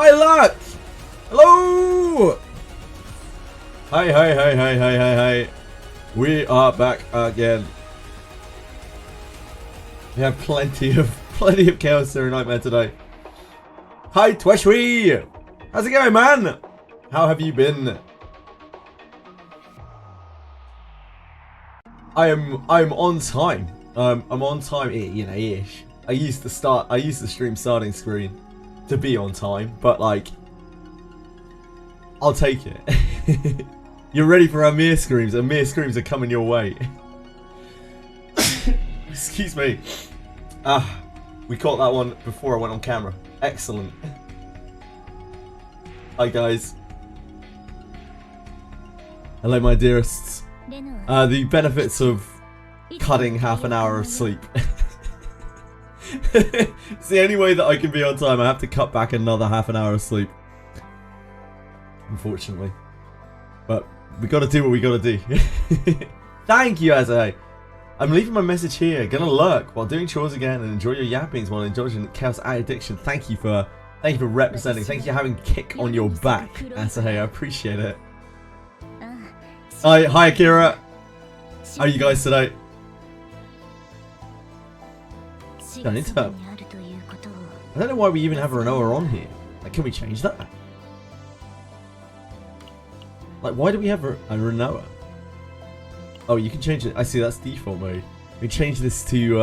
Hi, Luck! Hello! Hey. We are back again. We have plenty of Chaos Theory Nightmare today. Hi, Tweshwee! How's it going, man? How have you been? I'm on time. I'm on time, you know, ish. I used the stream starting screen to be on time, but like, I'll take it. You're ready for our Amir screams. Amir screams are coming your way. Excuse me. We caught that one before I went on camera. Excellent. Hi guys. Hello my dearests. The benefits of cutting half an hour of sleep. It's the only way that I can be on time. I have to cut back another half an hour of sleep. Unfortunately. But we gotta do what we gotta do. Thank you, Azai. I'm leaving my message here. Gonna lurk while doing chores again and enjoy your yappings while indulging Chaos Addiction. Thank you for representing. Thank you for having kick on your back, Azai. I appreciate it. Hi Akira. How are you guys today? I don't know why we even have a Renoa on here. Like, can we change that? Like, why do we have a Renoa? Oh, you can change it. I see, that's default mode. We change this to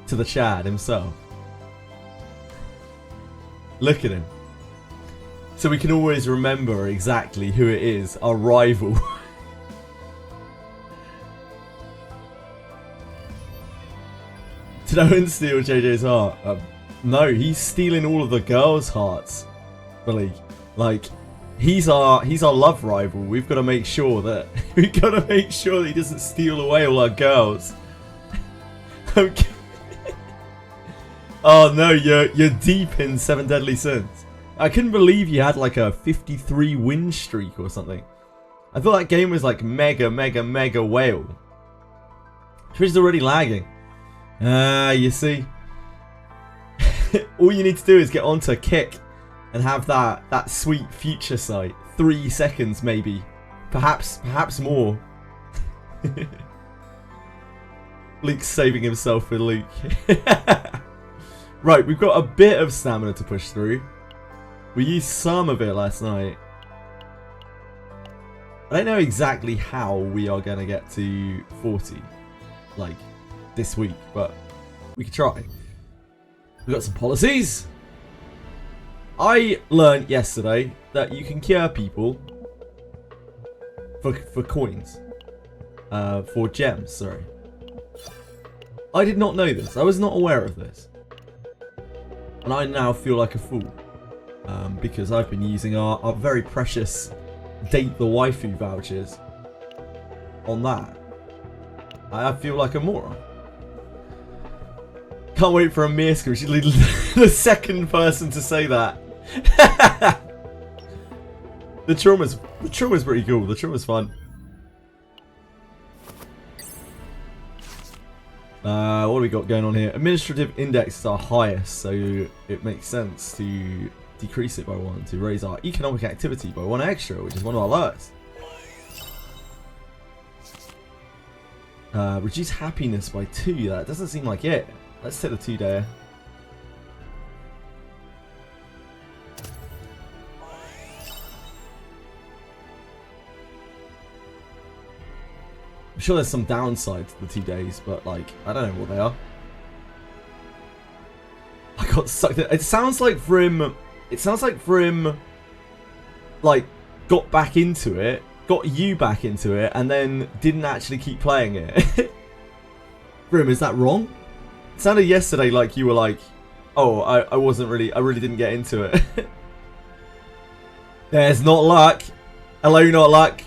the Chad himself. Look at him. So we can always remember exactly who it is, our rival. Did Owen steal JJ's heart? No, he's stealing all of the girls' hearts. Really, like, he's our love rival. We've got to make sure that he doesn't steal away all our girls. Okay. Oh no, you're deep in 7 Deadly Sins. I couldn't believe you had like a 53 win streak or something. I thought that game was like mega whale. Twitch is already lagging. You see. All you need to do is get onto Kick and have that sweet future sight. 3 seconds maybe. Perhaps more. Luke's saving himself for Luke. Right, we've got a bit of stamina to push through. We used some of it last night. I don't know exactly how we are going to get to 40. Like, this week, but we could try. We've got some policies. I learned yesterday that you can cure people for coins. For gems, sorry. I did not know this. I was not aware of this. And I now feel like a fool. Because I've been using our very precious Date the Waifu vouchers on that. I feel like a moron. Can't wait for a Mir scream. She's the second person to say that. The trauma's pretty cool. The trauma's fun. What do we got going on here? Administrative index is our highest, so it makes sense to decrease it by 1 to raise our economic activity by 1 extra, which is one of our lowest. Reduce happiness by 2. That doesn't seem like it. Let's take the 2 there. I'm sure there's some downside to the 2 days, but like, I don't know what they are. I got sucked in. It sounds like Vrim, like, got back into it, got you back into it, and then didn't actually keep playing it. Vrim, is that wrong? It sounded yesterday like you were like, oh, I really didn't get into it. There's not luck. Hello, not luck.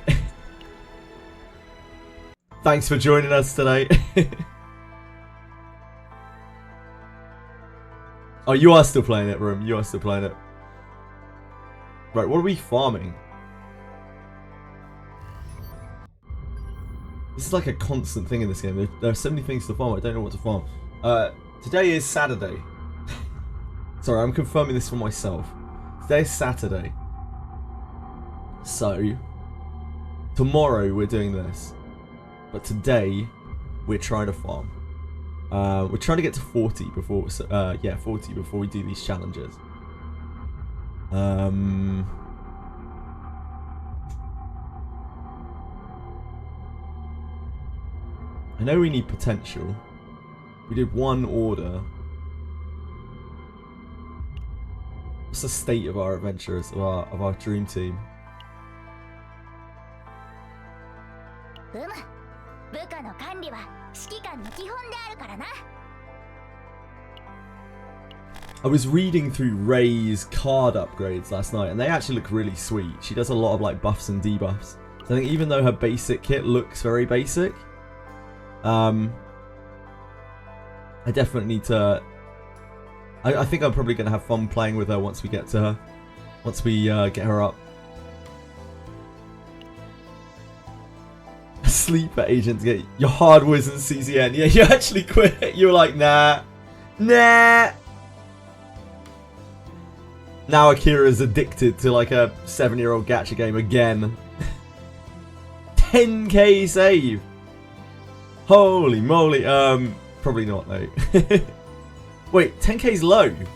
Thanks for joining us today. Oh, you are still playing it, Room. You are still playing it. Right, what are we farming? This is like a constant thing in this game. There are so many things to farm. I don't know what to farm. Today is Saturday. Sorry, I'm confirming this for myself. Today is Saturday. So, tomorrow we're doing this. But today, we're trying to farm. We're trying to get to 40 before, 40 before we do these challenges. I know we need potential. We did one order. What's the state of our adventurers, of our dream team? I was reading through Ray's card upgrades last night, and they actually look really sweet. She does a lot of like buffs and debuffs. So I think even though her basic kit looks very basic, I definitely need to. I think I'm probably going to have fun playing with her once we get to her. Once we get her up. Sleeper agent to get your hard whiz and CZN. Yeah, you actually quit. You were like, nah. Nah. Now Akira's addicted to like a 7-year-old gacha game again. 10k save. Holy moly. Probably not though. Wait, 10k's low. Do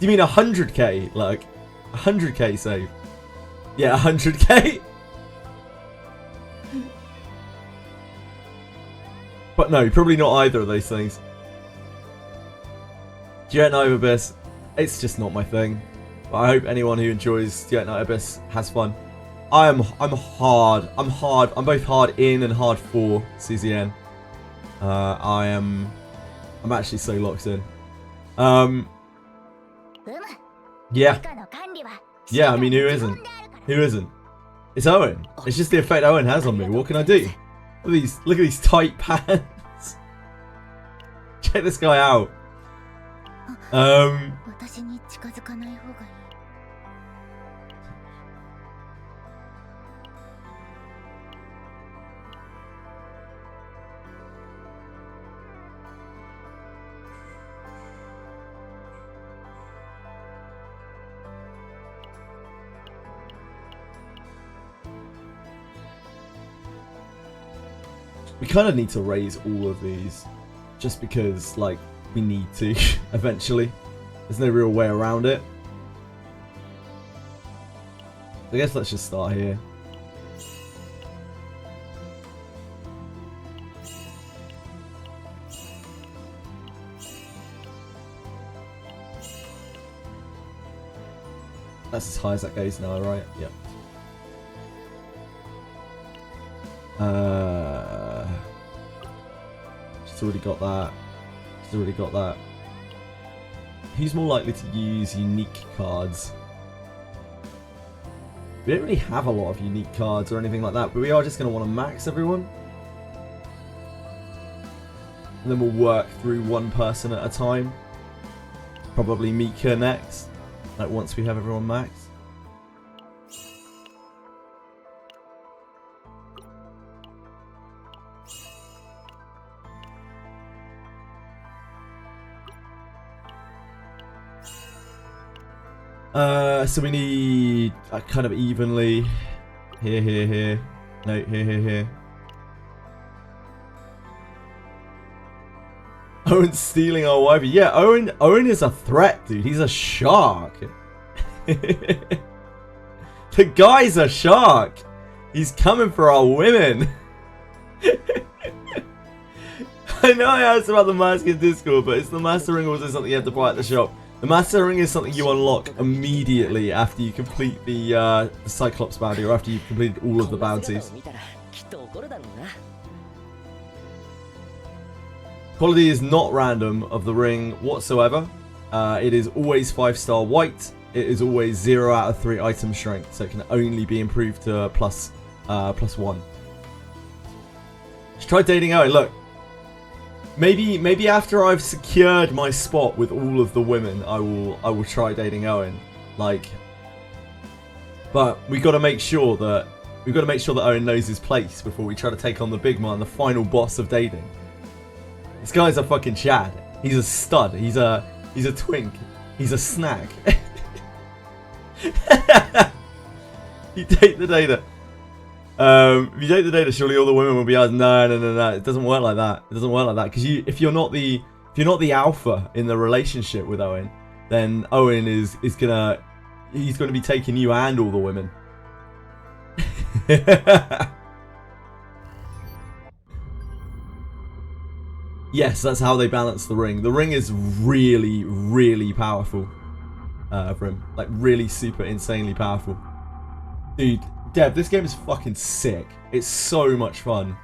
you mean 100k? Like 100k save? Yeah, 100k. But no, probably not either of those things. Jet Night Abyss, it's just not my thing. But I hope anyone who enjoys Jet Night Abyss has fun. I'm hard. I'm both hard in and hard for CZN. I'm actually so locked in. Yeah. Yeah, I mean, who isn't? Who isn't? It's Owen. It's just the effect Owen has on me. What can I do? Look at these tight pants. Check this guy out. We kind of need to raise all of these, just because, like, we need to, eventually. There's no real way around it. I guess let's just start here. That's as high as that goes now, right? Yep. She's already got that. She's already got that. Who's more likely to use unique cards? We don't really have a lot of unique cards or anything like that, but we are just going to want to max everyone. And then we'll work through one person at a time. Probably Mika next, like once we have everyone maxed. So we need kind of evenly here, here, here. No, here, here, here. Owen's stealing our wifey. Yeah, Owen is a threat, dude. He's a shark. The guy's a shark. He's coming for our women. I know I asked about the mask in Discord, but it's the Master Ring, or is it something you have to buy at the shop? The Master Ring is something you unlock immediately after you complete the Cyclops bounty, or after you've completed all of the bounties. Quality is not random of the ring whatsoever. It is always 5-star white. It is always 0 out of 3 item strength, so it can only be improved to plus 1. Just try dating Owen. Look. Maybe after I've secured my spot with all of the women, I will try dating Owen. Like, but we got to make sure that Owen knows his place before we try to take on the big man, the final boss of dating. This guy's a fucking Chad. He's a stud. He's a twink. He's a snag. You take the data. If you take the data, surely all the women will be like, no. It doesn't work like that. It doesn't work like that because if you're not the alpha in the relationship with Owen, then Owen he's gonna be taking you and all the women. Yes, that's how they balance the ring. The ring is really, really powerful for him. Like, really super insanely powerful. Dude, Dev, this game is fucking sick. It's so much fun.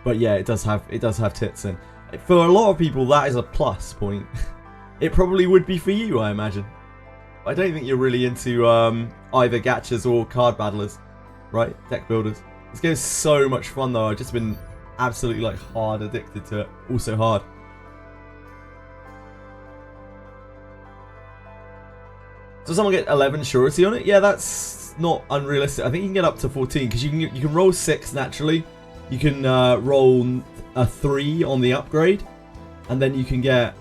But yeah, it does have tits in. For a lot of people, that is a plus point. It probably would be for you, I imagine. I don't think you're really into either gachas or card battlers, right? Deck builders. This game is so much fun though. I've just been absolutely like hard addicted to it. Also hard. So someone get 11 surety on it? Yeah, that's not unrealistic. I think you can get up to 14 because you can roll 6 naturally. You can roll a 3 on the upgrade, and then you can get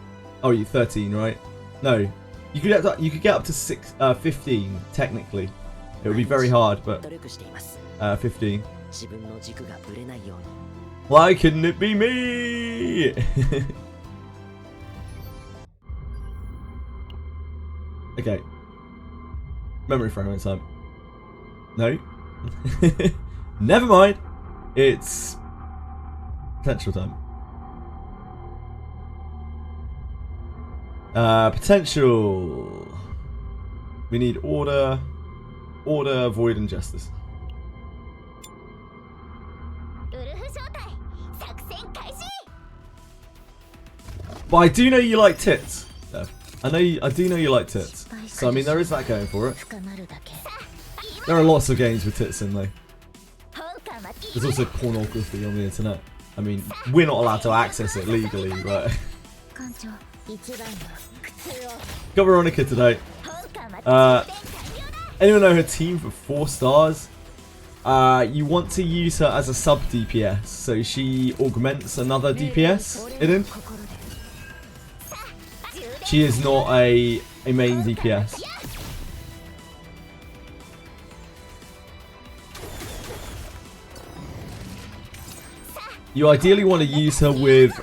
you're 13, right? No, you could get up to 15 technically. It would be very hard, but 15. Why couldn't it be me? Okay. Memory fragment time. No. Never mind. It's potential time. Potential. We need order, void, and justice. But I do know you like tits. I do know you like tits. So I mean, there is that going for it. There are lots of games with tits in though. There's also pornography on the internet. I mean, we're not allowed to access it legally, but got Veronica today. Anyone know her team for 4 stars? You want to use her as a sub DPS, so she augments another DPS. She is not a main DPS. You ideally want to use her with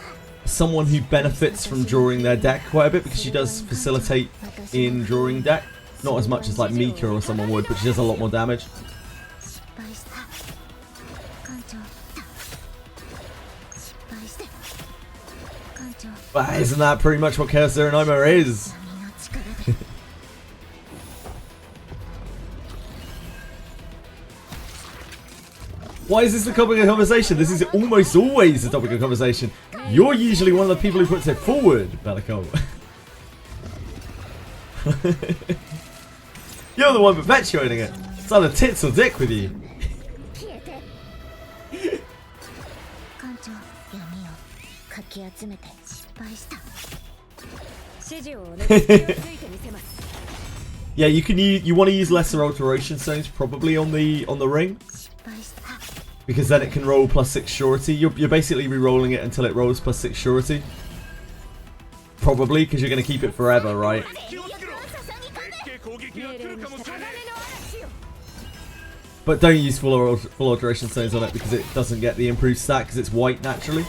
someone who benefits from drawing their deck quite a bit, because she does facilitate in drawing deck. Not as much as like Mika or someone would, but she does a lot more damage. But isn't that pretty much what Chaos Zero Nightmare is? Why is this the topic of conversation? This is almost always the topic of conversation. You're usually one of the people who puts it forward, Bellico. You're the one perpetuating it. It's either tits or dick with you. Yeah, you want to use lesser alteration stones probably on the ring, because then it can roll +6 surety. You're basically re-rolling it until it rolls +6 surety. Probably, because you're going to keep it forever, right? But don't use full alteration stones on it because it doesn't get the improved stat because it's white naturally.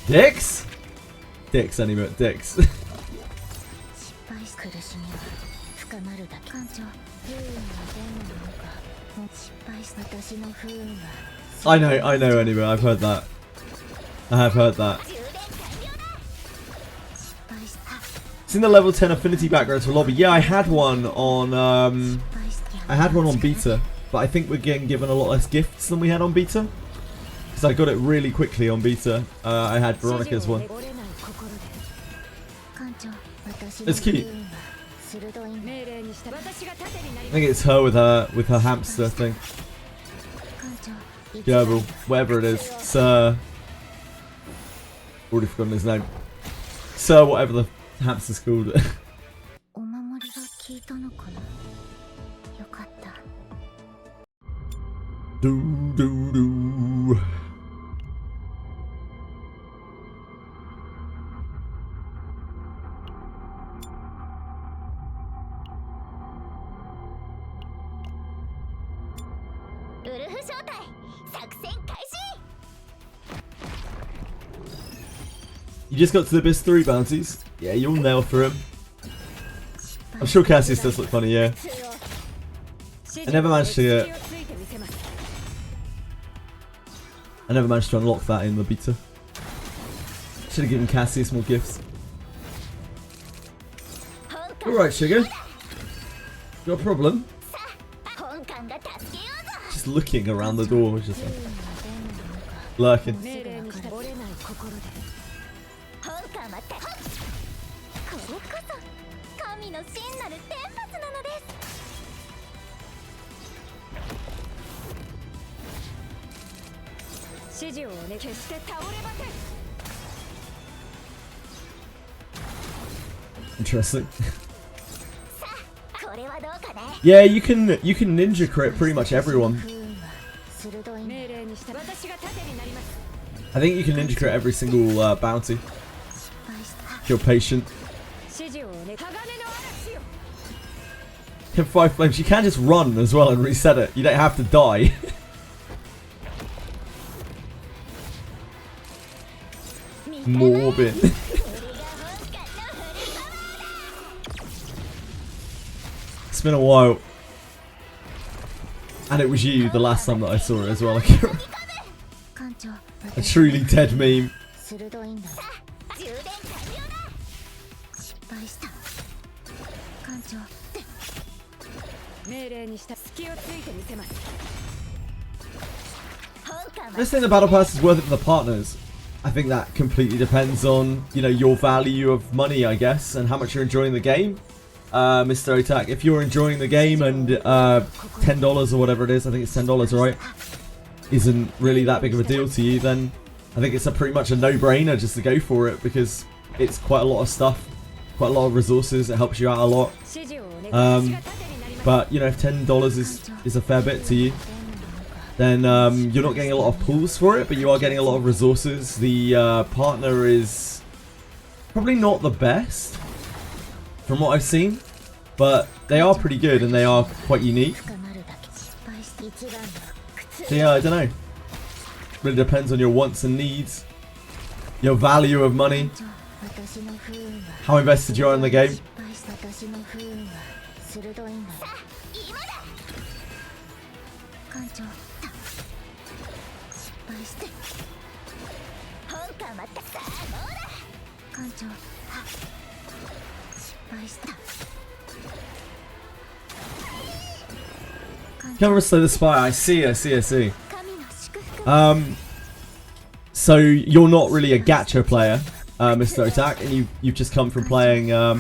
Dicks? Dicks, anyway, dicks. I know, anyway, I've heard that. I have heard that. It's in the level 10 affinity background to lobby. Yeah, I had one on beta, but I think we're getting given a lot less gifts than we had on beta. Because I got it really quickly on beta. I had Veronica's one. It's cute. I think it's her with her hamster thing. Gerbil, whatever it is. Sir. Already forgotten his name. Sir, whatever the hamster's called. You just got to the Abyss 3 bounties. Yeah, you'll nail through him. I'm sure Cassius does look funny, yeah. I never managed to unlock that in the beta. Should have given Cassius more gifts. Alright, Sugar. Got a problem? Just looking around the door, just like lurking. Interesting. Yeah, you can ninja crit pretty much everyone. I think you can ninja crit every single bounty. If you're patient. Hit 5 flames. You can just run as well and reset it. You don't have to die. Morbid. It's been a while. And it was you the last time that I saw it as well. A truly dead meme. This thing the battle pass is worth it for the partners. I think that completely depends on, you know, your value of money, I guess, and how much you're enjoying the game. Mr. Otak, if you're enjoying the game and $10 or whatever it is, I think it's $10, right, isn't really that big of a deal to you, then I think it's pretty much a no-brainer just to go for it, because it's quite a lot of stuff, quite a lot of resources, it helps you out a lot. But, you know, if $10 is a fair bit to you, then you're not getting a lot of pulls for it, but you are getting a lot of resources. The partner is probably not the best from what I've seen, but they are pretty good and they are quite unique. So yeah, I don't know. Really depends on your wants and needs, your value of money, how invested you are in the game. Camera Slay the Spy, I see. So you're not really a gacha player, Mr. Otak, and you've just come from playing like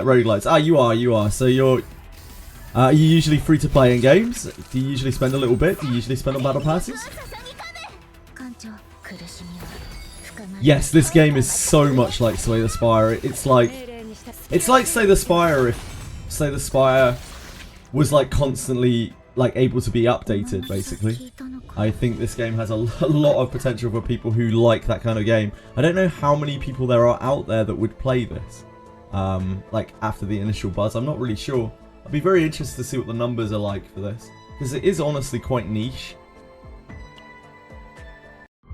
roguelites. Ah, you are. So are you usually free to play in games? Do you usually spend a little bit? Do you usually spend on battle passes? Yes, this game is so much like Slay the Spire. It's like Slay the Spire if Slay the Spire was like constantly like able to be updated, basically. I think this game has a lot of potential for people who like that kind of game. I don't know how many people there are out there that would play this, like after the initial buzz. I'm not really sure. I'd be very interested to see what the numbers are like for this, because it is honestly quite niche.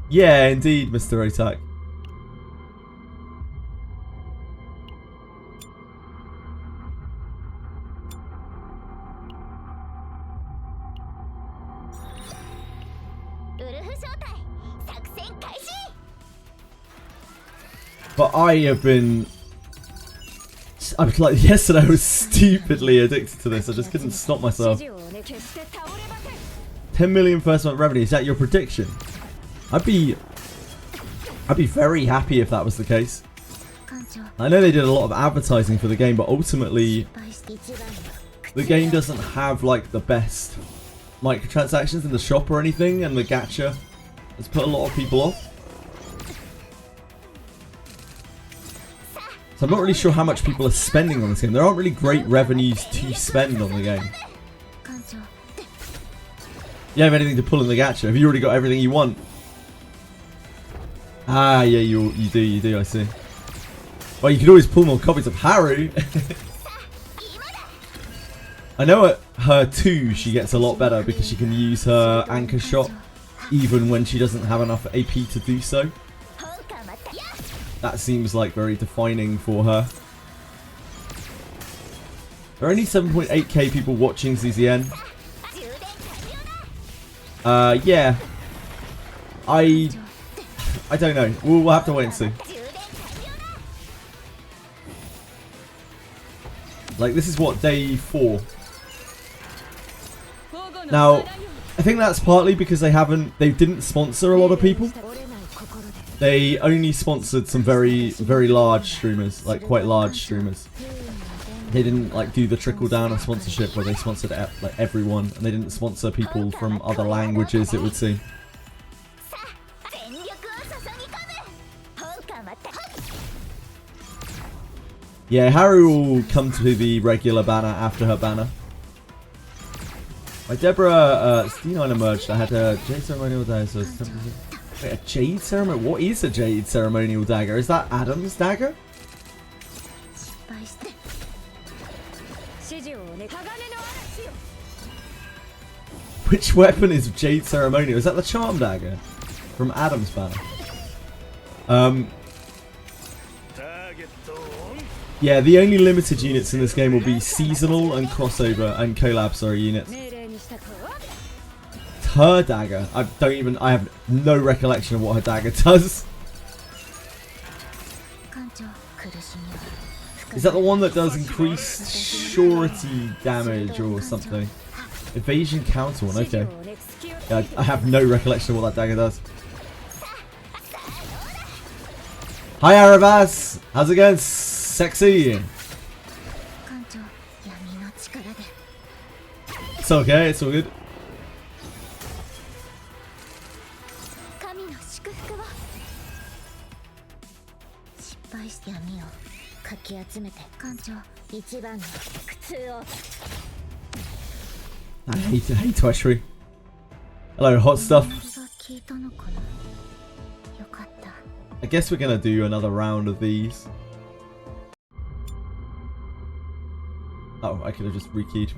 Yeah, indeed, Mr. Otak. But like yesterday I was stupidly addicted to this. I just couldn't stop myself. 10 million first month revenue, is that your prediction? I'd be very happy if that was the case. I know they did a lot of advertising for the game, but ultimately the game doesn't have like the best microtransactions in the shop or anything, and the gacha has put a lot of people off. So I'm not really sure how much people are spending on this game. There aren't really great revenues to spend on the game. You have anything to pull in the gacha? Have you already got everything you want? Ah, yeah, you do, I see. Well, you could always pull more copies of Haru. I know at her 2 she gets a lot better because she can use her anchor shot even when she doesn't have enough AP to do so. That seems like very defining for her. There are only 7.8k people watching ZZN. Yeah. I don't know. We'll have to wait and see. Like, this is what, day 4. Now, I think that's partly because they didn't sponsor a lot of people. They only sponsored some very, very large streamers, like quite large streamers. They didn't like do the trickle down of sponsorship where they sponsored like everyone, and they didn't sponsor people from other languages, it would seem. Yeah, Haru will come to the regular banner after her banner. My Deborah D9 emerged. I had a Jade Ceremonial Dagger. So wait, a Jade Ceremonial? What is a Jade Ceremonial Dagger? Is that Adam's dagger? Which weapon is Jade Ceremonial? Is that the Charm Dagger from Adam's banner? Yeah, the only limited units in this game will be seasonal and crossover and collab, sorry, units. Her dagger. I have no recollection of what her dagger does. Is that the one that does increased surety damage or something? Evasion counter one, okay. Yeah, I have no recollection of what that dagger does. Hi Arabas! How's it going? Sexy! It's okay, it's all good. I hate Twitchery. Hello, hot stuff. I guess we're gonna do another round of these. Oh, I could have just rekeyed.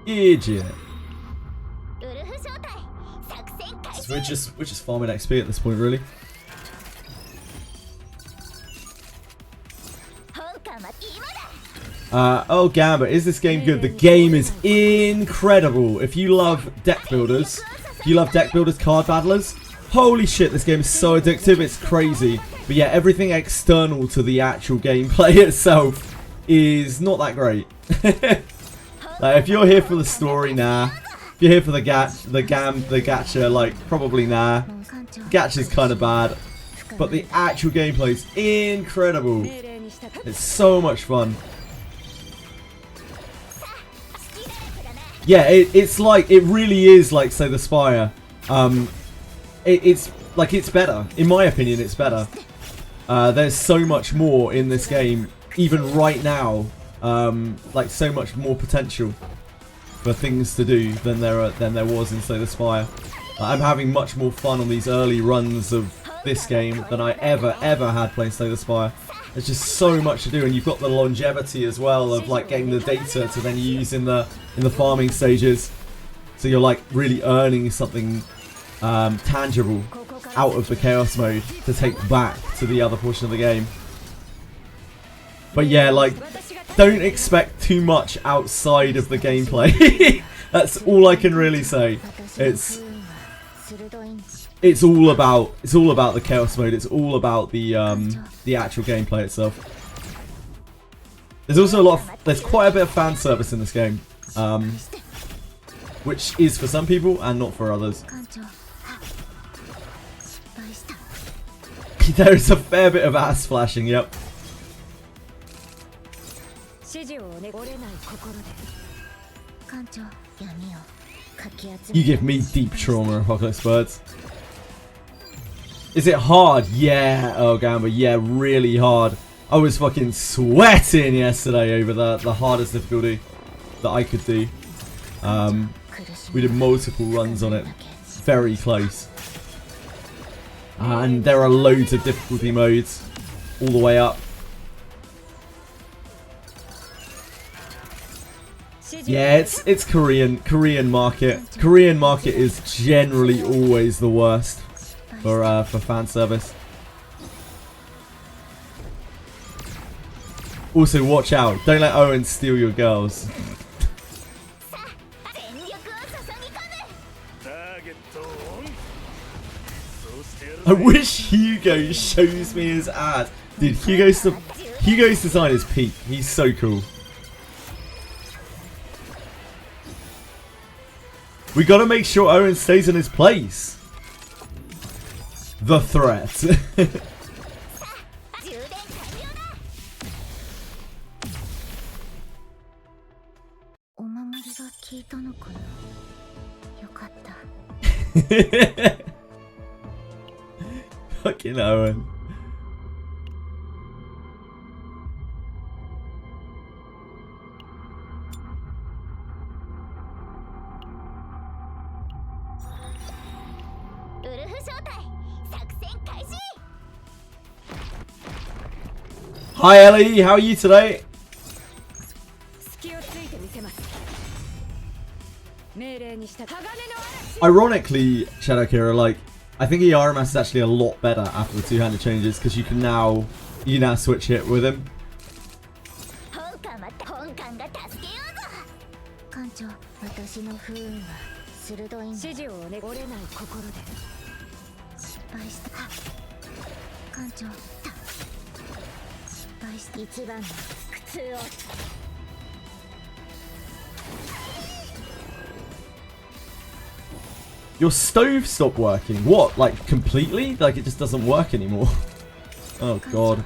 Idiot. So we're just farming XP at this point, really. Oh Gamba, is this game good? The game is incredible. If you love deck builders, card battlers, holy shit, this game is so addictive, it's crazy. But yeah, everything external to the actual gameplay itself is not that great. Like, if you're here for the story, nah. If you're here for the gacha, like, probably nah. Gacha's kind of bad. But the actual gameplay is incredible. It's so much fun. Yeah, it's like, it really is like, say, the Spire. It's like, it's better. In my opinion, it's better. There's so much more in this game, even right now. Like, so much more potential for things to do than there was in, say, the Spire. I'm having much more fun on these early runs of this game than I ever had playing, say, the Spire. There's just so much to do, and you've got the longevity as well of like getting the data to then use in the farming stages. So you're like really earning something tangible out of the chaos mode to take back to the other portion of the game. But yeah, like, don't expect too much outside of the gameplay. That's all I can really say. It's all about the chaos mode. It's all about the actual gameplay itself. There's also there's quite a bit of fan service in this game, which is for some people and not for others. There's a fair bit of ass flashing. Yep. You give me deep trauma, Apocalypse Birds. Is it hard? Yeah, oh Gamba, yeah, really hard. I was fucking sweating yesterday over the hardest difficulty that I could do. We did multiple runs on it, very close. And there are loads of difficulty modes all the way up. Yeah, it's Korean market. Korean market is generally always the worst for fan service. Also, watch out! Don't let Owen steal your girls. I wish Hugo shows me his ad. Dude, Hugo's design is peak. He's so cool. We gotta make sure Owen stays in his place. The threat. Fucking Owen. Hi Ellie, how are you today? Ironically, Shadow Kira, like, I think ERMS is actually a lot better after the two-handed changes because you now switch hit with him. Your stove stopped working. What? Like completely? Like it just doesn't work anymore. Oh god.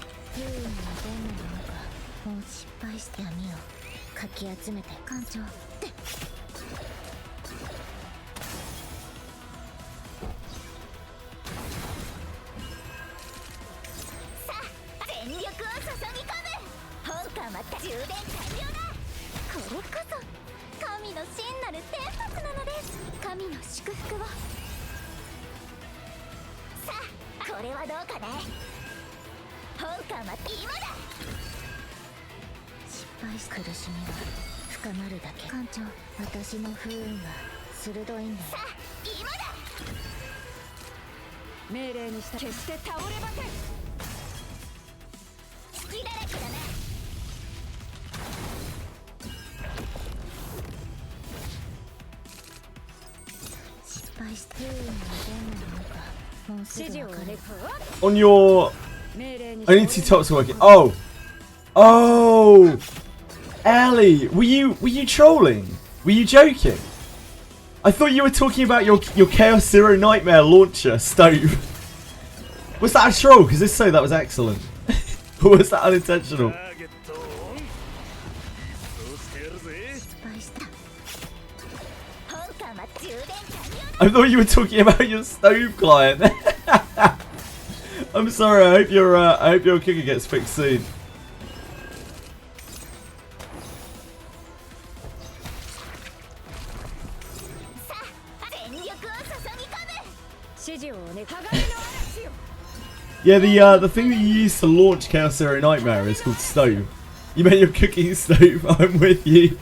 On your only two tops are working. Oh, Ellie, were you trolling? Were you joking? I thought you were talking about your Chaos Zero Nightmare launcher stove. Was that a troll? Because if so, that was excellent. Or was that unintentional? I thought you were talking about your stove client. I'm sorry. I hope your cooker gets fixed soon. Yeah, the thing that you use to launch Chaos Zero Nightmare is called stove. You meant your cooking stove. I'm with you.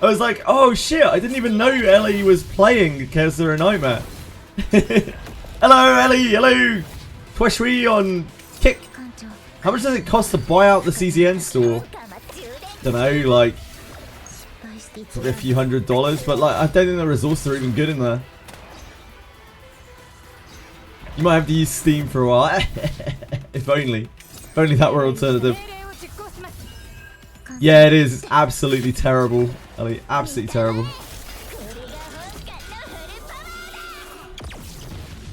I was like, oh shit, I didn't even know Ellie was playing Chaos Zero Nightmare. Hello, Ellie, hello. Twishwi on Kick. How much does it cost to buy out the CZN store? Don't know, like probably a few $100s, but like I don't think the resources are even good in there. You might have to use Steam for a while. If only that were alternative. Yeah, it is. It's absolutely terrible, Ellie. Absolutely terrible.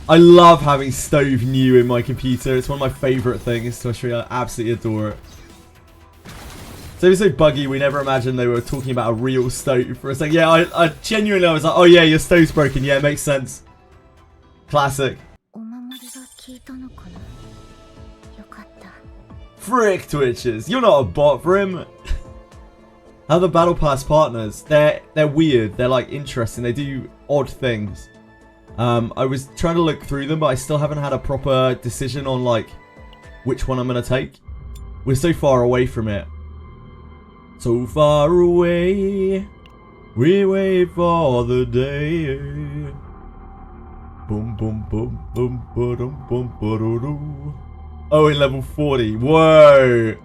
I love having Stove new in my computer. It's one of my favourite things. Twishwi, I absolutely adore it. So it was so buggy. We never imagined they were talking about a real stove for a second. Yeah, I genuinely was like, oh yeah, your stove's broken. Yeah, it makes sense. Classic. Frick, Twitches. You're not a bot for him. How the Battle Pass partners? They're weird. They're like interesting. They do odd things. I was trying to look through them, but I still haven't had a proper decision on like which one I'm gonna take. We're so far away from it. So far away. We wait for the day. Boom, boom, boom, boom, boom, boom, boom. Owen level 40. Whoa!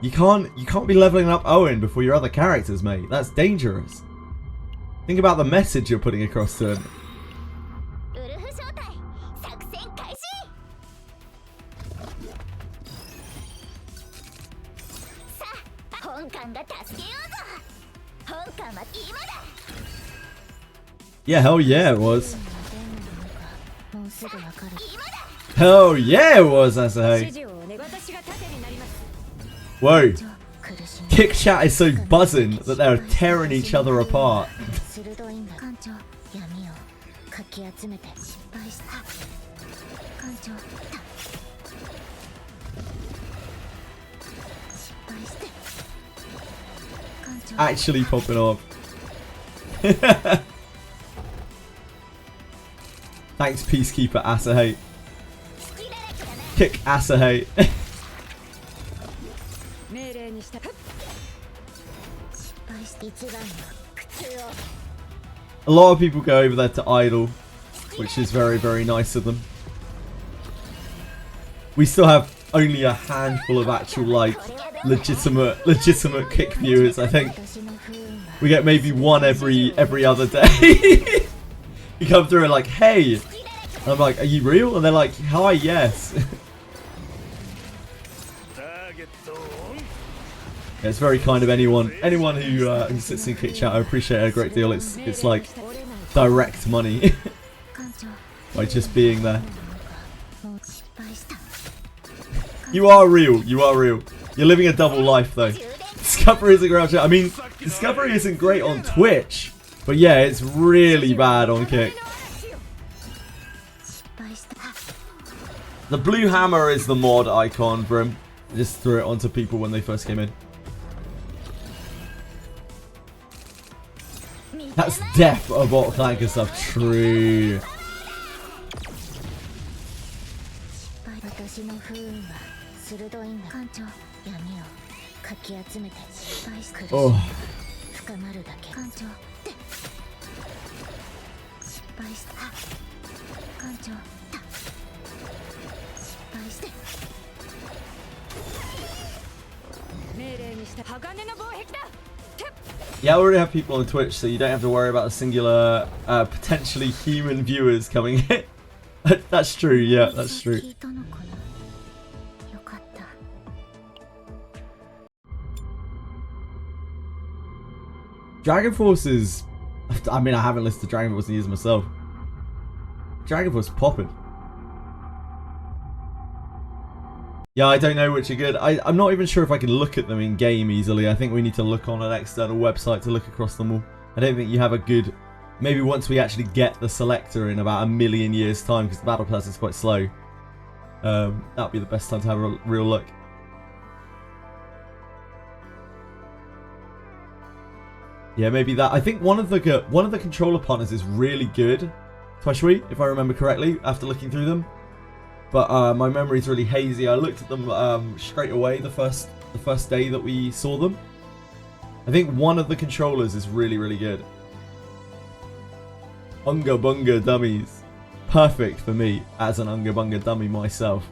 You can't be leveling up Owen before your other characters, mate. That's dangerous. Think about the message you're putting across to him. Yeah, hell yeah it was. Hell yeah it was, I say. Whoa. Kick chat is so buzzing that they're tearing each other apart. Actually popping off. Thanks, Peacekeeper Asahate. Kick Asahate. A lot of people go over there to idle, which is very, very nice of them. We still have only a handful of actual, like, legitimate kick viewers, I think. We get maybe one every other day. You come through and like, hey! And I'm like, are you real? And they're like, hi, yes. Yeah, it's very kind of anyone who sits in kick chat. I appreciate it a great deal. It's like direct money by just being there. You are real. You are real. You're living a double life though. Discovery isn't great on chat. I mean, Discovery isn't great on Twitch, but yeah, it's really bad on Kick. The blue hammer is the mod icon for him. I just threw it onto people when they first came in. That's death of bot flanker stuff. True. Oh. Yeah, I already have people on Twitch, so you don't have to worry about a singular, potentially human viewers coming in. That's true, yeah, that's true. Dragon Force is... I mean, I haven't listened to Dragon Force in years myself. Dragon Force popping. Yeah, I don't know which are good. I'm not even sure if I can look at them in game easily. I think we need to look on an external website to look across them all. I don't think you have a good... Maybe once we actually get the selector in about 1,000,000 years time, because the battle pass is quite slow. That'll be the best time to have a real look. Yeah, maybe that. I think one of the controller partners is really good. Twashui, if I remember correctly, after looking through them. But my memory's really hazy. I looked at them straight away the first day that we saw them. I think one of the controllers is really, really good. Unga Bunga dummies. Perfect for me as an Unga Bunga dummy myself.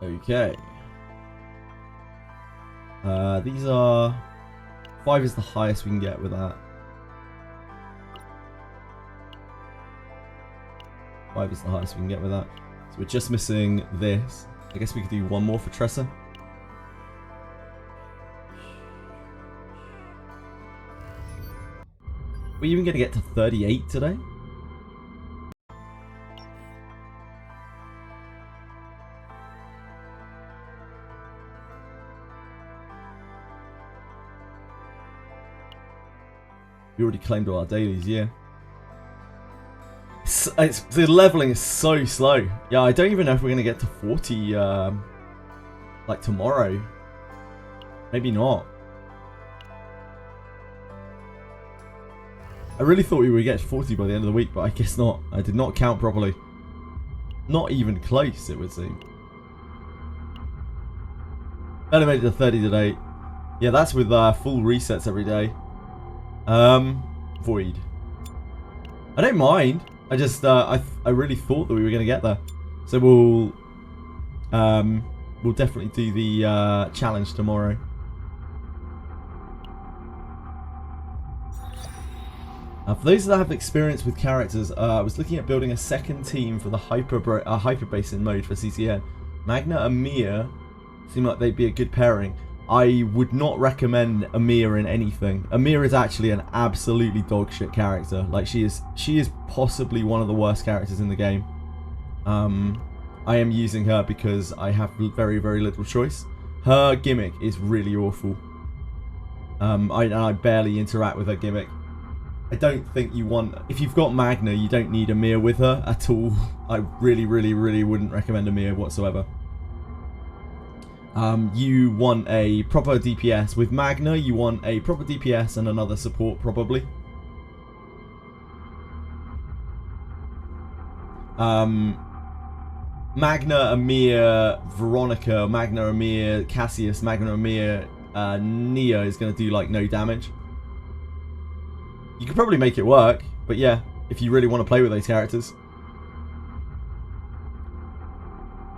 Okay. These are... 5 is the highest we can get with that. 5 is the highest we can get with that. So we're just missing this. I guess we could do one more for Tressa. We're even going to get to 38 today? We already claimed all our dailies, yeah. The leveling is so slow. Yeah, I don't even know if we're going to get to 40 like tomorrow. Maybe not. I really thought we would get 40 by the end of the week, but I guess not. I did not count properly. Not even close, it would seem. Only made it to 30 today. Yeah, that's with full resets every day. Void. I don't mind. I just, I really thought that we were going to get there. So we'll definitely do the challenge tomorrow. For those that have experience with characters, I was looking at building a second team for the Hyper Basin mode for CCN. Magna and Mia seem like they'd be a good pairing. I would not recommend Amir in anything. Amir is actually an absolutely dogshit character. Like she is possibly one of the worst characters in the game. I am using her because I have very, very little choice. Her gimmick is really awful. I barely interact with her gimmick. I don't think you want... If you've got Magna, you don't need Amir with her at all. I really, really, really wouldn't recommend Amir whatsoever. You want a proper DPS. With Magna, you want a proper DPS and another support, probably. Magna, Amir, Veronica, Magna, Amir, Cassius, Magna, Amir, Nia is going to do, like, no damage. You could probably make it work, but yeah, if you really want to play with those characters.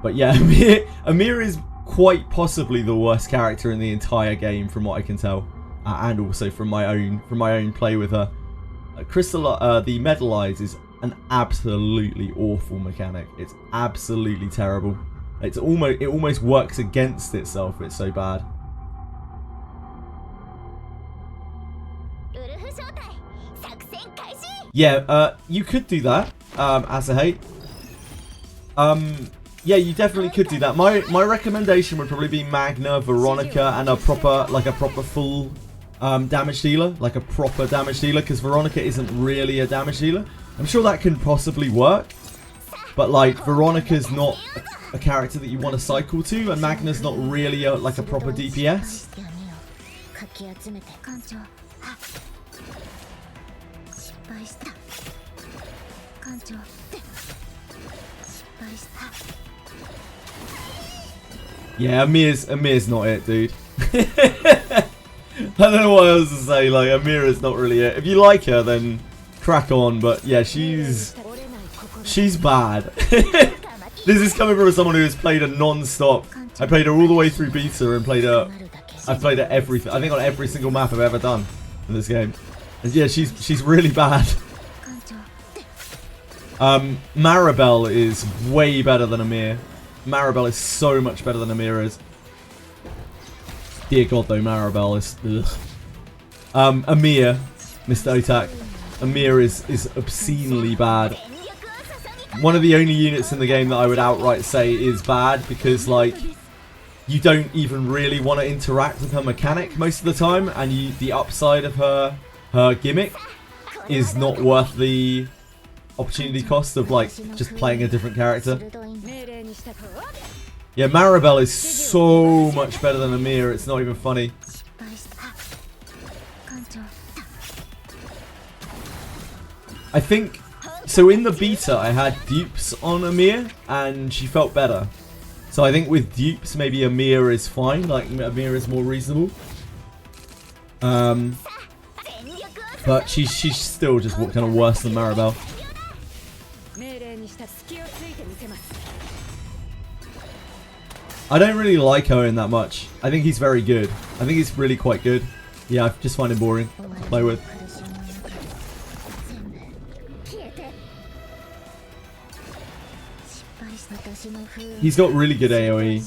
But yeah, Amir is quite possibly the worst character in the entire game, from what I can tell, and also from my own play with her. The Metalize is an absolutely awful mechanic. It's absolutely terrible. It almost works against itself. It's so bad. Yeah, you could do that, as a hate. Yeah, you definitely could do that. My recommendation would probably be Magna, Veronica, and a proper full damage dealer, like a proper damage dealer, because Veronica isn't really a damage dealer. I'm sure that can possibly work, but like Veronica's not a character that you want to cycle to, and Magna's not really like a proper DPS. Yeah, Amir's not it, dude. I don't know what else to say. Like, Amir is not really it. If you like her, then crack on. But yeah, she's bad. This is coming from someone who has played her non-stop. I played her all the way through beta and I've played her everything. I think on every single map I've ever done in this game. And yeah, she's really bad. Maribel is way better than Amir. Maribel is so much better than Amir is. Dear God, though, Maribel is... Ugh. Amir, Mr. Otak. Amir is obscenely bad. One of the only units in the game that I would outright say is bad, because, like, you don't even really want to interact with her mechanic most of the time, and the upside of her gimmick is not worth the opportunity cost of, like, just playing a different character. Yeah, Maribel is so much better than Amir, it's not even funny. I think, so in the beta I had dupes on Amir and she felt better. So I think with dupes maybe Amir is fine, like Amir is more reasonable. But she's still just kind of worse than Maribel. I don't really like Owen that much. I think he's very good. I think he's really quite good. Yeah, I just find him boring to play with. He's got really good AoE.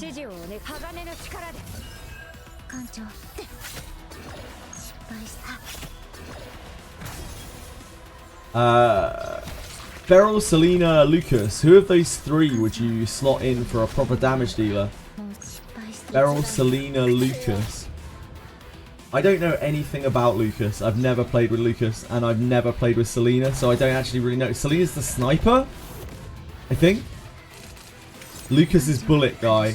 Beryl, Selena, Lucas. Who of those three would you slot in for a proper damage dealer? Beryl, Selena, Lucas. I don't know anything about Lucas. I've never played with Lucas, and I've never played with Selena, so I don't actually really know. Selena's the sniper, I think. Lucas is bullet guy.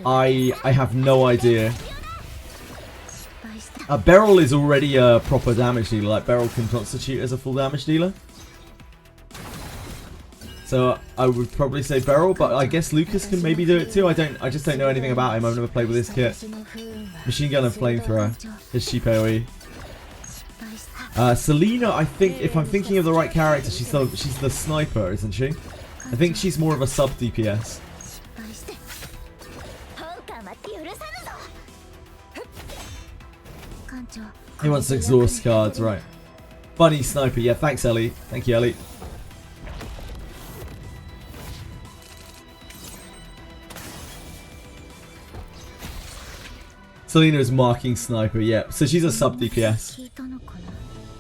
I have no idea. Beryl is already a proper damage dealer. Like, Beryl can constitute as a full damage dealer. So I would probably say Beryl, but I guess Lucas can maybe do it too. I just don't know anything about him. I've never played with this kit. Machine gun and flamethrower. His cheap AoE. Selena, I think, if I'm thinking of the right character, she's the sniper, isn't she? I think she's more of a sub DPS. He wants exhaust cards, right. Bunny sniper, yeah, thanks Ellie. Thank you, Ellie. Selena is marking sniper, yeah. So she's a sub DPS.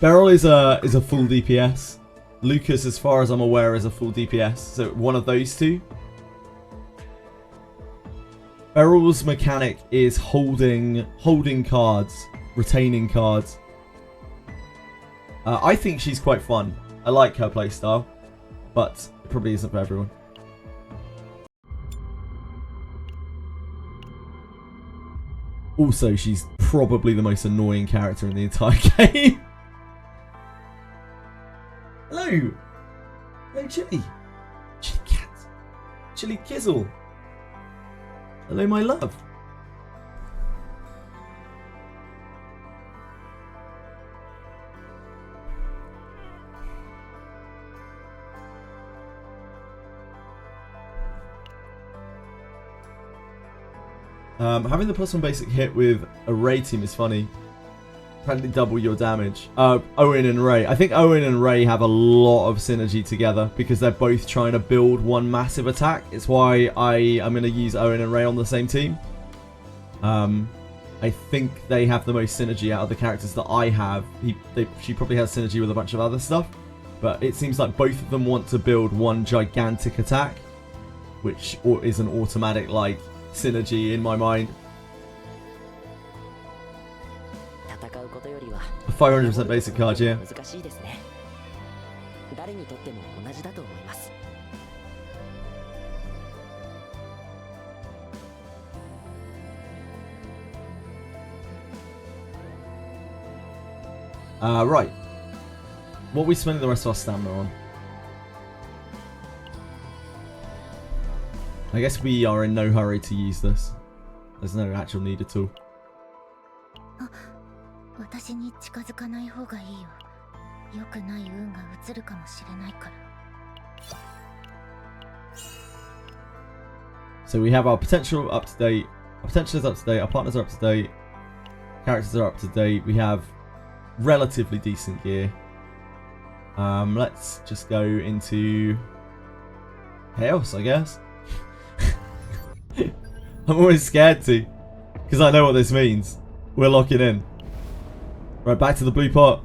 Beryl is a full DPS. Lucas, as far as I'm aware, is a full DPS. So one of those two. Beryl's mechanic is holding cards, retaining cards. I think she's quite fun. I like her playstyle, but it probably isn't for everyone. Also, she's probably the most annoying character in the entire game. Hello! Hello, Chili. Chili Cat. Chili Kizzle. Hello, my love. Having the +1 basic hit with a Ray team is funny. Apparently double your damage. Owen and Ray. I think Owen and Ray have a lot of synergy together because they're both trying to build one massive attack. It's why I'm going to use Owen and Ray on the same team. I think they have the most synergy out of the characters that I have. She probably has synergy with a bunch of other stuff. But it seems like both of them want to build one gigantic attack, which is an automatic, like, synergy in my mind. A 500% basic card, yeah. Right. What are we spending the rest of our stamina on? I guess we are in no hurry to use this. There's no actual need at all. So we have our potential up to date. Our potential is up to date. Our partners are up to date. Characters are up to date. We have relatively decent gear. Let's just go into Chaos, I guess. I'm always scared to, because I know what this means. We're locking in. Right, back to the blue pot.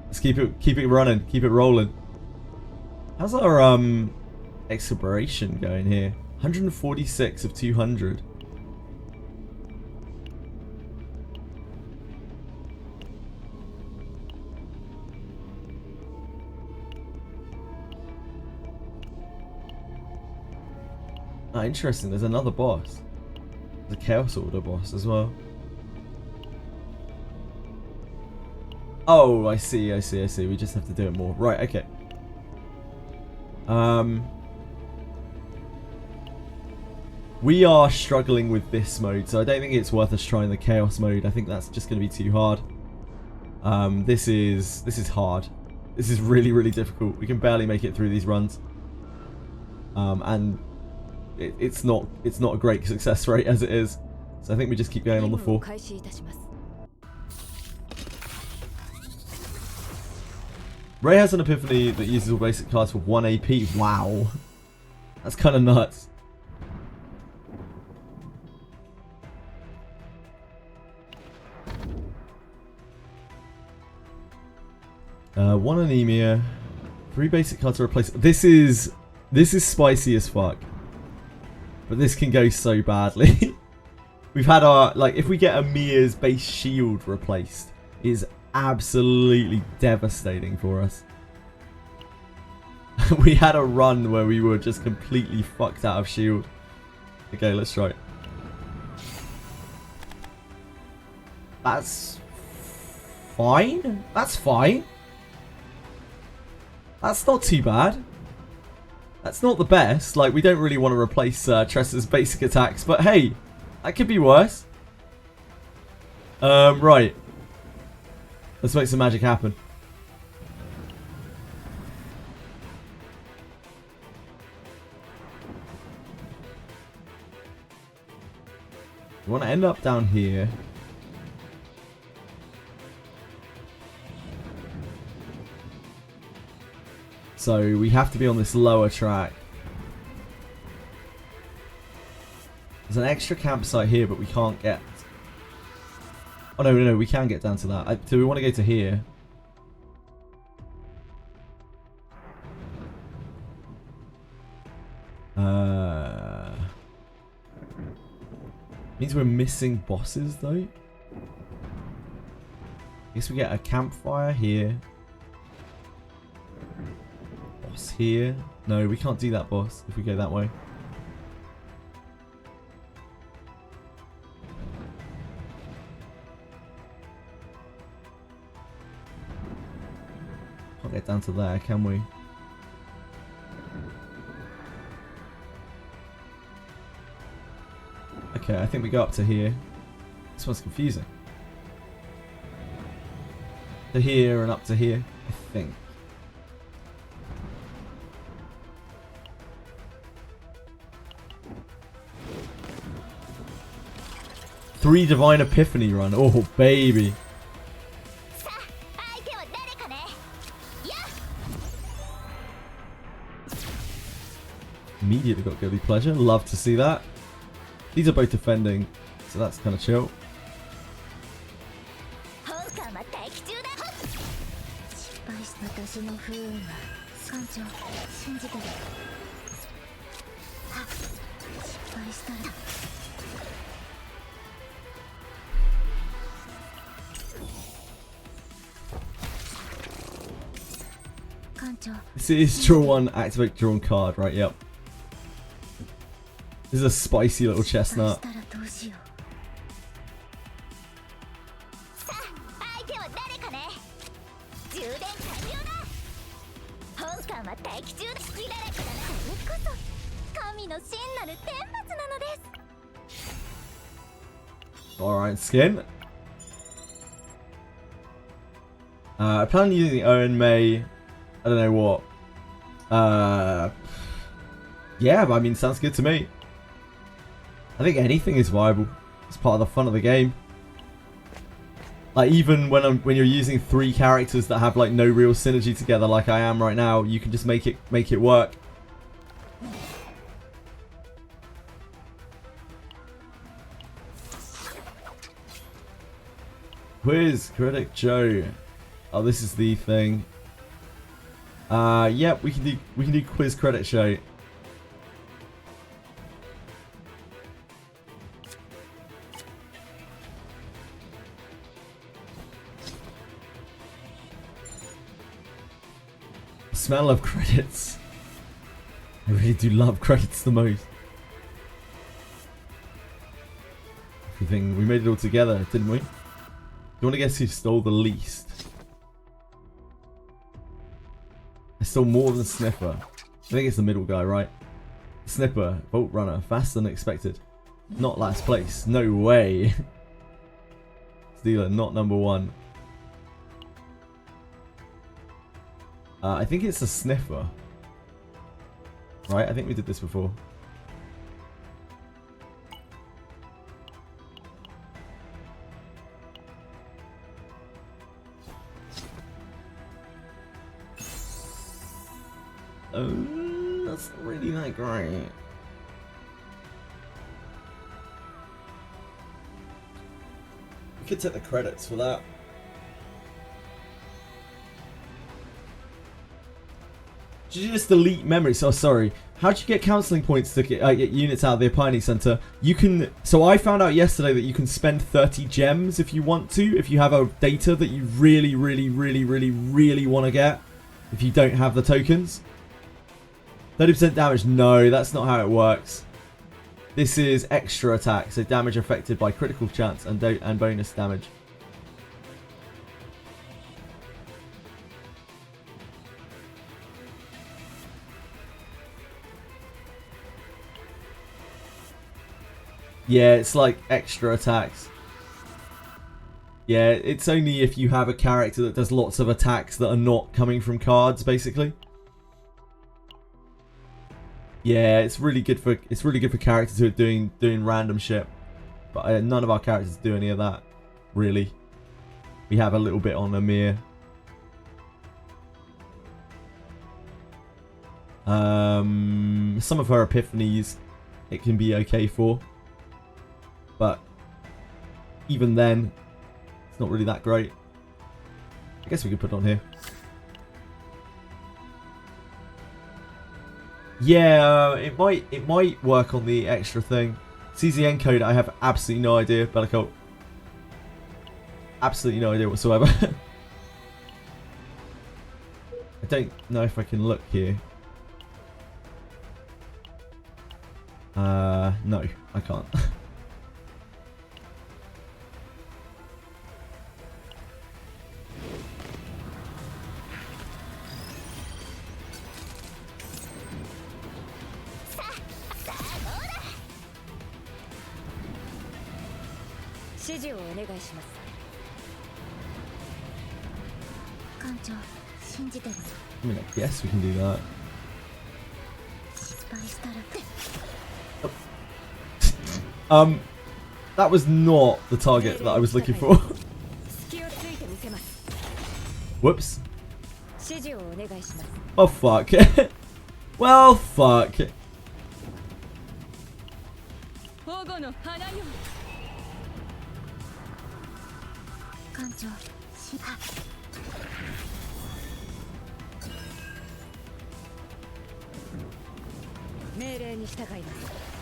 Let's keep it running, keep it rolling. How's our exploration going here? 146 of 200. Ah, interesting. There's another boss. There's a Chaos Order boss as well. Oh, I see. We just have to do it more. Right, okay. We are struggling with this mode, so I don't think it's worth us trying the Chaos mode. I think that's just going to be too hard. This is hard. This is really, really difficult. We can barely make it through these runs. And it's not a great success rate as it is. So I think we just keep going on the 4. Ray has an epiphany that uses all basic cards for 1 AP. Wow. That's kind of nuts. One anemia. 3 basic cards to replace. This is spicy as fuck. But this can go so badly. We've had our, like, if we get Amia's base shield replaced, it is absolutely devastating for us. We had a run where we were just completely fucked out of shield. Okay, let's try it. That's fine. That's fine. That's not too bad. That's not the best. Like, we don't really want to replace Tressa's basic attacks, but hey, that could be worse. Right. Let's make some magic happen. We want to end up down here. So we have to be on this lower track. There's an extra campsite here, but we can't get... Oh, no, we can get down to that. Do we want to go to here? Means we're missing bosses, though. I guess we get a campfire here. Boss here. No, we can't do that boss if we go that way. Can't get down to there, can we? Okay, I think we go up to here. This one's confusing. To here and up to here, I think. Three Divine Epiphany run. Oh, baby. Immediately got Guilty Pleasure. Love to see that. These are both defending, so that's kind of chill. This is draw one, activate drawn card, right? Yep. This is a spicy little chestnut. Alright, skin. I plan on using Owen May. I don't know what. Yeah, but I mean, sounds good to me. I think anything is viable. It's part of the fun of the game. Like, even when you're using 3 characters that have like no real synergy together, like I am right now, you can just make it work. Quiz Critic Joe. Oh, this is the thing. Yeah, we can do Quiz Credit Show. Smell of credits. I really do love credits the most. Everything, we made it all together, didn't we? Do you want to guess who stole the least? I stole more than Sniffer. I think it's the middle guy, right? Snipper, Bolt Runner, faster than expected. Not last place. No way. Stealer, not number 1. I think it's a Sniffer. Right? I think we did this before. Oh, that's not really that great. We could take the credits for that. Did you just delete memories? Oh, sorry. How'd you get counselling points to get units out of the Pioneer Center? You can... So I found out yesterday that you can spend 30 gems if you want to. If you have a data that you really want to get. If you don't have the tokens. 30% damage. No, that's not how it works. This is extra attack. So damage affected by critical chance and bonus damage. Yeah, it's like extra attacks. Yeah, it's only if you have a character that does lots of attacks that are not coming from cards, basically. Yeah, it's really good for characters who are doing random shit. But none of our characters do any of that, really. We have a little bit on Amir. Some of her epiphanies it can be okay for. But even then, it's not really that great. I guess we could put it on here. Yeah, it might work on the extra thing. CZN code, I have absolutely no idea. Bellicult. Absolutely no idea whatsoever. I don't know if I can look here. No, I can't. I mean, I guess we can do that. Oh. That was not the target that I was looking for. Whoops. Oh fuck. Well, fuck.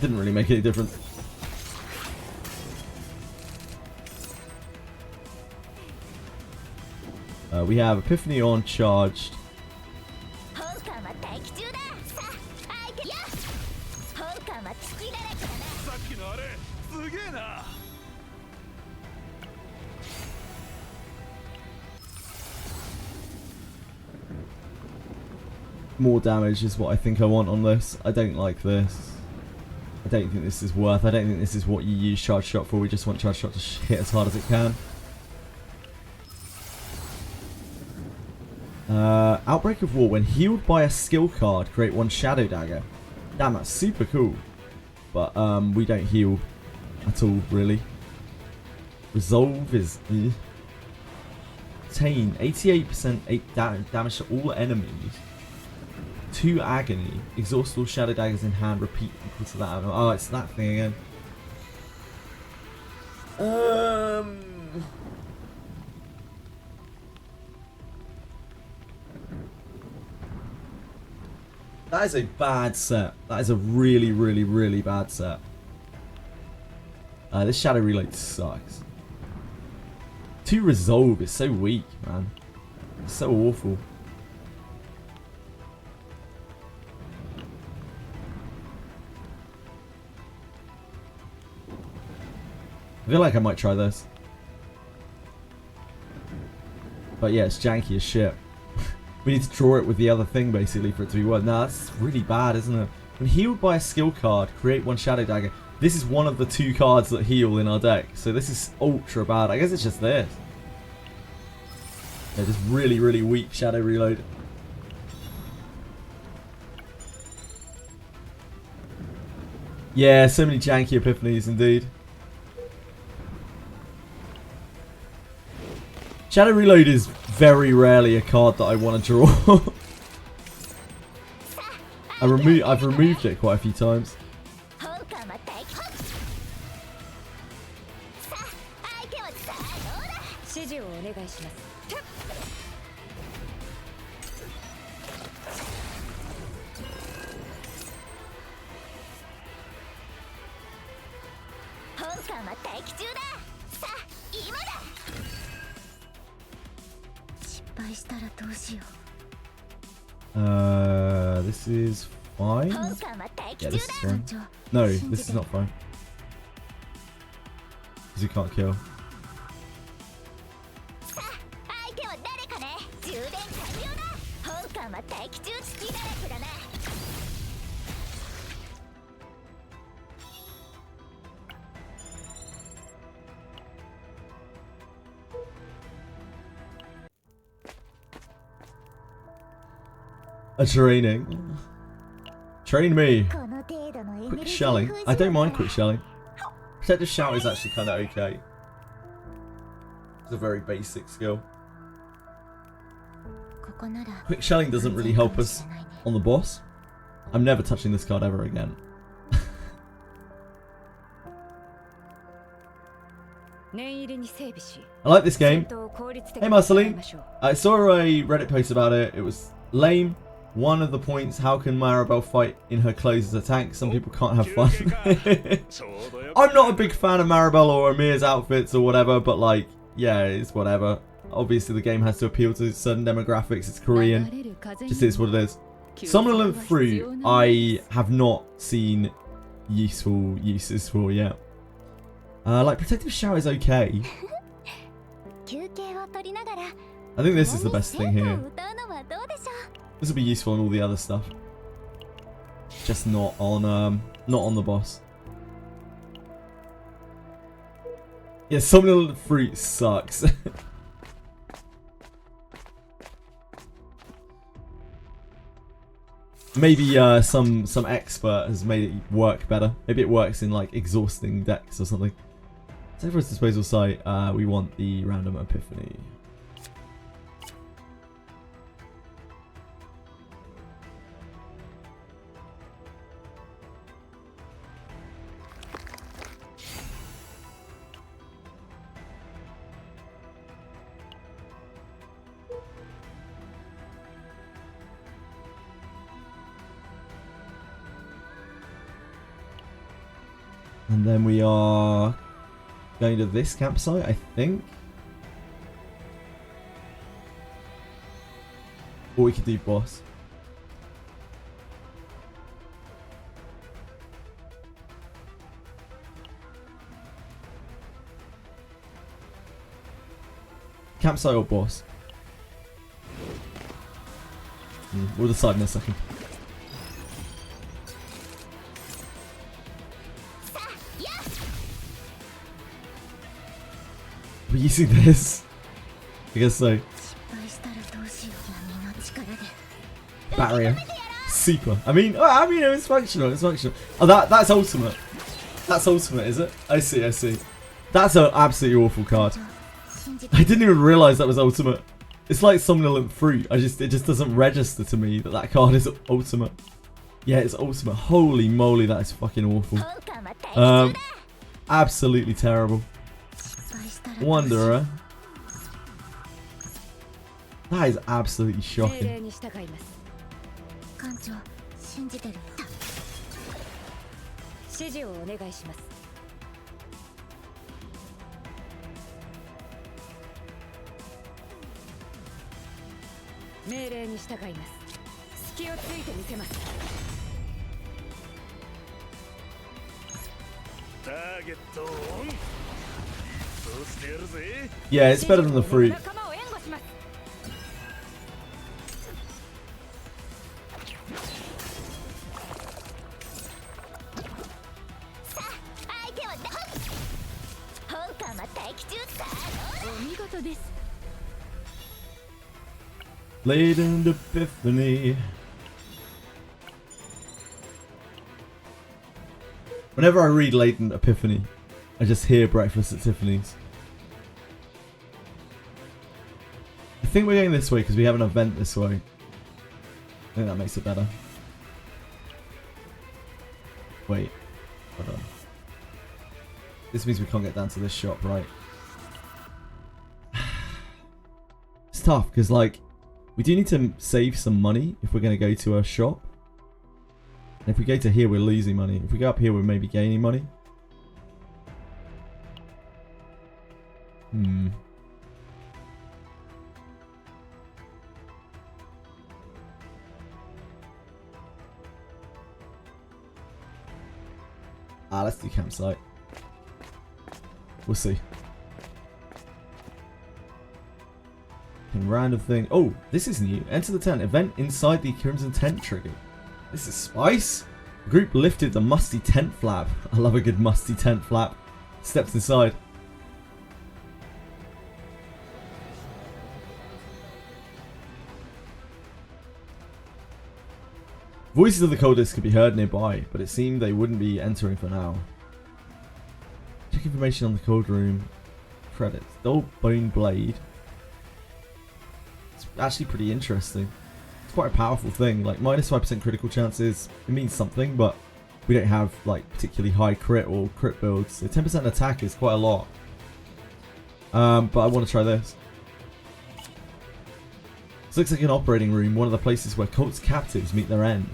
Didn't really make any difference. We have Epiphany on charged. More damage is what I think I want on this. I don't like this. I don't think this is worth. I don't think this is what you use Charge Shot for. We just want Charge Shot to hit as hard as it can. Outbreak of War. When healed by a skill card, create one Shadow Dagger. Damn, that's super cool. But we don't heal at all, really. Resolve is... Attain 88% damage to all enemies. 2 agony. Exhaust all shadow daggers in hand. Repeat equal to that. Oh, it's that thing again. That is a bad set. That is a really bad set. This shadow reload sucks. 2 resolve is so weak, man. It's so awful. I feel like I might try this. But yeah, it's janky as shit. We need to draw it with the other thing basically for it to be worth. Nah, that's really bad, isn't it? When healed by a skill card, create one Shadow Dagger. This is one of the 2 cards that heal in our deck. So this is ultra bad. I guess it's just this. Yeah, just really weak Shadow Reload. Yeah, so many janky epiphanies indeed. Shadow Reload is very rarely a card that I want to draw. I've removed it quite a few times. This is fine. Yeah, this is fine. No, this is not fine. Because you can't kill. A training. Train me. Quick shelling. I don't mind quick shelling. Protective shout is actually kind of okay. It's a very basic skill. Quick shelling doesn't really help us on the boss. I'm never touching this card ever again. I like this game. Hey Marceline, I saw a Reddit post about it. It was lame. One of the points, how can Maribel fight in her clothes as a tank? Some people can't have fun. I'm not a big fan of Maribel or Amir's outfits or whatever, but like, yeah, it's whatever. Obviously the game has to appeal to certain demographics. It's Korean. Just is what it is. Somnolent Fruit, I have not seen useful uses for yet. Like Protective Shout is okay. I think this is the best thing here. This will be useful in all the other stuff. Just not on the boss. Yeah, Somnolent Fruit sucks. Maybe some expert has made it work better. Maybe it works in like exhausting decks or something. So for its disposal site, we want the random epiphany. And then we are going to this campsite, I think. Or we could do boss. Campsite or boss? We'll decide in a second. We're using this. I guess so. Barrier. Super. I mean, it's functional. It's functional. Oh, that's ultimate. That's ultimate, is it? I see. I see. That's an absolutely awful card. I didn't even realize that was ultimate. It's like Somnolent Fruit. It just doesn't register to me that that card is ultimate. Yeah, it's ultimate. Holy moly, that is fucking awful. Absolutely terrible. Wanderer. That is absolutely shocking. Yeah, it's better than the fruit. Latent Epiphany. Whenever I read Latent Epiphany, I just hear Breakfast at Tiffany's. I think we're going this way because we have an event this way. I think that makes it better. Wait. Hold on. This means we can't get down to this shop, right? It's tough because, like, we do need to save some money if we're going to go to a shop. And if we go to here, we're losing money. If we go up here, we're maybe gaining money. let's do campsite. We'll see. Random thing. Oh, this is new. Enter the tent. Event inside the Crimson Tent trigger. This is spice. The group lifted the musty tent flap. I love a good musty tent flap. Steps inside. Voices of the cultists could be heard nearby, but it seemed they wouldn't be entering for now. Check information on the cold room. Credits. Dull bone blade. It's actually pretty interesting. It's quite a powerful thing. Like minus 5% critical chances. It means something, but we don't have like particularly high crit or crit builds. So 10% attack is quite a lot. But I want to try this. This looks like an operating room, one of the places where cult's captives meet their end.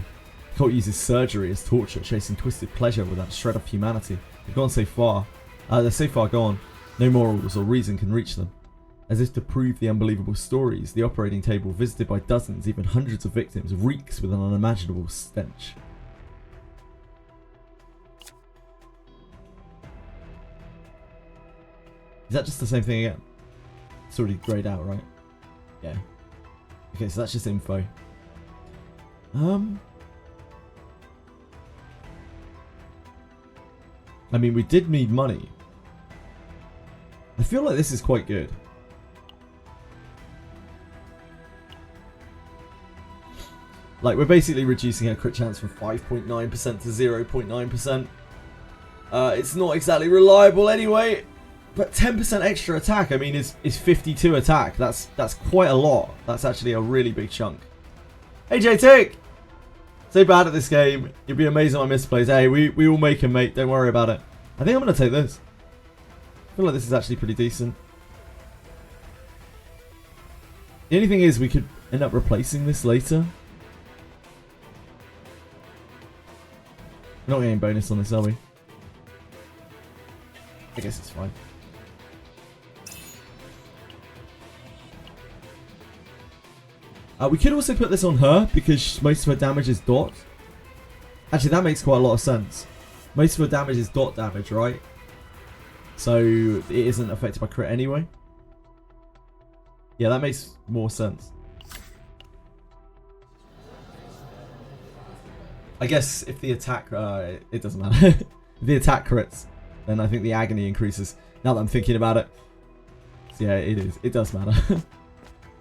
The cult uses surgery as torture, chasing twisted pleasure without a shred of humanity. They've gone so far. They're so far gone, no morals or reason can reach them. As if to prove the unbelievable stories, the operating table, visited by dozens, even hundreds of victims, reeks with an unimaginable stench. Is that just the same thing again? It's already greyed out, right? Yeah. Okay, so that's just info. I mean, we did need money. I feel like this is quite good. Like, we're basically reducing our crit chance from 5.9% to 0.9%. It's not exactly reliable anyway. But 10% extra attack, I mean, is 52 attack. That's quite a lot. That's actually a really big chunk. Hey, JT! So bad at this game. You'll be amazed at my misplays. Hey, we will make him, mate. Don't worry about it. I think I'm going to take this. I feel like this is actually pretty decent. The only thing is we could end up replacing this later. We're not getting bonus on this, are we? I guess it's fine. We could also put this on her because most of her damage is dot. Actually, that makes quite a lot of sense. Most of her damage is dot damage, right? So it isn't affected by crit anyway. Yeah, that makes more sense. I guess if the attack, it doesn't matter. If the attack crits, then I think the agony increases. Now that I'm thinking about it. So yeah, it is. It does matter.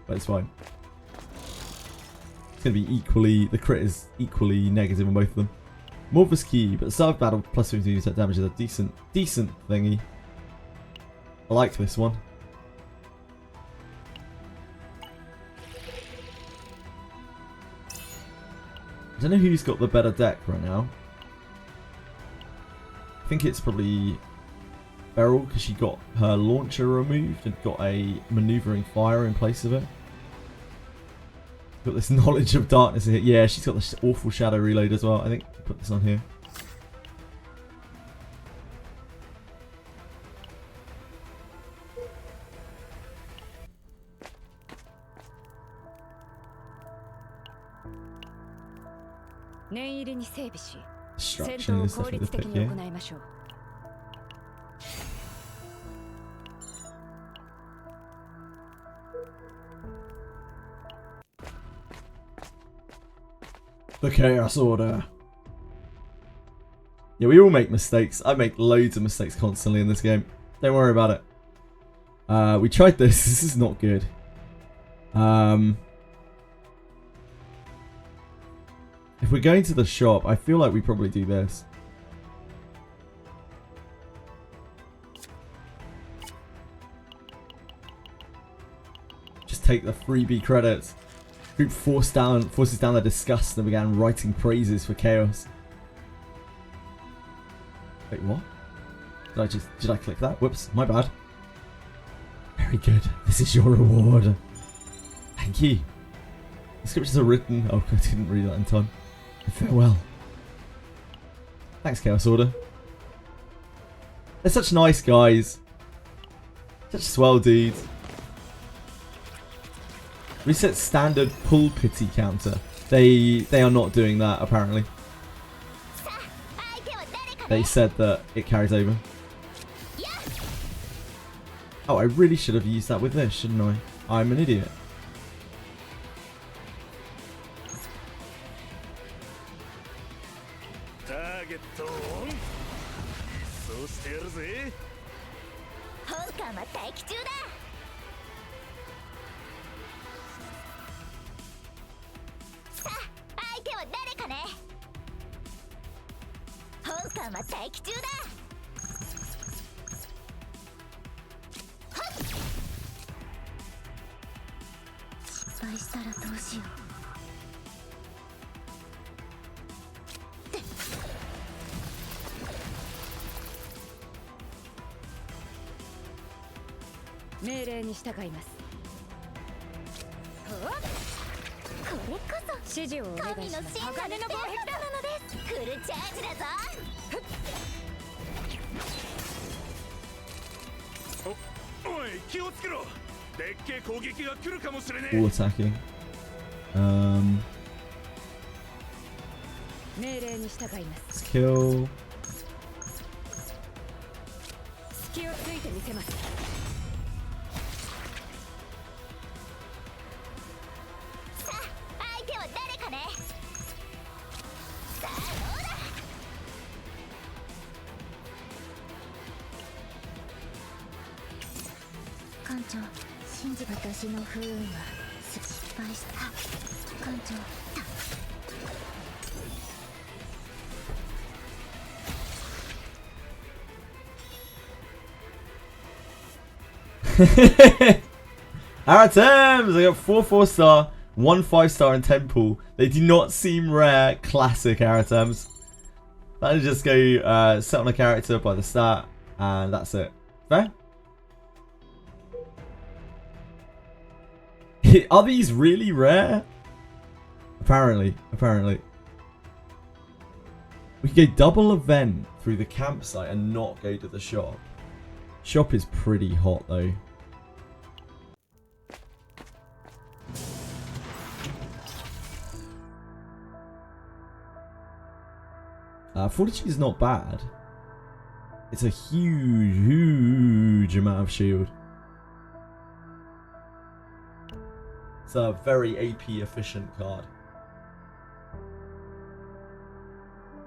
But it's fine. It's going to be equally, the crit is equally negative on both of them. Morphus Key, but the start of battle plus 50% damage is a decent thingy. I like this one. I don't know who's got the better deck right now. I think it's probably Beryl because she got her launcher removed and got a maneuvering fire in place of it. Got this knowledge of darkness in here. Yeah, she's got this awful shadow reload as well. I think I'll put this on here. Destruction is definitely the pick here. The Chaos Order. Yeah, we all make mistakes. I make loads of mistakes constantly in this game. Don't worry about it. We tried this. This is not good. If we're going to the shop, I feel like we probably do this. Just take the freebie credits. Group forces down their disgust and began writing praises for Chaos. Wait, what? Did I click that? Whoops, my bad. Very good. This is your reward. Thank you. The scriptures are written. Oh, I didn't read that in time. Farewell. Thanks, Chaos Order. They're such nice guys. Such swell dudes. Reset standard pull pity counter. They are not doing that apparently. They said that it carries over. Oh, I really should have used that with this, shouldn't I? I'm an idiot. All attacking. Skill. Items! I got 4 4-star, 1 5-star, and 10 pool. They do not seem rare. Classic items. That'll just go set on a character by the stat, and that's it. Fair? Are these really rare? Apparently. We could go double event through the campsite and not go to the shop. Shop is pretty hot though. Fortitude is not bad. It's a huge amount of shield. It's a very AP efficient card.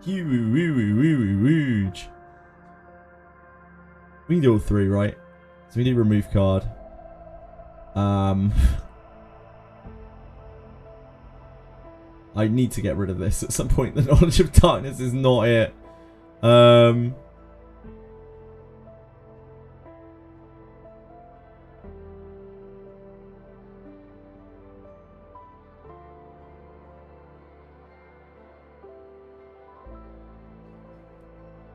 Huge. We can do all 3, right? So we need remove card. I need to get rid of this at some point. The knowledge of darkness is not it. I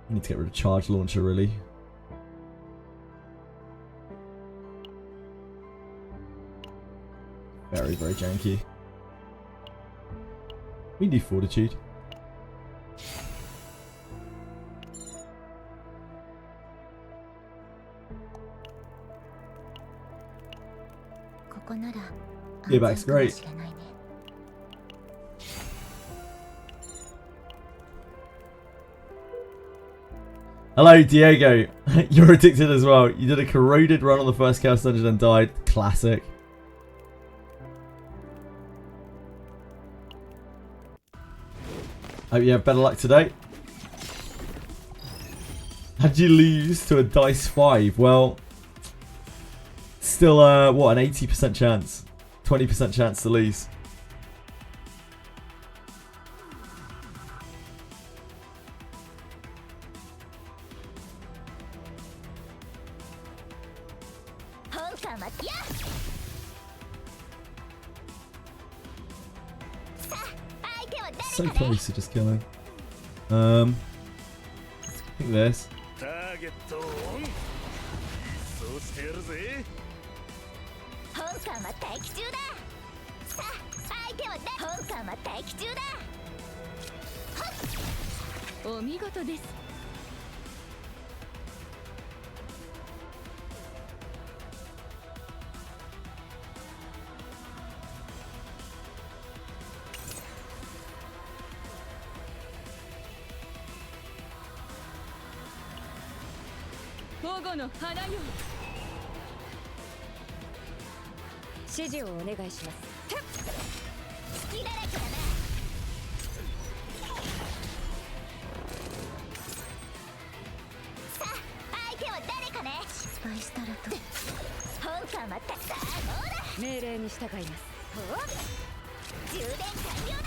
need to get rid of charge launcher, really. Very janky. We need fortitude. Yeah, back's great. Hello, Diego. You're addicted as well. You did a corroded run on the first Chaos Dungeon and died. Classic. Hope you have better luck today. How'd you lose to a dice 5? Well, still, what, an 80% chance? 20% chance to lose. So close to just killing. I think this. 保護の花よ。指示をお願いします。好きだらけだな。さあ、相手は誰かね。失敗したらと。本官はたくさん。そうだ。命令に従います。充電完了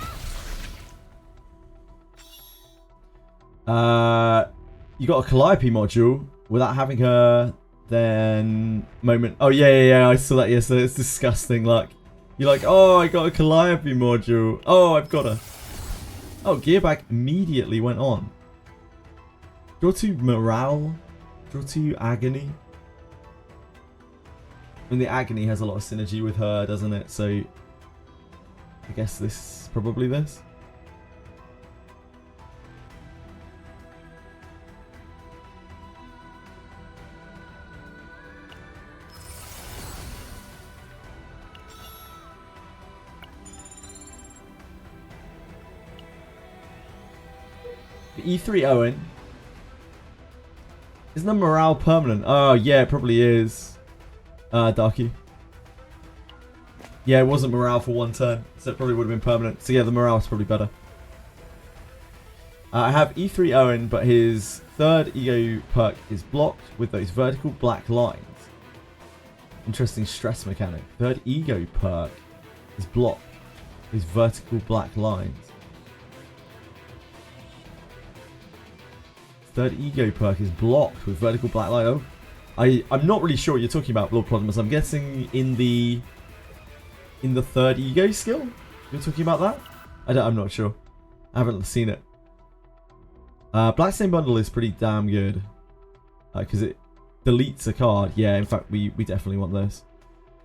だ。You got a Calliope module without having her then moment. Oh yeah, I saw that yesterday. It's disgusting. Like, you're like, oh, I got a Calliope module. Oh, I've got a. Oh, Gearback immediately went on. Draw to morale. Draw to agony. I mean, the agony has a lot of synergy with her, doesn't it? So, I guess this probably this. E3 Owen. Isn't the morale permanent? Oh, yeah, it probably is. Darky. Yeah, it wasn't morale for one turn, so it probably would have been permanent. So yeah, the morale is probably better. I have E3 Owen, but his third ego perk is blocked with those vertical black lines. Interesting stress mechanic. Third ego perk is blocked with vertical black lines. Third ego perk is blocked with vertical black line. Oh, I'm not really sure what you're talking about, Lord Prodimus. I'm guessing in the third ego skill you're talking about that. I'm not sure. I haven't seen it. Blackstain Bundle is pretty damn good because it deletes a card. Yeah, in fact, we definitely want this.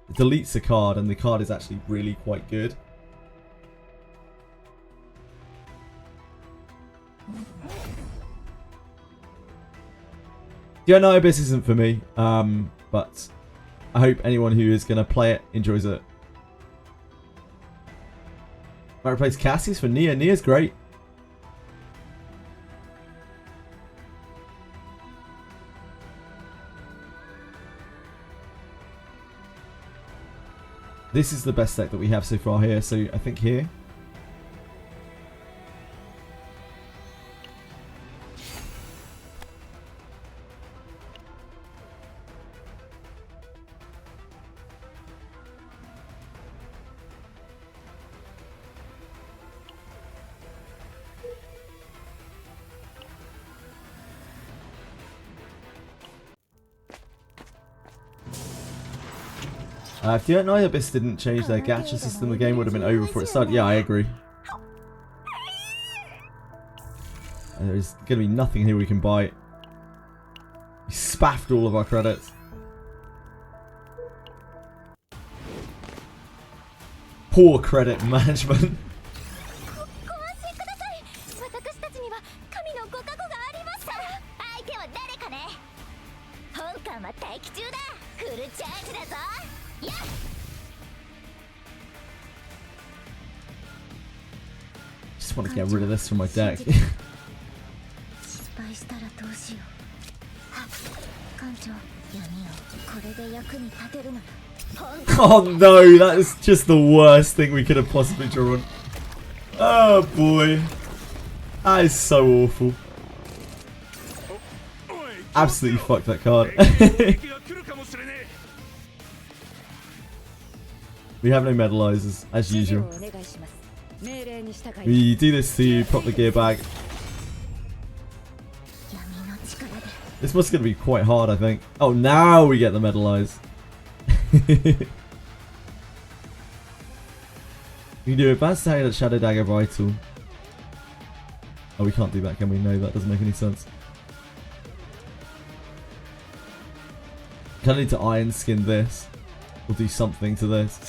It deletes a card, and the card is actually really quite good. Yeah, no, Abyss isn't for me, but I hope anyone who is going to play it enjoys it. Might replace Cassie's for Nia. Nia's great. This is the best deck that we have so far here, so I think here. If you don't know, Abyss didn't change their gacha system, the game would have been over before it started. Yeah, I agree. There's going to be nothing here we can buy. We spaffed all of our credits. Poor credit management. Just want to get rid of this from my deck. Oh no, that is just the worst thing we could have possibly drawn. Oh boy. That is so awful. Absolutely fucked that card. We have no medalizers, as usual. We do this to pop the gear bag. This was going to be quite hard, I think. Oh, now we get the medalize. We can do advanced attack at Shadow Dagger Vital. Oh, we can't do that, can we? No, that doesn't make any sense. Kind of need to iron skin this. We'll do something to this.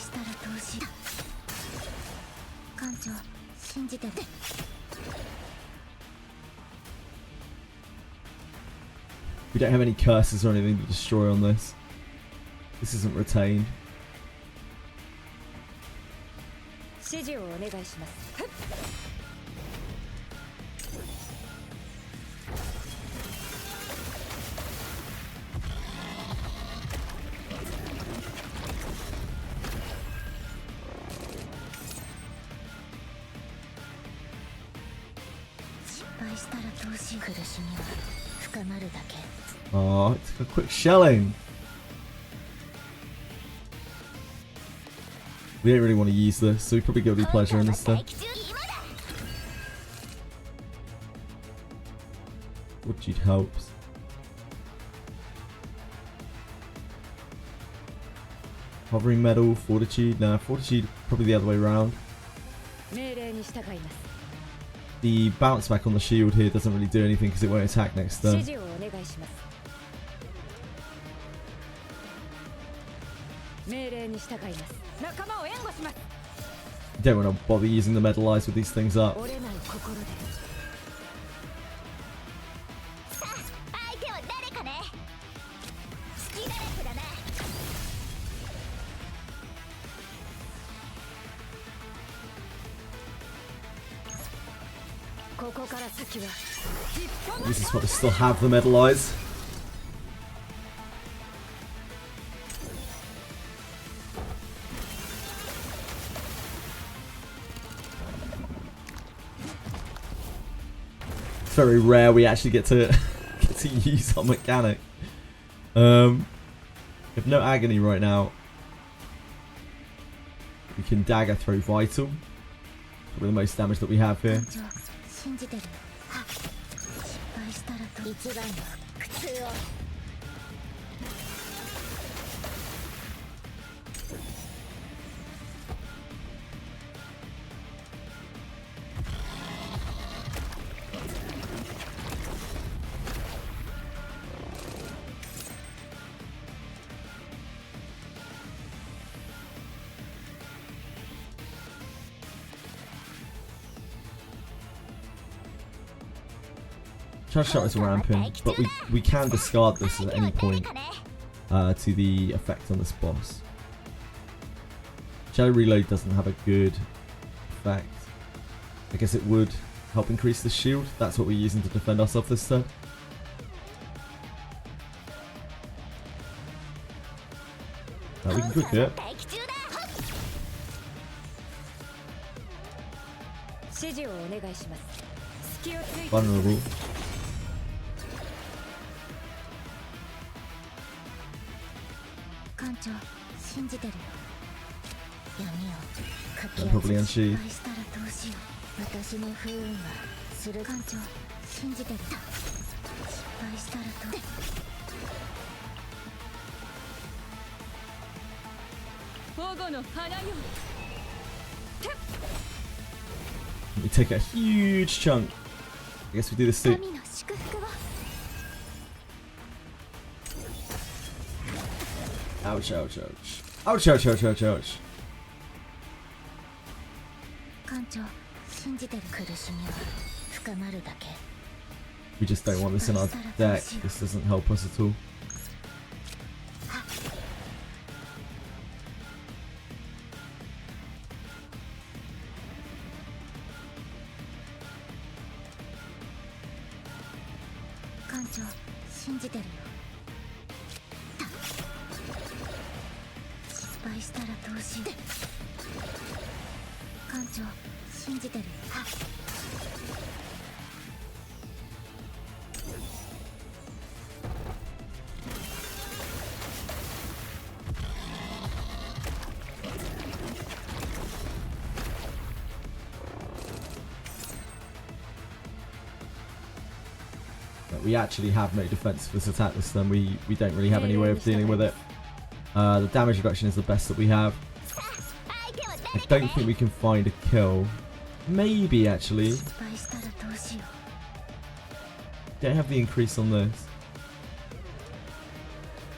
したらどうしよう。艦長信じてる。 We don't have any curses or anything to destroy on this. This isn't retained. 指示をお願いします。 Oh, it's a quick shelling. We don't really want to use this, so we probably guilty pleasure in this stuff. Fortitude helps. Hovering medal, fortitude. Nah, fortitude probably the other way around. The bounce back on the shield here doesn't really do anything because it won't attack next turn. Don't want to bother using the medal eyes with these things up. This is what we still have the medal eyes. It's very rare we actually get to use our mechanic. We have no agony right now. We can dagger throw vital. Probably the most damage that we have here. Charge shot is ramping, but we can discard this at any point to the effect on this boss. Shadow Reload doesn't have a good effect. I guess it would help increase the shield. That's what we're using to defend ourselves this turn. We can quick it. Vulnerable. And probably unsheathe. We take a huge chunk. I guess we do this too. Ouch, ouch, ouch. Ouch, ouch, ouch, ouch, ouch. We just don't want this in our deck. This doesn't help us at all. We actually have no defense for this attack this turn. We don't really have any way of dealing with it. The damage reduction is the best that we have. I don't think we can find a kill. Maybe actually. Don't have the increase on this.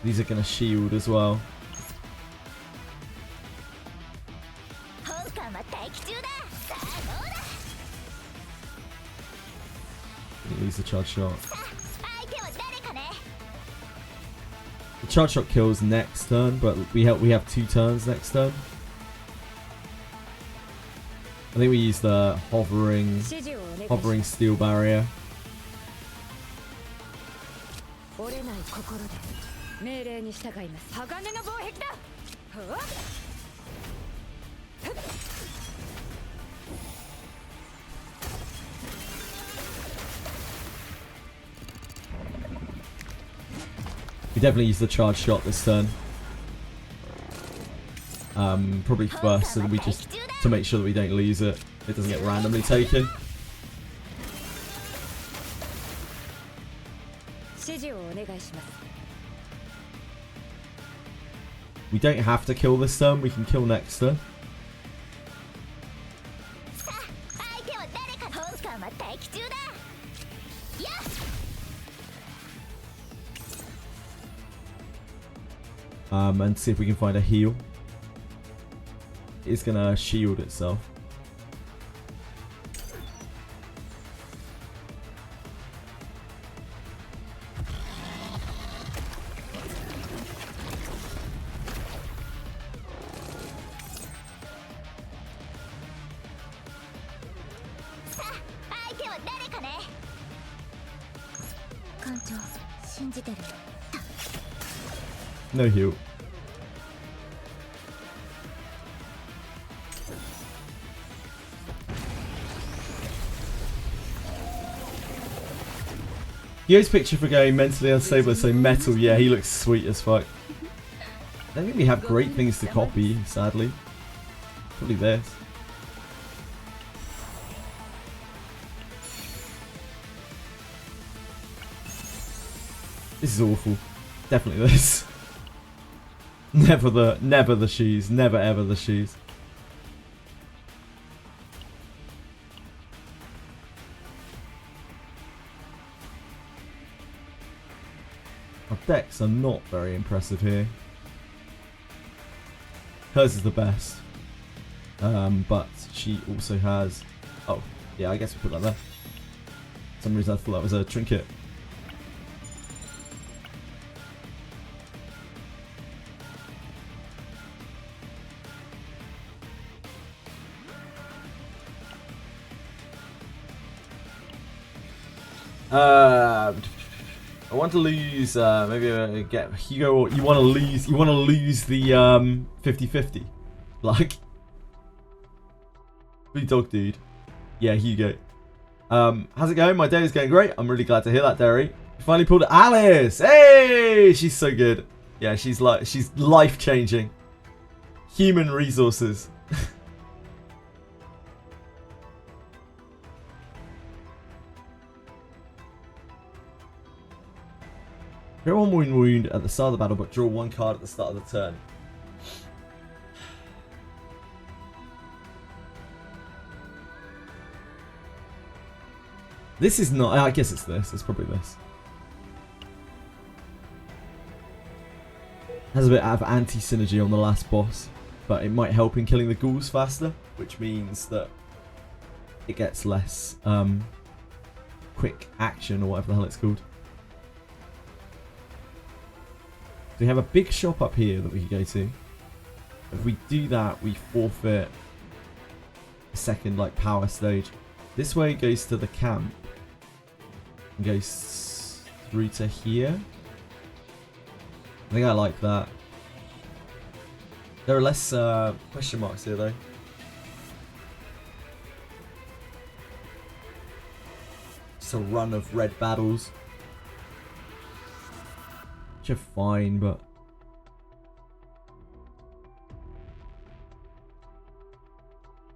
These are going to shield as well. charge shot. The charge shot kills next turn, but we have 2 turns next turn. I think we use the hovering steel barrier. We definitely use the charge shot this turn. Probably first, so that we just to make sure that we don't lose it. It doesn't get randomly taken. We don't have to kill this turn. We can kill next turn. And see if we can find a heal. It's gonna shield itself. No heal. Yo's picture for going mentally unstable is so metal. Yeah, he looks sweet as fuck. I don't think we have great things to copy, sadly. Probably this. This is awful. Definitely this. Never the shoes. Never ever the shoes. Our decks are not very impressive here. Hers is the best. But she also has... Oh, yeah, I guess we put that there. For some reason I thought that was a trinket. I want to lose. Maybe get Hugo. You want to lose. You want to lose the 50-50. Like, big dog dude. Yeah, Hugo. How's it going? My day is going great. I'm really glad to hear that, Derry. You finally pulled Alice. Hey, she's so good. Yeah, she's life changing. Human resources. Draw 1 wound at the start of the battle, but draw 1 card at the start of the turn. This is not... I guess it's this. It's probably this. Has a bit of anti-synergy on the last boss, but it might help in killing the ghouls faster, which means that it gets less quick action, or whatever the hell it's called. We have a big shop up here that we can go to. If we do that, we forfeit a second like power stage. This way it goes to the camp and goes through to here. I think I like that. There are less question marks here though. Just a run of red battles. Which are fine, but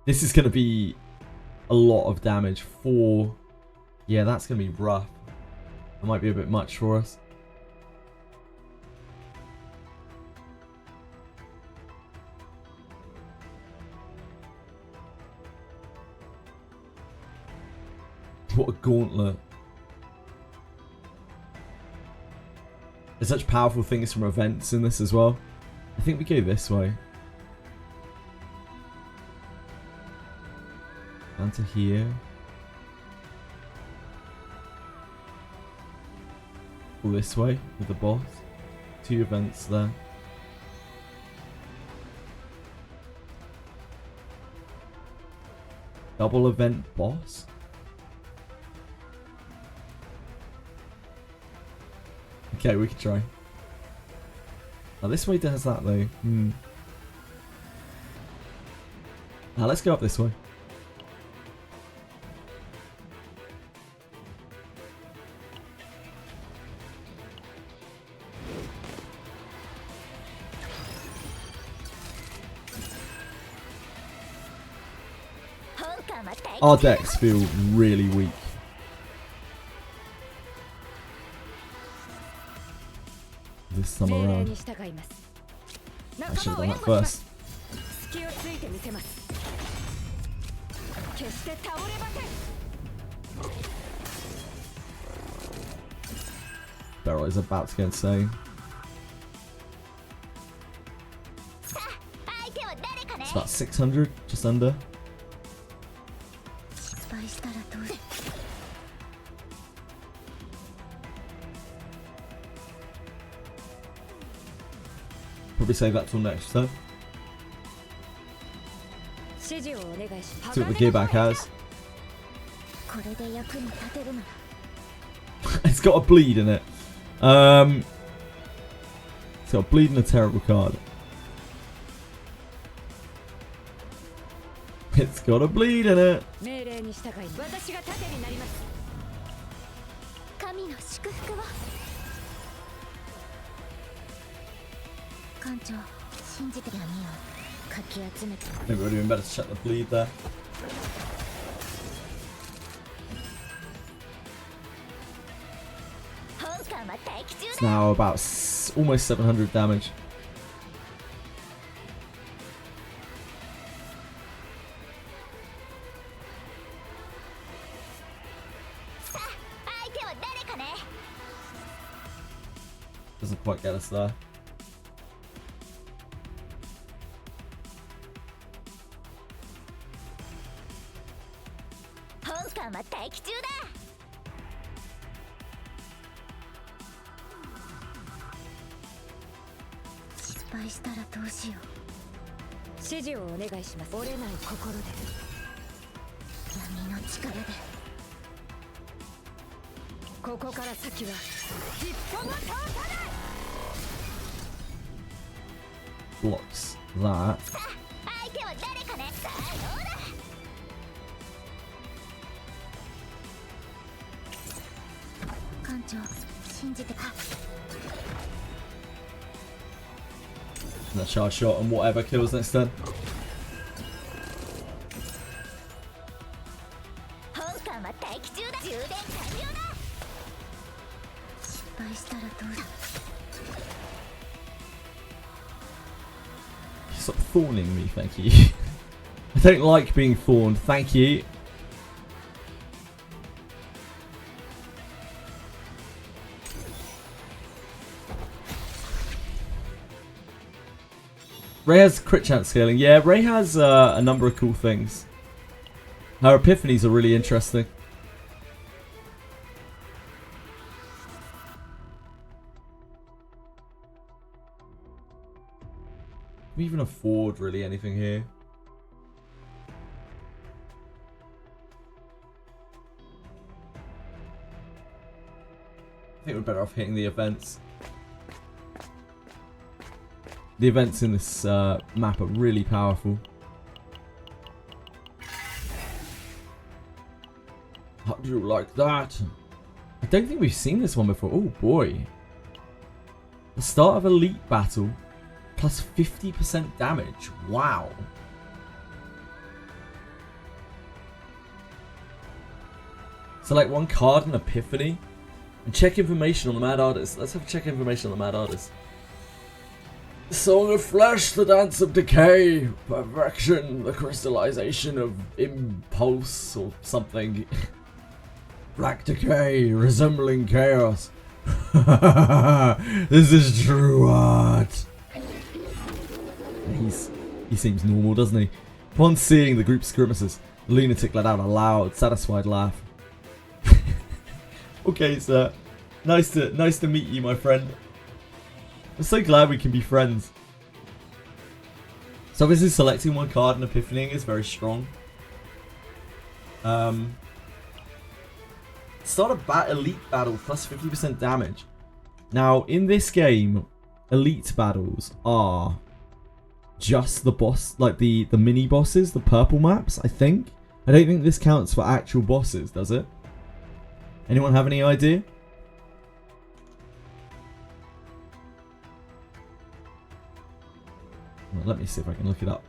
this is going to be a lot of damage. 4. Yeah, that's going to be rough. That might be a bit much for us. What a gauntlet. There's such powerful things from events in this as well. I think we go this way. Down to here. All this way with the boss. 2 events there. Double event boss? Okay, we can try. Now this way does that though. Now let's go up this way. Our decks feel really weak. This time around. I should have done that first. Barrel is about to go insane. It's about 600, just under. Probably save that till next turn. See what the gear back has. It's got a bleed in it. It's got a bleed and a terrible card. It's got a bleed in it. Maybe we're doing better to check the bleed there. It's now about almost 700 damage. Doesn't quite get us there. Blocks that. And a charge shot and whatever kills next turn. Stop thorning me, thank you. I don't like being thorned, thank you. Ray has crit chance scaling. Yeah, Ray has a number of cool things. Her epiphanies are really interesting. Can we even afford really anything here? I think we're better off hitting the events. The events in this map are really powerful. How do you like that? I don't think we've seen this one before. Oh boy. The start of Elite Battle plus 50% damage. Wow. So like one card and Epiphany. And check information on the Mad Artist. Let's have check information on the Mad Artist. Song of Flesh, the Dance of Decay, Perfection, the Crystallization of Impulse or something. Black Decay, resembling chaos. This is true art. He seems normal, doesn't he? Upon seeing the group's grimaces, the lunatic let out a loud, satisfied laugh. Okay, sir. Nice to meet you, my friend. I'm so glad we can be friends. So obviously selecting one card and epiphanying is very strong. Start a elite battle plus 50% damage. Now in this game, elite battles are just the boss, like the mini bosses, the purple maps, I think. I don't think this counts for actual bosses, does it? Anyone have any idea? Well, let me see if I can look it up.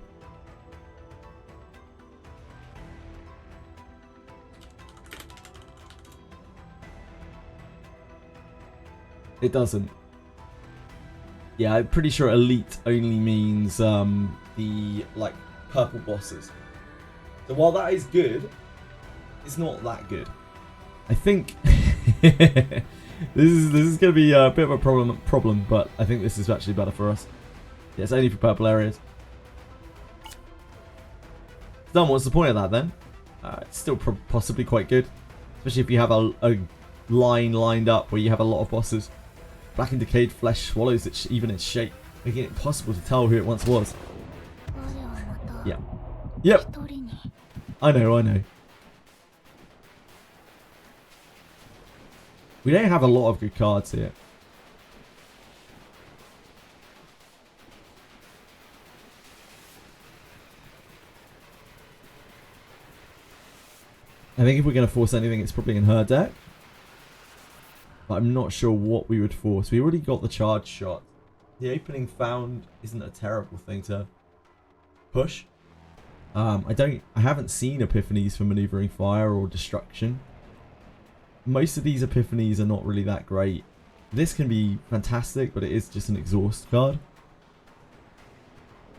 It doesn't. Yeah, I'm pretty sure elite only means the like purple bosses. So while that is good, it's not that good. I think this is going to be a bit of a problem, but I think this is actually better for us. Yeah, it's only for purple areas. Done. What's the point of that then? It's still possibly quite good, especially if you have a line lined up where you have a lot of bosses. Black and decayed flesh swallows even its shape, making it impossible to tell who it once was. Yeah. Yep. I know. We don't have a lot of good cards here. I think if we're going to force anything, it's probably in her deck. But I'm not sure what we would force. We already got the charge shot. The opening found isn't a terrible thing to push. I haven't seen epiphanies for maneuvering fire or destruction. Most of these epiphanies are not really that great. This can be fantastic, but it is just an exhaust card.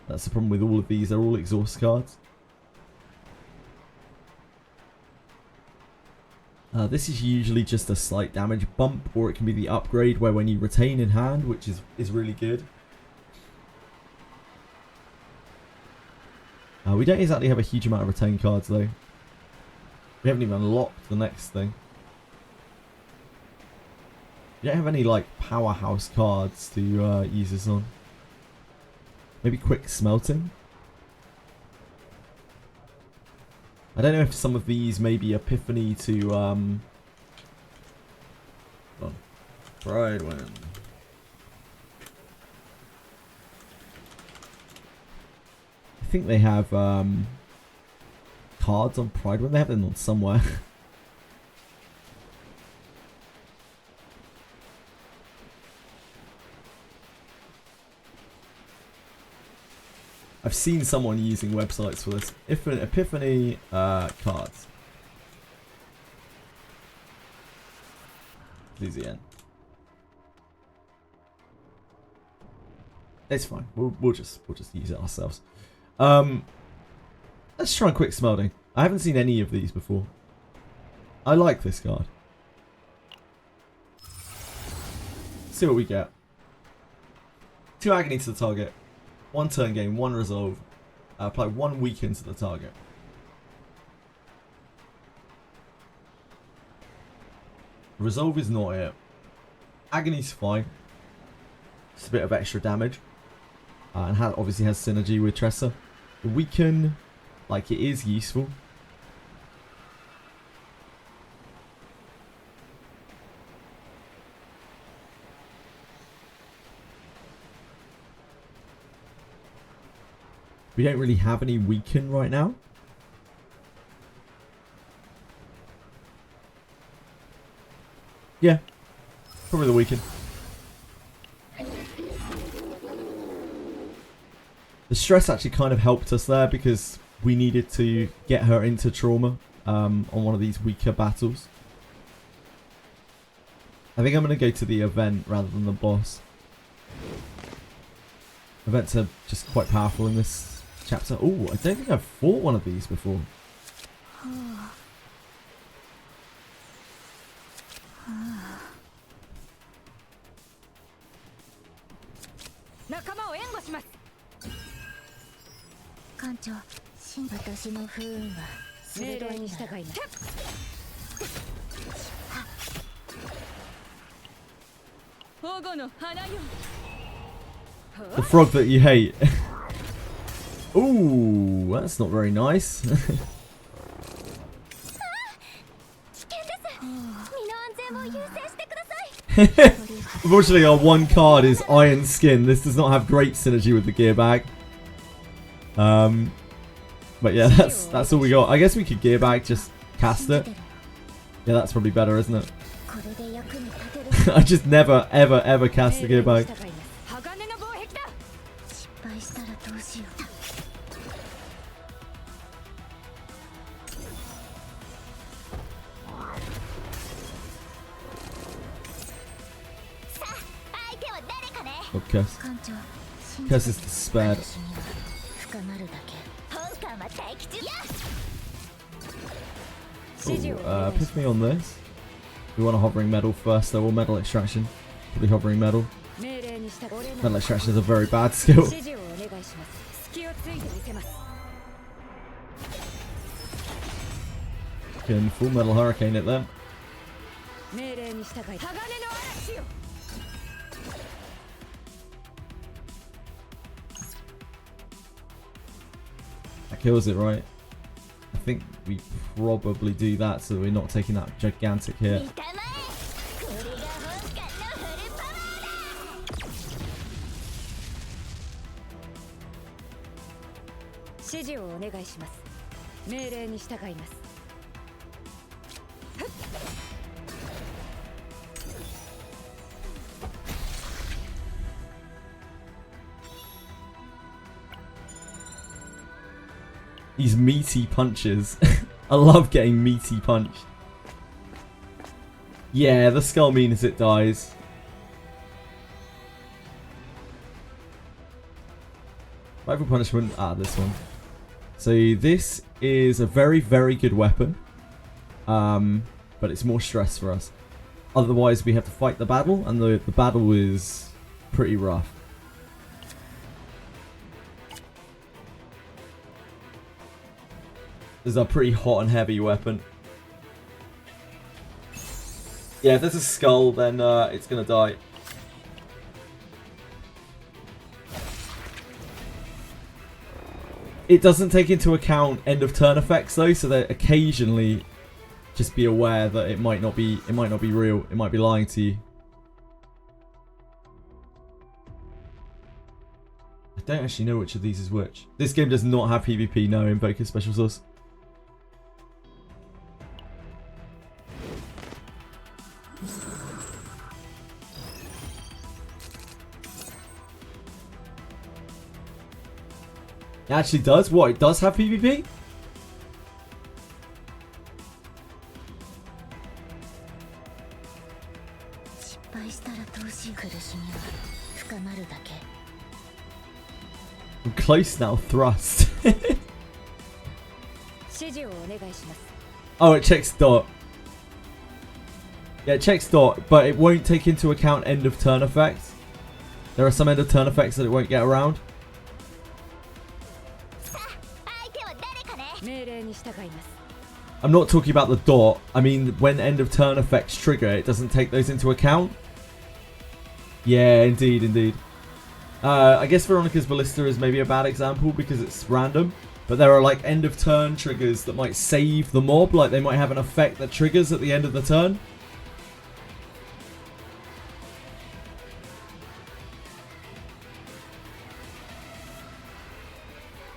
That's the problem with all of these. They're all exhaust cards. This is usually just a slight damage bump, or it can be the upgrade where when you retain in hand, which is really good. We don't exactly have a huge amount of retain cards though. We haven't even unlocked the next thing. We don't have any like powerhouse cards to use this on. Maybe quick smelting. I don't know if some of these may be epiphany to Pride Wind. I think they have cards on Pride Wind. They have them on somewhere. I've seen someone using websites for this. Epiphany cards. ZZN. It's fine. We'll just use it ourselves. Let's try quick smelting. I haven't seen any of these before. I like this card. See what we get. 2 agony to the target. 1 turn gain, 1 resolve. Apply 1 weaken to the target. Resolve is not it. Agony's fine. Just a bit of extra damage. And obviously has synergy with Tressa. The weaken, like, it is useful. We don't really have any weaken right now. Yeah, probably the weaken. The stress actually kind of helped us there because we needed to get her into trauma on one of these weaker battles. I think I'm going to go to the event rather than the boss. Events are just quite powerful in this chapter. Oh, I don't think I've fought one of these before. The frog that you hate. Ooh, that's not very nice. Unfortunately, our one card is Iron Skin. This does not have great synergy with the gear bag. But yeah, that's all we got. I guess we could gear bag, just cast it. Yeah, that's probably better, isn't it? I just never, ever cast the gear bag. Oh, curse. Curse is despaired. Ooh, pick me on this. We want a hovering medal first though, or metal extraction. Probably hovering medal. Metal extraction is a very bad skill. Can full metal hurricane it then. That kills it, right? I think we probably do that so we're not taking that gigantic hit. These meaty punches. I love getting meaty punched. Yeah, the skull means it dies. Rifle punishment. Ah, this one. So this is a very, very good weapon. But it's more stress for us. Otherwise, we have to fight the battle, and the battle is pretty rough. This is a pretty hot and heavy weapon. Yeah, if there's a skull, then it's gonna die. It doesn't take into account end of turn effects though, so that occasionally just be aware that it might not be real. It might be lying to you. I don't actually know which of these is which. This game does not have PvP, no Invoker Special Source. It actually does? What? It does have PvP? I'm close now, thrust. Oh, it checks dot. Yeah, it checks dot, but it won't take into account end of turn effects. There are some end of turn effects that it won't get around. I'm not talking about the dot. I mean, when end of turn effects trigger, it doesn't take those into account. Yeah, indeed, indeed. I guess Veronica's Ballista is maybe a bad example because it's random. But there are like end of turn triggers that might save the mob. Like they might have an effect that triggers at the end of the turn.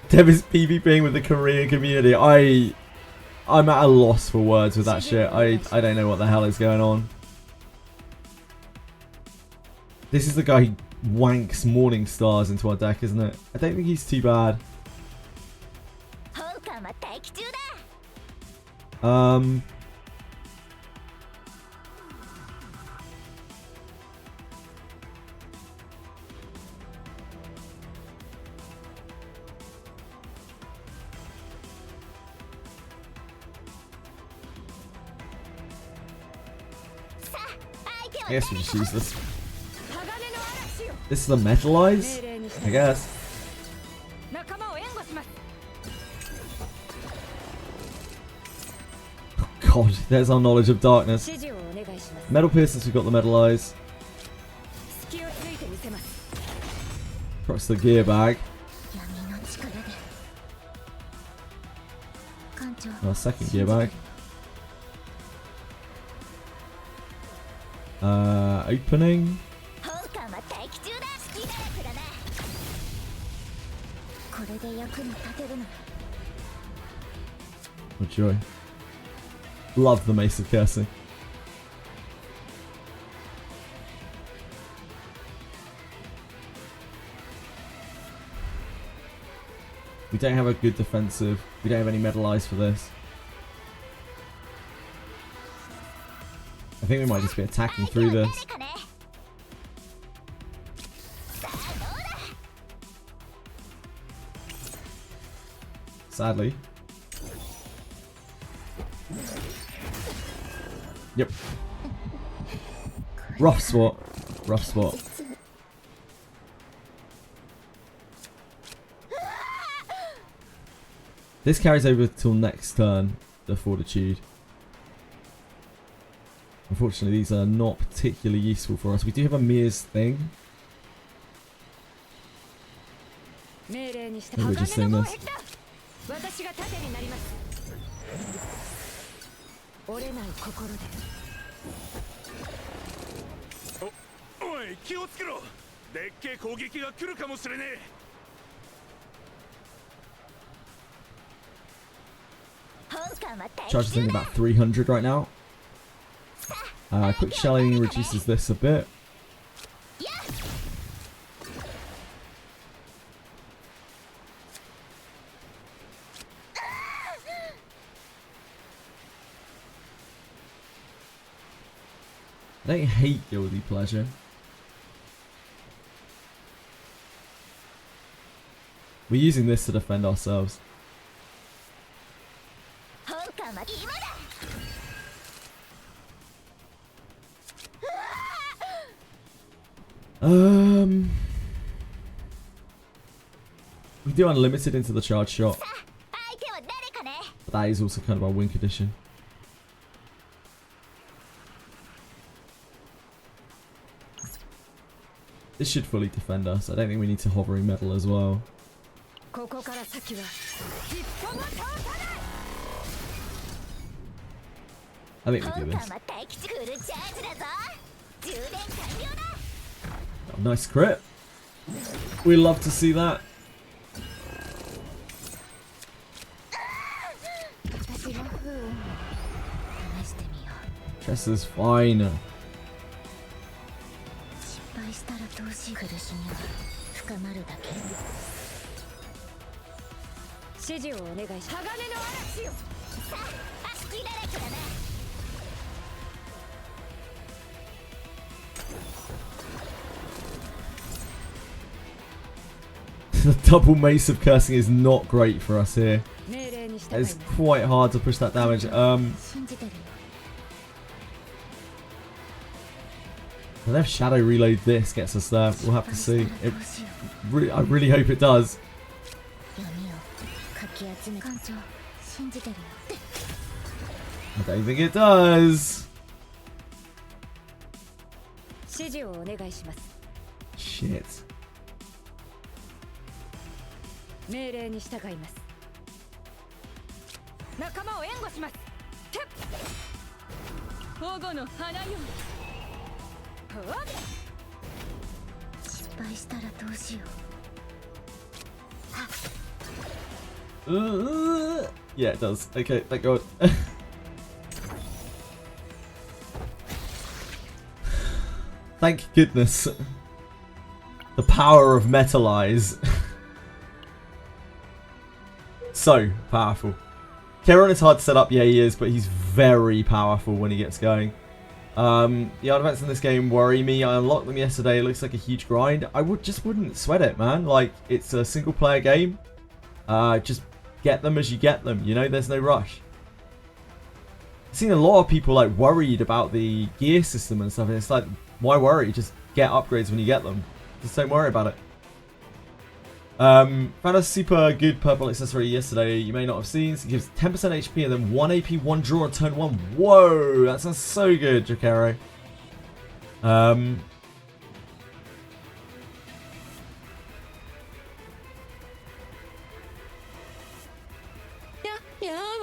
Dev is PvPing with the Korean community. I'm at a loss for words with that shit. I don't know what the hell is going on. This is the guy who wanks Morning Stars into our deck, isn't it? I don't think he's too bad. I guess we just use this. This is the metalize? I guess. Oh god, there's our knowledge of darkness. Metal Piercers, we've got the metalize. Across the gear bag. Our second gear bag. Opening. What joy. Love the Mace of Cursing. We don't have a good defensive. We don't have any metal eyes for this. I think we might just be attacking through this. Sadly. Yep. Rough spot. Rough spot. This carries over till next turn, the Fortitude. Unfortunately, these are not particularly useful for us. We do have a Mir's thing. Maybe we're just seeing this. Charge is only about 300 right now. Quick shelling reduces this a bit. I don't hate Guilty Pleasure. We're using this to defend ourselves. We do unlimited into the charge shot. But that is also kind of our win condition. This should fully defend us. I don't think we need to hovering metal as well. I think we do this. Oh, nice crit. We love to see that. Chester's fine. The double Mace of Cursing is not great for us here. It's quite hard to push that damage. And if Shadow Reload this gets us there, we'll have to see. I really hope it does. I don't think it does. Shit. Yeah, it does. Okay, thank God. Thank goodness. The power of Metal Eyes. So powerful. Kieran is hard to set up, yeah he is, but he's very powerful when he gets going. The artifacts in this game worry me. I unlocked them yesterday. It looks like a huge grind. I just wouldn't sweat it, man. Like, it's a single player game. Just get them as you get them, you know, there's no rush. I've seen a lot of people like worried about the gear system and stuff, and it's like, why worry? Just get upgrades when you get them. Just don't worry about it. Found a super good purple accessory yesterday you may not have seen. So it gives 10% HP and then 1 AP, 1 draw on turn 1. Whoa, that sounds so good, Jokero.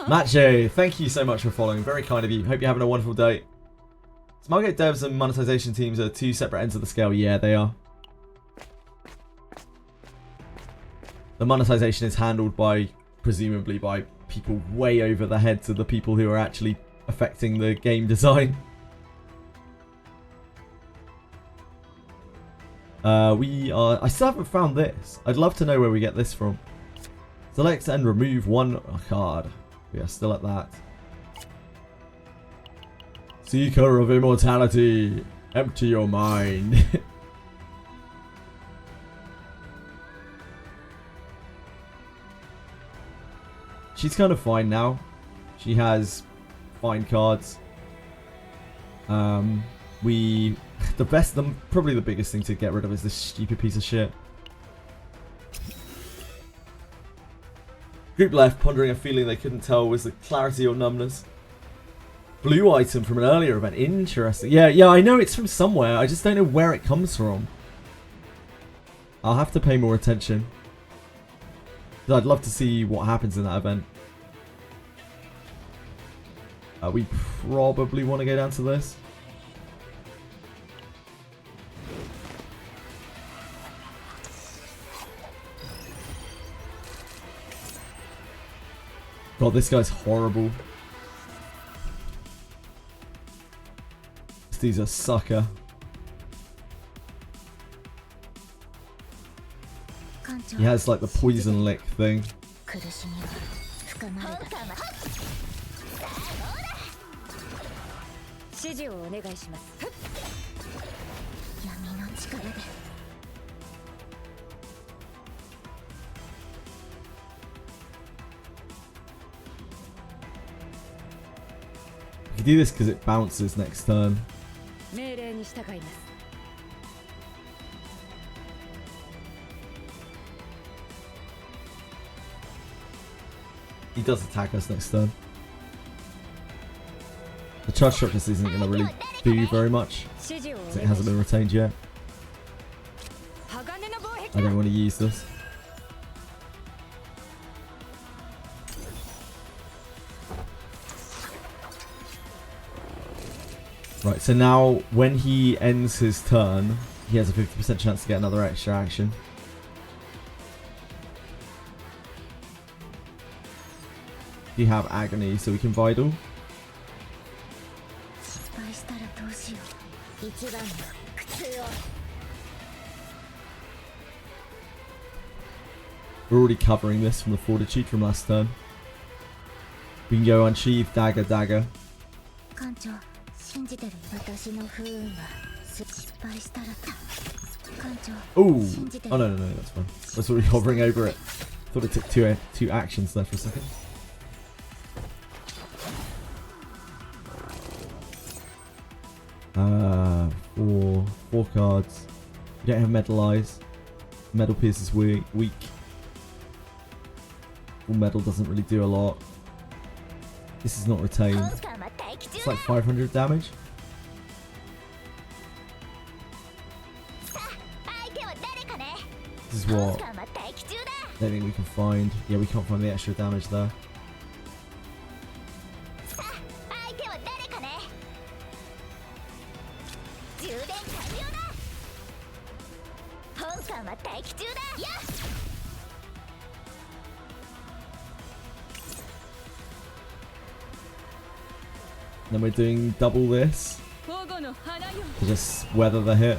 Macho, thank you so much for following. Very kind of you. Hope you're having a wonderful day. Smartgate devs and monetization teams are two separate ends of the scale. Yeah, they are. The monetization is handled by, presumably, by people way over the heads of the people who are actually affecting the game design. I still haven't found this. I'd love to know where we get this from. Select and remove one card. We are still at that. Seeker of immortality. Empty your mind. She's kind of fine now. She has fine cards. Probably the biggest thing to get rid of is this stupid piece of shit. Group left, pondering a feeling they couldn't tell was the clarity or numbness. Blue item from an earlier event. Interesting. Yeah, I know it's from somewhere. I just don't know where it comes from. I'll have to pay more attention. I'd love to see what happens in that event. We probably want to go down to this. God, this guy's horrible. He's a sucker. He has like the poison lick thing. You do this because it bounces next turn. He does attack us next turn. The charge shot just isn't going to really do very much, because it hasn't been retained yet. I don't want to use this. Right, so now when he ends his turn, he has a 50% chance to get another extra action. We have agony, so we can Vidal. We're already covering this from the fortitude from last turn. We can go unsheath, dagger, dagger. Ooh! Oh no, that's fine. I was already hovering over it. Thought it took two actions there for a second. Four cards. You don't have Metal Eyes. Metal Pierce is weak. Full Metal doesn't really do a lot. This is not retained. It's like 500 damage. This is what I don't think we can find. Yeah, we can't find the extra damage there. Then we're doing double this to just weather the hit.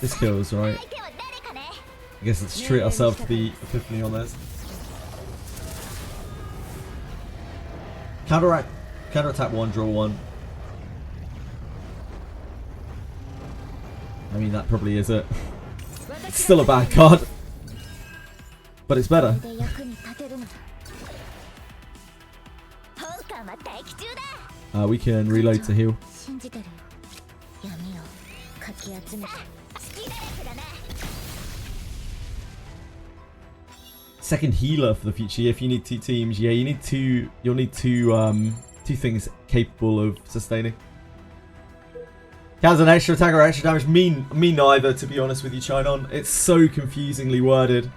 This kills, right? I guess let's treat ourselves to the epiphany on this. Counterattack 1, draw 1. I mean, that probably is it. It's still a bad card, but it's better. We can reload to heal. Second healer for the future. If you need 2 teams, yeah, you need 2. You'll need 2 things capable of sustaining. Has an extra attack or extra damage? Me neither, to be honest with you, Chinon. It's so confusingly worded.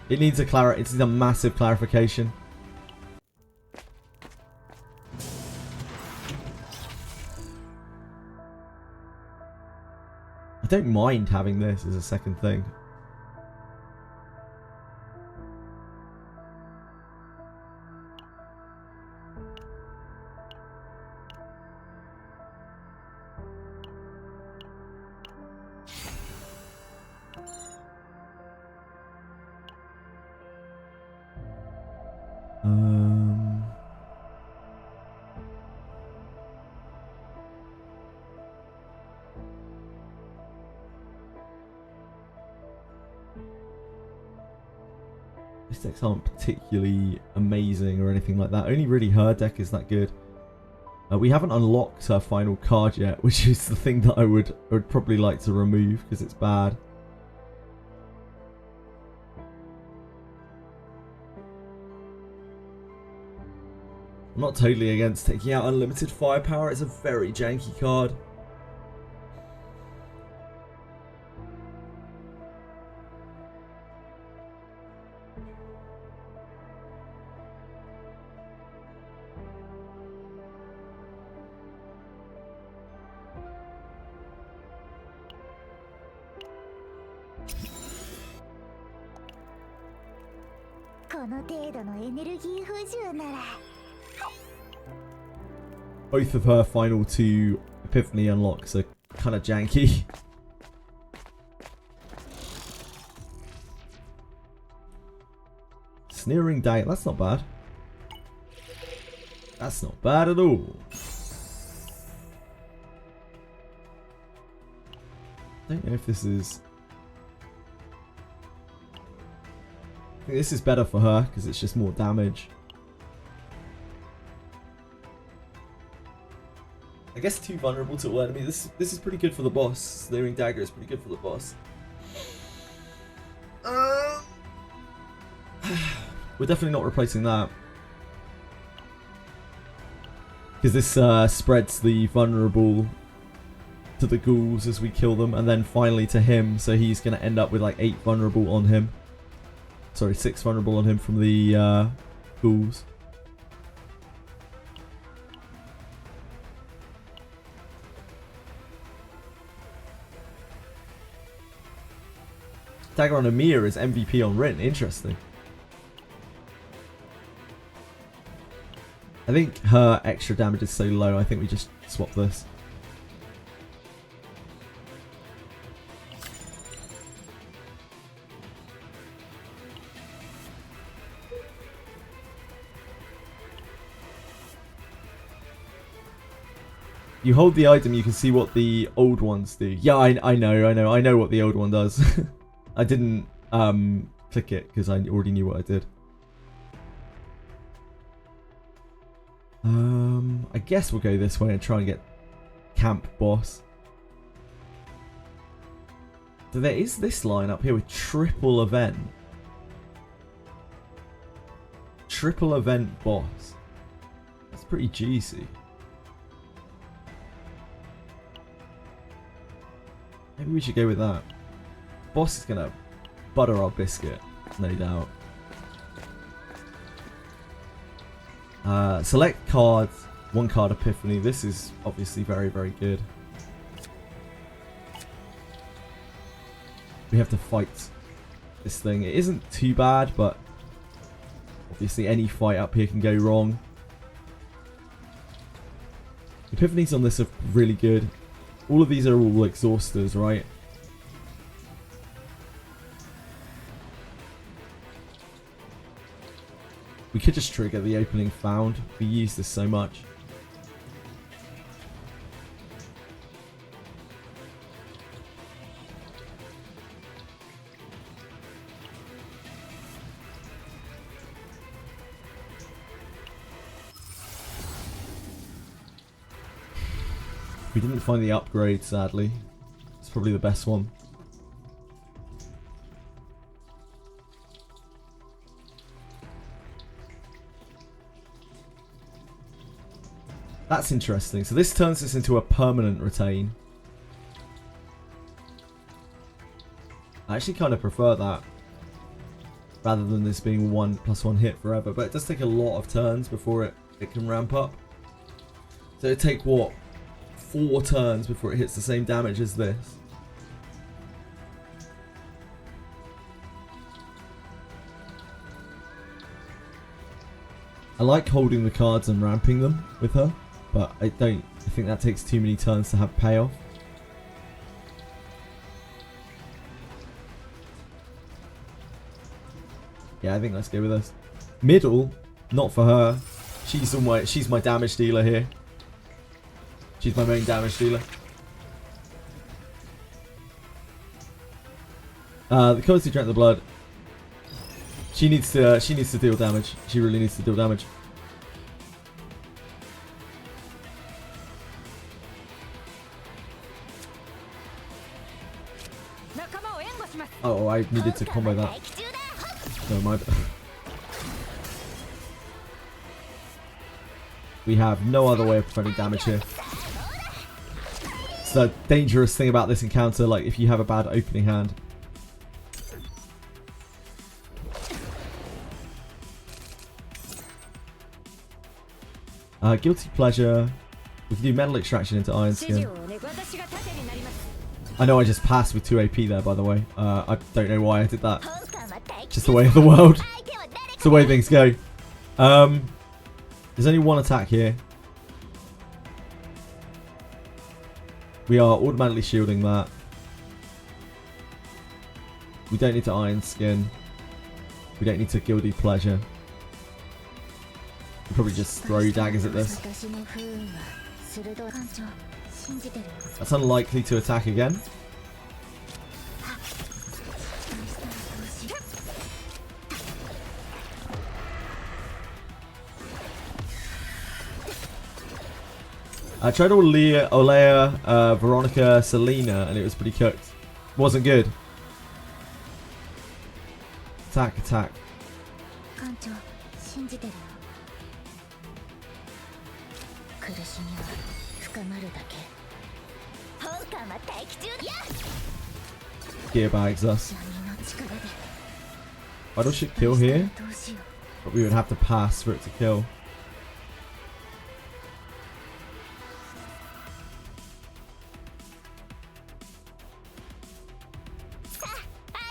It needs a massive clarification. I don't mind having this as a second thing. These decks aren't particularly amazing or anything like that. Only really her deck is that good. We haven't unlocked her final card yet, which is the thing that I would probably like to remove because it's bad. I'm not totally against taking out unlimited firepower. It's a very janky card. Both of her final 2 Epiphany unlocks are kind of janky. Sneering Dagger, that's not bad. That's not bad at all. I don't know if this is... I think this is better for her because it's just more damage. I guess 2 vulnerable to all enemy. This is pretty good for the boss. Sneering Dagger is pretty good for the boss. We're definitely not replacing that. Because this spreads the vulnerable to the ghouls as we kill them, and then finally to him, so he's going to end up with like 8 vulnerable on him. Sorry, 6 vulnerable on him from the ghouls. Dagger on Amir is MVP on Rin. Interesting. I think her extra damage is so low, I think we just swap this. You hold the item, you can see what the old ones do. Yeah, I know what the old one does. I didn't click it because I already knew what I did. I guess we'll go this way and try and get camp boss. So there is this line up here with triple event. Triple event boss. That's pretty juicy. Maybe we should go with that. Boss is gonna butter our biscuit, no doubt. Select cards, 1 card Epiphany. This is obviously very, very good. We have to fight this thing. It isn't too bad, but obviously any fight up here can go wrong. Epiphanies on this are really good. All of these are all exhausters, right? We could just trigger the opening found. We use this so much. We didn't find the upgrade, sadly. It's probably the best one. That's interesting. So this turns this into a permanent retain. I actually kind of prefer that, rather than this being 1+1 hit forever. But it does take a lot of turns before it can ramp up. So it'd take, what, 4 turns before it hits the same damage as this. I like holding the cards and ramping them with her, but I think that takes too many turns to have payoff. Yeah, I think let's go with this. Middle, not for her. She's my damage dealer here. She's my main damage dealer. The codes who drank the blood. She needs to deal damage. She really needs to deal damage. Oh, I needed to combo that. No, my bad. We have no other way of preventing damage here. It's the dangerous thing about this encounter, like if you have a bad opening hand. Guilty Pleasure. We can do Metal Extraction into Iron Skin. I know I just passed with 2 AP there, by the way. I don't know why I did that. Just the way of the world. It's the way things go. There's only one attack here. We are automatically shielding that. We don't need to Iron Skin. We don't need to Guilty Pleasure. We'll probably just throw daggers at this. That's unlikely to attack again. I tried Olea, Veronica, Selena, and it was pretty cooked. Wasn't good. Attack, attack. Gear bags us. Idle should kill here, but we would have to pass for it to kill.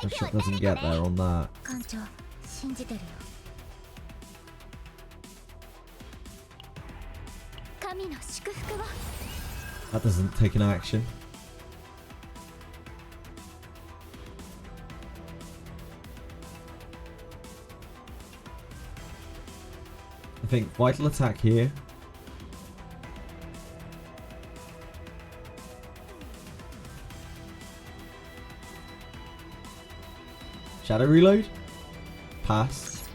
That shot doesn't get there on that. That doesn't take an action. I think Vital Attack here. Shadow Reload? Pass.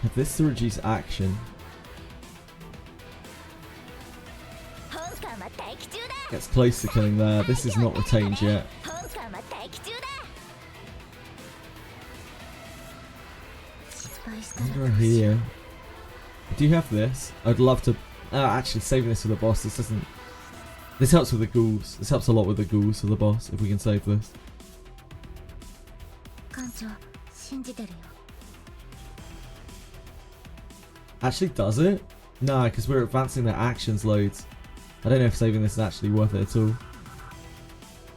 Have this to reduce action. Gets close to killing there. This is not retained yet. Under here. I do have this. I'd love to actually saving this for the boss. This doesn't. This helps with the ghouls. This helps a lot with the ghouls for the boss if we can save this. Actually, does it? No, because we're advancing their actions loads. I don't know if saving this is actually worth it at all.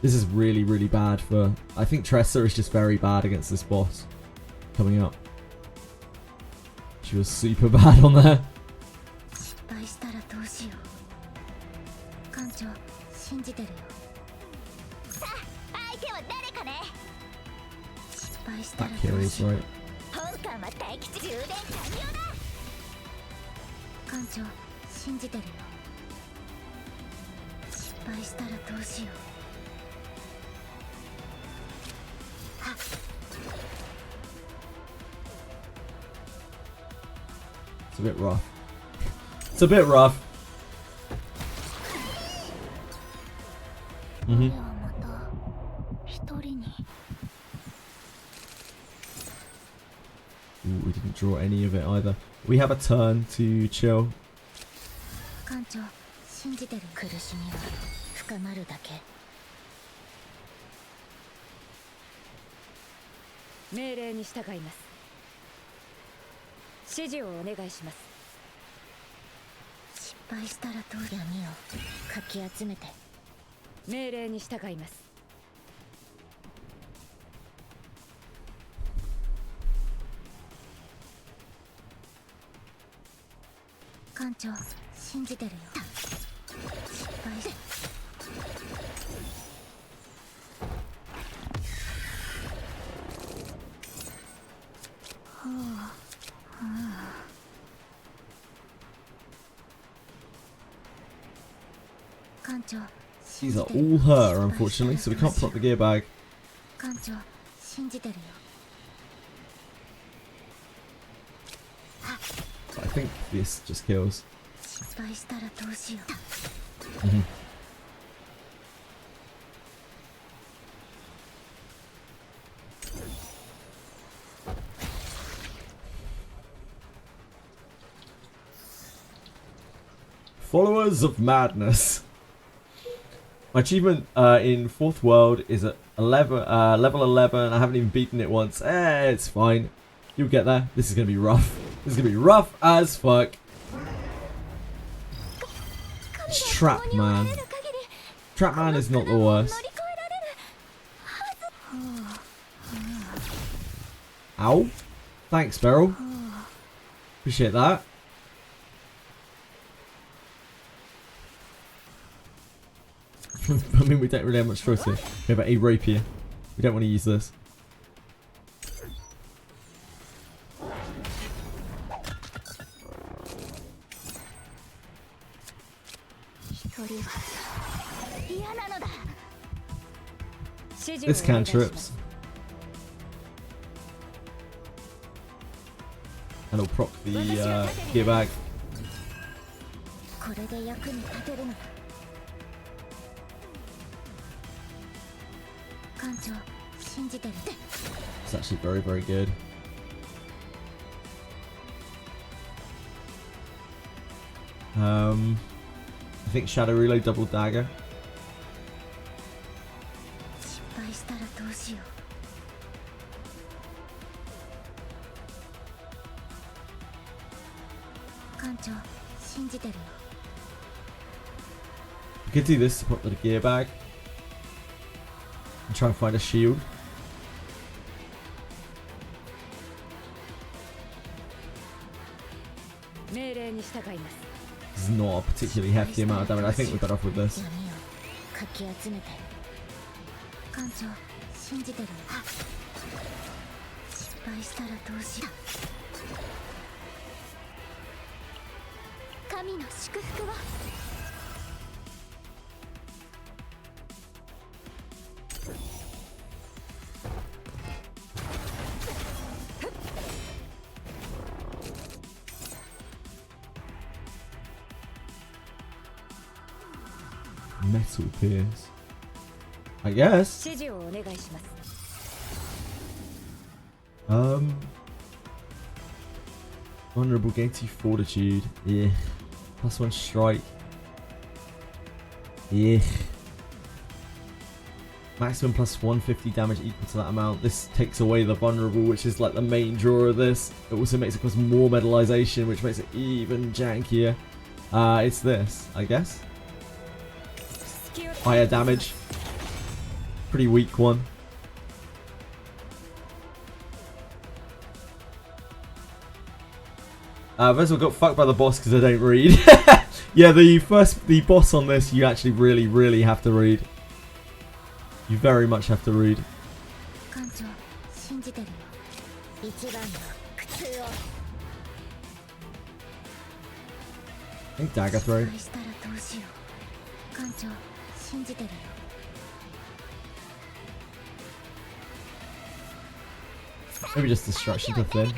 This is really, really bad for... I think Tressa is just very bad against this boss coming up. She was super bad on there. That kills, right? 敗したらどうしよう。 It's a bit rough. It's a bit rough. Mm-hmm. Ooh, we didn't draw any of it either. We have a turn to chill. 艦長、信じてる。苦しみは深まるだけ。命令に従います。指示をお願いします。失敗したらどう。闇をかき集めて。命令に従います。艦長、信じてるよ。失敗し。艦長、 These are all her, unfortunately, so we can't put the gear bag. 艦長、信じてるよ。 But I think this just kills. 失敗したらどうしよう。 Mm-hmm. Followers of Madness. My achievement in 4th World is at 11, level 11. I haven't even beaten it once. It's fine. You'll get there. This is going to be rough. This is going to be rough as fuck. It's Trap Man. Trap Man is not the worst. Ow. Thanks, Beryl. Appreciate that. I mean, we don't really have much choice here. We have a rapier. We don't want to use this. This cantrips. And it'll proc the gear bag. It's actually very, very good. I think Shadow Relay double dagger. We could do this to put the gear bag and try and find a shield. This is not a particularly hefty amount of damage. I think we're better off with this. Metal Pierce. I guess. Vulnerable, gain 2 fortitude. Yeah. +1 strike. Yeah. Maximum +150 damage equal to that amount. This takes away the vulnerable, which is like the main draw of this. It also makes it cause more metallization, which makes it even jankier. It's this, I guess. Higher damage. Pretty weak one. Vessel got fucked by the boss because I don't read. Yeah, the boss on this you actually really have to read. You very much have to read. I think dagger throw. Maybe just distraction to Flynn.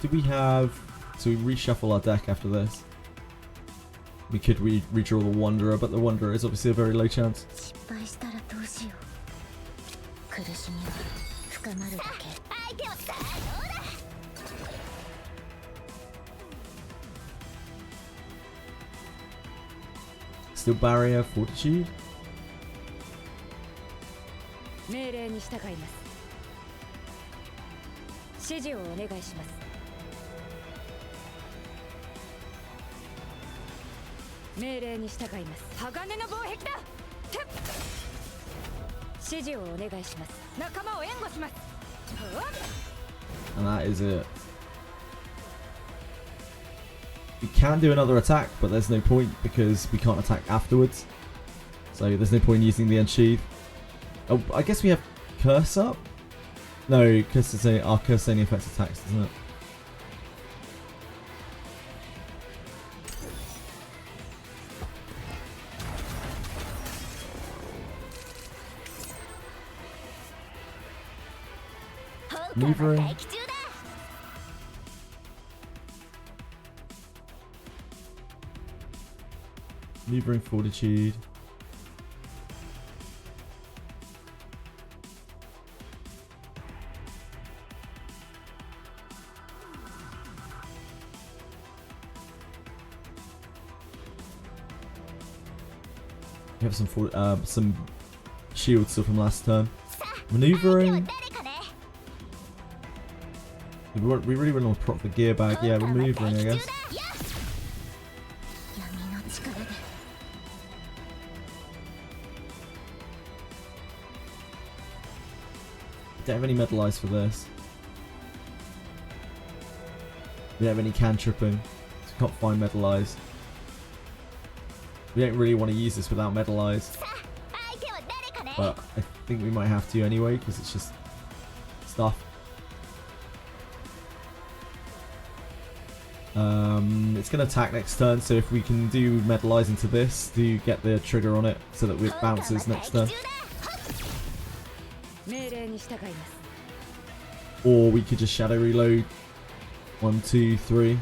Do we have... So we reshuffle our deck after this. We could redraw the Wanderer, but the Wanderer is obviously a very low chance. Still Barrier, Fortitude. And that is it. We can do another attack, but there's no point because we can't attack afterwards. So there's no point using the Unsheath. Oh, I guess we have Curse up? No, our Curse only affects attacks, doesn't it? Maneuvering. Maneuvering Fortitude. We have some shields still from last turn. Maneuvering. We really want to prop the gear bag. Yeah, we're maneuvering, I guess. Don't have any Metalize for this. We don't have any cantripping, so we can't find Metalize. We don't really want to use this without Metalize. But I think we might have to anyway, because it's just stuff. It's going to attack next turn, so if we can do Metalize into this to get the trigger on it, so that it bounces next turn. Or we could just Shadow Reload. 1, 2, 3.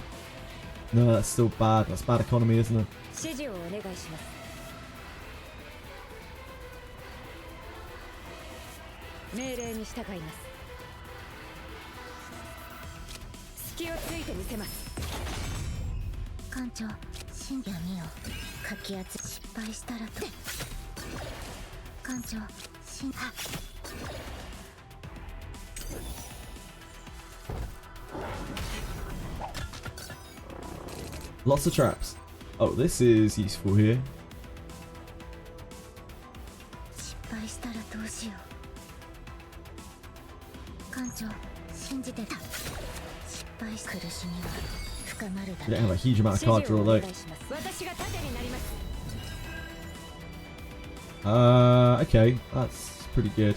No, that's still bad. That's bad economy, isn't it? Lots of traps. Oh, this is useful here. We don't have a huge amount of card draw though. Okay, that's pretty good.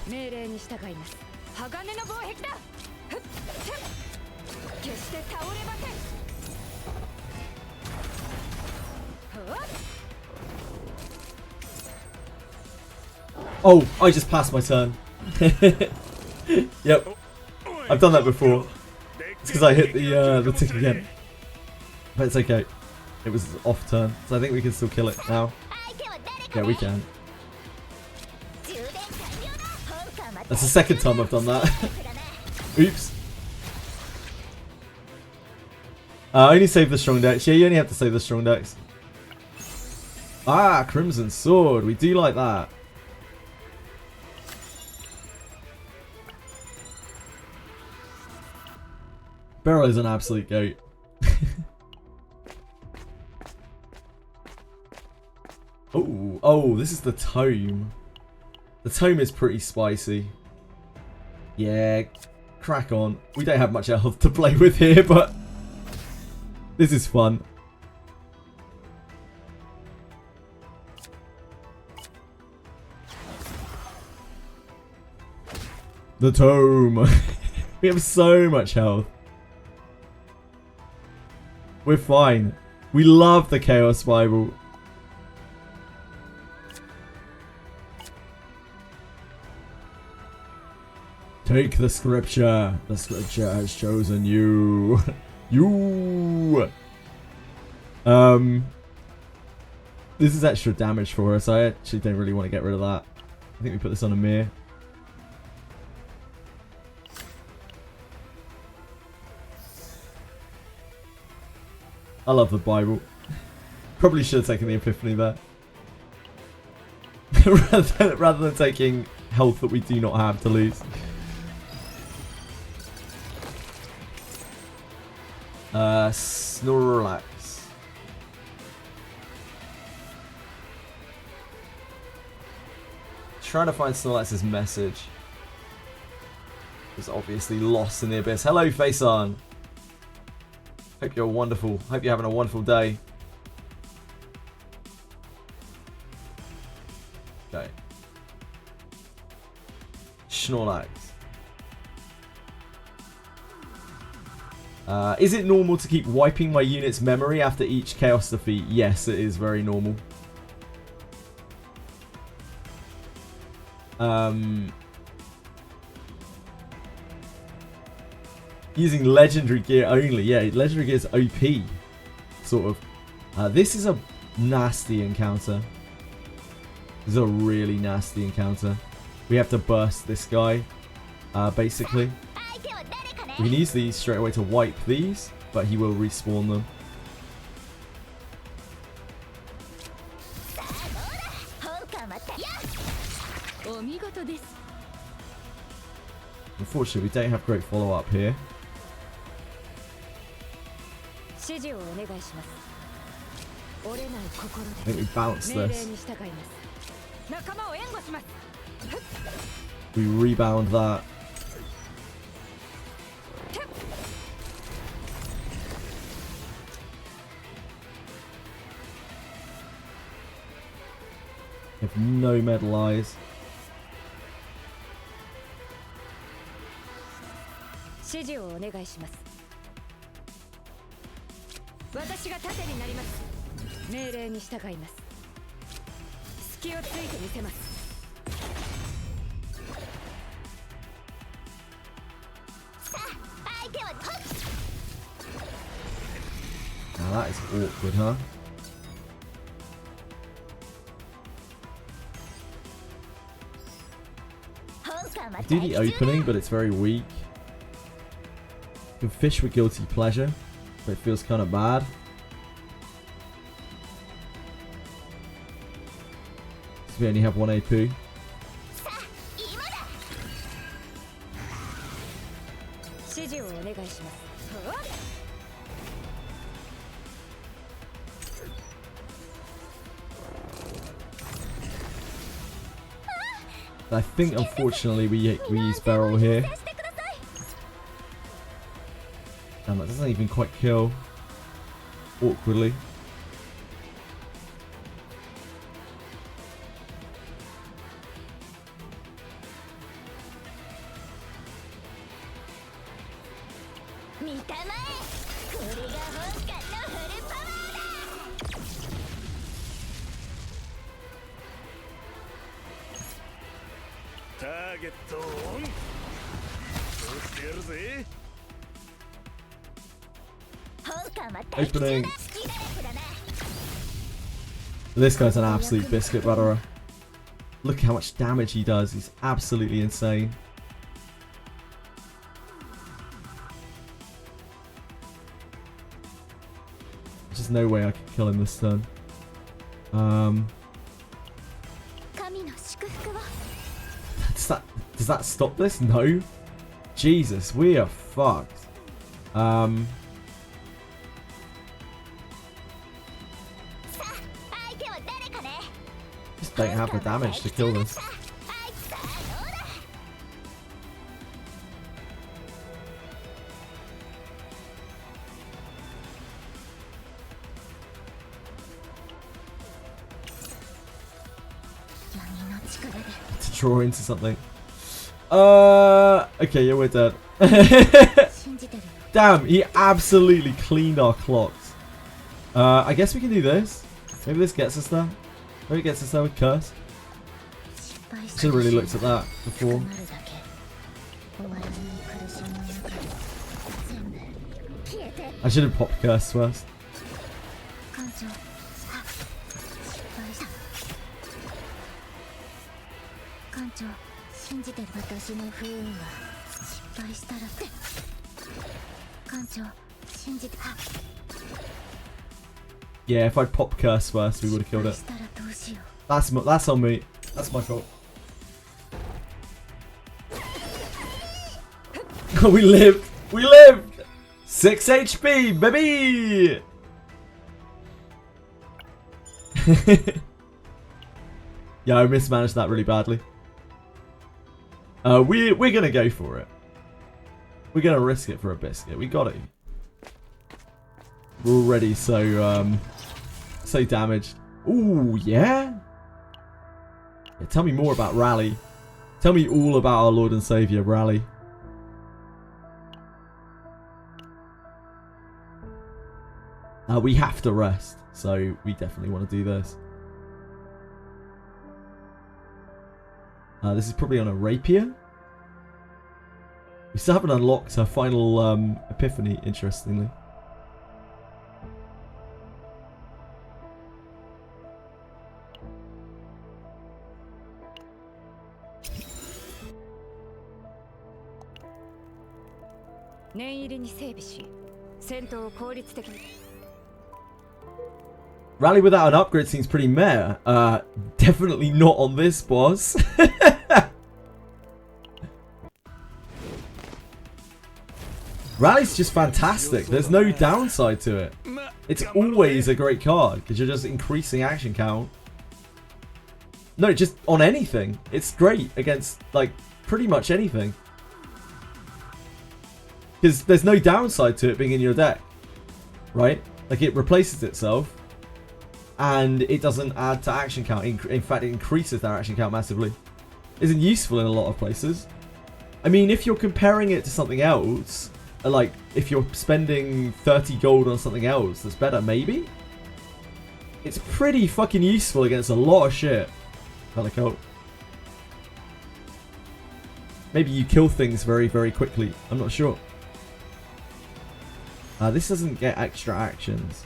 Oh, I just passed my turn. Yep, I've done that before. It's because I hit the tick again. But it's okay. It was off turn, so I think we can still kill it now. Yeah, we can. That's the second time I've done that. Oops. I only saved the strong decks. Yeah, you only have to save the strong decks. Ah, Crimson Sword. We do like that. Beryl is an absolute goat. Oh, this is the tome. The tome is pretty spicy. Yeah, crack on. We don't have much health to play with here, but This is fun. The tome. We have so much health. We're fine. We love the Chaos Bible. Take the scripture. The scripture has chosen you. You. This is extra damage for us. I actually don't really want to get rid of that. I think we put this on a mirror. I love the Bible. Probably should have taken the Epiphany there. rather than taking health that we do not have to lose. Snorlax. Trying to find Snorlax's message. It's obviously lost in the abyss. Hello, Faison. Hope you're wonderful. Hope you're having a wonderful day. Okay. Snorlax. Is it normal to keep wiping my unit's memory after each chaos defeat? Yes, it is very normal. Using legendary gear only. Yeah, legendary gear is OP. Sort of. This is a nasty encounter. This is a really nasty encounter. We have to burst this guy, basically. We can use these straight away to wipe these, but he will respawn them. Unfortunately, we don't have great follow-up here. I think we bounce this. We rebound that. We have no metal eyes. Now that is awkward, huh? I do the opening, but it's very weak. You can fish with guilty pleasure, but it feels kind of bad. So we only have 1 AP. I think, unfortunately, we use barrel here. Damn, that doesn't even quite kill. Awkwardly. Opening. This guy's an absolute biscuit butterer. Look how much damage he does. He's absolutely insane. There's just no way I could kill him this turn. Does that stop this? No. Jesus, we are fucked. Just don't have the damage to kill this. draw into something. Okay, yeah, we're dead. Damn, he absolutely cleaned our clocks. I guess we can do this. Maybe this gets us there. Maybe it gets us there with Curse. Should have really looked at that before. I should have popped Curse first. Yeah, if I'd popped Curse first, we would have killed it. That's on me. That's my fault. We lived! We lived! 6 HP, baby! Yeah, I mismanaged that really badly. We're gonna go for it. We're gonna risk it for a biscuit. We got it. We're already so damaged. Ooh, yeah? Yeah, tell me more about Rally. Tell me all about our Lord and Savior, Rally. We have to rest, so we definitely want to do this. This is probably on a rapier. We still haven't unlocked her final epiphany, interestingly. Rally without an upgrade seems pretty meh. Definitely not on this boss. Rally's just fantastic. There's no downside to it. It's always a great card because you're just increasing action count. No, just on anything. It's great against like pretty much anything. Because there's no downside to it being in your deck. Right? Like it replaces itself. And it doesn't add to action count. In fact, it increases their action count massively. Isn't useful in a lot of places. I mean, if you're comparing it to something else, like if you're spending 30 gold on something else that's better, maybe? It's pretty fucking useful against a lot of shit. Pelicoat. Maybe you kill things very, very quickly. I'm not sure. This doesn't get extra actions.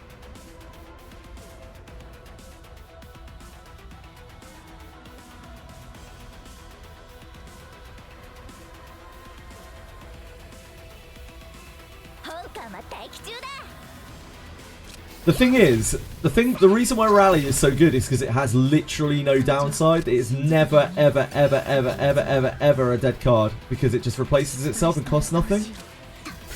The thing is, the reason why Rally is so good is because it has literally no downside. It is never, ever, ever, ever, ever, ever, ever a dead card because it just replaces itself and costs nothing.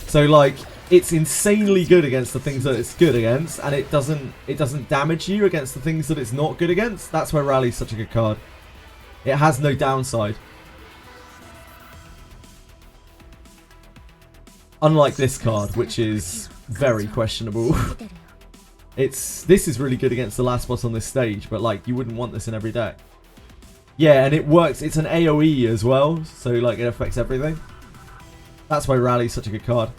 So like, it's insanely good against the things that it's good against, and it doesn't damage you against the things that it's not good against. That's why Rally's such a good card. It has no downside. Unlike this card, which is very questionable. This is really good against the last boss on this stage, but like you wouldn't want this in every deck. Yeah, and it works. It's an AoE as well, so like it affects everything. That's why Rally's such a good card.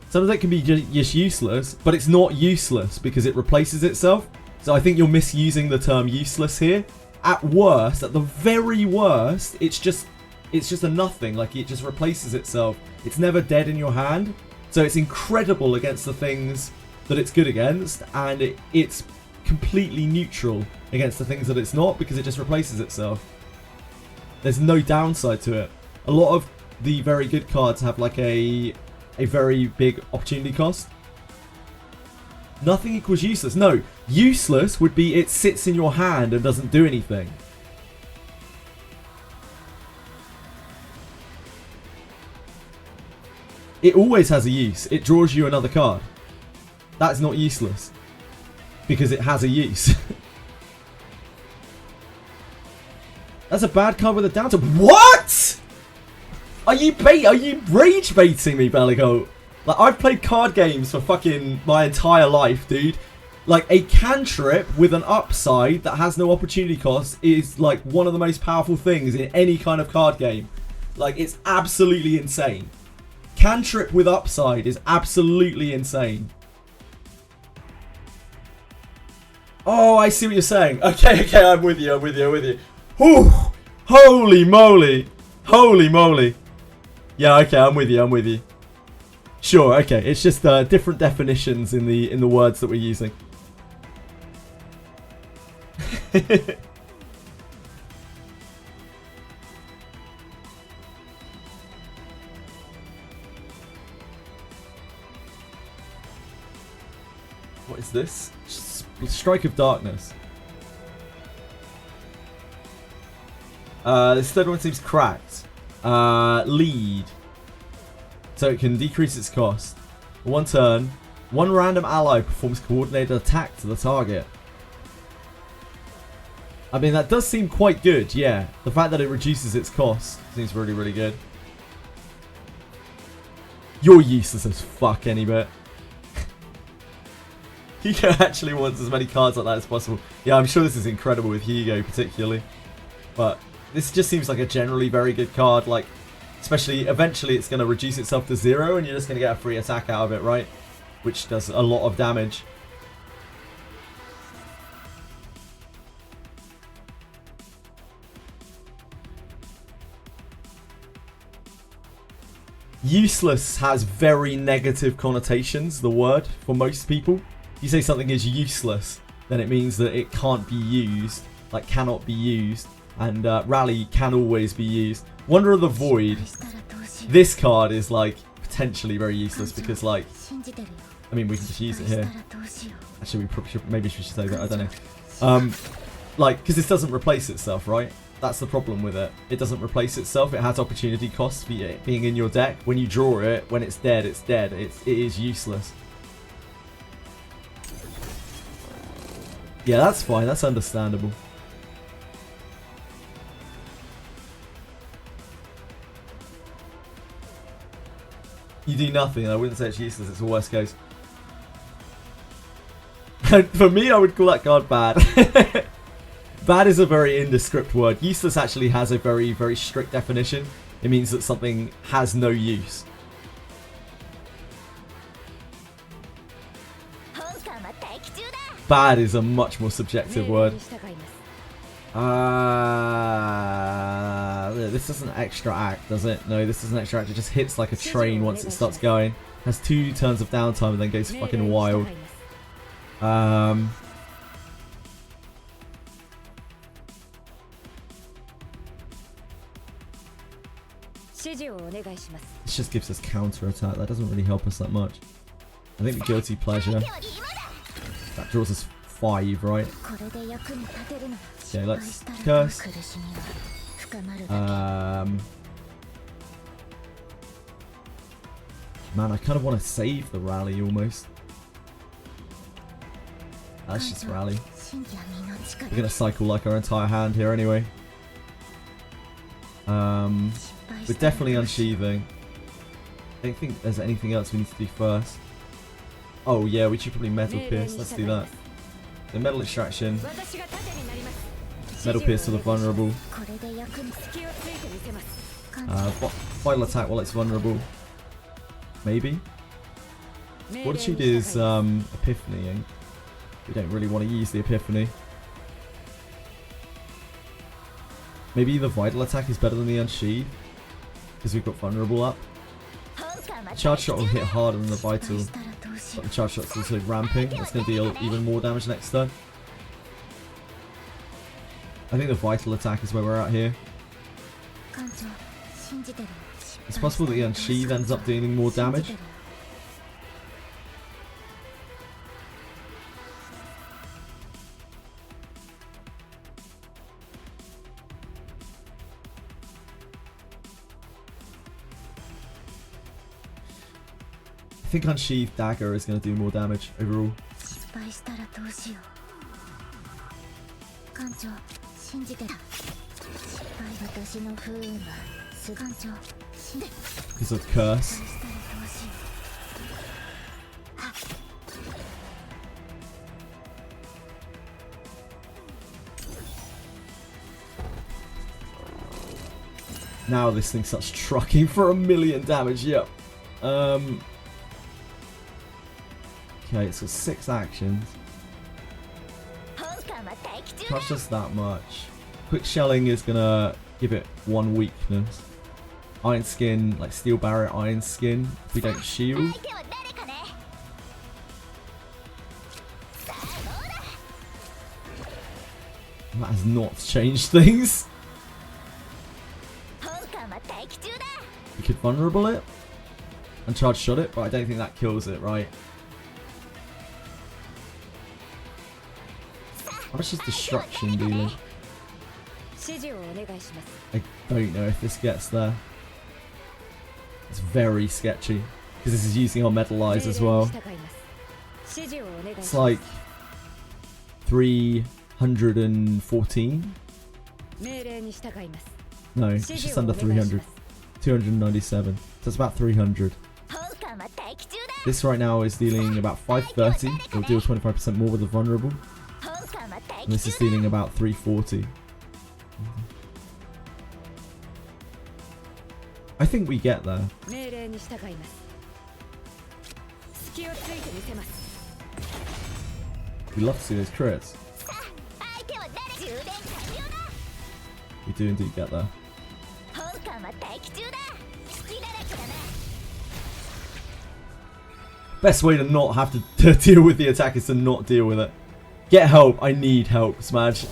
Some of it can be just useless, but it's not useless because it replaces itself. So I think you're misusing the term useless here. At worst, at the very worst, it's just a nothing. Like it just replaces itself. It's never dead in your hand. So it's incredible against the things that it's good against, and it's completely neutral against the things that it's not because it just replaces itself. There's no downside to it. A lot of the very good cards have like a very big opportunity cost. Nothing equals useless. No, useless would be it sits in your hand and doesn't do anything. It always has a use. It draws you another card. That's not useless. Because it has a use. That's a bad card with a downside. What?! Are you rage baiting me, Bellico? Like, I've played card games for fucking my entire life, dude. Like, a cantrip with an upside that has no opportunity cost is, like, one of the most powerful things in any kind of card game. Like, it's absolutely insane. Cantrip with upside is absolutely insane. Oh, I see what you're saying. Okay, I'm with you. Whew. Holy moly. Holy moly. Yeah, okay, I'm with you. Sure, okay. It's just different definitions in the words that we're using. What is this? Strike of Darkness. This third one seems cracked. Lead. So it can decrease its cost. One turn, one random ally performs coordinated attack to the target. I mean, that does seem quite good, yeah. The fact that it reduces its cost seems really, really good. You're useless as fuck, any bit. Hugo actually wants as many cards like that as possible. Yeah, I'm sure this is incredible with Hugo particularly. But this just seems like a generally very good card. Like, especially eventually it's going to reduce itself to 0 and you're just going to get a free attack out of it, right? Which does a lot of damage. Useless has very negative connotations, the word, for most people. If you say something is useless, then it means that it can't be used, like cannot be used, and Rally can always be used. Wonder of the Void, this card is like potentially very useless because, like, I mean, we can just use it here. Actually, we probably should, maybe we should say that, I don't know. Like, because this doesn't replace itself, right? That's the problem with it. It doesn't replace itself. It has opportunity costs for it being in your deck. When you draw it, when it's dead, it's dead. It is useless. Yeah, that's fine. That's understandable. You do nothing. I wouldn't say it's useless. It's the worst case. For me, I would call that card bad. Bad is a very indescript word. Useless actually has a very, very strict definition. It means that something has no use. Bad is a much more subjective word. This doesn't extra-act, does it? No, this doesn't extra-act. It just hits like a train once it starts going. Has 2 turns of downtime and then goes fucking wild. This just gives us counter attack. That doesn't really help us that much. I think the Guilty Pleasure. That draws us 5, right? Okay, let's curse. Man, I kind of want to save the Rally almost. That's just Rally. We're going to cycle like our entire hand here anyway. We're definitely unsheathing. I don't think there's anything else we need to do first. Oh yeah, we should probably Metal Pierce. Let's do that. The Metal Extraction. Metal Pierce to the vulnerable. Vital Attack while it's vulnerable. Maybe. Fortitude is Epiphany. Eh? We don't really want to use the Epiphany. Maybe the Vital Attack is better than the Unsheathe, because we've got Vulnerable up. The Charge Shot will hit harder than the Vital, but the Charge Shot's also ramping. That's going to deal even more damage next turn. I think the Vital Attack is where we're at here. It's possible that the Unsheathe ends up dealing more damage. I think Unsheathed Dagger is going to do more damage overall. Because of Curse. Now this thing starts trucking for 1,000,000 damage. Yep. Okay, it's got 6 actions. Not just that much. Quick shelling is gonna give it 1 weakness. Iron skin, like steel barrier, iron skin. If we don't shield. That has not changed things. You could vulnerable it and charge shot it, but I don't think that kills it, right? How much is destruction dealing? I don't know if this gets there. It's very sketchy because this is using our metal eyes as well. It's like 314. No, it's just under 300. 297. So it's about 300. This right now is dealing about 530. It'll deal 25% more with the vulnerable. And this is dealing about 340. I think we get there. We love to see those crits. We do indeed get there. Best way to not have to deal with the attack is to not deal with it. Get help. I need help, Smadge.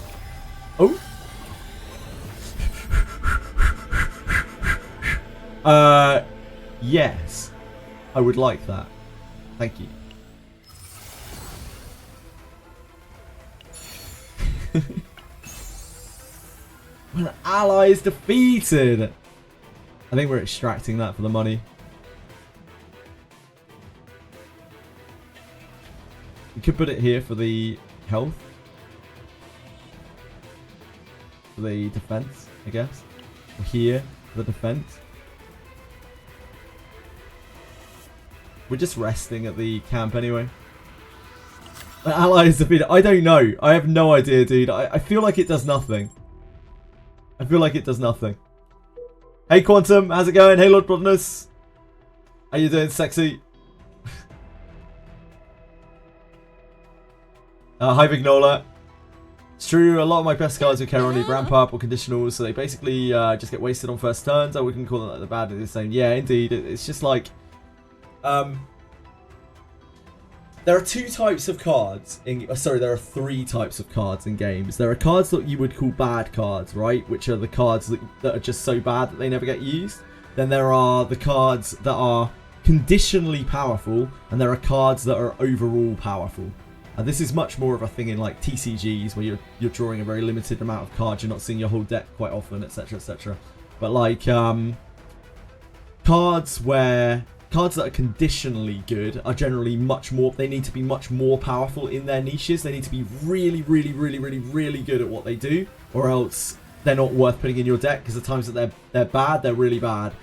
Oh. Yes. I would like that. Thank you. When an ally is defeated. I think we're extracting that for the money. We could put it here for the health. For the defense, I guess. Or here for the defense. We're just resting at the camp anyway. An ally is defeated. I don't know. I have no idea, dude. I feel like it does nothing. I feel like it does nothing. Hey, Quantum. How's it going? Hey, Lord Bloodness. How you doing, sexy? Hi, Vignola. It's true, a lot of my best cards we carry on need ramp up or conditionals, so they basically just get wasted on first turns. Oh, we can call them like the bad and the same. Yeah, indeed. It's just like... there are 2 types of cards in... sorry, there are 3 types of cards in games. There are cards that you would call bad cards, right? Which are the cards that are just so bad that they never get used. Then there are the cards that are conditionally powerful, and there are cards that are overall powerful. And this is much more of a thing in like TCGs where you're drawing a very limited amount of cards. You're not seeing your whole deck quite often, etc, etc. But like cards that are conditionally good are generally much more. They need to be much more powerful in their niches. They need to be really, really, really, really, really good at what they do, or else they're not worth putting in your deck. Because the times that they're bad, they're really bad.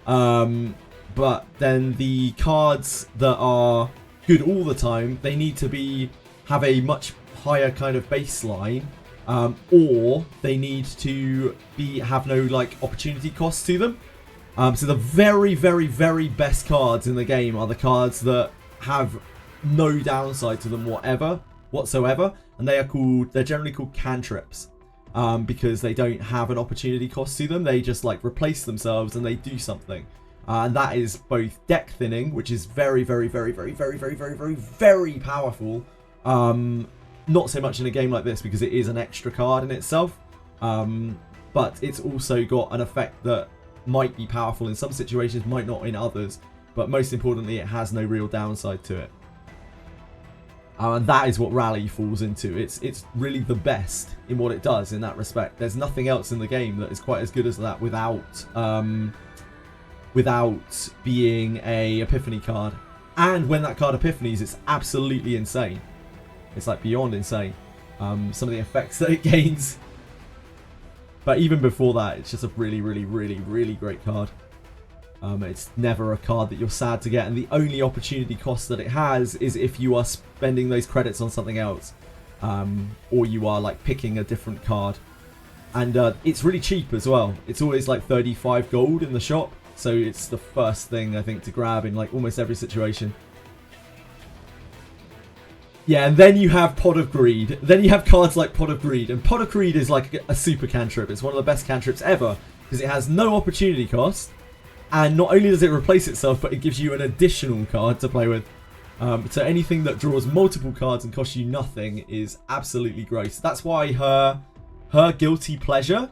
But then the cards that are good all the time, they need to have a much higher kind of baseline, or they need to have no like opportunity cost to them. So the very, very, very best cards in the game are the cards that have no downside to them whatsoever, and they're generally called cantrips, because they don't have an opportunity cost to them. They just like replace themselves and they do something. And that is both deck thinning, which is very, very, very, very, very, very, very, very, very powerful. Not so much in a game like this because it is an extra card in itself. But it's also got an effect that might be powerful in some situations, might not in others. But most importantly, it has no real downside to it. And that is what Rally falls into. It's really the best in what it does in that respect. There's nothing else in the game that is quite as good as that without being a Epiphany card. And when that card Epiphanies, it's absolutely insane. It's like beyond insane. Some of the effects that it gains. But even before that, it's just a really, really, really, really great card. It's never a card that you're sad to get, and the only opportunity cost that it has is if you are spending those credits on something else, or you are like picking a different card And it's really cheap as well. It's always like 35 gold in the shop. So it's the first thing, I think, to grab in like almost every situation. Yeah, and then you have Pot of Greed. Then you have cards like Pot of Greed. And Pot of Greed is like a super cantrip. It's one of the best cantrips ever. Because it has no opportunity cost. And not only does it replace itself, but it gives you an additional card to play with. So anything that draws multiple cards and costs you nothing is absolutely gross. That's why her Guilty Pleasure,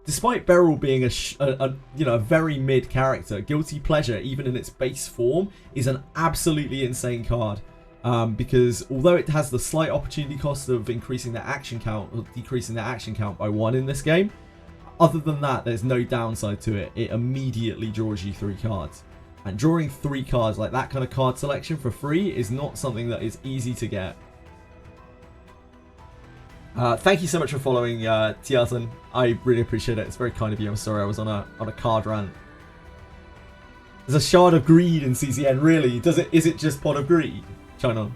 despite Beryl being a very mid character, Guilty Pleasure, even in its base form, is an absolutely insane card. Because although it has the slight opportunity cost of increasing the action count or decreasing the action count by 1 in this game, other than that, there's no downside to it. It immediately draws you 3 cards. And drawing 3 cards, like that kind of card selection for free, is not something that is easy to get. Thank you so much for following, Tiazen. I really appreciate it. It's very kind of you. I'm sorry I was on a card rant. There's a Shard of Greed in CCN, really? Is it just Pot of Greed? China.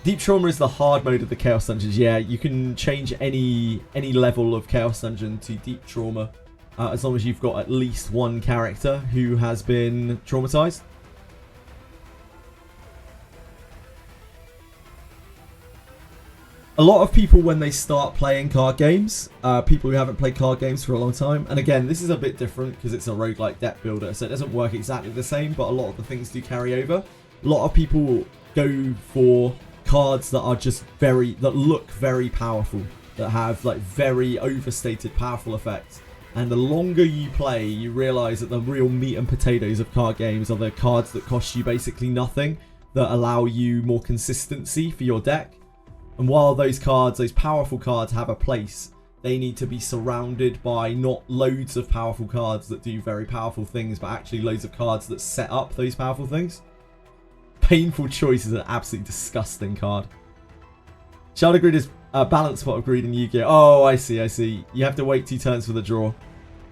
Deep Trauma is the hard mode of the Chaos Dungeons. Yeah, you can change any level of Chaos Dungeon to Deep Trauma. As long as you've got at least one character who has been traumatized. A lot of people, when they start playing card games, people who haven't played card games for a long time, and again, this is a bit different because it's a roguelike deck builder, so it doesn't work exactly the same, but a lot of the things do carry over. A lot of people go for cards that are just that look very powerful, that have like very overstated powerful effects. And the longer you play, you realise that the real meat and potatoes of card games are the cards that cost you basically nothing, that allow you more consistency for your deck. And while those cards, those powerful cards, have a place, they need to be surrounded by not loads of powerful cards that do very powerful things, but actually loads of cards that set up those powerful things. Painful Choice is an absolutely disgusting card. Shard of Greed is a balanced Pot of Greed in Yu-Gi-Oh! Oh, I see. You have to wait 2 turns for the draw.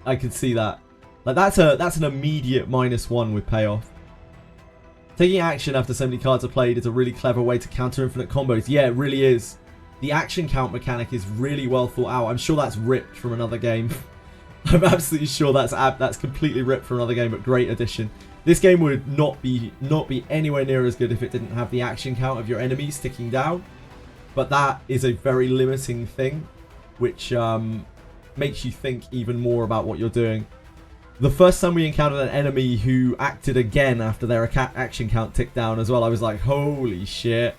I can see that. Like that's an immediate -1 with payoff. Taking action after so many cards are played is a really clever way to counter infinite combos. Yeah, it really is. The action count mechanic is really well thought out. I'm sure that's ripped from another game. I'm absolutely sure that's completely ripped from another game, but great addition. This game would not be anywhere near as good if it didn't have the action count of your enemies ticking down. But that is a very limiting thing, which makes you think even more about what you're doing. The first time we encountered an enemy who acted again after their action count ticked down as well, I was like, holy shit.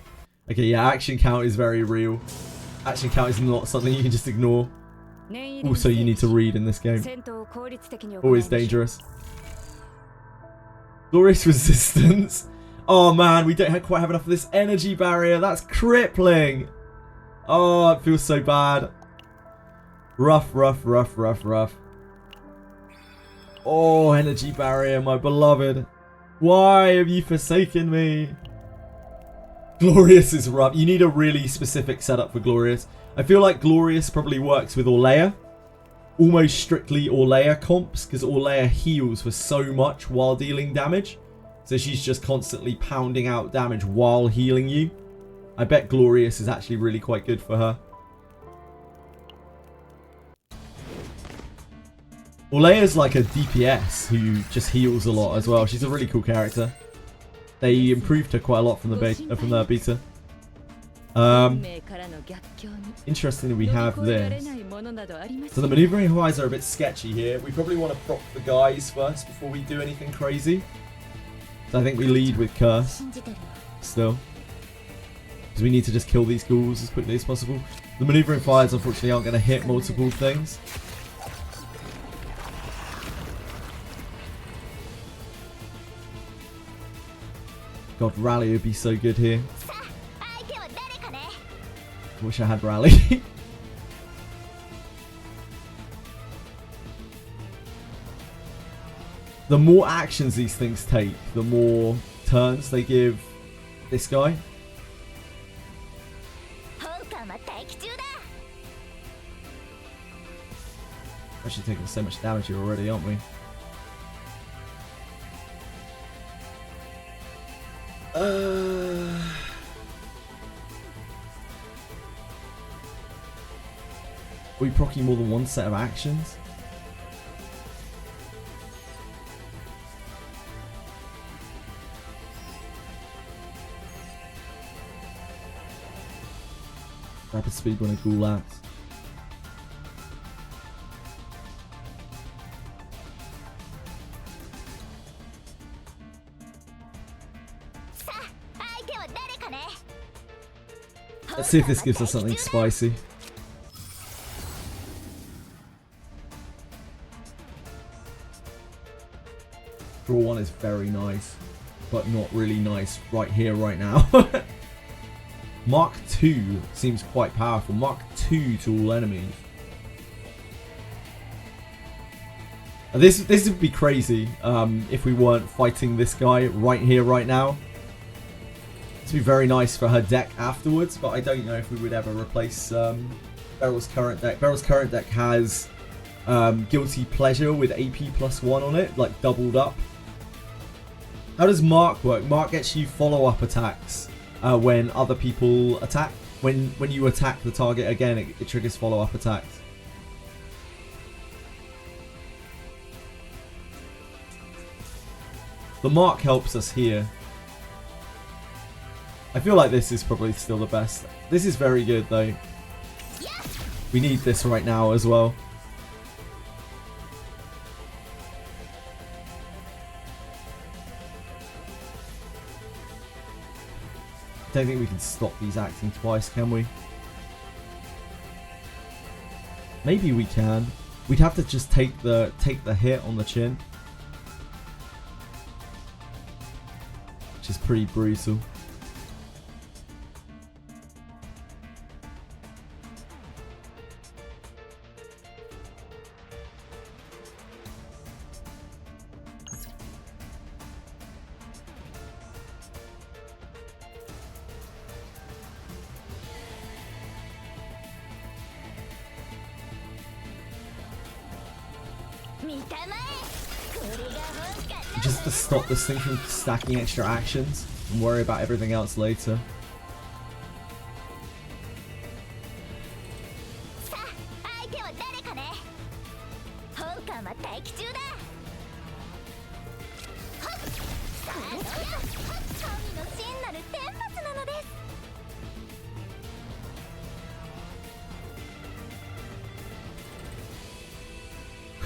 Okay, yeah, action count is very real. Action count is not something you can just ignore. Also, you need to read in this game. Always dangerous. Glorious Resistance. Oh man, we don't quite have enough of this energy barrier. That's crippling. Oh, it feels so bad. Rough. Oh, energy barrier, my beloved. Why have you forsaken me? Glorious is rough. You need a really specific setup for Glorious. I feel like Glorious probably works with Orleia. Almost strictly Orleia comps, because Orleia heals for so much while dealing damage. So she's just constantly pounding out damage while healing you. I bet Glorious is actually really quite good for her. Orleia's like a DPS who just heals a lot as well. She's a really cool character. They improved her quite a lot from the beta. Interestingly, we have this. So the maneuvering highs are a bit sketchy here. We probably want to prop the guys first before we do anything crazy. So I think we lead with Curse still, because we need to just kill these ghouls as quickly as possible. The maneuvering fires unfortunately aren't going to hit multiple things. God, Rally would be so good here. Wish I had Rally. The more actions these things take, the more turns they give this guy. Actually taking so much damage here already, aren't we? Are we proccing more than one set of actions? Rapid speed when a ghoul acts. Let's see if this gives us something spicy. Draw 1 is very nice, but not really nice right here, right now. Mark 2 seems quite powerful. Mark 2 to all enemies. This would be crazy if we weren't fighting this guy right here, right now. This would be very nice for her deck afterwards, but I don't know if we would ever replace Beryl's current deck. Beryl's current deck has Guilty Pleasure with AP +1 on it, like doubled up. How does Mark work? Mark gets you follow-up attacks when other people attack. When you attack the target again, it triggers follow-up attacks. The Mark helps us here. I feel like this is probably still the best. This is very good though. We need this right now as well. I don't think we can stop these acting twice, can we? Maybe we can. We'd have to just take the hit on the chin, which is pretty brutal. Just to stop this thing from stacking extra actions and worry about everything else later.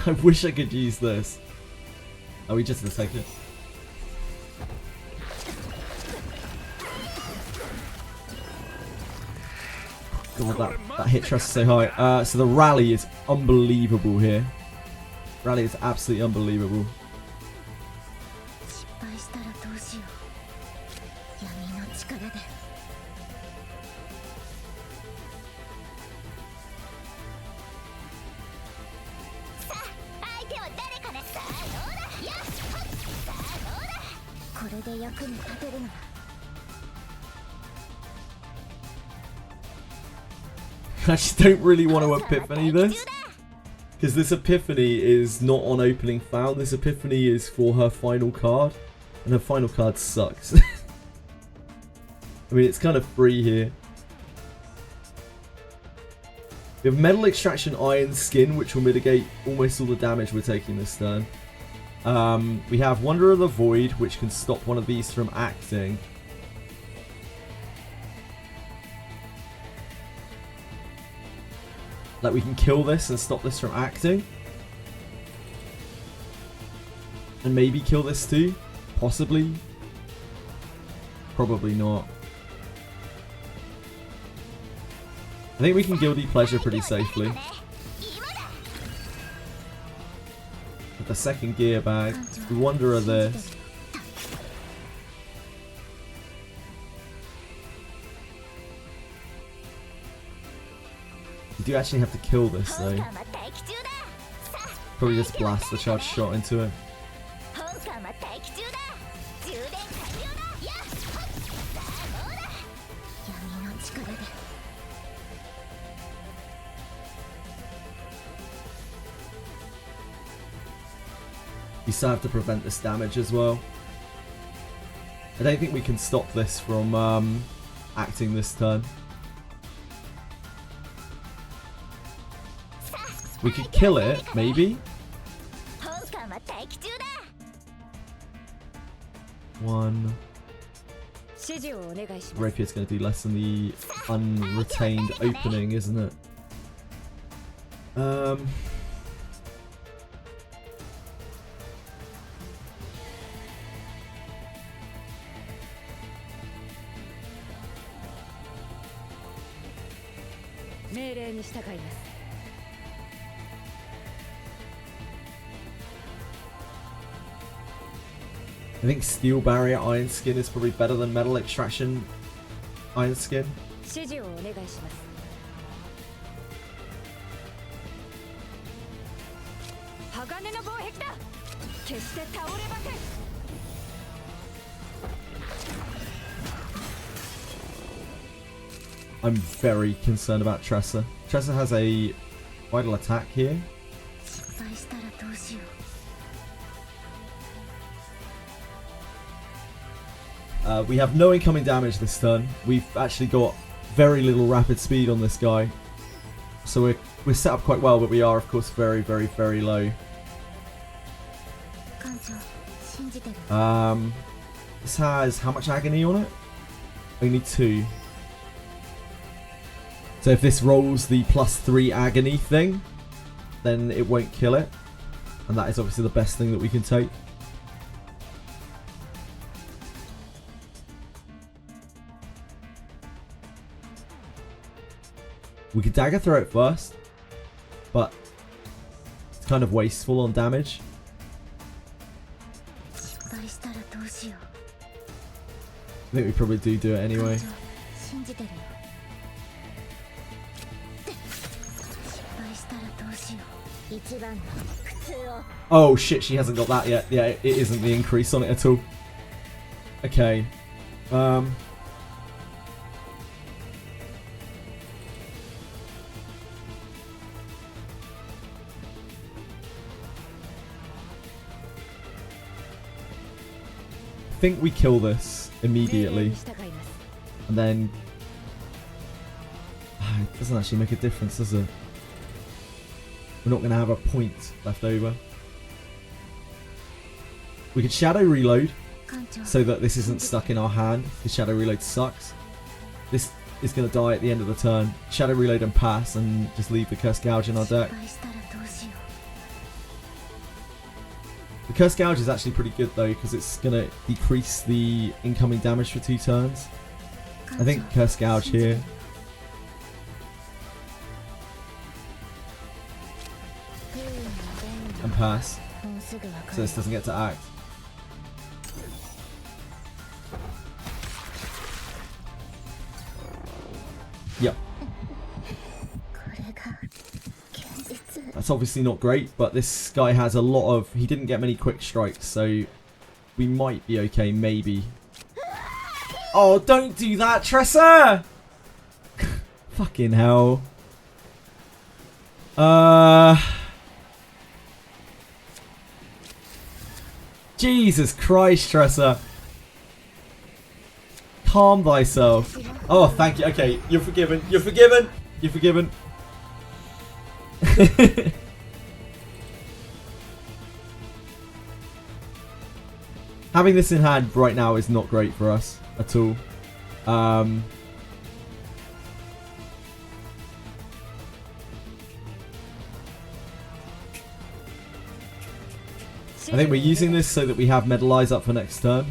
I wish I could use this. Are we just gonna take it? God, that hit trust is so high. So the rally is unbelievable here. Rally is absolutely unbelievable. I just don't really want to epiphany this, because this epiphany is not on opening found. This epiphany is for her final card, and her final card sucks. I mean, it's kind of free here. We have Metal Extraction Iron Skin, which will mitigate almost all the damage we're taking this turn. We have Wonder of the Void, which can stop one of these from acting. Like, we can kill this and stop this from acting. And maybe kill this too. Possibly. Probably not. I think we can Guilty Pleasure pretty safely. With the second gear bag. We Wonder of this. We do actually have to kill this though. Probably just blast the charge shot into it. You still have to prevent this damage as well. I don't think we can stop this from acting this turn. We could kill it, maybe. One. Rapier's going to do less than the unretained opening, isn't it? I think Steel Barrier Iron Skin is probably better than Metal Extraction Iron Skin. I'm very concerned about Tressa. Tressa has a vital attack here. We have no incoming damage this turn. We've actually got very little rapid speed on this guy. So we're set up quite well, but we are, of course, very, very, very low. This has how much agony on it? Only 2. So if this rolls the +3 agony thing, then it won't kill it. And that is obviously the best thing that we can take. We could dagger throw it first, but it's kind of wasteful on damage. I think we probably do it anyway. Oh shit, she hasn't got that yet. Yeah, it isn't the increase on it at all. Okay. I think we kill this immediately. And then... it doesn't actually make a difference, does it? We're not going to have a point left over. We could Shadow Reload so that this isn't stuck in our hand, because Shadow Reload sucks. This is going to die at the end of the turn. Shadow Reload and pass and just leave the Curse Gouge in our deck. The Curse Gouge is actually pretty good though, because it's going to decrease the incoming damage for 2 turns. I think Curse Gouge here. And pass. So this doesn't get to act. Yep. That's obviously not great, but this guy has a lot of... He didn't get many quick strikes, so we might be okay, maybe. Oh, don't do that, Tressa! Fucking hell. Jesus Christ, Tressa. Calm thyself. Oh, thank you. Okay, you're forgiven. You're forgiven. You're forgiven. Having this in hand right now is not great for us at all. I think we're using this so that we have Metalize up for next turn.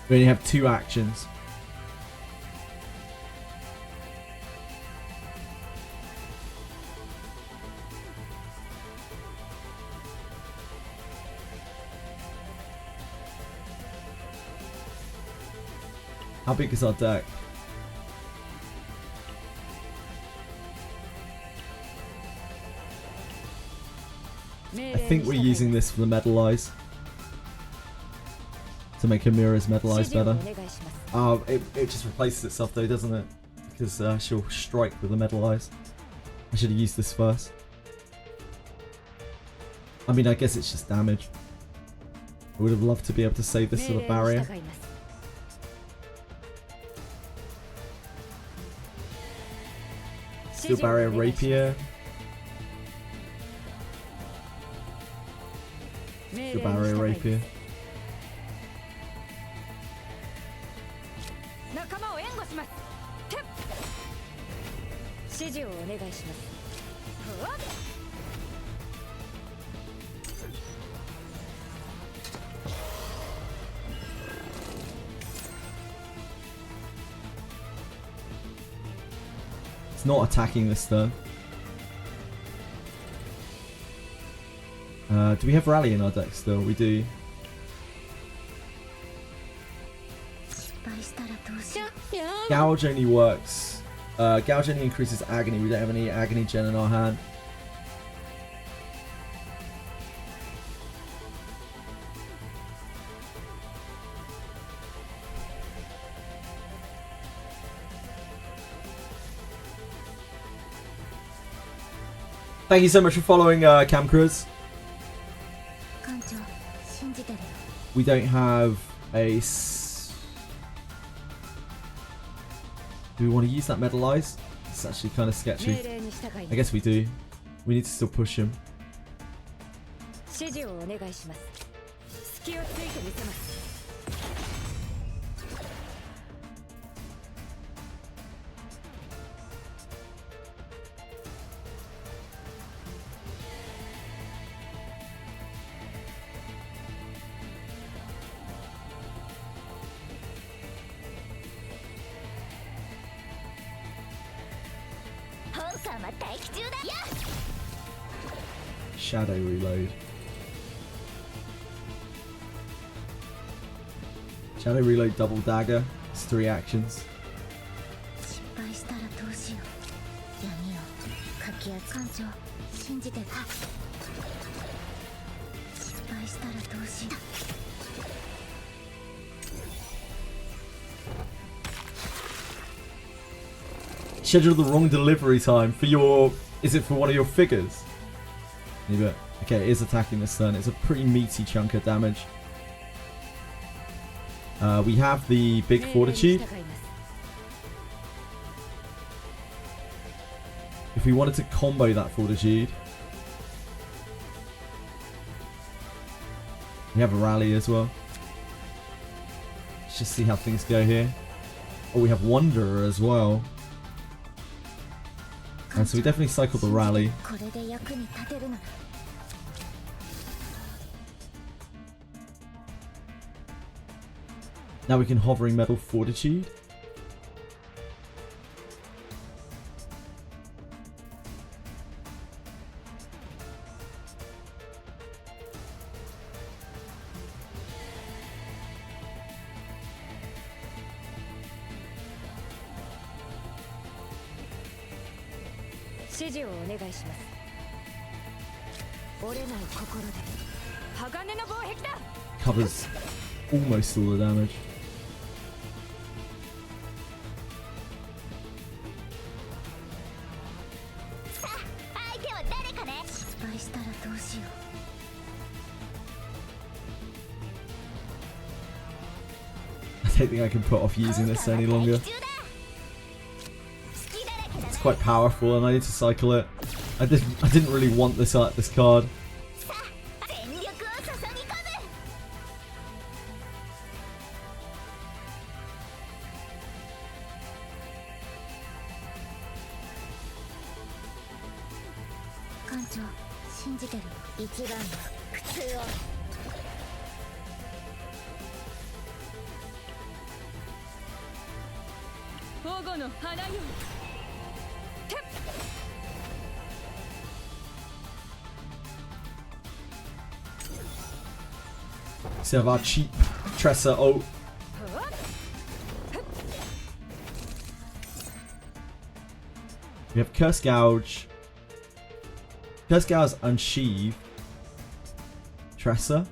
We only have 2 actions. How big is our deck? I think we're using this for the Metalize. To make Amira's Metalize better. It just replaces itself though, doesn't it? Because she'll strike with the Metalize. I should have used this first. I mean, I guess it's just damage. I would have loved to be able to save this with a barrier. Steel Barrier Rapier. Steel Barrier Rapier. It's not attacking this turn. Do we have Rally in our deck still? We do. Gouge only works. Gouge only increases Agony. We don't have any Agony Gen in our hand. Thank you so much for following Cam Cruz. We don't have a... Do we want to use that Metalize? It's actually kind of sketchy. I guess we do. We need to still push him. Shadow Reload. Shadow Reload double dagger. It's 3 actions. Schedule the wrong delivery time for your... Is it for one of your figures? Okay, it is attacking this turn. It's a pretty meaty chunk of damage. We have the big Fortitude. If we wanted to combo that Fortitude, we have a Rally as well. Let's just see how things go here. Oh, we have Wanderer as well. And so we definitely cycle the Rally. Now we can Hovering Metal Fortitude. Covers almost all the damage. I don't think I can put off using this any longer. It's quite powerful and I need to cycle it. I didn't really want this card. So have our cheap Tressa ult. We have Curse Gouge. Curse Gouge Unsheathe. Tressa.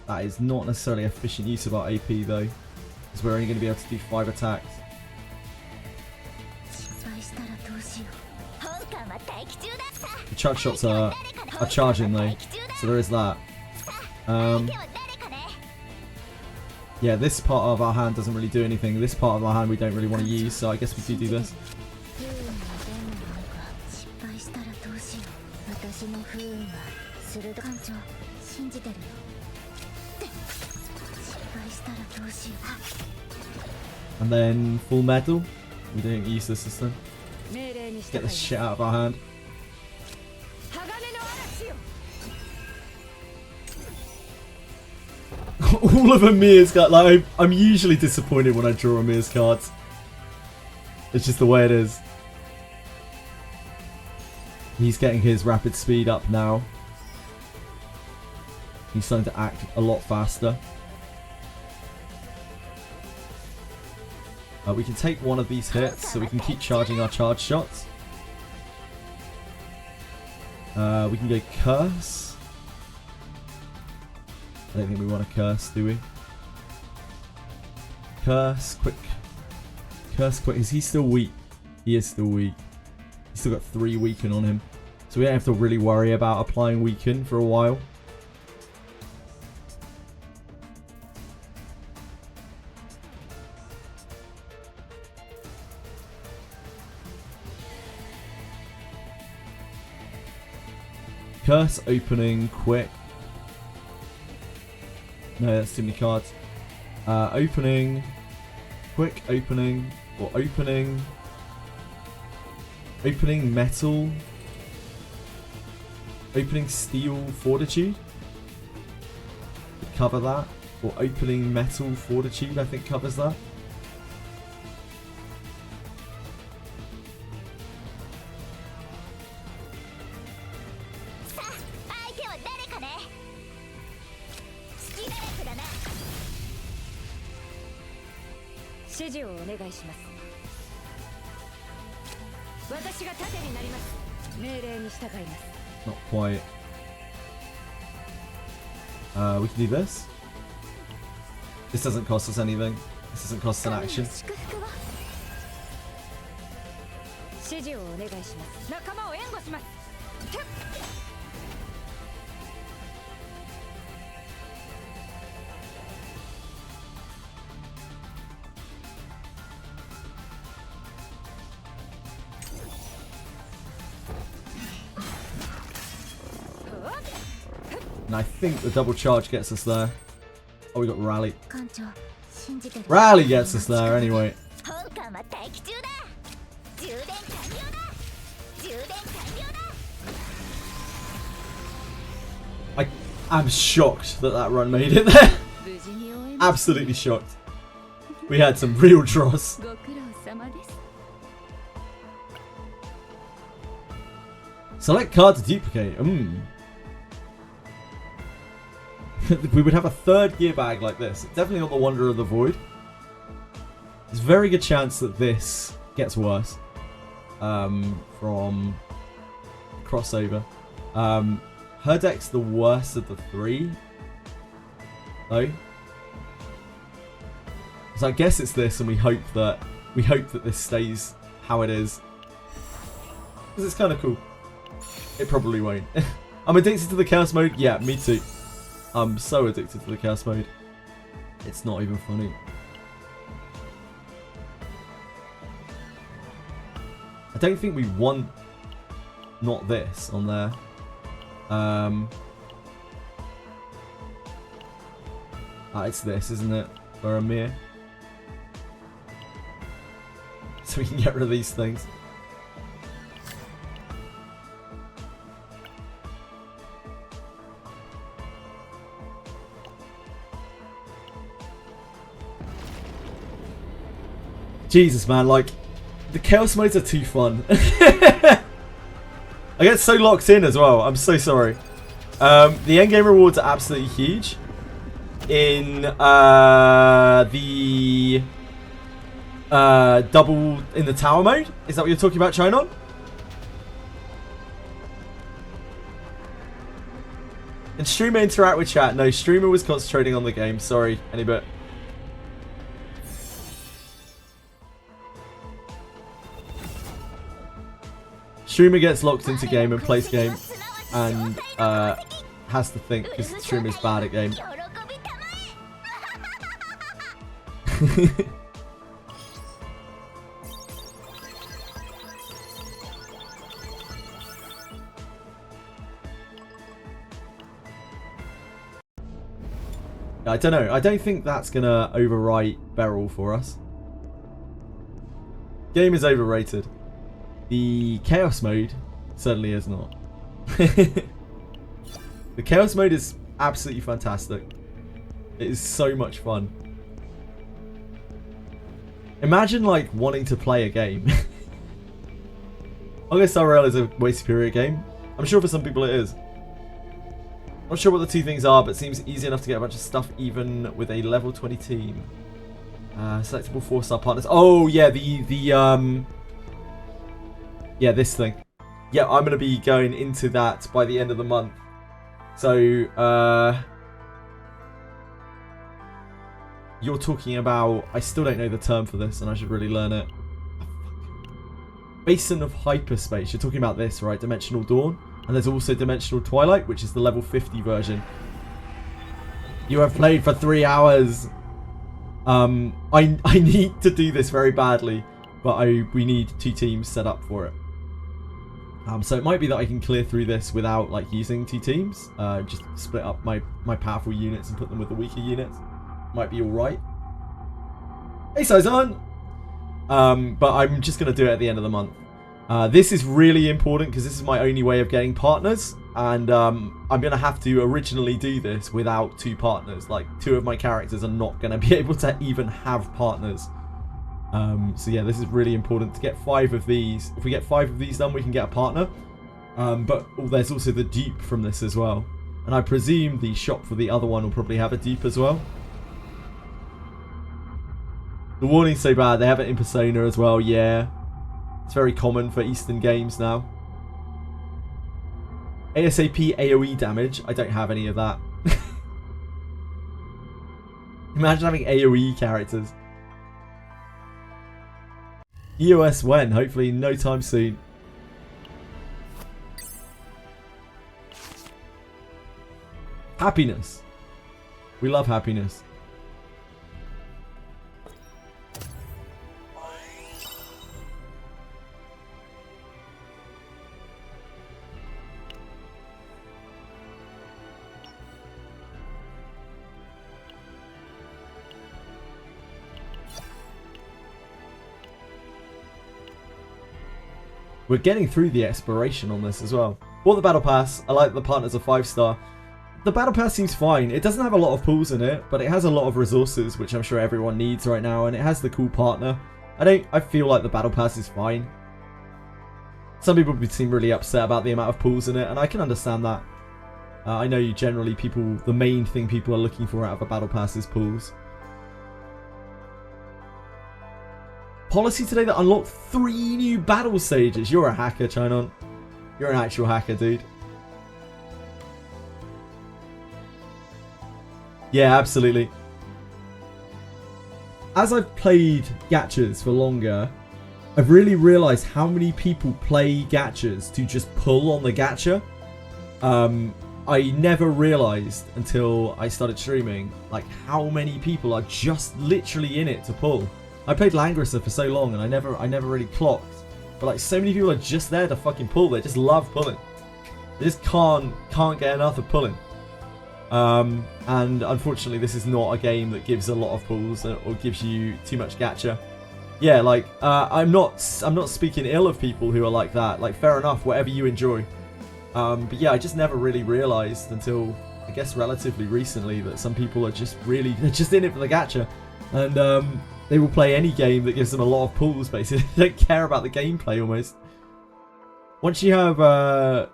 That is not necessarily efficient use of our AP though, because we're only going to be able to do 5 attacks. The chuck shots are charging though, so there is that. Yeah, this part of our hand doesn't really do anything. This part of our hand we don't really want to use, so I guess we do this. And then full metal. We don't use this time. Get the shit out of our hand. All of Amir's cards. Like, I'm usually disappointed when I draw Amir's cards. It's just the way it is. He's getting his rapid speed up now. He's starting to act a lot faster. We can take one of these hits, so we can keep charging our charge shots. We can go curse. I don't think we want to curse, do we? Curse, quick. Curse, quick. Is he still weak? He is still weak. He's still got 3 weaken on him. So we don't have to really worry about applying weaken for a while. Curse opening quick. No, that's too many cards. Opening, quick opening, or opening metal, opening steel fortitude. Cover that, or opening metal fortitude. I think covers that. Not quite. We can do this. This doesn't cost us anything. This doesn't cost us an action. And I think the double charge gets us there. Oh, we got rally. Rally gets us there anyway. I'm shocked that that run made it there. Absolutely shocked. We had some real draws. Select card to duplicate. We would have a third gear bag like this. It's definitely not the Wonder of the Void. There's a very good chance that this gets worse from crossover. Her deck's the worst of the 3, though. So I guess it's this, and we hope that this stays how it is, because it's kind of cool. It probably won't. I'm addicted to the chaos mode. Yeah, me too. I'm so addicted to the chaos mode. It's not even funny. I don't think we want not this on there. It's this, isn't it? For Amir. So we can get rid of these things. Jesus, man, like, the chaos modes are too fun. I get so locked in as well. I'm so sorry. The endgame rewards are absolutely huge. In the double in the tower mode, is that what you're talking about, Chinon? And streamer interact with chat. No, streamer was concentrating on the game. Sorry, any bit. Streamer gets locked into game and plays game, and has to think because streamer is bad at game. I don't know. I don't think that's going to overwrite Beryl for us. Game is overrated. The Chaos mode certainly is not. The Chaos mode is absolutely fantastic. It is so much fun. Imagine like wanting to play a game. August RL is a way superior game. I'm sure for some people it is. Not sure what the two things are, but it seems easy enough to get a bunch of stuff even with a level 20 team. Selectable 4-star partners. Oh yeah, yeah, this thing. Yeah, I'm gonna be going into that by the end of the month. So you're talking about, I still don't know the term for this, and I should really learn it. Basin of Hyperspace. You're talking about this, right? Dimensional Dawn. And there's also Dimensional Twilight, which is the level 50 version. You have played for 3 hours. I need to do this very badly, but we need 2 teams set up for it. So it might be that I can clear through this without like using 2 teams. Just split up my powerful units and put them with the weaker units. Might be alright. Hey Saizan! But I'm just going to do it at the end of the month. This is really important because this is my only way of getting partners. And I'm going to have to originally do this without 2 partners. Like 2 of my characters are not going to be able to even have partners. So yeah, this is really important to get 5 of these. If we get 5 of these done, we can get a partner. But there's also the dupe from this as well. And I presume the shop for the other one will probably have a dupe as well. The warning's so bad. They have it in Persona as well, yeah. It's very common for Eastern games now. ASAP AoE damage. I don't have any of that. Imagine having AoE characters. EOS when? Hopefully no time soon. Happiness. We love happiness. We're getting through the exploration on this as well. Bought the Battle Pass. I like the partners are 5-star. The Battle Pass seems fine. It doesn't have a lot of pools in it, but it has a lot of resources, which I'm sure everyone needs right now, and it has the cool partner. I feel like the Battle Pass is fine. Some people seem really upset about the amount of pools in it, and I can understand that. I know generally the main thing people are looking for out of a Battle Pass is pools. Policy today that unlocked 3 new battle stages. You're a hacker, Chinon. You're an actual hacker, dude. Yeah, absolutely. As I've played gachas for longer, I've really realised how many people play gachas to just pull on the gacha. I never realised until I started streaming like how many people are just literally in it to pull. I played Langrisser for so long and I never really clocked. But like so many people are just there to fucking pull. They just love pulling. They just can't get enough of pulling. And unfortunately this is not a game that gives a lot of pulls or gives you too much gacha. Yeah, like I'm not speaking ill of people who are like that. Like fair enough, whatever you enjoy. But yeah, I just never really realised until I guess relatively recently that some people are just they're just in it for the gacha. And they will play any game that gives them a lot of pulls, basically. They don't care about the gameplay, almost. Once you have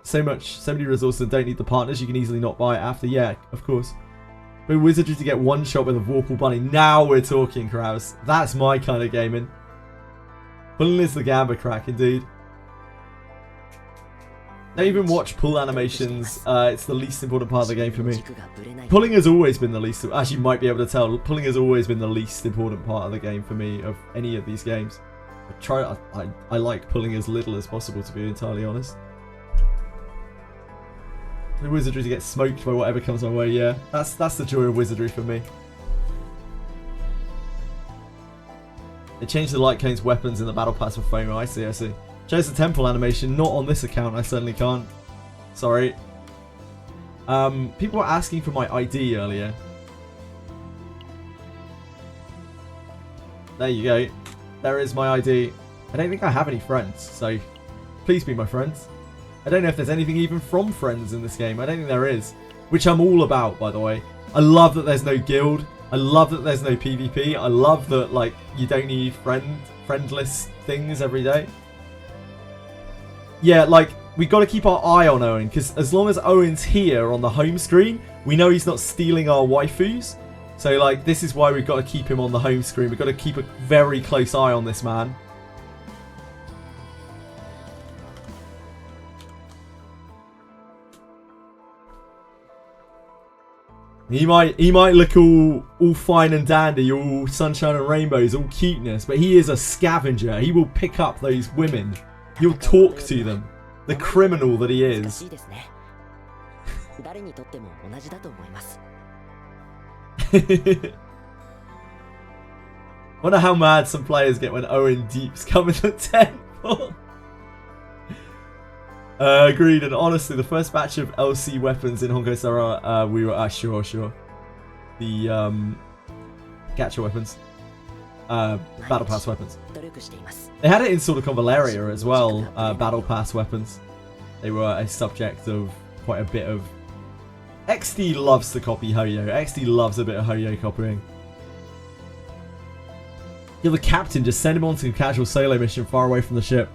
so many resources and don't need the partners, you can easily not buy it after. Yeah, of course. But Wizardry to get one shot with a Vorpal Bunny. Now we're talking, Kraus. That's my kind of gaming. Pulling is the Gamba crack, indeed. Don't even watch pull animations. It's the least important part of the game for me. Pulling has always been the least... As you might be able to tell, pulling has always been the least important part of the game for me of any of these games. I like pulling as little as possible, to be entirely honest. The Wizardry to get smoked by whatever comes my way, yeah. That's the joy of Wizardry for me. They changed the light cone's weapons in the battle pass for FOMO. I see, I see. Chose the temple animation, not on this account. I certainly can't. Sorry. People were asking for my ID earlier. There you go. There is my ID. I don't think I have any friends, so please be my friends. I don't know if there's anything even from friends in this game. I don't think there is. Which I'm all about, by the way. I love that there's no guild. I love that there's no PvP. I love that, like, you don't need friendless things every day. Yeah, like, we got to keep our eye on Owen, because as long as Owen's here on the home screen, we know he's not stealing our waifus. So, like, this is why we've got to keep him on the home screen. We've got to keep a very close eye on this man. He might look all fine and dandy, all sunshine and rainbows, all cuteness, but he is a scavenger. He will pick up those women. He'll talk to them. The criminal that he is. Wonder how mad some players get when Owen Deeps come in the temple. Agreed, and honestly, the first batch of LC weapons in Honkai Star, we were sure. The gacha weapons, battle pass weapons. They had it in Silicon Valeria as well. Battle pass weapons. They were a subject of quite a bit of. XD loves to copy Hoyo. XD loves a bit of Hoyo copying. You're the captain. Just send him on to a casual solo mission far away from the ship.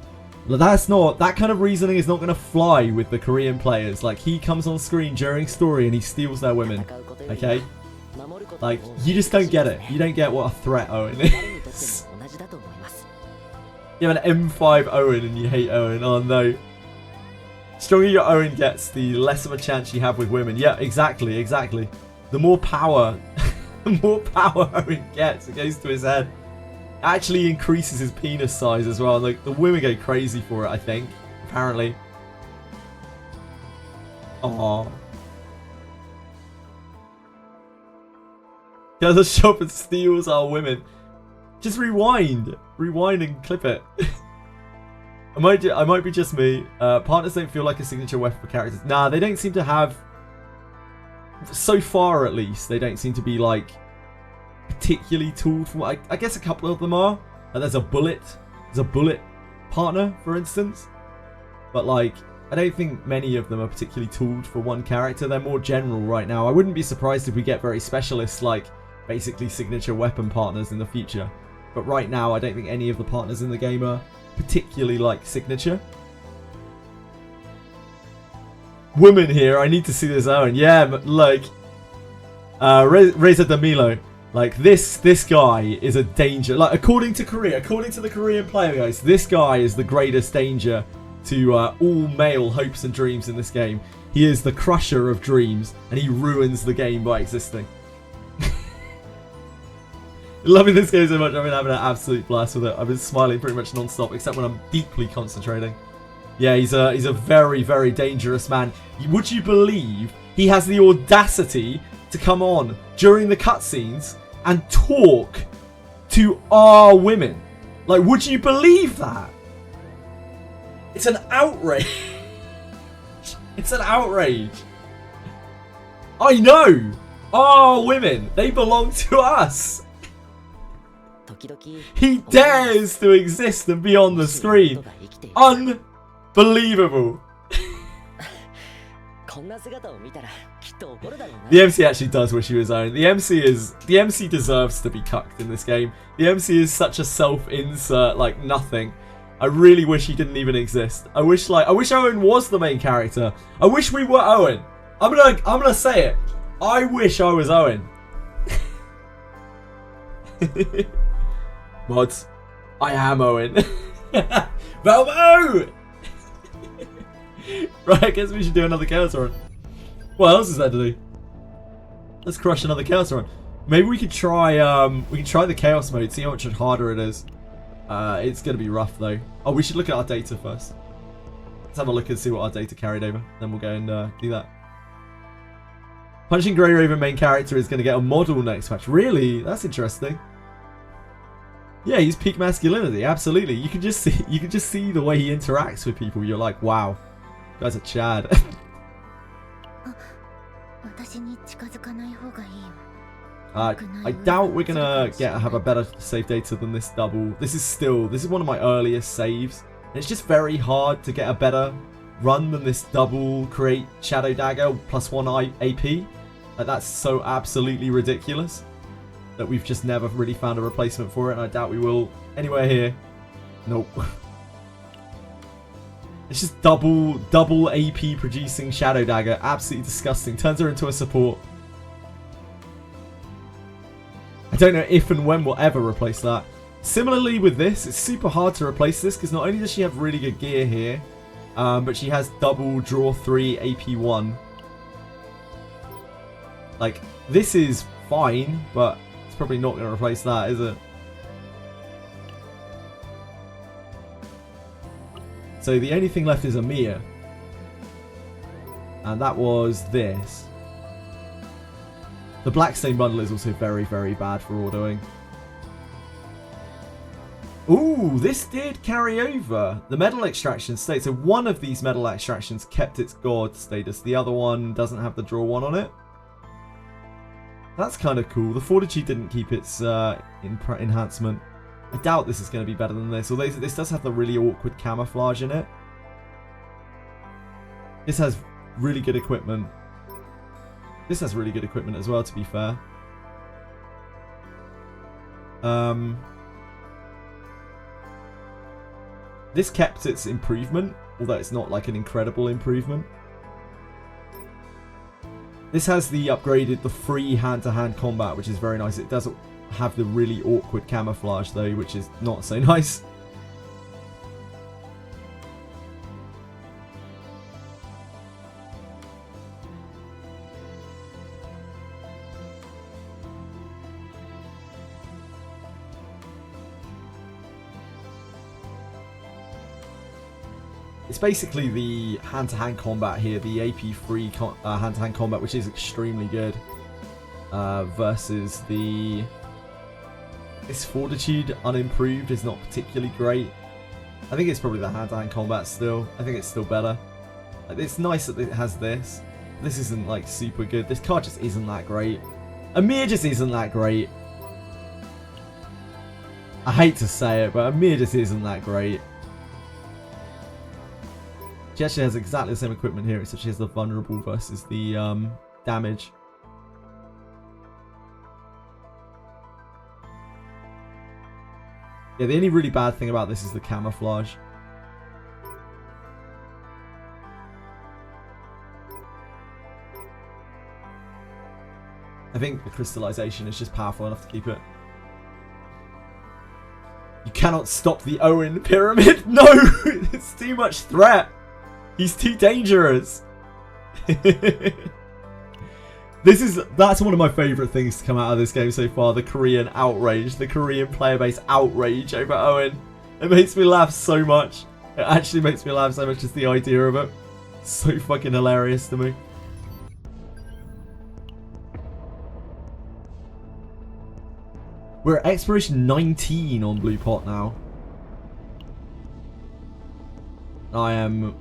That's not, that kind of reasoning is not going to fly with the Korean players. Like, he comes on screen during story and he steals their women. Okay? Like, you just don't get it. You don't get what a threat Owen is. You have an M5 Owen and you hate Owen. Oh no. Stronger your Owen gets, the less of a chance you have with women. Yeah, exactly. The more power, Owen gets, it goes to his head. Actually increases his penis size as well. Like, the women go crazy for it, I think. Apparently. Aww. Goes to the shop and steals our women. Just rewind. Rewind and clip it. I might be just me. Partners don't feel like a signature weapon for characters. Nah, they don't seem to have... So far, at least, they don't seem to be, like... particularly tooled for. I guess a couple of them are. There's a bullet partner, for instance, but like I don't think many of them are particularly tooled for one character. They're more general right now. I wouldn't be surprised if we get very specialist, like basically signature weapon partners in the future, but right now I don't think any of the partners in the game are particularly like signature. Woman here, I need to see this Owen. Yeah, but like Reza Damilo. Like, this guy is a danger. Like, according to the Korean player guys, this guy is the greatest danger to all male hopes and dreams in this game. He is the crusher of dreams, and he ruins the game by existing. Loving this game so much, I've been having an absolute blast with it. I've been smiling pretty much non-stop, except when I'm deeply concentrating. Yeah, he's a very, very dangerous man. Would you believe he has the audacity to come on during the cutscenes and talk to our women? Like, would you believe that? It's an outrage. It's an outrage. I know. Our women, they belong to us. He dares to exist and be on the screen. Unbelievable. The MC actually does wish he was Owen. The MC deserves to be cucked in this game. The MC is such a self-insert, like nothing. I really wish he didn't even exist. I wish Owen was the main character. I wish we were Owen. I'm gonna say it. I wish I was Owen. Mods, I am Owen. Velmo! Right, I guess we should do another Chaos Run. What else is there to do? Let's crush another Chaos Run. Maybe we could try the Chaos mode, see how much harder it is. It's gonna be rough though. Oh, we should look at our data first. Let's have a look and see what our data carried over. Then we'll go and do that. Punching Grey Raven main character is gonna get a model next match. Really? That's interesting. Yeah, he's peak masculinity. Absolutely. You can just see the way he interacts with people. You're like, wow, guy's a Chad. I doubt we're gonna have a better save data than this double. This is one of my earliest saves. And it's just very hard to get a better run than this double create Shadow Dagger +1 AP. Like, that's so absolutely ridiculous that we've just never really found a replacement for it, and I doubt we will anywhere here. Nope. It's just double AP producing Shadow Dagger. Absolutely disgusting. Turns her into a support. I don't know if and when we'll ever replace that. Similarly with this, it's super hard to replace this because not only does she have really good gear here, but she has double draw 3 AP1. Like, this is fine, but it's probably not going to replace that, is it? So the only thing left is Amir. And that was this. The Blackstain bundle is also very, very bad for autoing. Ooh, this did carry over. The metal extraction state. So one of these metal extractions kept its god status. The other one doesn't have the draw 1 on it. That's kind of cool. The Fortitude didn't keep its enhancement. I doubt this is going to be better than this. Although this does have the really awkward camouflage in it. This has really good equipment. This has really good equipment as well, to be fair. This kept its improvement, although it's not like an incredible improvement. This has the free hand-to-hand combat, which is very nice. It doesn't have the really awkward camouflage though, which is not so nice. It's basically the hand-to-hand combat here, the AP-free hand-to-hand combat, which is extremely good, versus this Fortitude unimproved is not particularly great. I think it's probably the hand-to-hand combat still. I think it's still better. It's nice that it has this. This isn't like super good. This card just isn't that great. Amir just isn't that great. I hate to say it, but Amir just isn't that great. She actually has exactly the same equipment here, except she has the vulnerable versus the damage. Yeah, the only really bad thing about this is the camouflage. I think the crystallization is just powerful enough to keep it. You cannot stop the Owen pyramid. No, it's too much threat. He's too dangerous. That's one of my favourite things to come out of this game so far. The Korean outrage, the Korean player base outrage over Owen. It makes me laugh so much. It actually makes me laugh so much, just the idea of it. It's so fucking hilarious to me. We're at exploration 19 on Blue Pot now. I am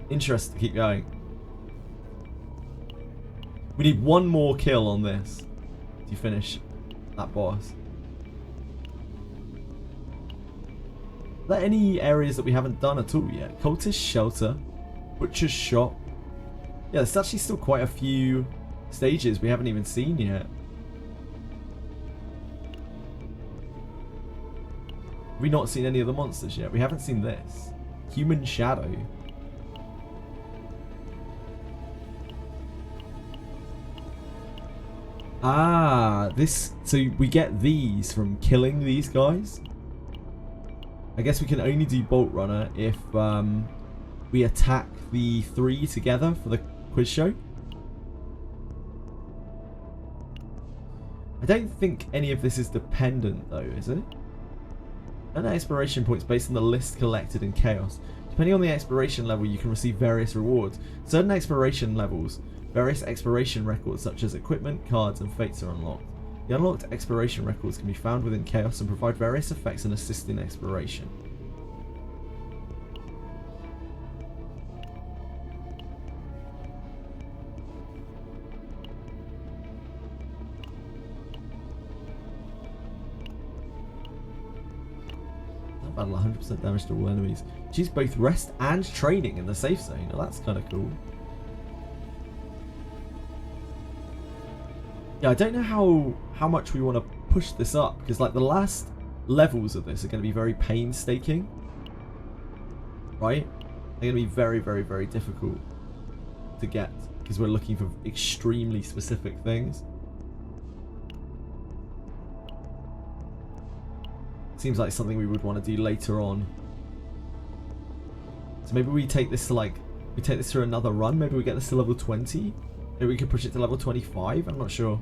interested to keep going. We need one more kill on this to finish that boss. Are there any areas that we haven't done at all yet? Cultist Shelter, Butcher's Shop. Yeah, there's actually still quite a few stages we haven't even seen yet. Have we not seen any of the monsters yet? We haven't seen this. Human Shadow. Ah, so we get these from killing these guys. I guess we can only do Bolt Runner if we attack the 3 together for the quiz show. I don't think any of this is dependent though, is it? Earn exploration points based on the list collected in Chaos. Depending on the exploration level, you can receive various rewards. Certain exploration levels, various exploration records such as equipment, cards, and fates are unlocked. The unlocked exploration records can be found within Chaos and provide various effects and assist in exploration. Battle 100% damage to all enemies. Choose both rest and training in the safe zone. Oh, that's kind of cool. Yeah, I don't know how much we want to push this up, because like the last levels of this are going to be very painstaking, right? They're going to be very, very, very difficult to get because we're looking for extremely specific things. Seems like something we would want to do later on. So maybe we take this to like, we take this through another run. Maybe we get this to level 20. Maybe we could push it to level 25. I'm not sure.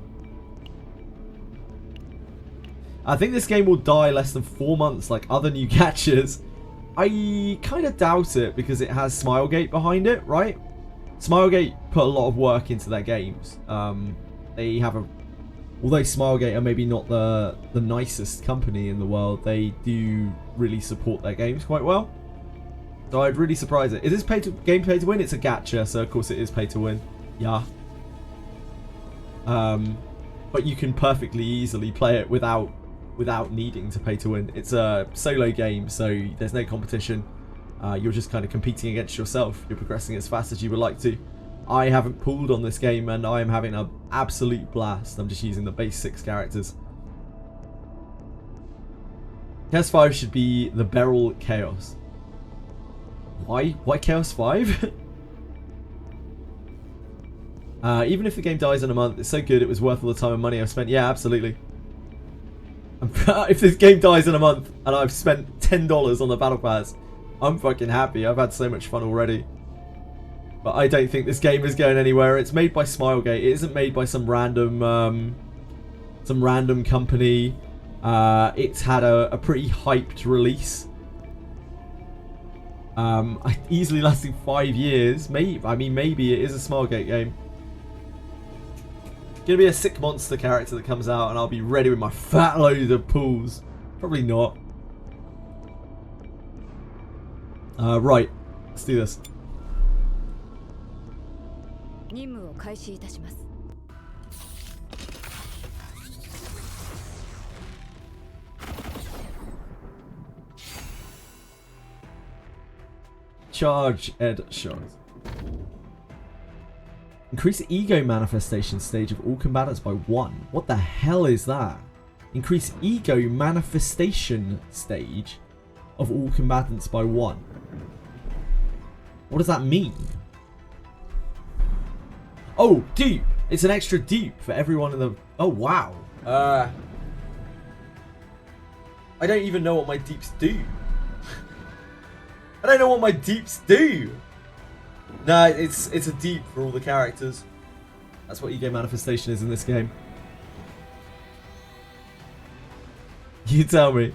I think this game will die less than 4 months like other new catchers. I kind of doubt it because it has Smilegate behind it, right? Smilegate put a lot of work into their games. They have a... Although Smilegate are maybe not the nicest company in the world, they do really support their games quite well. So I'd really surprise it. Is this game pay to win? It's a gacha, so of course it is pay to win. Yeah. But you can perfectly easily play it without needing to pay to win. It's a solo game, so there's no competition. You're just kind of competing against yourself. You're progressing as fast as you would like to. I haven't pulled on this game and I am having an absolute blast. I'm just using the base 6 characters. Chaos 5 should be the Beryl Chaos. Why? Why Chaos 5? Even if the game dies in a month, it's so good it was worth all the time and money I've spent. Yeah, absolutely. If this game dies in a month and I've spent $10 on the Battle Pass, I'm fucking happy. I've had so much fun already. But I don't think this game is going anywhere. It's made by Smilegate. It isn't made by some random company. It's had a pretty hyped release. Easily lasting 5 years. Maybe it is a Smilegate game. Gonna be a sick monster character that comes out and I'll be ready with my fat load of pools. Probably not. Right. Let's do this. Charge Ed Shot. Increase the ego manifestation stage of all combatants by 1. What the hell is that? Increase ego manifestation stage of all combatants by 1. What does that mean? Oh, dupe! It's an extra dupe for everyone in the... Oh, wow. I don't even know what my dupes do. I don't know what my dupes do. No, it's a dupe for all the characters. That's what ego manifestation is in this game. You tell me.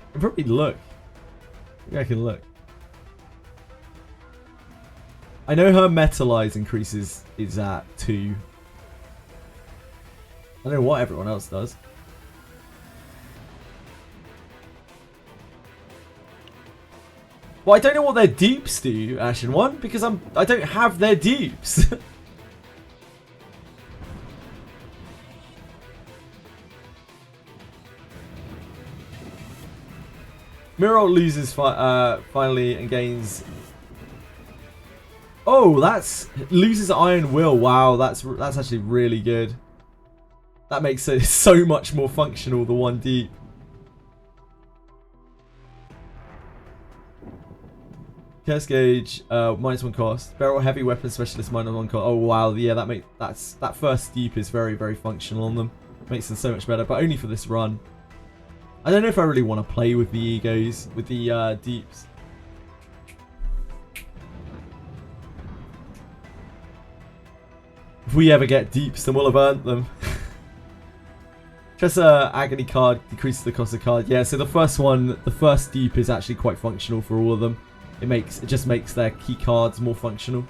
I can probably look. Maybe I can look. I know her Metalize increases is at 2. I don't know what everyone else does. Well, I don't know what their dupes do, Ashen One, because I don't have their dupes. Mirror loses finally and gains. Oh, loses Iron Will. Wow, that's actually really good. That makes it so much more functional. The 1 deep. Curse gauge, -1 cost. Barrel heavy weapon specialist -1 cost. Oh wow, yeah, that first deep is very, very functional on them. Makes them so much better, but only for this run. I don't know if I really want to play with the egos, with the deeps. If we ever get deeps, then we'll have earned them. Just agony card decreases the cost of card. Yeah, so the first deep is actually quite functional for all of them. It just makes their key cards more functional.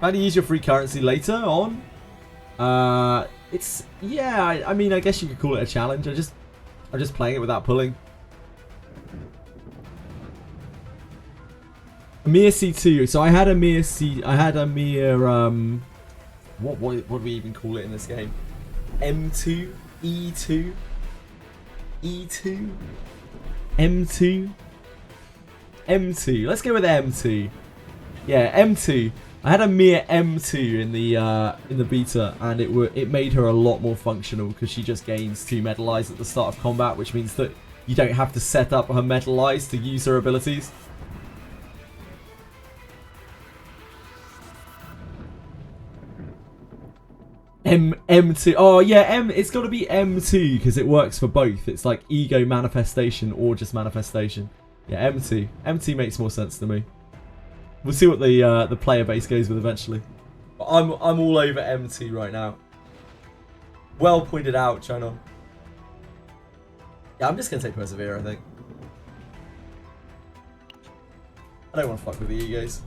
How do you use your free currency later on? It's, yeah, I mean, I guess you could call it a challenge. I'm just playing it without pulling. Mir C2. So I had a Mir C. I had a Mir. What do we even call it in this game? M2, E2, E2, M2, M2. Let's go with M2. Yeah, M2. I had a Mir M2 in the beta, and it made her a lot more functional because she just gains 2 metal eyes at the start of combat, which means that you don't have to set up her metal eyes to use her abilities. M2. Oh yeah, it's got to be M2 because it works for both. It's like ego manifestation or just manifestation. Yeah, M2. M2 makes more sense to me. We'll see what the player base goes with eventually. But I'm all over M2 right now. Well pointed out, China. Yeah, I'm just gonna take Persevere, I think. I don't want to fuck with the egos.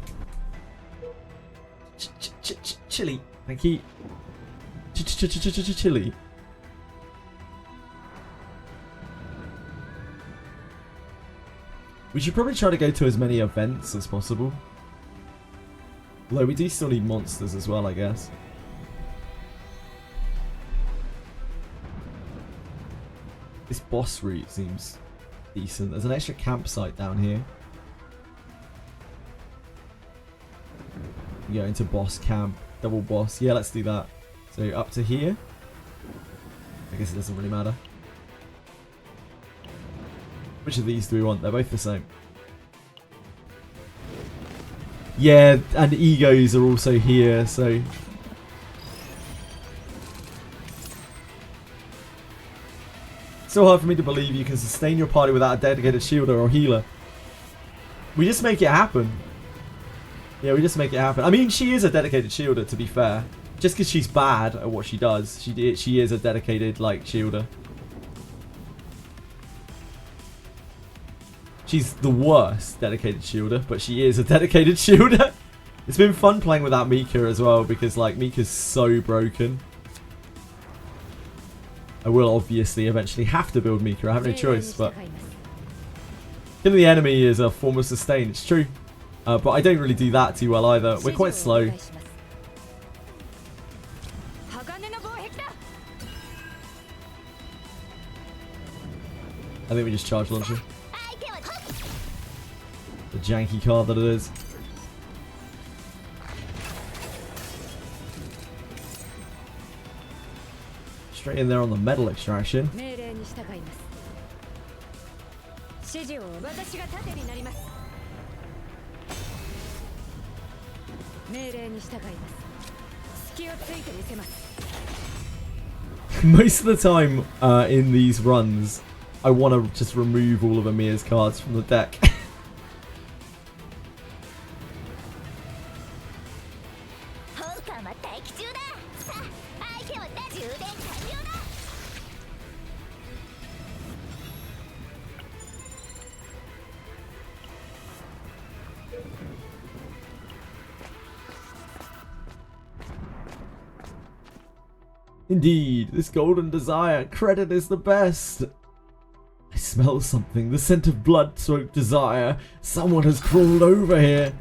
Chili. Thank you. Chili. We should probably try to go to as many events as possible. Although we do still need monsters as well, I guess. This boss route seems decent. There's an extra campsite down here. We go into boss camp, double boss. Yeah, let's do that. So up to here. I guess it doesn't really matter. Which of these do we want? They're both the same. Yeah, and egos are also here, so... It's so hard for me to believe you can sustain your party without a dedicated shielder or healer. We just make it happen. Yeah, we just make it happen. I mean, she is a dedicated shielder, to be fair. Just because she's bad at what she does, she is a dedicated, like, shielder. She's the worst dedicated shielder, but she is a dedicated shielder. It's been fun playing without Mika as well, because, like, Mika's so broken. I will obviously eventually have to build Mika. I have no choice, but... Killing the enemy is a form of sustain, it's true. But I don't really do that too well either. We're quite slow. I think we just charge launch him. The janky card that it is. Straight in there on the metal extraction. Most of the time in these runs, I want to just remove all of Amir's cards from the deck. Indeed, this golden desire, credit is the best. I smell something, the scent of blood-soaked desire. Someone has crawled over here.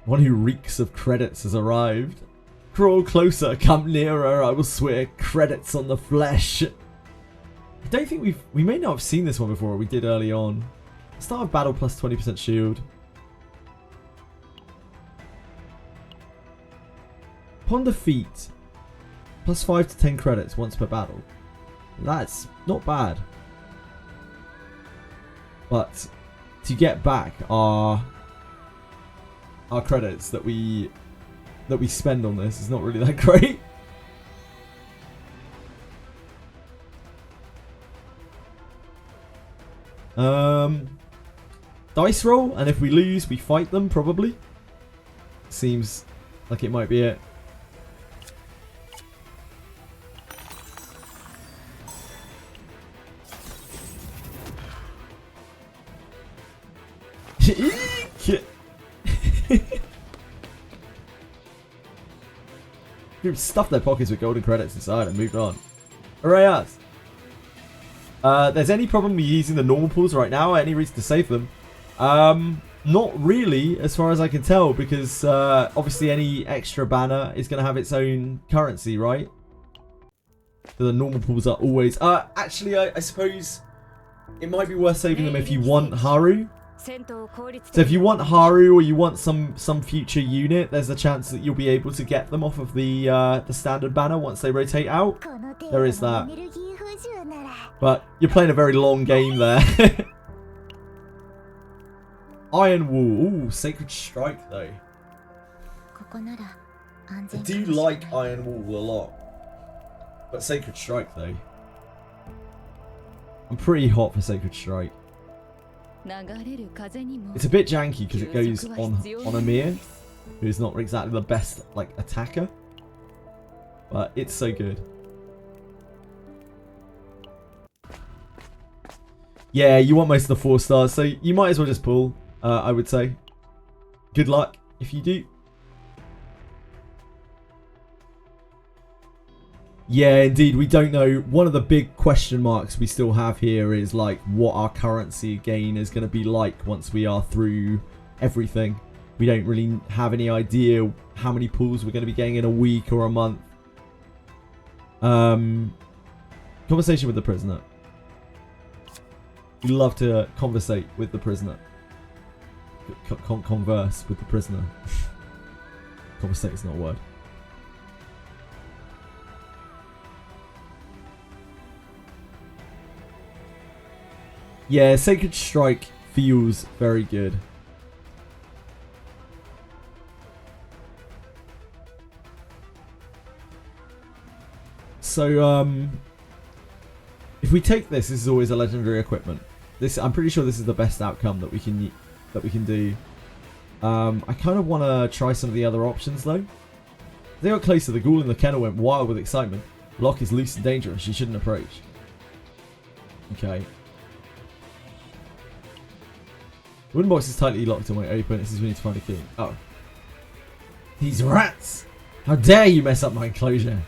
One who reeks of credits has arrived. Crawl closer, come nearer, I will swear credits on the flesh. I don't think we may not have seen this one before, we did early on. Start of battle plus 20% shield. Upon defeat, plus 5 to 10 credits once per battle. That's not bad. But to get back our credits that we spend on this is not really that great. Dice roll, and if we lose, we fight them, probably. Seems like it might be it. Group stuffed their pockets with golden credits inside and moved on. Hooray us! There's any problem with using the normal pools right now? Any reason to save them? Not really, as far as I can tell, because obviously any extra banner is going to have its own currency, right? So the normal pools are always... actually, I suppose it might be worth saving them if you want Haru. So if you want Haru or you want some future unit, there's a chance that you'll be able to get them off of the standard banner once they rotate out. There is that. But you're playing a very long game there. Iron Wall. Ooh, Sacred Strike though. I do like Iron Wall a lot. But Sacred Strike though. I'm pretty hot for Sacred Strike. It's a bit janky because it goes on Amir, who's not exactly the best like attacker. But it's so good. Yeah, you want most of the 4 stars, so you might as well just pull, I would say. Good luck if you do. Yeah, indeed, we don't know. One of the big question marks we still have here is like what our currency gain is going to be like once we are through everything. We don't really have any idea how many pulls we're going to be getting in a week or a month. Conversation with the prisoner. We love to conversate with the prisoner. Converse with the prisoner. Conversate is not a word. Yeah, Sacred Strike feels very good. So, if we take this is always a legendary equipment. This, I'm pretty sure this is the best outcome that we can do. I kind of want to try some of the other options though. They got closer. The ghoul in the kennel went wild with excitement. Lock is loose and dangerous. She shouldn't approach. Okay. Wooden box is tightly locked and won't open. This is we need to find a key. Oh. These rats! How dare you mess up my enclosure?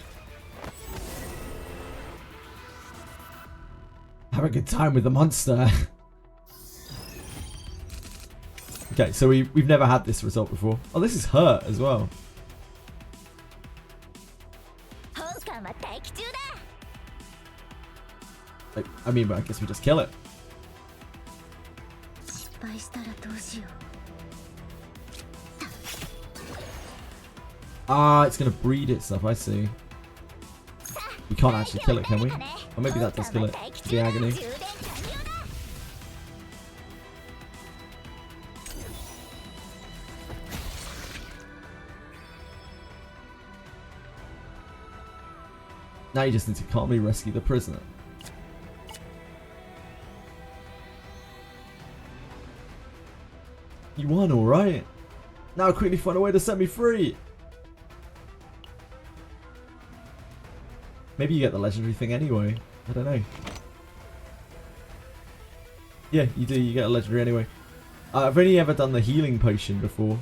Have a good time with the monster. Okay, so we've never had this result before. Oh, this is hurt as well. I mean, but I guess we just kill it. Ah, it's gonna breed itself, I see. We can't actually kill it, can we? Or maybe that does kill it. The agony. Now you just need to calmly rescue the prisoner. You won, alright. Now quickly find a way to set me free. Maybe you get the legendary thing anyway. I don't know. Yeah, you do. You get a legendary anyway. I've only ever done the healing potion before.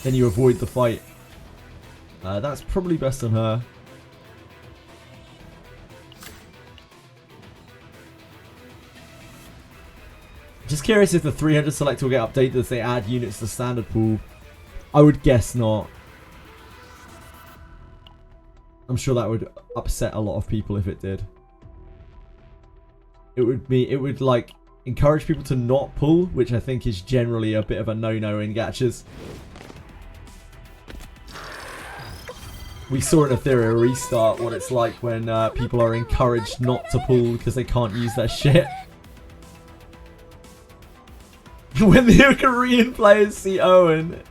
Then you avoid the fight. That's probably best on her. Just curious if the 300 select will get updated as they add units to the standard pool. I would guess not. I'm sure that would upset a lot of people if it did. It would like encourage people to not pull, which I think is generally a bit of a no-no in gachas. We saw in Ethereal Restart what it's like when people are encouraged not to pull because they can't use their shit. When the Korean players see Owen.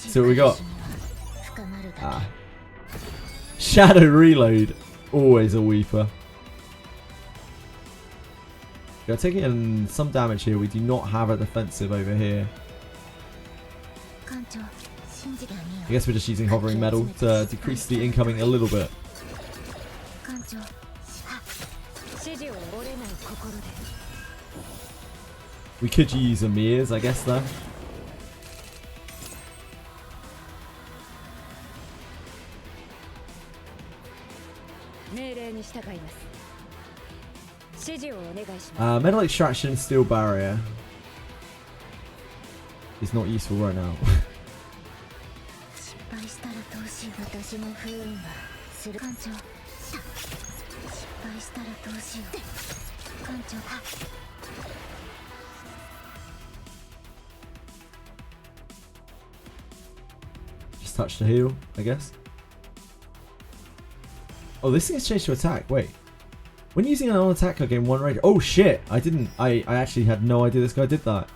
So what we got? Shadow Reload. Always a weeper. We're taking in some damage here. We do not have a defensive over here. I guess we're just using Hovering Metal to decrease the incoming a little bit. We could use Amir's, I guess, though. Metal extraction, steel barrier is not useful right now. Just touch to heal, I guess. Oh, this thing has changed to attack. Wait. When using an on-attack, I gain 1 rage. Oh shit! I didn't. I actually had no idea this guy did that.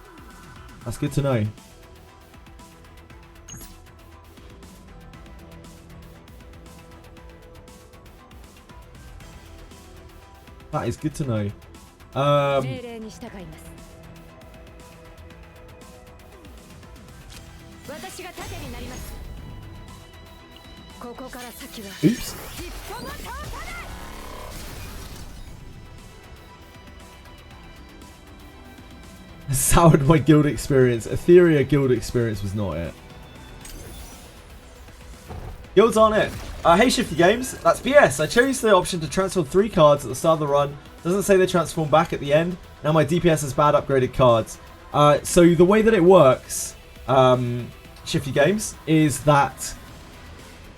That's good to know. That is good to know. Oops. Soured my guild experience. Etheria guild experience was not it. Guilds aren't it. Hey Shifty Games, that's BS. I chose the option to transform 3 cards at the start of the run. Doesn't say they transform back at the end. Now my DPS has bad upgraded cards. So the way that it works, Shifty Games, is that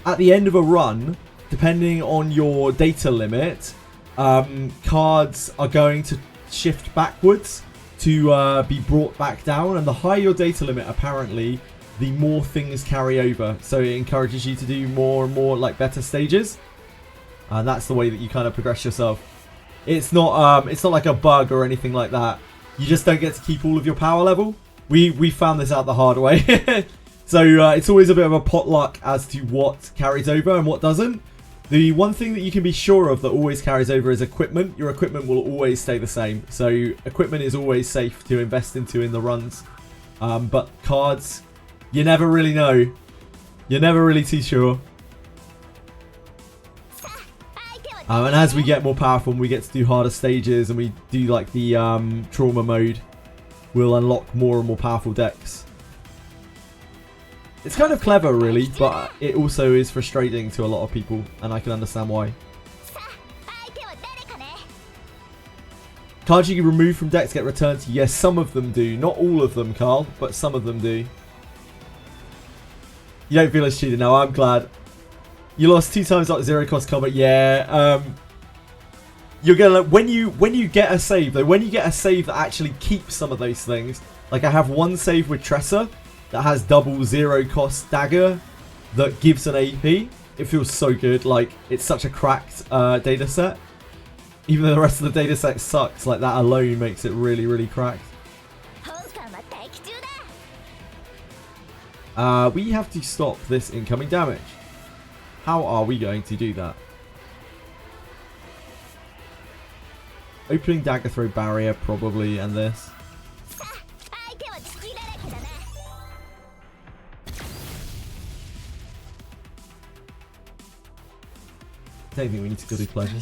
at the end of a run, depending on your data limit, cards are going to shift backwards to be brought back down, and the higher your data limit, apparently, the more things carry over. So it encourages you to do more and more like better stages, and that's the way that you kind of progress yourself. It's not like a bug or anything like that. You just don't get to keep all of your power level. We found this out the hard way. So it's always a bit of a potluck as to what carries over and what doesn't. The one thing that you can be sure of that always carries over is equipment. Your equipment will always stay the same. So equipment is always safe to invest into in the runs. But cards, you never really know. You're never really too sure. And as we get more powerful and we get to do harder stages and we do like the trauma mode, we'll unlock more and more powerful decks. It's kind of clever, really, but it also is frustrating to a lot of people, and I can understand why. Cards you can remove from decks get returned to you. Yes, some of them do. Not all of them, Carl, but some of them do. You don't feel as cheated now. I'm glad. You lost 2 times like 0 cost combat. Yeah. You're gonna when you get a save though. When you get a save that actually keeps some of those things. Like I have one save with Tressa that has double 0 cost dagger that gives an AP. It feels so good. Like, it's such a cracked data set. Even though the rest of the data set sucks, like that alone makes it really, really cracked. We have to stop this incoming damage. How are we going to do that? Opening dagger throw barrier probably, and this. I don't think we need to go do pleasure.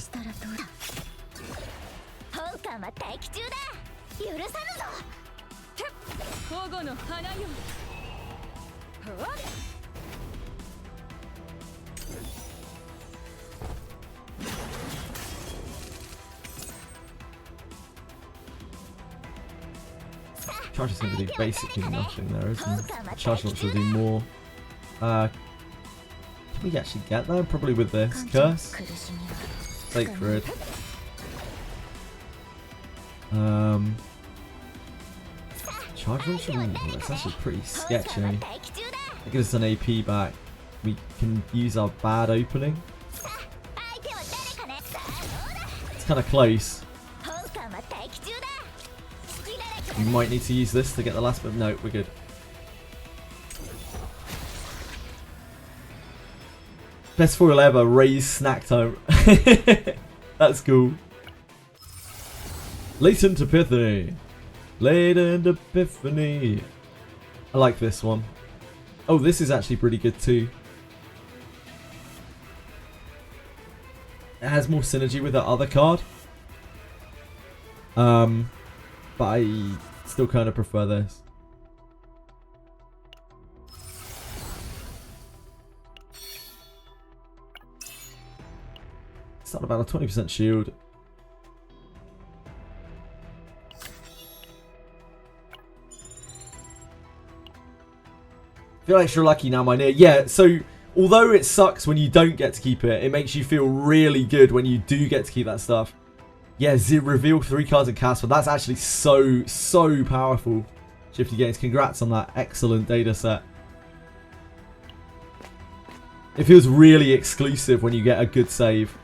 Charge is going to do basically nothing there, isn't it? Charge launch will do more. Can we actually get there? Probably with this. Curse. Sacred. Charge launch. That's actually pretty sketchy. That gives us an AP back. We can use our bad opening. It's kind of close. We might need to use this to get the last bit. No, we're good. Best foil ever, raise snack time. That's cool. Latent Epiphany. Latent Epiphany. I like this one. Oh, this is actually pretty good too. It has more synergy with that other card. But I still kind of prefer this. It's not about a 20% shield. Feel extra lucky now, my near. Yeah, so although it sucks when you don't get to keep it, it makes you feel really good when you do get to keep that stuff. Yeah, reveal 3 cards in Casper. That's actually so powerful. Shifty Games, congrats on that excellent data set. It feels really exclusive when you get a good save.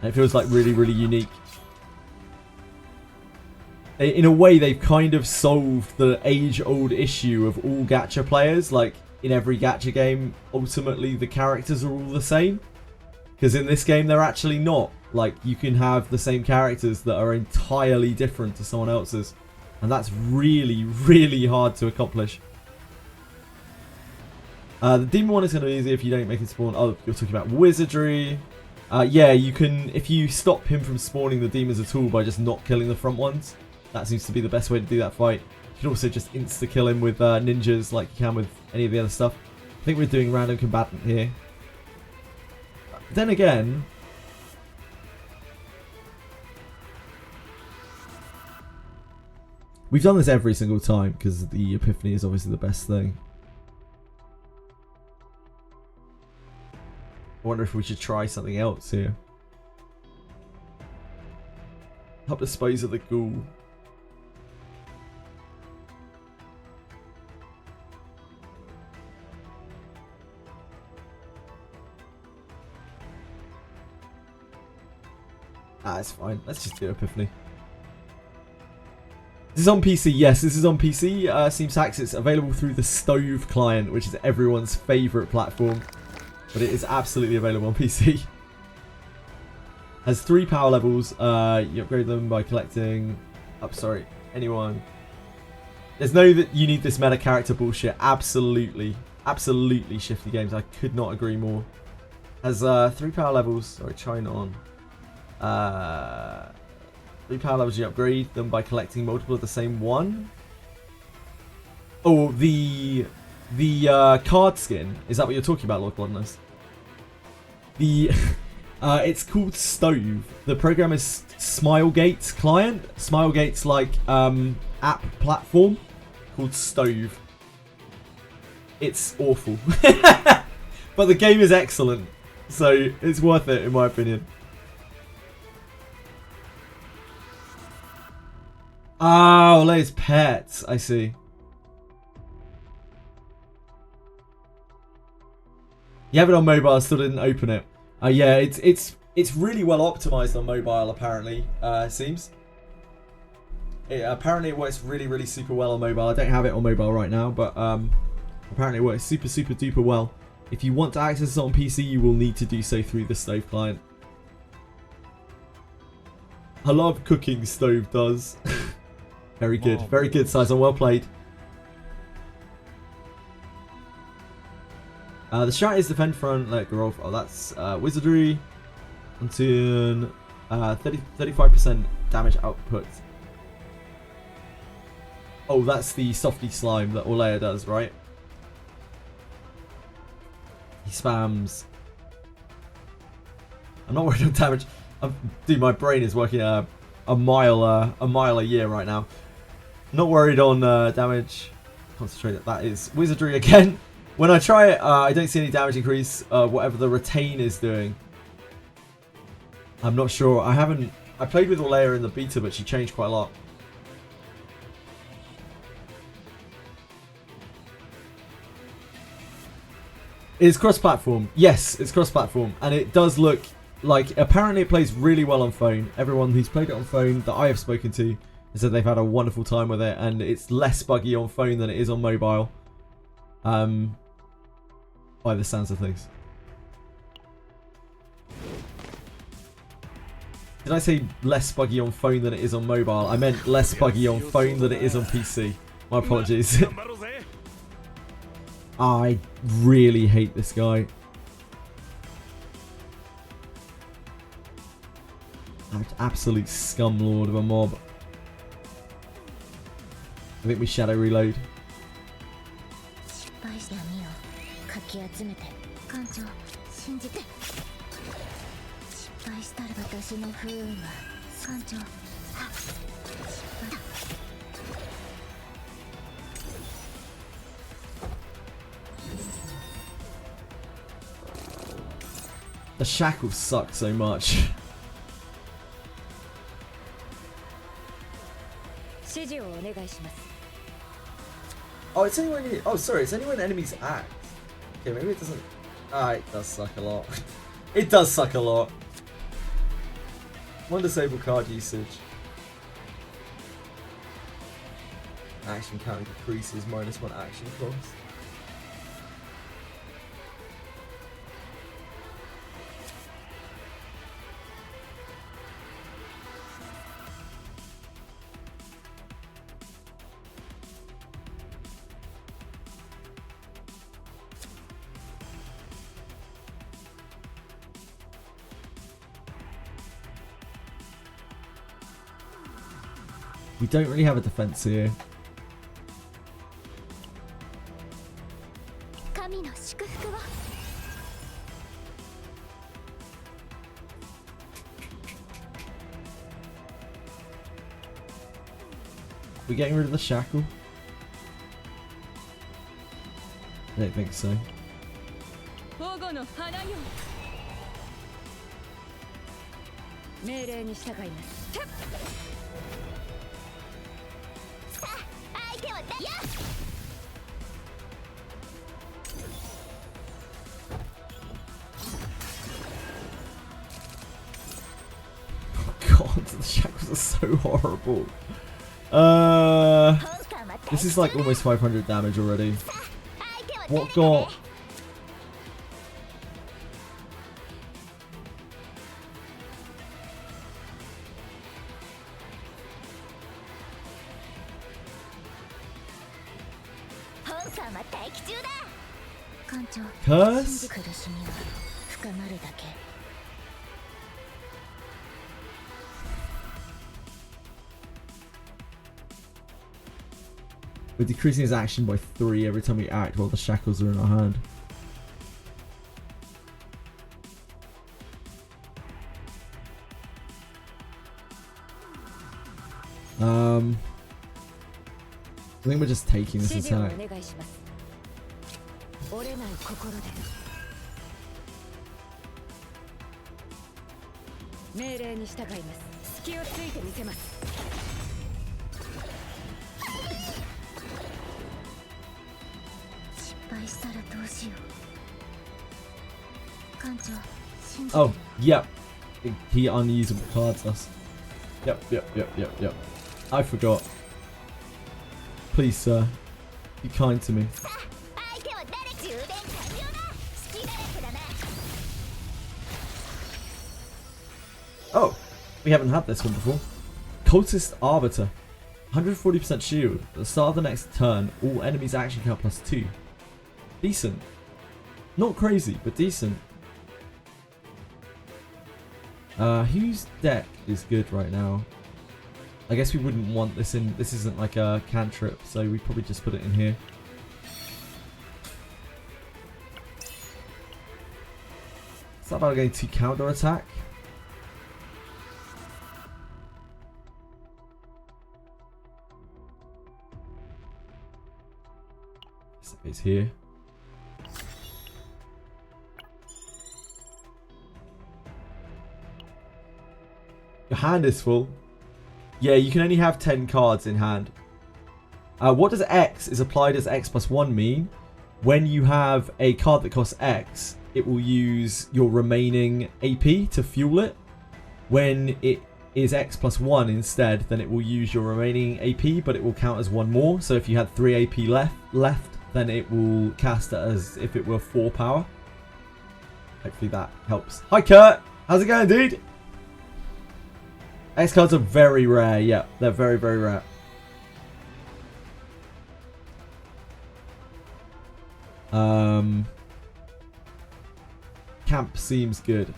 And it feels like really unique. In a way, they've kind of solved the age-old issue of all gacha players. Like, in every gacha game, ultimately the characters are all the same. Because in this game, they're actually not. Like, you can have the same characters that are entirely different to someone else's. And that's really hard to accomplish. The demon one is going to be easy if you don't make it spawn. Oh, you're talking about Wizardry. Yeah, you can, if you stop him from spawning the demons at all by just not killing the front ones. That seems to be the best way to do that fight. You can also just insta-kill him with ninjas like you can with any of the other stuff. I think we're doing random combatant here. Then again... we've done this every single time because the Epiphany is obviously the best thing. I wonder if we should try something else here. Help dispose of the ghoul. Ah, it's fine. Let's just do Epiphany. This is on PC. Yes, this is on PC. Seems hacks. It's available through the Stove client, which is everyone's favourite platform. But it is absolutely available on PC. Has 3 power levels. You upgrade them by collecting... Oh, sorry. Anyone. There's no that you need this meta character bullshit. Absolutely. Absolutely Shifty Games. I could not agree more. Has 3 power levels. Sorry, China on. 3 power levels, you upgrade them by collecting multiple of the same one. Oh, the card skin. Is that what you're talking about, Lord Blondness? The it's called Stove. The program is Smilegate's client. Smilegate's like app platform called Stove. It's awful, but the game is excellent, so it's worth it in my opinion. Oh, Leia's pets. I see. You have it on mobile. I still didn't open it. Yeah, it's really well optimized on mobile. Apparently, it seems. Apparently, it works really super well on mobile. I don't have it on mobile right now, but apparently, it works super duper well. If you want to access it on PC, you will need to do so through the Stove client. I love cooking. Stove does. Very good, Sizon, well played. The strat is defend front, let go off. Oh, that's Wizardry. Until 35% damage output. Oh, that's the softy slime that Olea does, right? He spams. I'm not worried on damage. Dude, my brain is working a mile a year right now. Not worried on damage. Concentrate. That is Wizardry again. When I try it, I don't see any damage increase. Whatever the retain is doing. I'm not sure. I played with Olea in the beta, but she changed quite a lot. It's cross-platform. Yes, it's cross-platform, and it does look like. Apparently, it plays really well on phone. Everyone who's played it on phone that I have spoken to said they've had a wonderful time with it, and it's less buggy on phone than it is on mobile. By the sounds of things. Did I say less buggy on phone than it is on mobile? I meant less buggy on phone than it is on PC. My apologies. I really hate this guy. Absolute scumlord of a mob. I think we shadow reload. 失敗した闇をかき集めて艦長信じて失敗したら私の不運は艦長失敗だ The shackles suck so much. 指示をお願いします Oh, it's only when oh, sorry, it's only when enemies act. Okay, maybe it doesn't. Ah, it does suck a lot. It does suck a lot. One disable card usage. Action count decreases -1 action cost. We don't really have a defense here. 神の祝福は We getting rid of the shackle? I don't think so. 保護の花よ命令に従いますさあ相手をだや God, the shackles are so horrible. This is like almost 500 damage already. What got? Curse? We're decreasing his action by 3 every time we act while the shackles are in our hand. I think we're just taking this attack. Oh, yep. He unusable cards us. Yep. I forgot. Please, sir. Be kind to me. Oh, we haven't had this one before. Cultist Arbiter. 140% shield. At the start of the next turn, all enemies action count +2. Decent. Not crazy, but decent. Whose deck is good right now? I guess we wouldn't want this in. This isn't like a cantrip, so we probably just put it in here. Is that about going to counter attack? It's here. Your hand is full. Yeah, you can only have 10 cards in hand. What does X is applied as X+1 mean? When you have a card that costs X, it will use your remaining AP to fuel it. When it is X+1 instead, then it will use your remaining AP, but it will count as one more. So if you had 3 AP left, then it will cast it as if it were 4 power. Hopefully that helps. Hi Kurt! How's it going, dude? X cards are very rare, yeah. They're very, very rare. Camp seems good.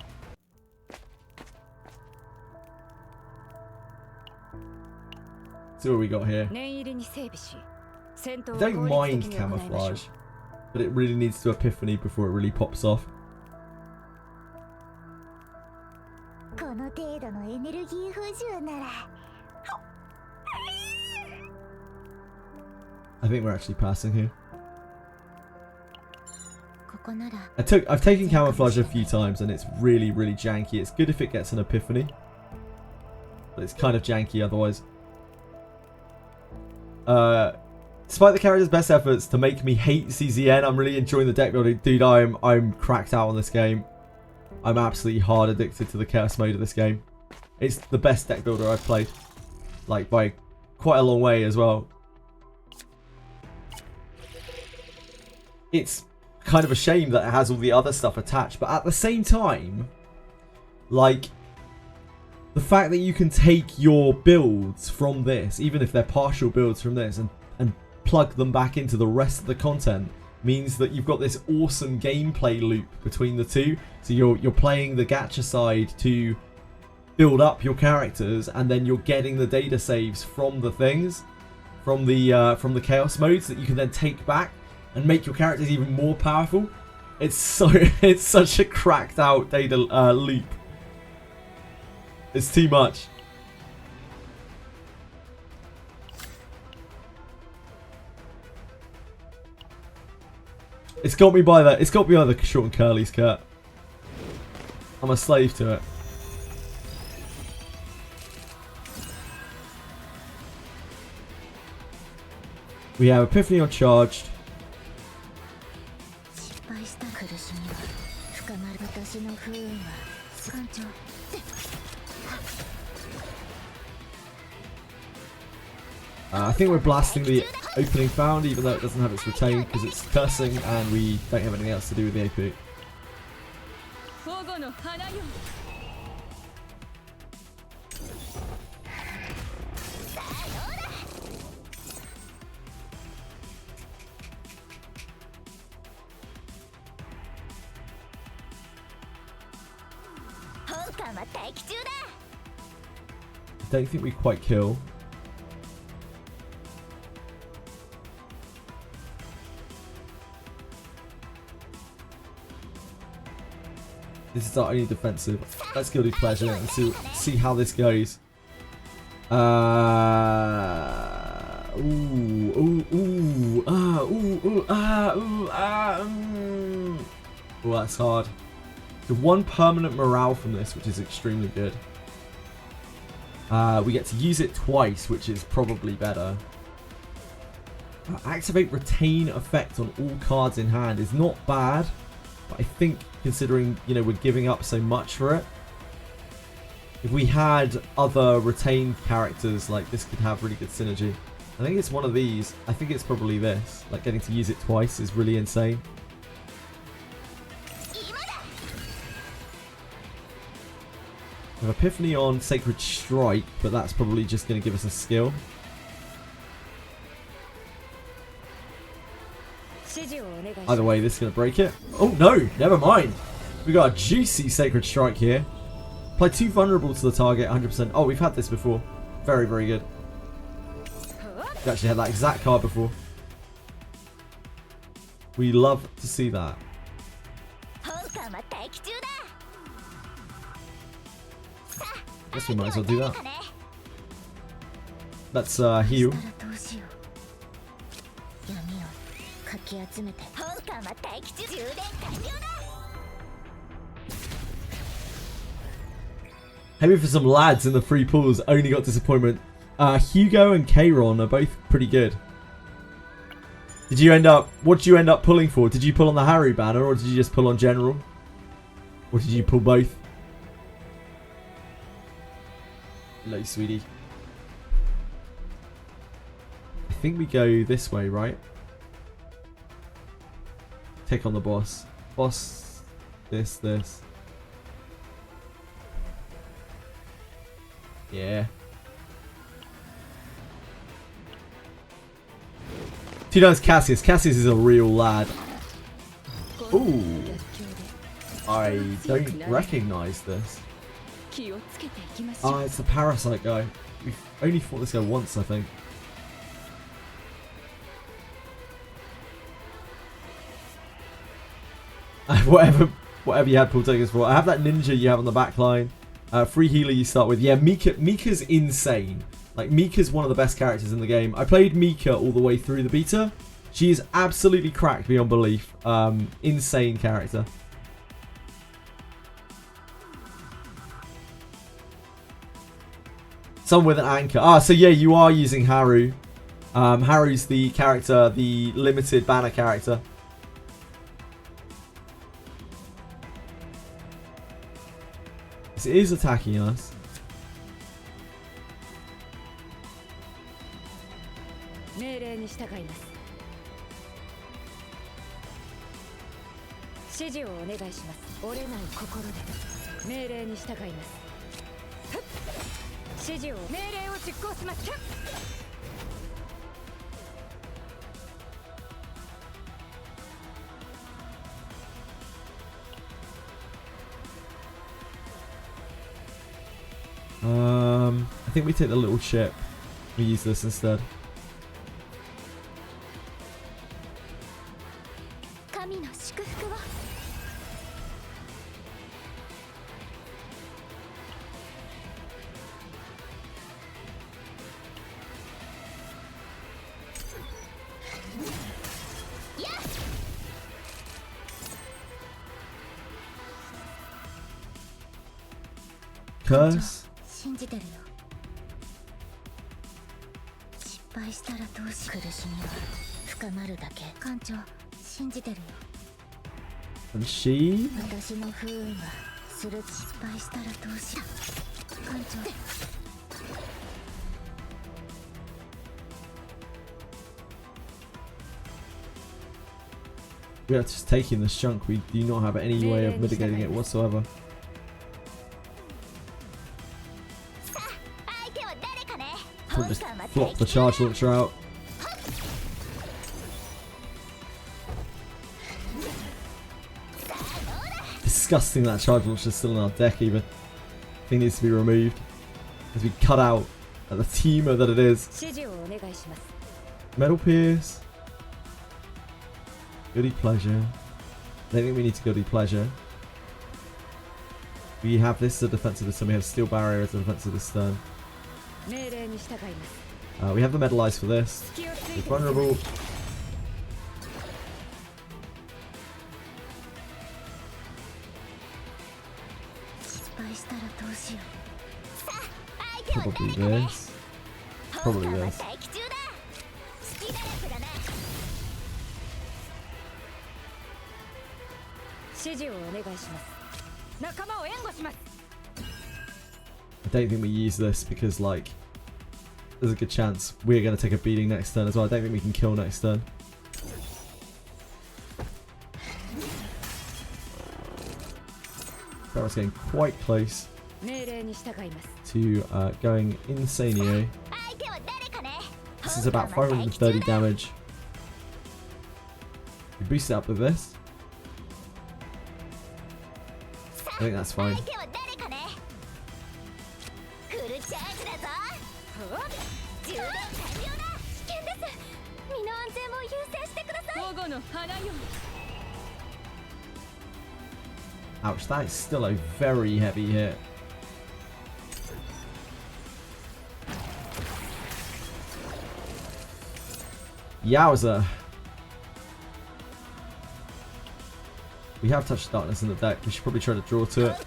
See what we got here. I don't mind camouflage, but it really needs to epiphany before it really pops off. I think we're actually passing here. I've taken camouflage a few times and it's really, really janky. It's good if it gets an epiphany, but it's kind of janky otherwise. Despite the character's best efforts to make me hate CZN, I'm really enjoying the deck building. Dude, I'm cracked out on this game. I'm absolutely hard addicted to the chaos mode of this game. It's the best deck builder I've played, like by quite a long way as well. It's kind of a shame that it has all the other stuff attached, but at the same time, like, the fact that you can take your builds from this, even if they're partial builds from this, and plug them back into the rest of the content, means that you've got this awesome gameplay loop between the two. So you're playing the gacha side to build up your characters, and then you're getting the data saves from the things, from the chaos modes that you can then take back and make your characters even more powerful. It's such a cracked out data loop. It's too much. It's got me by the short and curly skirt. I'm a slave to it. We have Epiphany on charged. I think we're blasting the opening found, even though it doesn't have its retain, because it's cursing and we don't have anything else to do with the AP. I don't think we quite kill. This is our only defensive. Let's go do pleasure and see how this goes. That's hard. So one permanent morale from this, which is extremely good. We get to use it twice, which is probably better. Activate retain effect on all cards in hand is not bad, but I think considering, you know, we're giving up so much for it, if we had other retained characters, like this could have really good synergy. I think it's one of these. I think it's probably this. Like getting to use it twice is really insane. We have Epiphany on Sacred Strike, but that's probably just going to give us a skill. Either way, this is going to break it. Oh no, never mind. We got a juicy Sacred Strike here. Apply 2 vulnerable to the target, 100%. Oh, we've had this before. Very, very good. We've actually had that exact card before. We love to see that. Guess we might as well do that. Let's heal. Maybe for some lads in the free pools, only got disappointment. Hugo and Kayron are both pretty good. What did you end up pulling for? Did you pull on the Harry banner, or did you just pull on general? Or did you pull both? Hello, sweetie. I think we go this way, right? Take on the boss. Boss, this. Yeah. 2 times Cassius. Cassius is a real lad. Ooh. I don't recognize this. Oh, it's the parasite guy. we've only fought this guy once, I think. Whatever you had pull takers for. I have that ninja you have on the back line. Free healer you start with. Yeah, Mika's insane. Like, Mika's one of the best characters in the game. I played Mika all the way through the beta. She is absolutely cracked beyond belief. Insane character. Someone with an anchor. Ah, so yeah, you are using Haru. Haru's the character, the limited banner character. It is attacking us. I think we take the little ship. We use this instead. Curse. And she? We are just taking this chunk. We do not have any way of mitigating it whatsoever. We'll just flop the charge launcher out. Disgusting that charge launcher is still in our deck even. I think it needs to be removed. As we cut out the teamer that it is. Metal Pierce. Goody Pleasure. I don't think we need to Goody Pleasure. We have this as a defensive stun. We have Steel Barrier as a defensive stun. We have the Metal Eyes for this. It's vulnerable. Probably this. Probably this. I don't think we use this because, like, there's a good chance we're going to take a beating next turn as well. I don't think we can kill next turn. That was getting quite close to going Insanio. This is about 530 damage. We boost it up with this. I think that's fine. Ouch, that is still a very heavy hit. Yowza. We have Touch Darkness in the deck. We should probably try to draw to it.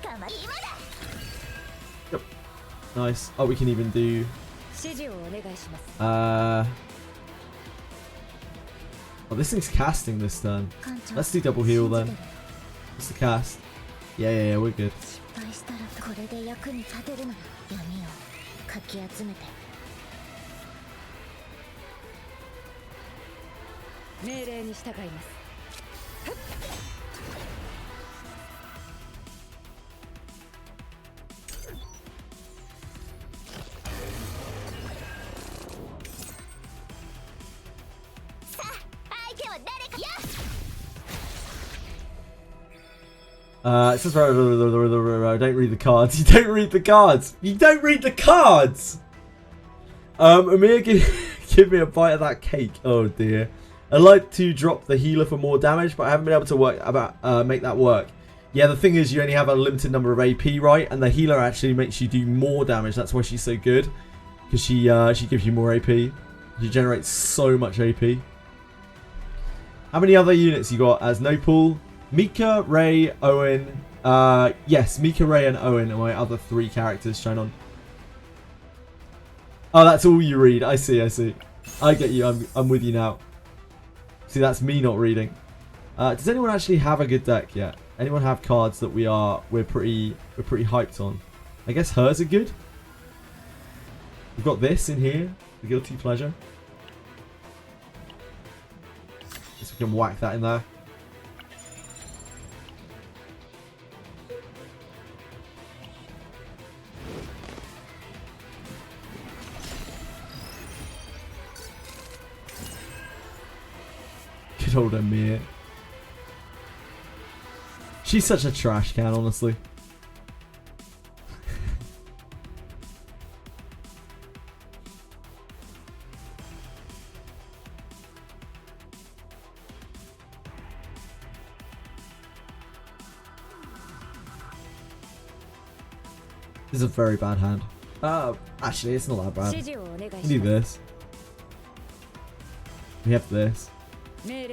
Yep. Nice. Oh, we can even do... Oh, this thing's casting this turn. Let's do double heal then. What's the cast? Yeah, we're good. It says don't read the cards. You don't read the cards. You don't read the cards. Amir, give me a bite of that cake. Oh dear. I'd like to drop the healer for more damage, but I haven't been able to make that work. Yeah, the thing is you only have a limited number of AP, right? And the healer actually makes you do more damage. That's why she's so good. Because she gives you more AP. She generates so much AP. How many other units you got as Nopal? Mika, Ray, Owen. Yes, Mika, Ray, and Owen are my other 3 characters shown on. Oh, that's all you read. I see, I see. I get you. I'm with you now. See, that's me not reading. Does anyone actually have a good deck yet? Anyone have cards that we're pretty hyped on? I guess hers are good. We've got this in here, the Guilty Pleasure. Guess we can whack that in there. Good old Amir. She's such a trash can, honestly. This is a very bad hand. Actually, it's not that bad. We do this. We have this. We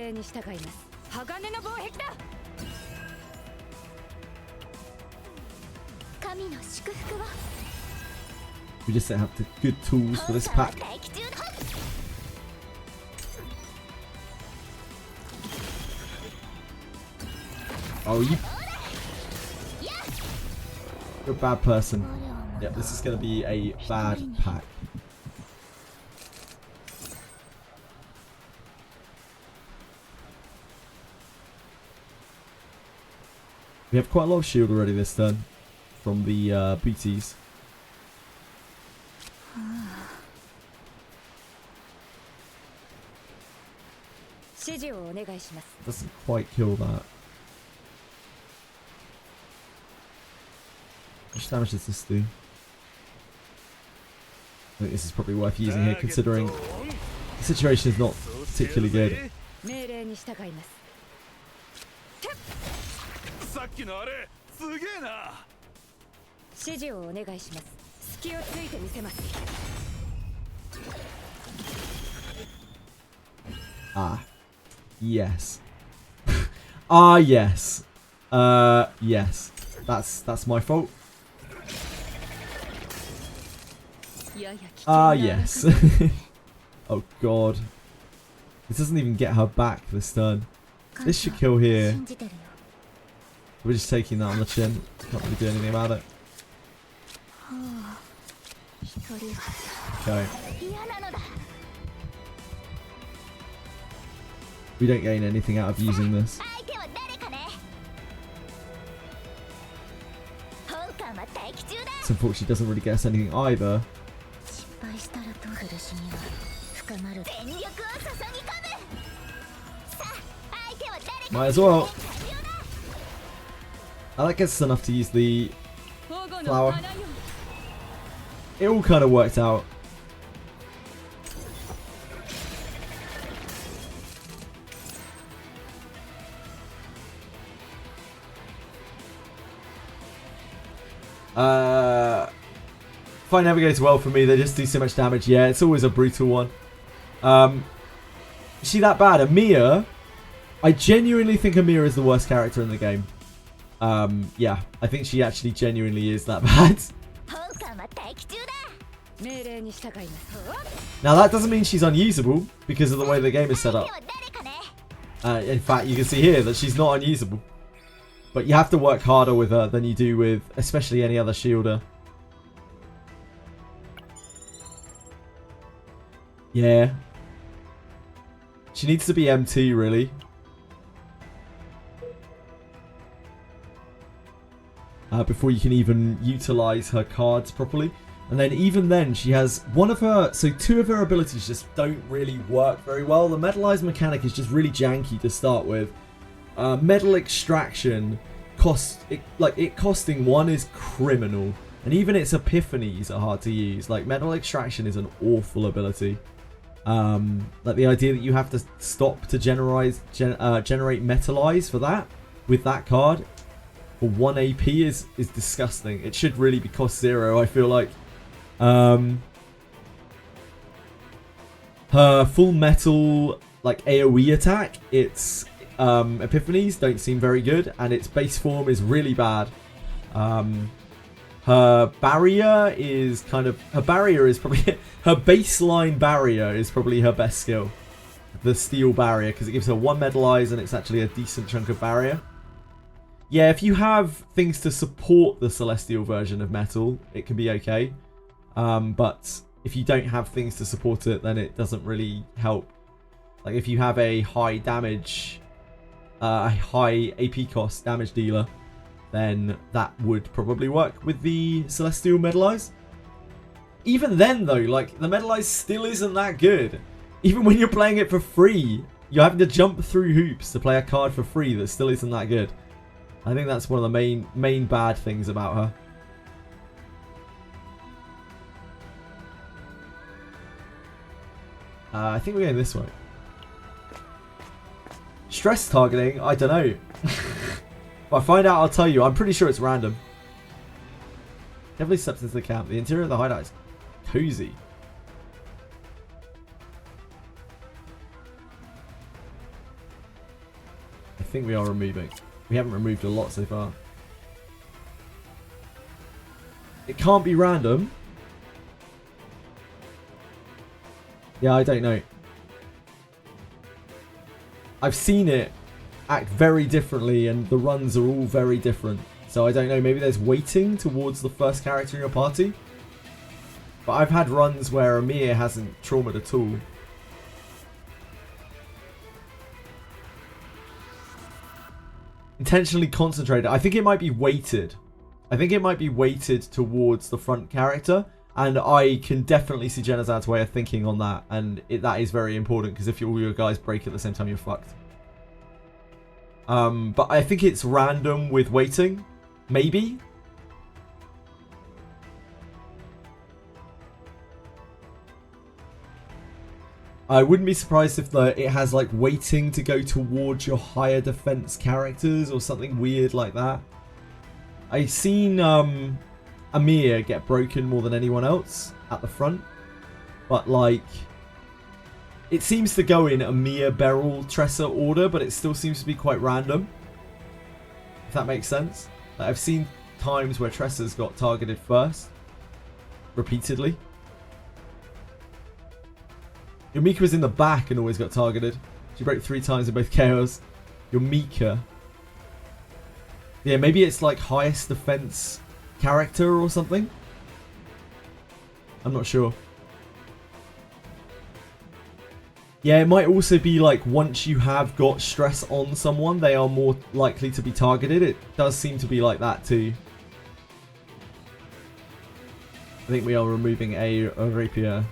just don't have the good tools for this pack. Oh, you're a bad person. Yep, this is going to be a bad pack. We have quite a lot of shield already this turn from the BTs. Doesn't quite kill that. How much damage does this do? I think this is probably worth using here considering the situation is not particularly good. Ah. Yes. Ah, yes. Yes. That's my fault. Ah, yes. Oh, God. This doesn't even get her back this turn. This should kill here. We're just taking that on the chin. Can't really do anything about it. Okay. We don't gain anything out of using this. This unfortunately doesn't really get us anything either. Might as well. That gets us enough to use the flower. It all kind of worked out. Fight never goes well for me. They just do so much damage. Yeah, it's always a brutal one. Is she that bad? Amir? I genuinely think Amir is the worst character in the game. Yeah, I think she actually genuinely is that bad. Now that doesn't mean she's unusable because of the way the game is set up. In fact, you can see here that she's not unusable. But you have to work harder with her than you do with especially any other shielder. Yeah. She needs to be MT really. Before you can even utilize her cards properly. And then even then she has one of her, so 2 of her abilities just don't really work very well. The metallized mechanic is just really janky to start with. Metal extraction costing 1 is criminal. And even its epiphanies are hard to use. Like, Metal Extraction is an awful ability. Like, the idea that you have to stop to generate Metalize for that, with that card, for 1 AP is disgusting. It should really be cost 0, I feel like. Her full metal, like, AoE attack, its epiphanies don't seem very good, and its base form is really bad. Her barrier is kind of... Her barrier is probably... Her baseline barrier is probably her best skill. The steel barrier, because it gives her 1 Metalize and it's actually a decent chunk of barrier. Yeah, if you have things to support the Celestial version of metal, it can be okay. But if you don't have things to support it, then it doesn't really help. Like, if you have a high damage... a high AP cost damage dealer, then that would probably work with the Celestial Metalize. Even then, though, like, the Metalize still isn't that good. Even when you're playing it for free, you're having to jump through hoops to play a card for free that still isn't that good. I think that's one of the main bad things about her. I think we're going this way. Stress targeting? I don't know. If I find out, I'll tell you. I'm pretty sure it's random. Definitely steps into the camp. The interior of the hideout is cozy. I think we are removing. We haven't removed a lot so far. It can't be random. Yeah, I don't know. I've seen it act very differently, and the runs are all very different. So I don't know, maybe there's weighting towards the first character in your party. But I've had runs where Amir hasn't traumaed at all. Intentionally concentrated. I think it might be weighted. I think it might be weighted towards the front character. And I can definitely see Genazad's way of thinking on that. And that is very important, because if all your guys break at the same time, you're fucked. But I think it's random with weighting. Maybe. I wouldn't be surprised if it has like weighting to go towards your higher defense characters or something weird like that. I've seen Amir get broken more than anyone else at the front. But like, it seems to go in Amir, Beryl, Tressa order, but it still seems to be quite random. If that makes sense. Like, I've seen times where Tressa's got targeted first. Repeatedly. Your Mika was in the back and always got targeted. She broke 3 times in both KOs. Your Mika. Yeah, maybe it's like highest defense character or something. I'm not sure. Yeah, it might also be like once you have got stress on someone, they are more likely to be targeted. It does seem to be like that too. I think we are removing a rapier.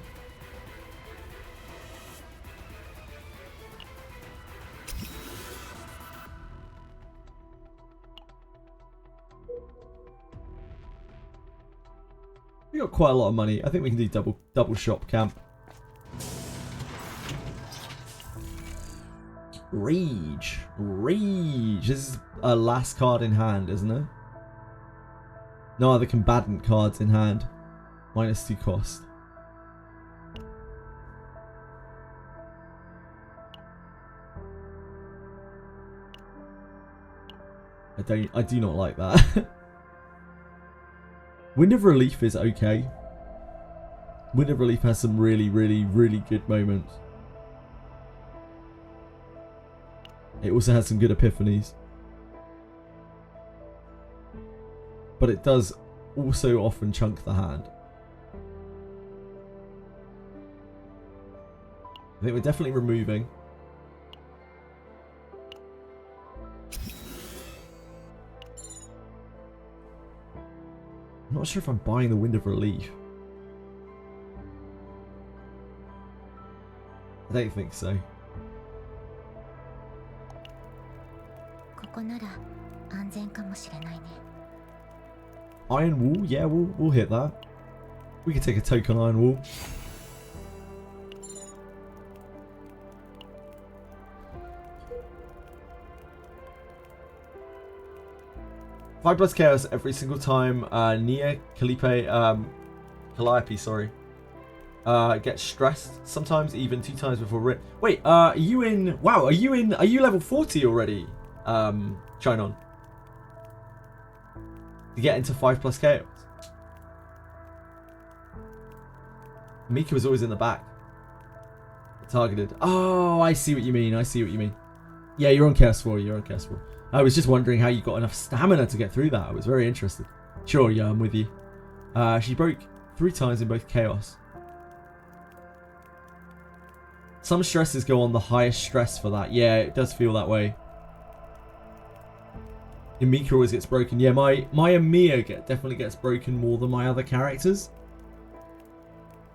We got quite a lot of money. I think we can do double shop camp. Rage. Rage. This is a last card in hand, isn't it? No other combatant cards in hand. -2 cost. I do not like that. Wind of Relief is okay. Wind of Relief has some really, really, really good moments. It also has some good epiphanies. But it does also often chunk the hand. I think we're definitely removing. I'm not sure if I'm buying the Wind of Relief. I don't think so. ここなら安全かもしれないね。Iron Wall. Yeah, we'll hit that. We can take a token Iron Wall. Five plus chaos every single time Nia Calliope, sorry. Gets stressed. Sometimes even 2 times before rip. Wait, are you in? Wow, are you level 40 already? Chinon. To get into 5 plus chaos. Mika was always in the back. Targeted. Oh, I see what you mean. I see what you mean. Yeah, you're on chaos 4. You're on chaos 4. I was just wondering how you got enough stamina to get through that. I was very interested. Sure, yeah, I'm with you. She broke 3 times in both chaos. Some stresses go on the highest stress for that. Yeah, it does feel that way. Mika always gets broken. Yeah, my Amir definitely gets broken more than my other characters.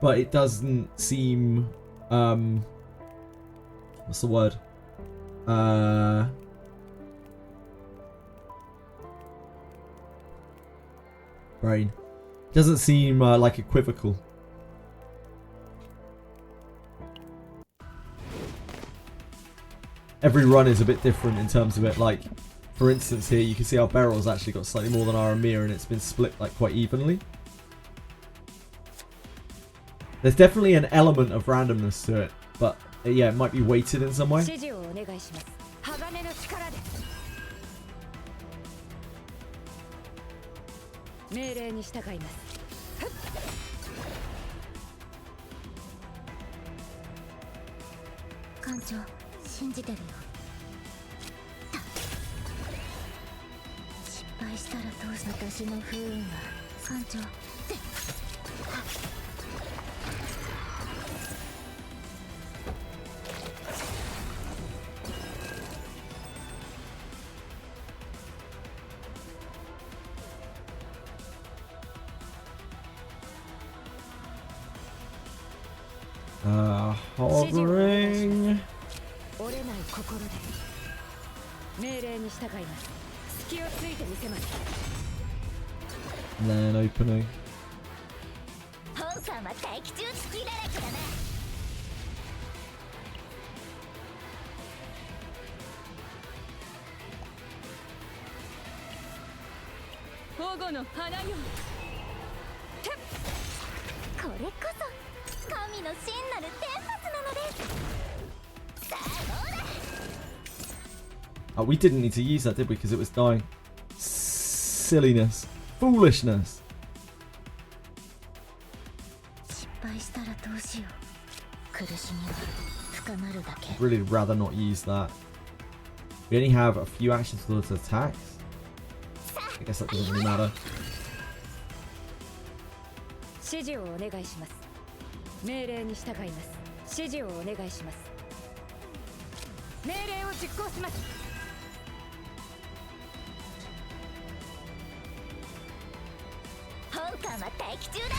But it doesn't seem... what's the word? Brain. Doesn't seem like equivocal. Every run is a bit different in terms of it. Like, for instance, here you can see our Beryl's actually got slightly more than our Amir, and it's been split like quite evenly. There's definitely an element of randomness to it, but yeah, it might be weighted in some way. Hovering. And then opening. Oh, we didn't need to use that, did we? Because it was dying. Silliness. Foolishness. I'd really rather not use that. We only have a few actions towards attacks. I guess that doesn't really matter.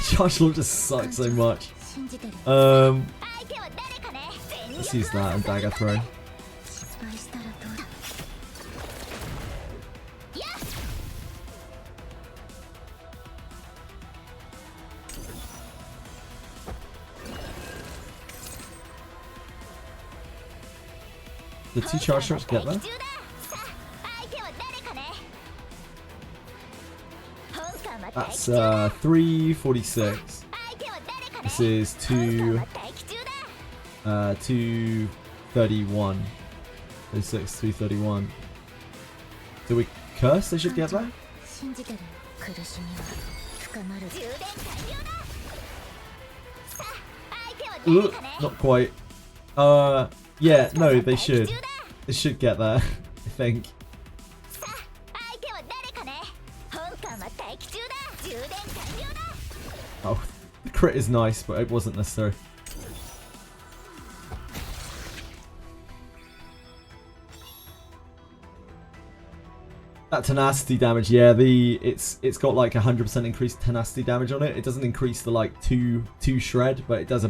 Charge launch just sucks so much. Let's use that and dagger throw. The 2 charge shots get there. That's 346. This is 231. 36, 231. Do we curse? They should get there. Not quite. Yeah, no, they should. They should get there, I think. Oh, the crit is nice, but it wasn't necessary. That tenacity damage, yeah, it's got like 100% increased tenacity damage on it. It doesn't increase the like 2 shred, but it does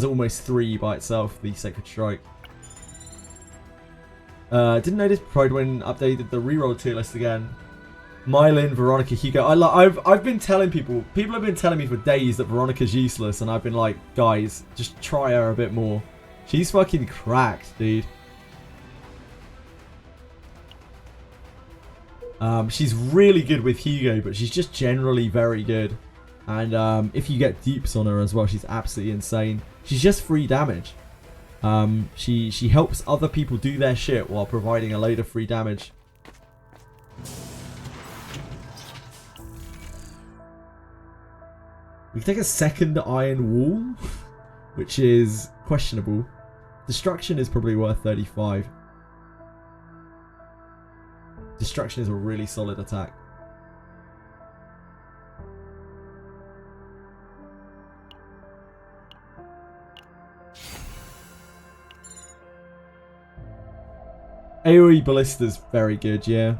almost 3 by itself, the Sacred Strike. Didn't notice Pride when updated the reroll tier list again. Mylin, Veronica, Hugo. I've been telling people have been telling me for days that Veronica's useless, and I've been like, guys, just try her a bit more. She's fucking cracked, dude. She's really good with Hugo, but she's just generally very good. And if you get dupes on her as well, she's absolutely insane. She's just free damage. She helps other people do their shit while providing a load of free damage. We can take a second iron wall, which is questionable. Destruction is probably worth 35. Destruction is a really solid attack. AoE Ballista's very good, yeah.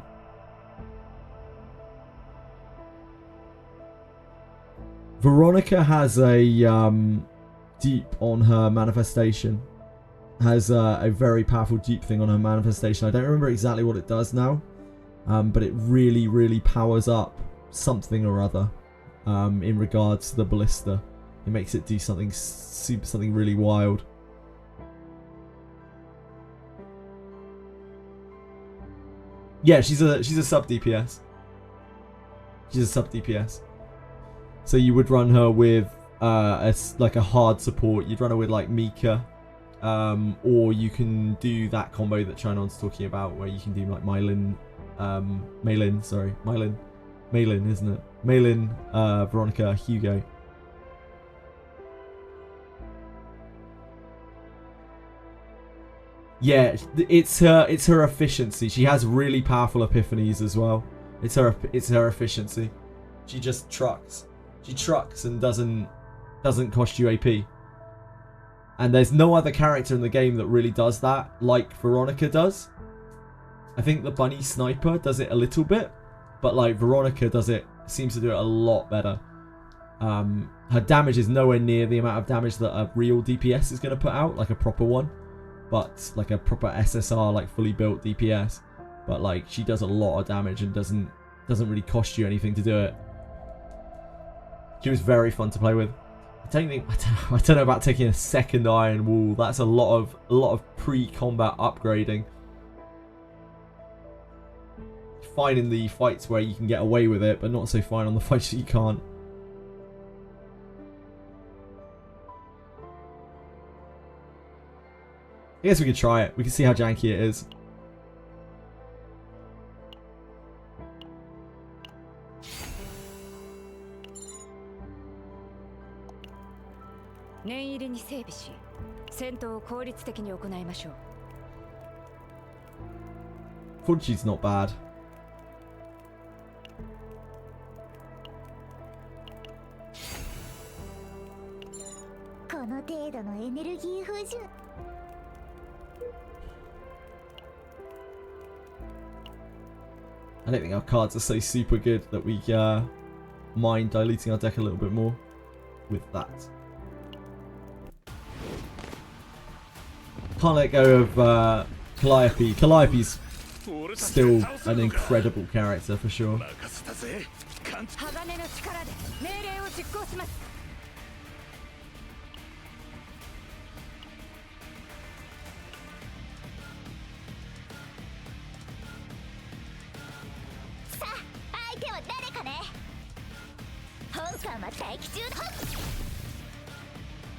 Veronica has a deep on her manifestation. Has a very powerful deep thing on her manifestation. I don't remember exactly what it does now. But it really, really powers up something or other in regards to the ballista. It makes it do something something really wild. Yeah, she's a sub DPS. She's a sub DPS. So you would run her with like a hard support. You'd run her with like Mika, or you can do that combo that Chinon's talking about, where you can do like Mylin, isn't it? Mylin, Veronica, Hugo. Yeah, it's her efficiency. She has really powerful epiphanies as well. It's her efficiency. She just trucks. She trucks and doesn't cost you AP. And there's no other character in the game that really does that like Veronica does. I think the bunny sniper does it a little bit, but like Veronica seems to do it a lot better. Her damage is nowhere near the amount of damage that a real DPS is going to put out, like a proper one. But like a proper SSR, like fully built DPS. But like she does a lot of damage and doesn't really cost you anything to do it. She was very fun to play with. I don't know about taking a second iron wall. That's a lot of pre-combat upgrading. Fine in the fights where you can get away with it, but not so fine on the fights that you can't. I guess we could try it. We can see how janky it is. Fortitude's not bad. I don't think our cards are so super good that we mind diluting our deck a little bit more with that. Can't let go of Calliope. Calliope's still an incredible character for sure.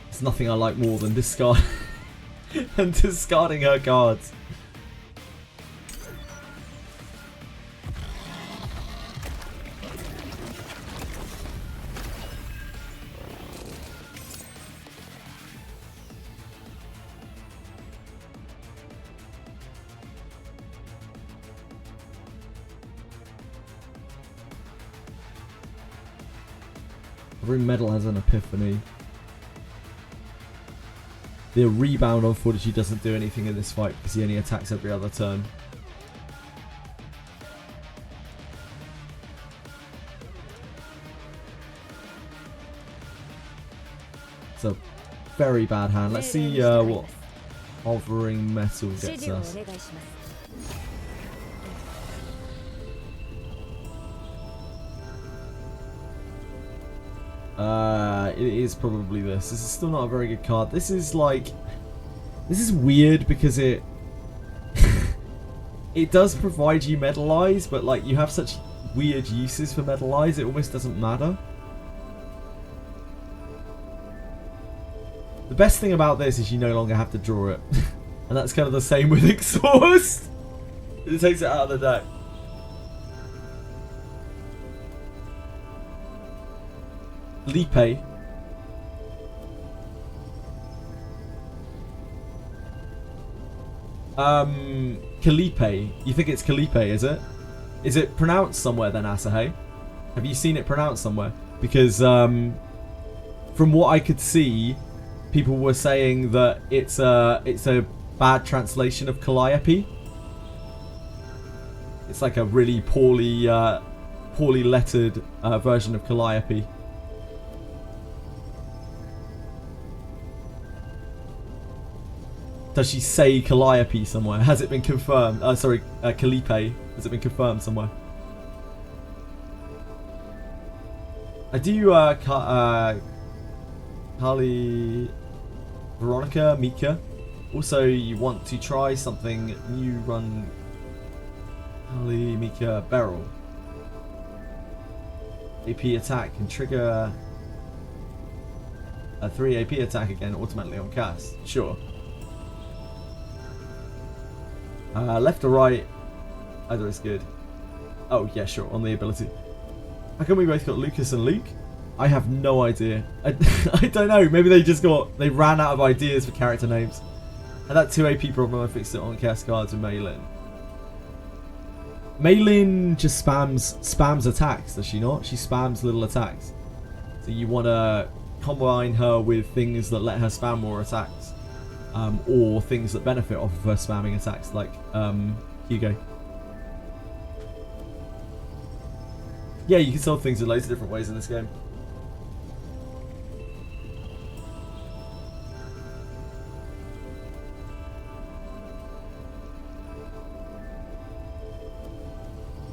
There's nothing I like more than discarding her cards. Every medal has an epiphany. The rebound on Fortitude doesn't do anything in this fight because he only attacks every other turn. It's a very bad hand. Let's see what Hovering Metal gets us. It is probably this. This is still not a very good card. This is like... This is weird because it... it does provide you Metal Eyes, but like you have such weird uses for Metal Eyes, it almost doesn't matter. The best thing about this is you no longer have to draw it. And that's kind of the same with Exhaust. It takes it out of the deck. Lipe. Kalipe. You think it's Kalipe, is it? Is it pronounced somewhere then, Asahi? Have you seen it pronounced somewhere? Because from what I could see, people were saying that it's a bad translation of Calliope. It's like a really poorly lettered version of Calliope. Does she say Calliope somewhere? Has it been confirmed? Sorry, Calliope. Has it been confirmed somewhere? I do, Carly, Veronica, Mika. Also, you want to try something new, run Carly, Mika, Beryl. AP attack can trigger a 3 AP attack again automatically on cast. Sure. Left or right, either is good. Oh yeah, sure, on the ability. How come we both got Lucas and Luke? I have no idea. I don't know, maybe they ran out of ideas for character names. And that 2 AP problem, I fixed it on cast cards with Maylin. Maylin just spams attacks, does she not? She spams little attacks. So you want to combine her with things that let her spam more attacks. Or things that benefit off of her spamming attacks, like Hugo. Yeah, you can solve things in loads of different ways in this game.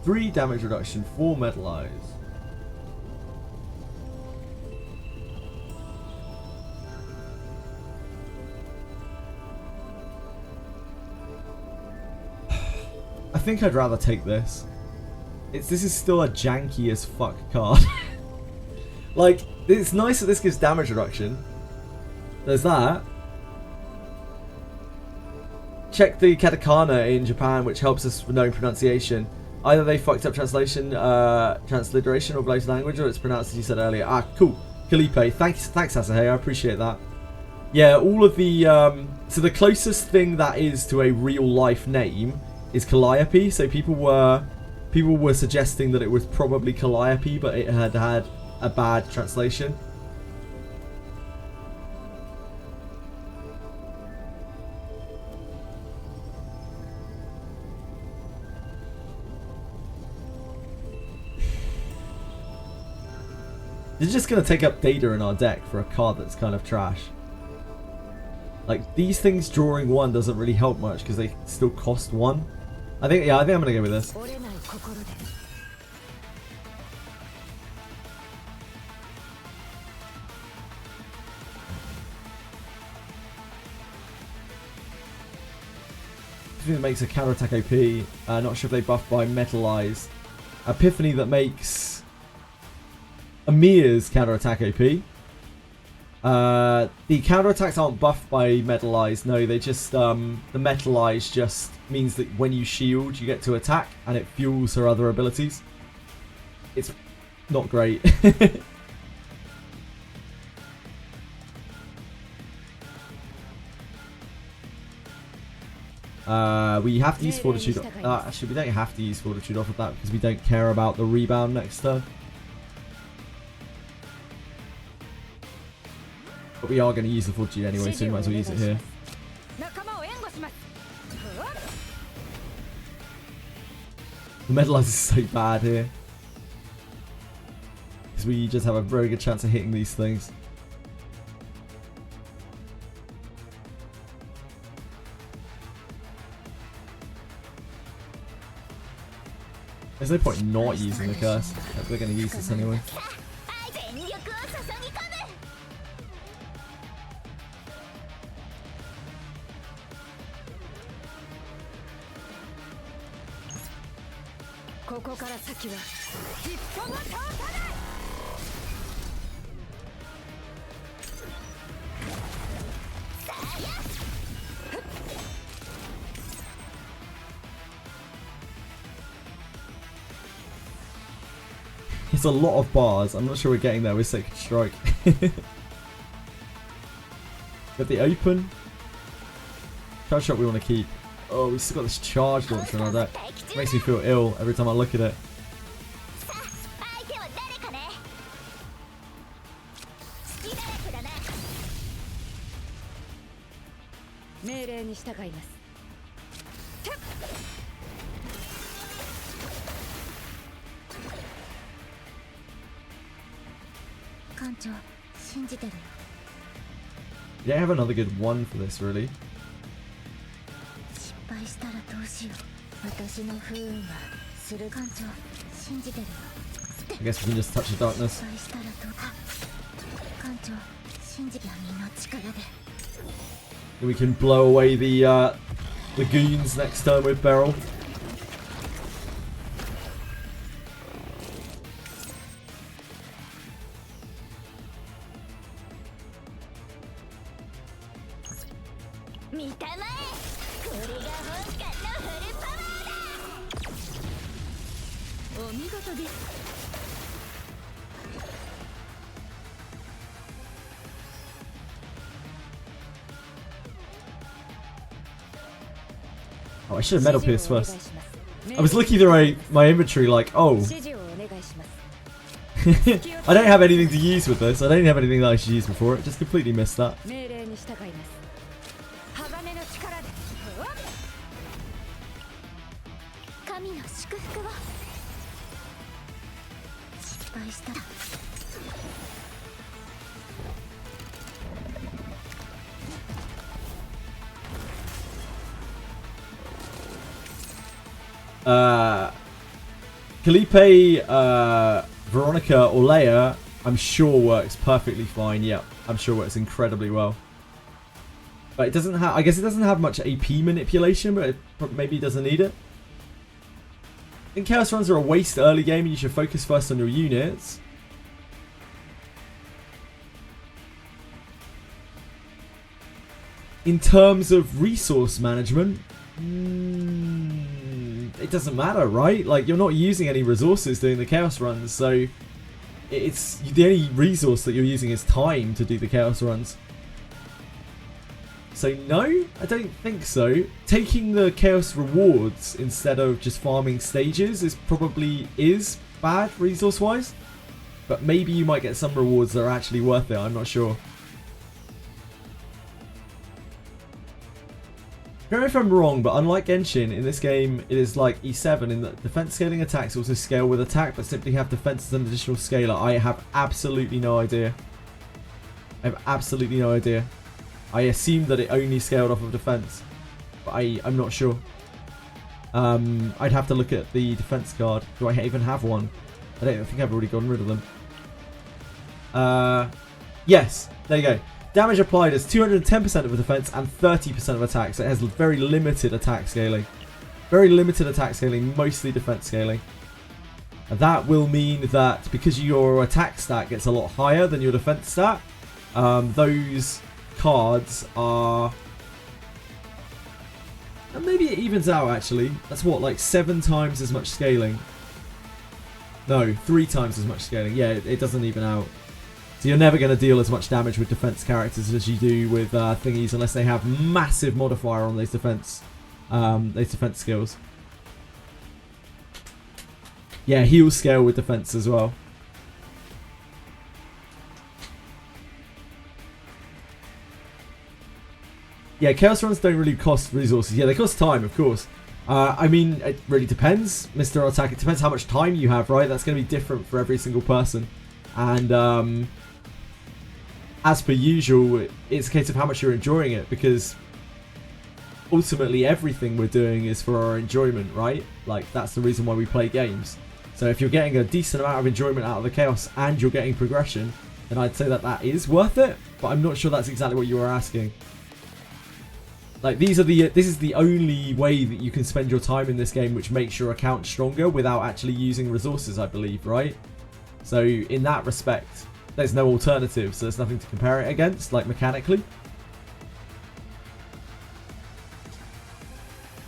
Three damage reduction, 4 Metal Eyes. I think I'd rather take this. This is still a janky as fuck card. Like, it's nice that this gives damage reduction. There's that. Check the katakana in Japan, which helps us with knowing pronunciation. Either they fucked up transliteration or bloated language, or it's pronounced as you said earlier. Ah, cool. Kalipe. Thanks Asahi, I appreciate that. Yeah, all of the... so the closest thing that is to a real life name is Calliope, so people were suggesting that it was probably Calliope, but it had a bad translation. It's just going to take up data in our deck for a card that's kind of trash. Like, these things drawing 1 doesn't really help much because they still cost 1. I think I'm going to go with this. Epiphany that makes a counterattack OP. Not sure if they buff by Metal Eyes. Epiphany that makes Amir's counterattack OP. The counterattacks aren't buffed by Metal Eyes. No, they just the Metal Eyes just means that when you shield, you get to attack, and it fuels her other abilities. It's not great. We have to use Fortitude. Actually, we don't have to use Fortitude off of that because we don't care about the rebound next turn. But we are going to use the Fortitude anyway, so we might as well use it here. The Metal Eyes is so bad here. Because we just have a very good chance of hitting these things. There's no point not using the curse. We're going to use this anyway. It's a lot of bars. I'm not sure we're getting there with Sacred Strike. Got the open. Charge shot we want to keep. Oh, we still got this charge launcher and all that. Makes me feel ill every time I look at it. You don't have another good one for this, really. I guess we can just touch the darkness. And we can blow away the goons next turn with Beryl. Oh, I should have Metal Pierce first. I was looking through my inventory like, oh. I don't have anything to use with this. I don't have anything that I should use before it. Just completely missed that. Calipe, Veronica, or Leia, I'm sure works perfectly fine. Yeah, I'm sure works incredibly well. But it doesn't have. I guess it doesn't have much AP manipulation, but it maybe doesn't need it. I think Chaos Runs are a waste early game, and you should focus first on your units. In terms of resource management, it doesn't matter, right? Like, you're not using any resources doing the Chaos Runs, so it's the only resource that you're using is time to do the Chaos Runs. So no, I don't think so. Taking the Chaos rewards instead of just farming stages is probably bad resource-wise, but maybe you might get some rewards that are actually worth it. I'm not sure. I don't know if I'm wrong, but unlike Genshin, in this game it is like E7 in that defense scaling attacks also scale with attack, but simply have defense as an additional scaler. I have absolutely no idea. I have absolutely no idea. I assumed that it only scaled off of defense, but I'm not sure. I'd have to look at the defense card. Do I even have one? I don't think I've already gotten rid of them. Yes, there you go. Damage applied is 210% of defense and 30% of attack, so it has very limited attack scaling. Very limited attack scaling, mostly defense scaling. And that will mean that because your attack stat gets a lot higher than your defense stat, those cards are... And maybe it evens out actually. That's what, like 7 times as much scaling? No, 3 times as much scaling. Yeah, it doesn't even out. So you're never going to deal as much damage with defense characters as you do with thingies, unless they have massive modifier on those defense skills. Yeah, heal scale with defense as well. Yeah, Chaos Runs don't really cost resources. Yeah, they cost time, of course. I mean, it really depends, Mr. Attack. It depends how much time you have, right? That's going to be different for every single person. And as per usual, it's a case of how much you're enjoying it, because ultimately everything we're doing is for our enjoyment, right? Like, that's the reason why we play games. So if you're getting a decent amount of enjoyment out of the Chaos and you're getting progression, then I'd say that that is worth it, but I'm not sure that's exactly what you were asking. Like this is the only way that you can spend your time in this game which makes your account stronger without actually using resources, I believe, right? So in that respect, there's no alternative, so there's nothing to compare it against, like mechanically.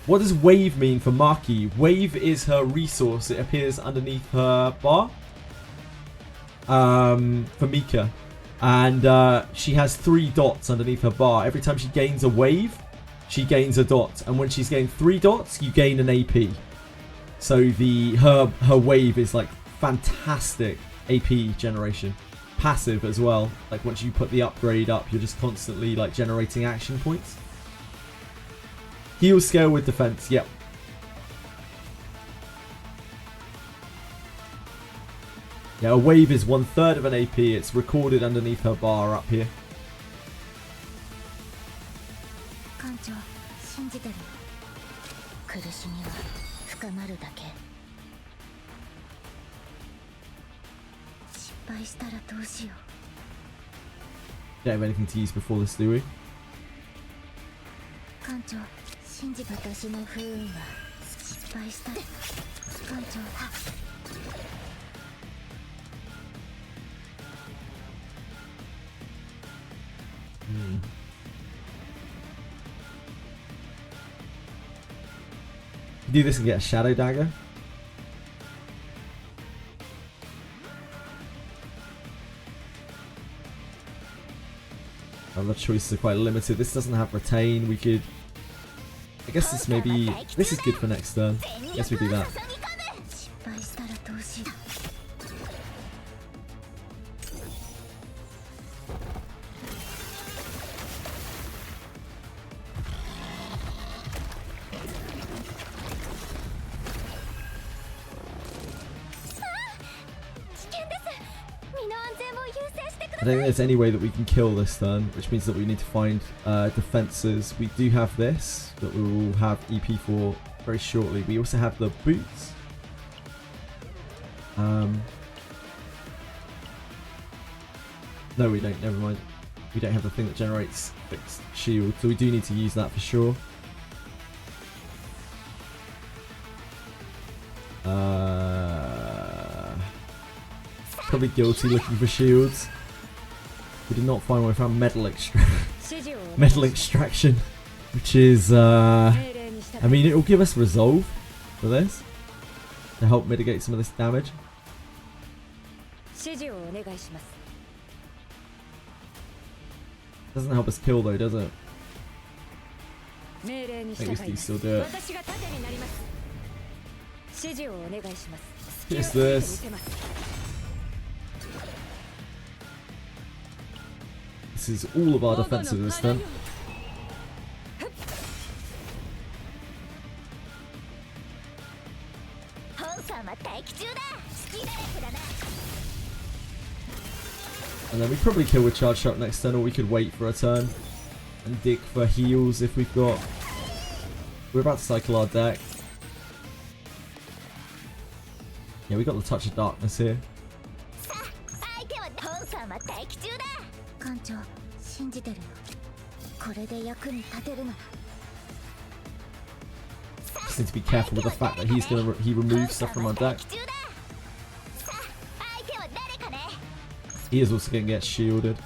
What does wave mean for Maki? Wave is her resource. It appears underneath her bar. For Mika. And she has 3 dots underneath her bar. Every time she gains a wave, she gains a dot. And when she's gained 3 dots, you gain an AP. So her wave is like fantastic AP generation. Passive as well. Like once you put the upgrade up, you're just constantly like generating action points. Heal scale with defense, yep. Yeah, a wave is 1/3 of an AP. It's recorded underneath her bar up here. Don't have anything to use before this, do we? Do this and get a shadow dagger. Other choices are quite limited. This doesn't have retain. We could, I guess this is good for next turn. Guess we do that. I don't think there's any way that we can kill this turn, which means that we need to find defenses. We do have this that we will have EP for very shortly. We also have the boots. No, we don't. Never mind. We don't have the thing that generates fixed shield, so we do need to use that for sure. Probably guilty looking for shields. We did not find one. We found metal extraction, which is, I mean, it will give us resolve for this to help mitigate some of this damage. Doesn't help us kill though, does it? I think we still do it. Just this. This is all of our defenses this turn. And then we probably kill with charge shot next turn, or we could wait for a turn and dig for heals if we've got. We're about to cycle our deck. Yeah, we got the touch of darkness here. Just need to be careful with the fact that he removes stuff from our deck. He is also going to get shielded.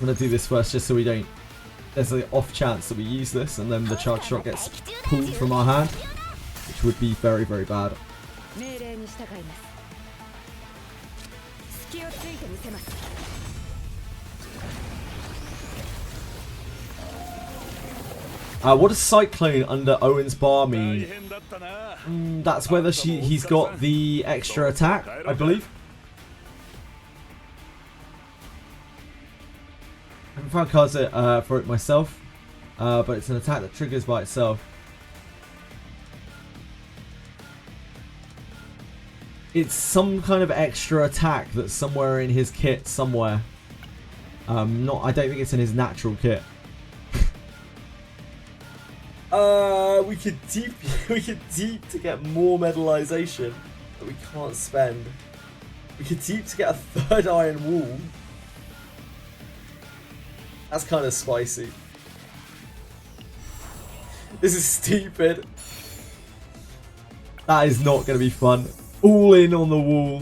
I'm going to do this first just so we don't... There's an off chance that we use this and then the charge shot gets pulled from our hand, which would be very, very bad. What does Cyclone under Owen's bar mean? That's whether he's got the extra attack, I believe. I haven't found cards for it myself, but it's an attack that triggers by itself. It's some kind of extra attack that's somewhere in his kit somewhere. I don't think it's in his natural kit. We could deep to get more metallization that we can't spend. We could deep to get a 3rd iron wall. That's kind of spicy. This is stupid. That is not going to be fun. All in on the wall.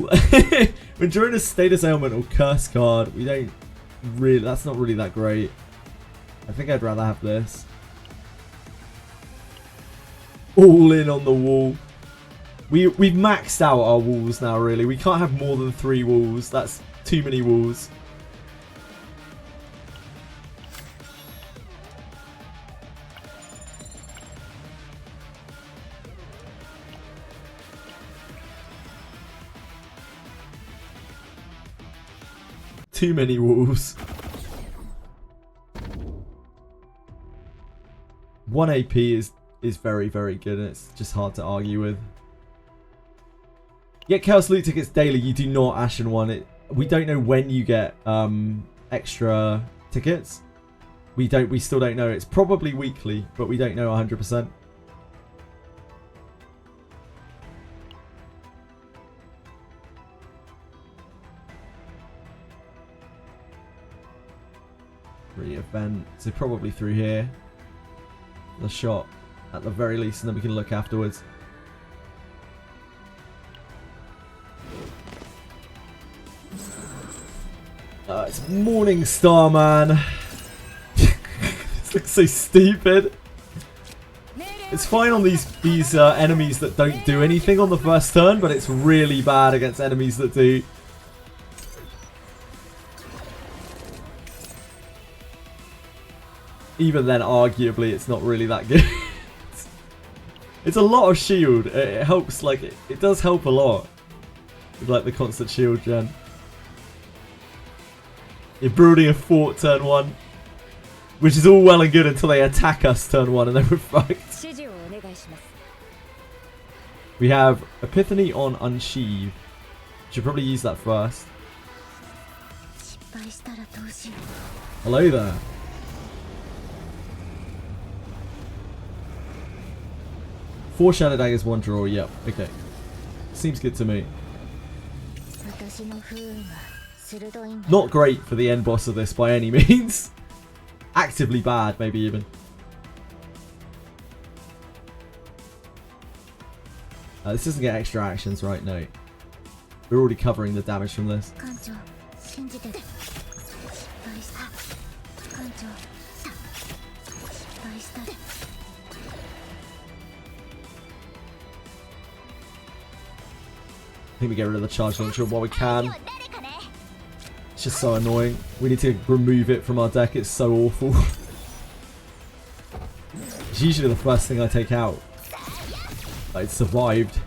When during a status ailment or curse card, we don't really. That's not really that great. I think I'd rather have this. All in on the wall. We've maxed out our walls now. Really, we can't have more than 3 walls. That's too many walls. Too many walls. 1 AP is very, very good, and it's just hard to argue with. Get Chaos Loot tickets daily. You do not Ashen one. We don't know when you get extra tickets. We still don't know. It's probably weekly, but we don't know 100%. Event, so probably through here. The shot at the very least, and then we can look afterwards. It's Morning Star, man. This looks so stupid. It's fine on these enemies that don't do anything on the first turn, but it's really bad against enemies that do. Even then, arguably, it's not really that good. It's a lot of shield. It helps, like, it does help a lot. With, like, the constant shield gen. You're brooding a fort turn 1. Which is all well and good until they attack us turn 1 and then we're fucked. We have Epiphany on Unsheathe. Should probably use that first. Hello there. Four Shadow Daggers, 1 draw. Yep. Okay. Seems good to me. Not great for the end boss of this by any means. Actively bad, maybe even. This doesn't get extra actions, right? No. We're already covering the damage from this. I think we get rid of the charge launcher while we can. It's just so annoying. We need to remove it from our deck. It's so awful. It's usually the first thing I take out. But it survived.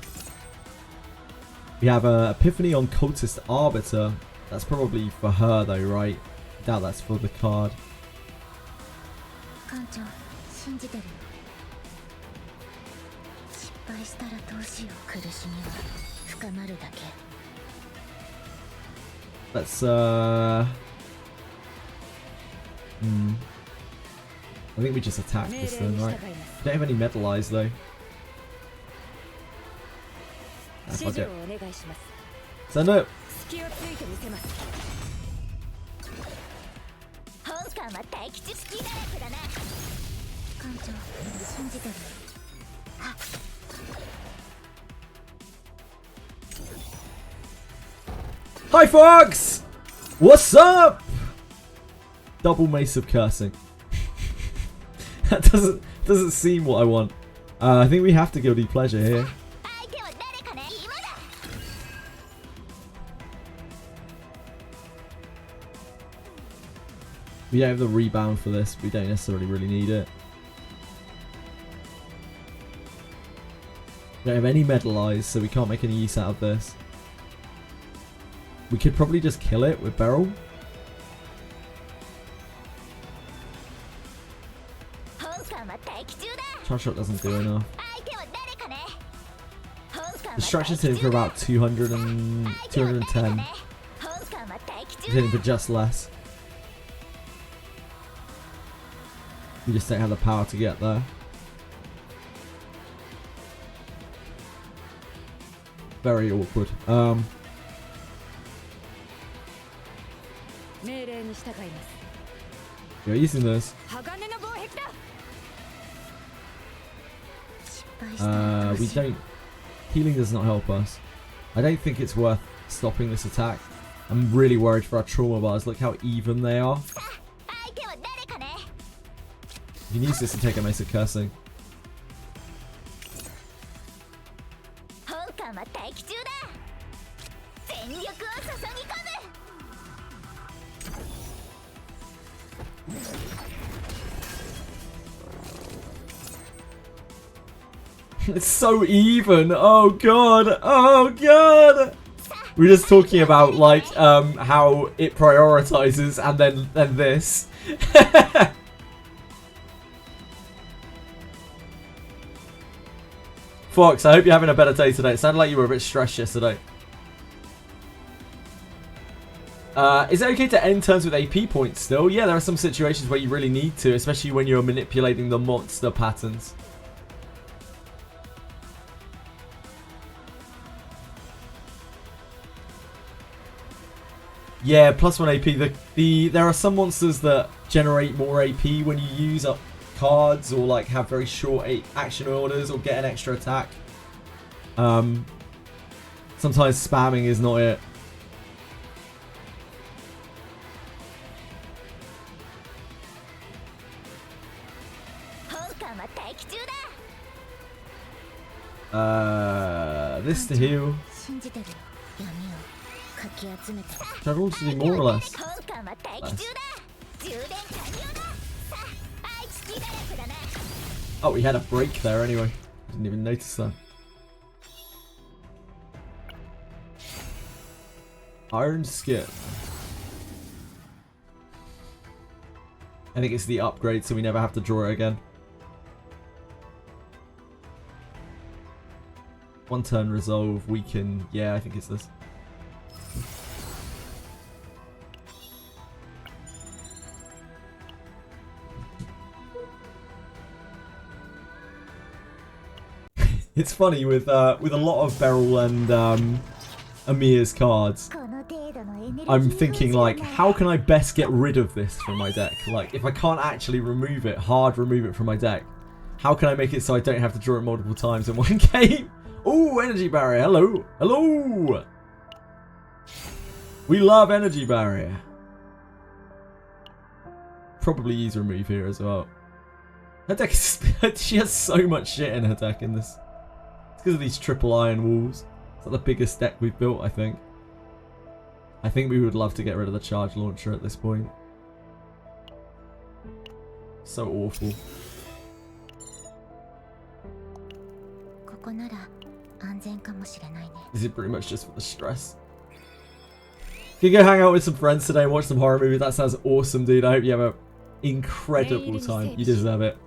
We have Epiphany on Cultist Arbiter. That's probably for her though, right? I doubt that's for the card. Let's I think we just attack this then, right? We don't have any metalize though. Fuck it. Send it. Hi Fox! What's up? Double Mace of Cursing. That doesn't seem what I want. I think we have to Guilty Pleasure here. We don't have the rebound for this. We don't necessarily really need it. We don't have any metalize, so we can't make any use out of this. We could probably just kill it with Beryl. Charge shot doesn't do enough. Destruction's hitting for about 200 and 210. It's hitting for just less. We just don't have the power to get there. Very awkward. You're using this. We don't... Healing does not help us. I don't think it's worth stopping this attack. I'm really worried for our trauma bars. Look how even they are. You can use this to take a mace of cursing. It's so even. Oh god. Oh god. We're just talking about like how it prioritizes and then this. Fox, I hope you're having a better day today. It sounded like you were a bit stressed yesterday. Is it okay to end turns with AP points still? Yeah, there are some situations where you really need to, especially when you're manipulating the monster patterns. Yeah, +1 AP. There are some monsters that generate more AP when you use up cards or like have very short action orders or get an extra attack. Sometimes spamming is not it. This to heal. Struggle to do more or less. Oh, we had a break there anyway. Didn't even notice that. Iron Skin. I think it's the upgrade, so we never have to draw it again. One turn resolve, weaken. Yeah, I think it's this. It's funny with a lot of Beryl and Amir's cards. I'm thinking like, how can I best get rid of this from my deck? Like, if I can't actually remove it, remove it from my deck, how can I make it so I don't have to draw it multiple times in one game? Oh, energy barrier! Hello, hello. We love energy barrier. Probably use remove here as well. Her deck is, she has so much shit in her deck in this. It's because of these triple iron walls. It's like the biggest deck we've built, I think. I think we would love to get rid of the charge launcher at this point. So awful. Is it pretty much just for the stress? Can you go hang out with some friends today and watch some horror movies? That sounds awesome, dude. I hope you have an incredible time. You deserve it.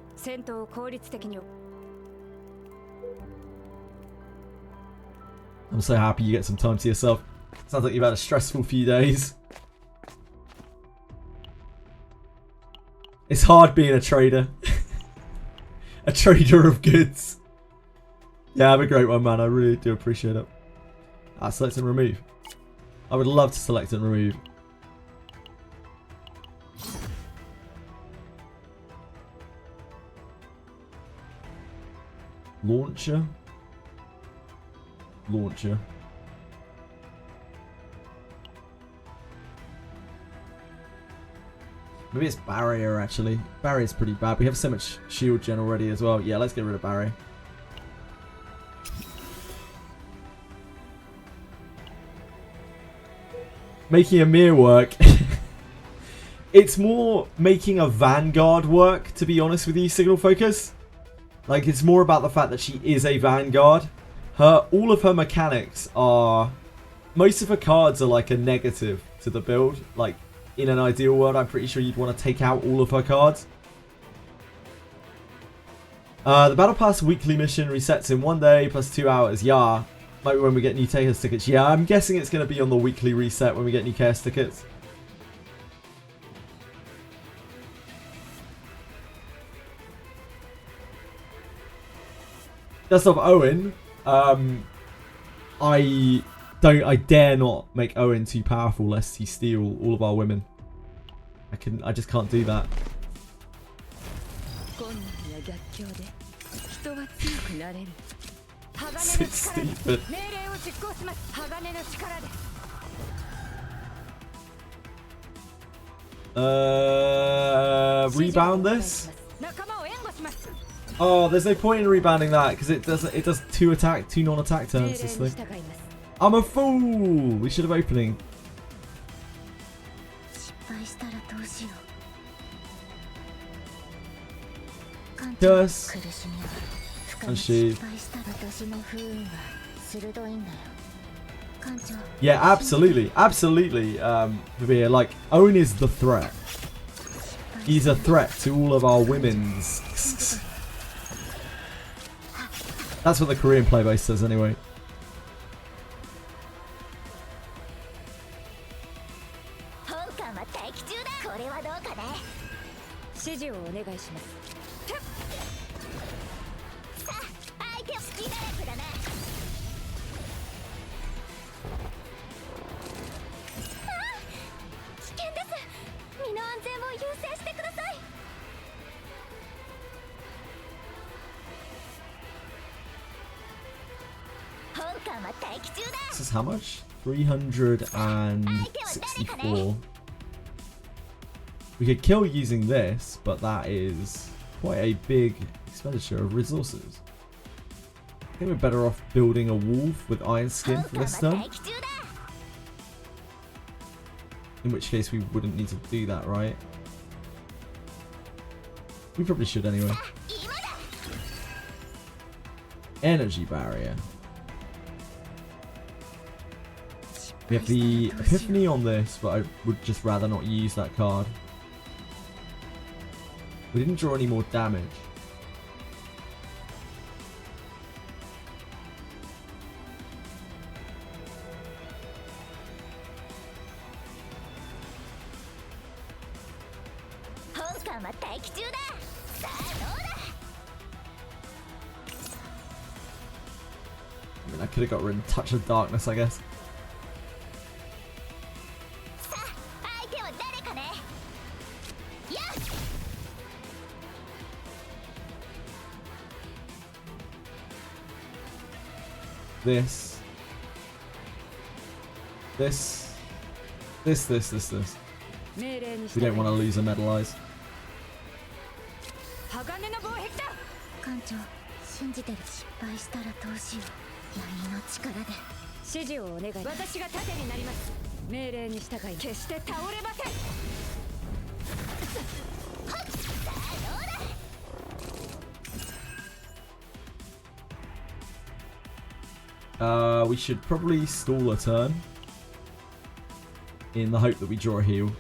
I'm so happy you get some time to yourself. Sounds like you've had a stressful few days. It's hard being a trader. A trader of goods. Yeah, have a great one, man. I really do appreciate it. Select and remove. I would love to select and remove. Launcher. Launcher. Maybe it's barrier actually. Barrier's pretty bad. We have so much shield gen already as well. Yeah, let's get rid of barrier. Making a mirror work. It's more making a Vanguard work, to be honest with you, Signal Focus. Like, it's more about the fact that she is a Vanguard. All of her mechanics are... Most of her cards are like a negative to the build. Like, in an ideal world, I'm pretty sure you'd want to take out all of her cards. The Battle Pass weekly mission resets in 1 day plus 2 hours. Yeah. Maybe when we get new chaos tickets. Yeah, I'm guessing it's going to be on the weekly reset when we get new chaos tickets. Dust off Owen. I dare not make Owen too powerful lest he steal all of our women. I just can't do that. It's stupid. Rebound this? Oh, there's no point in rebounding that because it does two non-attack turns. This thing. I'm a fool. We should have opening. Curse. And she. Yeah, absolutely, absolutely. Like Owen is the threat. He's a threat to all of our women's. That's what the Korean playbase says anyway. This is how much? 364. We could kill using this, but that is quite a big expenditure of resources. I think we're better off building a wolf with iron skin for this turn. In which case we wouldn't need to do that, right? We probably should anyway. Energy barrier. We have the Epiphany on this, but I would just rather not use that card. We didn't draw any more damage. I mean, I could have got rid of Touch of Darkness, I guess. This. We don't want to lose a medalize. We should probably stall a turn in the hope that we draw a heal.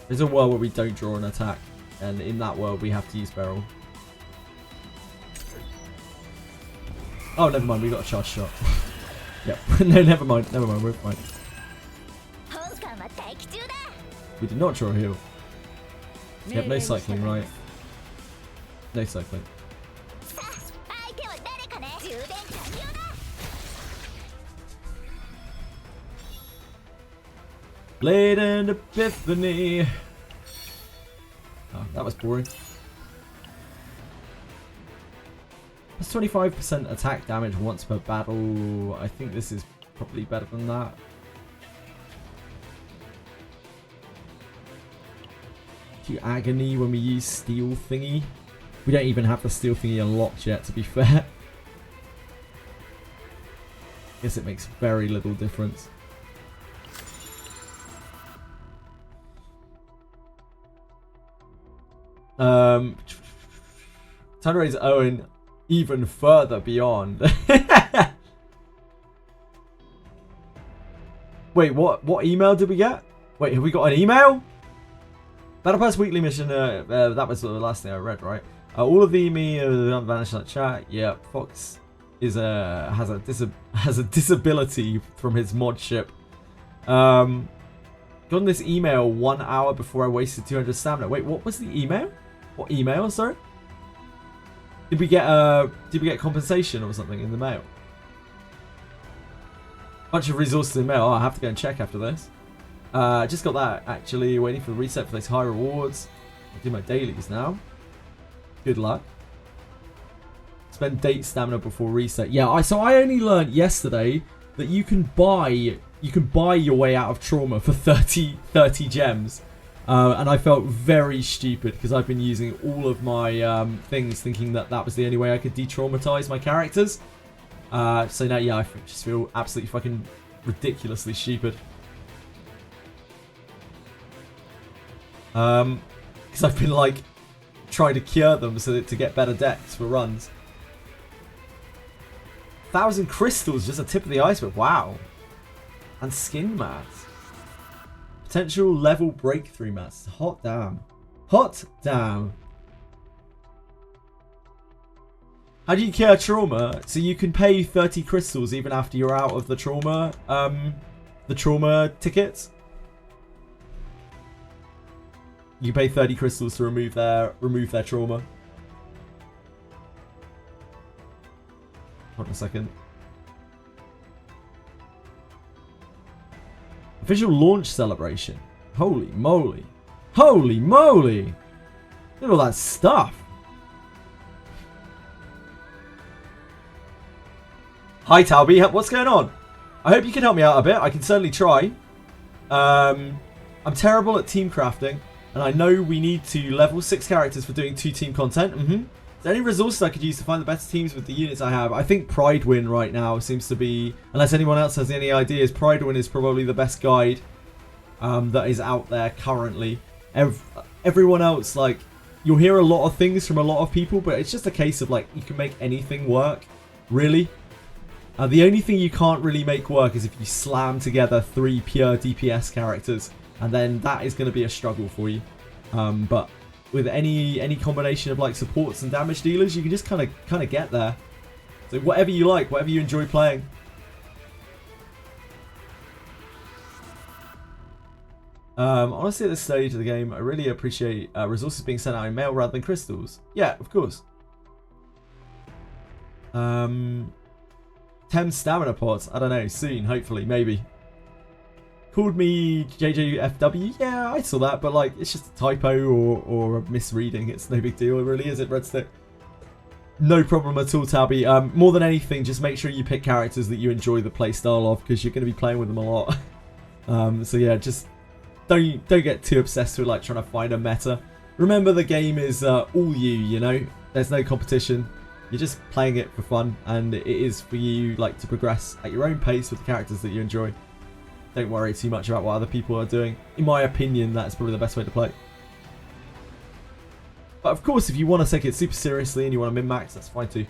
There's a world where we don't draw an attack, and in that world we have to use barrel. Oh, never mind, we got a charge shot. Yep. No, never mind, we're fine. We did not draw a heal. We have no cycling, right? No cycling. Blade and Epiphany. Oh, that was boring. That's 25% attack damage once per battle. I think this is probably better than that. Agony when we use steel thingy. We don't even have the steel thingy unlocked yet, to be fair. Guess it makes very little difference. Time to raise Owen even further beyond. Wait, what email did we get? Wait, have we got an email? Battle Pass weekly mission. That was the last thing I read, right? All of the email vanished in that chat. Yeah, Fox is has a disability from his mod ship. Gotten this email 1 hour before I wasted 200 stamina. Wait, what was the email? What email? Sorry. Did we get compensation or something in the mail? Bunch of resources in the mail. Oh, I have to go and check after this. Just got that actually. Waiting for the reset for those high rewards. I'll do my dailies now. Good luck. Spend date stamina before reset. Yeah, so I only learned yesterday that you can buy your way out of trauma for 30 gems. And I felt very stupid because I've been using all of my things thinking that was the only way I could de-traumatize my characters. So now, yeah, I just feel absolutely fucking ridiculously stupid. Because I've been like trying to cure them so that to get better decks for runs. 1,000 crystals, just a tip of the iceberg. Wow. And skin mats. Potential level breakthrough mats. Hot damn. Hot damn. How do you cure trauma? So you can pay 30 crystals even after you're out of the trauma tickets. You pay 30 crystals to remove their trauma. Hold on a second. Official launch celebration. Holy moly. Holy moly. Look at all that stuff. Hi Talby, what's going on? I hope you can help me out a bit. I can certainly try. I'm terrible at team crafting. And I know we need to level 6 characters for doing 2 team content. Is there any resources I could use to find the better teams with the units I have? I think Pride Win right now seems to be, unless anyone else has any ideas, Pride Win is probably the best guide that is out there currently. Everyone else, like, you'll hear a lot of things from a lot of people, but it's just a case of, like, you can make anything work, really. The only thing you can't really make work is if you slam together 3 pure DPS characters. And then that is going to be a struggle for you. But with any combination of like supports and damage dealers, you can just kind of get there. So whatever you like, whatever you enjoy playing. Honestly, at this stage of the game, I really appreciate resources being sent out in mail rather than crystals. Yeah, of course. 10 stamina pots. I don't know. Soon, hopefully, maybe. Called me JJWF. Yeah, I saw that, but like it's just a typo or a misreading. It's no big deal, really, is it, Redstick? No problem at all, Tabby. More than anything, just make sure you pick characters that you enjoy the playstyle of, because you're going to be playing with them a lot. So yeah, just don't get too obsessed with like trying to find a meta. Remember, the game is all you. You know, there's no competition. You're just playing it for fun, and it is for you like to progress at your own pace with the characters that you enjoy. Don't worry too much about what other people are doing. In my opinion, that's probably the best way to play. But of course, if you want to take it super seriously and you want to min-max, that's fine too.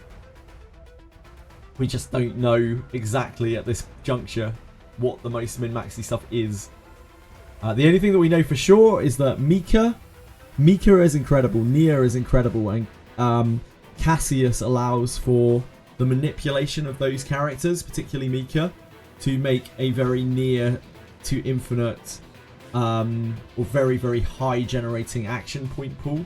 We just don't know exactly at this juncture what the most min-maxy stuff is. The only thing that we know for sure is that Mika is incredible, Nia is incredible, and Cassius allows for the manipulation of those characters, particularly Mika, to make a very near to infinite or very, very high generating action point pool.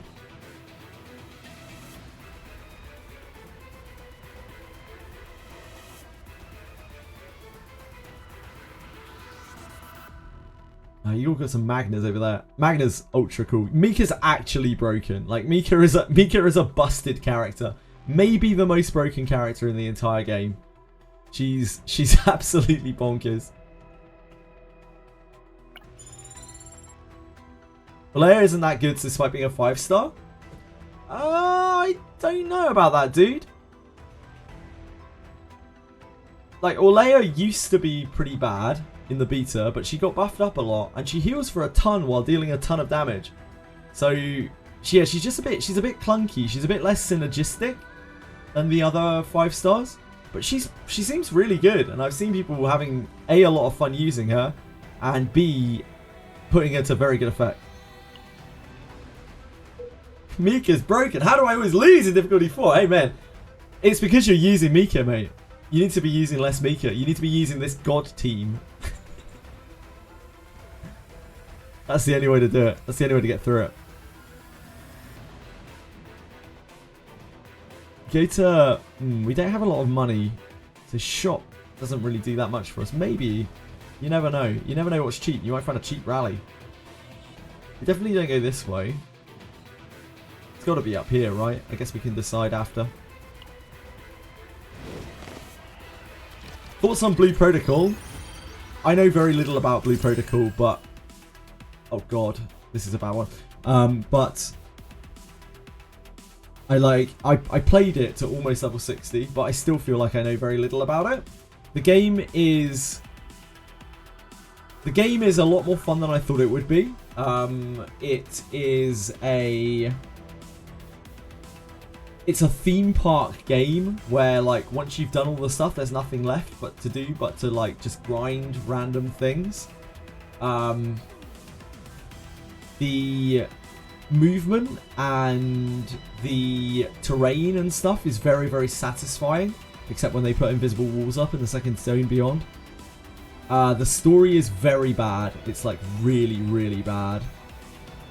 You all got some Magnas over there. Magna's ultra cool. Mika's actually broken. Like Mika is a busted character. Maybe the most broken character in the entire game. She's absolutely bonkers. Vallejo isn't that good despite being a 5-star? I don't know about that, dude. Like, Orleo used to be pretty bad in the beta, but she got buffed up a lot, and she heals for a ton while dealing a ton of damage. So, yeah, she's a bit clunky. She's a bit less synergistic than the other 5-stars. But she seems really good, and I've seen people having A lot of fun using her, and B, putting it to very good effect. Mika's broken. How do I always lose in difficulty 4? Hey, man. It's because you're using Mika, mate. You need to be using less Mika. You need to be using this god team. That's the only way to do it. That's the only way to get through it. Go to... we don't have a lot of money. So shop doesn't really do that much for us. Maybe. You never know. You never know what's cheap. You might find a cheap rally. We definitely don't go this way. It's got to be up here, right? I guess we can decide after. Thoughts on Blue Protocol? I know very little about Blue Protocol, but... Oh god, this is a bad one. But... I played it to almost level 60, but I still feel like I know very little about it. The game is a lot more fun than I thought it would be. It's a theme park game where, like, once you've done all the stuff, there's nothing left but to like just grind random things. The movement and the terrain and stuff is very, very satisfying, except when they put invisible walls up in the second zone beyond. The story is very bad. It's like really, really bad.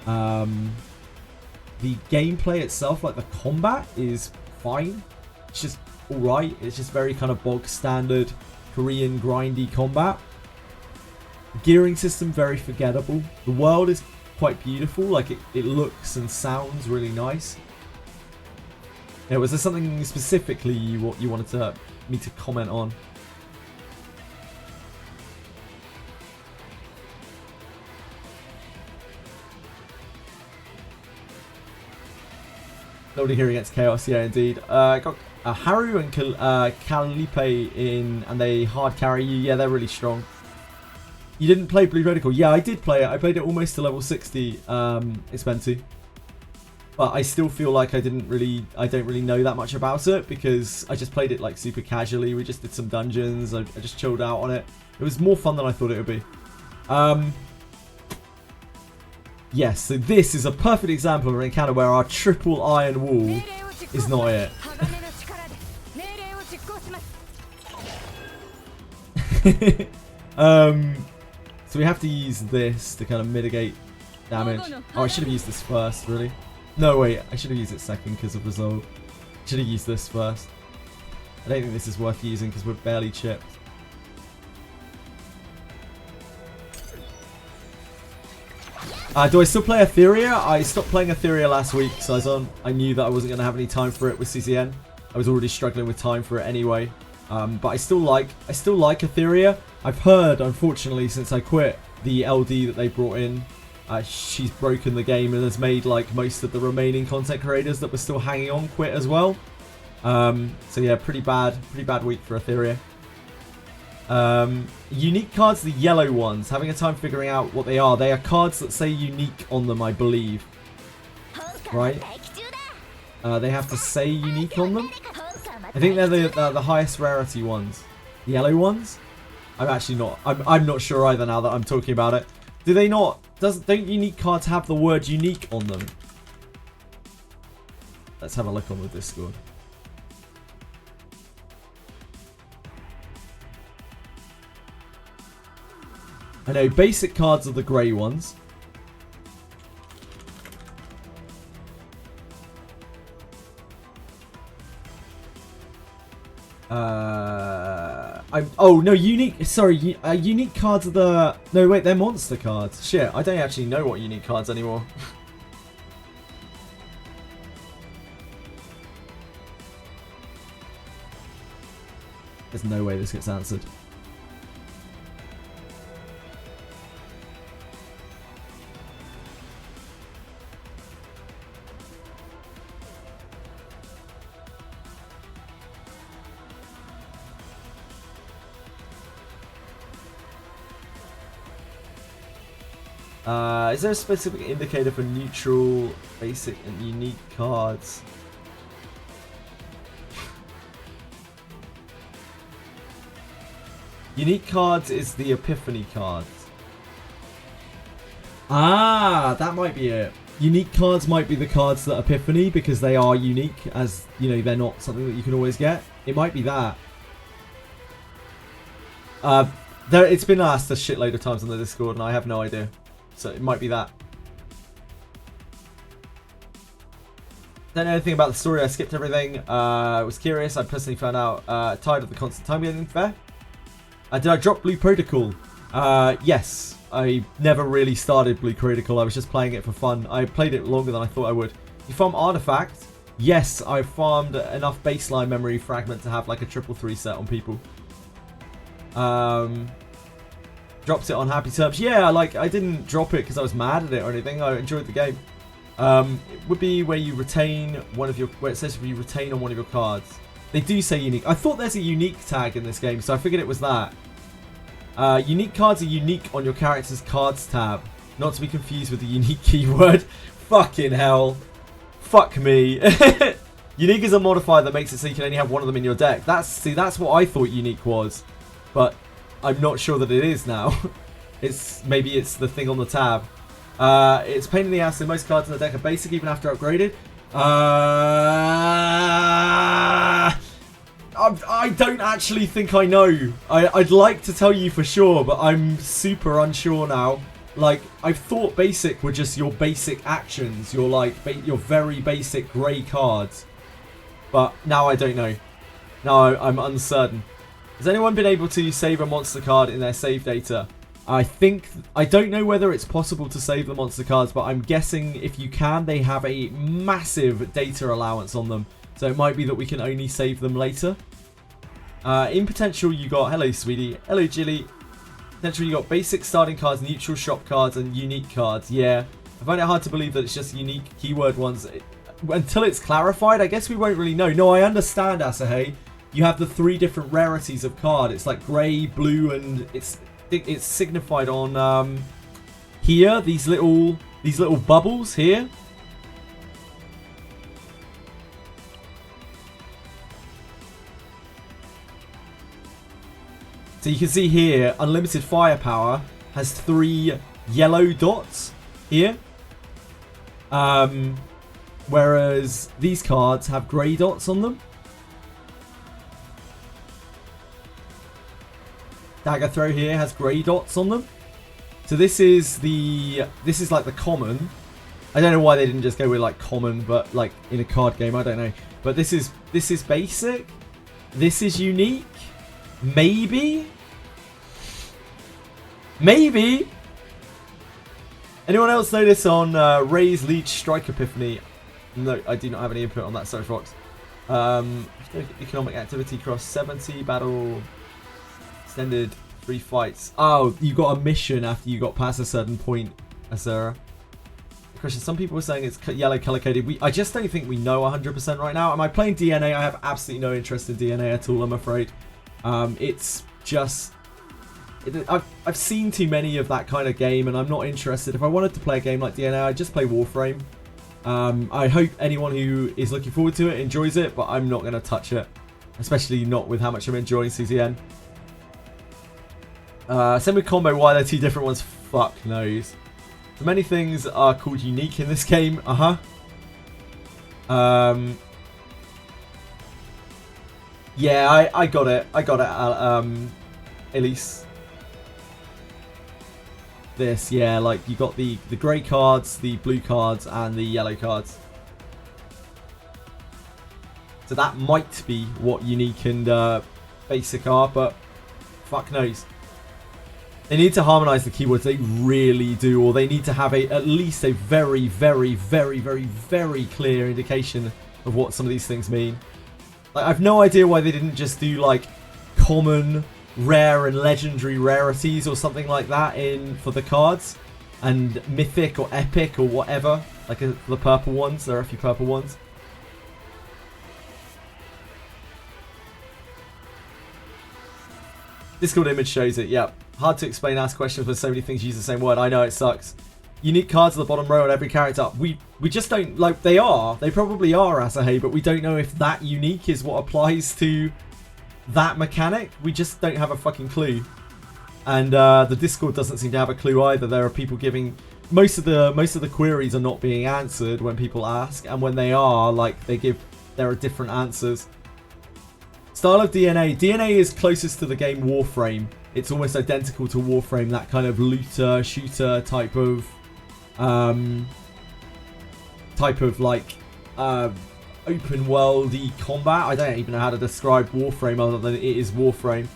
The gameplay itself, like the combat, is fine. It's just alright. It's just very kind of bog standard Korean grindy combat. The gearing system, very forgettable. The world is quite beautiful. Like it looks and sounds really nice. Yeah, was there something specifically you wanted me to comment on? Nobody here against Chaos, yeah, indeed. Got Haru and Calipe in, and they hard carry you. Yeah, they're really strong. You didn't play Blue Protocol? Yeah, I did play it. I played it almost to level 60, expensive. But I still feel like I don't really know that much about it because I just played it like super casually. We just did some dungeons. I just chilled out on it. It was more fun than I thought it would be. Yes, so this is a perfect example of an encounter where our triple iron wall is not it. So we have to use this to kind of mitigate damage. Oh, I should have used this first, really. No, wait, I should have used it second because of resolve. Should have used this first. I don't think this is worth using because we're barely chipped. Do I still play Etheria? I stopped playing Etheria last week, so I knew that I wasn't going to have any time for it with CCN. I was already struggling with time for it anyway. But I still like Etheria. I've heard, unfortunately, since I quit, the LD that they brought in, she's broken the game and has made like most of the remaining content creators that were still hanging on quit as well. So yeah, pretty bad week for Etheria. Unique cards, the yellow ones. Having a time figuring out what they are. They are cards that say unique on them, I believe. Right? They have to say unique on them. I think they're the highest rarity ones. Yellow ones? I'm actually not. I'm not sure either now that I'm talking about it. Do they not? Don't unique cards have the word unique on them? Let's have a look on the Discord. I know basic cards are the grey ones. Oh no, unique. Sorry, unique cards are the. No, wait, they're monster cards. Shit, I don't actually know what unique cards anymore. There's no way this gets answered. Is there a specific indicator for neutral, basic, and unique cards? Unique cards is the Epiphany cards. Ah, that might be it. Unique cards might be the cards that Epiphany, because they are unique, as, you know, they're not something that you can always get. It might be that. It's been asked a shitload of times on the Discord, and I have no idea. So it might be that. Don't know anything about the story. I skipped everything. I was curious. I personally found out tired of the constant time getting fair. Did I drop Blue Protocol? Yes. I never really started Blue Protocol. I was just playing it for fun. I played it longer than I thought I would. You farm Artifact? Yes, I farmed enough baseline memory fragment to have like a 3-3 set on people. Dropped it on happy terms. Yeah, like I didn't drop it because I was mad at it or anything. I enjoyed the game. It would be where you retain one of your, where it says you retain on one of your cards. They do say unique. I thought there's a unique tag in this game, so I figured it was that. Unique cards are unique on your character's cards tab, not to be confused with the unique keyword. Fucking hell. Fuck me. Unique is a modifier that makes it so you can only have one of them in your deck. That's what I thought unique was, but I'm not sure that it is now. Maybe it's the thing on the tab. It's a pain in the ass, and most cards in the deck are basic even after upgraded. I don't actually think I know. I'd like to tell you for sure, but I'm super unsure now. Like, I thought basic were just your basic actions, your like your very basic grey cards. But now I don't know. Now I'm uncertain. Has anyone been able to save a monster card in their save data? I don't know whether it's possible to save the monster cards, but I'm guessing if you can, they have a massive data allowance on them. So it might be that we can only save them later. In potential, you got, hello sweetie, hello Jilly. Potential, you got basic starting cards, neutral shop cards, and unique cards. Yeah, I find it hard to believe that it's just unique keyword ones. Until it's clarified, I guess we won't really know. No, I understand, Asahi. You have the 3 different rarities of card. It's like grey, blue, and it's signified on here. These little bubbles here. So you can see here, Unlimited Firepower has 3 yellow dots here. Whereas these cards have grey dots on them. Dagger Throw here has grey dots on them. So this is like the common. I don't know why they didn't just go with like common, but like in a card game, I don't know. But this is basic. This is unique. Maybe. Anyone else notice on Ray's Leech Strike Epiphany? No, I do not have any input on that, sorry Fox. Economic activity cross 70, battle extended 3 fights. Oh, you got a mission after you got past a certain point, Asura. Question, some people were saying it's yellow color coded. I just don't think we know 100% right now. Am I playing DNA? I have absolutely no interest in DNA at all, I'm afraid. It's just... I've seen too many of that kind of game, and I'm not interested. If I wanted to play a game like DNA, I'd just play Warframe. I hope anyone who is looking forward to it enjoys it, but I'm not going to touch it. Especially not with how much I'm enjoying CCN. Same with combo, why they're 2 different ones, fuck knows. So many things are called unique in this game, yeah, I got it, Elise. This, yeah, like you got the grey cards, the blue cards, and the yellow cards. So that might be what unique and basic are, but fuck knows. They need to harmonise the keywords, they really do, or they need to have at least a very, very, very, very, very clear indication of what some of these things mean. Like, I've no idea why they didn't just do like common, rare, and legendary rarities or something like that for the cards, and mythic or epic or whatever. Like the purple ones, there are a few purple ones. Discord image shows it, yep. Hard to explain, ask questions when so many things use the same word. I know, it sucks. Unique cards at the bottom row on every character. We just don't, like, they probably are, Asahi, but we don't know if that unique is what applies to that mechanic. We just don't have a fucking clue. And the Discord doesn't seem to have a clue either. There are people giving most of the queries are not being answered when people ask, and when they are, like there are different answers. Style of DNA. DNA is closest to the game Warframe. It's almost identical to Warframe, that kind of looter shooter type of like open worldy combat. I don't even know how to describe Warframe other than it is Warframe.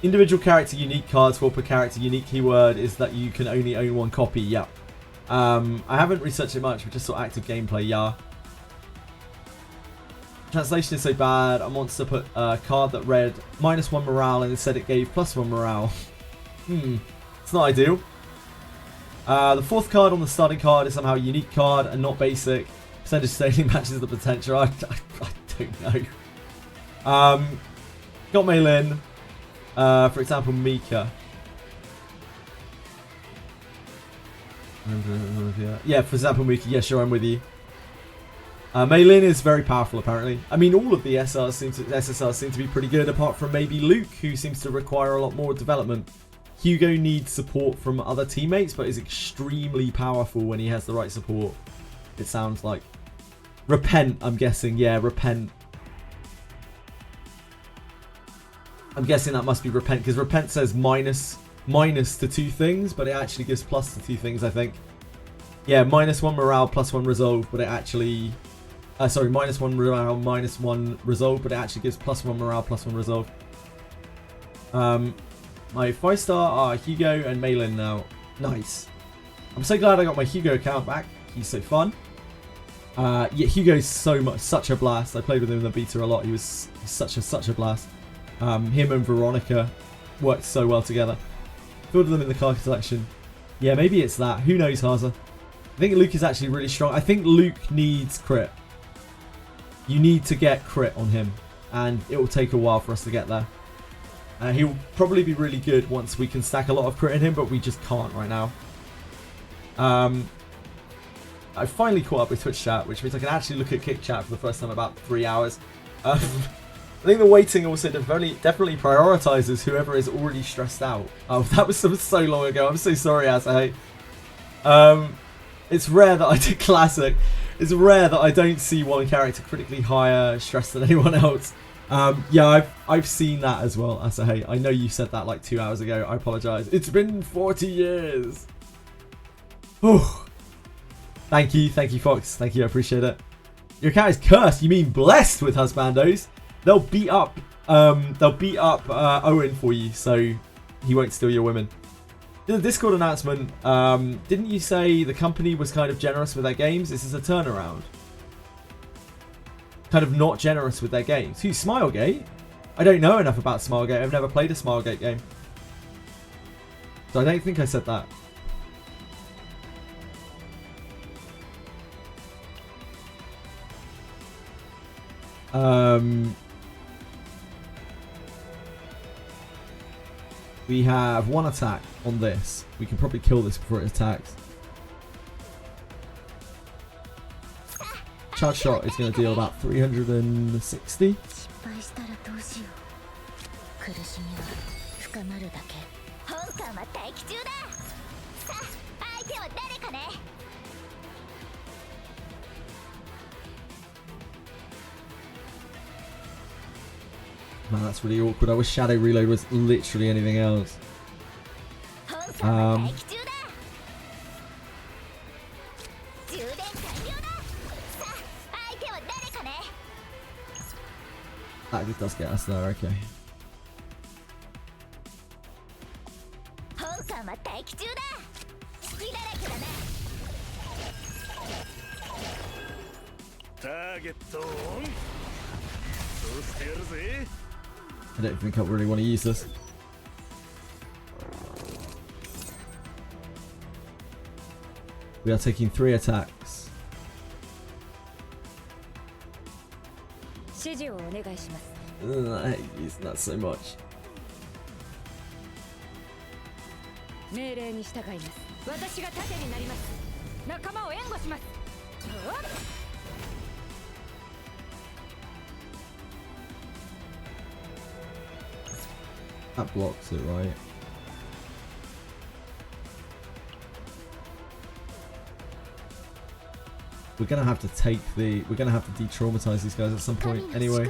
Individual character unique cards, 4 per character. Unique keyword is that you can only own 1 copy. Yeah. I haven't researched it much, we just saw active gameplay. Yeah. Translation is so bad. A monster put a card that read -1 morale and instead it gave +1 morale. It's not ideal. The 4th card on the starting card is somehow a unique card and not basic. Percentage sailing matches the potential. I don't know. Got Maylin. For example, Mika. Yeah, for example, Mika. Yeah, sure, I'm with you. Maylin is very powerful, apparently. I mean, all of the SSRs seem to be pretty good, apart from maybe Luke, who seems to require a lot more development. Hugo needs support from other teammates, but is extremely powerful when he has the right support. It sounds like. Repent, I'm guessing. Yeah, Repent. I'm guessing that must be Repent, because Repent says minus to 2 things, but it actually gives plus to 2 things, I think. Yeah, -1 morale, +1 resolve, but it actually... sorry, -1 morale, -1 resolve, but it actually gives +1 morale, +1 resolve. My 5-star are Hugo and Maylin now. Nice. I'm so glad I got my Hugo account back. He's so fun. Yeah, Hugo's such a blast. I played with him in the beta a lot. He was such a blast. Him and Veronica worked so well together. Filled them in the card collection. Yeah, maybe it's that. Who knows, Haza? I think Luke is actually really strong. I think Luke needs crit. You need to get crit on him, and it will take a while for us to get there. He'll probably be really good once we can stack a lot of crit in him, but we just can't right now. I finally caught up with Twitch chat, which means I can actually look at Kick chat for the first time in about 3 hours. I think the waiting also definitely prioritizes whoever is already stressed out. Oh, that was so long ago. I'm so sorry, Asahe. It's rare that I do classic. It's rare that I don't see one character critically higher stressed than anyone else. Yeah, I've seen that as well, Asahe. I know you said that like 2 hours ago. I apologize. It's been 40 years. Oh. Thank you, Fox. Thank you, I appreciate it. Your account is cursed. You mean blessed with husbandos? They'll beat up Owen for you, so he won't steal your women. In the Discord announcement, didn't you say the company was kind of generous with their games? This is a turnaround. Kind of not generous with their games. Who's Smilegate? I don't know enough about Smilegate. I've never played a Smilegate game. So I don't think I said that. We have 1 attack on this. We can probably kill this before it attacks. Charge shot is going to deal about 360. Man, that's really awkward. I wish Shadow Reload was literally anything else. That does get us there, okay. I don't think I really want to use this. We are taking 3 attacks. I hate using that so much. That blocks it, right? We're gonna have to take the. We're gonna have to de-traumatize these guys at some point, anyway.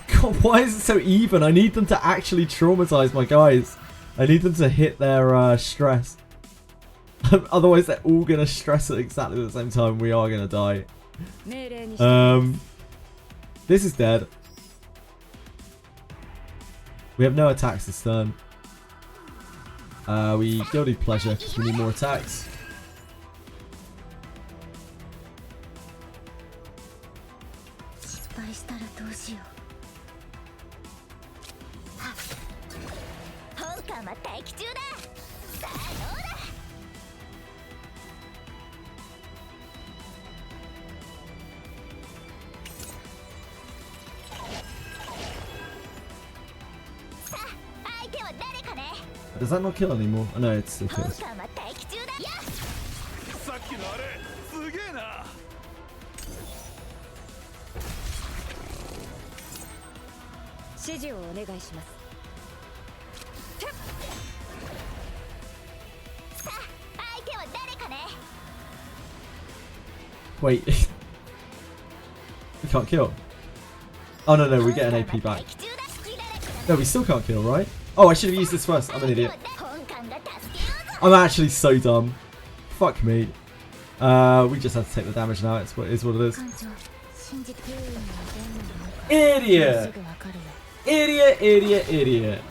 God, why is it so even? I need them to actually traumatize my guys. I need them to hit their stress. Otherwise, they're all gonna stress at exactly the same time. We are gonna die. This is dead. We have no attacks this turn. We don't need pleasure because we need more attacks. Does that not kill anymore? Oh, no, it still kills. Wait. We can't kill. Oh, no, we get an AP back. No, we still can't kill, right? Oh, I should have used this first. I'm an idiot. I'm actually so dumb. Fuck me. We just have to take the damage now. It's what it is. What it is. Idiot! Idiot, idiot, idiot.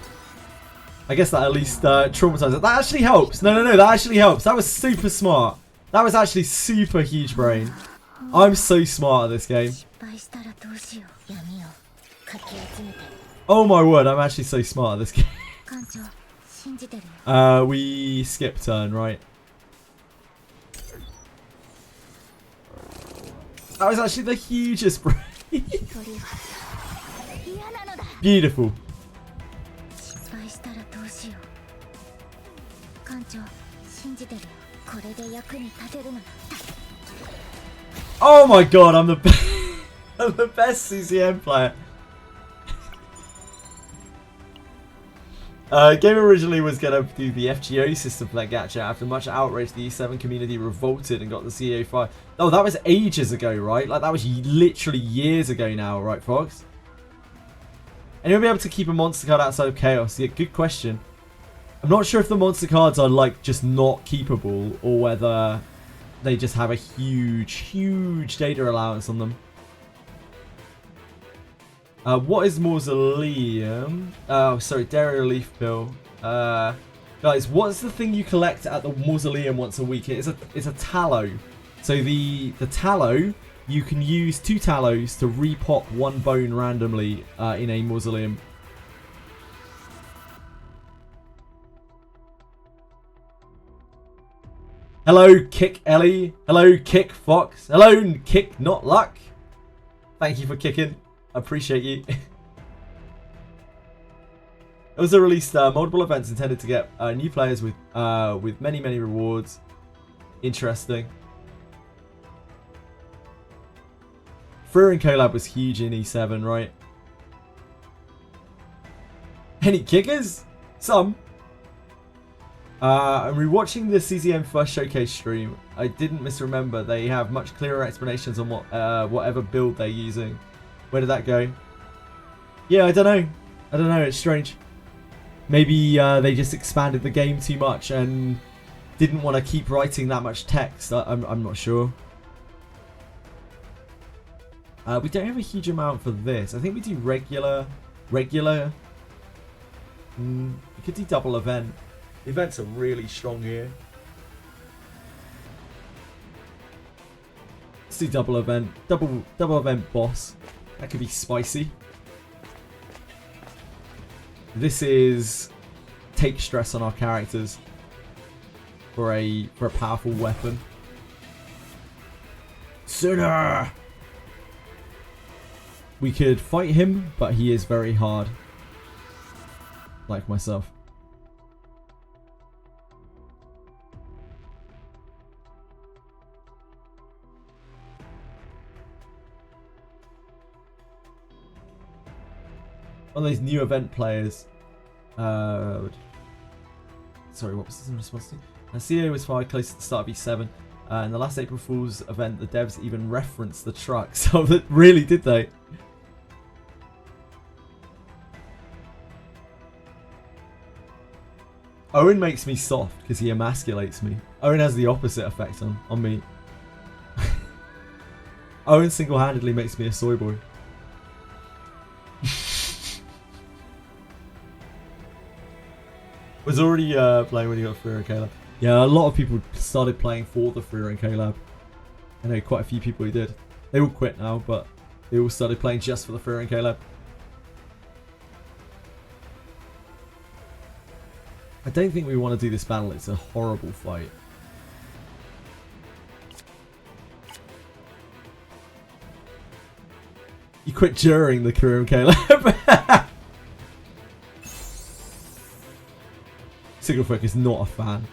I guess that at least traumatizes it. That actually helps. No, that actually helps. That was super smart. That was actually super huge brain. I'm so smart at this game. Oh my word, I'm actually so smart at this game. We skip turn, right? That was actually the hugest brain. Beautiful. Oh my god, I'm the best. I'm the best CCM player. Game originally was going to do the FGO system for that gacha. After much outrage, the E7 community revolted and got the CO5. Oh, that was ages ago, right? Like, that was literally years ago now, right, Fox? And you'll be able to keep a monster card outside of Chaos. Yeah, good question. I'm not sure if the monster cards are, like, just not keepable, or whether they just have a huge data allowance on them. What is Mausoleum? Oh, sorry, Dairy Relief Pill. Guys, what's the thing you collect at the Mausoleum once a week? It's a tallow. So the tallow, you can use 2 tallows to repop 1 bone randomly in a Mausoleum. Hello, Kick Ellie. Hello, Kick Fox. Hello, Kick Not Luck. Thank you for kicking. I appreciate you. It also released multiple events intended to get new players with many rewards. Interesting. Freer and collab was huge in E7, right? Any kickers? Some. I'm rewatching the CCM first showcase stream. I didn't misremember. They have much clearer explanations on what whatever build they're using. Where did that go? Yeah, I don't know. It's strange. Maybe they just expanded the game too much and didn't want to keep writing that much text. I'm not sure. We don't have a huge amount for this. I think we do regular. We could do double event. Events are really strong here. Let's do double event. Double event boss. That could be spicy. This is take stress on our characters. for a powerful weapon. Sooner! We could fight him, but he is very hard. Like myself. One of those new event players. Sorry, what was this in response to? CEO was fired close to the start of E7. In the last April Fool's event, the devs even referenced the truck. So that really did they? Owen makes me soft because he emasculates me. Owen has the opposite effect on me. Owen single-handedly makes me a soy boy. Was already playing when you got Free Rank Lab. Yeah, a lot of people started playing for the Free Rank Lab. I know quite a few people who did. They all quit now, but they all started playing just for the Free Rank Lab. I don't think we want to do this battle. It's a horrible fight. You quit during the Free Rank Lab. Signalfolk is not a fan.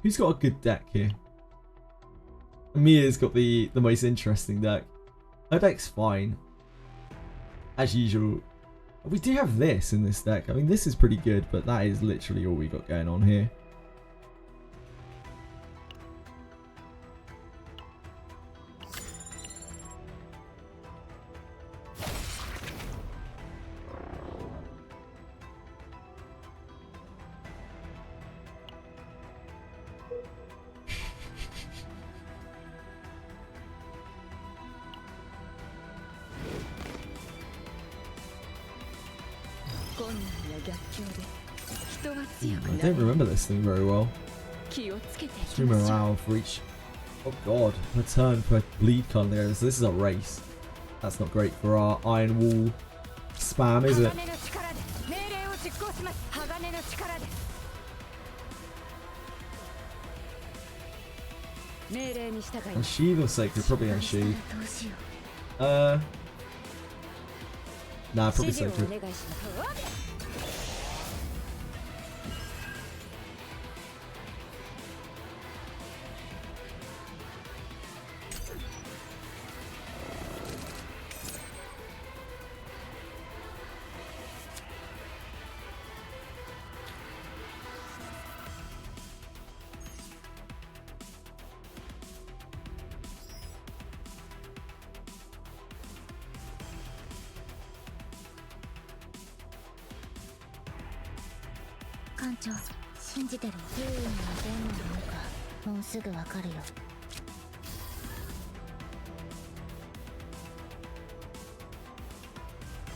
Who's got a good deck here? Mia's got the most interesting deck. Her deck's fine. As usual. We do have this in this deck. I mean, this is pretty good, but that is literally all we got going on here. I don't remember this thing very well. Stream around for each. Oh god, per turn per bleed card. So this is a race. That's not great for our Iron Wall spam, is it? Unsheathe or Sacred? Probably Unsheathe. Nah, probably Sacred.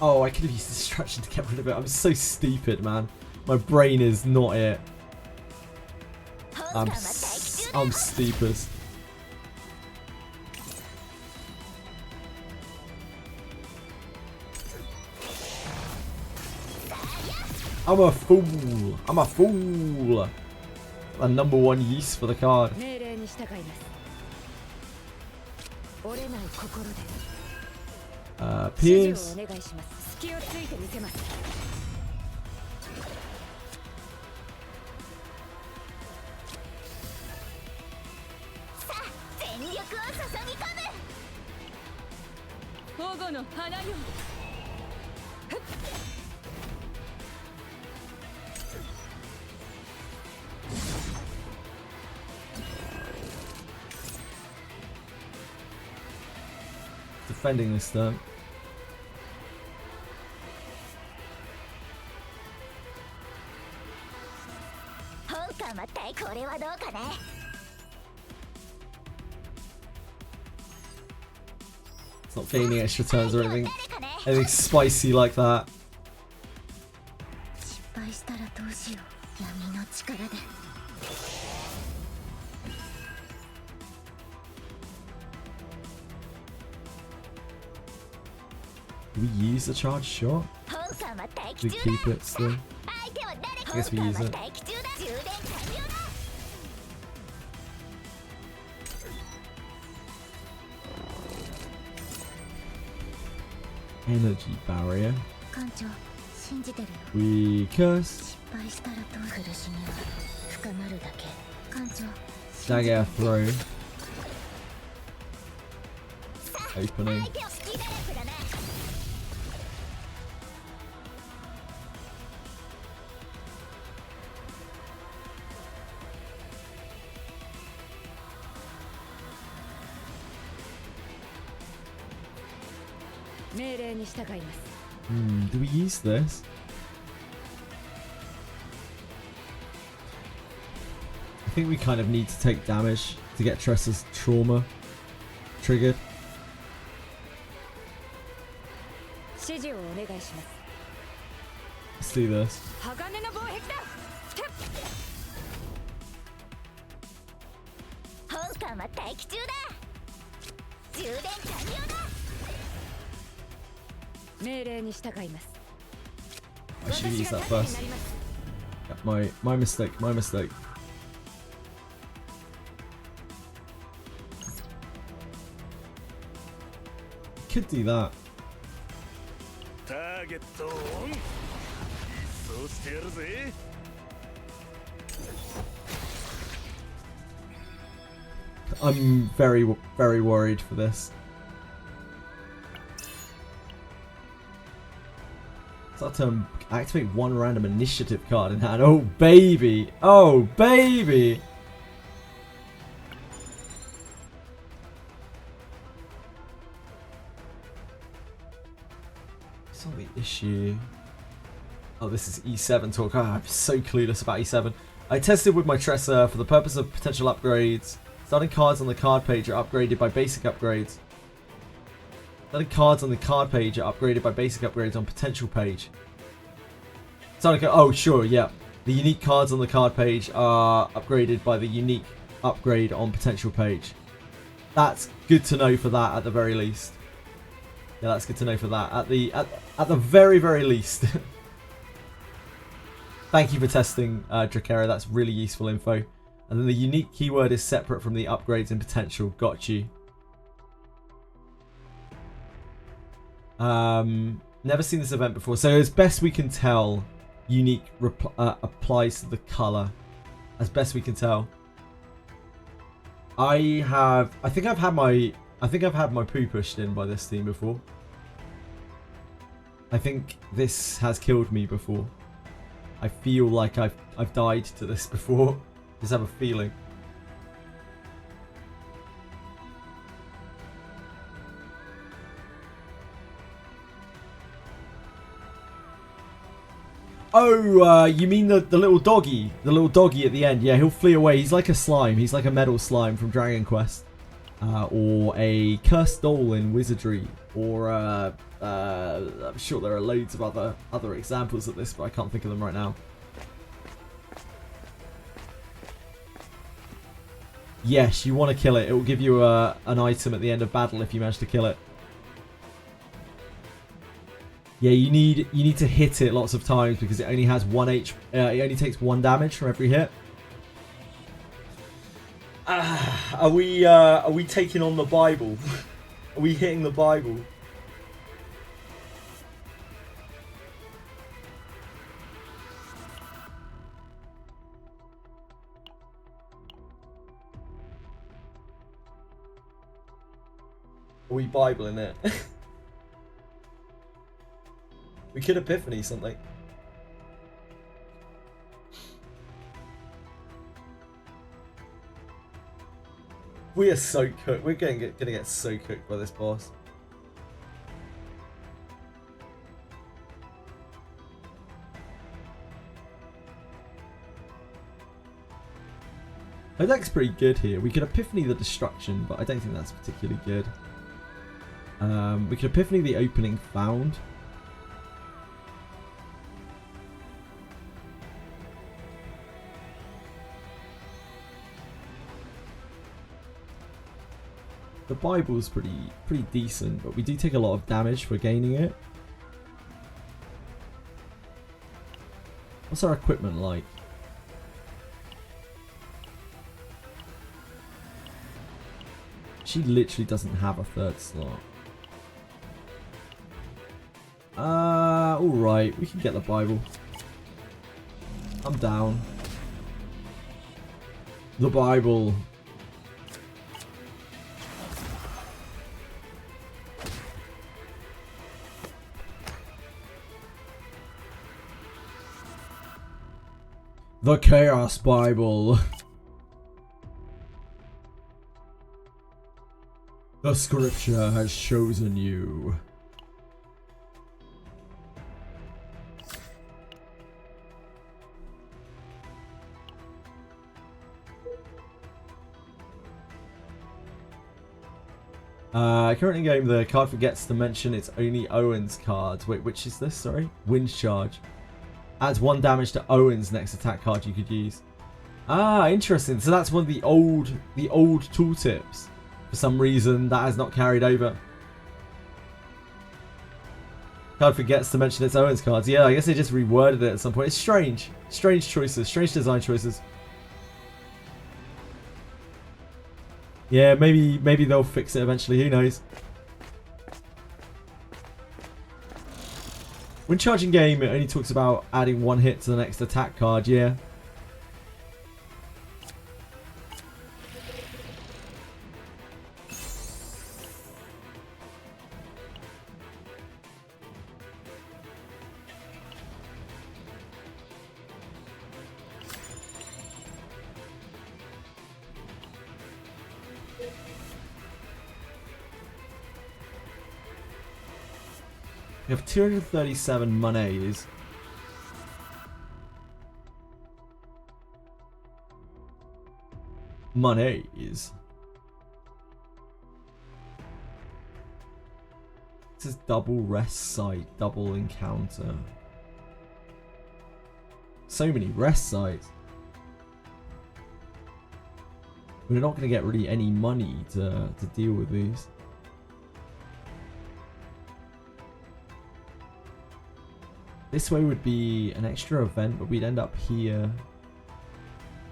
Oh, I could have used distraction to get rid of it. I'm so stupid, man. My brain is not it. I'm stupid. I'm a fool. I'm a fool. A #1 use for the card. Pierce. Defending this turn. It's not gaining extra turns or anything spicy like that. Do we use the charge shot? Do we keep it still? I guess we use it. Energy barrier. We curse. Dagger throw. Opening. Do we use this? I think we kind of need to take damage to get Tressa's trauma triggered. Let's do this. I should use that first. Yeah, my mistake, my mistake. Could do that. I'm very, very worried for this. Start to activate one random initiative card in hand. Oh baby! Oh baby! It's not the issue. Oh, this is E7 talk. Ah, I'm so clueless about E7. I tested with my Tressa for the purpose of potential upgrades. Starting cards on the card page are upgraded by basic upgrades. Starting cards on the card page are upgraded by basic upgrades on potential page. Oh, sure, yeah. The unique cards on the card page are upgraded by the unique upgrade on potential page. That's good to know for that at the very least. Yeah, that's good to know for that at the very, very least. Thank you for testing, Drakera. That's really useful info. And then the unique keyword is separate from the upgrades in potential. Got you. Never seen this event before. So as best we can tell, unique applies to the color. As best we can tell. I think I've had my poo pushed in by this team before. I think this has killed me before. I feel like I've died to this before. Just have a feeling. Oh, you mean the little doggy? The little doggy at the end. Yeah, he'll flee away. He's like a slime. He's like a metal slime from Dragon Quest. Or a cursed doll in Wizardry. Or, I'm sure there are loads of other examples of this, but I can't think of them right now. Yes, you want to kill it. It will give you an item at the end of battle if you manage to kill it. Yeah, you need to hit it lots of times because it only has it only takes 1 damage from every hit. Are we taking on the Bible? Are we hitting the Bible? Are we Bibling it? We could epiphany something. We are so cooked. We're gonna get so cooked by this boss. Our deck's pretty good here. We could epiphany the destruction, but I don't think that's particularly good. We could epiphany the opening found. The Bible's pretty decent, but we do take a lot of damage for gaining it. What's our equipment like? She literally doesn't have a third slot. Alright, we can get the Bible. I'm down. The Bible. The Chaos Bible. The scripture has chosen you. Currently game, the card forgets to mention it's only Owen's card. Wait, which is this? Sorry. Wind Charge. Adds 1 damage to Owen's next attack card you could use. Ah, interesting. So that's one of the old tooltips. For some reason, that has not carried over. Card forgets to mention its Owen's cards. Yeah, I guess they just reworded it at some point. It's strange. Strange choices. Strange design choices. Yeah, maybe they'll fix it eventually. Who knows? When charging game, it only talks about adding 1 hit to the next attack card. Yeah. We have 237 monies. Monies. This is double rest site, double encounter. So many rest sites. We're not going to get really any money to deal with these. This way would be an extra event, but we'd end up here.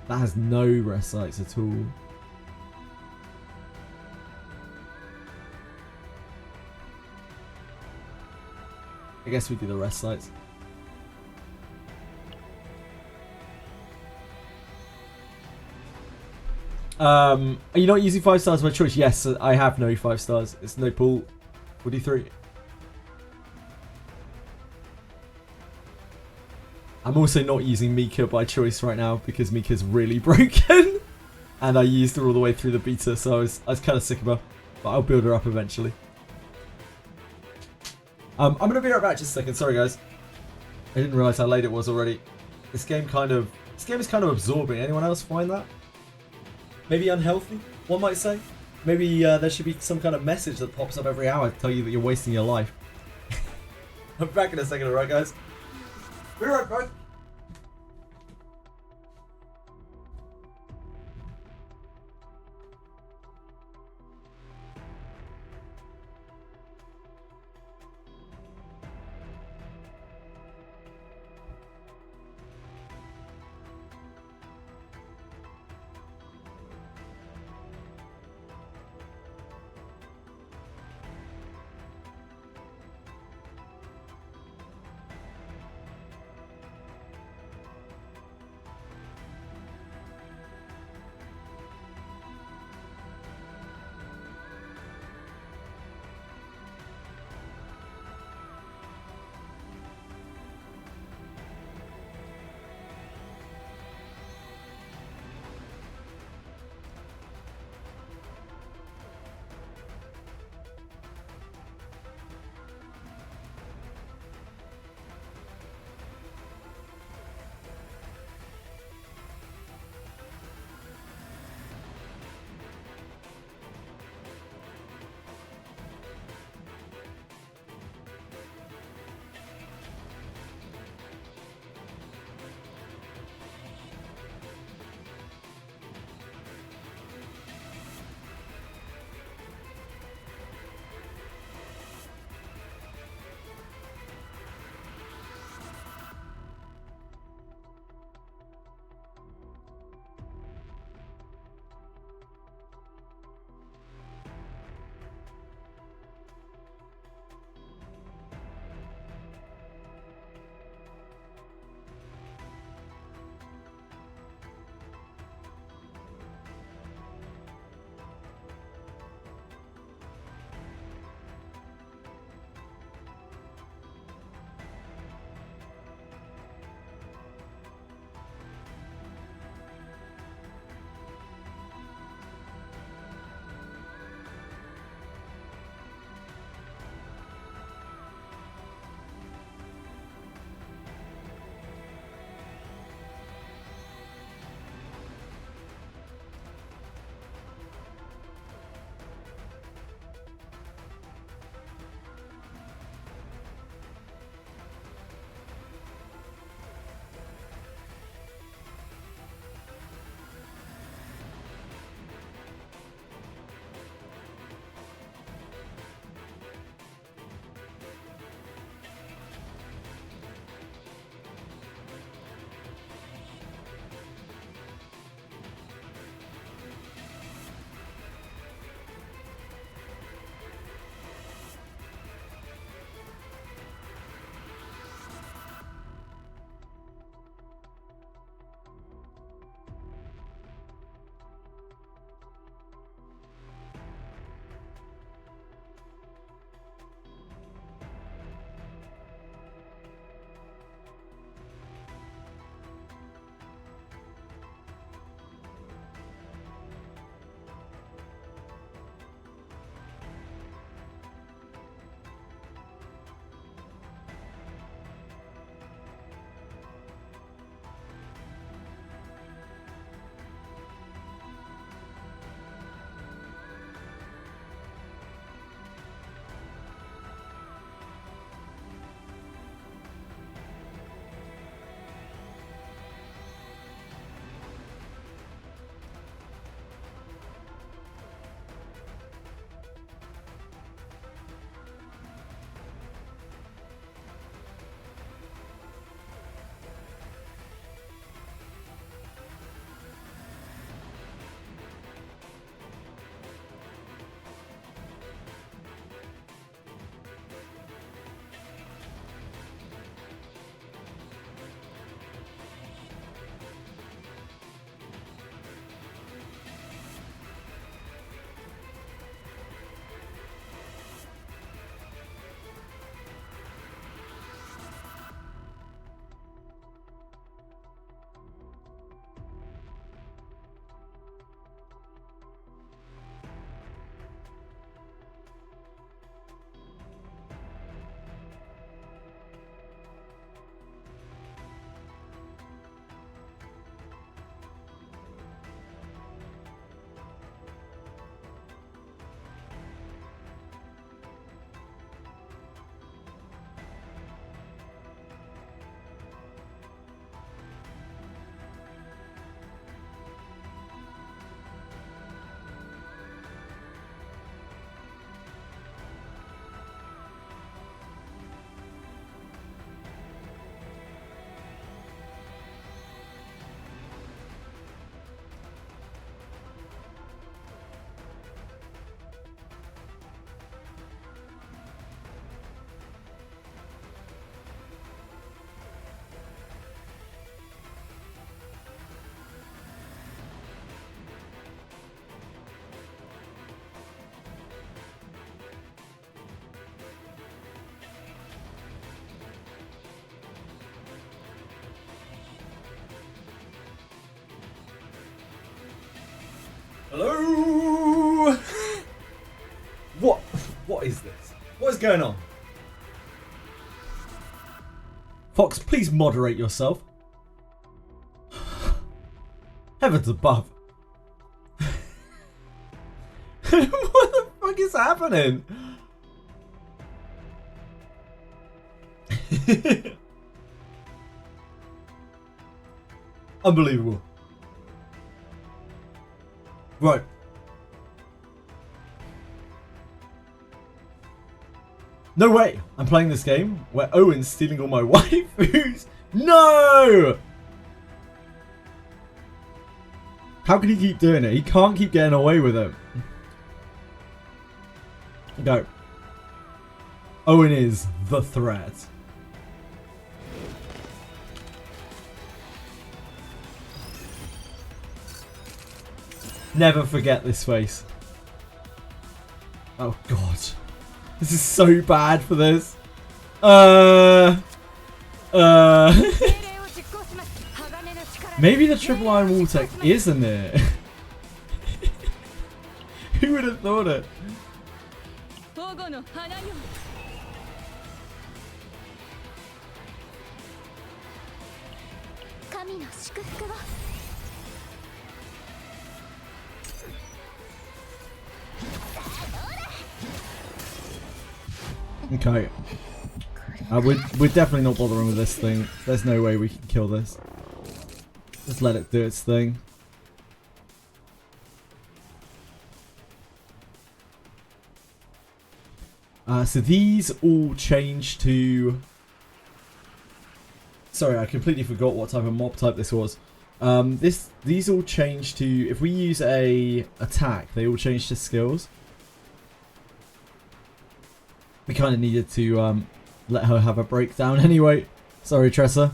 That has no rest sites at all. I guess we do the rest sites. Are you not using 5 stars by choice? Yes, I have no 5 stars. It's no pool. We'll do 3. I'm also not using Mika by choice right now because Mika's really broken. And I used her all the way through the beta, so I was kind of sick of her. But I'll build her up eventually. I'm going to be right back just a second. Sorry, guys. I didn't realise how late it was already. This game is kind of absorbing. Anyone else find that? Maybe unhealthy, one might say. Maybe there should be some kind of message that pops up every hour to tell you that you're wasting your life. I'm back in a second, alright, guys? Be right back. Hello? What is this? What is going on? Fox, please moderate yourself. Heavens above. What the fuck is happening? Unbelievable. Right. No way! I'm playing this game where Owen's stealing all my waifus. No! How can he keep doing it? He can't keep getting away with it. Go. Owen is the threat. Never forget this face. Oh god. This is so bad for this. Maybe the triple iron wall tech isn't it? Who would have thought it? Okay. We're definitely not bothering with this thing. There's no way we can kill this. Just let it do its thing. So these all change to... Sorry, I completely forgot what type of mob type this was. These all change to... If we use a attack, they all change to skills. We kind of needed to let her have a breakdown anyway. Sorry, Tressa.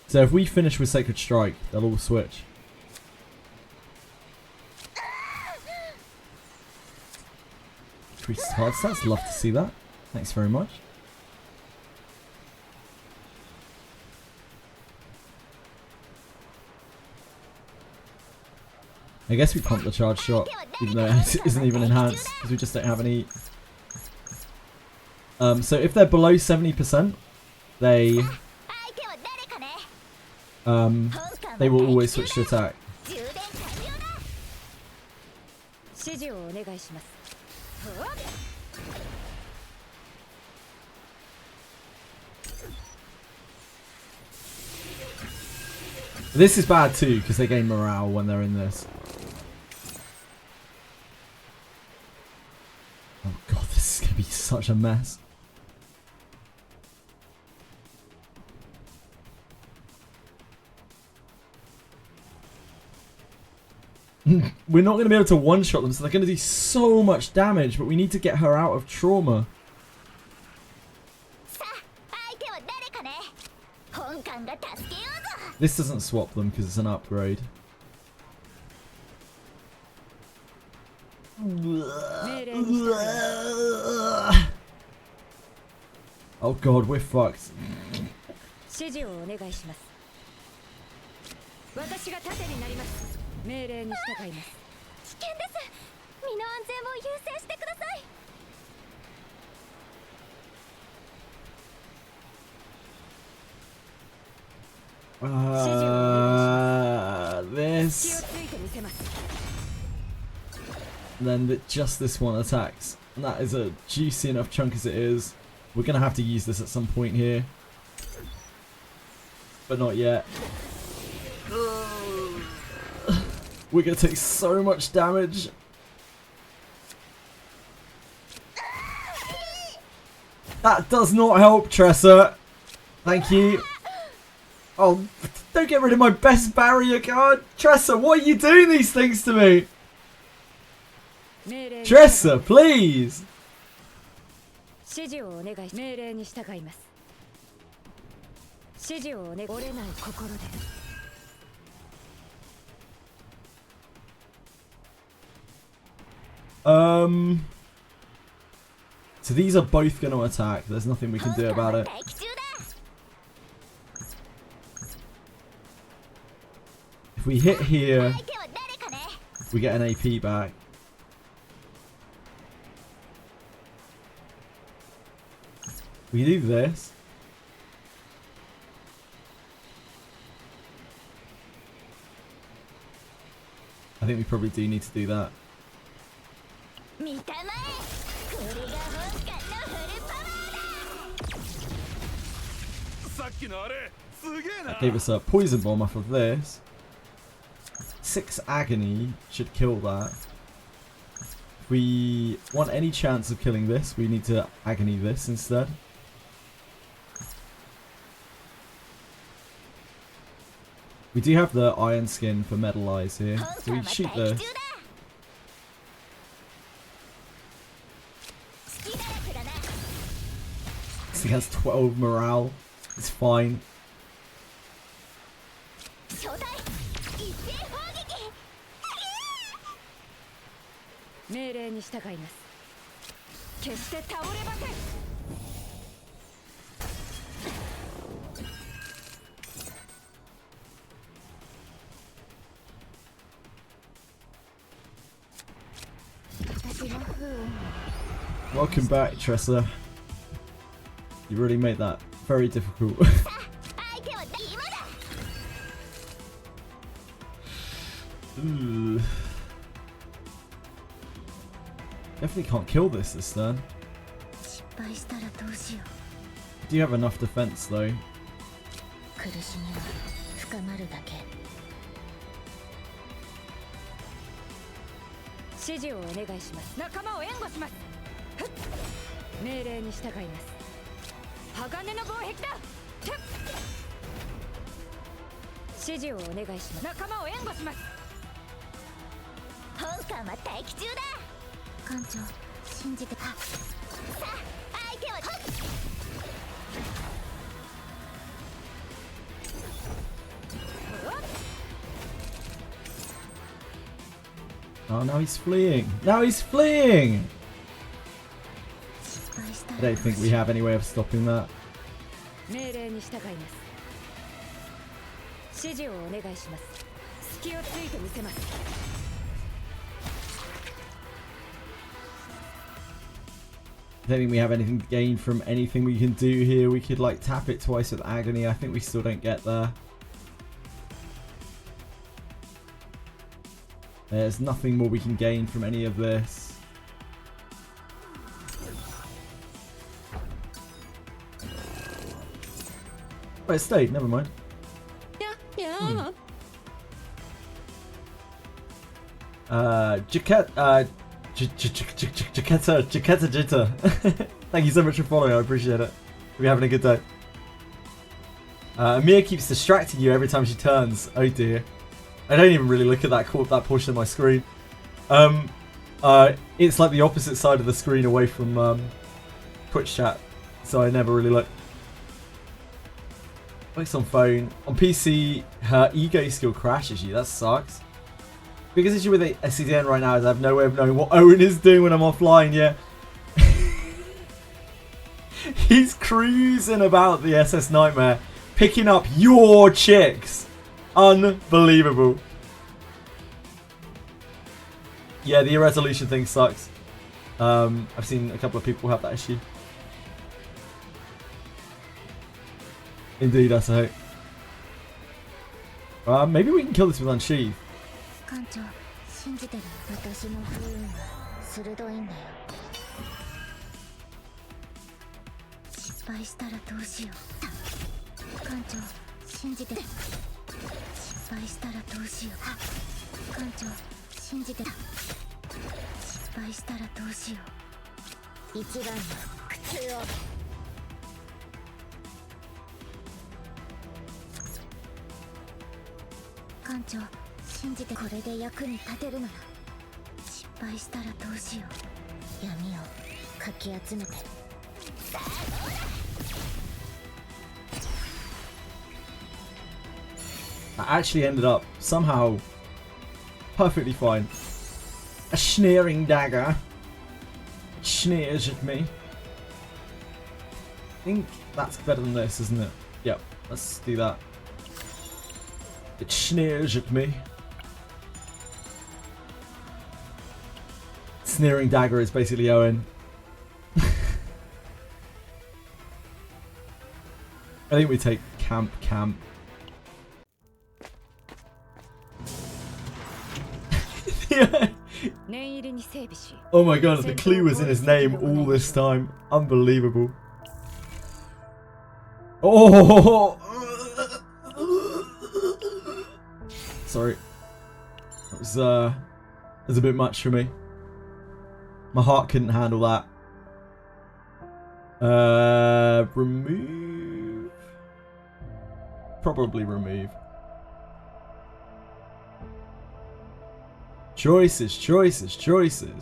So if we finish with Sacred Strike, they'll all switch. Increases hard stats. Love to see that. Thanks very much. I guess we pump the charge shot, even though it isn't even enhanced, because we just don't have any... so if they're below 70%, they will always switch to attack. This is bad too, because they gain morale when they're in this. Oh god, this is going to be such a mess. We're not going to be able to one-shot them, so they're going to do so much damage, but we need to get her out of trauma. This doesn't swap them because it's an upgrade. Oh god, we're fucked. This. And then just this one attacks. And that is a juicy enough chunk as it is. We're going to have to use this at some point here. But not yet. We're going to take so much damage. That does not help, Tressa. Thank you. Oh, don't get rid of my best barrier card. Tressa, what are you doing these things to me? Tressa, please. So these are both going to attack. There's nothing we can do about it. If we hit here, we get an AP back. We do this. I think we probably do need to do that. That gave us a poison bomb off of this. 6 agony should kill that. If we want any chance of killing this, we need to agony this instead. We do have the iron skin for metal eyes here, so we shoot this. This thing has 12 morale. It's fine. Welcome back, Tressa. You really made that very difficult. Ooh. Definitely can't kill this turn. Do you have enough defense though? Oh, now he's fleeing. Now he's fleeing! I don't think we have any way of stopping that. I don't think we have anything to gain from anything we can do here. We could like tap it twice with agony. I think we still don't get there. There's nothing more we can gain from any of this. Oh, it stayed. Never mind. Yeah. Jaquetta Jitter. Thank you so much for following. I appreciate it. We're having a good day. Mia keeps distracting you every time she turns. Oh dear. I don't even really look at that portion of my screen. It's like the opposite side of the screen away from Twitch chat, so I never really look. It's on phone. On PC, her ego skill crashes you. That sucks. Biggest issue with the SCDN right now is I have no way of knowing what Owen is doing when I'm offline. Yeah, he's cruising about the SS Nightmare, picking up your chicks. Unbelievable. Yeah, the irresolution thing sucks. I've seen a couple of people have that issue. Indeed, that's a hope. Maybe we can kill this with Unsheath. I actually ended up somehow perfectly fine. A sneering dagger. It sneers at me. I think that's better than this, isn't it? Yep, let's do that. It sneers at me. Sneering dagger is basically Owen. I think we take camp. Yeah. Oh my god, the clue was in his name all this time. Unbelievable. Oh! Sorry. That was a bit much for me. My heart couldn't handle that. Remove? Probably remove. Choices,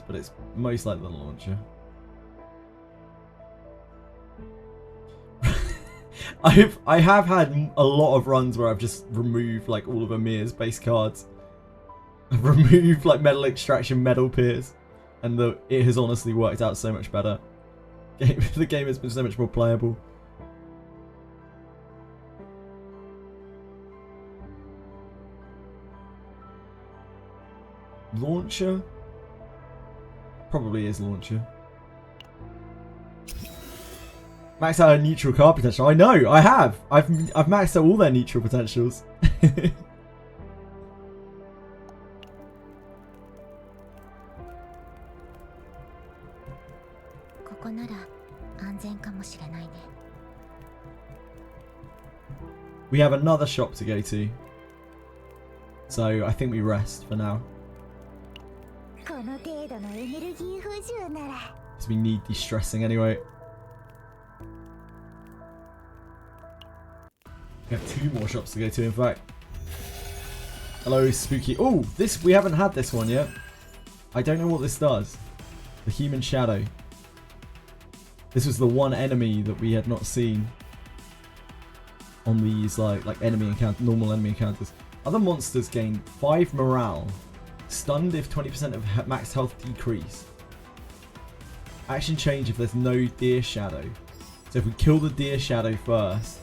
but it's most like the launcher. I have had a lot of runs where I've just removed like all of Amir's base cards. I've removed like metal extraction, metal peers, and it has honestly worked out so much better. The game has been so much more playable. Launcher? Probably is launcher. Maxed out a neutral card potential. I know, I have. I've maxed out all their neutral potentials. We have another shop to go to. So I think we rest for now. Because we need de-stressing anyway. We have 2 more shops to go to, in fact. Hello, spooky. Oh, we haven't had this one yet. I don't know what this does. The human shadow. This was the one enemy that we had not seen on these like enemy encounter, normal enemy encounters. Other monsters gain 5 morale. Stunned if 20% of max health decrease. Action change if there's no deer shadow. So if we kill the deer shadow first,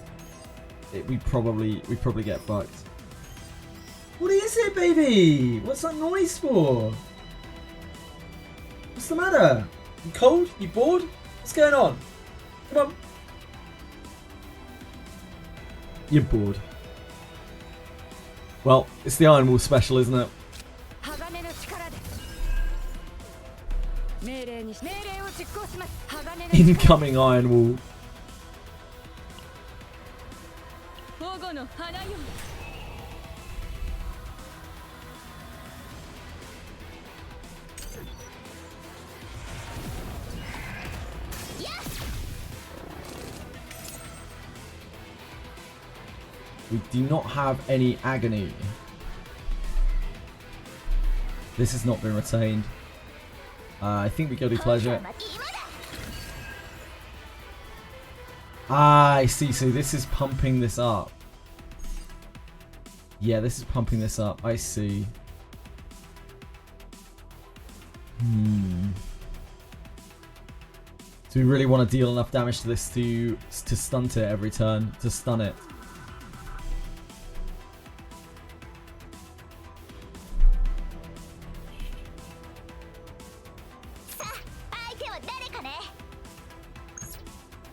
we probably get fucked. What is it, baby? What's that noise for? What's the matter? You cold? You bored? What's going on? Come on. You're bored. Well, it's the Iron Wall special, isn't it? Incoming Iron Wall. We do not have any agony. This has not been retained. I think we go to pleasure. Ah, I see. So this is pumping this up. Yeah, this is pumping this up. I see. Do we really want to deal enough damage to this to stunt it every turn? To stun it?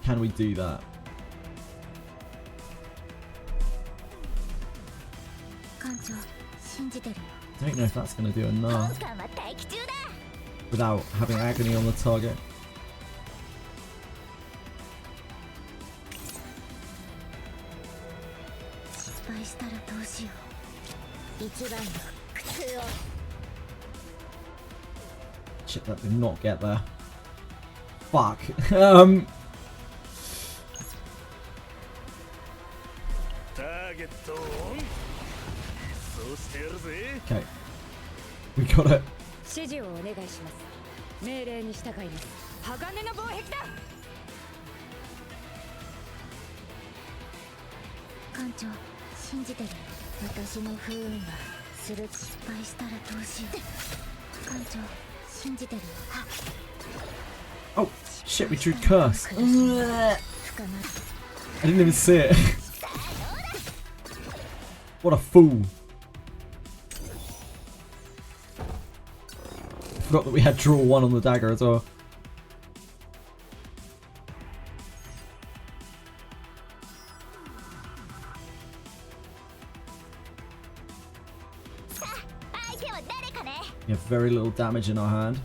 Can we do that? I don't know if that's going to do enough without having agony on the target. Shit, that did not get there. Fuck. Okay. We got it. Oh, shit, we drew curse. I didn't even see it. What a fool. I forgot that we had draw 1 on the dagger as well. We have very little damage in our hand.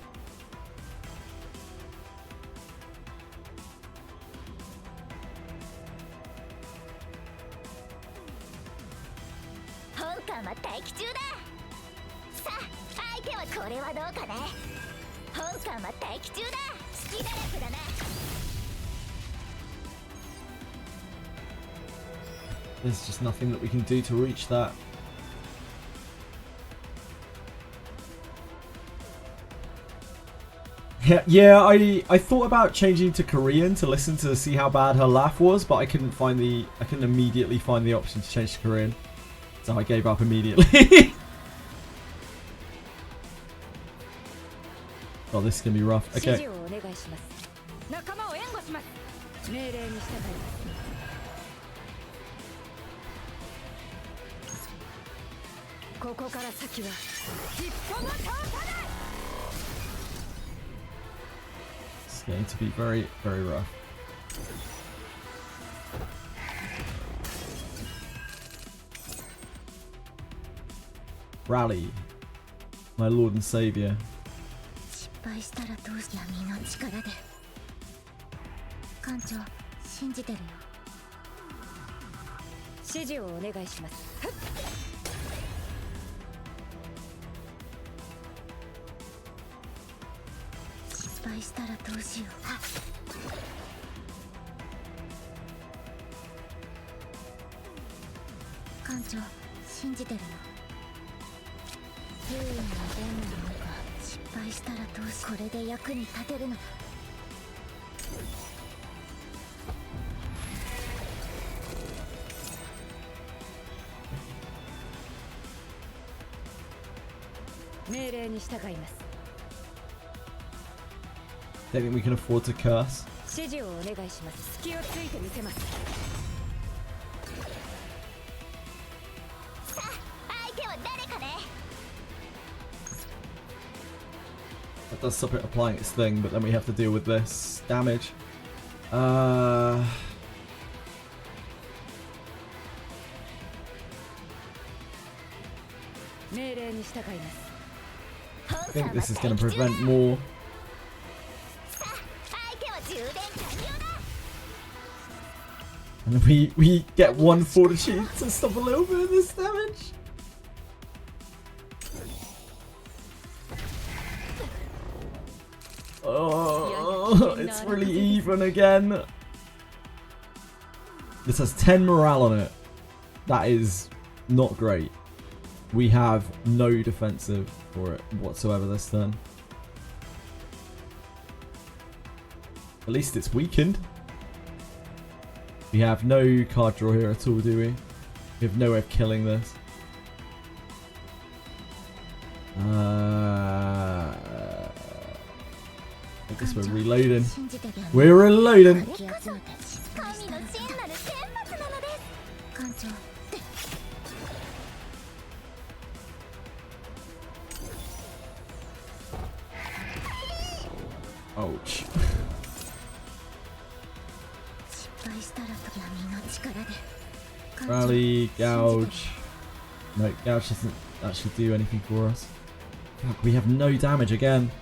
There's just nothing that we can do to reach that. Yeah, I thought about changing to Korean to listen to see how bad her laugh was, but I couldn't immediately find the option to change to Korean. So I gave up immediately. Oh, this is gonna be rough. Okay. It's going to be very, very rough. Rally, my Lord and Savior. Don't think we can afford to curse. That does stop it applying its thing, but then we have to deal with this damage. I think this is going to prevent more. And we get 1 fortitude to stop a little bit of this damage. Oh, it's really even again. This has 10 morale on it. That is not great. We have no defensive for it whatsoever this turn. At least it's weakened. We have no card draw here at all, do we? We have no way of killing this. I guess we're reloading. We're reloading. Ouch. Rally, gouge. No, gouge doesn't actually do anything for us. Fuck, we have no damage again.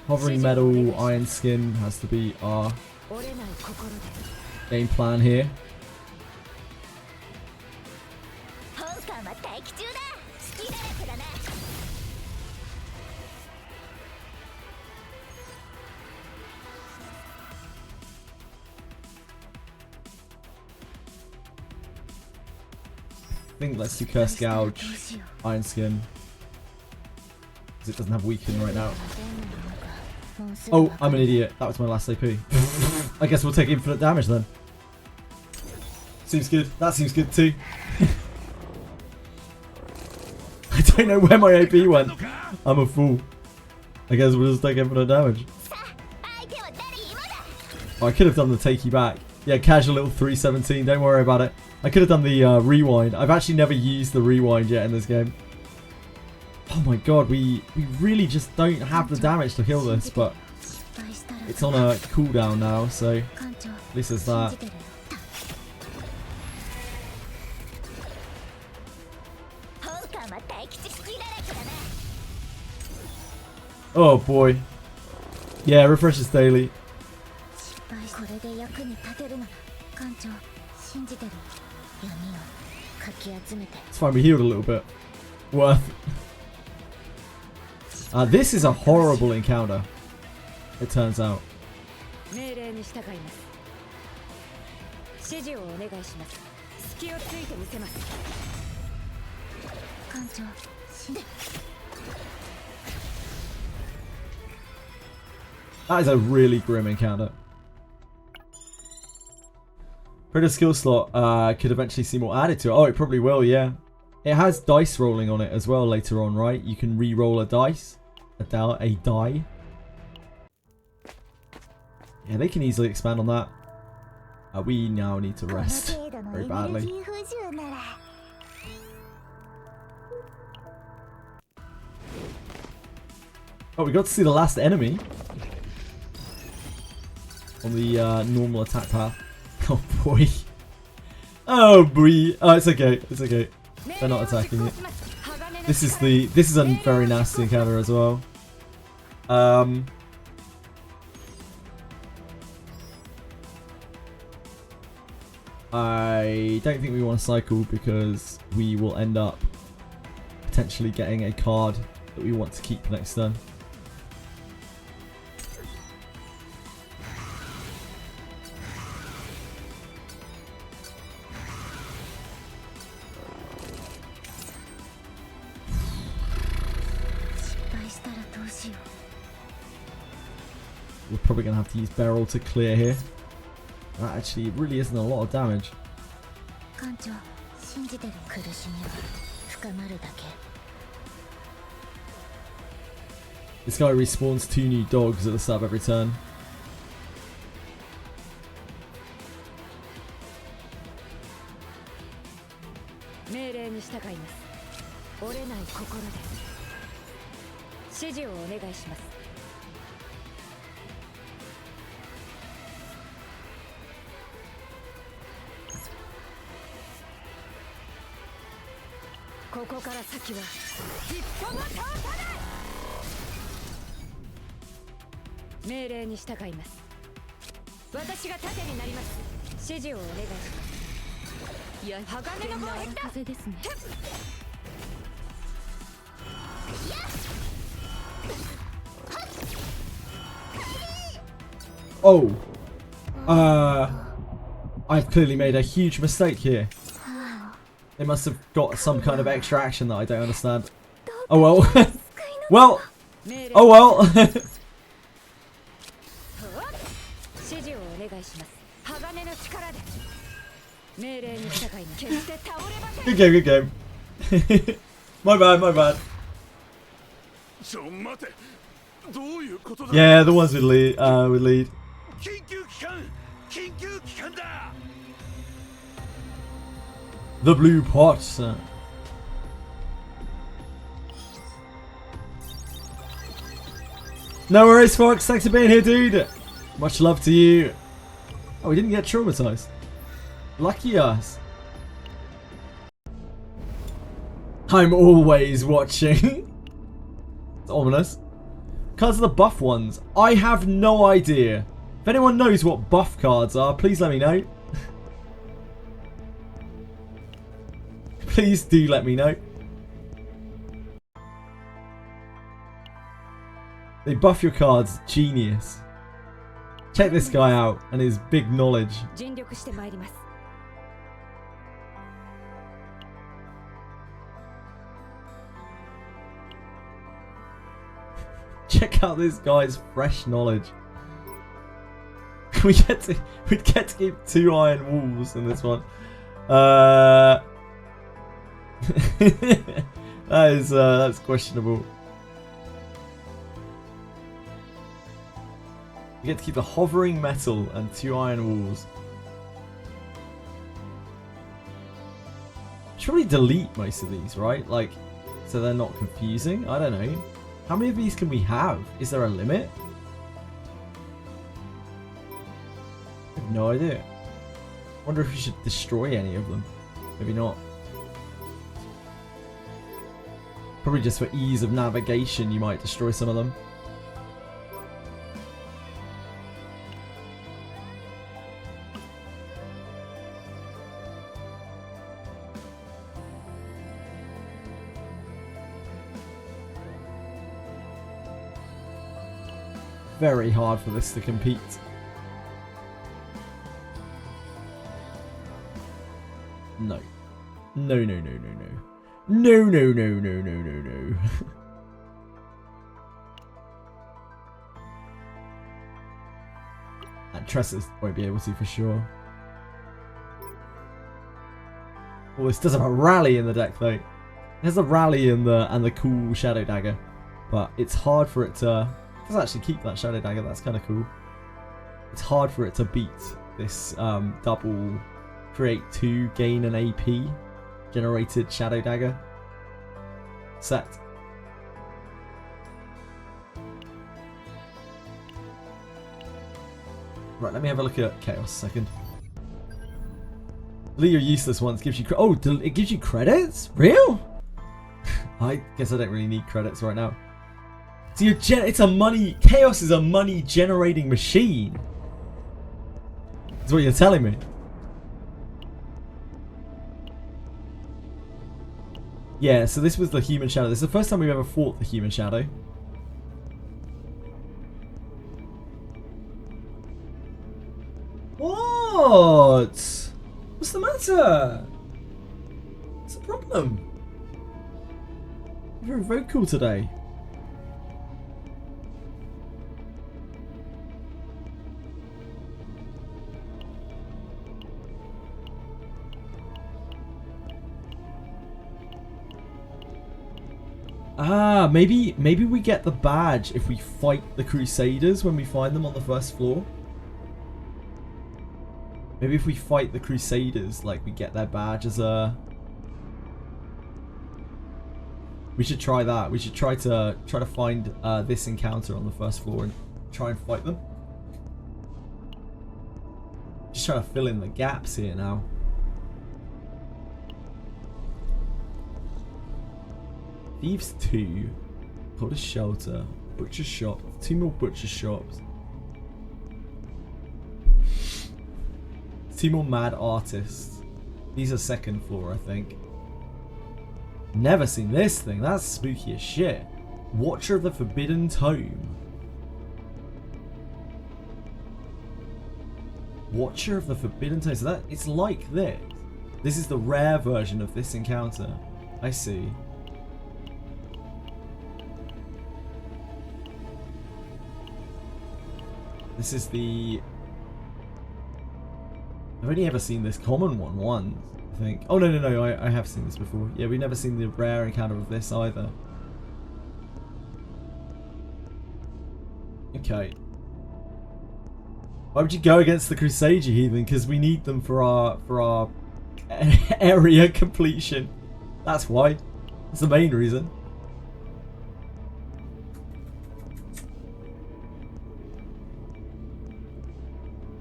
Hovering metal, iron skin has to be our game plan here. I think let's do Curse Gouge, Iron Skin, because it doesn't have Weaken right now. Oh, I'm an idiot. That was my last AP. I guess we'll take infinite damage then. Seems good. That seems good too. I don't know where my AP went. I'm a fool. I guess we'll just take infinite damage. Oh, I could have done the takey back. Yeah, casual little 317. Don't worry about it. I could have done the rewind. I've actually never used the rewind yet in this game. Oh my god, we really just don't have the damage to kill this, but it's on a cooldown now, so at least there's that. Oh boy. Yeah, refreshes daily. It's fine, we healed a little bit. Worth. This is a horrible encounter, it turns out. That is a really grim encounter. Predator skill slot could eventually see more added to it. Oh, it probably will, yeah. It has dice rolling on it as well later on, right? You can re-roll a dice. A die. Yeah, they can easily expand on that. We now need to rest very badly. Oh, we got to see the last enemy on the normal attack path. Oh boy. Oh boy. Oh, it's okay. It's okay. They're not attacking it. This is a very nasty encounter as well. I don't think we want to cycle because we will end up potentially getting a card that we want to keep next turn. We're probably going to have to use barrel to clear here. That actually really isn't a lot of damage. This guy respawns 2 new dogs at the start of every turn. Oh! I've clearly made a huge mistake here. They must have got some kind of extra action that I don't understand. Oh well. Well! Oh well! Good game, good game. My bad, my bad. Yeah, the ones with lead. The blue pot. No worries, Fox. Thanks for being here, dude. Much love to you. Oh, we didn't get traumatized. Lucky us. I'm always watching. It's ominous. Cards are the buff ones. I have no idea. If anyone knows what buff cards are, please let me know. Please do let me know. They buff your cards. Genius. Check this guy out and his big knowledge. Check out this guy's fresh knowledge. We'd get to keep 2 iron walls in this one. That's questionable. You get to keep the hovering metal and 2 iron walls. should probably delete most of these, right? Like, so they're not confusing. I don't know. How many of these can we have? Is there a limit? I have no idea. Wonder if we should destroy any of them. Maybe not. Probably just for ease of navigation, you might destroy some of them. Very hard for this to compete. No. No, no, no, no, no. No, no, no, no, no, no, no. And Tresses won't be able to for sure. Oh, this does have a rally in the deck though. There's a rally and the cool Shadow Dagger. But it's hard for it to... It does actually keep that Shadow Dagger, that's kind of cool. It's hard for it to beat this double create 2, gain an AP generated Shadow Dagger set. Right, let me have a look at Chaos a second. Delete your useless ones gives you it gives you credits? Real? I guess I don't really need credits right now. So it's a money... Chaos is a money generating machine. That's what you're telling me. Yeah, so this was the Human Shadow. This is the first time we've ever fought the Human Shadow. What? What's the matter? What's the problem? You're very vocal today. Ah, maybe we get the badge if we fight the Crusaders when we find them on the first floor. Maybe if we fight the Crusaders, like, we get their badge as a... We should try that. We should try to find this encounter on the first floor and try and fight them. Just trying to fill in the gaps here now. Thieves 2, Potter's Shelter, Butcher Shop, 2 more Butcher Shops, 2 more Mad Artists. These are second floor, I think. Never seen this thing, that's spooky as shit. Watcher of the Forbidden Tome. Watcher of the Forbidden Tome, so it's like this. This is the rare version of this encounter. I see. This is the... I've only ever seen this common one once, I think. Oh, no, I have seen this before. Yeah, we've never seen the rare encounter of this either. Okay. Why would you go against the Crusade, you heathen? Because we need them for our area completion. That's why. That's the main reason.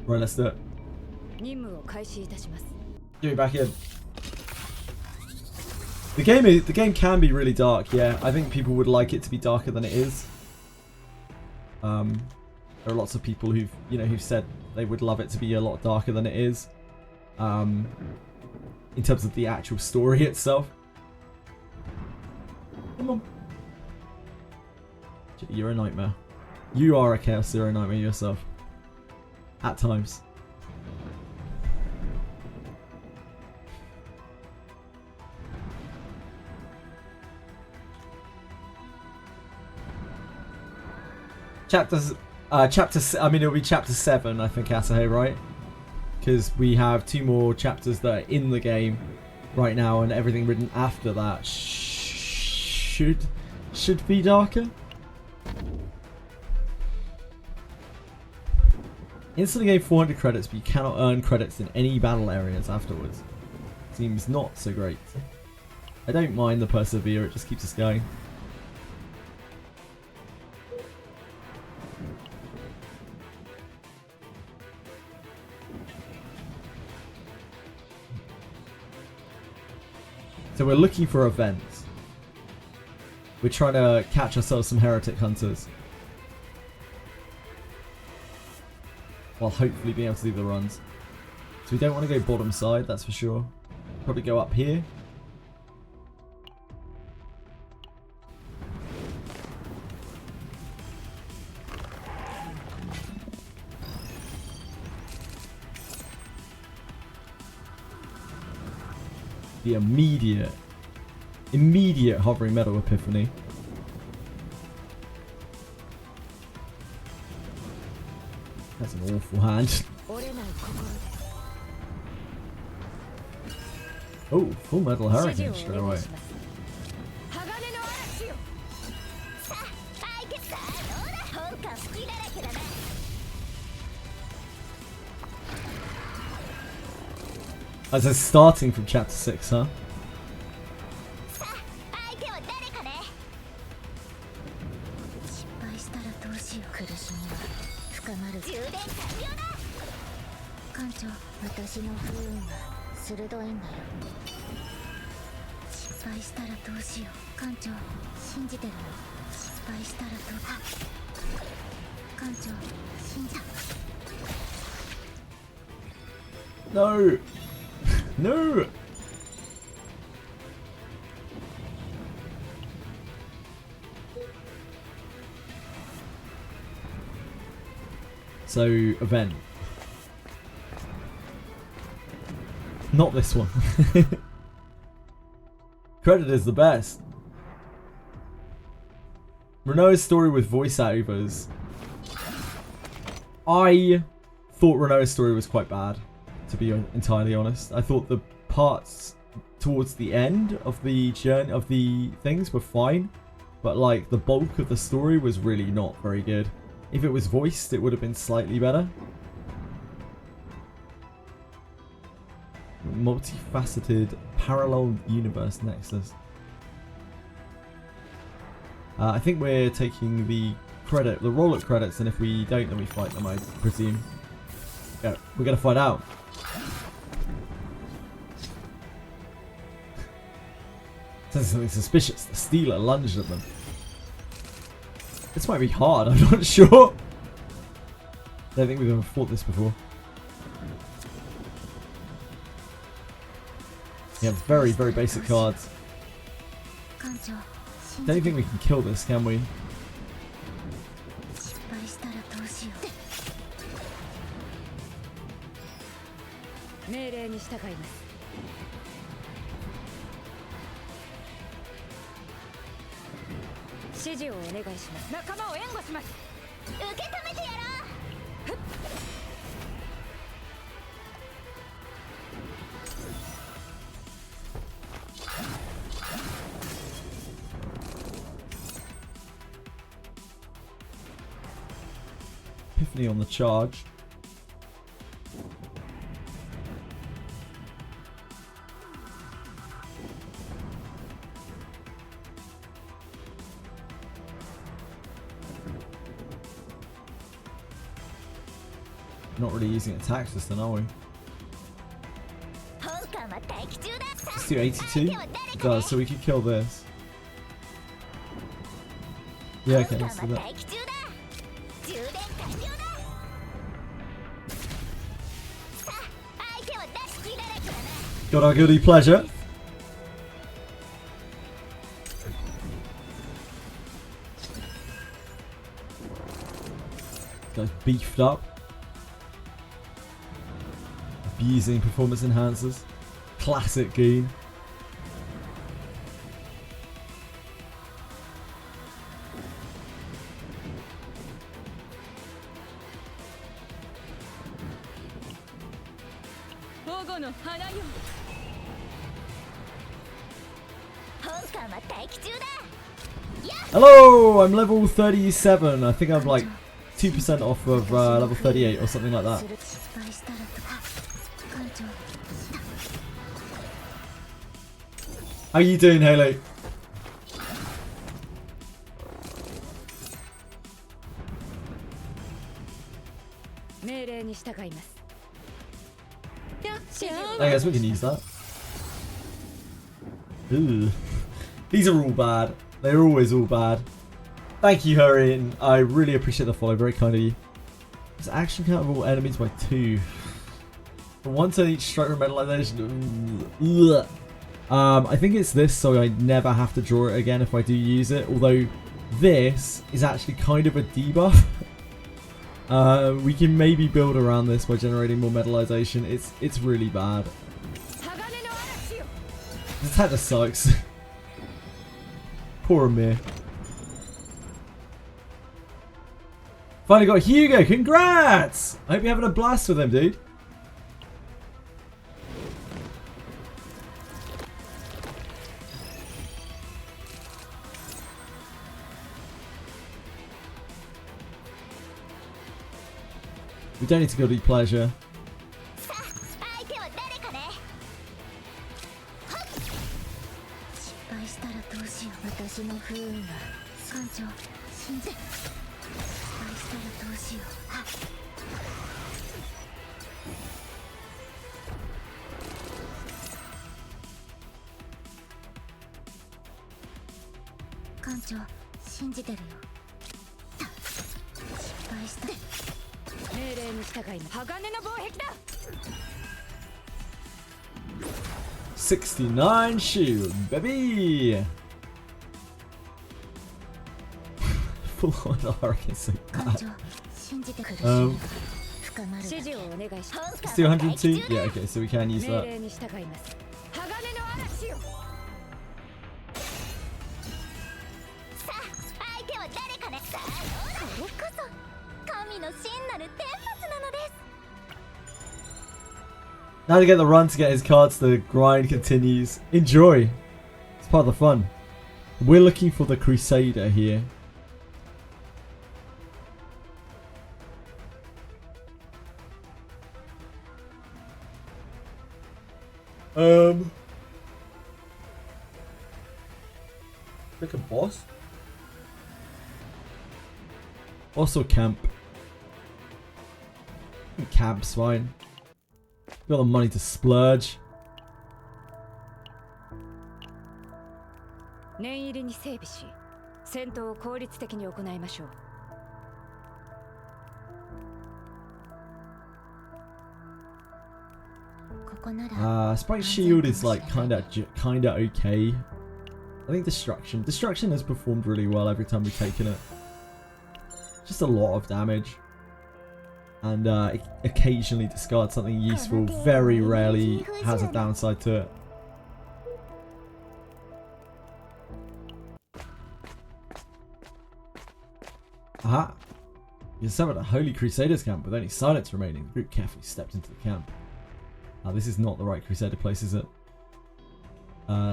Right, let's do it. Get me back in. The game can be really dark, yeah. I think people would like it to be darker than it is. There are lots of people who've said they would love it to be a lot darker than it is. In terms of the actual story itself. Come on. You're a nightmare. You are a Chaos Zero nightmare yourself. At times. I mean, it'll be chapter 7, I think, Asahe, right? Because we have 2 more chapters that are in the game right now, and everything written after that should be darker. Instantly gain 400 credits, but you cannot earn credits in any battle areas afterwards. Seems not so great. I don't mind the persevere, it just keeps us going. So we're looking for events. We're trying to catch ourselves some heretic hunters. While hopefully being able to do the runs. So we don't want to go bottom side, that's for sure. Probably go up here. The immediate hovering metal epiphany. That's an awful hand. Oh, full metal hurricane straight away. As it's starting from chapter 6, huh? No! No! So, event. Not this one. Credit is the best. Renault's story with voiceovers. I thought Renault's story was quite bad, to be entirely honest. I thought the parts towards the end of the journey of the things were fine, but like the bulk of the story was really not very good. If it was voiced, it would have been slightly better. Multifaceted parallel universe nexus. I think we're taking the roll-up credits, and if we don't, then we fight them, I presume. Yeah, we're gonna find out. Says something suspicious. The Stealer lunged at them. This might be hard, I'm not sure. I don't think we've ever fought this before. Yeah, very, very basic cards. Don't think we can kill this, can we? Epiphany on the charge. Not really using attack system, are we? Let's do 82. It does, so we can kill this. Yeah, okay, let's do that. Got our goody pleasure. Guy's beefed up. Abusing performance enhancers. Classic goon. Hello, I'm level 37. I think I'm like 2% off of level 38 or something like that. How you doing, Haley? I guess we can use that. Ooh. These are all bad. They're always all bad. Thank you, Hurricane. I really appreciate the follow. Very kind of you. It's action count of all enemies by 2. For 1 turn each strike revitalization. I think it's this, so I never have to draw it again if I do use it. Although this is actually kind of a debuff. We can maybe build around this by generating more metallization. It's really bad. This attack just sucks. Poor Amir. Finally got Hugo. Congrats! I hope you're having a blast with him, dude. We don't need to go to pleasure. $69 shield, baby. Full on hurricane, so bad. Let's do 102. Yeah, okay, so we can use that. Now to get the run to get his cards, the grind continues. Enjoy. It's part of the fun. We're looking for the Crusader here. Pick a boss. Also camp. Camp's fine. Got the money to splurge. Spike Shield is like kinda okay. I think Destruction has performed really well every time we've taken it. Just a lot of damage. And occasionally discard something useful. Very rarely has a downside to it. Aha! You summoned a Holy Crusaders camp with only silence remaining. The group carefully stepped into the camp. This is not the right Crusader place, is it?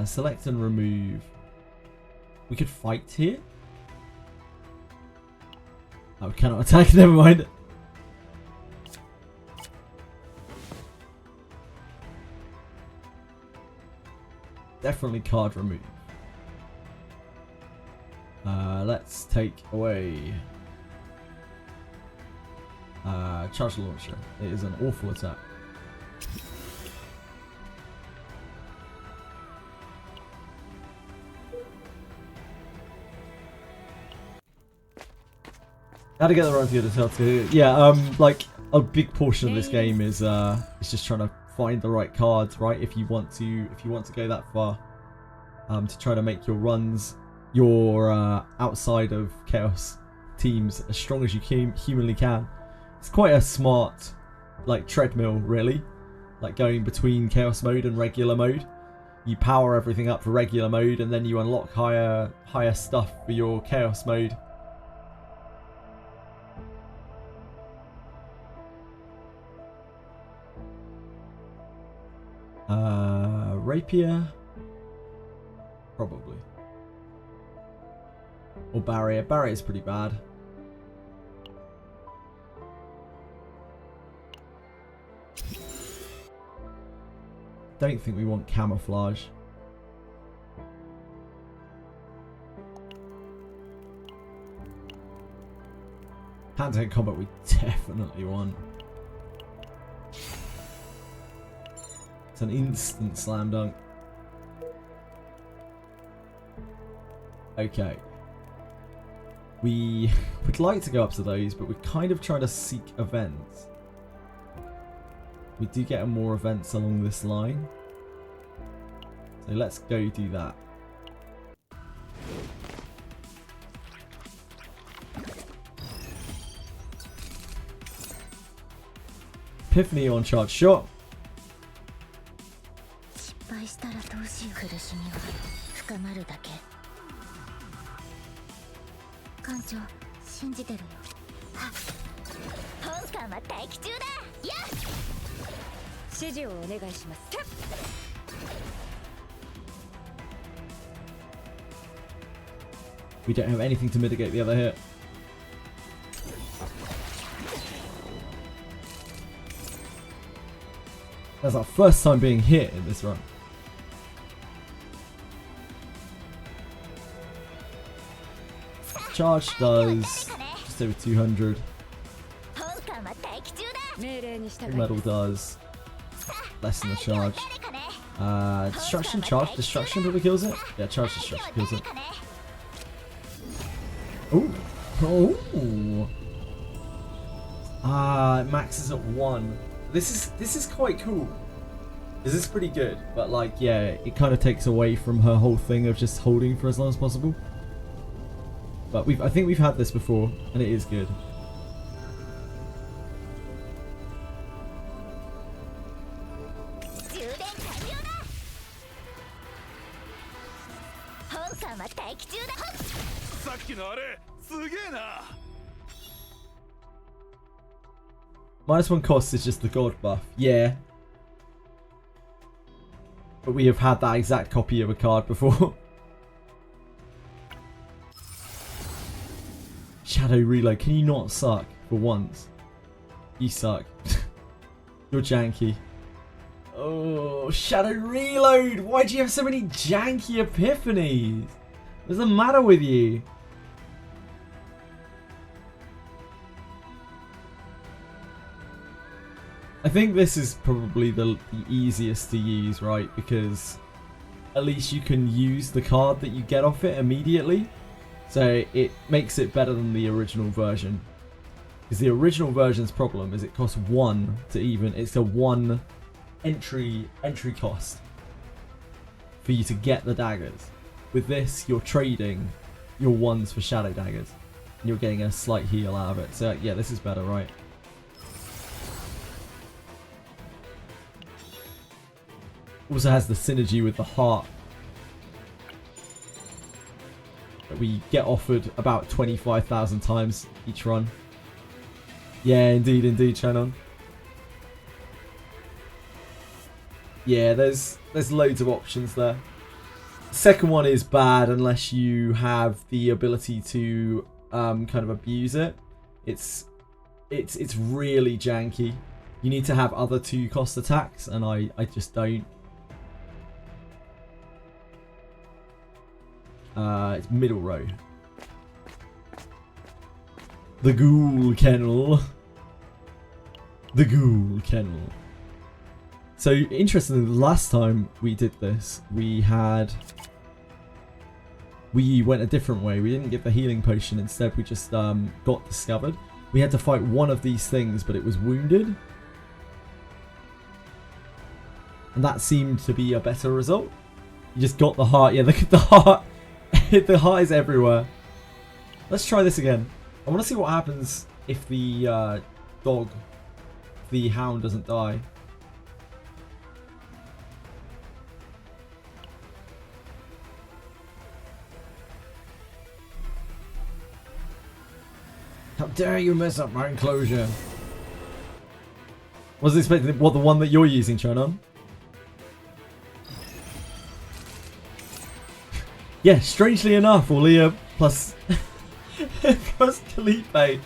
Select and remove. We could fight here? Oh, we cannot attack, never mind. Definitely card remove. Let's take away charge launcher. It is an awful attack. How to get the run to the too. Yeah, like a big portion of this game is just trying to find the right cards, right? If you want to go that far, to try to make your runs, your outside of chaos teams as strong as you humanly can. It's quite a smart, like, treadmill, really. Like going between chaos mode and regular mode. You power everything up for regular mode, and then you unlock higher stuff for your chaos mode. Rapier? Probably. Or Barrier. Barrier's pretty bad. Don't think we want Camouflage. Hand-to-hand combat we definitely want. It's an instant slam dunk. Okay. We would like to go up to those, but we're kind of trying to seek events. We do get more events along this line. So let's go do that. Epiphany on charge shot. 失敗したらどうしよう。苦しみは深まるだけ。艦長、信じてるよ。本艦は待機中だ。やっ。指示をお願いします。We don't have anything to mitigate the other hit. That's our first time being hit in this run. Charge does just over 200. Metal does less than the charge. Destruction, charge, destruction probably kills it. Yeah, charge, destruction kills it. Ooh. Oh. Max is at 1. This is quite cool. This is pretty good, but like, yeah, it kind of takes away from her whole thing of just holding for as long as possible. But I think we've had this before, and it is good. -1 cost is just the god buff. Yeah. But we have had that exact copy of a card before. Shadow Reload. Can you not suck for once? You suck. You're janky. Oh, Shadow Reload. Why do you have so many janky epiphanies? What's the matter with you? I think this is probably the easiest to use, right? Because at least you can use the card that you get off it immediately. So it makes it better than the original version. Because the original version's problem is it costs 1 to even. It's a 1 entry cost for you to get the daggers. With this, you're trading your 1s for shadow daggers. And you're getting a slight heal out of it. So yeah, this is better, right? Also has the synergy with the heart that we get offered about 25,000 times each run. Yeah, indeed, Shannon. Yeah, there's loads of options there. The second one is bad unless you have the ability to kind of abuse it. It's really janky. You need to have other 2 cost attacks, and I just don't. It's middle row. The Ghoul Kennel. The Ghoul Kennel. So, interestingly, the last time we did this, we went a different way. We didn't get the healing potion. Instead, we just got discovered. We had to fight one of these things, but it was wounded. And that seemed to be a better result. You just got the heart. Yeah, the heart. The heart is everywhere. Let's try this again. I want to see what happens if the the hound doesn't die. How dare you mess up my enclosure? Wasn't expecting what the one that you're using, Chonon. Yeah, strangely enough, Aulia plus plus Kalipe,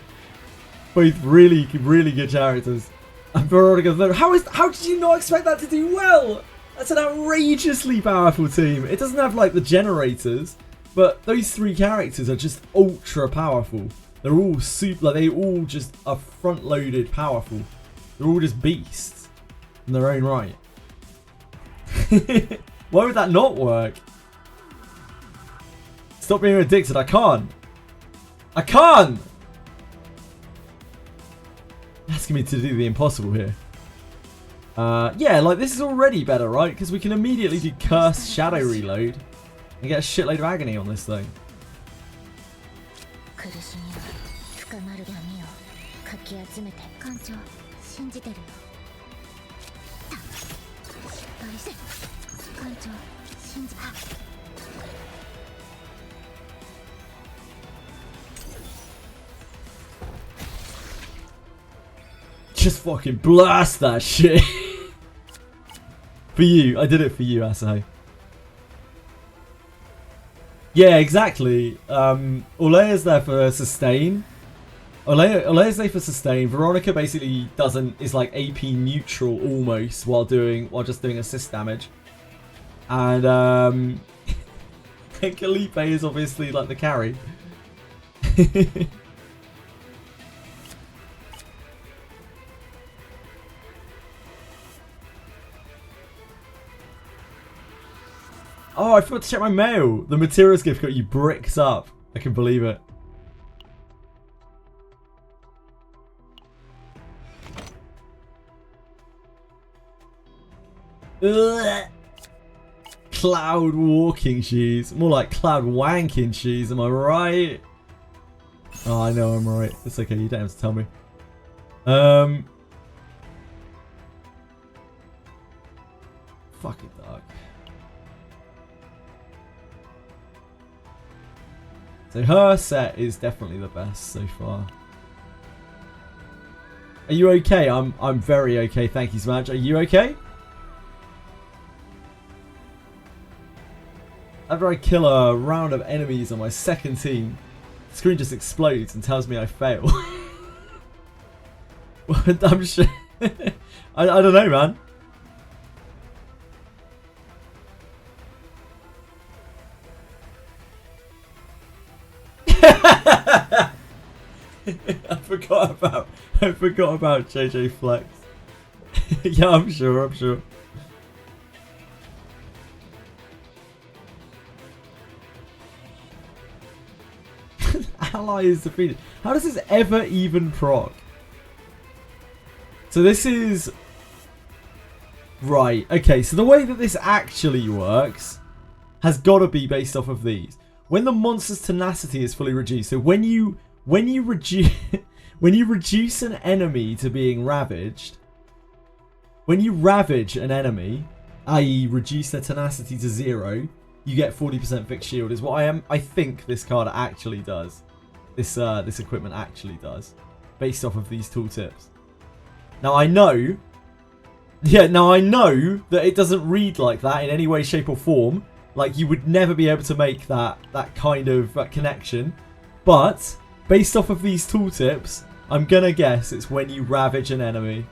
both really good characters. And Veronica though, how did you not expect that to do well? That's an outrageously powerful team. It doesn't have like the generators, but those 3 characters are just ultra powerful. They're all super, like they all just are front-loaded, powerful. They're all just beasts in their own right. Why would that not work? Stop being addicted. I can't. I can't! Asking me to do the impossible here. Yeah, like this is already better, right? Because we can immediately do Curse Shadow Reload and get a shitload of agony on this thing. Just fucking blast that shit. For you. I did it for you, Asahi. Yeah, exactly. Olea's there for sustain. Olea's there for sustain. Veronica basically is like AP neutral almost while just doing assist damage. And Calipe is obviously like the carry. Oh, I forgot to check my mail. The materials gift got you bricks up. I can believe it. Ugh. Cloud walking shoes. More like cloud wanking shoes, am I right? Oh, I know I'm right. It's okay, you don't have to tell me. Fucking dark. So her set is definitely the best so far. Are you okay? I'm very okay, thank you so much. Are you okay? After I kill a round of enemies on my second team, the screen just explodes and tells me I fail. I'm sure. I don't know, man. I forgot about JJ Flex. Yeah, I'm sure. Ally is defeated. How does this ever even proc? So this is... Right, okay, so the way that this actually works has got to be based off of these. When the monster's tenacity is fully reduced, so when you reduce an enemy to being ravaged, when you ravage an enemy, i.e. reduce their tenacity to 0, you get 40% fixed shield, is what I think this card actually does. This equipment actually does, based off of these tooltips. Now I know that it doesn't read like that in any way, shape or form. Like, you would never be able to make that kind of connection. But, based off of these tooltips, I'm gonna guess it's when you ravage an enemy.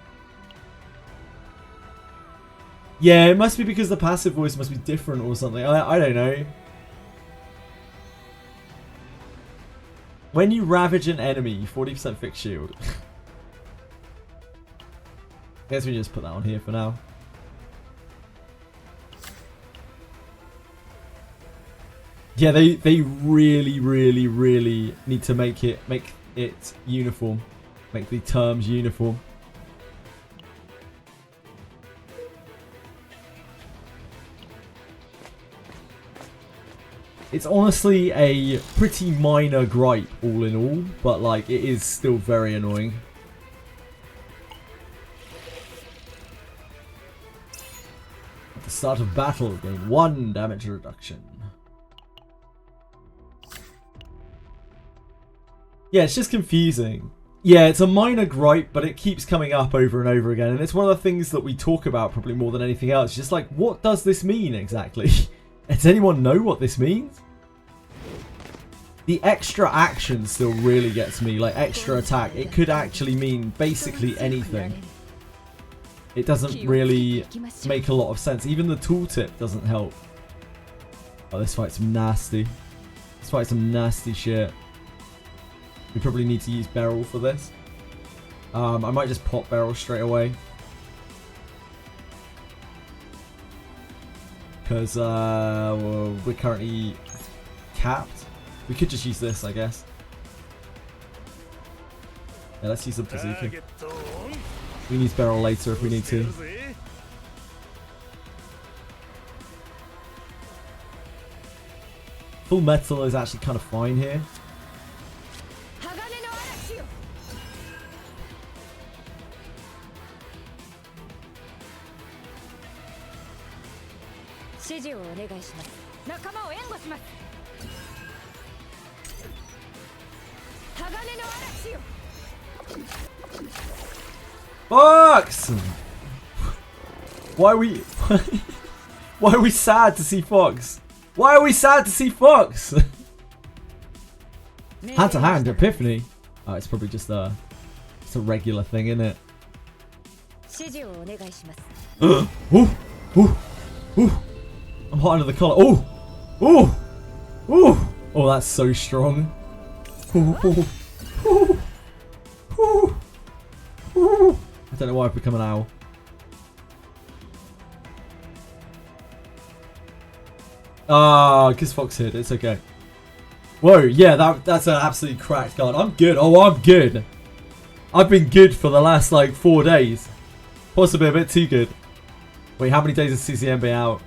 Yeah, it must be because the passive voice must be different or something. I don't know. When you ravage an enemy, 40% fixed shield. I guess we just put that on here for now. Yeah, they really need to make it uniform. Make the terms uniform. It's honestly a pretty minor gripe all in all, but like it is still very annoying. At the start of battle, gain 1 damage reduction. Yeah, it's just confusing. Yeah, it's a minor gripe, but it keeps coming up over and over again, and it's one of the things that we talk about probably more than anything else. Just like, what does this mean exactly? Does anyone know what this means? The extra action still really gets me, like extra attack. It could actually mean basically anything. It doesn't really make a lot of sense. Even the tooltip doesn't help. Oh, this fight's nasty. This fight's some nasty shit. We probably need to use Beryl for this. I might just pop Beryl straight away. Because we're currently capped. We could just use this, I guess. Yeah, let's use the bazooka. We can use Beryl later if we need to. Full metal is actually kind of fine here. Fox! Why are we why are we sad to see Fox? Why are we sad to see Fox? Hand to hand epiphany. Oh, it's probably just a regular thing, isn't it? Ooh, ooh, ooh. I'm hot under the collar. Ooh, ooh, ooh. Oh, that's so strong. Ooh, ooh, ooh, ooh, ooh. I don't know why I've become an owl. Ah, because Fox hit. It's okay. Whoa, yeah, that's an absolutely cracked card. I'm good. Oh, I'm good. I've been good for the last, like, 4 days. Possibly a bit too good. Wait, how many days has CCM been out?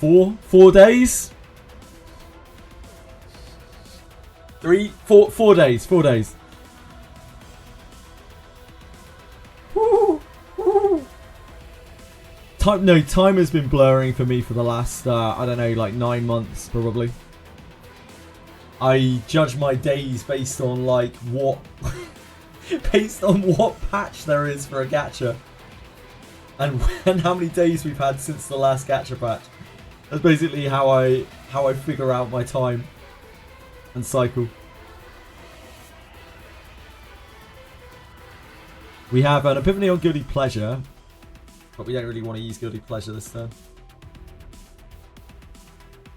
4 days? 4 days. 4 days. Woo, woo. Time has been blurring for me for the last, I don't know, like 9 months probably. I judge my days based on like what, based on what patch there is for a gacha, and how many days we've had since the last gacha patch. That's basically how I figure out my time and cycle. We have an epiphany on Guilty Pleasure, but we don't really want to use Guilty Pleasure this turn.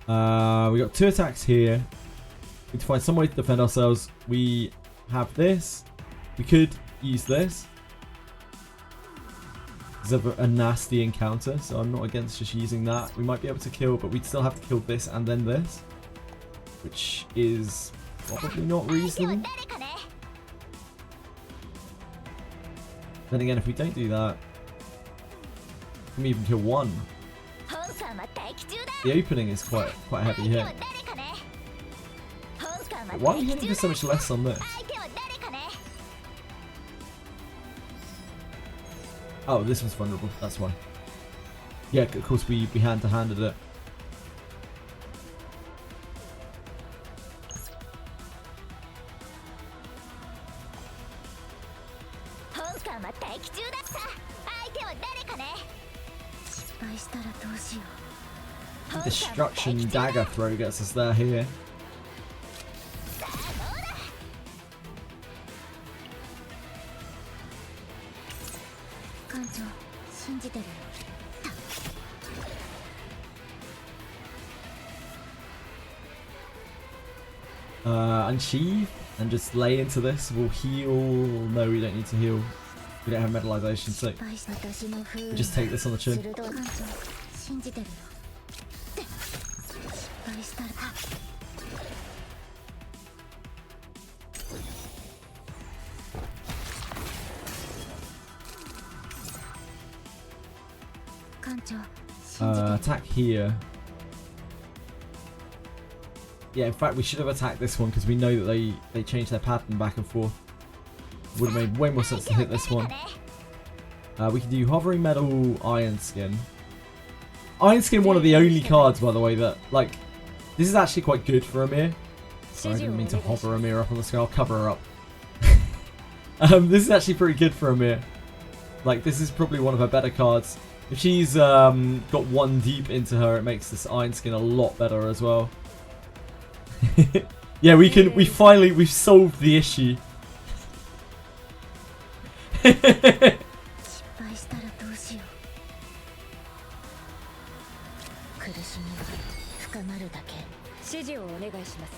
We got 2 attacks here. We need to find some way to defend ourselves. We have this. We could use this. It's a nasty encounter, so I'm not against just using that. We might be able to kill, but we'd still have to kill this and then this, which is probably not reasonable. Then again, if we don't do that, we can even kill one. The opening is quite a heavy hit. But why are we hitting for so much less on this? Oh, this one's vulnerable, that's why. Yeah, of course we hand-to-handed it. Destruction dagger throw gets us there here. Unsheath and just lay into this. We'll heal. No, we don't need to heal. We don't have metallization, so we just take this on the chin. Attack here. Yeah, in fact, we should have attacked this one because we know that they changed their pattern back and forth. Would have made way more sense to hit this one. We can do Hovering Metal, Iron Skin. Iron Skin, one of the only cards, by the way, that, like, this is actually quite good for Amir. Sorry, I didn't mean to hover Amir up on the scale. I'll cover her up. This is actually pretty good for Amir. Like, this is probably one of her better cards. If she's got 1 deep into her, it makes this Iron Skin a lot better as well. Yeah, we've solved the issue. 指示をお願いします。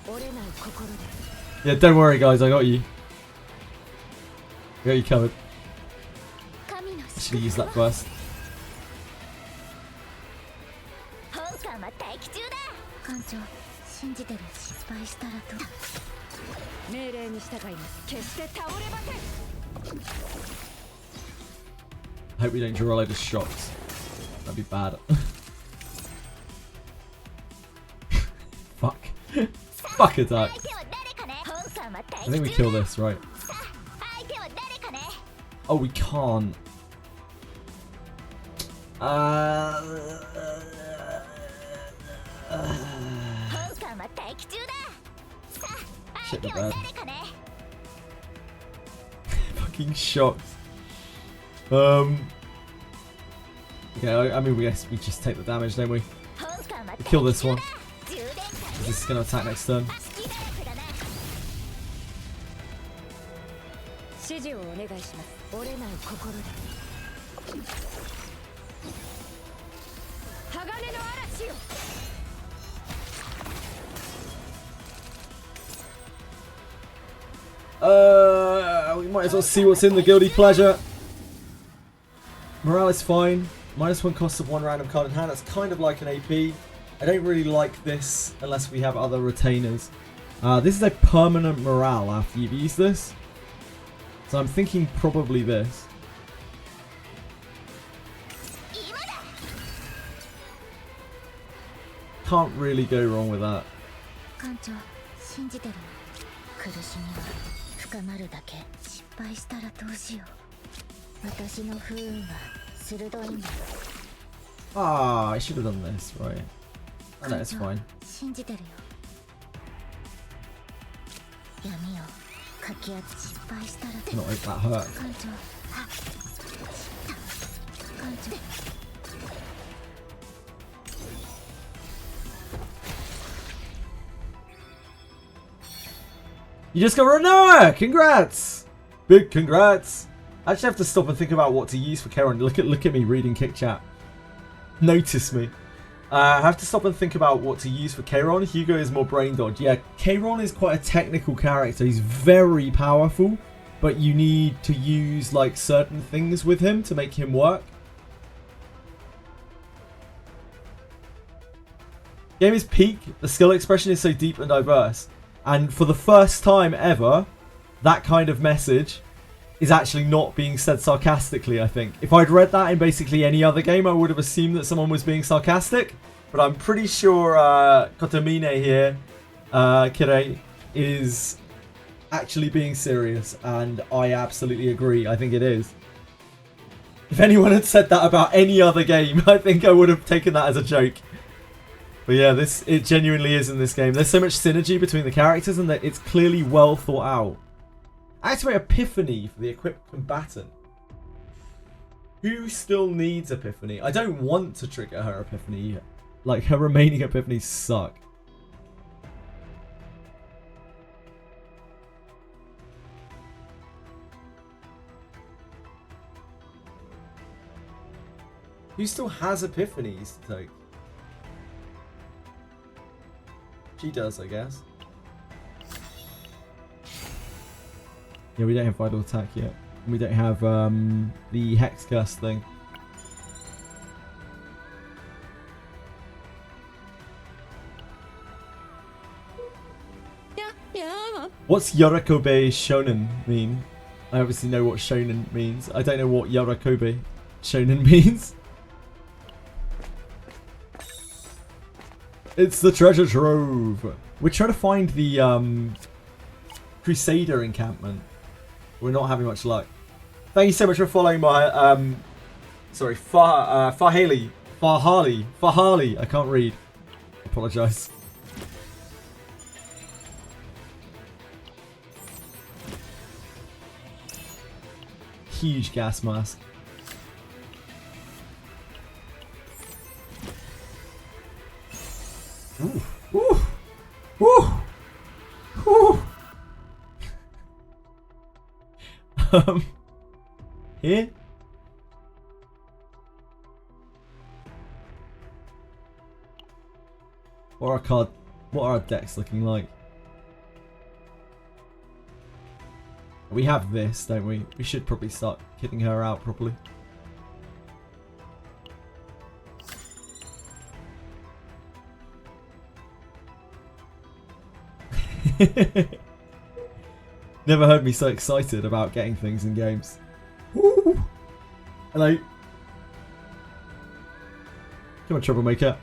折れない心で。 Yeah, don't worry, guys. I got you. I got you covered. 神の I should have used that first. 本艦は待機中だ。艦長、信じてる。失敗したらと。命令に従います。決して倒れません。 I hope we don't draw a load of shots. That'd be bad. Fuck. Fuck attack. I think we kill this, right? Oh, we can't. Shit the bed. Fucking shocked. Okay, I mean, we guess we just take the damage, don't we? We kill this one. This is gonna attack next turn. 指示をお願いします。折れない心で。鋼の嵐よ。 We might as well see what's in the guilty pleasure. Morale is fine. -1 cost of 1 random card in hand. That's kind of like an AP. I don't really like this unless we have other retainers. This is a permanent morale after you've used this. So I'm thinking probably this. Can't really go wrong with that. 艦長、信じてる。苦しみは深まるだけ。失敗したらどうしよう。私の不運は鋭いんだ。 Ah, I should have done this, right? Oh, no, it's fine. 信じてるよ。闇をかき集め失敗したら。 Not like that hurt. 艦長。艦長。 You just got Renoa! Congrats! Big congrats! I actually have to stop and think about what to use for Karen. Look at me reading kick chat. Notice me. I have to stop and think about what to use for Kayron. Hugo is more brain dodge. Yeah, Kayron is quite a technical character. He's very powerful, but you need to use like certain things with him to make him work. Game is peak. The skill expression is so deep and diverse. And for the first time ever, that kind of message is actually not being said sarcastically, I think. If I'd read that in basically any other game, I would have assumed that someone was being sarcastic. But I'm pretty sure Kotomine here, Kirei, is actually being serious. And I absolutely agree. I think it is. If anyone had said that about any other game, I think I would have taken that as a joke. But yeah, it genuinely is in this game. There's so much synergy between the characters and that it's clearly well thought out. Activate Epiphany for the equipped combatant. Who still needs Epiphany? I don't want to trigger her Epiphany. Like, her remaining Epiphanies suck. Who still has Epiphanies to take? She does, I guess. Yeah, we don't have Vital Attack yet. We don't have the Hex Curse thing. What's Yorakobe Shonen mean? I obviously know what Shonen means. I don't know what Yorakobe Shonen means. It's the treasure trove. We're trying to find the Crusader encampment. We're not having much luck. Thank you so much for following my Farhali. I can't read. Apologise. Huge gas mask. Ooh. Ooh. Ooh. Ooh. Here. What are our decks looking like? We have this, don't we? We should probably start kitting her out properly. Never heard me so excited about getting things in games. Woo! Hello. Come on, troublemaker.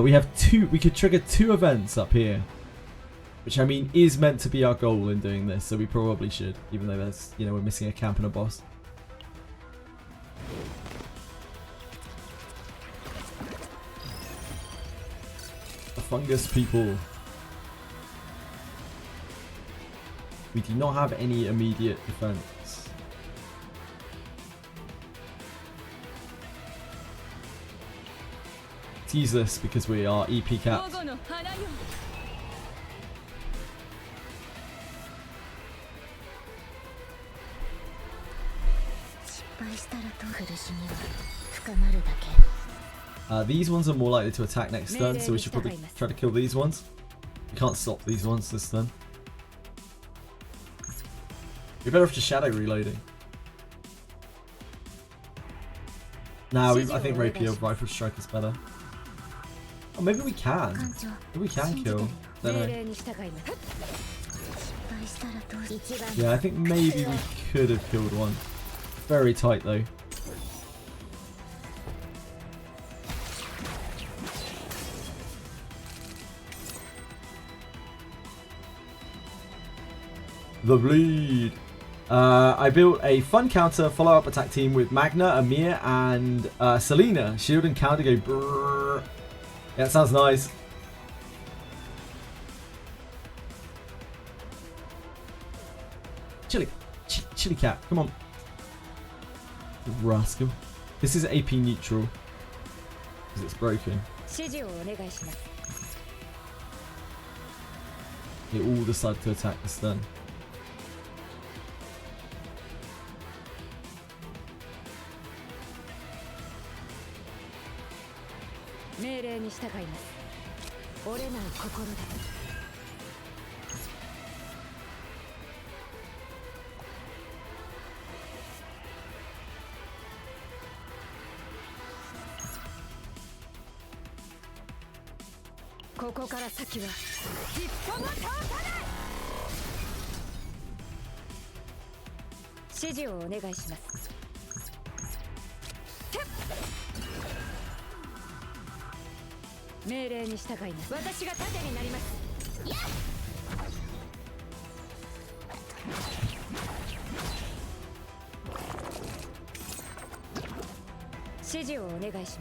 We have we could trigger 2 events up here. Which, I mean, is meant to be our goal in doing this, so we probably should. Even though there's, you know, we're missing a camp and a boss. The fungus people. We do not have any immediate defense. Let's use this because we are EP capped. These ones are more likely to attack next turn, so we should probably try to kill these ones. We can't stop these ones this turn. We're better off just shadow reloading. Nah, I think Rapier Rifle Strike is better. Oh, maybe we can. Maybe we can kill. Don't know. Yeah, I think maybe we could have killed one. Very tight though. The bleed. I built a fun counter follow-up attack team with Magna, Amir, and Selena. Shield and counter go brrrr. Yeah, that sounds nice. Chili cat, come on. Rascal. This is AP neutral. Because it's broken. They all decide to attack this turn.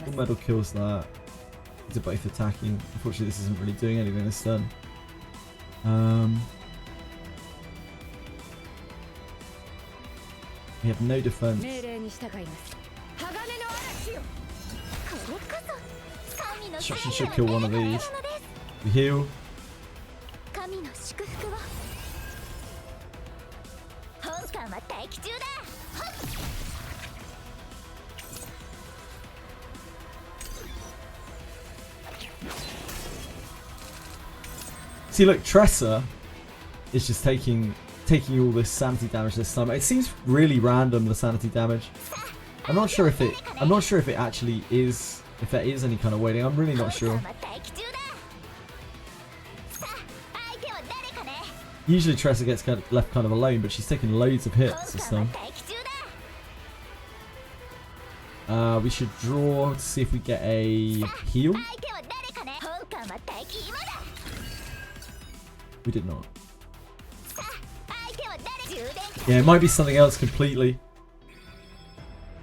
What medal kills that? These are both attacking. Unfortunately, this isn't really doing anything this turn. We have no defense. Destruction should kill one of these. We heal. See, look, Tressa is just taking all this sanity damage this time. It seems really random, the sanity damage. I'm not sure if it actually is, if there is any kind of weighting. I'm really not sure. Usually Tressa gets left kind of alone, but she's taking loads of hits this time. We should draw to see if we get a heal. We did not. Yeah, it might be something else completely.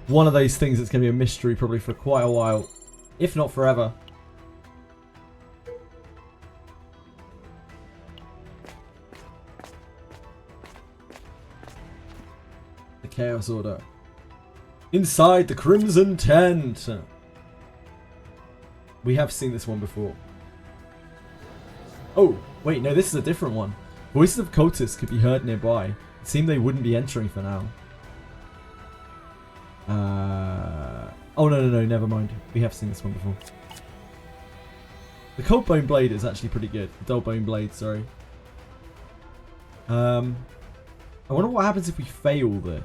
One of those things that's going to be a mystery probably for quite a while. If not forever. The Chaos Order. Inside the Crimson Tent. We have seen this one before. Oh, wait, no, this is a different one. Voices of cultists could be heard nearby. It seemed they wouldn't be entering for now. Oh, no, never mind. We have seen this one before. The Cold Bone Blade is actually pretty good. The Dull Bone Blade, sorry. I wonder what happens if we fail this.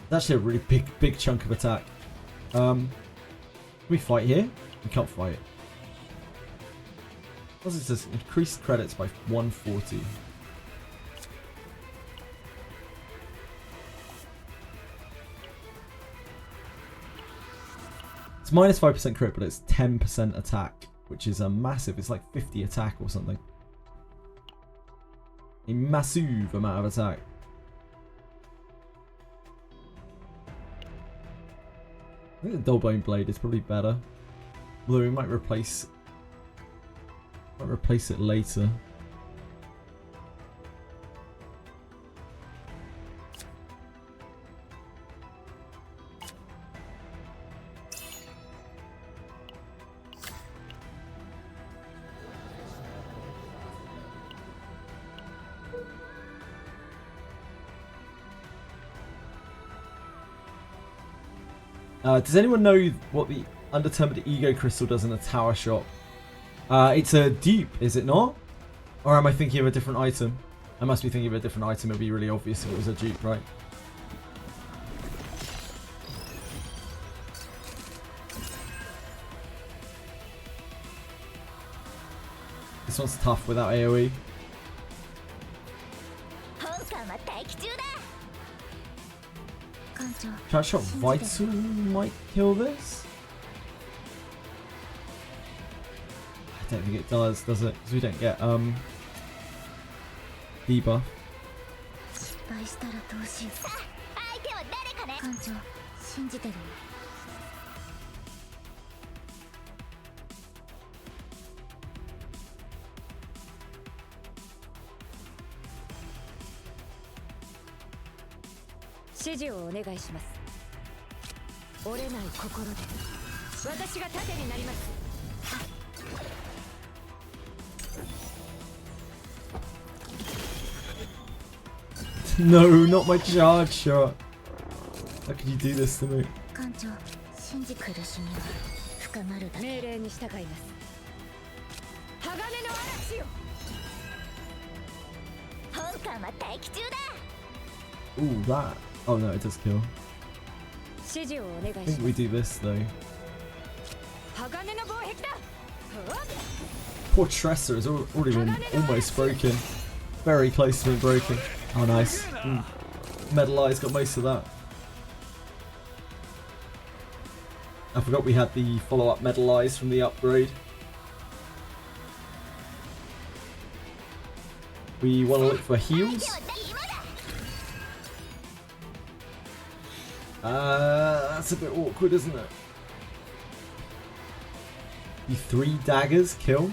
That's actually a really big chunk of attack. Can we fight here? We can't fight. What's it says? Increased credits by 140. It's minus 5% crit, but it's 10% attack, which is a massive. It's like 50 attack or something. A massive amount of attack. I think the Dull Bone Blade is probably better. Although we might replace it later. Does anyone know what the Undetermined Ego Crystal does in a tower shop? It's a dupe, is it not? Or am I thinking of a different item? I must be thinking of a different item. It would be really obvious if it was a dupe, right? This one's tough without AoE. Charge Shot Vital might kill this? I don't think it does it? Because we don't get debuff. No, not my charge shot. How could you do this to me? Ooh, that. Oh no, it does kill. I think we do this though. Poor Tressa has already been almost broken. Very close to being broken. Oh nice. Metal Eye's got most of that. I forgot we had the follow-up Metal Eyes from the upgrade. We want to look for heals. That's a bit awkward, isn't it? The 3 daggers kill?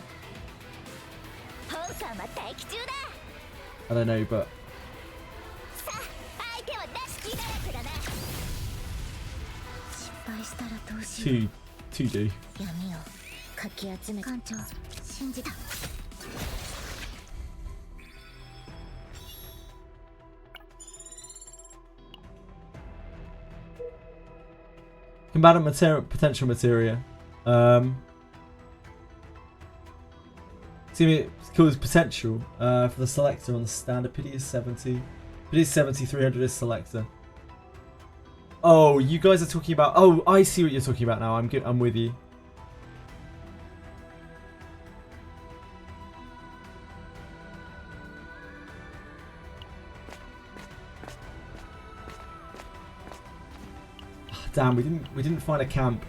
I don't know, but... Two do. Combatant potential materia. See, it calls potential for the selector on the standard. Pity is 70. Pity is 70. 300 is selector. Oh, you guys are talking about. Oh, I see what you're talking about now. I'm good. I'm with you. Damn, we didn't find a camp.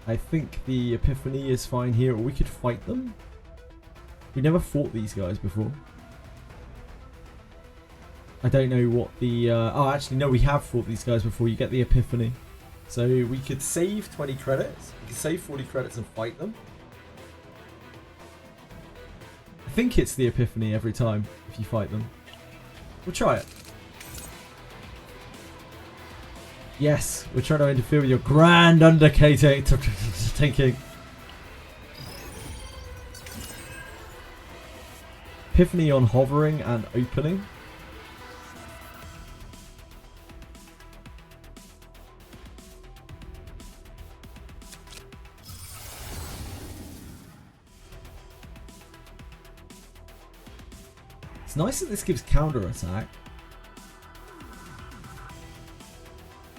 I think the Epiphany is fine here, or we could fight them. We never fought these guys before. I don't know what the... oh, actually, no, we have fought these guys before. You get the Epiphany. So we could save 20 credits. We could save 40 credits and fight them. I think it's the Epiphany every time if you fight them. We'll try it. Yes, we're trying to interfere with your grand undertaking. Epiphany on hovering and opening. It's nice that this gives counter attack.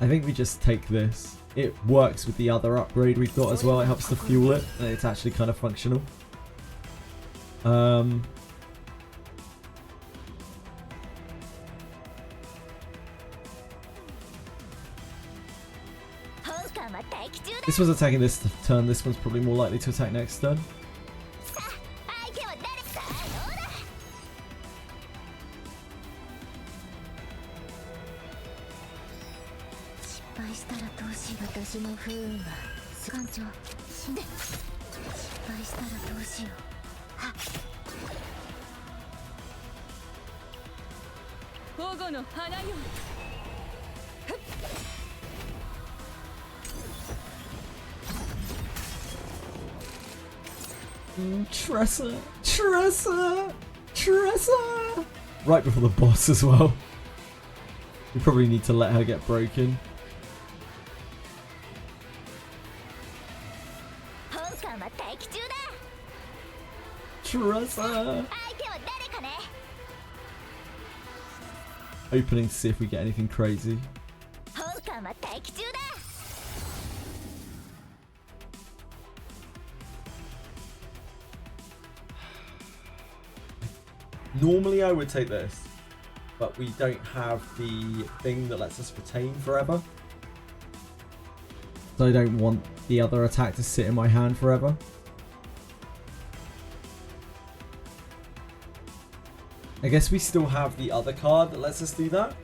I think we just take this. It works with the other upgrade we've got as well. It helps to fuel it, and it's actually kind of functional. This one's attacking this turn. This one's probably more likely to attack next turn. Tressa! Right before the boss as well. We probably need to let her get broken. Tressa! Opening to see if we get anything crazy. Normally I would take this, but we don't have the thing that lets us retain forever. So I don't want the other attack to sit in my hand forever. I guess we still have the other card that lets us do that.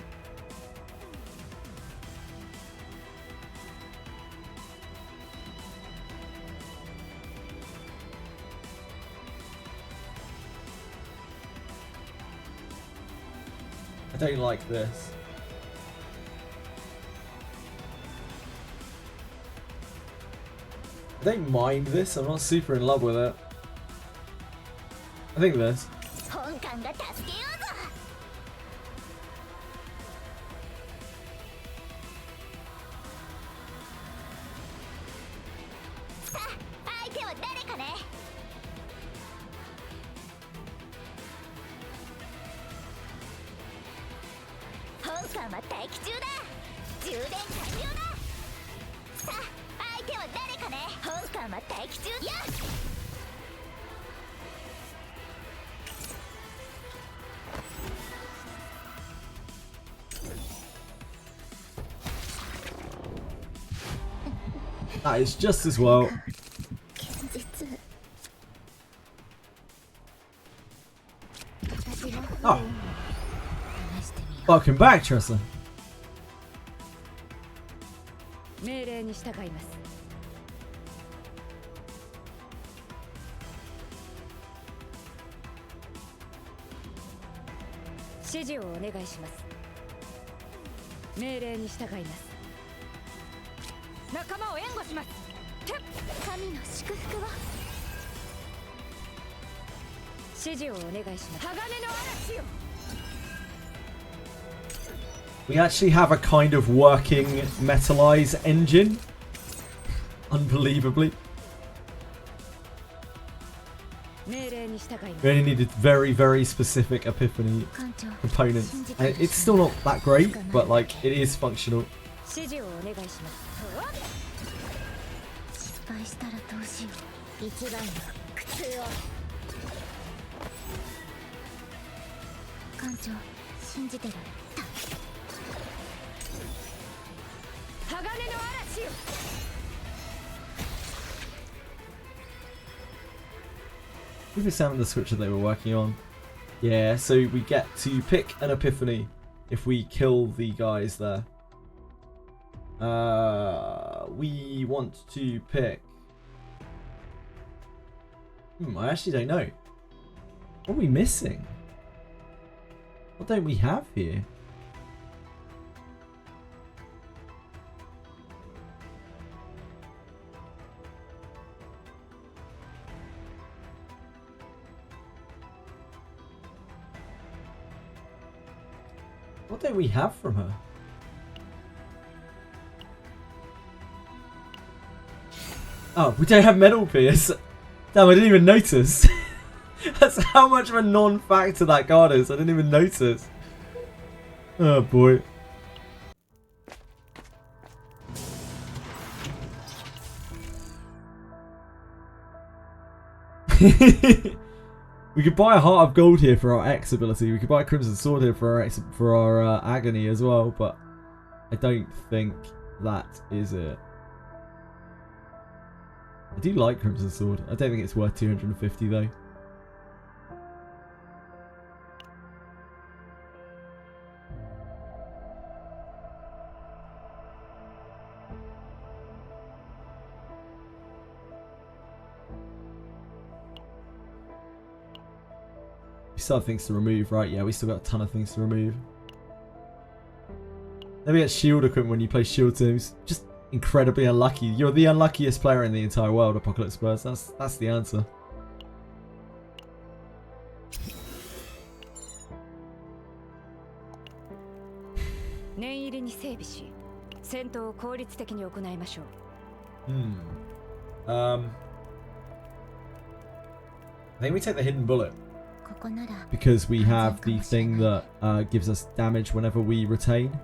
I don't like this. I don't mind this, I'm not super in love with it. I think this. That is just as well. Oh. Welcome back, Tressa. We actually have a kind of working Metalize engine. Unbelievably. We only needed very, very specific Epiphany components. And it's still not that great, but like it is functional. Who was the switch that they were working on? Yeah, so we get to pick an Epiphany if we kill the guys there. We want to pick... I actually don't know. What are we missing? What don't we have here? What don't we have from her? Oh, we don't have Metal Pierce. Damn, I didn't even notice. That's how much of a non-factor that card is. I didn't even notice. Oh boy. We could buy a Heart of Gold here for our X ability. We could buy a Crimson Sword here for our Agony as well, but I don't think that is it. I do like Crimson Sword. I don't think it's worth 250 though. We still have things to remove, right? Yeah, we still got a ton of things to remove. Maybe get shield equipment when you play shield teams. Just incredibly unlucky. You're the unluckiest player in the entire world, Apocalypse Spurs. That's the answer. I think we take the hidden bullet because we have the thing that gives us damage whenever we retain.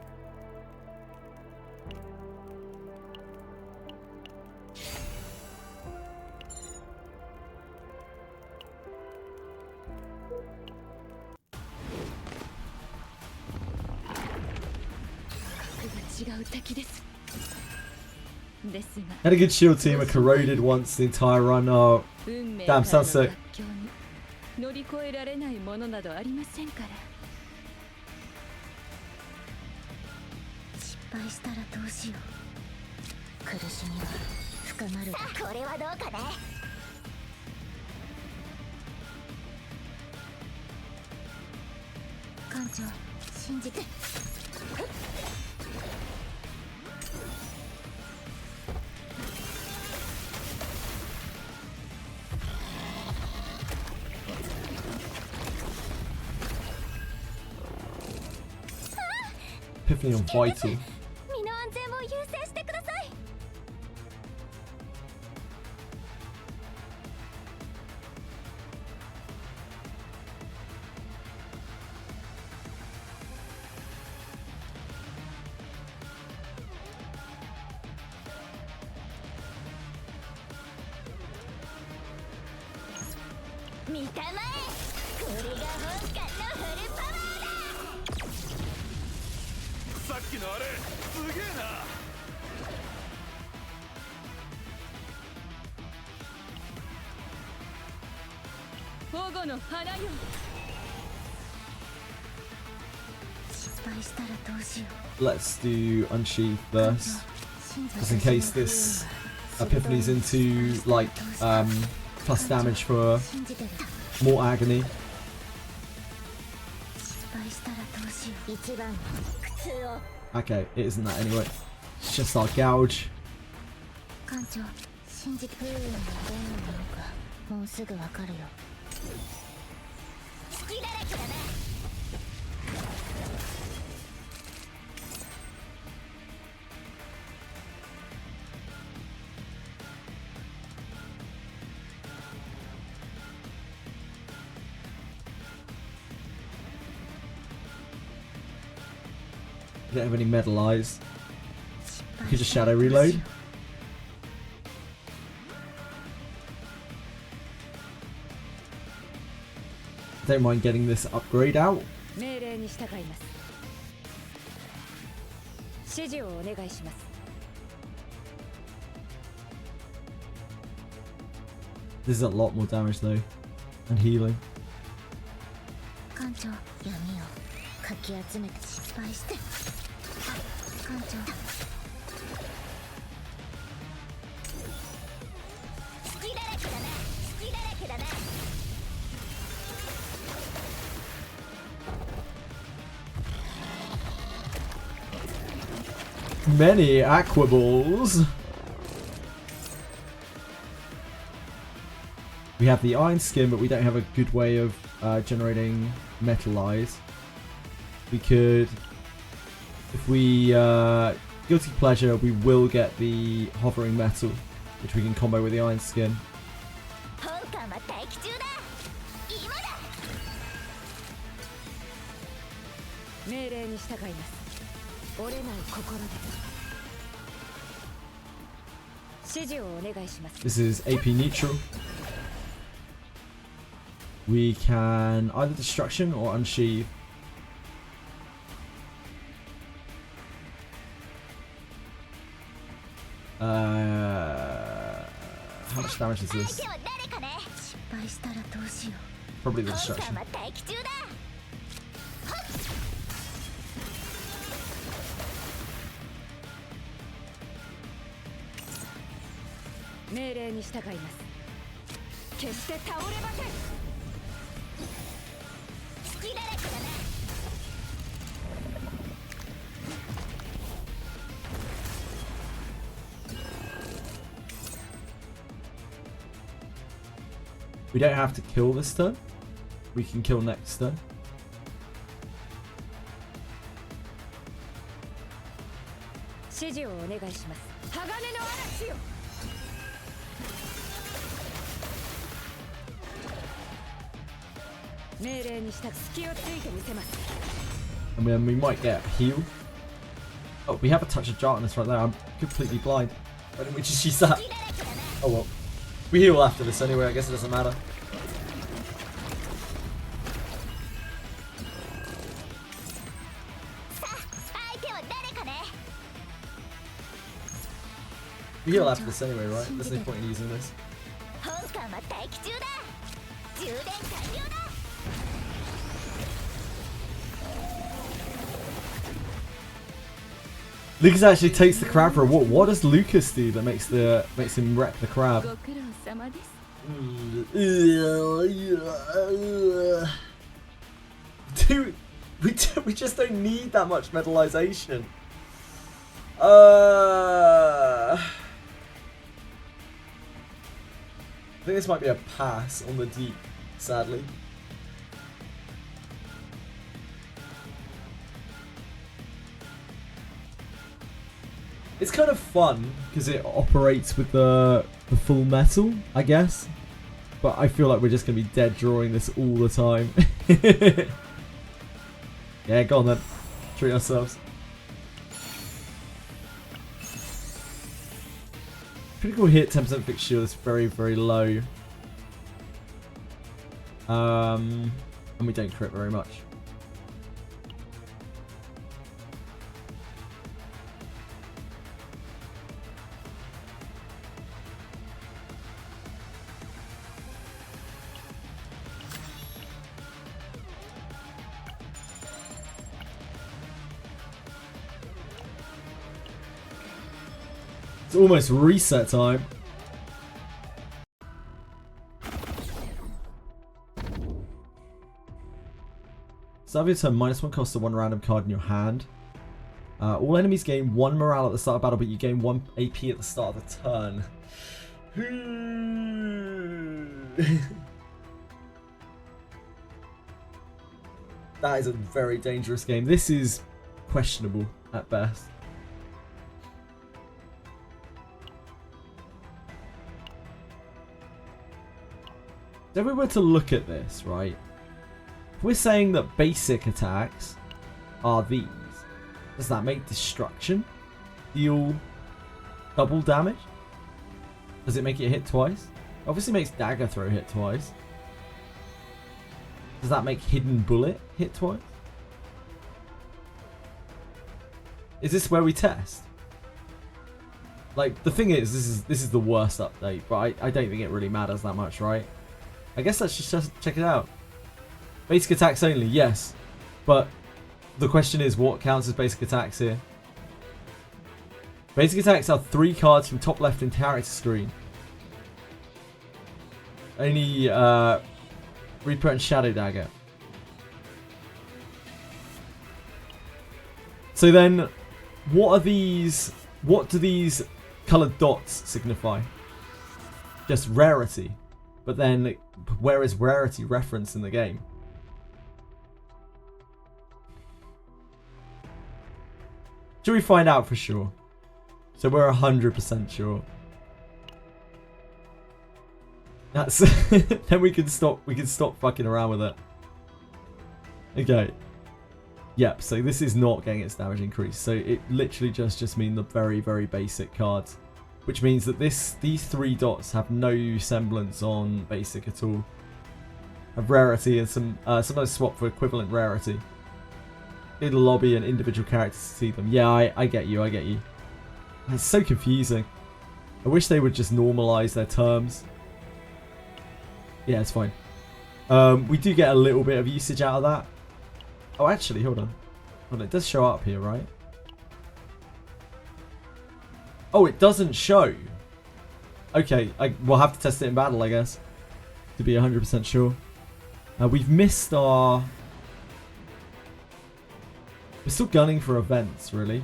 Had a good shield team, a corroded once the entire run. Oh, damn, sounds sick. Epiphany on Vital. Let's do Unsheath first, just in case this Epiphany's into like plus damage for more agony. Okay, it isn't that anyway. It's just our gouge. We don't have any metal eyes. We could just shadow reload. I don't mind getting this upgrade out. This is a lot more damage though, and healing. many aqua balls. We have the iron skin, but we don't have a good way of generating metal eyes. We could, if we guilty pleasure, we will get the hovering metal, which we can combo with the iron skin. This is AP neutral. We can either destruction or unsheathe. How much damage is this? Probably the destruction. We don't have to kill this turn. We can kill next turn. And then we might get heal. Oh, we have a touch of darkness right there. I'm completely blind. Why didn't we just use that? Oh well. We heal after this anyway, I guess it doesn't matter. We heal after this anyway, right? There's no point in using this. Lucas actually takes the crab for a walk. What does Lucas do that makes him wreck the crab? Dude, we just don't need that much metallization. I think this might be a pass on the deep, sadly. It's kind of fun because it operates with the full metal, I guess. But I feel like we're just going to be dead drawing this all the time. Yeah, go on then. Treat ourselves. Critical hit, 10% fixed shield is very, very low. And we don't crit very much. It's almost reset time. Start of your turn, -1 cost to 1 random card in your hand. All enemies gain 1 morale at the start of battle, but you gain 1 AP at the start of the turn. That is a very dangerous game. This is questionable at best. So if we were to look at this, right? If we're saying that basic attacks are these, does that make destruction deal double damage? Does it make it hit twice? Obviously makes dagger throw hit twice. Does that make hidden bullet hit twice? Is this where we test? Like, the thing is, this is the worst update, but I don't think it really matters that much, right? I guess let's just check it out. Basic attacks only, yes. But the question is, what counts as basic attacks here? Basic attacks are 3 cards from top left in character screen. Only Reaper and Shadow Dagger. So then, what are these? What do these coloured dots signify? Just rarity. But then, where is rarity referenced in the game? Should we find out for sure? So we're 100% sure. That's then we can stop fucking around with it. Okay. Yep, so this is not getting its damage increased. So it literally just means the very, very basic cards. Which means that these 3 dots have no semblance on basic at all. Have rarity and sometimes swap for equivalent rarity. In the lobby and individual characters to see them. Yeah, I get you, I get you. It's so confusing. I wish they would just normalize their terms. Yeah, it's fine. We do get a little bit of usage out of that. Oh, actually, hold on. Hold on, it does show up here, right? Oh, it doesn't show. Okay, we'll have to test it in battle, I guess. To be 100% sure. We've missed our... We're still gunning for events, really.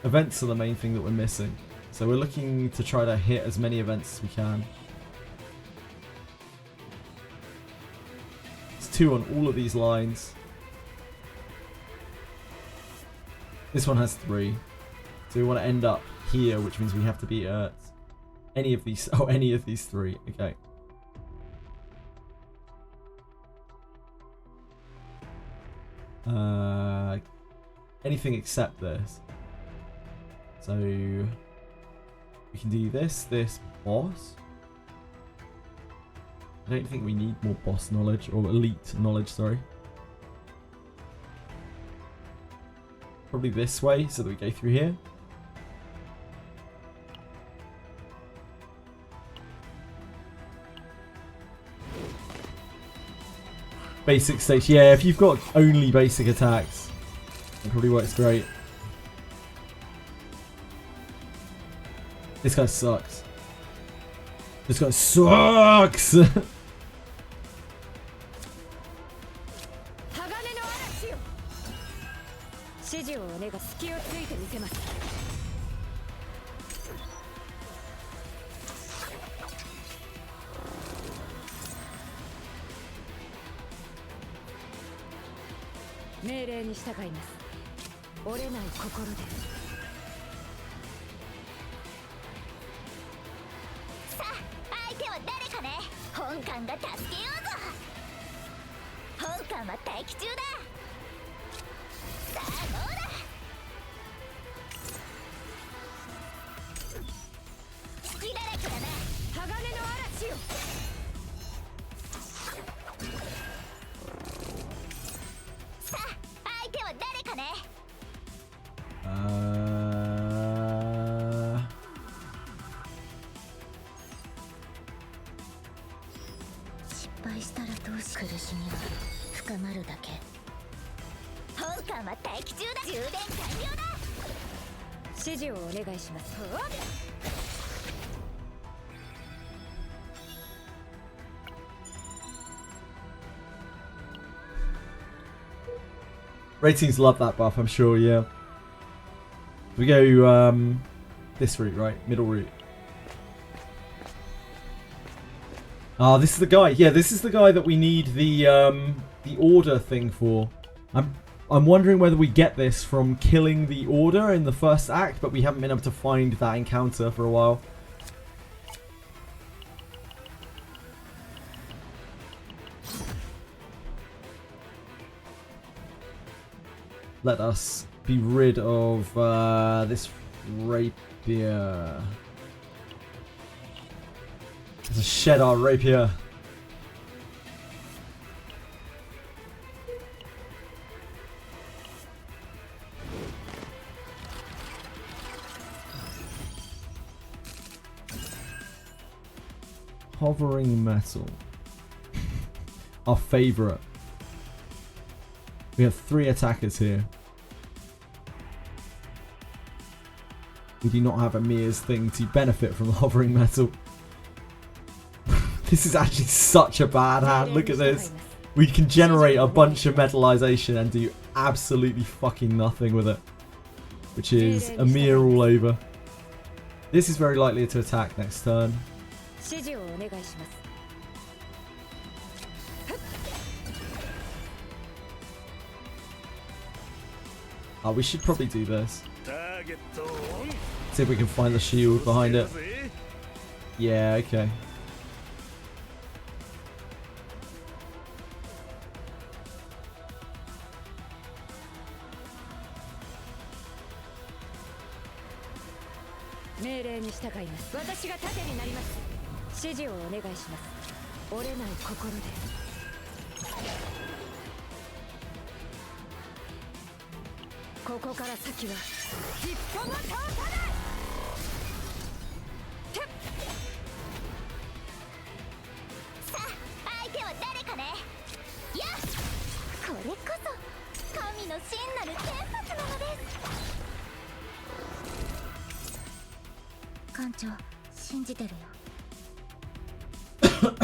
Events are the main thing that we're missing. So we're looking to try to hit as many events as we can. It's 2 on all of these lines. This one has 3. So we want to end up here, which means we have to be at any of these. Oh, any of these 3. Okay. Anything except this. So we can do this boss. I don't think we need more boss knowledge or elite knowledge, sorry. Probably this way so that we go through here. Basic stage. Yeah, if you've got only basic attacks, it probably works great. This guy sucks. This guy sucks! Ratings love that buff, I'm sure, yeah. We go this route, right? Middle route. Ah, this is the guy. Yeah, this is the guy that we need the order thing for. I'm wondering whether we get this from killing the order in the first act, but we haven't been able to find that encounter for a while. Let us be rid of this rapier. Let's shed our rapier. Hovering metal. Our favourite. We have 3 attackers here. We do not have Amir's thing to benefit from the hovering metal. This is actually such a bad hand. Look at this. We can generate a bunch of metallization and do absolutely fucking nothing with it. Which is a mere all over. This is very likely to attack next turn. Oh, we should probably do this. See if we can find the shield behind it. Yeah, okay.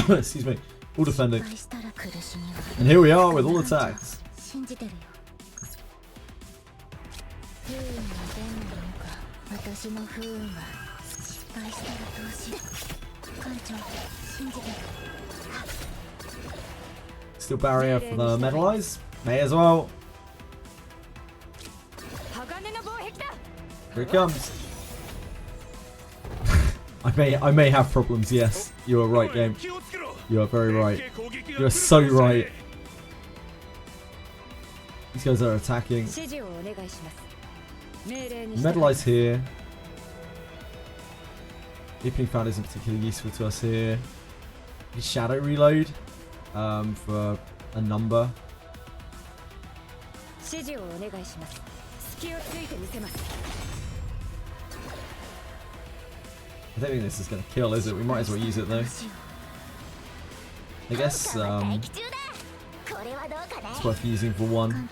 Excuse me. All defending. And here we are with all attacks. Still barrier for the metalize. May as well. Here it comes. I may have problems, yes. You are right, game. You are very right. You are so right. These guys are attacking. Metalize here. Deepening Found isn't particularly useful to us here. Shadow reload for a number. I don't think this is going to kill, is it? We might as well use it though. I guess it's worth using for one.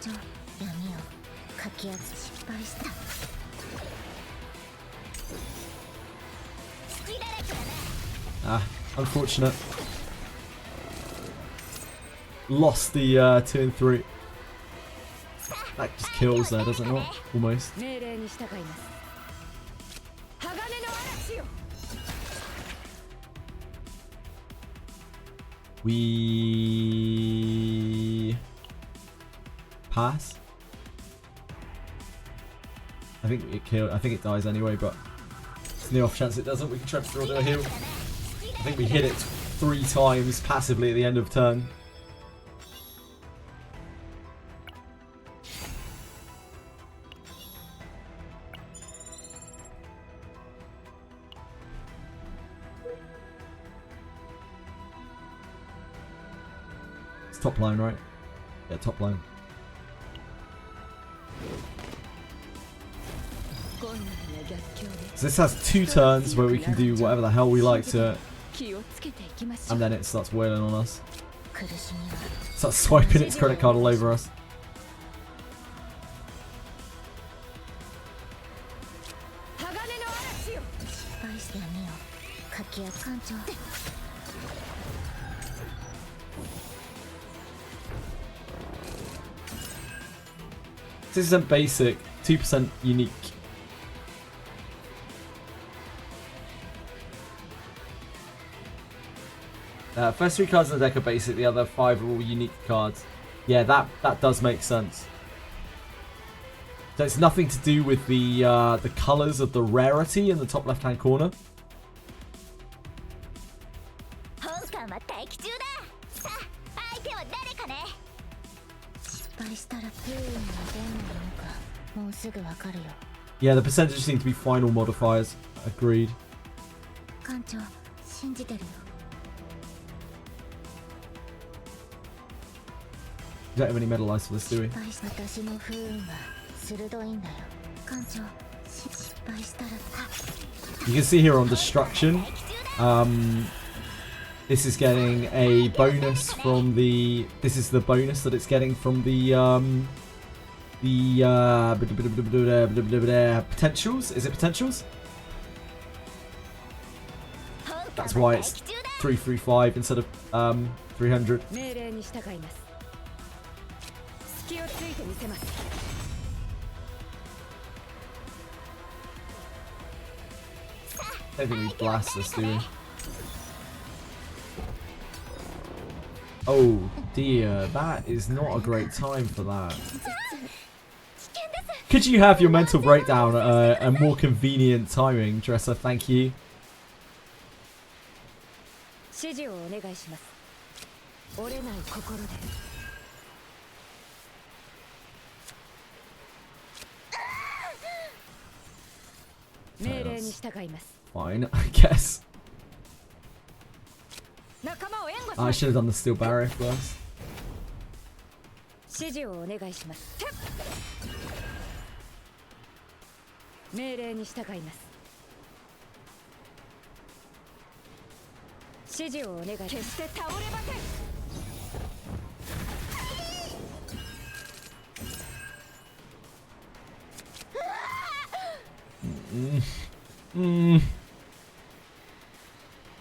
Ah, unfortunate. Lost the 2 and 3. That just kills there, does it not? Almost. We pass. I think it dies anyway, but it's the off chance it doesn't. We can try to throw it a heal. I think we hit it 3 times passively at the end of turn. Top line, right? Yeah, top line. So this has 2 turns where we can do whatever the hell we like to it. And then it starts wailing on us. Starts swiping its credit card all over us. This isn't basic, 2% unique. First 3 cards in the deck are basic, the other 5 are all unique cards. Yeah, that does make sense. So it's nothing to do with the colours of the rarity in the top left hand corner. Yeah, the percentages seem to be final modifiers. Agreed. We don't have any metal ice for this, do we? You can see here on destruction, this is getting a bonus from the. This is the bonus that it's getting from the potentials. Is it potentials? That's why it's 335 instead of 300. I think we blast this, do we? Oh dear, that is not a great time for that. Could you have your mental breakdown a more convenient timing, Dresser? Thank you. Fine, I guess. I should have done the steel barrier first.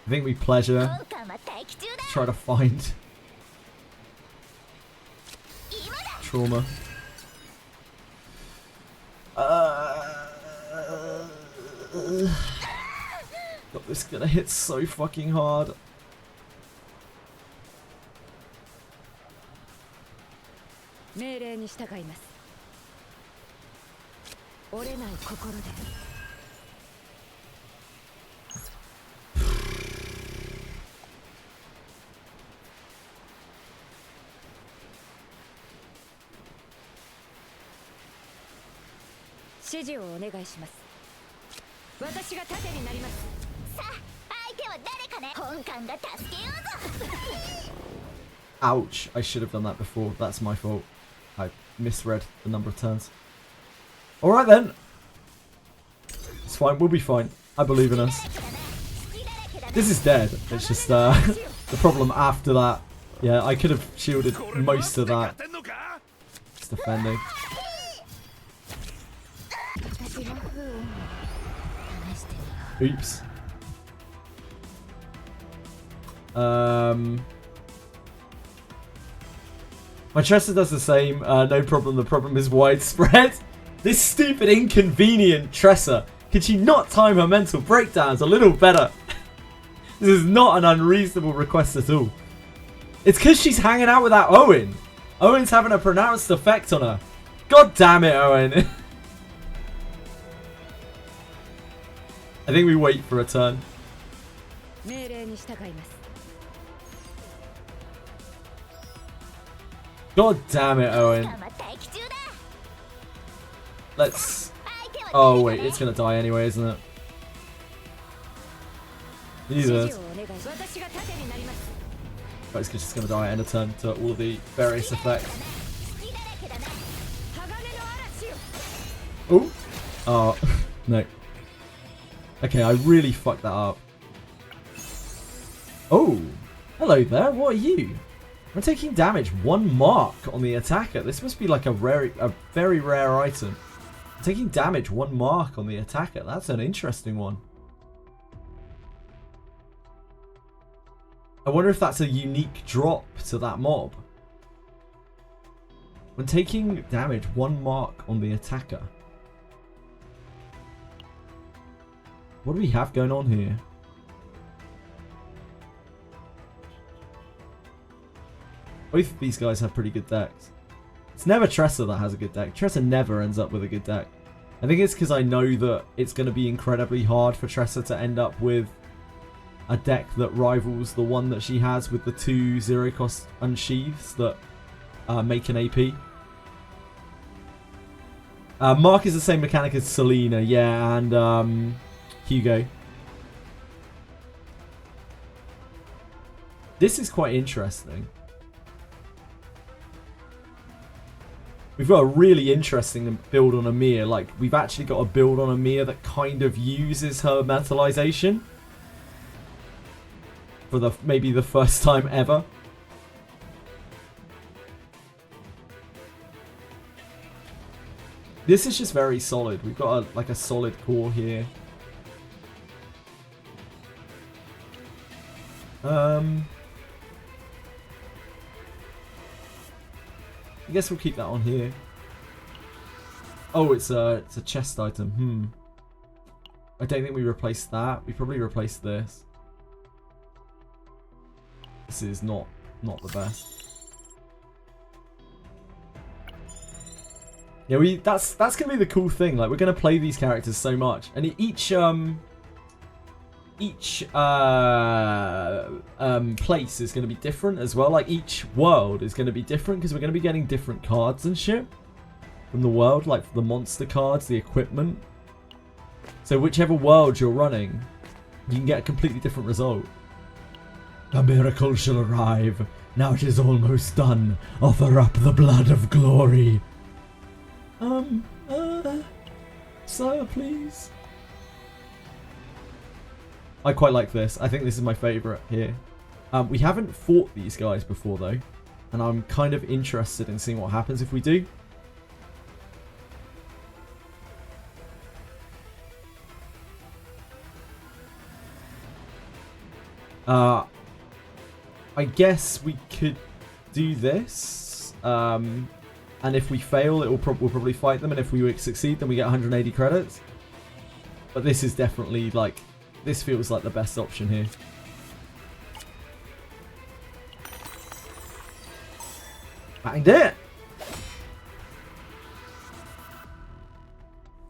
I think we pleasure. Try to find trauma. God, this is gonna hit so fucking hard. Ouch, I should have done that before. That's my fault. I misread the number of turns. Alright then. It's fine, we'll be fine. I believe in us. This is dead. It's just the problem after that. Yeah, I could have shielded most of that. It's defending. Oops. My Tressa does the same. No problem. The problem is widespread. This stupid, inconvenient Tressa. Could she not time her mental breakdowns a little better? This is not an unreasonable request at all. It's because she's hanging out with that Owen. Owen's having a pronounced effect on her. God damn it, Owen. I think we wait for a turn. God damn it, Owen. Let's... Oh wait, it's gonna die anyway, isn't it? Jesus. But it's just gonna die at end of turn to all the various effects. Oh! Oh, no. Okay, I really fucked that up. Oh! Hello there, what are you? I'm taking damage 1 mark on the attacker. This must be like a very rare item. I'm taking damage 1 mark on the attacker. That's an interesting one. I wonder if that's a unique drop to that mob. When taking damage 1 mark on the attacker. What do we have going on here? Both of these guys have pretty good decks. It's never Tressa that has a good deck. Tressa never ends up with a good deck. I think it's because I know that it's going to be incredibly hard for Tressa to end up with a deck that rivals the one that she has with the 2 0-cost unsheaths that make an AP. Mark is the same mechanic as Selena, yeah, and Hugo. This is quite interesting. We've got a really interesting build on Amir. Like, we've actually got a build on Amir that kind of uses her metallization. For maybe the first time ever. This is just very solid. We've got like a solid core here. I guess we'll keep that on here. Oh, it's a chest item. I don't think we replaced that. We probably replaced this. This is not the best. Yeah, that's gonna be the cool thing. Like, we're gonna play these characters so much, and each place is gonna be different as well. Like, each world is gonna be different because we're gonna be getting different cards and shit from the world, like the monster cards, the equipment. So whichever world you're running, you can get a completely different result. A miracle shall arrive. Now it is almost done. Offer up the blood of glory. Sire, please. I quite like this. I think this is my favourite here. We haven't fought these guys before though, and I'm kind of interested in seeing what happens if we do. I guess we could do this, and if we fail, we'll probably fight them, and if we succeed, then we get 180 credits. But this is definitely, like, this feels like the best option here. Banged it!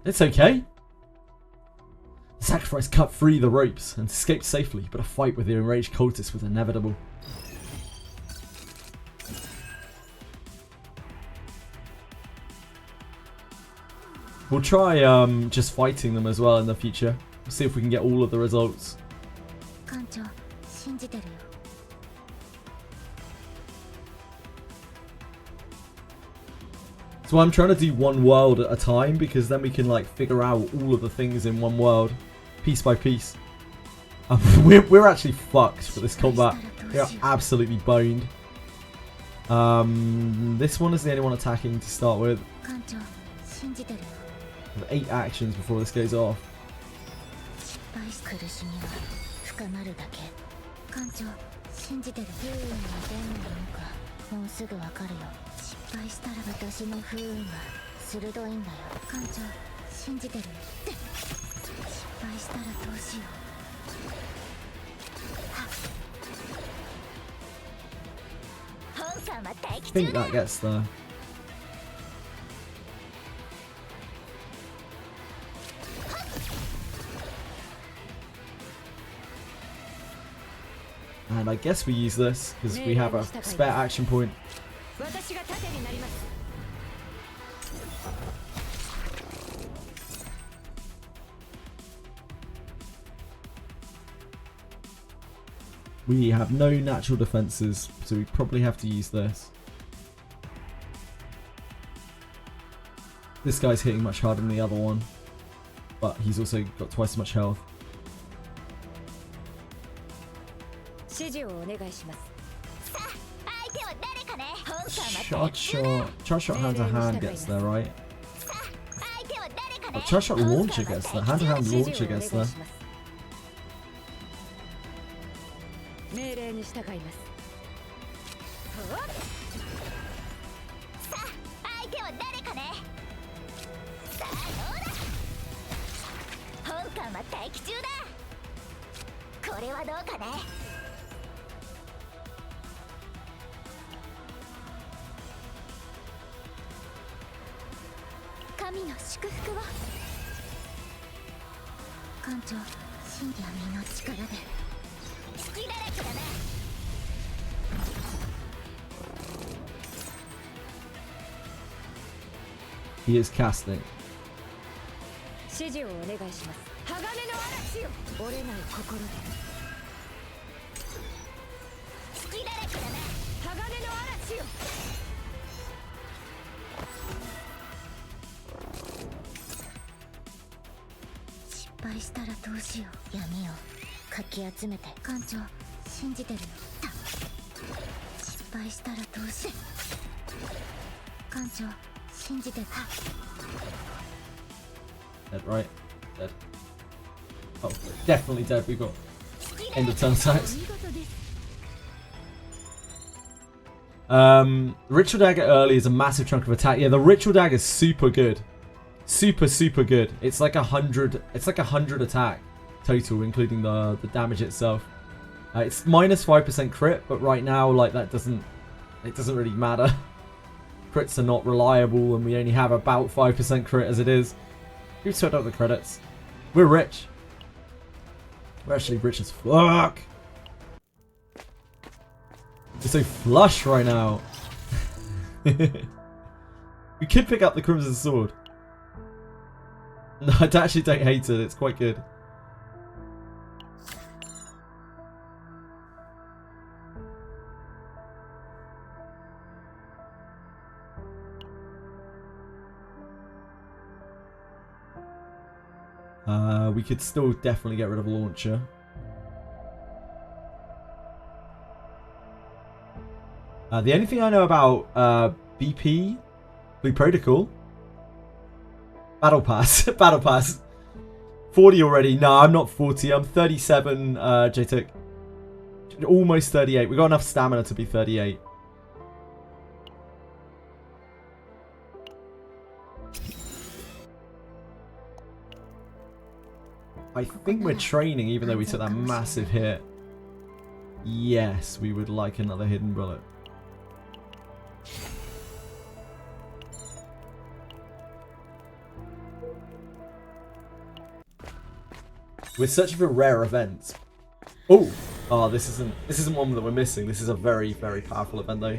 It's okay. The sacrifice cut free the ropes and escaped safely, but a fight with the enraged cultists was inevitable. We'll try just fighting them as well in the future. We'll see if we can get all of the results. So I'm trying to do one world at a time, because then we can, like, figure out all of the things in one world, piece by piece. We're actually fucked for this combat. We are absolutely boned. This one is the only one attacking to start with. We have 8 actions before this goes off. I think that gets there. And I guess we use this because we have a spare action point. We have no natural defenses, so we probably have to use this. This guy's hitting much harder than the other one, but he's also got twice as much health. Charge shot hand to hand gets there, right? Oh, charge shot launcher gets there. Hand to hand launcher gets there. He is casting. Dead, right? Dead. Oh, definitely dead. We've got end of turn attacks. Ritual Dagger early is a massive chunk of attack. Yeah, the Ritual Dagger is super good. Super good. It's like 100. It's like 100 attack total, including the damage itself. It's minus 5% crit, but right now, like, it doesn't really matter. Crits are not reliable, and we only have about 5% crit as it is. We've sorted out the credits. We're rich. We're actually rich as fuck. We're so flush right now. We could pick up the Crimson Sword. No, I actually don't hate it. It's quite good. We could still definitely get rid of a launcher. The only thing I know about BP, Blue Protocol, Battle Pass, Battle Pass, 40 already. No, I'm not 40. I'm 37. JTech, almost 38. We got enough stamina to be 38. I think we're training, even though we took that massive hit. Yes, we would like another hidden bullet. We're searching for rare events. Oh, this isn't one that we're missing. This is a very, very powerful event though.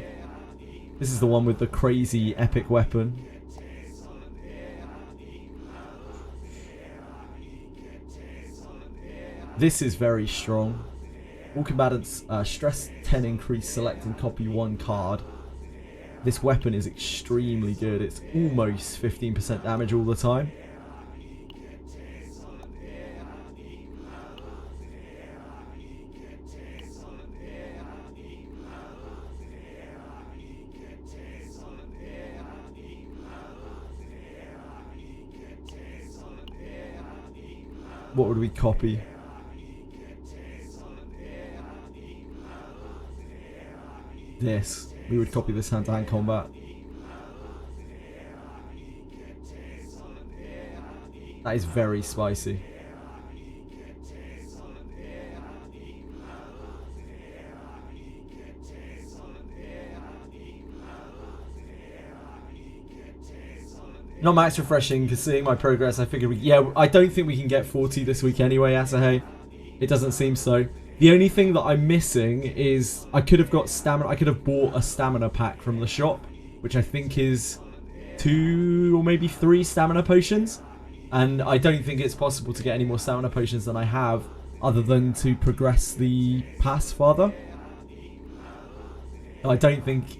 This is the one with the crazy epic weapon. This is very strong. All combatants stress 10 increase, select and copy 1 card. This weapon is extremely good. It's almost 15% damage all the time. What would we copy? This. We would copy this hand-to-hand combat. That is very spicy. Not max refreshing, because seeing my progress, I figured I don't think we can get 40 this week anyway, Asahe. It doesn't seem so. The only thing that I'm missing is I could have got stamina. I could have bought a stamina pack from the shop, which I think is 2 or maybe 3 stamina potions. And I don't think it's possible to get any more stamina potions than I have, other than to progress the pass farther. I don't think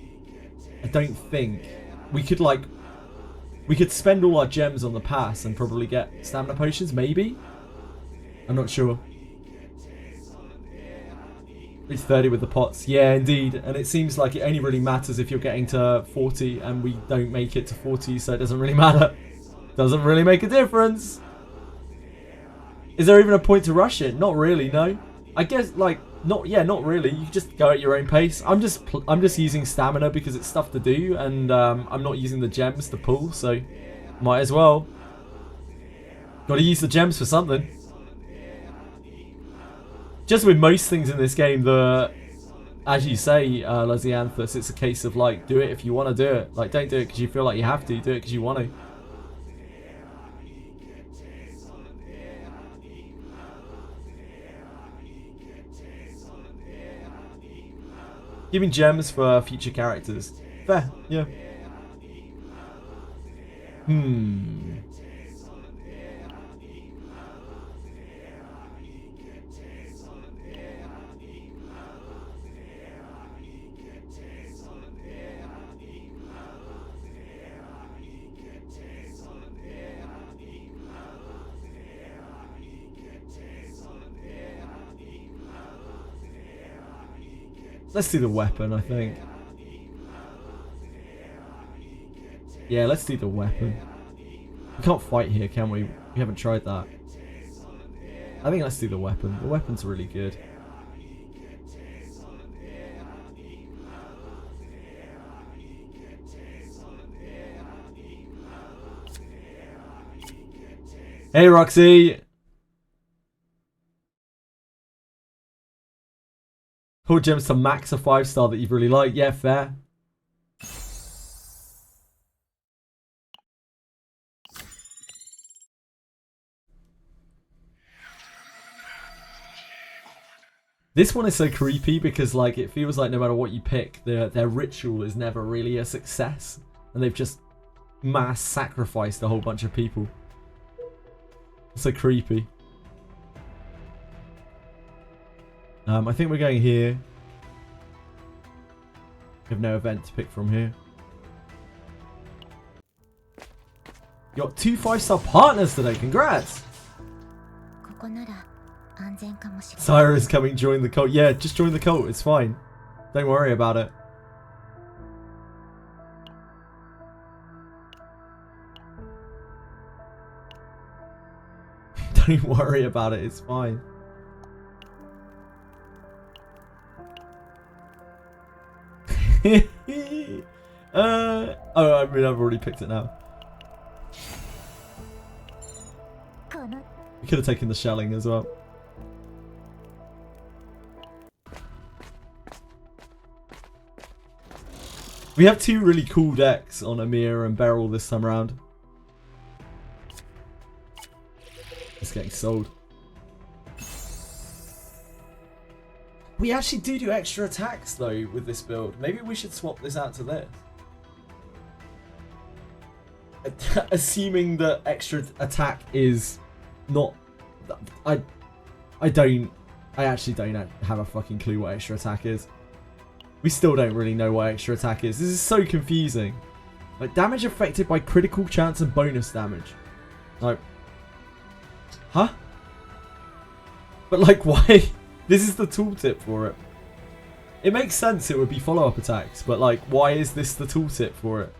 we could we could spend all our gems on the pass and probably get stamina potions, maybe? I'm not sure. It's 30 with the pots. Yeah, indeed. And it seems like it only really matters if you're getting to 40 and we don't make it to 40, so it doesn't really matter. Doesn't really make a difference. Is there even a point to rush it? Not really, no. I guess, not really. You can just go at your own pace. I'm just using stamina because it's stuff to do, and I'm not using the gems to pull, so might as well. Gotta use the gems for something. Just with most things in this game, as you say, Lazianthus, it's a case of do it if you want to do it. Don't do it because you feel like you have to. Do it because you want to. Giving gems for future characters. Fair, yeah. Let's do the weapon, I think. Yeah, let's do the weapon. We can't fight here, can we? We haven't tried that. I think let's do the weapon. The weapon's really good. Hey, Roxy. Pull gems to max a 5-star that you've really liked. Yeah, fair. This one is so creepy because, like, it feels like no matter what you pick, their ritual is never really a success, and they've just mass sacrificed a whole bunch of people. It's so creepy. I think we're going here. We have no event to pick from here. You got 2 5-star partners today. Congrats! Syra's coming, join the cult. Yeah, just join the cult. It's fine. Don't worry about it. Don't worry about it. It's fine. Oh, I mean, I've already picked it now. We could have taken the shelling as well. We have 2 really cool decks on Amir and Beryl this time around. It's getting sold. We actually do extra attacks though with this build. Maybe we should swap this out to this. Assuming that extra attack is not... I actually don't have a fucking clue what extra attack is. We still don't really know what extra attack is. This is so confusing. Like, damage affected by critical chance and bonus damage. Like... Huh? But like, why? This is the tooltip for it. It makes sense it would be follow-up attacks, but like, why is this the tooltip for it?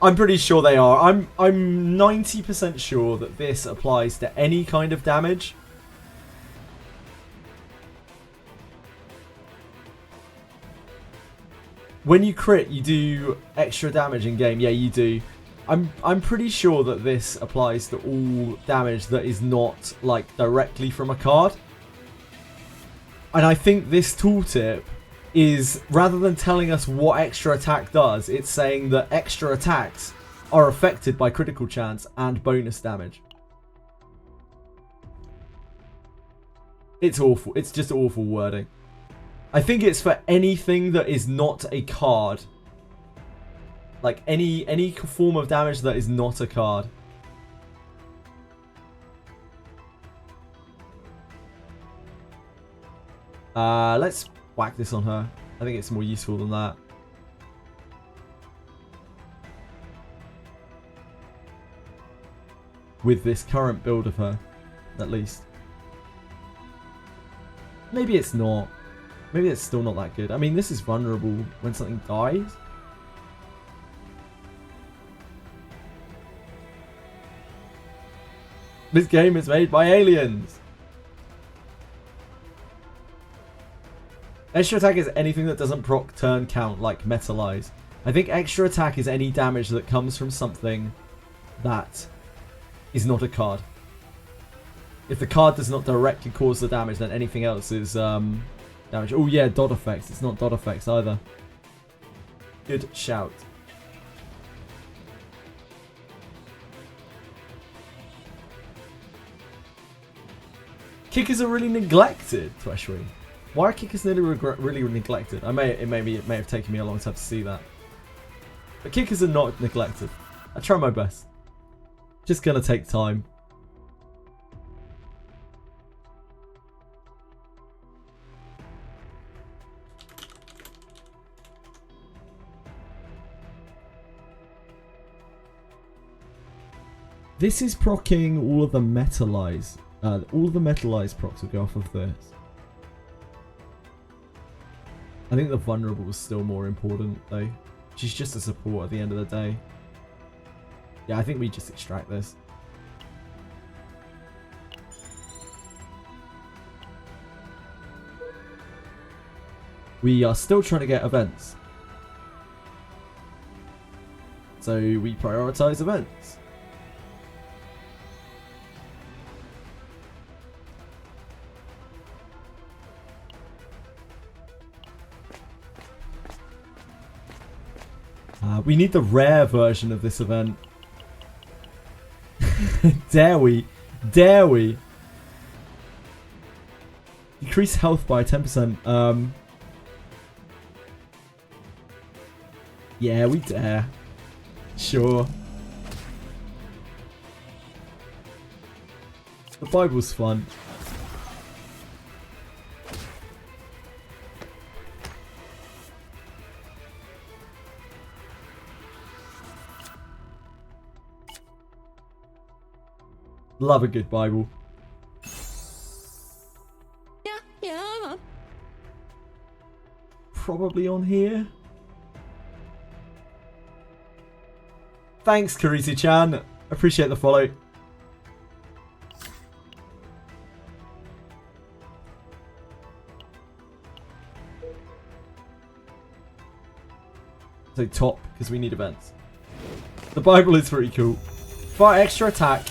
I'm pretty sure they are. I'm 90% sure that this applies to any kind of damage. When you crit, you do extra damage in game. Yeah, you do. I'm pretty sure that this applies to all damage that is not like directly from a card. And I think this tooltip is, rather than telling us what extra attack does, it's saying that extra attacks are affected by critical chance and bonus damage. It's awful. It's just awful wording. I think it's for anything that is not a card. Like any form of damage that is not a card. Let's whack this on her. I think it's more useful than that. With this current build of her, at least. Maybe it's not. Maybe it's still not that good. I mean, this is vulnerable when something dies. This game is made by aliens. Extra attack is anything that doesn't proc turn count, like Metalize. I think extra attack is any damage that comes from something that is not a card. If the card does not directly cause the damage, then anything else is damage. Oh yeah, dot effects. It's not dot effects either. Good shout. Kickers are really neglected, Tweshry. Why are kickers really neglected? It may have taken me a long time to see that. But kickers are not neglected. I try my best. Just gonna take time. This is proccing all of the Metalize. All of the Metalize procs will go off of this. I think the vulnerable is still more important though. She's just a support at the end of the day. Yeah, I think we just extract this. We are still trying to get events. So we prioritize events. We need the rare version of this event. Dare we? Dare we? Decrease health by 10%. Yeah, we dare. Sure. The Bible's fun. Love a good Bible. Yeah. Probably on here. Thanks, Karisi-chan. Appreciate the follow. So top, because we need events. The Bible is pretty cool. Fire extra attack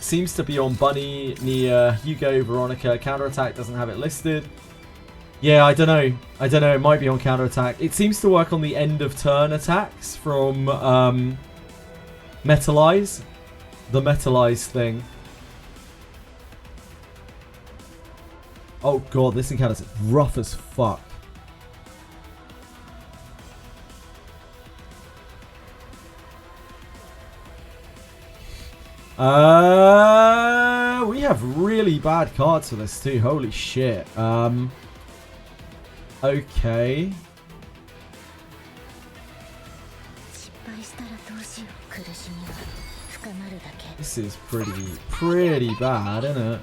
seems to be on Bunny, Nia, Hugo, Veronica. Counter attack doesn't have it listed. Yeah, I don't know. I don't know. It might be on counter attack. It seems to work on the end of turn attacks from Metalize. The Metalize thing. Oh god, this encounter's rough as fuck. We have really bad cards for this too. Holy shit. Okay. This is pretty bad, isn't it?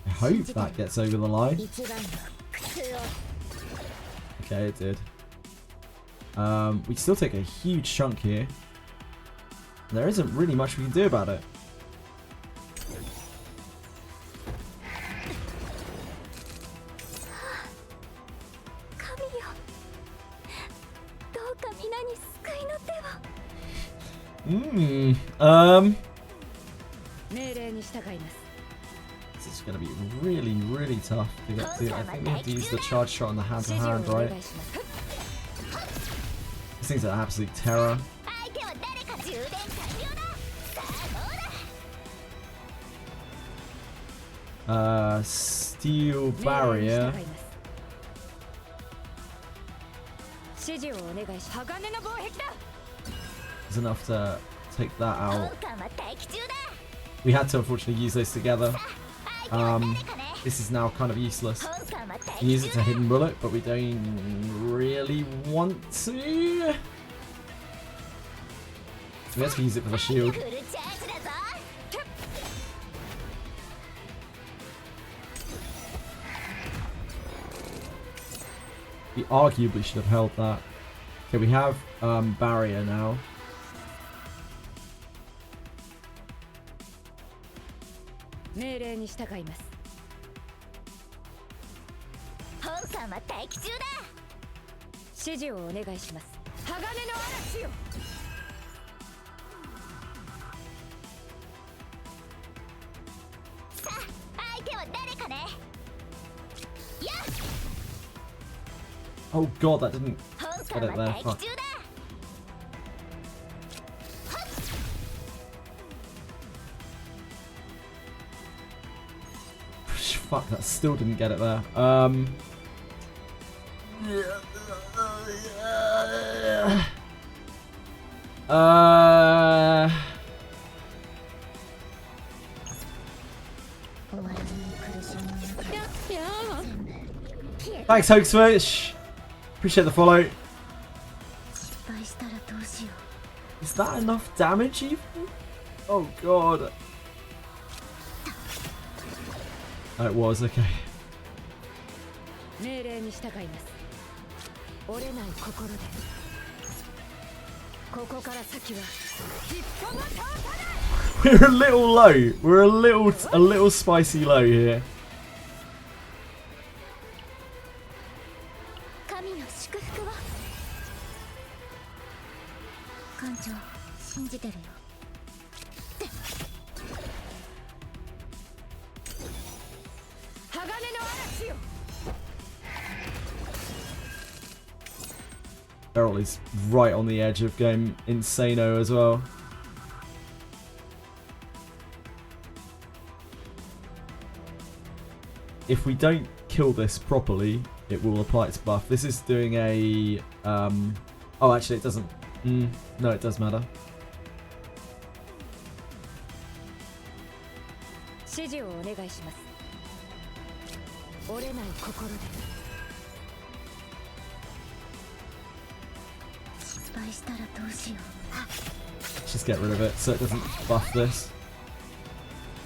I hope that gets over the line. Okay, it did. We still take a huge chunk here. There isn't really much we can do about it. This is going to be really tough to get to. I think we have to use the charge shot on the hand-to-hand, right? These things are absolute terror. Steel barrier. Is enough to take that out. We had to unfortunately use those together. This is now kind of useless. We use it to hidden bullet, but we don't really want to. We have to use it for the shield. We arguably should have held that. Okay, we have barrier now. Oh god, that didn't get it there. Fuck. Fuck, that still didn't get it there. Thanks, Hoaxfish. Appreciate the follow. Is that enough damage even? Oh god. Oh, it was, okay. We're a little low. We're a little spicy low here. 神の祝福を艦長信じてるよ Beryl is right on the edge of going insano as well. If we don't kill this properly, it will apply its buff. This is doing a... oh, actually, it doesn't... no, it does matter. Just get rid of it so it doesn't buff this.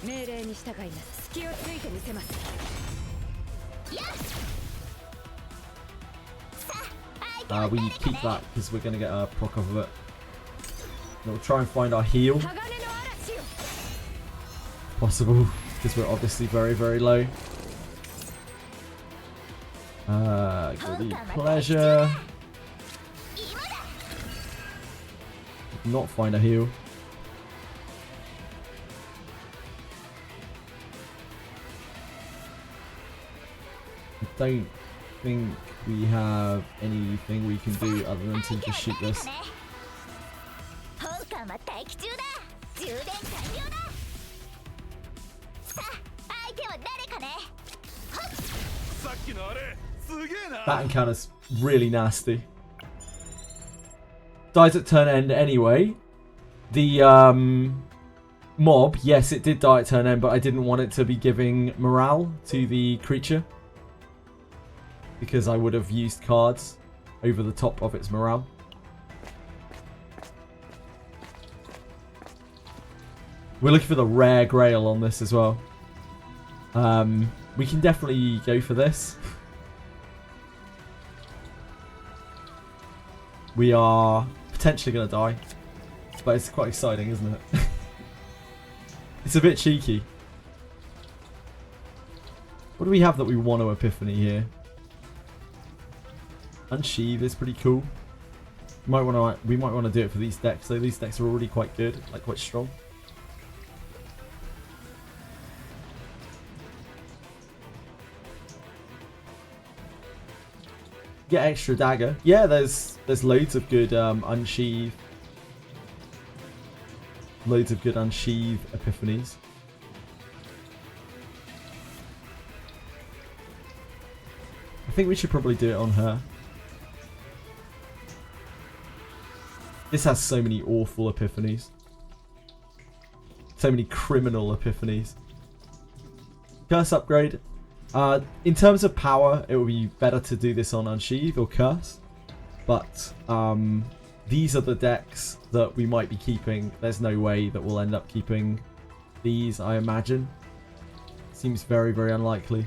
We keep that because we're going to get a proc off of it. We'll try and find our heal. Possible, because we're obviously very, very low. Guilty pleasure. Not find a heal. I don't think we have anything we can do other than to just shoot this. That encounter's really nasty. Dies at turn end anyway. The mob, yes, it did die at turn end, but I didn't want it to be giving morale to the creature because I would have used cards over the top of its morale. We're looking for the rare grail on this as well. We can definitely go for this. We are potentially going to die. But it's quite exciting, isn't it? It's a bit cheeky. What do we have that we want to epiphany here? Unsheathe is pretty cool. We might want to do it for these decks though. These decks are already quite good, like quite strong. Get extra dagger. Yeah, there's loads of good unsheathe. Loads of good unsheathe epiphanies. I think we should probably do it on her. This has so many awful epiphanies. So many criminal epiphanies. Curse upgrade. In terms of power, it would be better to do this on Unsheathe or Curse. But these are the decks that we might be keeping. There's no way that we'll end up keeping these, I imagine. Seems very, very unlikely.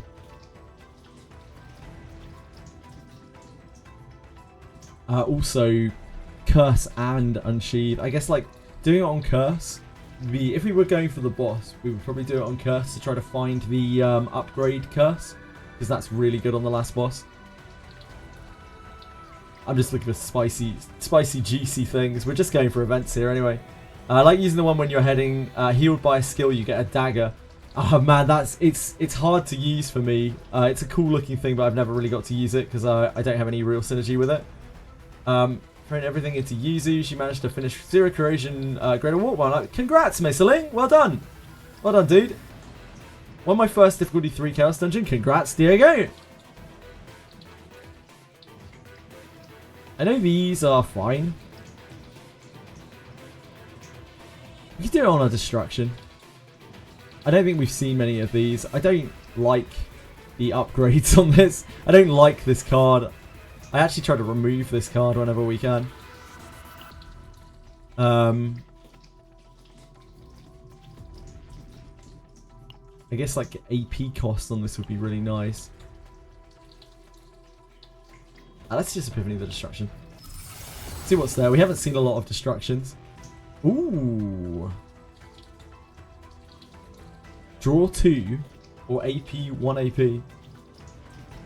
Also, Curse and Unsheathe. I guess like doing it on Curse. If we were going for the boss, we would probably do it on Curse to try to find the upgrade Curse, because that's really good on the last boss. I'm just looking for spicy, juicy things. We're just going for events here anyway. I like using the one when you're heading healed by a skill, you get a dagger. Oh man, it's hard to use for me. It's a cool looking thing, but I've never really got to use it because I don't have any real synergy with it. Throwing everything into Yuzu, she managed to finish Zero Corrosion Greater Warp one. Congrats, Misseling! Well done! Well done, dude. Won my first difficulty 3 Chaos Dungeon. Congrats, Diego! I know these are fine. We can do it on a Destruction. I don't think we've seen many of these. I don't like the upgrades on this. I don't like this card. I actually try to remove this card whenever we can. I guess like AP cost on this would be really nice. Let's just Epiphany the Destruction. See what's there. We haven't seen a lot of destructions. Ooh. Draw 2 or AP 1 AP.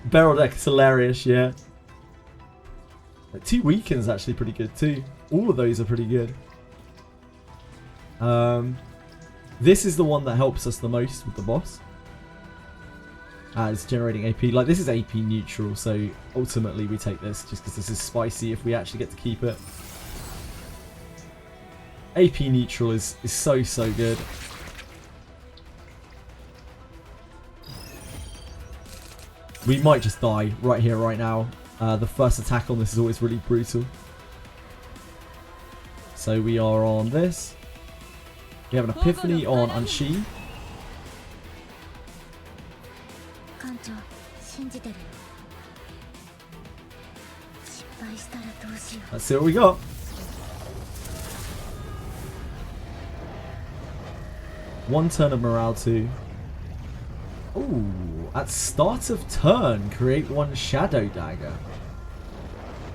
Barrel deck is hilarious, yeah. 2 weakens actually pretty good too. All of those are pretty good. This is the one that helps us the most with the boss. It's generating AP. Like, this is AP neutral, so ultimately we take this just because this is spicy if we actually get to keep it. AP neutral is so good. We might just die right here, right now. The first attack on this is always really brutal. So we are on this. We have an Epiphany on Unsheathe. Let's see what we got. One turn of morale 2. Ooh, at start of turn, create 1 Shadow Dagger.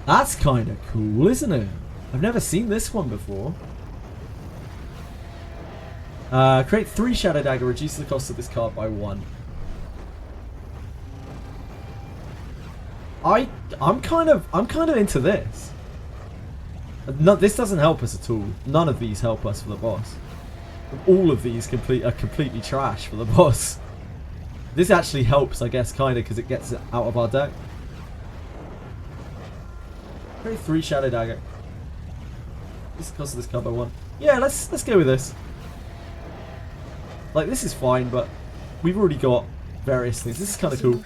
That's kind of cool, isn't it? I've never seen this one before. Create 3 Shadow Dagger, reduce the cost of this card by 1. I'm kind of into this. No, this doesn't help us at all. None of these help us for the boss. All of these are completely trash for the boss. This actually helps, I guess, kind of, because it gets it out of our deck. Create 3 Shadow Dagger. This cost of this card by 1. Yeah, let's go with this. Like, this is fine, but we've already got various things. This is kind of cool.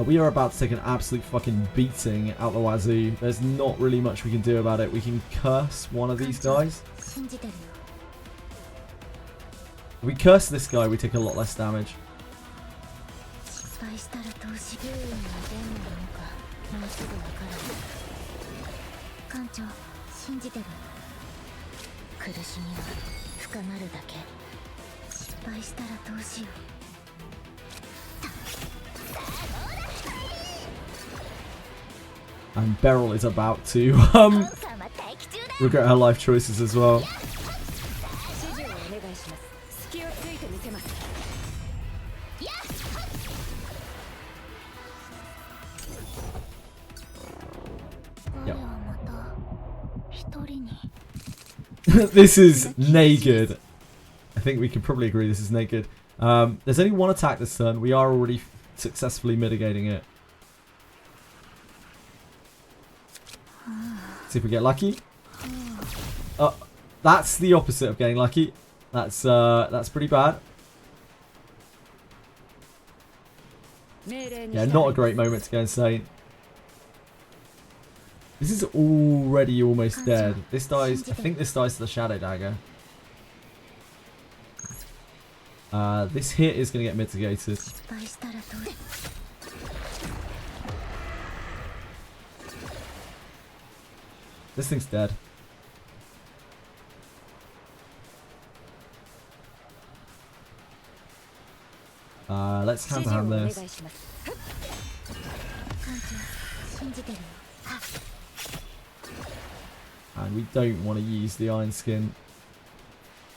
We are about to take an absolute fucking beating out the wazoo. There's not really much we can do about it. We can curse one of these guys. If we curse this guy, we take a lot less damage. And Beryl is about to regret her life choices as well. Yep. This is nay good. I think we can probably agree this is nay good. There's only 1 attack this turn. We are already successfully mitigating it. See if we get lucky. That's the opposite of getting lucky. That's pretty bad. Yeah, not a great moment to go insane. This is already almost dead. This dies. I think this dies to the Shadow Dagger. This hit is going to get mitigated. This thing's dead. Let's hand to hand this. And we don't want to use the Iron Skin.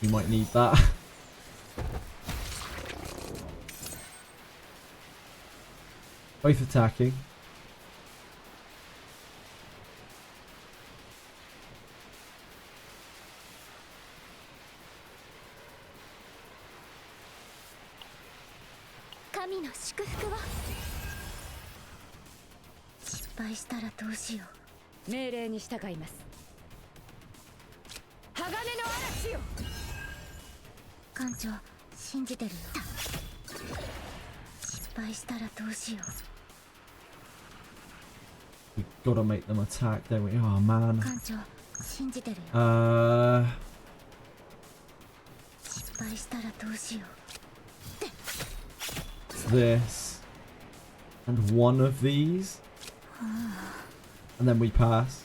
We might need that. Both attacking. We gotta make them attack, don't we? Oh man. It's this. And 1 of these. And then we pass.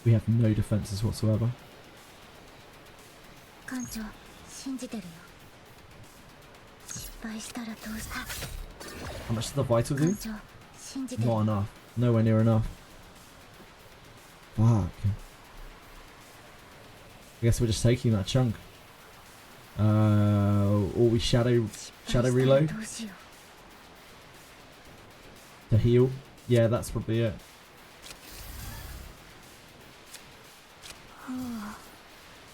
We have no defenses whatsoever. 艦長信じてるよ失敗したらどうした How much does the vital 艦 do? 長信じてる Not enough. Nowhere near enough. Fuck. I guess we're just taking that chunk. Or we shadow 失敗したら reload どうしよ to heal. Yeah, that's probably it. う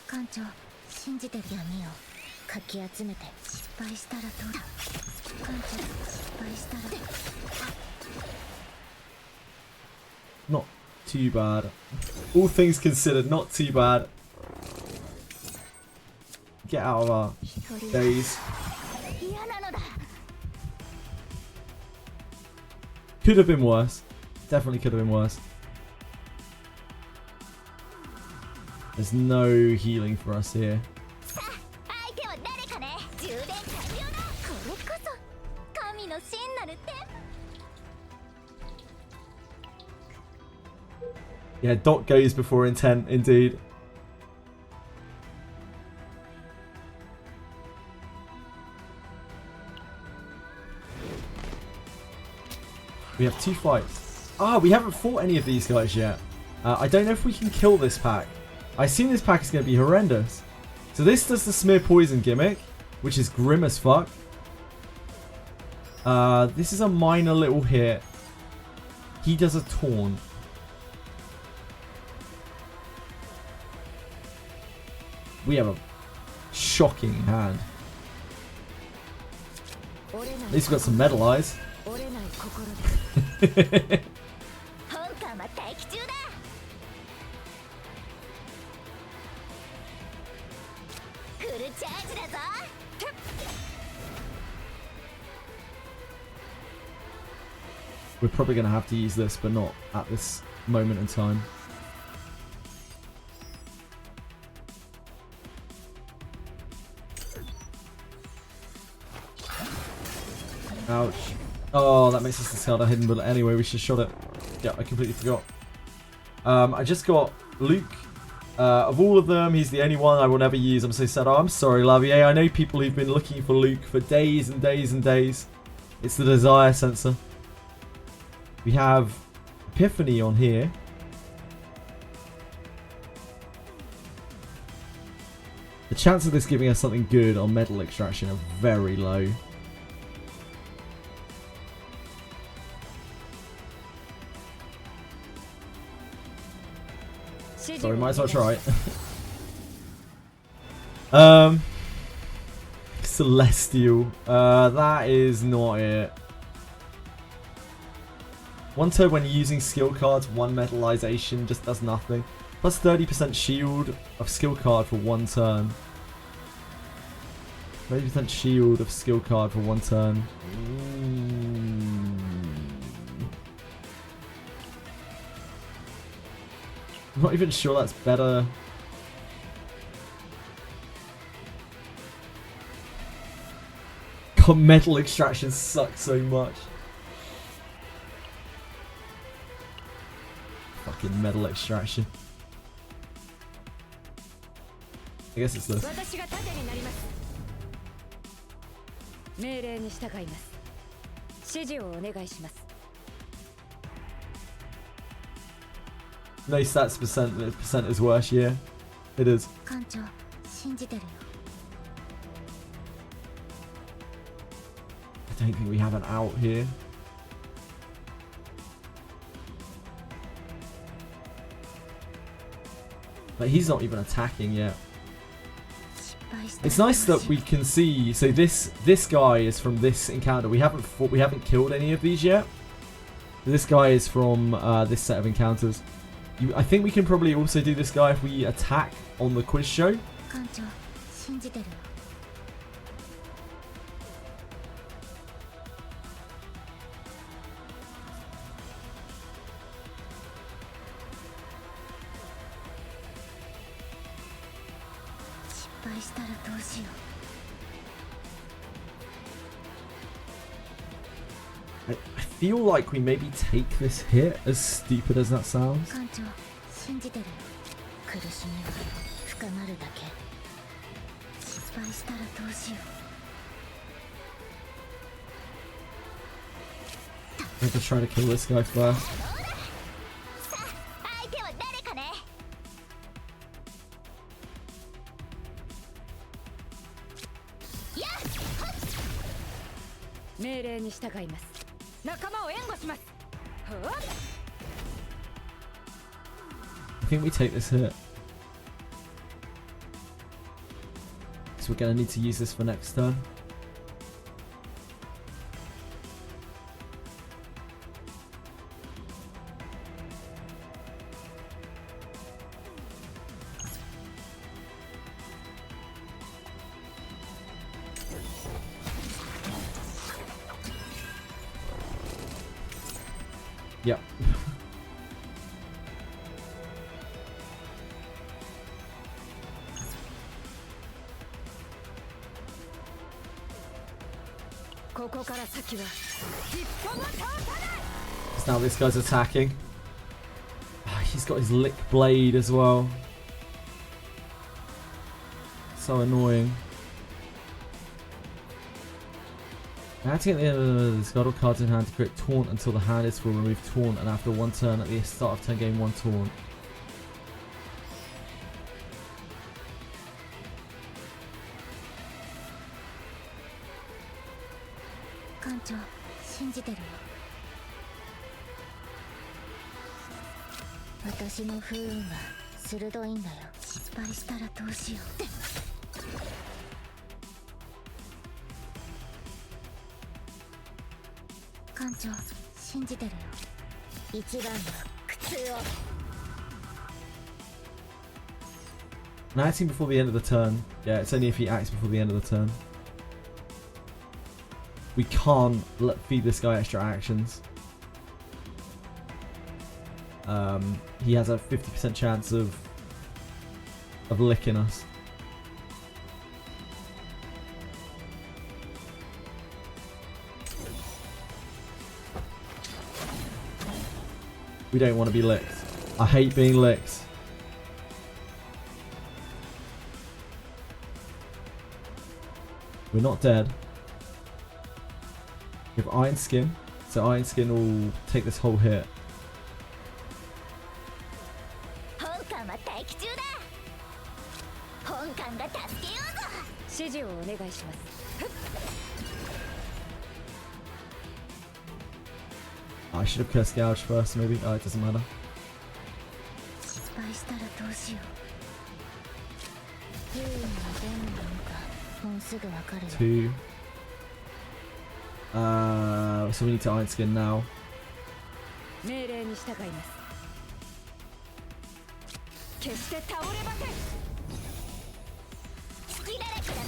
艦長信じてる闇をかき集めて失敗したらどうだ艦長失敗したら Not too bad. All things considered, not too bad. Get out of our 一人 days. 嫌なのだ Could have been worse. Definitely could have been worse. There's no healing for us here. さあ相手は誰かね充電完了だこれこそ神の真なる手 Yeah, dot goes before intent, indeed. We have 2 fights. Ah, we haven't fought any of these guys yet. I don't know if we can kill this pack. I assume this pack is going to be horrendous. So this does the smear poison gimmick, which is grim as fuck. This is a minor little hit. He does a taunt. We have a shocking hand. At least we've got some metal eyes. 折れない心で本艦は待機中だフルチャージだぞ We're probably going to have to use this, but not at this moment in time. Ouch. Oh, that makes us discard our hidden bullet. Anyway, we should shot it. Yeah, I completely forgot. I just got Luke. Of all of them, he's the only one I will never use. I'm so sad. Oh, I'm sorry, Lavier. I know people who've been looking for Luke for days and days and days. It's the desire sensor. We have Epiphany on here. The chance of this giving us something good on metal extraction are very low. Sorry, might as well try it. Celestial. That is not it. One turn when using skill cards, 1 metallization just does nothing. Plus 30% shield of skill card for 1 turn. 30% shield of skill card for 1 turn. I'm not even sure that's better. God, metal extraction sucks so much. Fucking metal extraction. I guess it's this. 私が盾になります。命令に従います。指示をお願いします。 No stats percent is worse, yeah. It is. 艦長信じてるよ I don't think we have an out here. But he's not even attacking yet. 失敗したら It's nice that we can see. So this guy is from this encounter. We haven't killed any of these yet. This guy is from this set of encounters. I think we can probably also do this guy if we attack on the quiz show. 艦長信じてるよ 失敗したらどうしよ I feel like we maybe take this hit, as stupid as that う sounds. 艦長信じてるよ。苦しみは深まるだけ。失敗したらどうしよう。 We have to try to kill this guy first. さあ相手は誰かね。やっ命令に従います。仲間を援護します。はっ I think we take this hit. So we're gonna need to use this for next turn. Yep. ここから先は一歩も通さない。 So now this guy's attacking. Ah, he's got his lick blade as well. So annoying. Now to get the discard all cards in hand to create taunt until the hand is full, remove taunt, and after one turn at the start of turn game 1 taunt. 艦長信じてるよ。私の不運は鋭いんだよ。失敗したらどうしよう。艦長信じてるよ。一番の苦痛を。 And acting before the end of the turn. Yeah, it's only if he acts before the end of the turn. We can't feed this guy extra actions. He has a 50% chance of licking us. We don't want to be licked. I hate being licked. We're not dead. We have Iron Skin, so Iron Skin will take this whole hit. 本艦は待機中だ。本艦が助けようぞ。指示をお願いします。 I should have Curse Gouge first, maybe. Oh, it doesn't matter. 失敗したらどうしよう。不運はどんなものかもうすぐわかるよ。 2. So we need to Iron Skin now. 命令に従います。決して倒れません。隙だらけだな。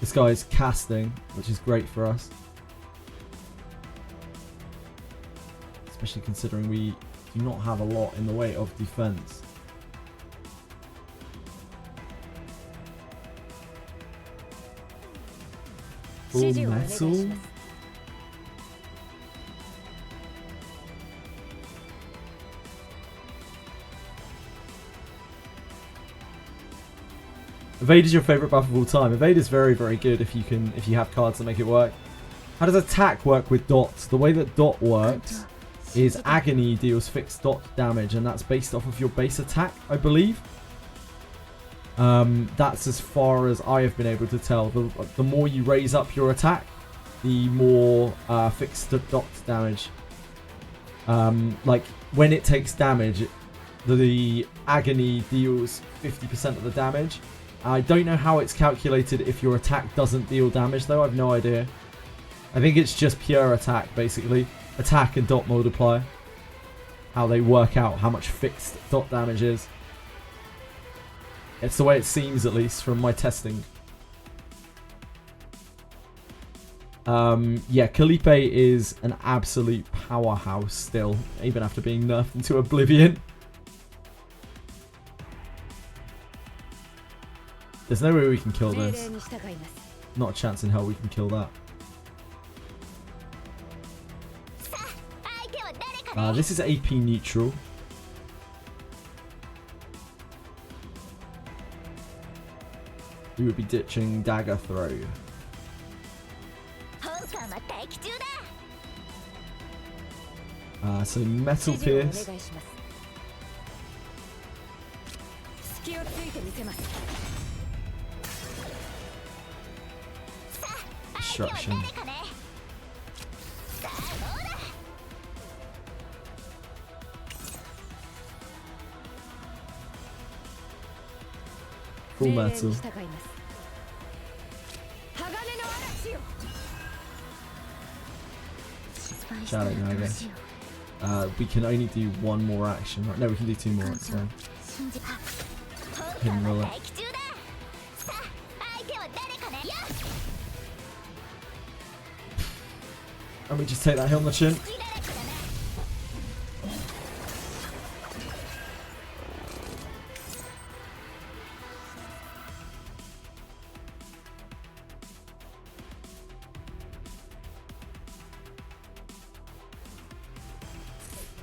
This guy is casting, which is great for us. Especially considering we do not have a lot in the way of defense. Full 指示をお願いし metal? ます。 Evade is your favorite buff of all time. Evade is very, very good if you have cards that make it work. How does attack work with dots? The way that dot works is agony deals fixed dot damage, and that's based off of your base attack, I believe. That's as far as I have been able to tell. The more you raise up your attack, the more fixed dot damage. Like when it takes damage, the agony deals 50% of the damage. I don't know how it's calculated if your attack doesn't deal damage though. I've no idea. I think it's just pure attack basically. Attack and dot multiply. How they work out how much fixed dot damage is. It's the way it seems, at least from my testing. Yeah, Calipe is an absolute powerhouse still, even after being nerfed into oblivion. There's no way we can kill 命令 this. に従います。not a chance in hell we can kill that. This is AP neutral. We would be ditching dagger throw. So metal pierce. Destruction. Full metal. Shadow dagger. We can only do one more action. Right? No, we can do two more. It's fine. Hidden roller. And we just take that hit on the chin.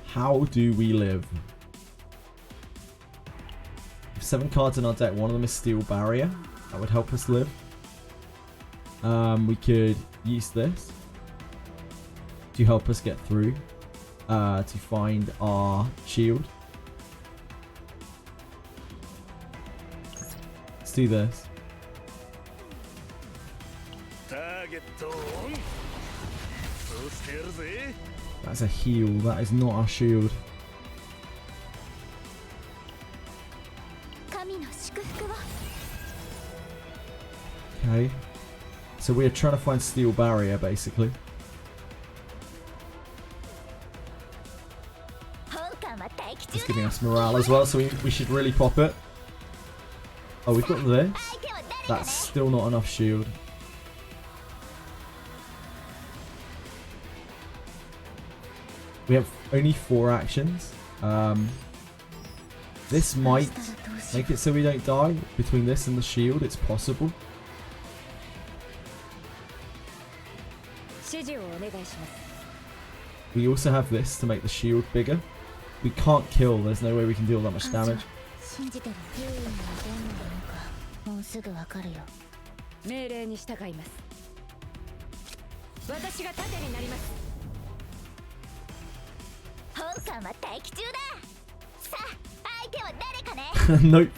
How do we live? With 7 cards in our deck, one of them is Steel Barrier. That would help us live. We could use this to help us get through, to find our shield. Let's do this. That's a heal, that is not our shield. Okay. So we are trying to find Steel Barrier, basically. It's giving us morale as well, so we should really pop it. Oh, we've got this. That's still not enough shield. We have only 4 actions. This might make it so we don't die. Between this and the shield, it's possible. We also have this to make the shield bigger. We can't kill, there's no way we can deal that much damage. Nope.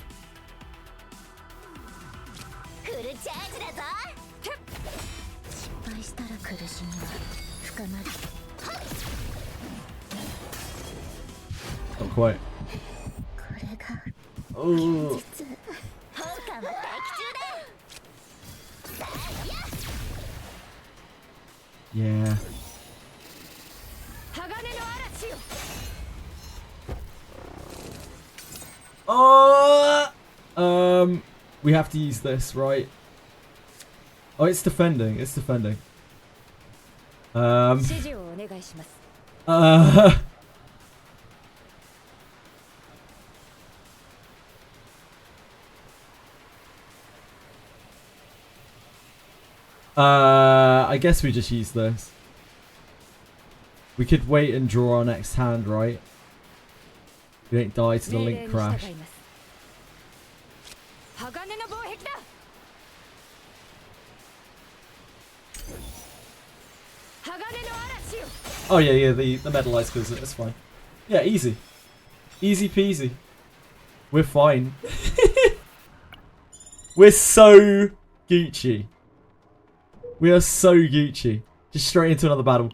Not quite. Oh. Yeah. Oh. We have to use this, right? Oh, it's defending. It's defending. I guess we just use this. We could wait and draw our next hand, right? We don't die to the link crash. Oh yeah, the metalized kills it, that's fine. Yeah, easy. Easy peasy. We're fine. We're so Gucci. We are so Gucci. Just straight into another battle.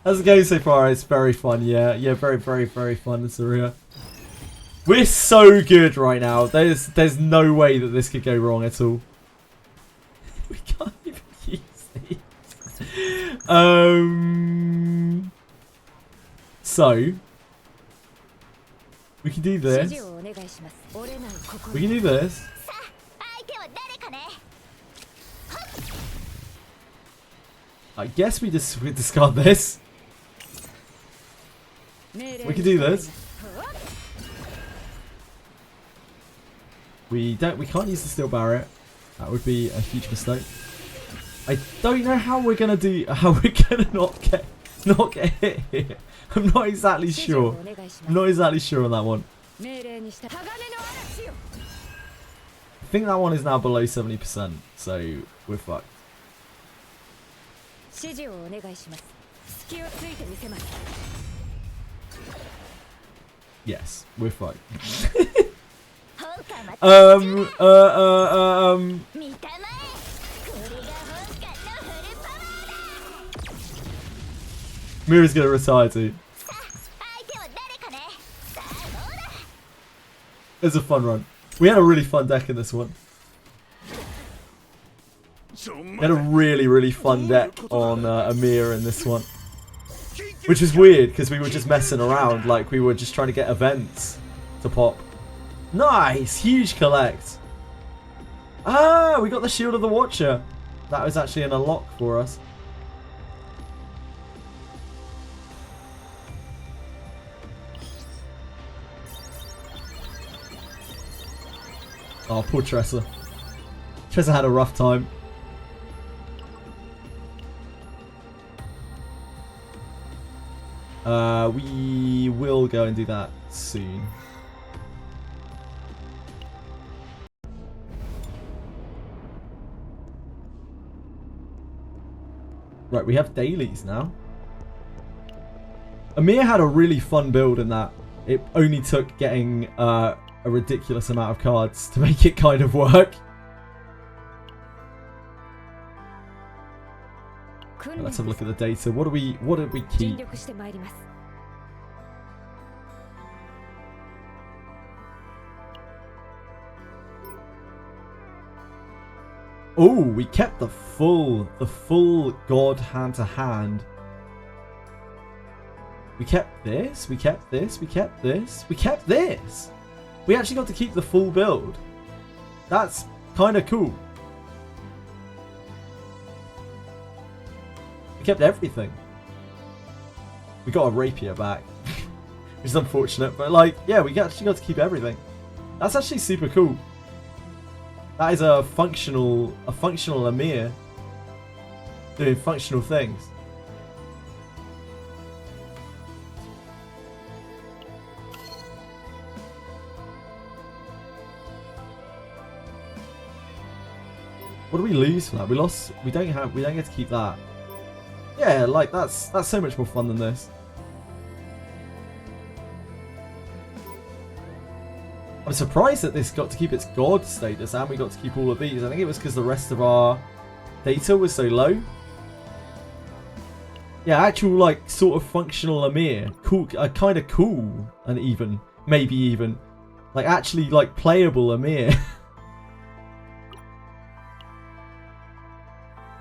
How's it going so far? It's very fun, yeah. Yeah, very, very, very fun in Saria. We're so good right now. There's no way that this could go wrong at all. We can't even use these. So we can do this. We can do this. I guess we discard this. We can do this. We can't use the Steel Barrier. That would be a huge mistake. I don't know how we're gonna not get hit here. I'm not exactly sure. I'm not exactly sure on that one. I think that one is now below 70%, so we're fucked. Yes, we're fucked. Mira's gonna retire too. It was a fun run. We had a really fun deck in this one. We had a really fun deck on Amir in this one. Which is weird, because we were just messing around, like we were just trying to get events to pop. Nice! Huge collect! Ah, we got the Shield of the Watcher. That was actually an unlock for us. Oh, poor Tressa. Tressa had a rough time. We will go and do that soon. Right, we have dailies now. Amir had a really fun build in that. It only took getting a ridiculous amount of cards to make it kind of work. Let's have a look at the data. What did we keep? Oh, we kept the full God hand to hand. We kept this, we kept this, we kept this, we kept this. We actually got to keep the full build. That's kind of cool. We kept everything. We got a rapier back, which is unfortunate, but like, yeah, we actually got to keep everything. That's actually super cool. That is a functional Amir doing functional things. What do we lose for that? We lost. We don't get to keep that. Yeah, like that's so much more fun than this. I'm surprised that this got to keep its God status and we got to keep all of these. I think it was because the rest of our data was so low. Yeah, actual like sort of functional Amir, cool, kind of cool, and even maybe even like actually like playable Amir.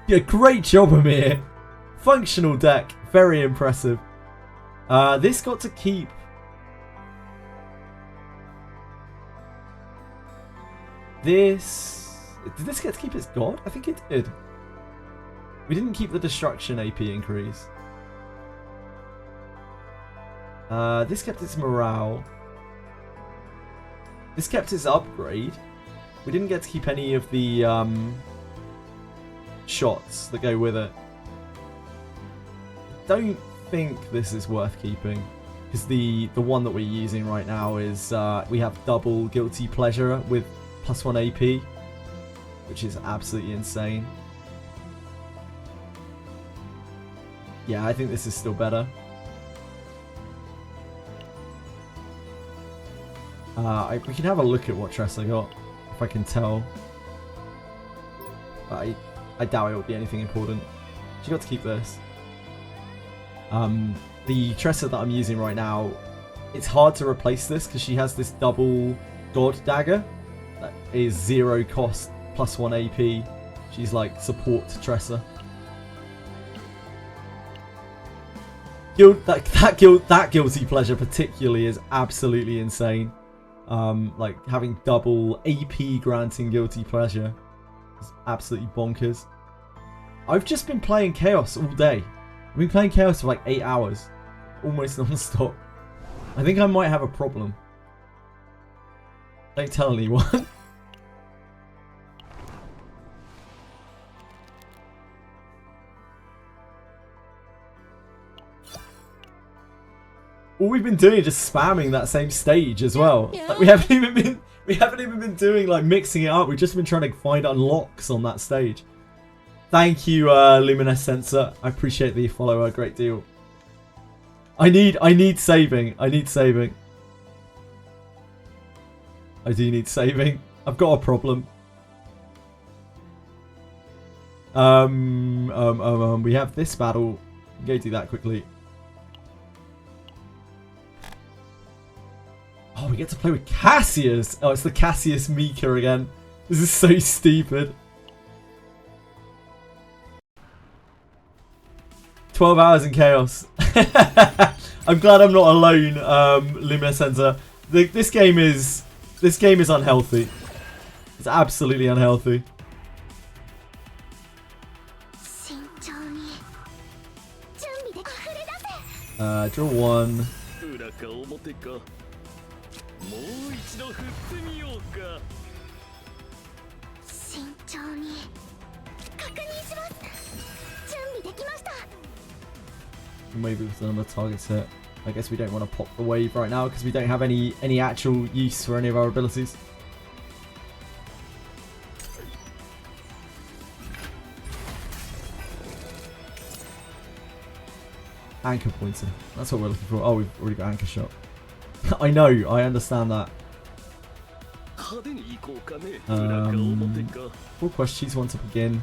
Yeah, great job, Amir. Functional deck, very impressive. This got to keep. This... Did this get to keep its God? I think it did. We didn't keep the destruction AP increase. This kept its morale. This kept its upgrade. We didn't get to keep any of the shots that go with it. I don't think this is worth keeping. Because the one that we're using right now is... we have double Guilty Pleasure with +1 AP, which is absolutely insane. Yeah, I think this is still better. We can have a look at what Tressa got, if I can tell. I doubt it will be anything important. She got to keep this. The Tressa that I'm using right now, it's hard to replace this because she has this double God Dagger. That is 0 cost +1 AP. She's like support to Tressa. That Guilty Pleasure particularly is absolutely insane. Like having double AP granting Guilty Pleasure is absolutely bonkers. I've just been playing Chaos all day. I've been playing Chaos for like 8 hours, almost non-stop. I think I might have a problem. Don't tell anyone. all we've been doing is just spamming that same stage as well. Like, we haven't even been doing like mixing it up. We've just been trying to find unlocks on that stage. Thank you, Luminescencer. I appreciate the follow a great deal. I need saving. I need saving. I do need saving. I've got a problem. We have this battle. Go do that quickly. Oh, we get to play with Cassius. Oh, it's the Cassius Mika again. This is so stupid. 12 hours in chaos. I'm glad I'm not alone, Luminescencer. This game is unhealthy. It's absolutely unhealthy. Draw one. Maybe with the number of targets hit. I guess we don't want to pop the wave right now because we don't have any actual use for any of our abilities. Anchor pointer. That's what we're looking for. Oh, we've already got anchor shot. I know. I understand that. Full quest. Choose one to begin.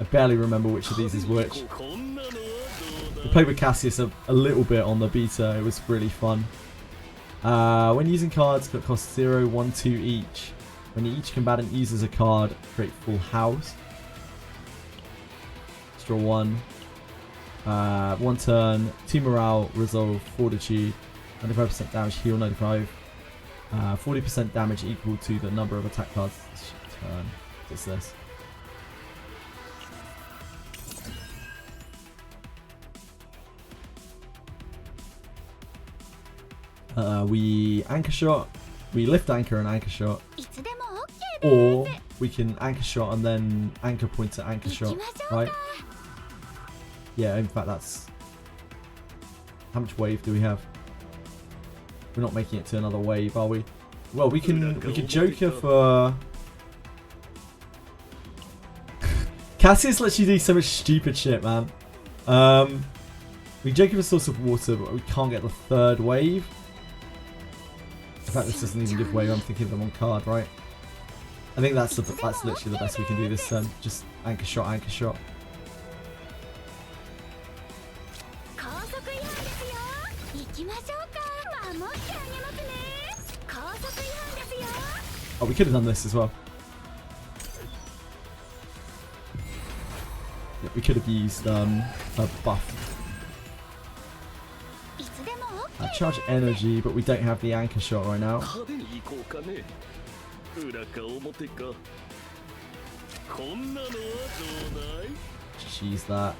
I barely remember which of these is which. We played with Cassius a little bit on the beta. It was really fun. When using cards that cost 0, 1, 2 each. When each combatant uses a card, create full house. Let's draw one. 1 turn, 2 morale, resolve, fortitude, 95% damage, heal 95, 40% damage equal to the number of attack cards this turn. What's this? We anchor shot, we lift anchor and anchor shot, or we can anchor shot and then anchor pointer anchor shot, right? Yeah, in fact that's... How much wave do we have? We're not making it to another wave, are we? Well, we can Joker for... Cassius lets you do so much stupid shit, man. We Joker for Source of Water, but we can't get the third wave. In fact, this doesn't even give wave. I'm thinking of them on card, right? I think that's literally the best we can do this turn. Just anchor shot, anchor shot. Oh, we could have done this as well. Yeah, we could have used a buff. Charge energy, but we don't have the anchor shot right now. Just use that.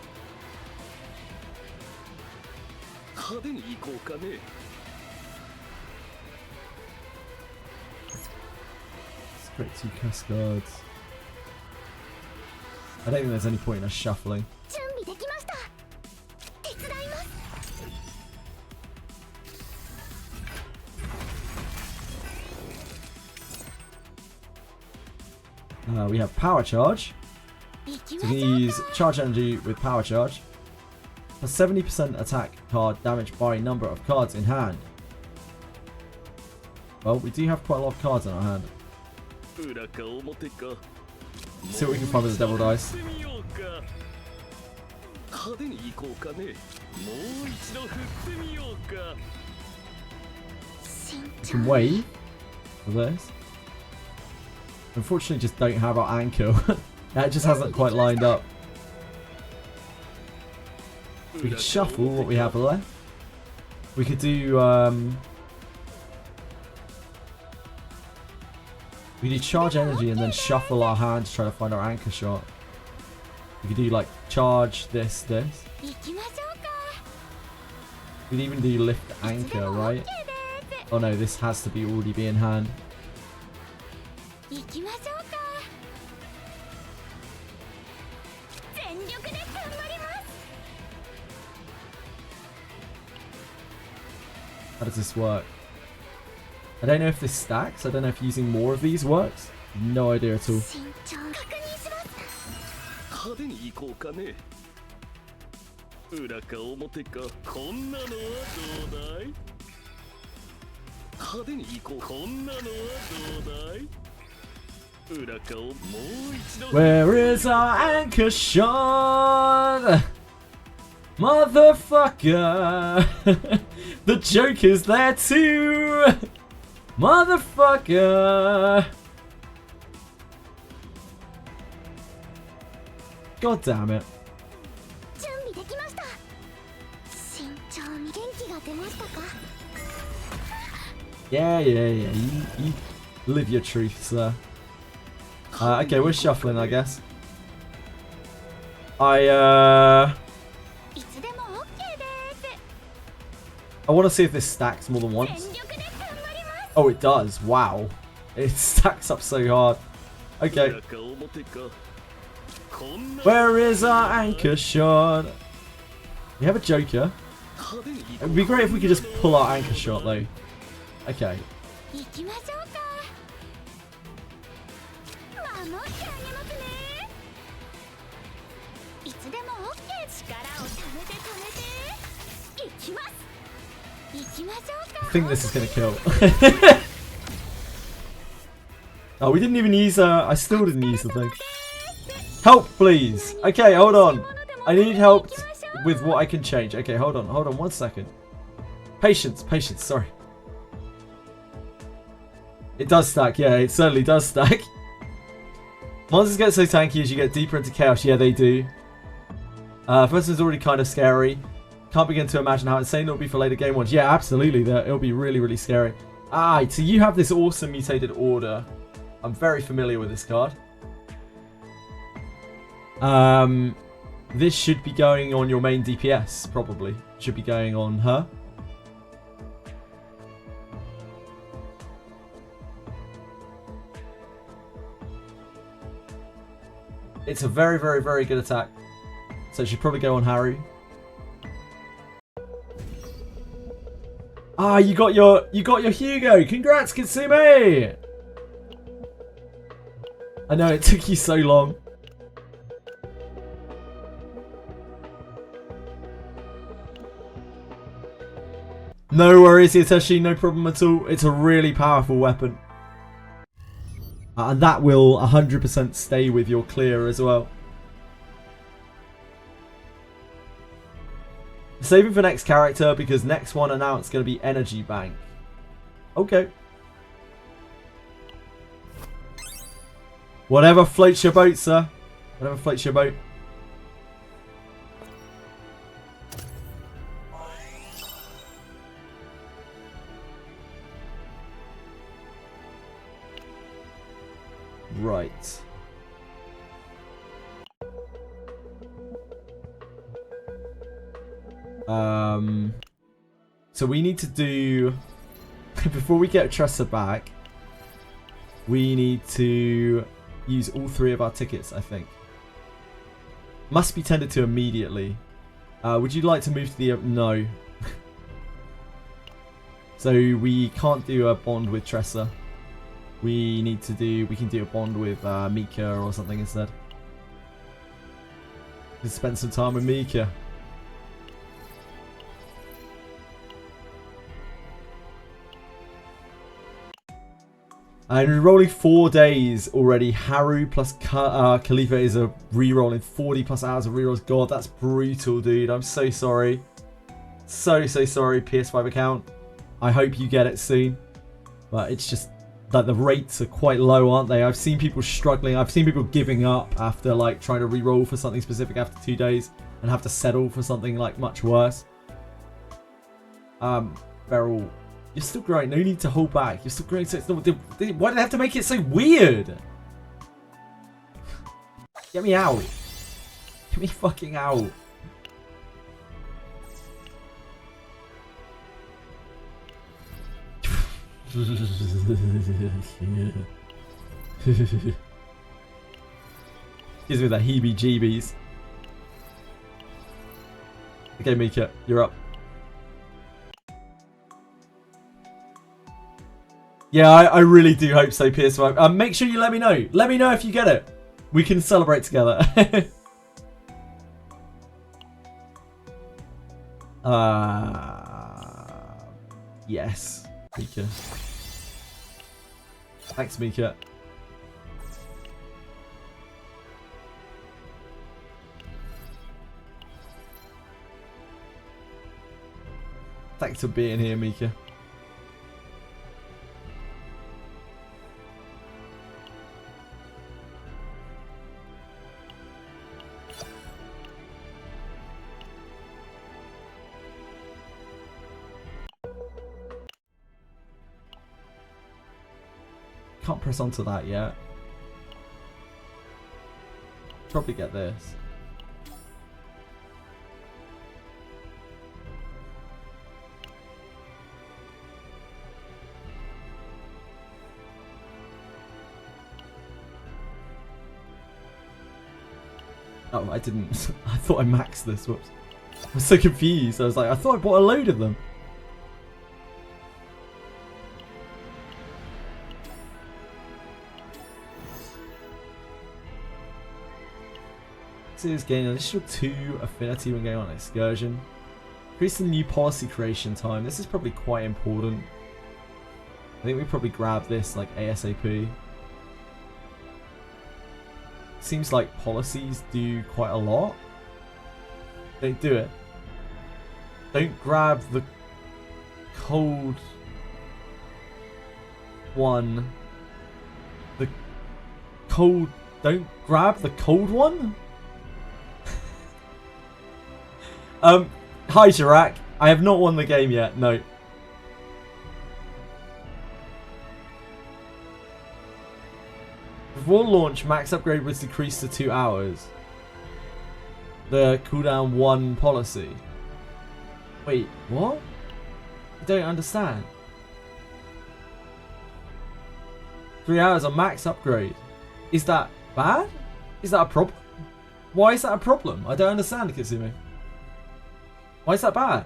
Straight 2 cascades. I don't think there's any point in us shuffling. We have power charge. So we can use charge energy with power charge. A 70% attack card damage by number of cards in hand. Well, we do have quite a lot of cards in our hand. See what we can find with the devil dice. We can wave for this. Unfortunately, just don't have our anchor. That just hasn't quite lined up. We could shuffle what we have left. We could do we could charge energy and then shuffle our hand to try to find our anchor shot. We could do like charge this. We could even do lift anchor, right? Oh no, this has to be already be in hand. How does this work? I don't know if this stacks. I don't know if using more of these works. No idea at all. 慎重に確認します。派手に行こうかね。裏か表かこんなのはどうだい。派手に行こうこんなのはどうだい。裏かをもう一度。 Where is our anchor shot? Motherfucker! The Joker's there too! Motherfucker! God damn it. 準備できました。慎重に元気が出ましたか。 Yeah. You live your truth, sir. Okay, we're shuffling, I guess. いつでも OK です。 I want to see if this stacks more than 全 once. 力で頑張ります。 Oh, it does. Wow. It stacks up so hard. Okay. 裏か表かこんな Where is our anchor shot? We have a Joker. 派手に行 It こ would be great if we could just pull our anchor shot, though. Okay. 行きましょうか。守ってあげますね。いつでも OK。力をためて行きます。行きましょうか。 I think this is gonna kill. Oh, we didn't even use I still didn't use the thing. Help, please. Okay, hold on. I need help with what I can change. Okay, hold on 1 second. Patience, sorry. It does stack, yeah, it certainly does stack. Monsters get so tanky as you get deeper into chaos. Yeah, they do. First one's already kind of scary. Can't begin to imagine how insane it'll be for later game ones. Yeah, absolutely. It'll be really, really scary. Ah, so you have this awesome mutated order. I'm very familiar with this card. This should be going on your main DPS, probably. Should be going on her. It's a very, very, very good attack. So it should probably go on Haru. Ah, you got your Hugo. Congrats, Kitsumi! I know it took you so long. No worries, Hitachi, no problem at all. It's a really powerful weapon. And that will 100% stay with your clear as well. Saving for next character because next one announced going to be Energy Bank. Okay. Whatever floats your boat, sir. Whatever floats your boat. Right. So we need to do before we get Tressa back, we need to use all 3 of our tickets, I think. Must be tended to immediately. Would you like to move to the no. So we can't do a bond with Tressa. We can do a bond with Mika or something instead. Let's spend some time with Mika. And we're rolling 4 days already. Haru plus Khalifa is a re-rolling 40 plus hours of rerolls. God, that's brutal, dude. I'm so sorry. So sorry, PS5 account. I hope you get it soon. But it's just that the rates are quite low, aren't they? I've seen people struggling. I've seen people giving up after like trying to re-roll for something specific after 2 days and have to settle for something like much worse. Beryl, you're still growing. No need to hold back. You're still growing. So it's not, why do they have to make it so weird? Get me out. Get me fucking out. Gives me the heebie-jeebies. Okay, Mika, you're up. Yeah, I really do hope so, PS5. Make sure you let me know. Let me know if you get it. We can celebrate together. Yes, Mika. Thanks, Mika. Thanks for being here, Mika. Can't press onto that yet. Probably get this. Oh, I didn't. I thought I maxed this. Whoops. I was so confused. I was like, I thought I bought a load of them. Is gain an additional 2 affinity when going on an excursion. Increase the new policy creation time. This is probably quite important. I think we probably grab this like ASAP. Seems like policies do quite a lot. Don't do it. Don't grab the cold one. The cold. Don't grab the cold one? Hi Jirak. I have not won the game yet, no. Before launch, max upgrade was decreased to 2 hours. The cooldown 1 policy. Wait, what? I don't understand. 3 hours on max upgrade. Is that bad? Is that a problem? Why is that a problem? I don't understand, Kitsumi. Why is that bad?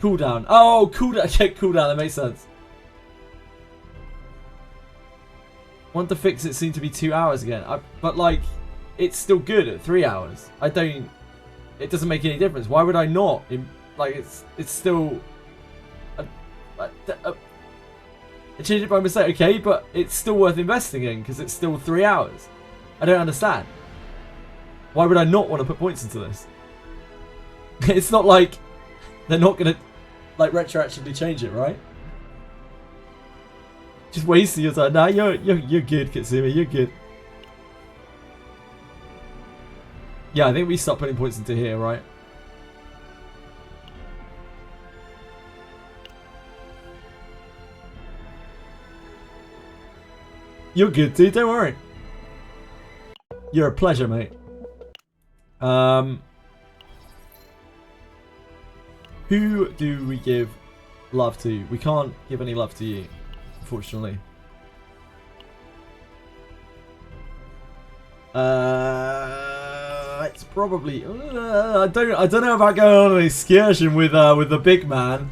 Cooldown. Oh, cooldown. Okay, cooldown. That makes sense. Want to fix it seemed to be 2 hours again. But like, it's still good at 3 hours. I don't. It doesn't make any difference. Why would I not? Like, it's still. I changed it by mistake, okay, but it's still worth investing in because it's still 3 hours. I don't understand. Why would I not want to put points into this? It's not like they're not gonna like retroactively change it, right? Just wasting your time. Nah, you're good, Kitsumi. You're good. Yeah, I think we start putting points into here, right? You're good, dude. Don't worry. You're a pleasure, mate. Who do we give love to? We can't give any love to you, unfortunately. It's probably. I don't know about going on an excursion with the big man.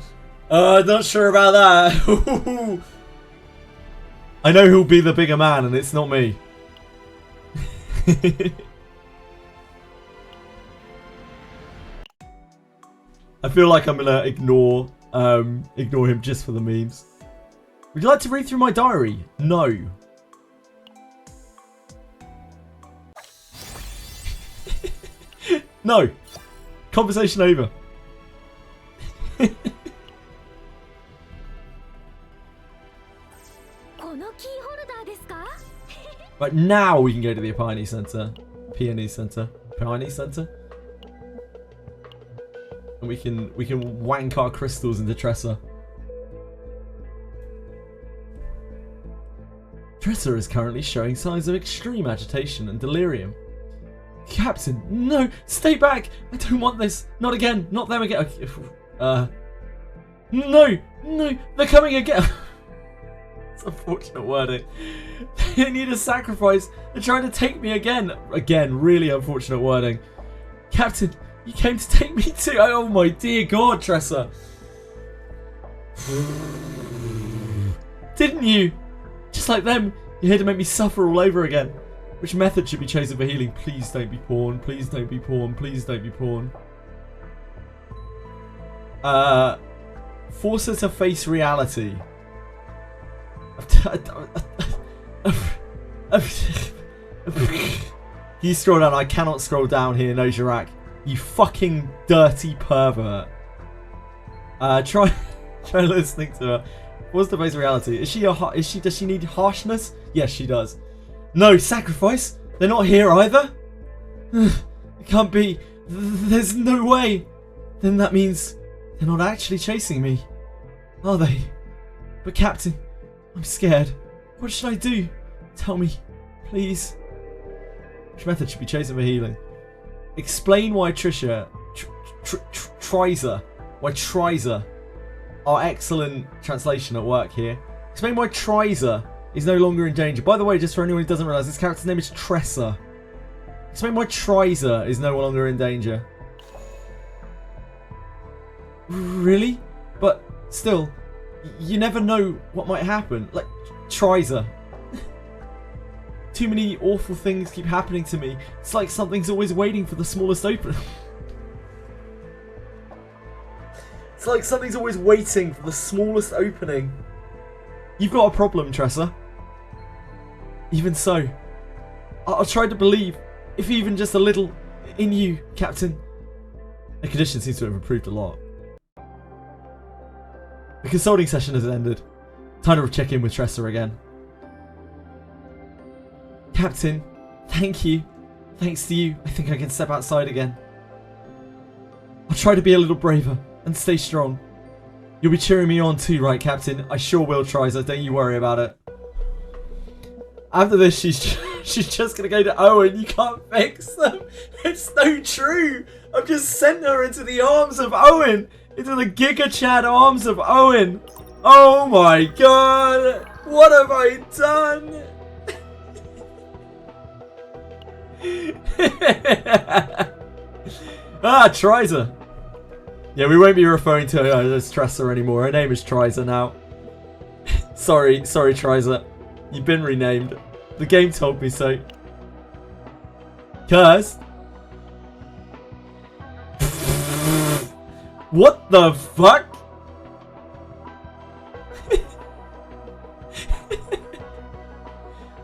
Not sure about that. I know who'll be the bigger man, and it's not me. I feel like I'm gonna ignore him just for the memes. Would you like to read through my diary? No. No. Conversation over. Right, now we can go to the Peony Center. Peony Center. Peony Center. And we can wank our crystals into Tressa. Tressa is currently showing signs of extreme agitation and delirium. Captain, no! Stay back! I don't want this! Not again! Not them again! No! No! They're coming again! unfortunate wording. They need a sacrifice. They're trying to take me again. Again, really unfortunate wording. Captain, you came to take me too. Oh my dear God, Tressa. Didn't you? Just like them, you're here to make me suffer all over again. Which method should be chosen for healing? Please don't be porn. Please don't be porn. Please don't be porn. Force her to face reality. You scroll down. I cannot scroll down here, Nojarak. You fucking dirty pervert. Try listening to her. What's the face reality? Does she need harshness? Yes, she does. No, sacrifice? They're not here either? It can't be. There's no way. Then that means they're not actually chasing me. Are they? But Captain, I'm scared. What should I do? Tell me, please. Which method should be chosen for healing? Explain why Trisha... Triza. Why Triza. Our excellent translation at work here. Explain why Triza is no longer in danger. By the way, just for anyone who doesn't realise, this character's name is Tressa. Explain why Triza is no longer in danger. Really? But still, you never know what might happen. Like, Triza. Too many awful things keep happening to me. It's like something's always waiting for the smallest opening. It's like something's always waiting for the smallest opening. You've got a problem, Tressa. Even so, I'll try to believe, if even just a little, in you, Captain. The condition seems to have improved a lot. The consulting session has ended. Time to check in with Tressa again. Captain, thank you. Thanks to you, I think I can step outside again. I'll try to be a little braver and stay strong. You'll be cheering me on too, right, Captain? I sure will, Triza. Don't you worry about it. After this, she's just going to go to Owen. You can't fix them. It's no true. I've just sent her into the arms of Owen. Into the Giga Chad arms of Owen. Oh my God. What have I done? Triza. Yeah, we won't be referring to her as Tressa anymore. Her name is Triza now. sorry, Triza. You've been renamed. The game told me so. Cursed? What the fuck?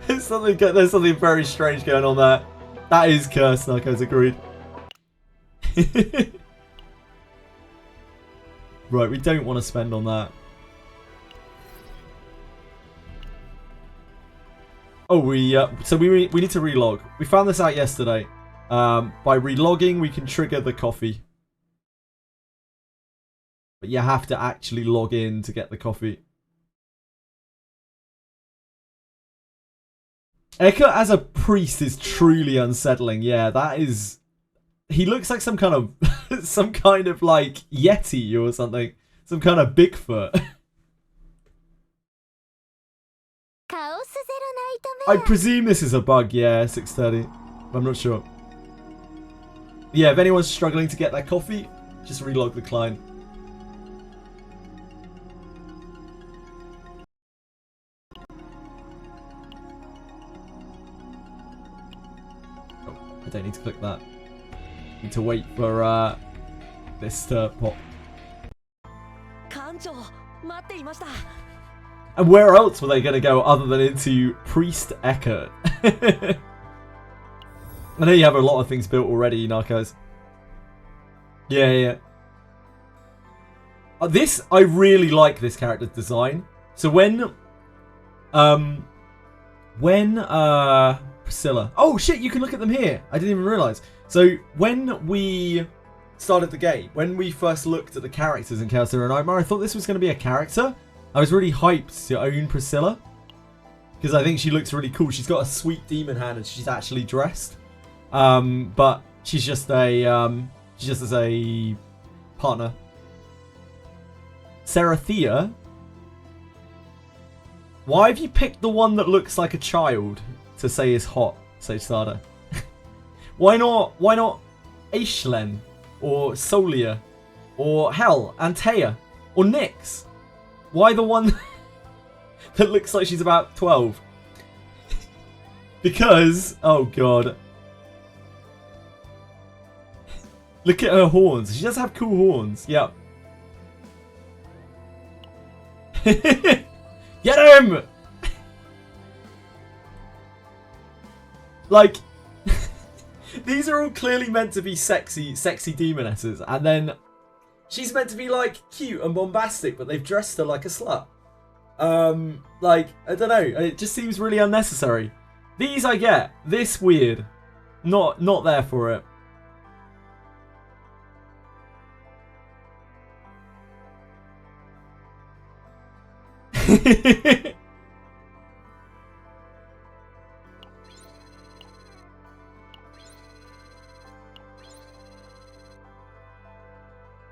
There's something very strange going on there. That is cursed, Narcos, agreed. Right, we don't want to spend on that. Oh, so we need to relog. We found this out yesterday. By relogging, we can trigger the coffee. But you have to actually log in to get the coffee. Eka as a priest is truly unsettling. Yeah, that is... He looks like some kind of like Yeti or something. Some kind of Bigfoot. I presume this is a bug, yeah, 6:30. I'm not sure. Yeah, if anyone's struggling to get their coffee, just relog the client. Oh, I don't need to click that. Need to wait for this to pop. And where else were they going to go other than into Priest Eckert? I know you have a lot of things built already, Narcos. Yeah. I really like this character's design. So when Priscilla... Oh shit, you can look at them here. I didn't even realise. So when we started the game, when we first looked at the characters in Chaos Hero Nightmare, I thought this was going to be a character. I was really hyped to own Priscilla because I think she looks really cool. She's got a sweet demon hand and she's actually dressed, but she's just as a partner. Serathea. Why have you picked the one that looks like a child to say is hot, Sage Starter? Why not Aishlen or Solia or hell, Antea or Nyx? Why the one that looks like she's about 12? Because, oh god. Look at her horns. She does have cool horns. Yep. Get him! Like, these are all clearly meant to be sexy demonesses, and then she's meant to be like cute and bombastic, but they've dressed her like a slut. Like, I don't know. It just seems really unnecessary. These I get. This weird. Not there for it.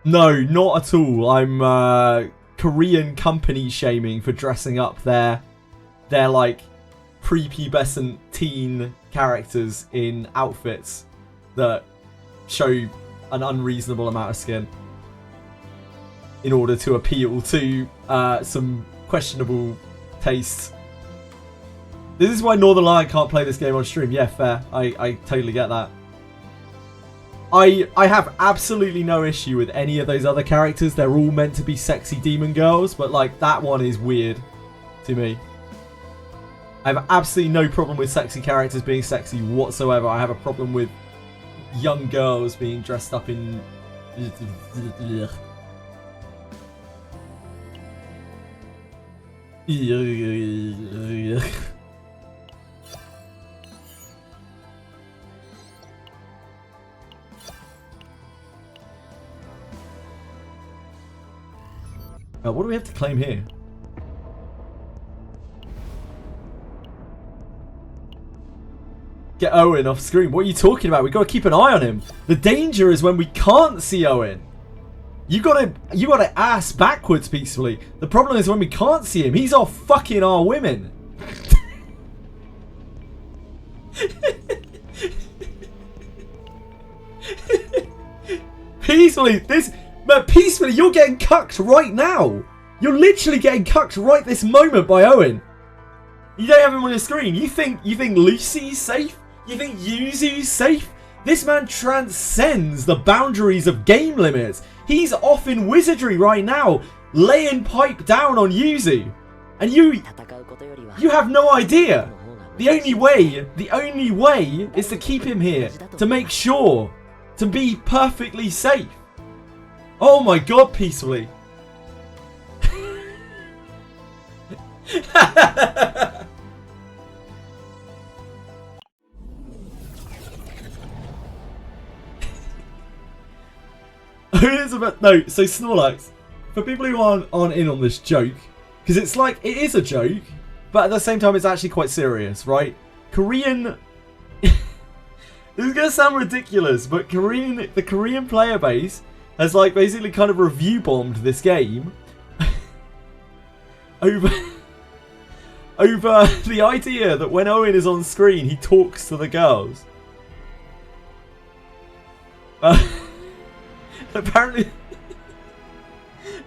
No, not at all. I'm Korean company shaming for dressing up their like prepubescent teen characters in outfits that show an unreasonable amount of skin in order to appeal to some questionable tastes. This is why Northern Lion can't play this game on stream. Yeah, fair. I totally get that. I have absolutely no issue with any of those other characters. They're all meant to be sexy demon girls, but like that one is weird to me. I have absolutely no problem with sexy characters being sexy whatsoever. I have a problem with young girls being dressed up in... what do we have to claim here? Get Owen off screen. What are you talking about? We got to keep an eye on him. The danger is when we can't see Owen. You gotta ass backwards peacefully. The problem is when we can't see him, he's off fucking our women. Peacefully, peacefully, you're getting cucked right now. You're literally getting cucked right this moment by Owen. You don't have him on your screen. You think Lucy's safe? You think Yuzu's safe? This man transcends the boundaries of game limits. He's off in Wizardry right now, laying pipe down on Yuzu. And you have no idea. The only way is to keep him here, to make sure, to be perfectly safe. Oh my god, peacefully. No, so Snorlax, for people who aren't in on this joke, because it's like, it is a joke, but at the same time it's actually quite serious, right? Korean... This is going to sound ridiculous, but the Korean player base has like basically kind of review bombed this game over the idea that when Owen is on screen he talks to the girls. Apparently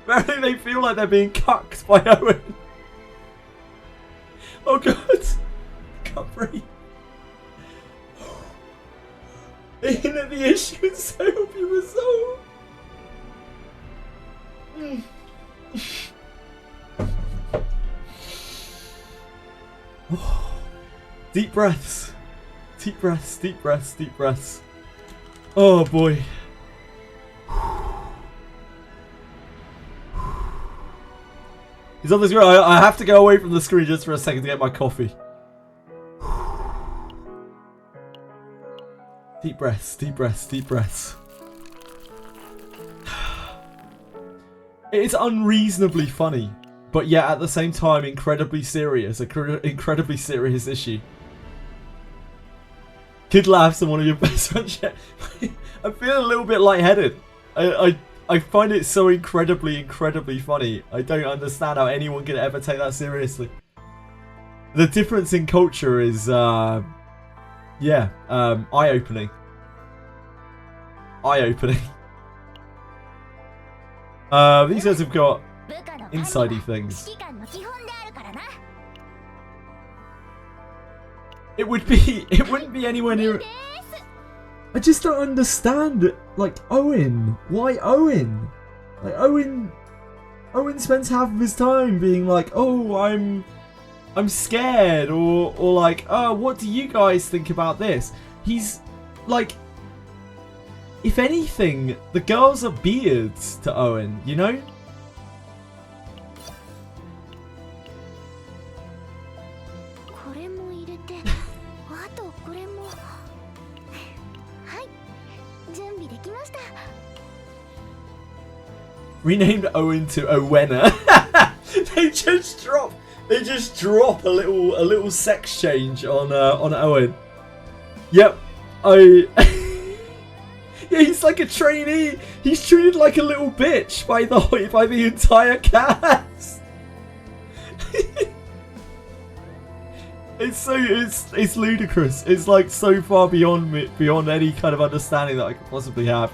they feel like they're being cucked by Owen. Oh god, can't breathe. In that the issue is so help you resolve. Deep breaths. Deep breaths, deep breaths, deep breaths. Oh boy. He's on the screen. I have to go away from the screen just for a second to get my coffee. Deep breaths, deep breaths, deep breaths. It's unreasonably funny, but yet at the same time incredibly serious. Incredibly serious issue. Kid laughs and one of your best friends. I'm feeling a little bit lightheaded. I find it so incredibly funny. I don't understand how anyone could ever take that seriously. the difference in culture is, yeah, eye-opening. Eye-opening. These guys have got 部下の管理は insidey things. 指揮官の基本であるからな。 It wouldn't be anywhere near. I just don't understand. Like Owen, why Owen? Like Owen spends half of his time being like, oh, I'm scared, or like, oh, what do you guys think about this? He's like, if anything, the girls are beards to Owen, you know? これも入れて、あとこれも。はい、準備できました。 Renamed Owen to Owena. They just drop a little sex change on Owen. Yep. Yeah, he's like a trainee. He's treated like a little bitch by the entire cast. It's ludicrous. It's like so far beyond any kind of understanding that I could possibly have.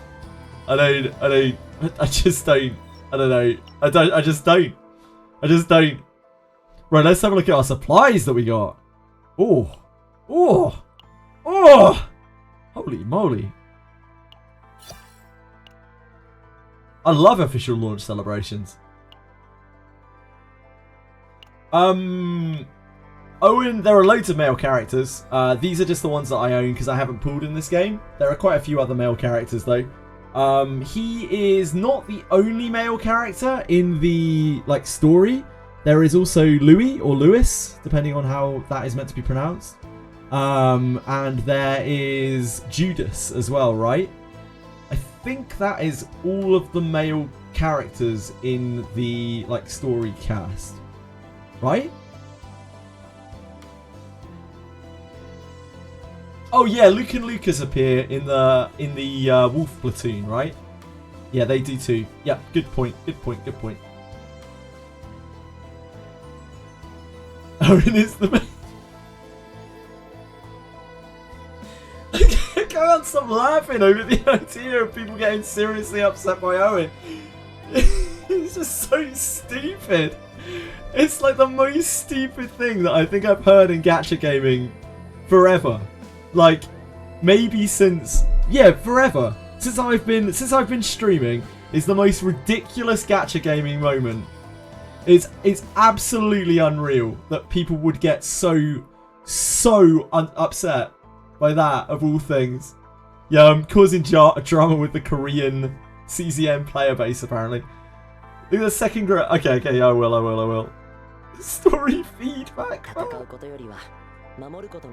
I just don't. Right, let's have a look at our supplies that we got. Oh. Holy moly. I love official launch celebrations. Owen, there are loads of male characters. These are just the ones that I own because I haven't pulled in this game. There are quite a few other male characters though. He is not the only male character in the story. There is also Louis or Lewis, depending on how that is meant to be pronounced. And there is Judas as well, right? I think that is all of the male characters in the story cast, right? Oh yeah, Luke and Lucas appear in the Wolf platoon, right? Yeah, they do too. Yeah, good point. Owen is the main. I can't stop laughing over the idea of people getting seriously upset by Owen. It's just so stupid. It's like the most stupid thing that I think I've heard in gacha gaming forever. Like, maybe since forever. Since I've been streaming, it's the most ridiculous gacha gaming moment. It's absolutely unreal that people would get so upset by that, of all things. Yeah, I'm causing drama with the Korean CZN player base, apparently. Look at the second Okay, yeah, I will. Story feedback, bro.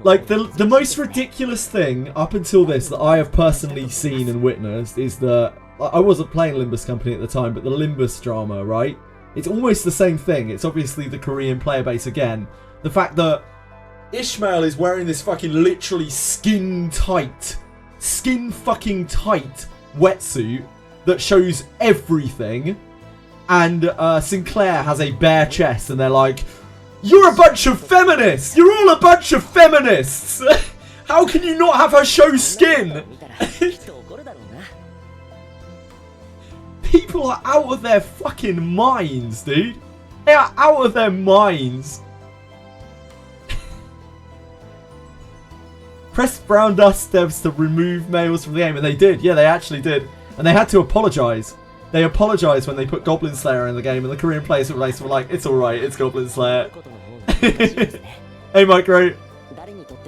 Like, the most ridiculous thing up until this that I have personally seen and witnessed is I wasn't playing Limbus Company at the time, but the Limbus drama, right? It's almost the same thing. It's obviously the Korean player base again. The fact that Ishmael is wearing this fucking literally skin fucking tight wetsuit that shows everything, and Sinclair has a bare chest, and they're like, "You're a bunch of feminists! You're all a bunch of feminists! How can you not have her show skin?" People are out of their fucking minds, dude. They are out of their minds. Press Brown Dust devs to remove males from the game, and they did. Yeah, they actually did. And they had to apologise. They apologised when they put Goblin Slayer in the game, and the Korean players were like, "It's alright, it's Goblin Slayer." Hey, Micro.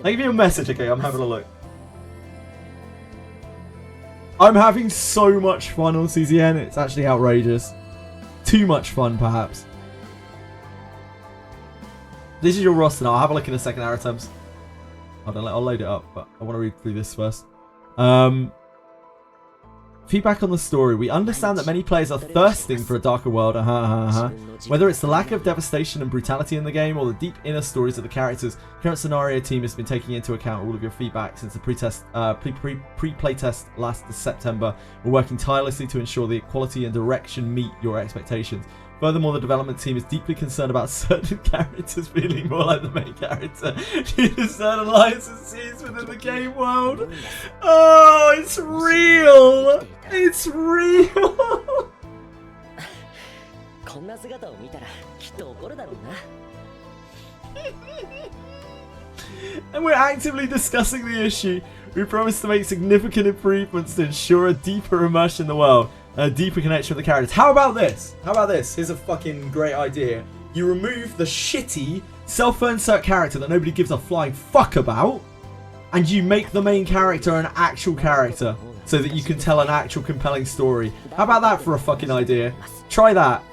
I give you a message, okay? I'm having a look. I'm having so much fun on CZN, it's actually outrageous. Too much fun, perhaps. This is your roster now. I'll have a look in a second, Aratems. I'll load it up, but I want to read through this first. Feedback on the story. We understand that many players are thirsting for a darker world. Whether it's the lack of devastation and brutality in the game or the deep inner stories of the characters, current scenario team has been taking into account all of your feedback since the pre-playtest last September. We're working tirelessly to ensure the quality and direction meet your expectations. Furthermore, the development team is deeply concerned about certain characters feeling more like the main character due to certain licenses within the game world. Oh, it's real! It's real! こんな姿を見たらきっと怒るだろうな。And we're actively discussing the issue. We promise to make significant improvements to ensure a deeper immersion in the world and a deeper connection with the characters. How about this? How about this? Here's a fucking great idea. You remove the shitty self-insert character that nobody gives a flying fuck about, and you make the main character an actual character so that you can tell an actual compelling story. How about that for a fucking idea? Try that.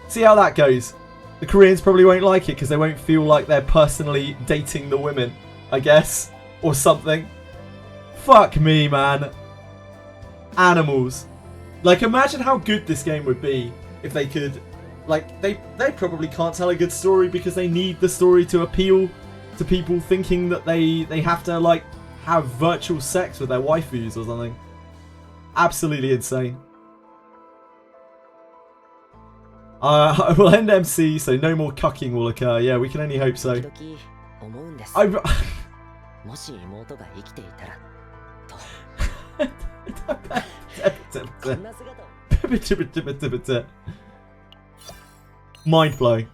See how that goes. The Koreans probably won't like it because they won't feel like they're personally dating the women, I guess, or something. Fuck me, man. Animals. Like, imagine how good this game would be if they could, like, they probably can't tell a good story because they need the story to appeal to people thinking that they have to, like, have virtual sex with their waifus or something. Absolutely insane. I will end MC, so no more cucking will occur. Yeah, we can only hope so. 思うんです。 もし妹が生きていたらと。こんな姿を。Mind blowing.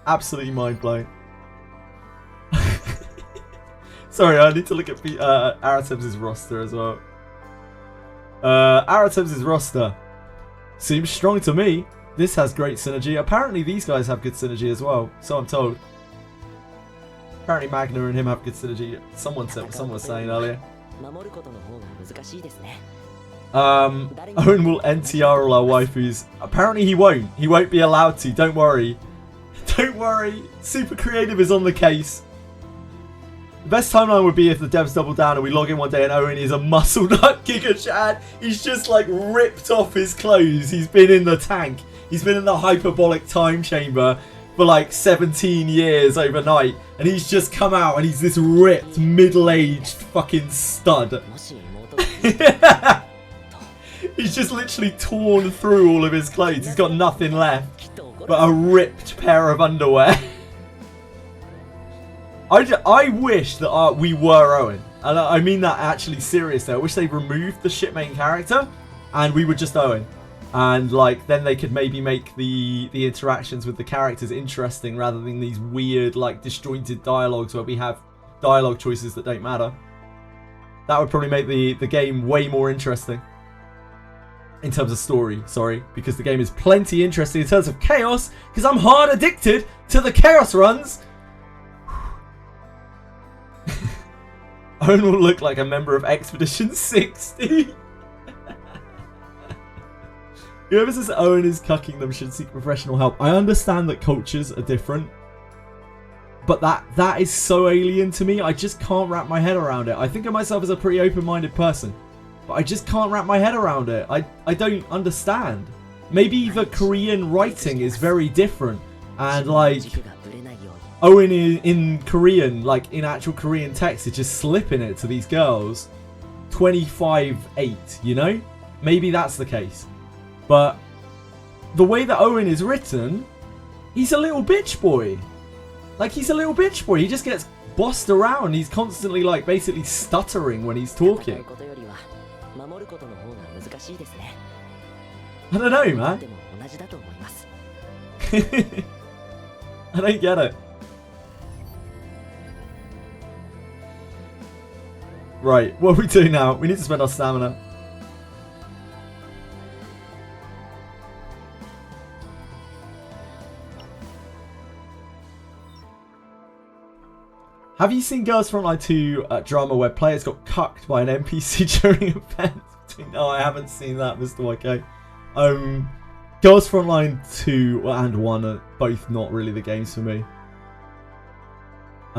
Absolutely mind blowing. Sorry, I need to look at Aratem's roster as well. Aratem's roster seems strong to me. This has great synergy. Apparently these guys have good synergy as well, so I'm told. Apparently Magna and him have good synergy. Someone was saying earlier. Owen will NTR all our waifus. Apparently he won't. He won't be allowed to. Don't worry. Don't worry. Super Creative is on the case. The best timeline would be if the devs double down and we log in one day and Owen is a muscled up Giga Chad. He's just like ripped off his clothes. He's been in the tank. He's been in the hyperbolic time chamber for like 17 years overnight. And he's just come out and he's this ripped, middle-aged fucking stud. He's just literally torn through all of his clothes. He's got nothing left but a ripped pair of underwear. I wish that we were Owen. And I mean that actually seriously. I wish they removed the shit main character and we were just Owen. And like then they could maybe make the interactions with the characters interesting rather than these weird like disjointed dialogues where we have dialogue choices that don't matter. That would probably make the game way more interesting. In terms of story, sorry, because the game is plenty interesting in terms of chaos, because I'm hard addicted to the chaos runs. Owen will look like a member of Expedition 60. Whoever says Owen is cucking them should seek professional help. I understand that cultures are different, but that is so alien to me. I just can't wrap my head around it. I think of myself as a pretty open-minded person, but I just can't wrap my head around it. I don't understand. Maybe the Korean writing is very different, and like Owen in Korean, like in actual Korean text, is just slipping it to these girls 25-8, you know? Maybe that's the case. But the way that Owen is written, he's a little bitch boy. Like, he's a little bitch boy. He just gets bossed around. He's constantly, like, basically stuttering when he's talking. I don't know, man. I don't get it. Right, what are we doing now? We need to spend our stamina. Have you seen Girls Frontline 2 drama where players got cucked by an NPC during a event? No, I haven't seen that, Mr. YK. Girls Frontline 2 and 1 are both not really the games for me.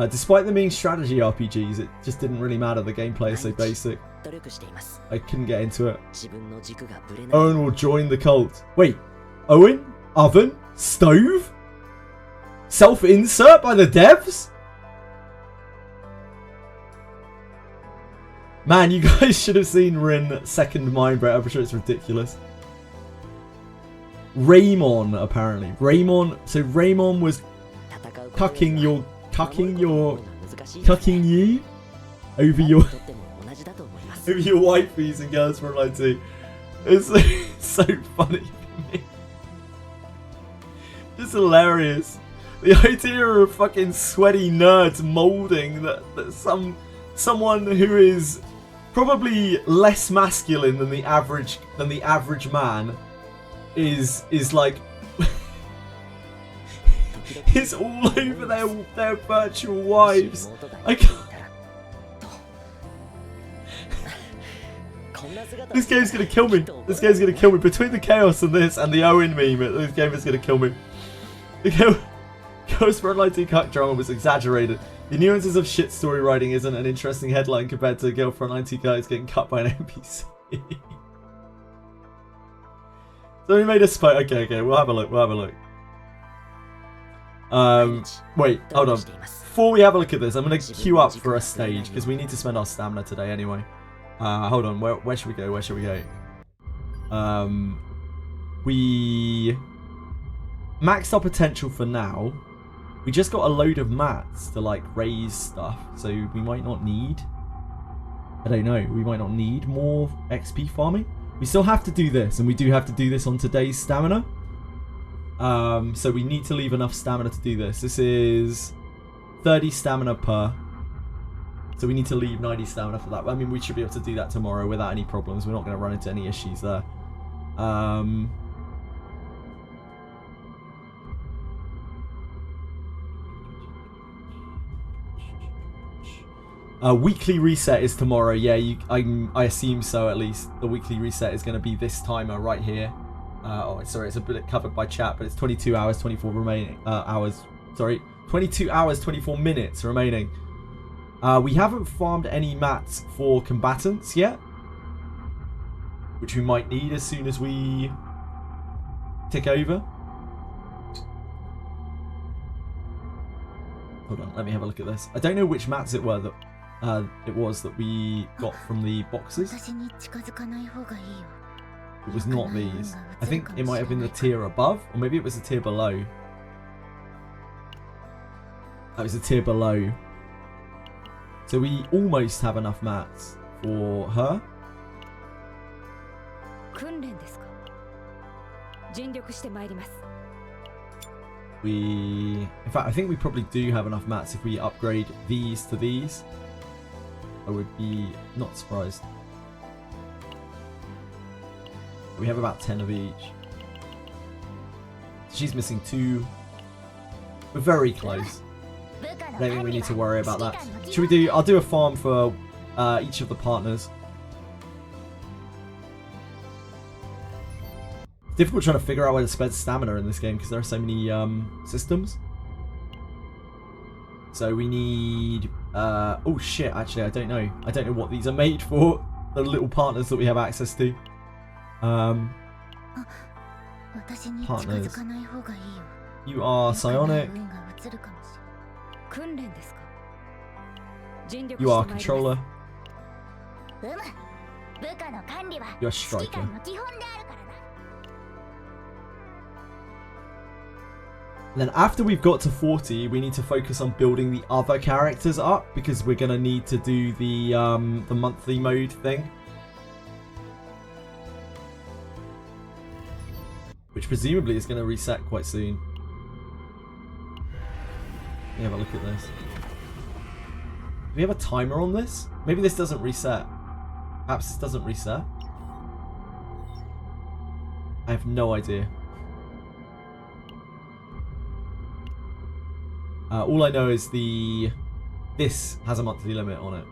Despite them being strategy RPGs, it just didn't really matter. The gameplay is so basic. I couldn't get into it. Owen will join the cult. Wait, Owen? Oven? Stove? Self-insert by the devs? Man, you guys should have seen Rin second Mindbreak. I'm sure it's ridiculous. Raymond, apparently. Raymond, so Raymond was 戦うこと cucking ですが your, cucking 守る your, ことの方が難しいですね cucking you over 誰 your, にとっても同じだと思います over your wifeys and girls from like two. It's so funny for me. Just hilarious. The idea of fucking sweaty nerds molding that someone who is probably less masculine than the average man is like is all over their virtual wives. I can't. This game's gonna kill me. This game's gonna kill me. Between the chaos and this and the Owen meme, this game is gonna kill me. The Ghost Frontline 2 cut drama was exaggerated. The nuances of shit story writing isn't an interesting headline compared to Girl Frontline 2 guys getting cut by an NPC. So we made a spot. Okay, we'll have a look. Wait, hold on. Before we have a look at this, I'm gonna queue up for a stage because we need to spend our stamina today anyway. Hold on. Where should we go? We maxed our potential for now. We just got a load of mats to like raise stuff, so we might not need, I don't know, we might not need more XP farming. We still have to do this, and we do have to do this on today's stamina. So we need to leave enough stamina to do this. This is 30 stamina per, so we need to leave 90 stamina for that. I mean, we should be able to do that tomorrow without any problems. We're not going to run into any issues there. Weekly reset is tomorrow. Yeah, I assume so at least. The weekly reset is going to be this timer right here. Oh, sorry, it's a bit covered by chat, but it's 22 hours, 24 remaining hours. Sorry, 22 hours, 24 minutes remaining. We haven't farmed any mats for combatants yet, which we might need as soon as we tick over. Hold on, let me have a look at this. I don't know which mats it were that was that we got from the boxes. It was not these. I think it might have been the tier above, or maybe it was the tier below. That was the tier below. So we almost have enough mats for her. In fact, I think we probably do have enough mats if we upgrade these to these. I would be not surprised. We have about 10 of each. She's missing 2. We're very close. I don't think we need to worry about that. Should we do... I'll do a farm for each of the partners. It's difficult trying to figure out where to spend stamina in this game because there are so many systems. So we need... oh shit, actually I don't know. I don't know what these are made for. The little partners that we have access to. Partners. You are psionic. You are controller. You're striker. Then after we've got to 40, we need to focus on building the other characters up because we're gonna need to do the monthly mode thing, which presumably is gonna reset quite soon. Let me have a look at this. Do we have a timer on this? Maybe this doesn't reset. Perhaps this doesn't reset. I have no idea. All I know is this has a monthly limit on it.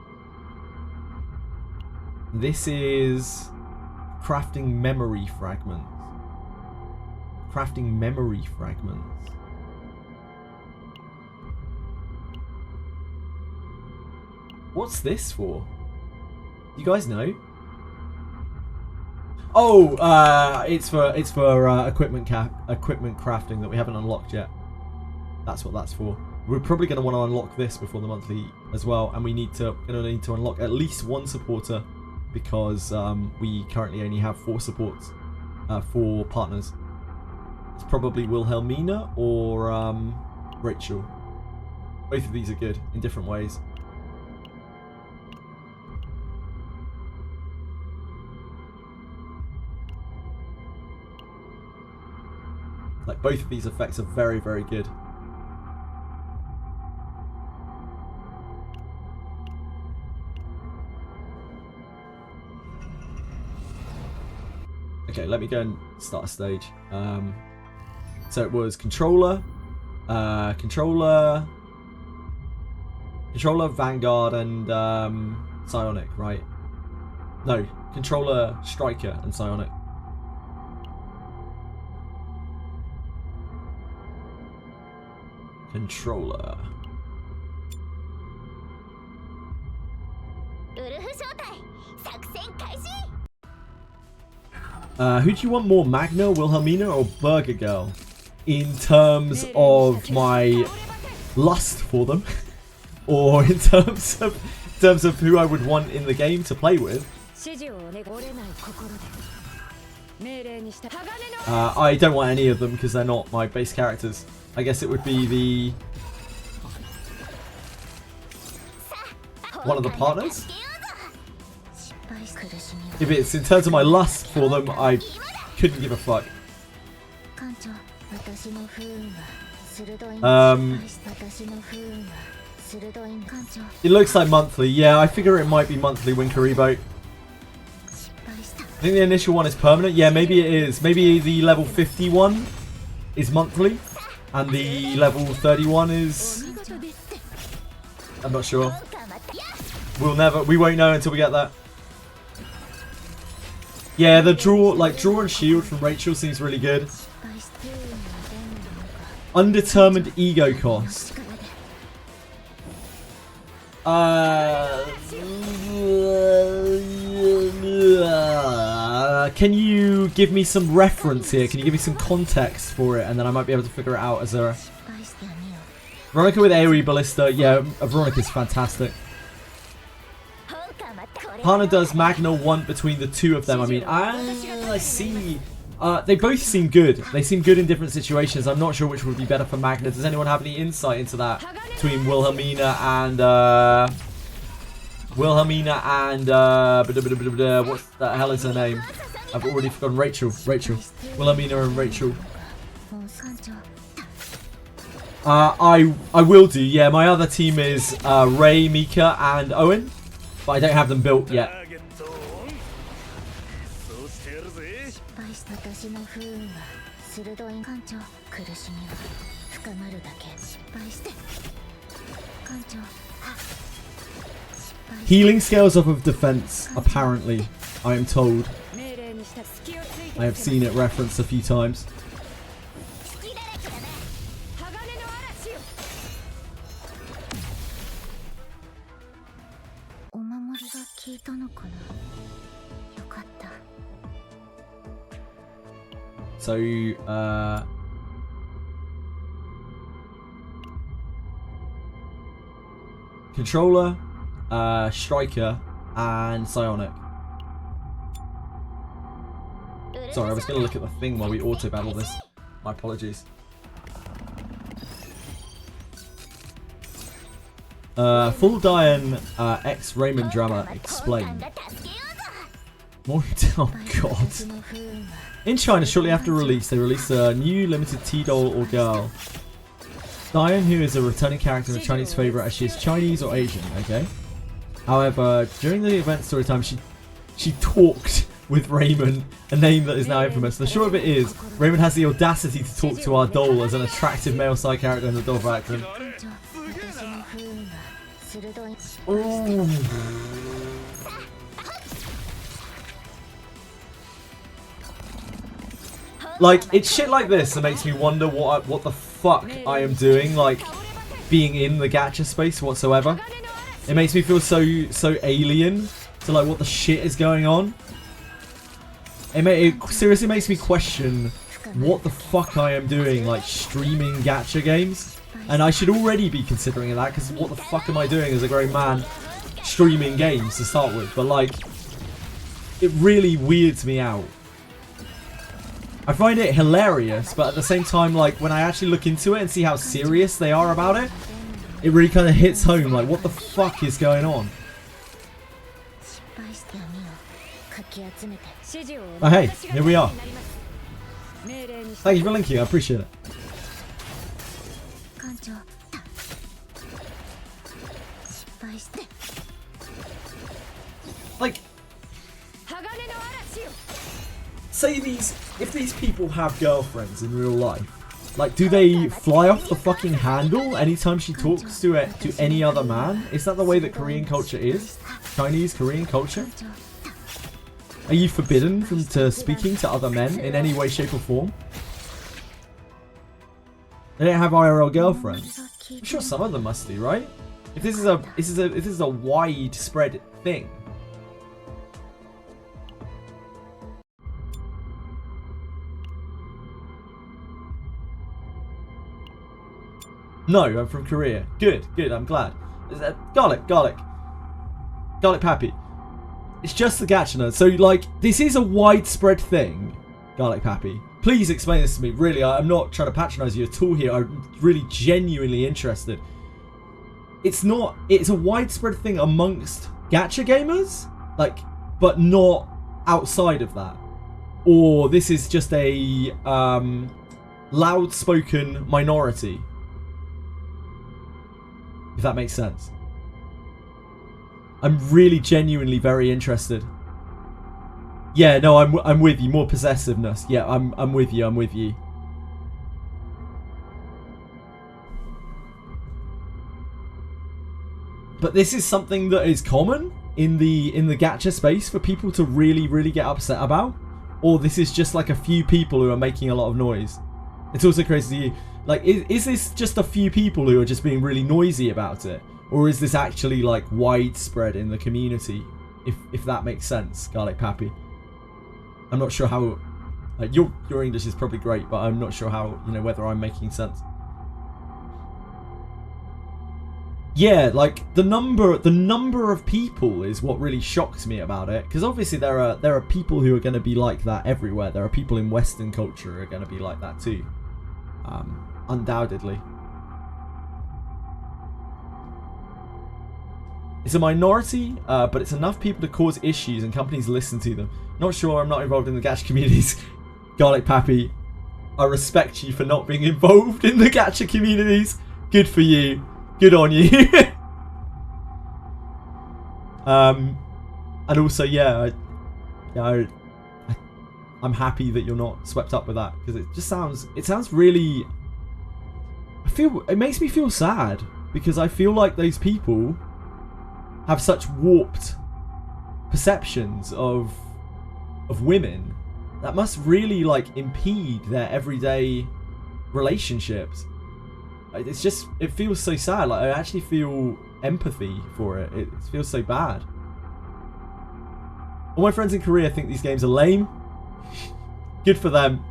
This is crafting memory fragments. Crafting memory fragments. What's this for? You guys know? Oh, it's for equipment crafting that we haven't unlocked yet. That's what that's for. We're probably going to want to unlock this before the monthly as well, and we need to unlock at least one supporter because we currently only have 4 supports, 4 partners. It's probably Wilhelmina or Rachel. Both of these are good in different ways. Like, both of these effects are very, very good. Okay, let me go and start a stage. So it was controller, Vanguard, and Psionic, right? No, controller, Striker, and Psionic. Controller. Who do you want more, Magna, Wilhelmina, or Burger Girl? In terms of my lust for them, or in terms of who I would want in the game to play with. I don't want any of them because they're not my base characters. I guess it would be the one of the partners. If it's in terms of my lust for them, I couldn't give a fuck. It looks like monthly. Yeah, I figure it might be monthly when Karibo. I think the initial one is permanent. Yeah, maybe it is. Maybe the level 51 is monthly, and the level 31 is... I'm not sure. We won't know until we get that. Yeah, the draw and shield from Rachel seems really good. Undetermined ego cost. Can you give me some reference here? Can you give me some context for it, and then I might be able to figure it out as a... Veronica with AoE Ballista. Yeah, Veronica's fantastic. Partner does Magna want between the two of them. I mean, I see. They both seem good. They seem good in different situations. I'm not sure which would be better for Magna. Does anyone have any insight into that? Between Wilhelmina and... what the hell is her name? I've already forgotten. Rachel. Wilhelmina and Rachel. I will do. Yeah, my other team is Ray, Mika, and Owen. But I don't have them built yet. Healing scales off of defense, apparently, I am told. I have seen it referenced a few times. So, controller, Striker, and Psionic. Sorry, I was going to look at the thing while we auto-battle this. My apologies. Full Diane X Raymond drama explained. More oh god. In China, shortly after release, they released a new limited T-doll or girl. Diane, who is a returning character and a Chinese favourite as she is Chinese or Asian, okay? However, during the event story time, she talked with Raymond, a name that is now infamous. The short of it is, Raymond has the audacity to talk to our doll as an attractive male side character in the doll faction. Ooh. Like, it's shit like this that makes me wonder what the fuck I am doing, like, being in the gacha space whatsoever. It makes me feel so alien to, like, what the shit is going on. It seriously makes me question what the fuck I am doing, like, streaming gacha games. And I should already be considering that, because what the fuck am I doing as a grown man streaming games to start with? But, like, it really weirds me out. I find it hilarious, but at the same time, like, when I actually look into it and see how serious they are about it, it really kind of hits home, like, what the fuck is going on? Oh, hey, here we are. Thank you for linking, I appreciate it. Like, say if these people have girlfriends in real life, like, do they fly off the fucking handle anytime she talks to any other man? Is that the way that Korean culture is? Chinese Korean culture? Are you forbidden from speaking to other men in any way, shape, or form? They don't have IRL girlfriends. I'm sure some of them must do, right? If this is a widespread thing. No, I'm from Korea. Good, I'm glad. Garlic Pappy. It's just the gacha. So, like, this is a widespread thing, Garlic Pappy. Please explain this to me. Really, I'm not trying to patronize you at all here. I'm really genuinely interested. It's a widespread thing amongst gacha gamers, like, but not outside of that. Or this is just a loud-spoken minority. If that makes sense. I'm really genuinely very interested. Yeah, no, I'm with you. More possessiveness. Yeah, I'm with you. But this is something that is common in the gacha space for people to really get upset about, or this is just like a few people who are making a lot of noise. It's also crazy to you. Like, is this just a few people who are just being really noisy about it? Or is this actually, like, widespread in the community? If that makes sense, Garlic Pappy. I'm not sure how... Like, your English is probably great, but I'm not sure how, you know, whether I'm making sense. Yeah, like, the number of people is what really shocks me about it. Because obviously there are people who are going to be like that everywhere. There are people in Western culture who are going to be like that too. Undoubtedly. It's a minority, but it's enough people to cause issues and companies listen to them. Not sure, I'm not involved in the gacha communities. Garlic Pappy, I respect you for not being involved in the gacha communities. Good for you. Good on you. And also, yeah, I'm happy that you're not swept up with that, because it sounds really... it makes me feel sad, because I feel like those people have such warped perceptions of women that must really, like, impede their everyday relationships. It's just, it feels so sad. Like, I actually feel empathy for it. It feels so bad. All my friends in Korea think these games are lame. Good for them.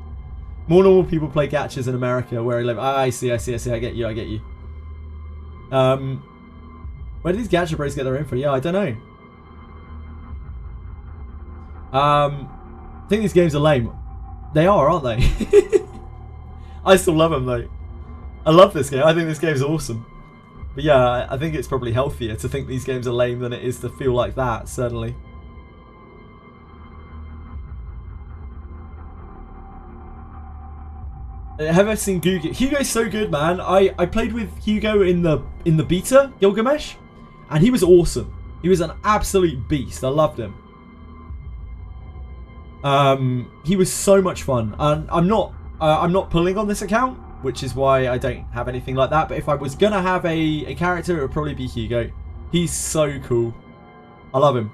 More normal people play gachas in America where I live. I see. I get you. Where do these gacha bros get their info? Yeah, I don't know. I think these games are lame. They are, aren't they? I still love them though. I love this game. I think this game is awesome. But yeah, I think it's probably healthier to think these games are lame than it is to feel like that, certainly. Have I seen Hugo? Hugo's so good, man. I played with Hugo in the beta, Gilgamesh, and he was awesome. He was an absolute beast. I loved him. He was so much fun. And I'm not pulling on this account, which is why I don't have anything like that. But if I was gonna have a character, it would probably be Hugo. He's so cool. I love him.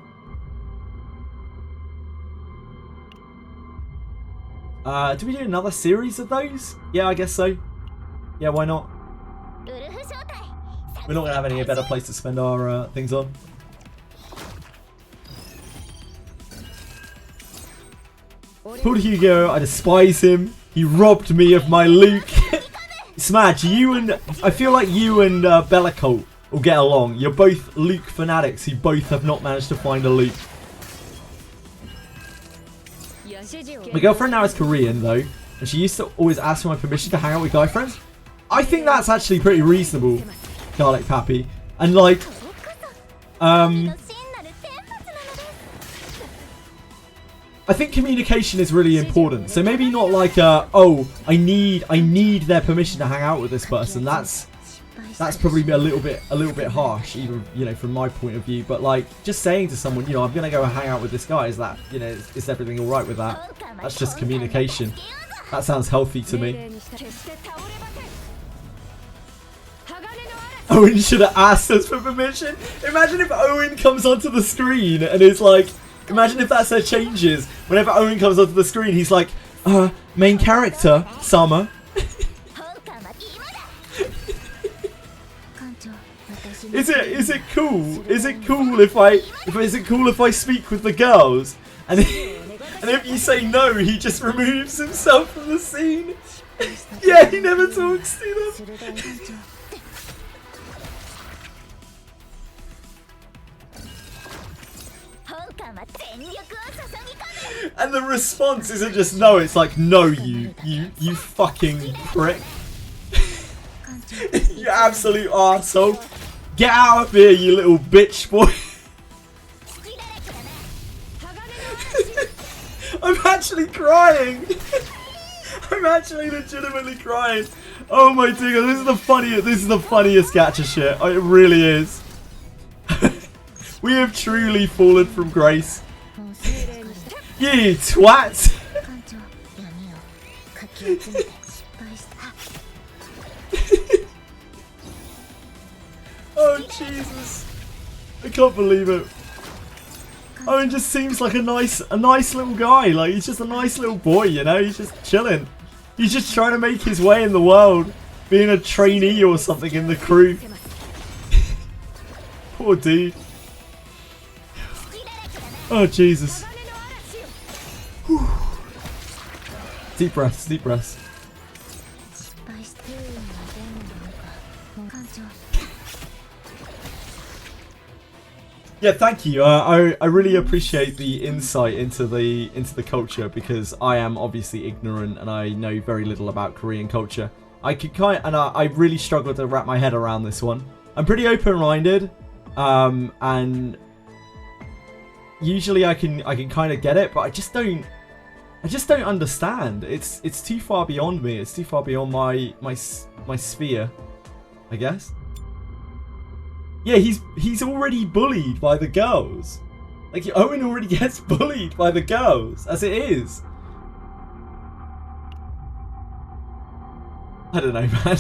Do we do another series of those? Yeah, I guess so. Yeah, why not? We're not gonna have any better place to spend our things on. Pulled Hugo, I despise him. He robbed me of my Luke. Smadge, I feel like you and Bellacolt will get along. You're both Luke fanatics who both have not managed to find a Luke. My girlfriend now is Korean though, and she used to always ask for my permission to hang out with guy friends. I think that's actually pretty reasonable, Garlic Pappy. And like, I think communication is really important. So maybe not like oh, I need their permission to hang out with this person. That's probably a little bit harsh, even, you know, from my point of view. But like, just saying to someone, you know, I'm gonna go hang out with this guy. Is that, you know, is everything all right with that? That's just communication. That sounds healthy to me. Owen should have asked us for permission. Imagine if Owen comes onto the screen and is like, imagine if that's their changes. Whenever Owen comes onto the screen, he's like, main character, Summer. Is it cool? Is it cool if I speak with the girls? And if you say no, he just removes himself from the scene. Yeah, he never talks to them. And the response isn't just no, it's like, no, you fucking prick. You absolute arsehole. Get out of here, you little bitch boy. I'm actually crying. I'm actually legitimately crying. Oh my god, this is the funniest gacha shit. It really is. We have truly fallen from grace. You twat! Oh Jesus! I can't believe it. Owen just seems like a nice little guy. Like, he's just a nice little boy, you know. He's just chilling. He's just trying to make his way in the world, being a trainee or something in the crew. Poor dude. Oh Jesus. Whew. Deep breaths, deep breaths. Yeah, thank you. I really appreciate the insight into the culture, because I am obviously ignorant and I know very little about Korean culture. I really struggled to wrap my head around this one. I'm pretty open-minded, and usually I can kind of get it, but I just don't understand. It's too far beyond me. It's too far beyond my sphere, I guess. Yeah, he's already bullied by the girls. Like, Owen already gets bullied by the girls as it is. I don't know, man.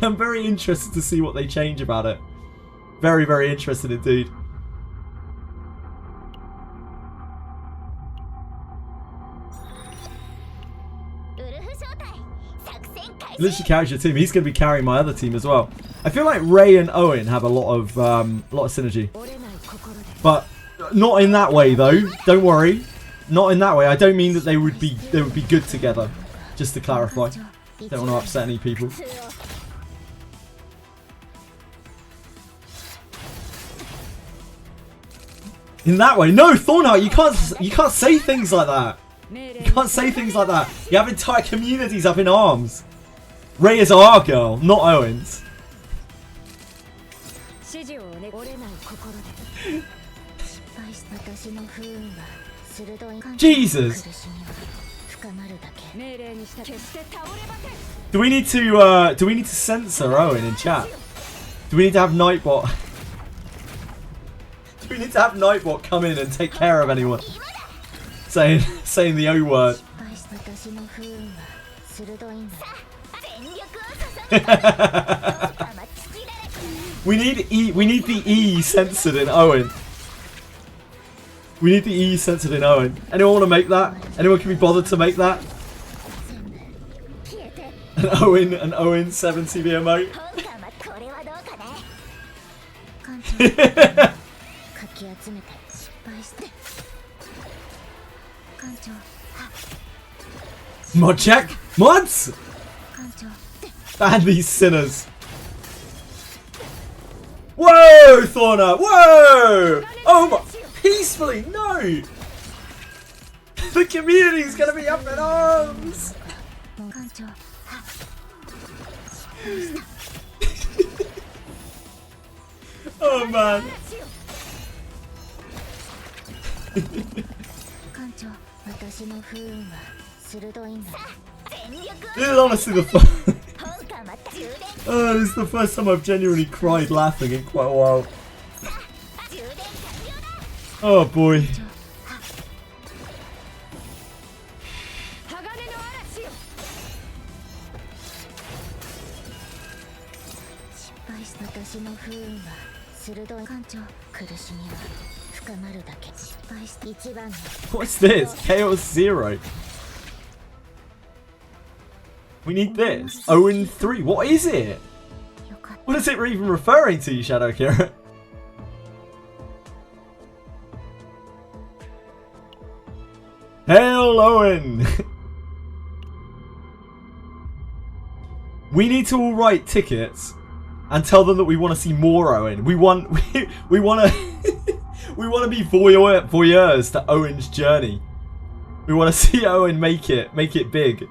I'm very interested to see what they change about it. Very, very interested indeed. Literally carries your team. He's going to be carrying my other team as well. I feel like Ray and Owen have a lot of synergy, but not in that way though. Don't worry, not in that way. I don't mean that they would be good together. Just to clarify, don't want to upset any people. In that way, no, Thornheart, you can't say things like that. You can't say things like that. You have entire communities up in arms. Ray is our girl, not Owen's. Jesus. Do we need to censor Owen in chat? Do we need to have Nightbot? Do we need to have Nightbot come in and take care of anyone saying the O word? We need the E censored in Owen. We need the E censored in Owen. Anyone want to make that? Anyone can be bothered to make that? An Owen 70 emote. Mod check! Mods! Ban these sinners. Whoa, Thorna! Whoa! Oh my... Peacefully, no! The community's gonna be up in arms! 艦長 Oh man. 艦長私の不運は鋭いんだ This is honestly the fun. Oh, this is the first time I've genuinely cried laughing in quite a while. Oh boy. 鋼の嵐よ 失敗した私の不運は鋭い艦長苦しみは深まるだけ失敗して一番の What's this? Chaos Zero. We need this. Owen 3. What is it? よかった What is it even referring to, Shadow Kira? Hail Owen! We need to all write tickets and tell them that we want to see more Owen. We want we want to we want to be voyeurs to Owen's journey. We want to see Owen make it big.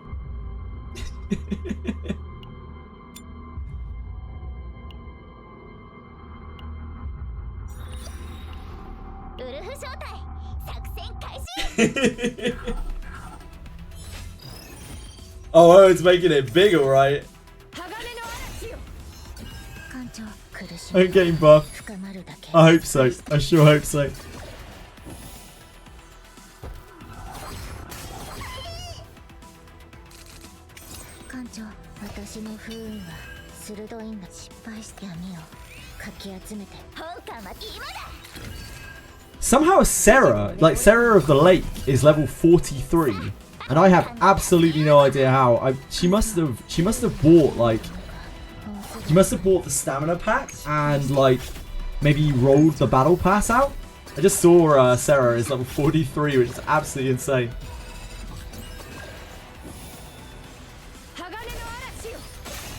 Oh, Owen's making it big, alright. 鋼の嵐よ 艦長苦しみ I'm getting buff. 深まるだけ I hope so. I sure hope so. 艦長私の不運は鋭いんだ失敗して闇をかき集めて本艦は今だ Somehow Sarah, like Sarah of the Lake, is level 43, and I have absolutely no idea how. She must have bought like, she must have bought the stamina pack and like maybe rolled the battle pass out. I just saw Sarah is level 43, which is absolutely insane. 鋼の嵐よ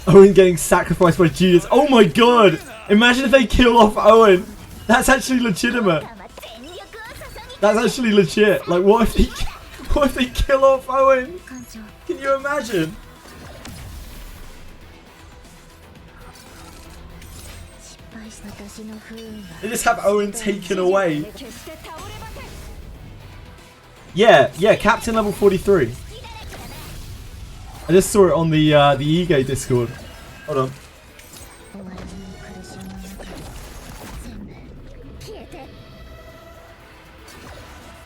Owen getting sacrificed by Judas. Oh my god! Imagine if they kill off Owen. That's actually legitimate. 全力を注ぎ That's actually legit. Like, what if they kill off Owen? 艦長 Can you imagine? 失敗した私の不運は They just have Owen taken away. 決して倒れません Yeah, Captain level 43. I just saw it on the Ego Discord. Hold on. 終わりの苦しみの中で全部消えて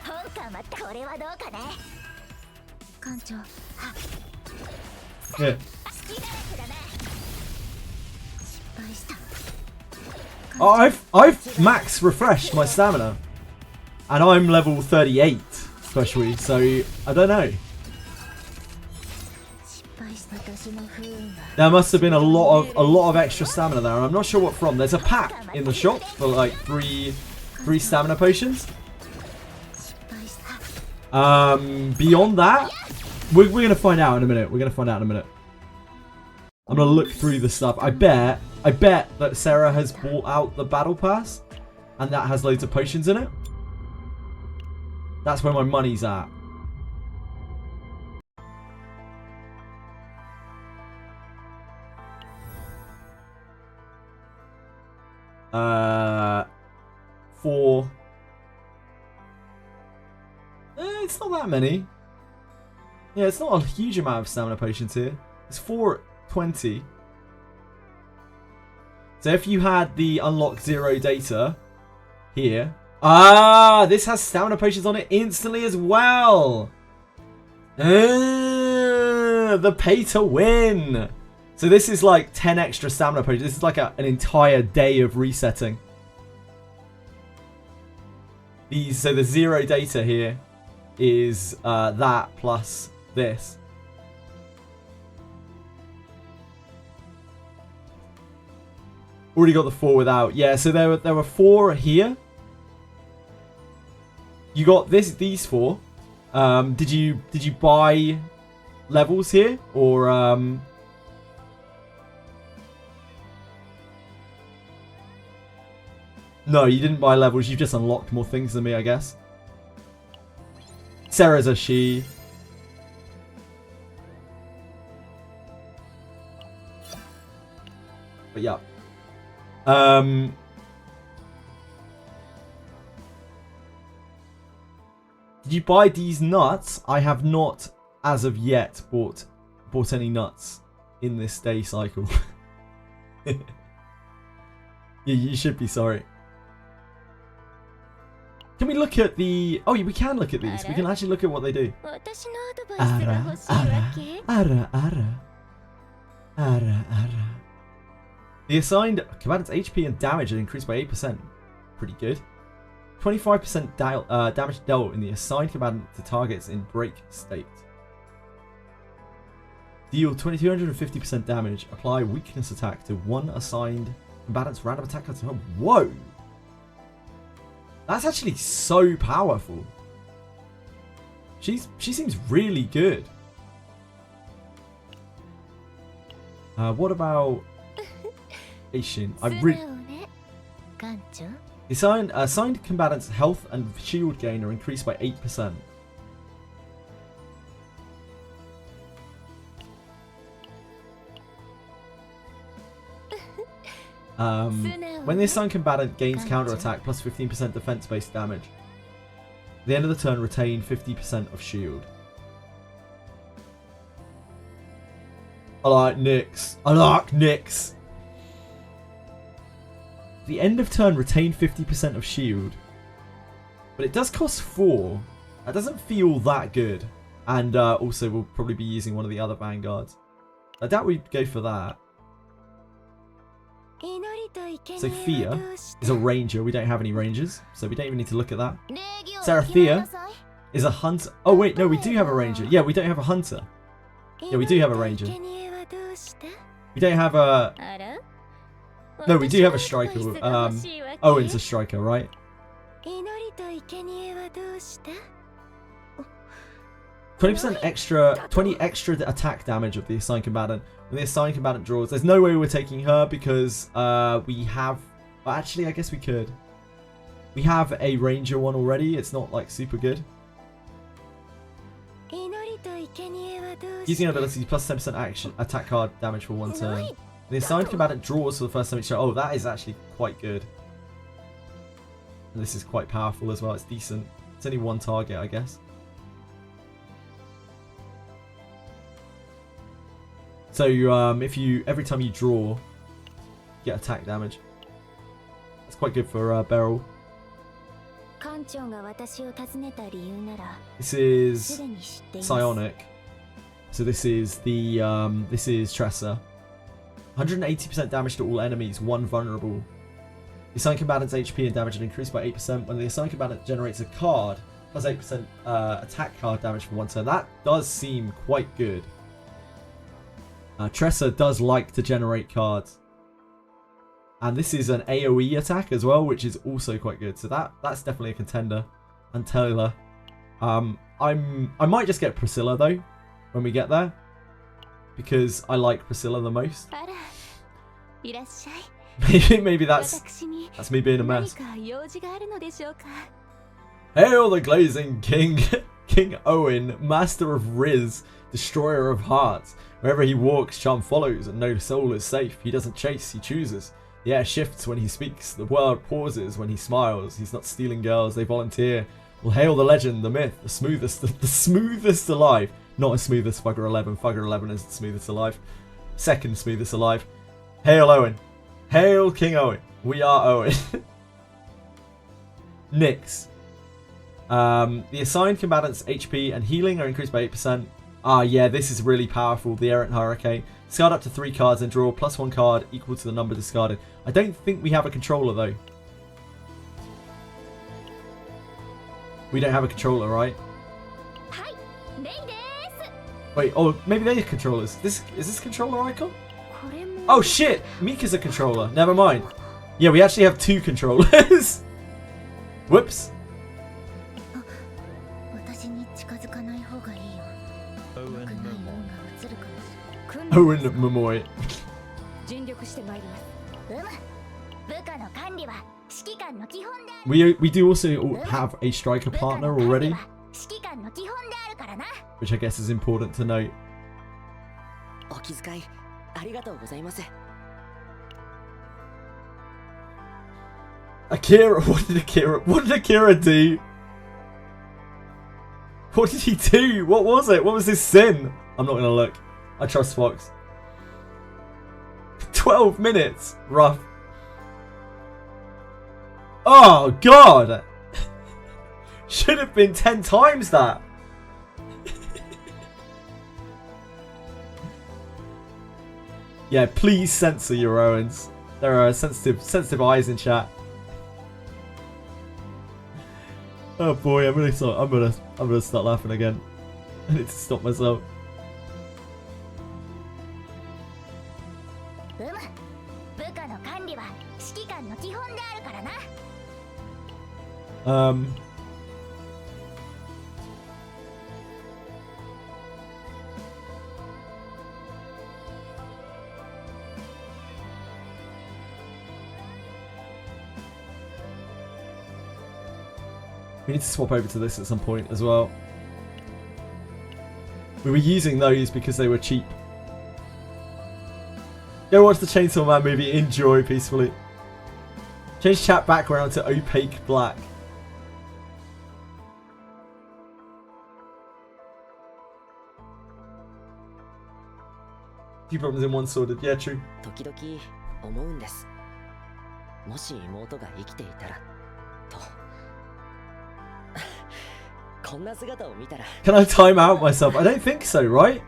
本艦はこれはどうかね艦長 Yeah. 隙だらけだな失敗した Oh, I've max refreshed my stamina, and I'm level 38, especially. So I don't know. 失敗した私の不運は There must have been a lot of extra stamina there. I'm not sure what from. There's a pack in the shop for like three stamina potions. 失敗した Beyond that, we're gonna find out in a minute. We're gonna find out in a minute. I'm gonna look through the stuff. I bet that Sarah has bought out the battle pass, and that has loads of potions in it. That's where my money's at. Four. It's not that many. Yeah, it's not a huge amount of stamina potions here. It's 420. So if you had the unlock 0 data here. Ah, this has stamina potions on it instantly as well. The pay to win. So this is like 10 extra stamina potions. This is like an entire day of resetting. So the 0 data here is that plus this. Already got the 4 without. Yeah, so there were 4 here. You got these 4. Did you buy levels here or No, you didn't buy levels. You've just unlocked more things than me, I guess. Sarah's a she. But yeah. Did you buy these nuts? I have not, as of yet, bought any nuts in this day cycle. Yeah, you should be sorry. Can we look at the... Oh, yeah, we can look at these. We can actually look at what they do. Ara, ara, ara. Ara, ara. The assigned combatant's HP and damage are increased by 8%. Pretty good. 25% damage dealt in the assigned combatant to targets in break state. Deal 250% damage. Apply weakness attack to one assigned combatant's random attack. Whoa! That's actually so powerful. She seems really good. What about Aishin? Assigned combatants' health and shield gain are increased by 8%. When the assigned combatant gains counterattack plus 15% defense-based damage, at the end of the turn, retain 50% of shield. I like Nyx. I like Nyx. The end of turn, retain 50% of shield. But it does cost 4. That doesn't feel that good. And also, we'll probably be using one of the other vanguards. I doubt we'd go for that. Sophia is a ranger. We don't have any rangers, so we don't even need to look at that. Sarathea is a hunter. Oh wait, no, we do have a ranger. Yeah, we don't have a hunter. Yeah, we do have a ranger. We don't have a... No, we do have a striker. Owen's a striker, right? 20% extra, 20 extra attack damage of the assigned combatant. When the assigned combatant draws, there's no way we're taking her because we have... Well, actually, I guess we could. We have a ranger one already. It's not like super good. Using abilities plus 10% action attack card damage for one turn. The assigned combatant draws for the first time each turn. Oh, that is actually quite good. And this is quite powerful as well. It's decent. It's only one target, I guess. So if you every time you draw, you get attack damage. That's quite good for Beryl. This is psionic. So this is the this is Tressa. 180% damage to all enemies, 1 vulnerable. The assigned combatant's HP and damage are increased by 8% when the assigned combatant generates a card, plus 8% attack card damage for one turn. That does seem quite good. Tressa does like to generate cards. And this is an AoE attack as well, which is also quite good. So that's definitely a contender. And Taylor. I might just get Priscilla though, when we get there. Because I like Priscilla the most. Maybe that's me being a mess. Hail the Glazing King! King Owen, Master of Riz, Destroyer of Hearts. Wherever he walks, charm follows, and no soul is safe. He doesn't chase, he chooses. The air shifts when he speaks, the world pauses when he smiles. He's not stealing girls, they volunteer. Well, hail the legend, the myth, the smoothest alive. Not as smooth as Fugger 11. Fugger 11 is the smoothest alive. Second smoothest alive. Hail Owen. Hail King Owen. We are Owen. Nyx. The assigned combatant's HP and healing are increased by 8%. Yeah, this is really powerful. The Errant Hurricane. Discard up to 3 cards and draw plus 1 card equal to the number discarded. I don't think we have a controller though. We don't have a controller, right? Wait, oh, maybe they're controllers. Is this controller icon? Oh shit! Mika's a controller. Never mind. Yeah, we actually have 2 controllers. Whoops. Owen Momoy. We do also have a striker partner already, which I guess is important to note. お気遣いありがとうございます。 Akira, what did Akira do? What did he do? What was it? What was his sin? I'm not gonna look. I trust Fox. 12 minutes. Rough. Oh god. Should have been 10 times that. Yeah, please censor your Owens. There are sensitive eyes in chat. Oh boy, I'm gonna start laughing again. I need to stop myself. We need to swap over to this at some point as well. We were using those because they were cheap. Go watch the Chainsaw Man movie. Enjoy peacefully. Change chat background to opaque black. Few problems in one sorted. Yeah, true. 時々思うんです。もし妹が生きていたらと。こんな姿を見たら。 Can I time out myself? I don't think so, right?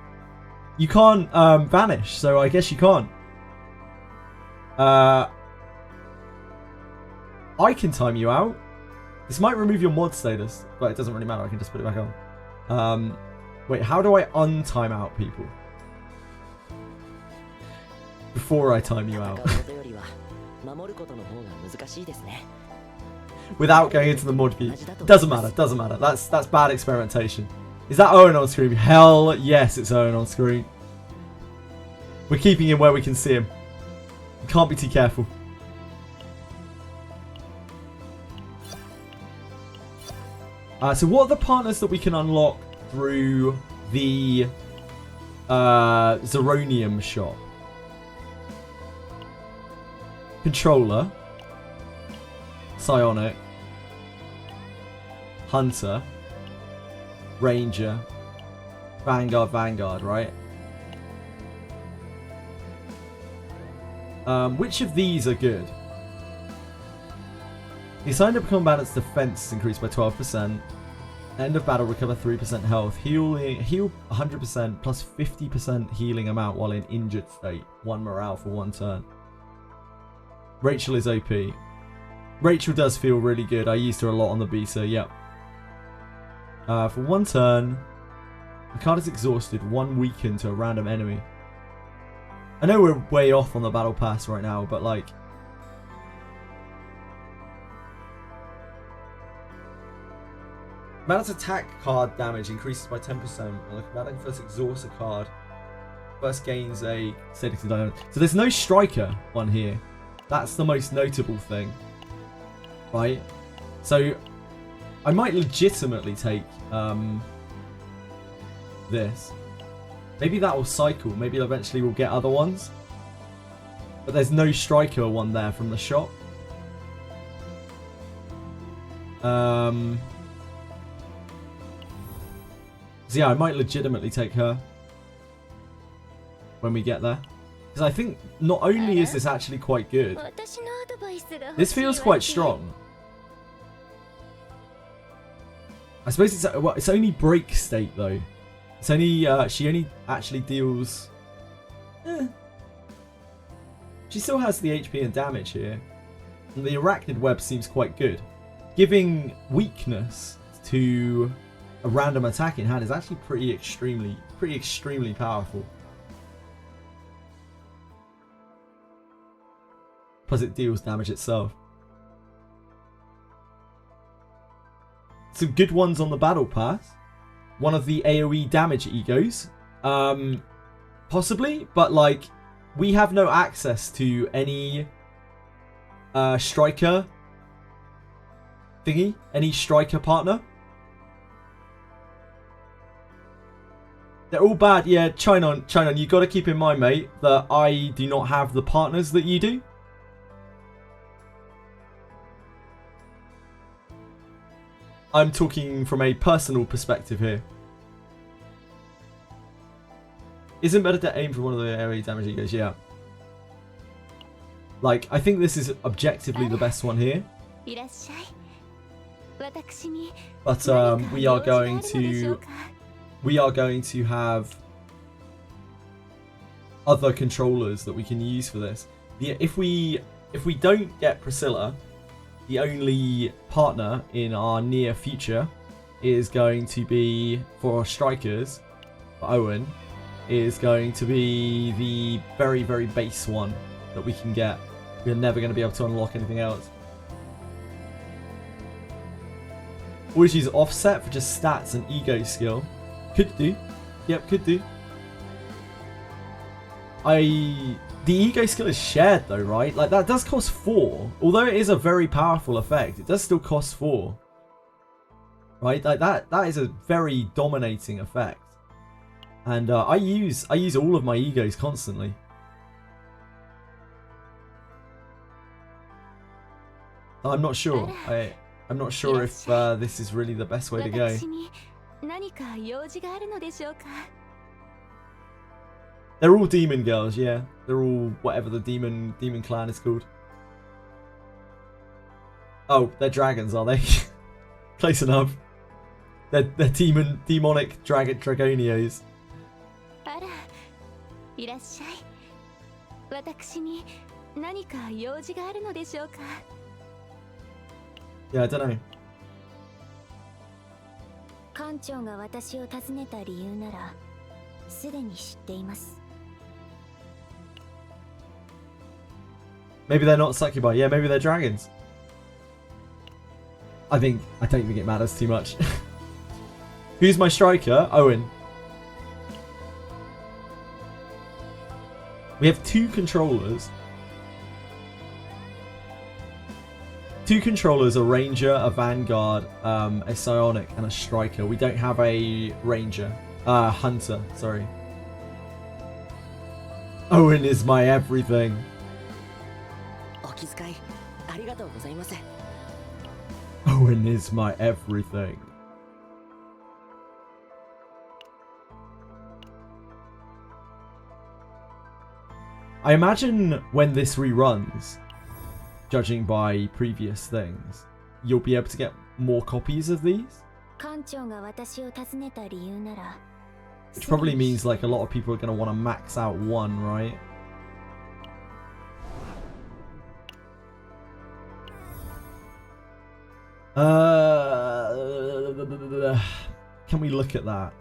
You can't vanish, so I guess you can't. I can time you out. This might remove your mod status, but it doesn't really matter. I can just put it back on. Wait, how do I untime out people? Before I time you out. Without going into the mod view. Doesn't matter, doesn't matter. That's bad experimentation. Is that Owen on screen? Hell yes, it's Owen on screen. We're keeping him where we can see him. You can't be too careful. So what are the partners that we can unlock through the Zeronium shop? Controller, Psionic, Hunter, Ranger, Vanguard, right? Which of these are good? The assigned up combatant's defense is increased by 12%. End of battle, recover 3% health. Heal 100% plus 50% healing amount while in injured state. 1 morale for 1 turn. Rachel is OP. Rachel does feel really good. I used her a lot on the beta, yep. For 1 turn, the card is exhausted. 1 weakened to a random enemy. I know we're way off on the battle pass right now, but like... Combatant's attack card damage increases by 10%. When the combatant first exhausts a card, first gains a static diamond. So there's no striker one here. That's the most notable thing. Right? So I might legitimately take this. Maybe that will cycle. Maybe eventually we'll get other ones. But there's no striker one there from the shop. So yeah, I might legitimately take her when we get there. Because I think not only is this actually quite good, this feels quite strong. I suppose it's only break state though. It's only she only actually deals. She still has the HP and damage here, and the arachnid web seems quite good. Giving weakness to a random attack in hand is actually pretty extremely powerful. Plus it deals damage itself. Some good ones on the battle pass. One of the AoE damage egos. Possibly, but like we have no access to any striker thingy? Any striker partner? They're all bad. Yeah, Chinon, you got to keep in mind, mate, that I do not have the partners that you do. I'm talking from a personal perspective here. Isn't better to aim for one of the area damage he goes, yeah. Like, I think this is objectively the best one here. But we are going to have other controllers that we can use for this. If we don't get Priscilla, the only partner in our near future is going to be, for our strikers, for Owen, is going to be the very, very base one that we can get. We're never going to be able to unlock anything else. Always use offset for just stats and ego skill. Could do. Yep, could do. The ego skill is shared though, right? Like, that does cost 4. Although it is a very powerful effect, it does still cost 4. Right? Like, that is a very dominating effect. And I use all of my egos constantly. I'm not sure. I'm not sure if this is really the best way to go. They're all demon girls, yeah. They're all whatever the demon clan is called. Oh, they're dragons, are they? Close enough. They're demonic dragonios. Yeah, I don't know. 館長が私を訪ねた理由ならすでに知っています。 Maybe they're not succubi. Yeah, maybe they're dragons. I don't think it matters too much. Who's my striker? Owen. We have 2 controllers. 2 controllers, a ranger, a vanguard, a psionic, and a striker. We don't have a ranger. Hunter, sorry. Owen is my everything. Owen is my everything. I imagine when this reruns, judging by previous things, you'll be able to get more copies of these. Which probably means like a lot of people are going to want to max out one, right? Can we look at that?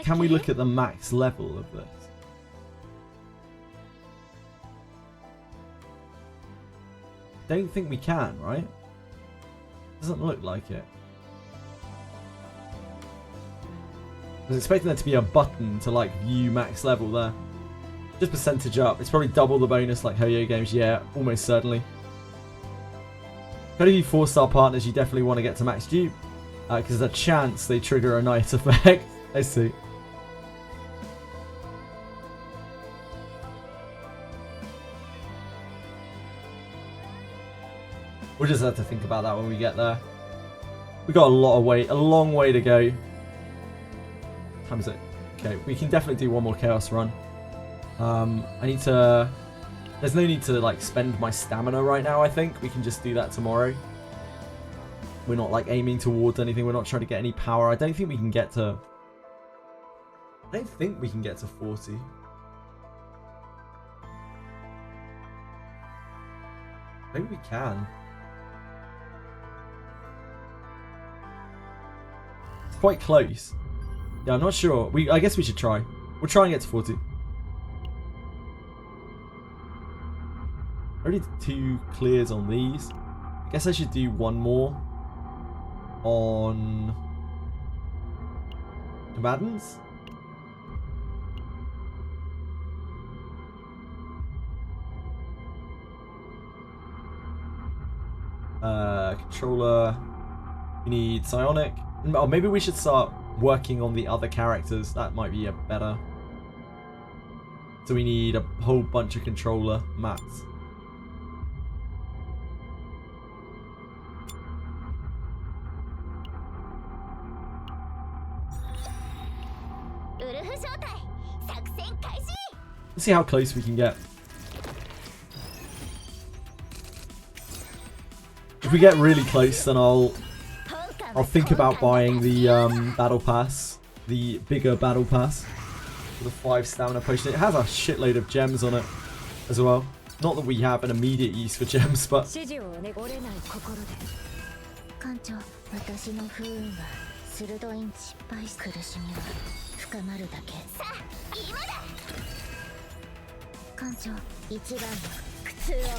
Can we look at the max level of this? Don't think we can, right? Doesn't look like it. I was expecting there to be a button to like view max level there. Just percentage up. It's probably double the bonus like Ho-Yo games. Yeah, almost certainly. But if you 4-star partners, you definitely want to get to max dupe. Because there's a chance they trigger a night effect. I see. We'll just have to think about that when we get there. We got a long way to go. What time is it? Okay, we can definitely do one more chaos run. I need to... There's no need to like spend my stamina right now, I think. We can just do that tomorrow. We're not like aiming towards anything. We're not trying to get any power. I don't think we can get to... I don't think we can get to 40. Maybe we can. It's quite close. Yeah, I'm not sure. I guess we should try. We'll try and get to 40. Already 2 clears on these. I guess I should do one more on combatants. Controller. We need psionic. Oh, maybe we should start working on the other characters. That might be a better. So we need a whole bunch of controller mats. Let's see how close we can get. If we get really close, then I'll think about buying the battle pass, the bigger battle pass, with the 5 stamina potion. It has a shitload of gems on it as well. Not that we have an immediate use for gems, but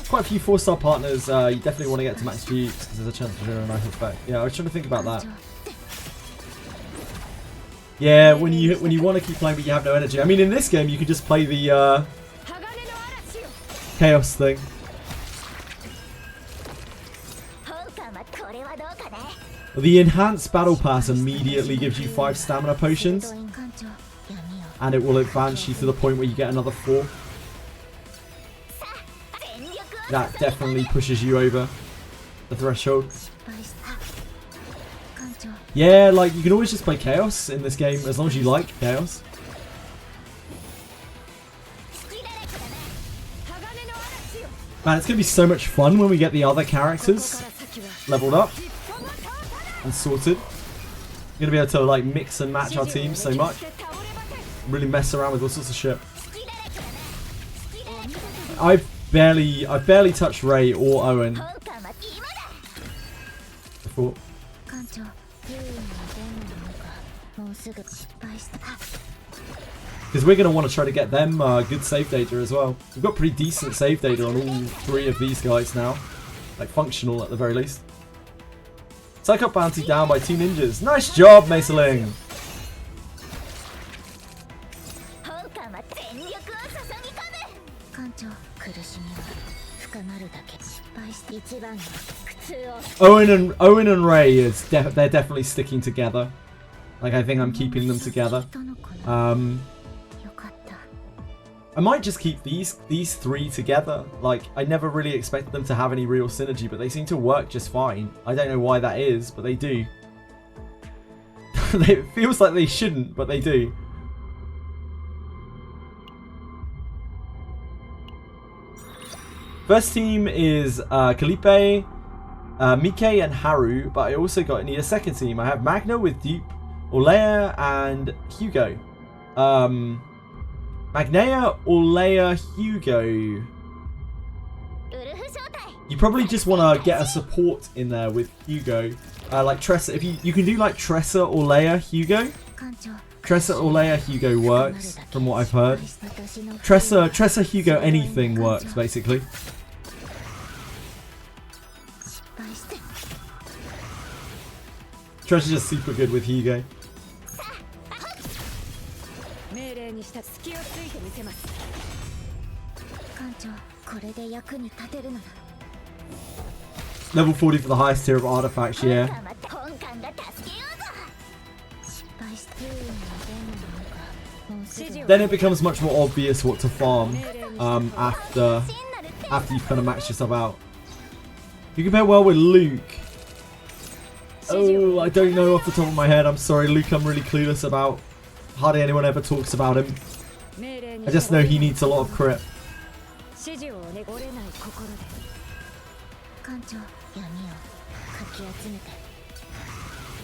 quite a few 4-star partners. You definitely want to get to max G because there's a chance to generate a nice effect. Yeah, I was trying to think about that. Yeah, when you want to keep playing but you have no energy. I mean, in this game you could just play the chaos thing. The enhanced battle pass immediately gives you 5 stamina potions, and it will advance you to the point where you get another 4. That definitely pushes you over the threshold. Yeah, like you can always just play chaos in this game as long as you like chaos. Man, it's gonna be so much fun when we get the other characters leveled up and sorted. We're gonna be able to like mix and match our teams so much. Really mess around with all sorts of shit. I've barely touched Ray or Owen before. Because we're going to want to try to get them good save data as well. We've got pretty decent save data on all 3 of these guys now. Like functional at the very least. Psych-up bounty down by 2 ninjas. Nice job, Maceling! Owen and Ray they're definitely sticking together. Like I think I'm keeping them together. I might just keep these 3 together. Like I never really expected them to have any real synergy, but they seem to work just fine. I don't know why that is, but they do. It feels like they shouldn't, but they do. First team is Kalipe, Mike and Haru, but I also need a second team. I have Magna with Dupe, Olea and Hugo. Magnea, Olea, Hugo. You probably just want to get a support in there with Hugo. Like Tressa, if you can do like Tressa, Olea, Hugo. Tressa, Olea, Hugo works, from what I've heard. Tressa, Hugo, anything works, basically. Tressa's just super good with Hugo. Level 40 for the highest tier of artifacts, yeah. Then it becomes much more obvious what to farm after you've kind of maxed yourself out. You compare well with Luke. Oh, I don't know off the top of my head. I'm sorry, Luke. I'm really clueless about. Hardly anyone ever talks about him. I just know he needs a lot of crit.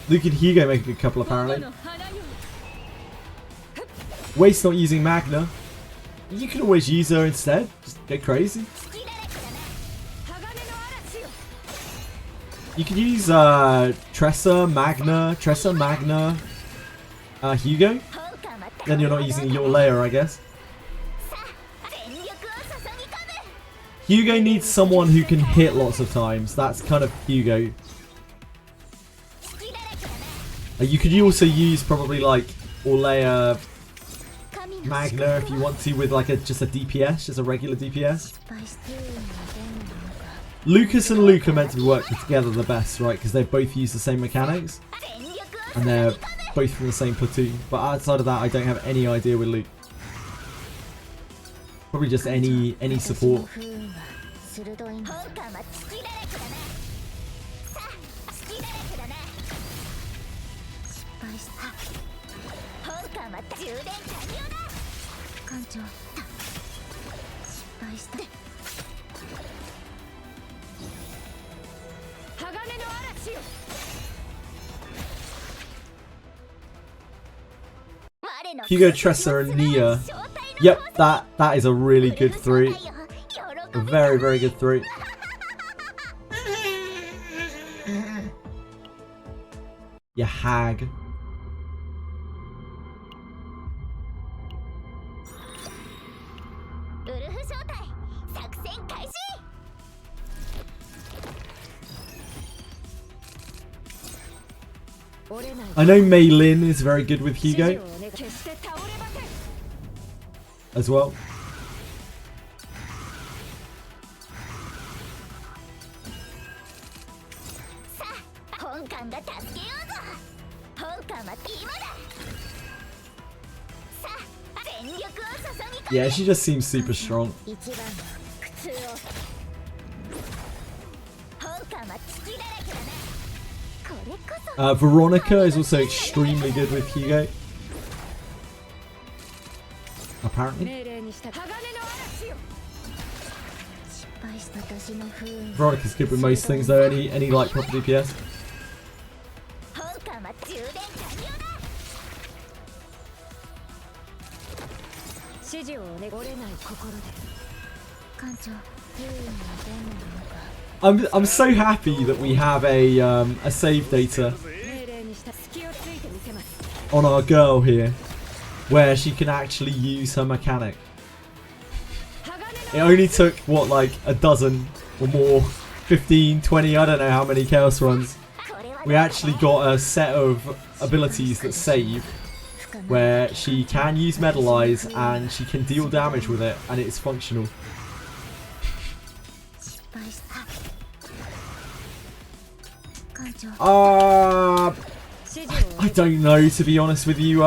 Luke and Hugo make a good couple, apparently. Waste not using Magna. You can always use her instead. Just get crazy. You can use Tressa, Magna, Hugo. Then you're not using your layer, I guess. Hugo needs someone who can hit lots of times. That's kind of Hugo. You could also use probably like Olea Magna if you want to with like just a DPS, just a regular DPS. Lucas and Luke are meant to be working together the best, right? Because they both use the same mechanics. And they're both from the same platoon. But outside of that, I don't have any idea with Luke. Probably just any support. 鋼の嵐よ Hugo, Tressa, and Nia. Yep, that is a really good 3. A very, very good 3. You hag. I know Mei Lin is very good with Hugo as well. Yeah, she just seems super strong. Veronica is also extremely good with Hugo. Apparently. Veronica's good with most things though, any like proper DPS. I'm so happy that we have a save data on our girl here, where she can actually use her mechanic. It only took what, like a dozen or more, 15, 20, I don't know how many chaos runs. We actually got a set of abilities that save, where she can use Metalize and she can deal damage with it, and it's functional. I don't know, to be honest with you.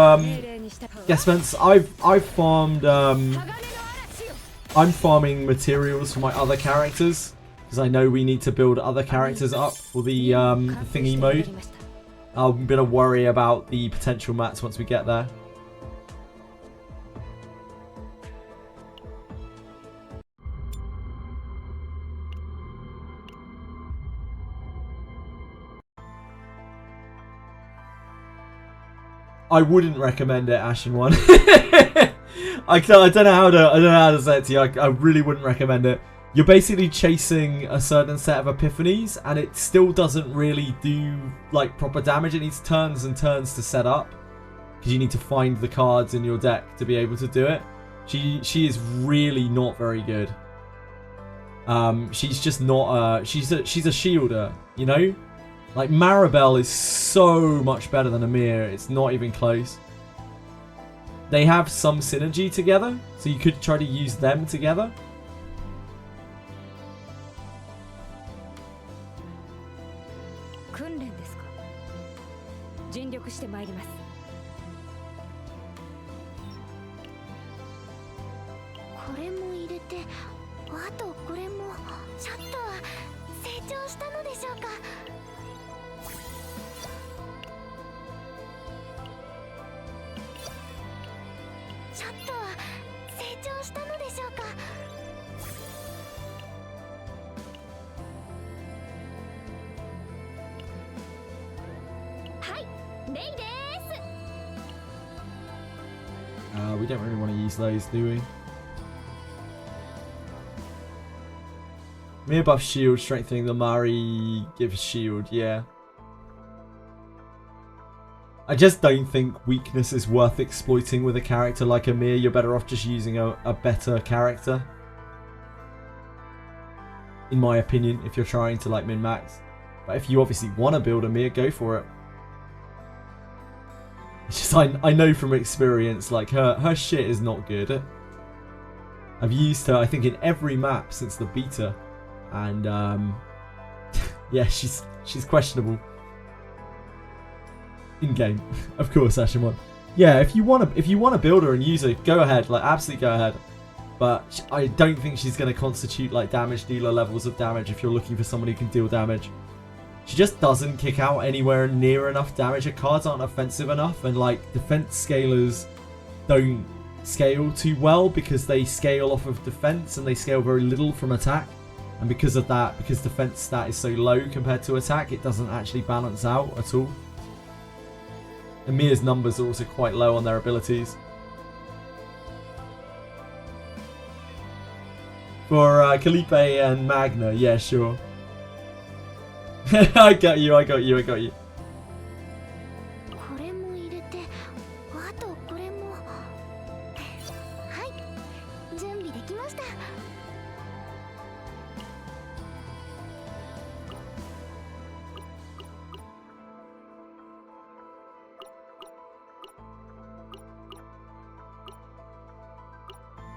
Yes, Spence, I've farmed. I'm farming materials for my other characters because I know we need to build other characters up for the thingy mode. I'm gonna worry about the potential mats once we get there. I wouldn't recommend it, Ashen One. I don't know how to say it to you. I really wouldn't recommend it. You're basically chasing a certain set of epiphanies, and it still doesn't really do like proper damage. It needs turns and turns to set up because you need to find the cards in your deck to be able to do it. She is really not very good. She's just not. She's a shielder, you know. Like, Maribel is so much better than Amir, it's not even close. They have some synergy together, so you could try to use them together. We don't really want to use those, do we? Mere buff shield, strengthening the Mari gives shield, yeah. I just don't think weakness is worth exploiting with a character like Amir. You're better off just using a better character. In my opinion, if you're trying to like min-max. But if you obviously want to build Amir, go for it. It's just, I know from experience, like, her shit is not good. I've used her, I think, in every map since the beta. and yeah, she's questionable in game. Of course, Ashimon. Yeah, if you want to build her and use her, go ahead, like absolutely go ahead. But I don't think she's going to constitute like damage dealer levels of damage if you're looking for someone who can deal damage. She just doesn't kick out anywhere near enough damage. Her cards aren't offensive enough, and like defense scalers don't scale too well because they scale off of defense and they scale very little from attack. And because of that, because defense stat is so low compared to attack, it doesn't actually balance out at all. And Mia's numbers are also quite low on their abilities. For Kalipe and Magna, yeah, sure. I got you. これも入れて、あとこれも。はい、準備できました。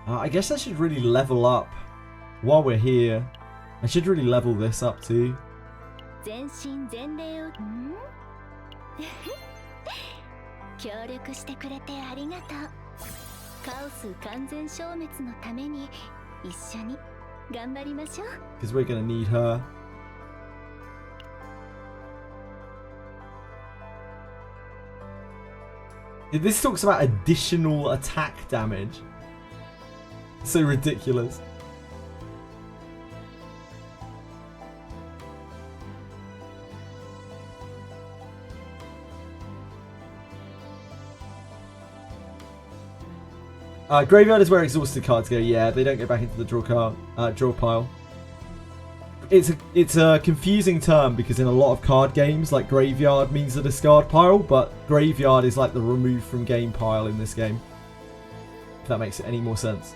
I guess I should really level up while we're here. I should really level this up too. 全身全霊を協力してくれてありがとう。カオス完全消滅のために一緒に頑張りましょう。 Because we're gonna need her. This talks about additional attack damage. So ridiculous. Graveyard is where exhausted cards go. Yeah, they don't go back into the draw pile. It's a confusing term because in a lot of card games, like graveyard means the discard pile, but graveyard is like the remove from game pile in this game. If that makes any more sense.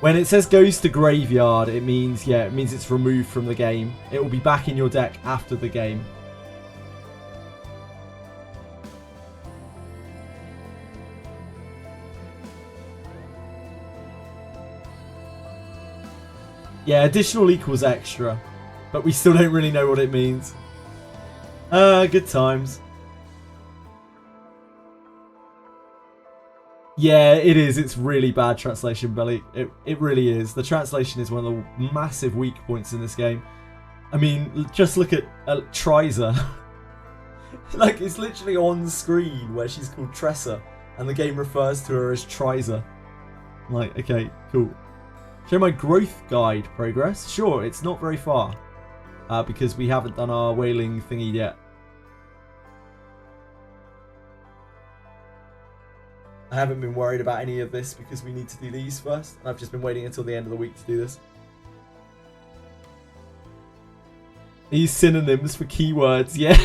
When it says goes to graveyard, it means it's removed from the game. It will be back in your deck after the game. Yeah, additional equals extra, but we still don't really know what it means. Good times. Yeah, it is. It's really bad translation, Belly. It really is. The translation is one of the massive weak points in this game. I mean, just look at Triza. Like, it's literally on screen where she's called Tressa, and the game refers to her as Triza. Like, okay, cool. Show my growth guide progress. Sure, it's not very far. Because we haven't done our whaling thingy yet. I haven't been worried about any of this because we need to do these first. I've just been waiting until the end of the week to do this. These synonyms for keywords, yeah.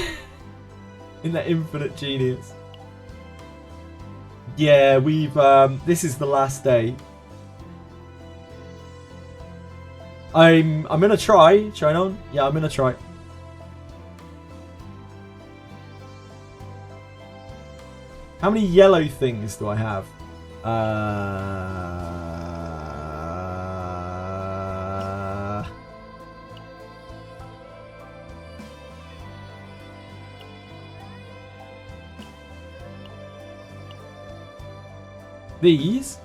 In that infinite genius. Yeah, we've this is the last day. I'm gonna try, Chinon. Yeah, I'm gonna try. How many yellow things do I have? These?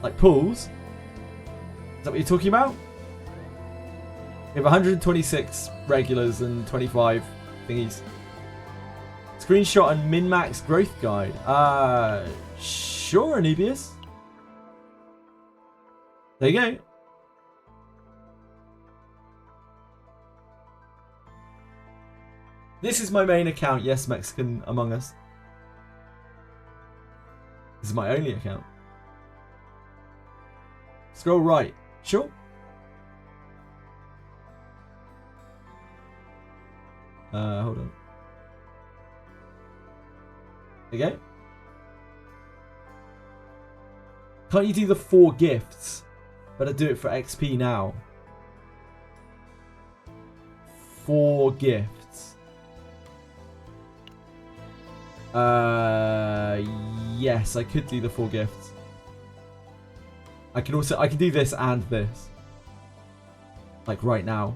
Like pools? Is that what you're talking about? We have 126 regulars and 25 thingies. Screenshot and min-max growth guide. Sure, Anubius. There you go. This is my main account. Yes, Mexican Among Us. This is my only account. Scroll right. Sure. Hold on. There you go. Can't you do the 4 gifts? Better do it for XP now. 4 gifts. Yes, I could do the 4 gifts. I can do this and this. like right now.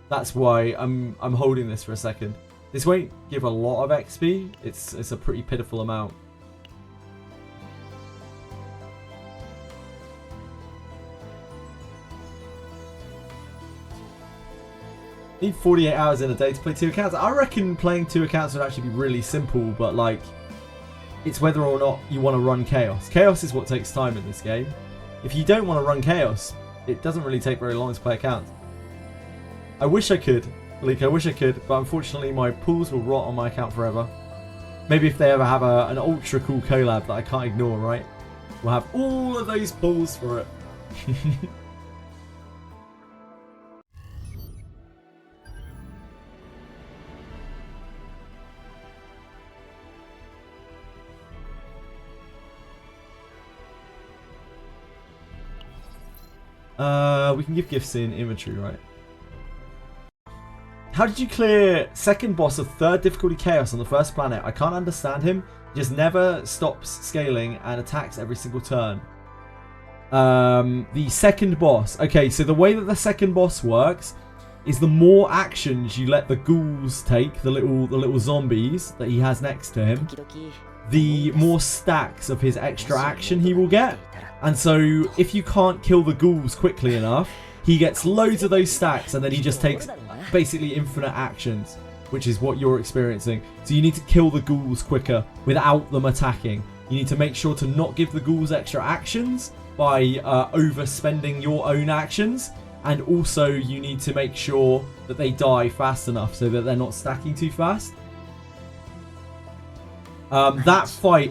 That's why I'm holding this for a second. This won't give a lot of XP. It's a pretty pitiful amount. Need 48 hours in a day to play 2 accounts. I reckon playing 2 accounts would actually be really simple, but like, it's whether or not you want to run Chaos. Chaos is what takes time in this game. If you don't want to run Chaos, it doesn't really take very long to play accounts. I wish I could, Malik, I wish I could, but unfortunately my pools will rot on my account forever. Maybe if they ever have an ultra cool collab that I can't ignore, right? We'll have all of those pools for it. We can give gifts in inventory, right? How did you clear second boss of 3rd difficulty Chaos on the first planet? I can't understand him. He just never stops scaling and attacks every single turn. The second boss. Okay, so the way that the second boss works is the more actions you let the ghouls take, the little zombies that he has next to him, the more stacks of his extra action he will get. And so if you can't kill the ghouls quickly enough, he gets loads of those stacks and then he just takes basically infinite actions, which is what you're experiencing. So you need to kill the ghouls quicker without them attacking. You need to make sure to not give the ghouls extra actions by overspending your own actions. And also you need to make sure that they die fast enough so that they're not stacking too fast. On that fight,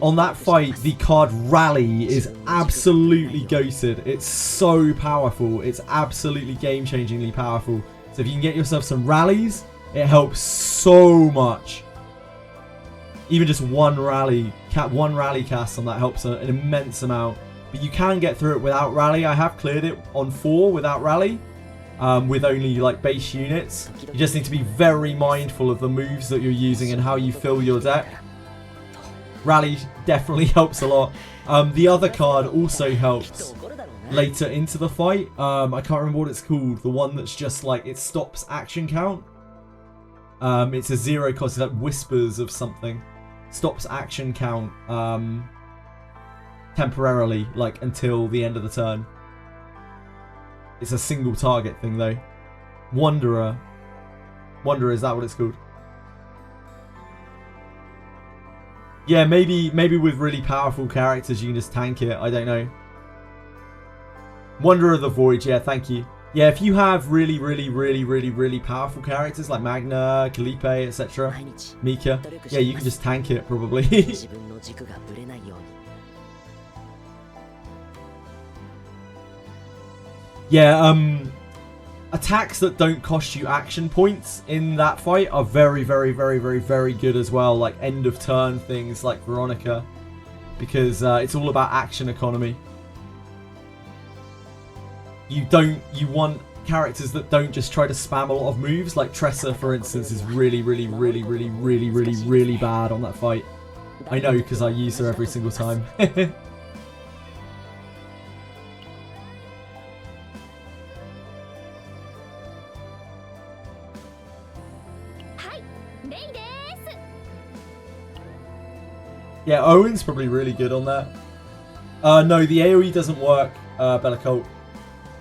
the card Rally is absolutely goated. It's so powerful. It's absolutely game-changingly powerful. So if you can get yourself some rallies, it helps so much. Even just one rally cast on that helps an immense amount. But you can get through it without rally. I have cleared it on 4 without rally, with only like base units. You just need to be very mindful of the moves that you're using and how you fill your deck. Rally definitely helps a lot. The other card also helps later into the fight. I can't remember what it's called. The one that's just like, it stops action count. It's a 0 cost. It's like Whispers of something. Stops action count temporarily, like until the end of the turn. It's a single target thing though. Wanderer, is that what it's called? Yeah, maybe with really powerful characters you can just tank it. I don't know. Wanderer of the Void, yeah, thank you. Yeah, if you have really powerful characters like Magna, Calipe, etc., Mika, yeah, you can just tank it probably. Yeah, attacks that don't cost you action points in that fight are very good as well. Like end of turn things like Veronica, because it's all about action economy. You want characters that don't just try to spam a lot of moves. Like Tressa, for instance, is really bad on that fight. I know because I use her every single time. Yeah, Owen's probably really good on that. No, the AoE doesn't work, Bella Colt.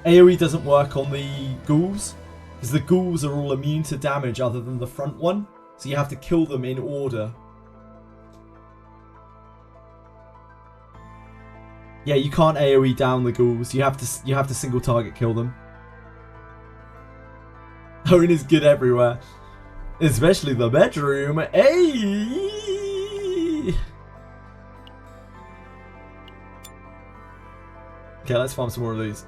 AoE doesn't work on the ghouls, because the ghouls are all immune to damage other than the front one. So you have to kill them in order. Yeah, you can't AoE down the ghouls. You have to single target kill them. Owen is good everywhere, especially the bedroom. Hey. Okay, let's farm some more of these.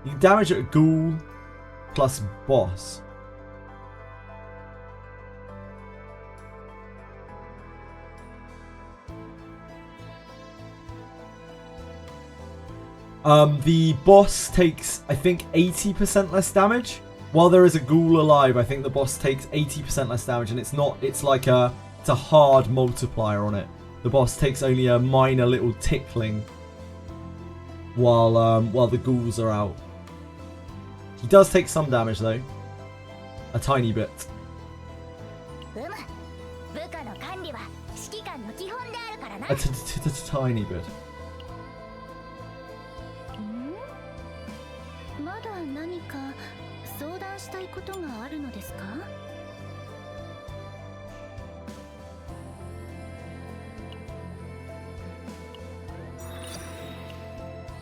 You can damage a ghoul plus boss. The boss takes, I think, 80% less damage. While there is a ghoul alive, I think the boss takes 80% less damage, and it's a hard multiplier on it. The boss takes only a minor little tickling while the ghouls are out. He does take some damage though. A tiny bit. 部下の管理は指揮官の基本であるからな。 A tiny bit. まだ何か相談したいことがあるのですか？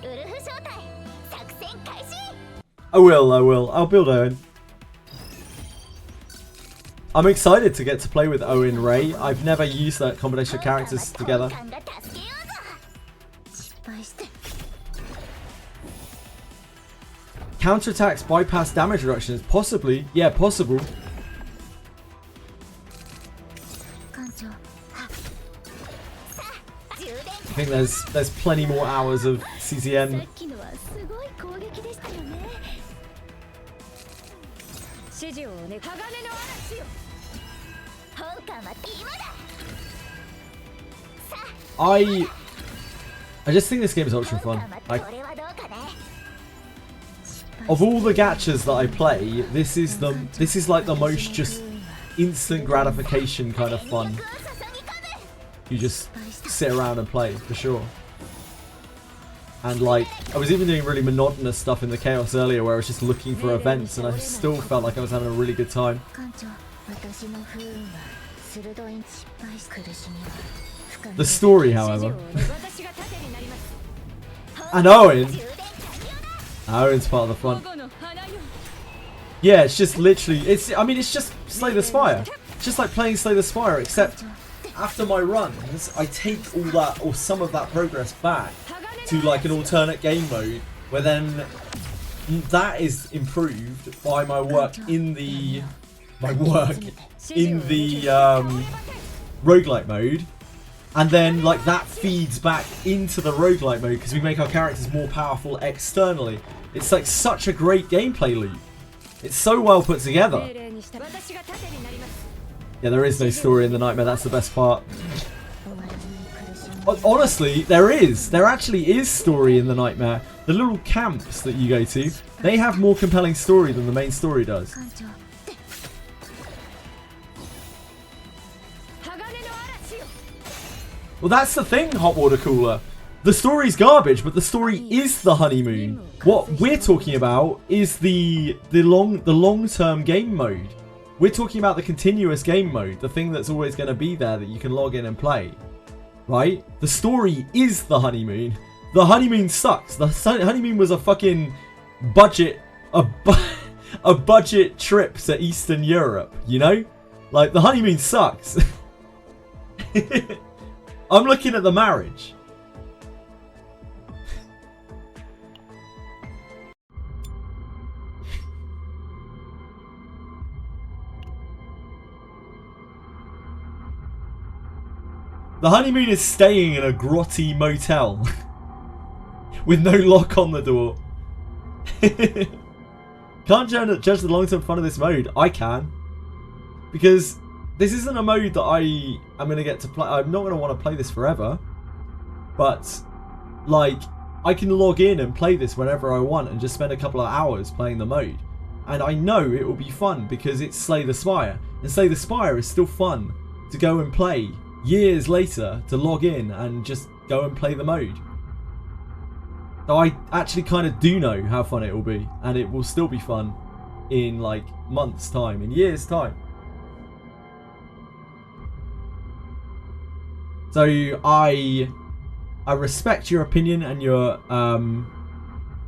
ウルフ招待作戦開始。 I will. I'll build Owen. I'm excited to get to play with Owen Ray. I've never used that combination of characters together. Counterattacks bypass damage reductions. Possibly. Yeah, possible. I think there's plenty more hours of CCN. 指示をね、鋼の嵐よ。 I just think this game is ultra fun. Like, of all the gachas that I play, this is like the most just instant gratification kind of fun. You just sit around and play for sure. And like, I was even doing really monotonous stuff in the Chaos earlier where I was just looking for events and I still felt like I was having a really good time. The story, however. And Owen's part of the fun. Yeah, it's just literally, I mean, it's just Slay the Spire. It's just like playing Slay the Spire, except after my runs, I take all that, or some of that progress back to like an alternate game mode, where then that is improved by my work in the roguelite mode, and then like that feeds back into the roguelite mode because we make our characters more powerful externally. It's like such a great gameplay loop. It's so well put together. Yeah, there is no story in the Nightmare, that's the best part. Honestly, there is. There actually is story in the Nightmare. The little camps that you go to, they have more compelling story than the main story does. Well, that's the thing, Hot Water Cooler. The story's garbage, but the story is the honeymoon. What we're talking about is the long-term game mode. We're talking about the continuous game mode, the thing that's always going to be there that you can log in and play. Right? The story is the honeymoon. The honeymoon sucks. The honeymoon was a fucking budget, a budget trip to Eastern Europe, you know? Like, the honeymoon sucks. I'm looking at the marriage. The honeymoon is staying in a grotty motel with no lock on the door. Can't judge the long-term fun of this mode. I can. Because this isn't a mode that I am going to get to play. I'm not going to want to play this forever. But, like, I can log in and play this whenever I want and just spend a couple of hours playing the mode. And I know it will be fun because it's Slay the Spire. And Slay the Spire is still fun to go and play years later, to log in and just go and play the mode. So I actually kind of do know how fun it will be, and it will still be fun in like months time, in years time. So I respect your opinion and your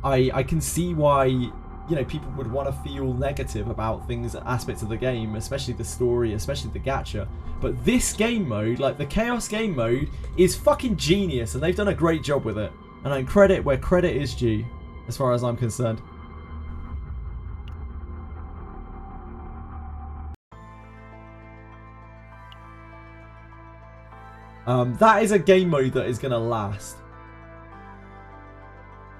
I can see why, you know, people would want to feel negative about things, aspects of the game, especially the story, especially the gacha. But this game mode, like the Chaos game mode, is fucking genius, and they've done a great job with it. And I credit where credit is due, as far as I'm concerned. That is a game mode that is going to last.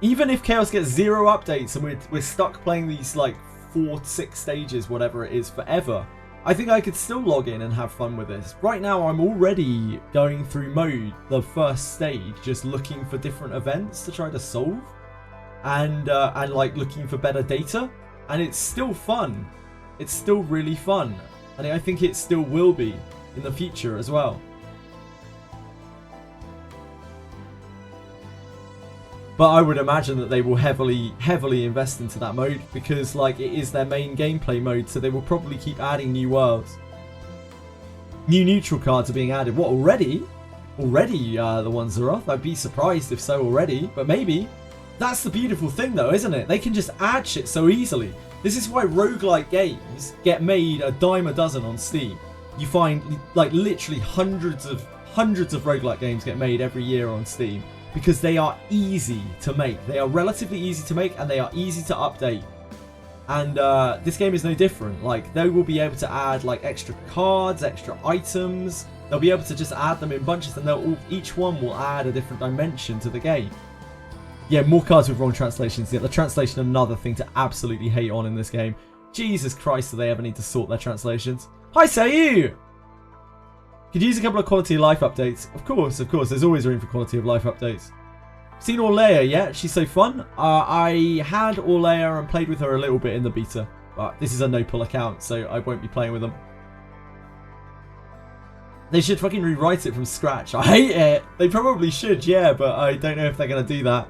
Even if Chaos gets 0 updates and we're stuck playing these like 4 to 6 stages, whatever it is, forever, I think I could still log in and have fun with this. Right now, I'm already going through mode, the first stage, just looking for different events to try to solve, and like looking for better data. and it's still fun. It's still really fun, and I think it still will be in the future as well. But I would imagine that they will heavily invest into that mode, because like it is their main gameplay mode, so they will probably keep adding new worlds. New neutral cards are being added. What, already? Already the ones are off? I'd be surprised if so already, but maybe. That's the beautiful thing though, isn't it? They can just add shit so easily. This is why roguelike games get made a dime a dozen on Steam. You find like literally hundreds of roguelike games get made every year on Steam, because they are easy to make. They are relatively easy to make, and they are easy to update. And this game is no different. Like, they will be able to add like extra cards, extra items. They'll be able to just add them in bunches, and each one will add a different dimension to the game. Yeah, more cards with wrong translations. Yeah, the translation, another thing to absolutely hate on in this game. Jesus Christ, do they ever need to sort their translations? Hi, Sayu! Could use a couple of quality of life updates. Of course, there's always room for quality of life updates. Seen Orlea yet? She's so fun. I had Orlea and played with her a little bit in the beta, but this is a no-pull account, so I won't be playing with them. They should fucking rewrite it from scratch. I hate it. They probably should, yeah, but I don't know if they're going to do that.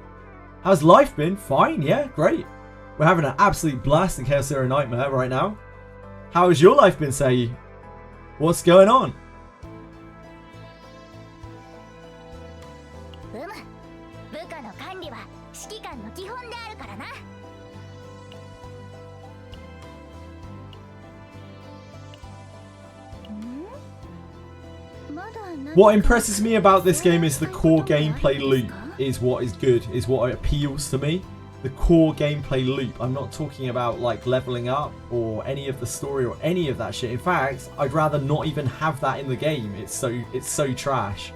How's life been? Fine, yeah, great. We're having an absolute blast in Chaos Zero Nightmare right now. How has your life been, Sayu? What's going on? What impresses me about this game is the core gameplay loop is what is good, is what appeals to me. The core gameplay loop. I'm not talking about like leveling up or any of the story or any of that shit. In fact, I'd rather not even have that in the game. It's so trash.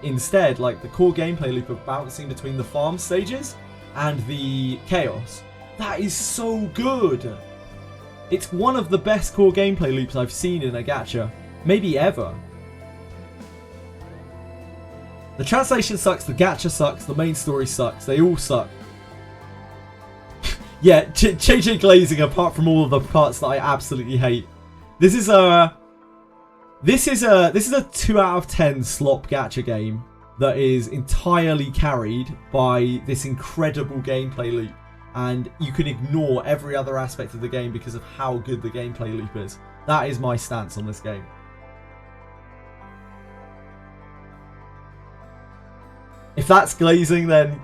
Instead, like the core gameplay loop of bouncing between the farm stages and the chaos. That is so good. It's one of the best core gameplay loops I've seen in a gacha. Maybe ever. The translation sucks, the gacha sucks, the main story sucks. They all suck. Yeah, JJ Glazing, apart from all of the parts that I absolutely hate. This is a 2 out of 10 slop gacha game that is entirely carried by this incredible gameplay loop, and you can ignore every other aspect of the game because of how good the gameplay loop is. That is my stance on this game. If that's glazing, then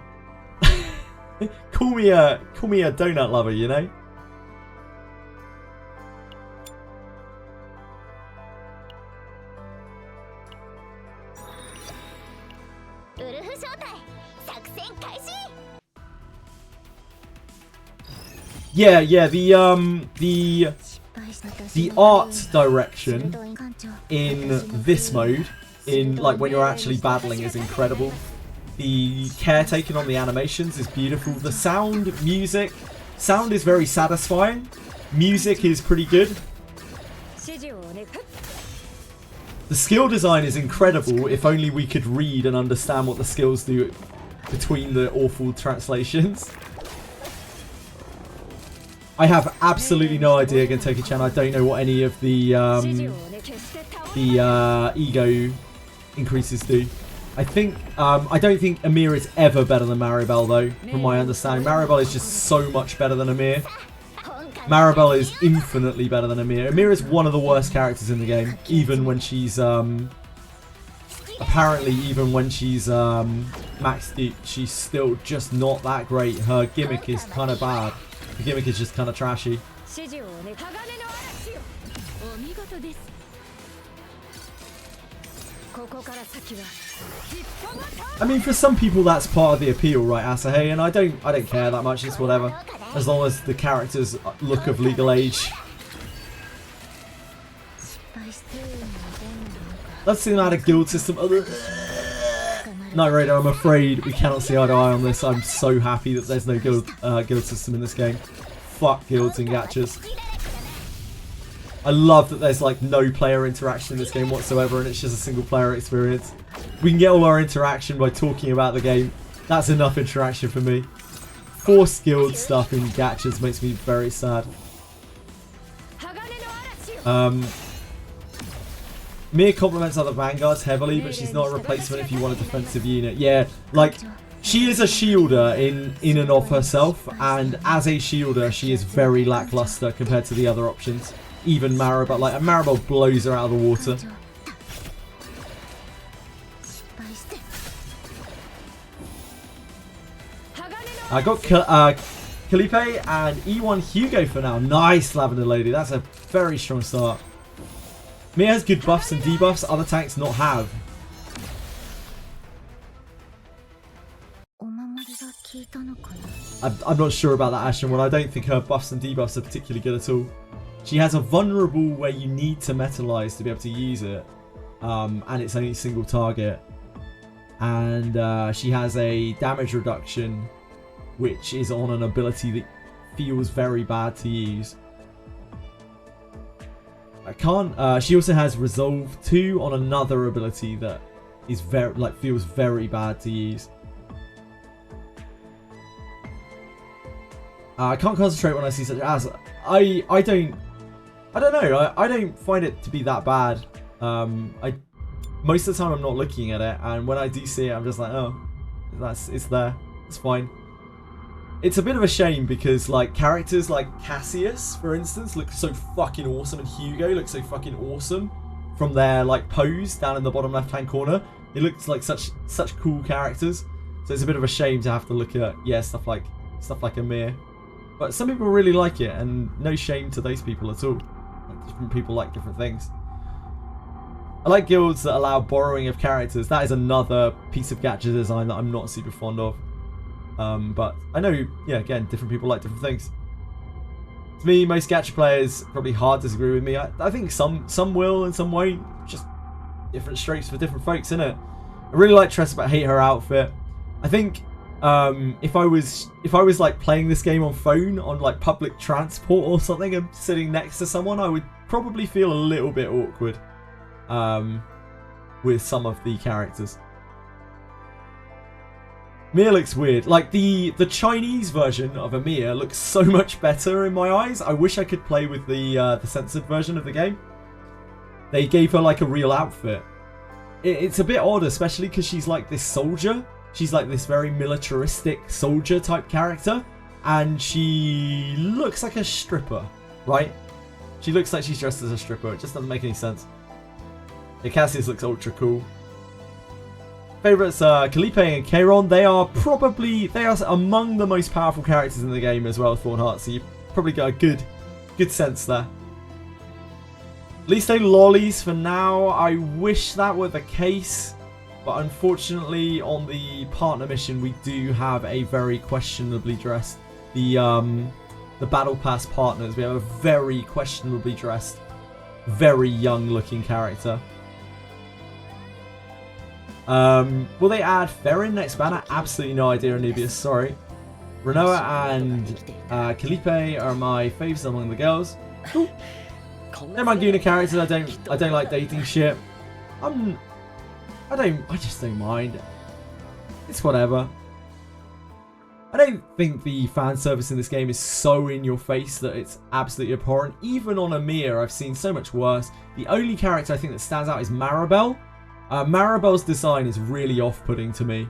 call me a donut lover, you know? Yeah, the art direction in this mode, in like when you're actually battling, is incredible. The care taken on the animations is beautiful. The sound is very satisfying. Music is pretty good. The skill design is incredible. If only we could read and understand what the skills do between the awful translations. I have absolutely no idea, Gentoki-chan. I don't know what any of the ego increases do. I don't think Amir is ever better than Maribel, though, from my understanding. Maribel is just so much better than Amir. Maribel is infinitely better than Amir. Amir is one of the worst characters in the game, even when she's, apparently even when she's maxed deep, she's still just not that great. Her gimmick is kind of bad. The gimmick is just kind of trashy. I mean, for some people that's part of the appeal, right, Asahi? And I don't care that much. It's whatever, as long as the characters look of legal age. Let's see them add a guild system. Night Raider, I'm afraid we cannot see eye to eye on this. I'm so happy that there's no guild system in this game. Fuck guilds and gachas. I love that there's like no player interaction in this game whatsoever, and it's just a single player experience. We can get all our interaction by talking about the game. That's enough interaction for me. forced guild stuff in gachas makes me very sad. Mia complements other vanguards heavily, but she's not a replacement if you want a defensive unit. Yeah, like, she is a shielder in and of herself, and as a shielder, she is very lackluster compared to the other options. Even Maribel, like, Maribel blows her out of the water. I got Calipe and E1 Hugo for now. Nice, Lavender Lady. That's a very strong start. Mia has good buffs and debuffs other tanks not have. I'm not sure about that Ashen one. I don't think her buffs and debuffs are particularly good at all. She has a vulnerable where you need to metalize to be able to use it. And it's only a single target. And she has a damage reduction, which is on an ability that feels very bad to use. I can't. She also has Resolve 2 on another ability that is very, like, feels very bad to use. I can't concentrate when I see such as. I don't know. I don't find it to be that bad. Most of the time I'm not looking at it, and when I do see it, I'm just like, oh, it's there. It's fine. It's a bit of a shame because, like, characters like Cassius, for instance, look so fucking awesome, and Hugo looks so fucking awesome from their, like, pose down in the bottom left-hand corner. It looks like such cool characters. So it's a bit of a shame to have to look at, yeah, stuff like Amir. But some people really like it, and no shame to those people at all. Like, different people like different things. I like guilds that allow borrowing of characters. That is another piece of gacha design that I'm not super fond of. But I know, yeah, again, different people like different things. To me, most gacha players probably hard disagree with me. I think some will and some won't. Just different strokes for different folks, innit? I really like Tressa, but hate her outfit. I think if I was like playing this game on phone on like public transport or something and sitting next to someone, I would probably feel a little bit awkward with some of the characters. Mia looks weird. Like, the Chinese version of Amir looks so much better in my eyes. I wish I could play with the censored version of the game. They gave her like a real outfit. It's a bit odd, especially because she's like this soldier. She's like this very militaristic soldier type character. And she looks like a stripper, right? She looks like she's dressed as a stripper. It just doesn't make any sense. Yeah, Cassius looks ultra cool. Favorites are Calipe and Kairon. They are among the most powerful characters in the game as well, Thornheart. So you probably got a good sense there. At least no lollies for now. I wish that were the case, but unfortunately on the partner mission we do have a very questionably dressed the battle pass partners. We have a very questionably dressed, very young looking character. Will they add Ferrin next banner? Absolutely no idea, Anubius. Sorry. Renoa and Calipe are my faves among the girls. They're my Guna characters. I don't like dating shit. I just don't mind. It's whatever. I don't think the fan service in this game is so in your face that it's absolutely abhorrent. Even on Amir, I've seen so much worse. The only character I think that stands out is Maribel. Maribel's design is really off-putting to me.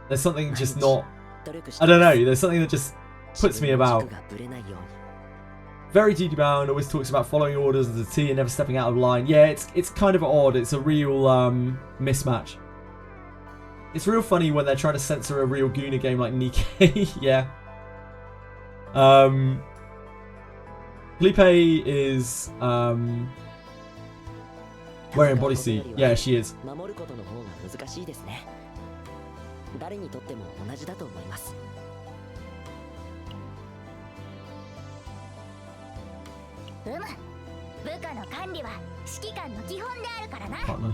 There's something just not... I don't know, there's something that just puts me about. Very duty-bound, always talks about following orders as a T and never stepping out of line. Yeah, it's kind of odd. It's a real mismatch. It's real funny when they're trying to censor a real Guna game like Nikkei. Yeah. Felipe is... wearing bodysuit. Yeah, she is. Partner.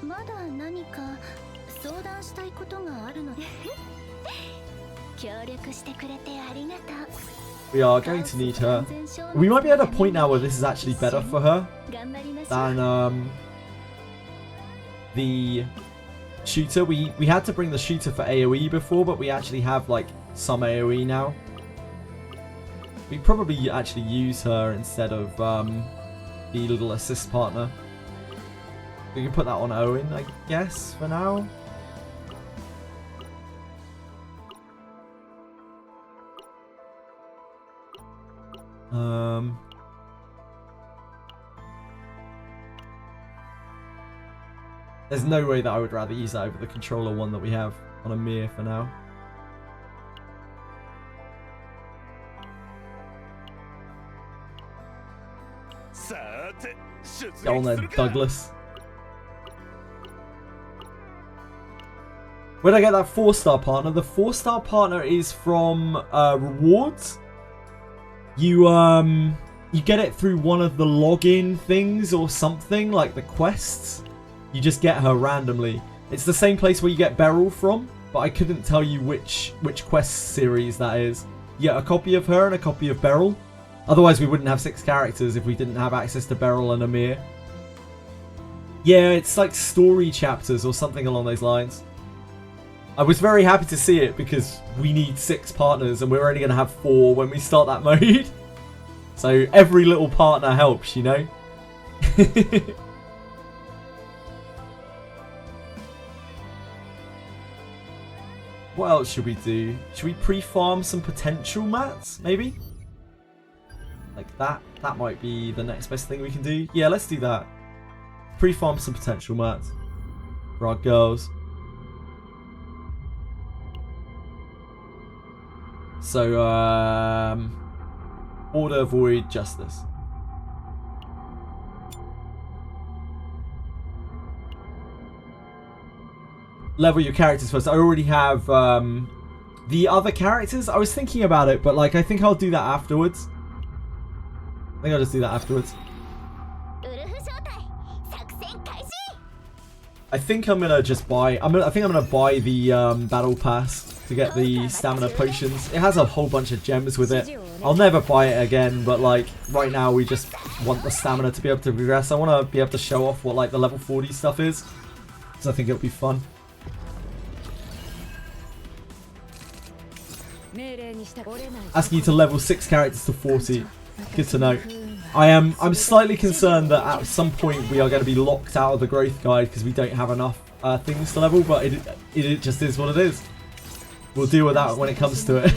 まだ何か相談したいことがあるので協力してくれてありがとう We are going to need her. We might be at a point now where this is actually better for her than the shooter. We had to bring the shooter for AoE before, but we actually have like some AoE now. We probably actually use her instead of the little assist partner. We can put that on Owen, I guess, for now. There's no way that I would rather use that over the controller one that we have on Amir for now. Get on there, Douglas. Where'd I get that 4-star partner? The 4-star partner is from rewards. You get it through one of the login things or something, like the quests. You just get her randomly. It's the same place where you get Beryl from, but I couldn't tell you which quest series that is. You get a copy of her and a copy of Beryl. Otherwise we wouldn't have 6 characters if we didn't have access to Beryl and Amir. Yeah, it's like story chapters or something along those lines. I was very happy to see it because we need 6 partners and we're only going to have 4 when we start that mode. So every little partner helps, you know? What else should we do? Should we pre-farm some potential mats, maybe? Like that? That might be the next best thing we can do. Yeah, let's do that. Pre-farm some potential mats for our girls. So, Order, Void, Justice. Level your characters first. I already have the other characters. I was thinking about it, but like I think I'll do that afterwards. I think I'll just do that afterwards. I think I'm gonna just buy. I think I'm gonna buy the battle pass to get the stamina potions. It has a whole bunch of gems with it. I'll never buy it again, but like right now we just want the stamina to be able to progress. I want to be able to show off what like the level 40 stuff is, so I think it'll be fun. Asking you to level 6 characters to 40. Good to know. I'm slightly concerned that at some point we are going to be locked out of the growth guide because we don't have enough things to level, but it just is what it is. We'll deal with that when it comes to it.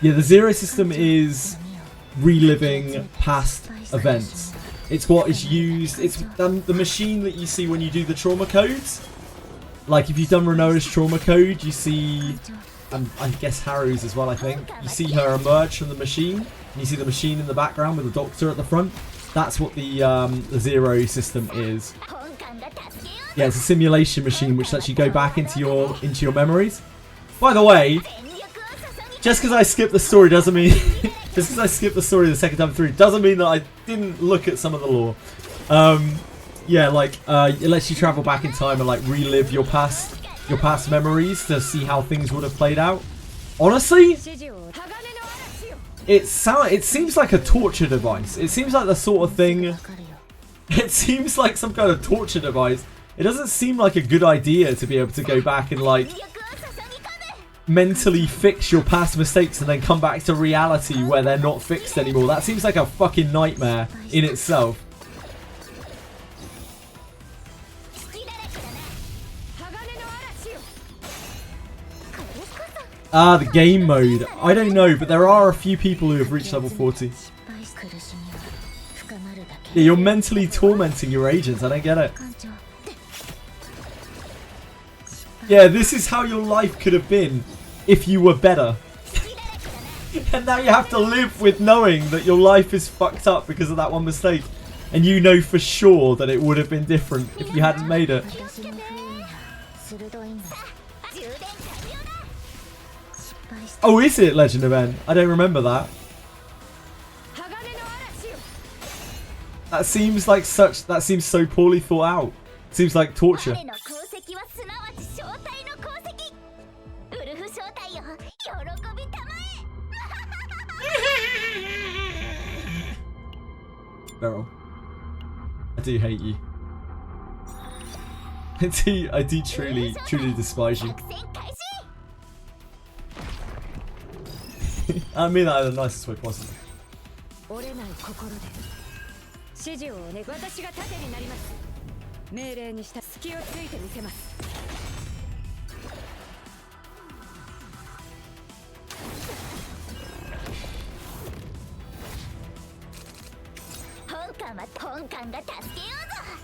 Yeah, the zero system is reliving past events. It's what is used. It's the machine that you see when you do the trauma codes. Like if you've done Renoa's trauma code, you see, I guess Haru's as well. I think you see her emerge from the machine, and you see the machine in the background with the doctor at the front. That's what the zero system is. Yeah, it's a simulation machine which lets you go back into your memories. By the way, just because I skipped the story doesn't mean just because I skipped the story the second time through doesn't mean that I didn't look at some of the lore. Yeah, like it lets you travel back in time and like relive your past memories to see how things would have played out. Honestly, it seems like a torture device. It seems like the sort of thing. It seems like some kind of torture device. It doesn't seem like a good idea to be able to go back and like mentally fix your past mistakes and then come back to reality where they're not fixed anymore. That seems like a fucking nightmare in itself. Ah, the game mode. I don't know, but there are a few people who have reached level 40. Yeah, you're mentally tormenting your agents. I don't get it. Yeah, this is how your life could have been if you were better. And now you have to live with knowing that your life is fucked up because of that one mistake. And you know for sure that it would have been different if you hadn't made it. Oh, is it Legend of N? I don't remember that. That seems like that seems so poorly thought out. Seems like torture. Beryl, I do hate you. I do truly despise you. I mean that in the nicest way possible. 折れない心で指示をお願い。私が盾になります。命令にした隙をついてみせます。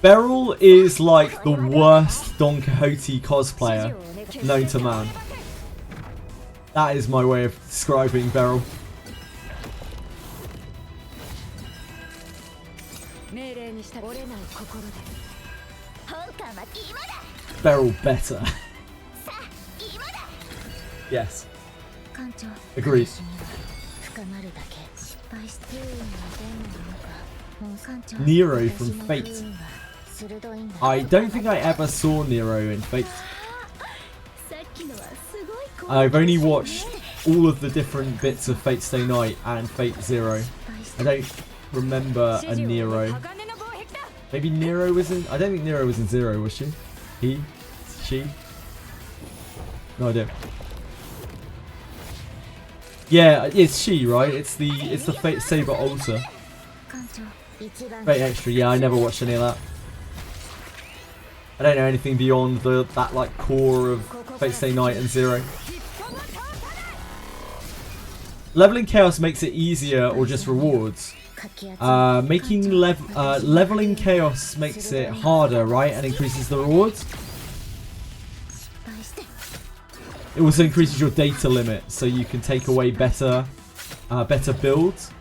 Beryl is like the worst Don Quixote cosplayer known to man. That is my way of describing Beryl. Beryl better. Yes. Agreed. Nero from Fate. I don't think I ever saw Nero in Fate. I've only watched all of the different bits of Fate Stay Night and Fate Zero. I don't remember a Nero. Maybe Nero was in... I don't think Nero was in Zero, was she? He? She? No idea. Yeah, it's she, right? It's the Fate Saber Altar. Fate Extra, yeah, I never watched any of that. I don't know anything beyond that like core of Fate Stay Night and Zero. Leveling Chaos makes it easier or just rewards. Leveling Chaos makes it harder, right? And increases the rewards. It also increases your data limit, so you can take away better builds.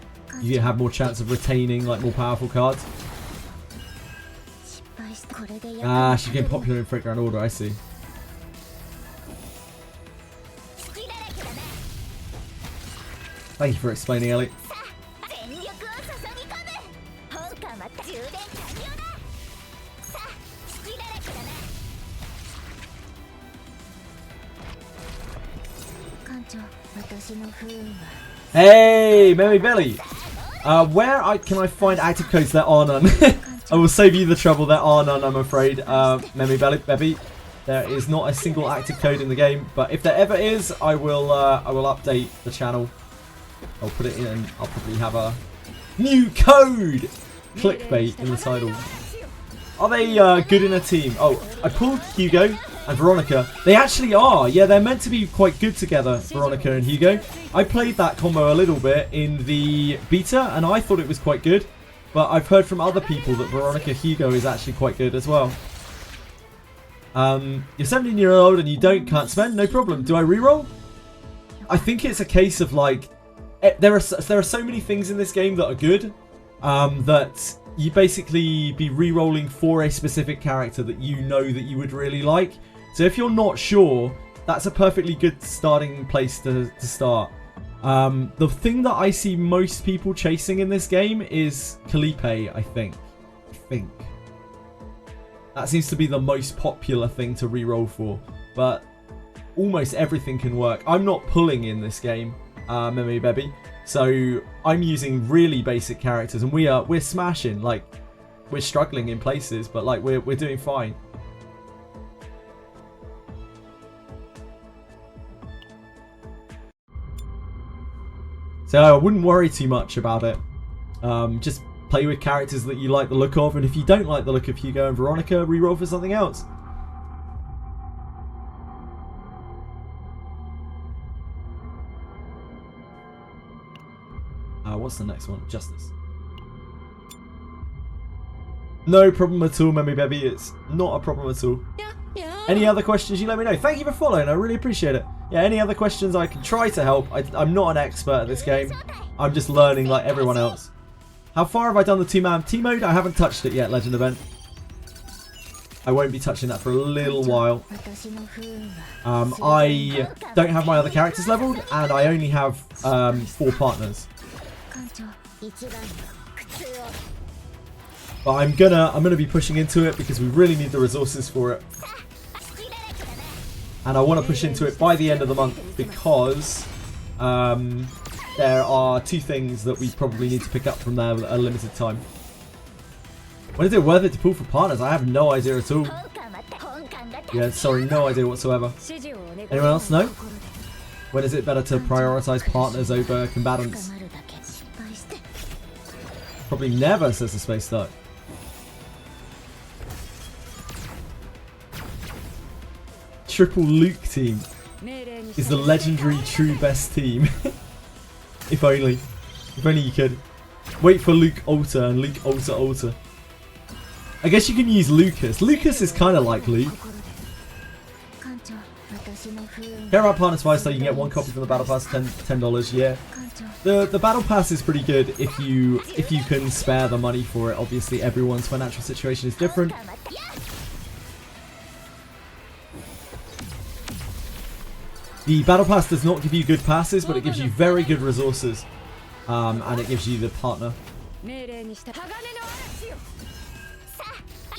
You have more chance of retaining like more powerful cards. Ah, she's getting popular in Fate Grand Order, I see. Thank you for explaining, Ellie. Hey, Mary Belly! Where can I find active codes? There are none. I will save you the trouble. There are none, I'm afraid. Mary Belly, there is not a single active code in the game. But if there ever is, I will update the channel. I'll put it in, and I'll probably have a new code. Clickbait in the title. Are they good in a team? Oh, I pulled Hugo and Veronica. They actually are. Yeah, they're meant to be quite good together, Veronica and Hugo. I played that combo a little bit in the beta, and I thought it was quite good. But I've heard from other people that Veronica Hugo is actually quite good as well. You're 17-year-old and you can't spend? No problem. Do I reroll? I think it's a case of like... There are so many things in this game that are good that you basically be re-rolling for a specific character that you know that you would really like. So if you're not sure, that's a perfectly good starting place to start. The thing that I see most people chasing in this game is Calliope, I think. That seems to be the most popular thing to re-roll for. But almost everything can work. I'm not pulling in this game, Memory Baby. So I'm using really basic characters, and we're smashing. Like, we're struggling in places, but like we're doing fine. So I wouldn't worry too much about it. Just play with characters that you like the look of, and if you don't like the look of Hugo and Veronica, reroll for something else. What's the next one? Justice. No problem at all, Memmy Baby. It's not a problem at all. Any other questions, you let me know. Thank you for following. I really appreciate it. Yeah, any other questions, I can try to help. I'm not an expert at this game. I'm just learning like everyone else. How far have I done the two-man team mode? I haven't touched it yet, Legend Event. I won't be touching that for a little while. I don't have my other characters leveled, and I only have 4 partners. But I'm gonna be pushing into it because we really need the resources for it. And I want to push into it by the end of the month because there are 2 things that we probably need to pick up from there at a limited time. When is it worth it to pull for partners? I have no idea at all. Yeah, sorry, no idea whatsoever. Anyone else know? When is it better to prioritize partners over combatants? Probably never, says the Space Duck. Triple Luke team is the legendary true best team. If only. If only you could. Wait for Luke Alter and Luke Alter. I guess you can use Lucas. Lucas is kind of like Luke. Care about partners 5-star, you can get 1 copy from the battle pass, $10. Yeah. The battle pass is pretty good if you can spare the money for it. Obviously, everyone's financial situation is different. The battle pass does not give you good passes, but it gives you very good resources, and it gives you the partner.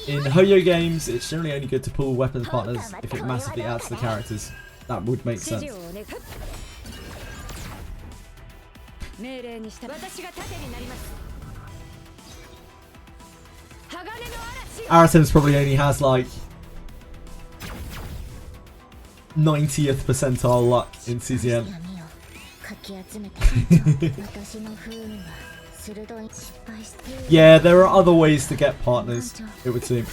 In Hoyo games, it's generally only good to pull weapons partners if it massively adds to the characters. That would make sense. Aratem's probably only has like 90th percentile luck in CZN. Yeah, there are other ways to get partners, it would seem.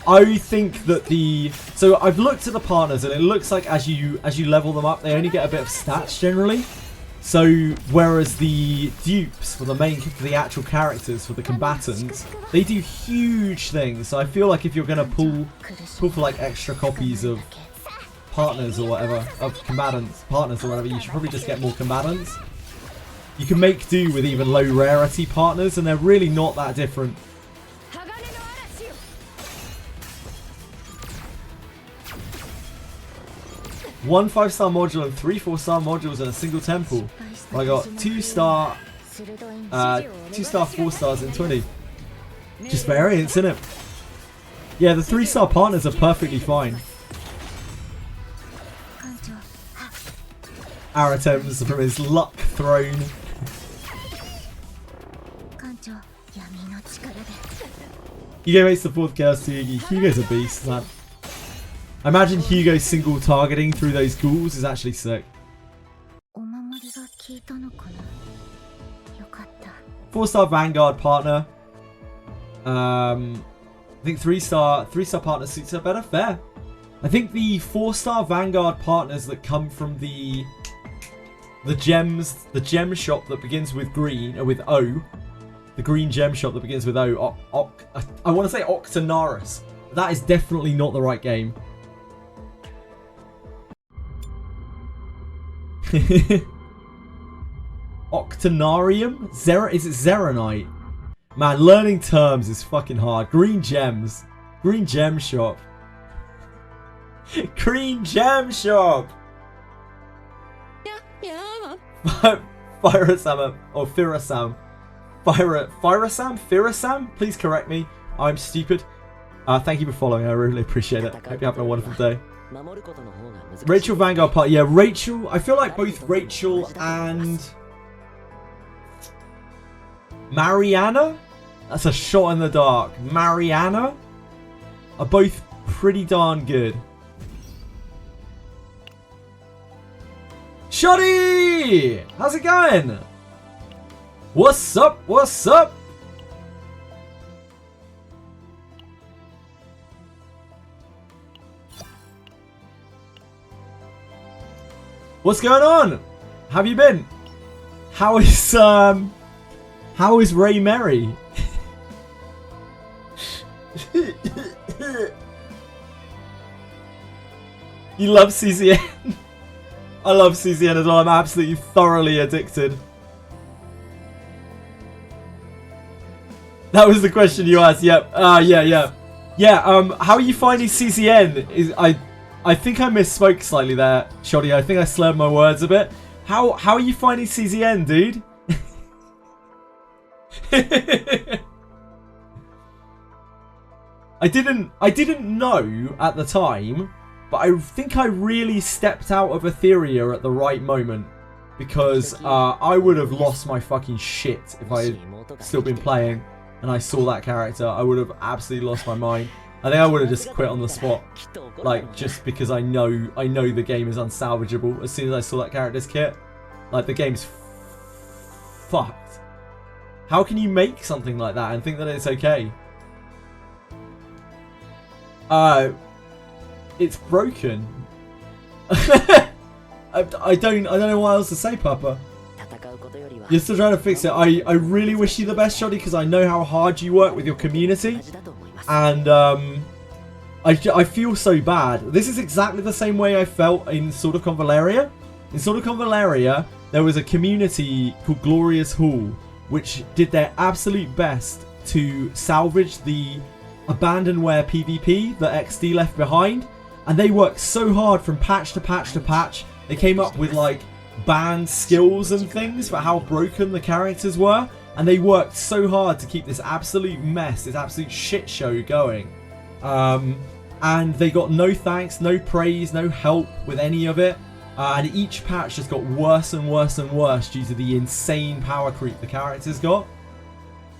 I think that so I've looked at the partners and it looks like as you level them up, they only get a bit of stats generally. So whereas the dupes for the actual characters, for the combatants, they do huge things. So I feel like if you're gonna pull for like extra copies of partners or whatever, of combatants, partners or whatever, you should probably just get more combatants. You can make do with even low rarity partners and they're really not that different. One 5-star module and 3 4-star modules in a single temple. I got 2-star, 4 stars in 20. Just variants, innit? Yeah, the 3-star partners are perfectly fine. Aratem's from his luck throne. Hugo makes the 4th chaos to Yugi. Hugo's a beast, man. I imagine Hugo single targeting through those ghouls is actually sick. 4-star Vanguard partner. I think 3-star partner suits her better. Fair. I think the 4-star Vanguard partners that come from the gem shop that begins with green, or with O, the green gem shop that begins with O. I want to say Octonaris. That is definitely not the right game. Octonarium? Is it Zeronite? Man, learning terms is fucking hard. Green gems. Green gem shop. Green gem shop! Firasam or Firasam. Firasam? Please correct me. I'm stupid. Thank you for following. I really appreciate it. Hope you're having a wonderful day. Rachel Vanguard part. Yeah, Rachel. I feel like both Rachel and Mariana. That's a shot in the dark. Mariana are both pretty darn good. Shoddy! How's it going? What's up? What's up? What's going on? How have you been? How is Ray Mary? You love CZN? I love CZN as well. I'm absolutely thoroughly addicted. That was the question you asked. Yep. Yeah. How are you finding CZN? I think I misspoke slightly there, Shoddy. I think I slurred my words a bit. How are you finding CZN, dude? I didn't know at the time But I think I really stepped out of Etheria at the right moment. Because I would have lost my fucking shit if I had still been playing and I saw that character. I would have absolutely lost my mind. I think I would have just quit on the spot. Like, just because I know the game is unsalvageable. As soon as I saw that character's kit, like, the game's fucked. How can you make something like that and think that it's okay? It's broken. I don't know what else to say, Papa. You're still trying to fix it. I really wish you the best, Shoddy, because I know how hard you work with your community. And I feel so bad. This is exactly the same way I felt in Sword of Convaleria. In Sword of Convaleria, there was a community called Glorious Hall, which did their absolute best to salvage the abandonware PvP that XD left behind. And they worked so hard from patch to patch to patch. They came up with, like, banned skills and things for how broken the characters were. And they worked so hard to keep this absolute mess, this absolute shit show going. And they got no thanks, no praise, no help with any of it. And each patch just got worse and worse and worse due to the insane power creep the characters got.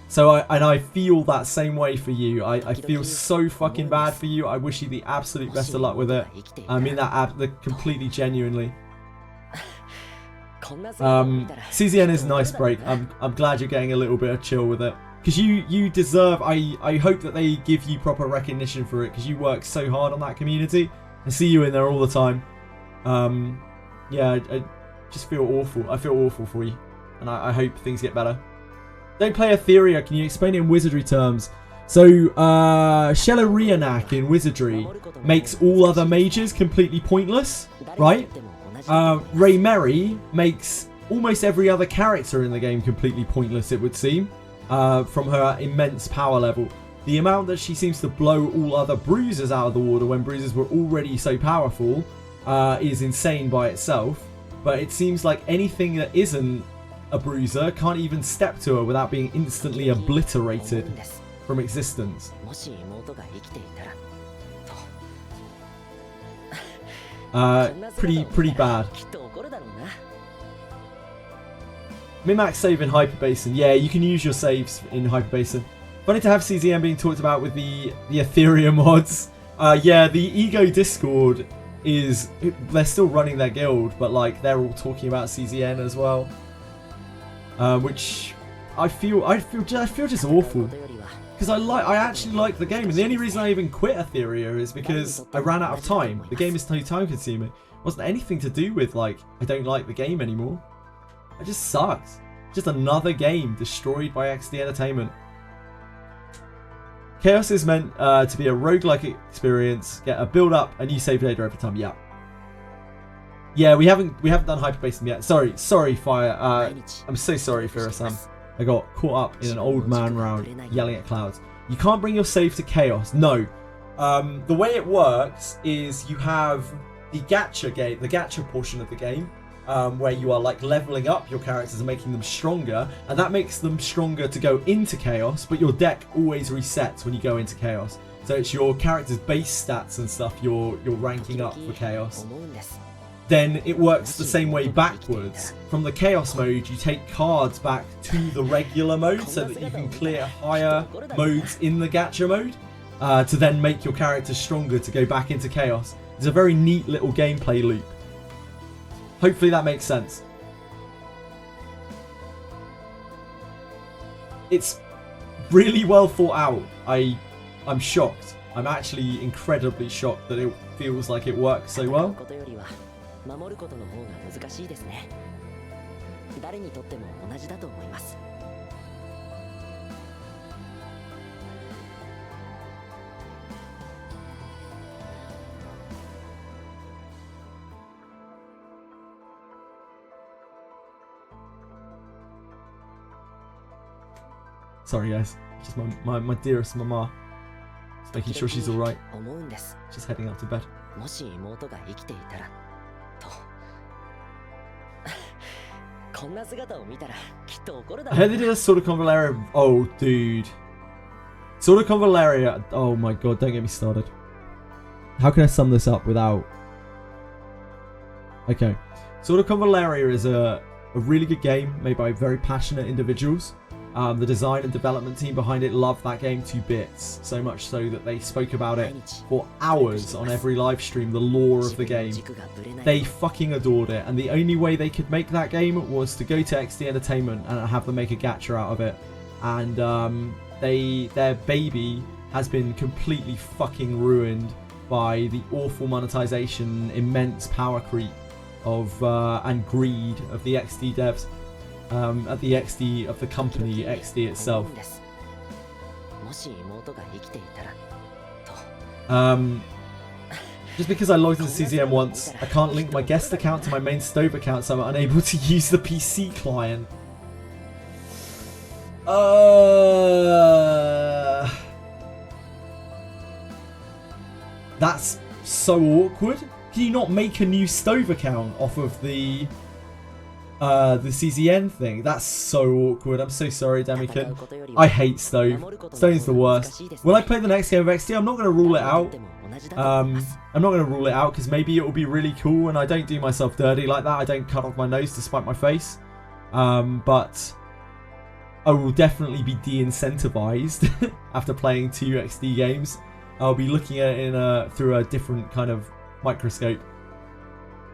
So I feel that same way for you. I feel so fucking bad for you. I wish you the absolute best of luck with it. I mean that completely genuinely. CZN is a nice break. I'm glad you're getting a little bit of chill with it. Because you deserve, I hope that they give you proper recognition for it, because you work so hard on that community. I see you in there all the time. Yeah, I just feel awful. I feel awful for you. And I hope things get better. Don't play Etheria. Can you explain it in Wizardry terms? So, Shelarianak in Wizardry makes all other mages completely pointless, right? Ray Merry makes almost every other character in the game completely pointless, it would seem, from her immense power level. The amount that she seems to blow all other bruisers out of the water when bruisers were already so powerful is insane by itself. But it seems like anything that isn't a bruiser can't even step to her without being instantly obliterated from existence. Pretty bad. Min-max save in Hyper Basin. Yeah, you can use your saves in Hyper Basin. Funny to have CZN being talked about with the Ethereum mods. Yeah, the Ego Discord is, they're still running their guild, but like they're all talking about CZN as well. Which I feel just awful. Because I actually like the game, and the only reason I even quit Etheria is because I ran out of time. The game is too time consuming. It wasn't anything to do with like I don't like the game anymore. It just sucks. Just another game destroyed by XD Entertainment. Chaos is meant to be a roguelike experience. Get a build up, a new save data every time. Yeah. Yeah, we haven't done Hyper Basin yet. Sorry, Fire. I'm so sorry, Fira-san. I got caught up in an old man round yelling at clouds. You can't bring your save to Chaos. No. The way it works is you have the gacha portion of the game, where you are like leveling up your characters and making them stronger, and that makes them stronger to go into Chaos, but your deck always resets when you go into Chaos. So it's your character's base stats and stuff you're ranking up for Chaos. Then it works the same way backwards. From the Chaos mode, you take cards back to the regular mode so that you can clear higher modes in the gacha mode to then make your character stronger to go back into Chaos. It's a very neat little gameplay loop. Hopefully that makes sense. It's really well thought out. I'm shocked. I'm actually incredibly shocked that it feels like it works so well. Sorry guys, just my dearest mama. Just making sure she's alright. Just heading out to bed. I heard they did a Sword of Convaleria. Oh, dude. Sword of Convaleria. Oh my god, don't get me started. How can I sum this up without... Okay. Sword of Convaleria is a really good game made by very passionate individuals. The design and development team behind it loved that game to bits, so much so that they spoke about it for hours on every live stream, the lore of the game. They fucking adored it, and the only way they could make that game was to go to XD Entertainment and have them make a gacha out of it. And their baby has been completely fucking ruined by the awful monetization, immense power creep of and greed of the XD devs. At the XD of the company, XD itself. Just because I logged into CZM once, I can't link my guest account to my main Stove account, so I'm unable to use the PC client. That's so awkward. Can you not make a new Stove account off of the CZN thing? That's so awkward. I'm so sorry, Demikin. I hate Stove. Stove's the worst. Will I play the next game of XD? I'm not going to rule it out. I'm not going to rule it out because maybe it will be really cool, and I don't do myself dirty like that. I don't cut off my nose to spite my face. But I will definitely be de-incentivized after playing 2 XD games. I'll be looking at it through a different kind of microscope.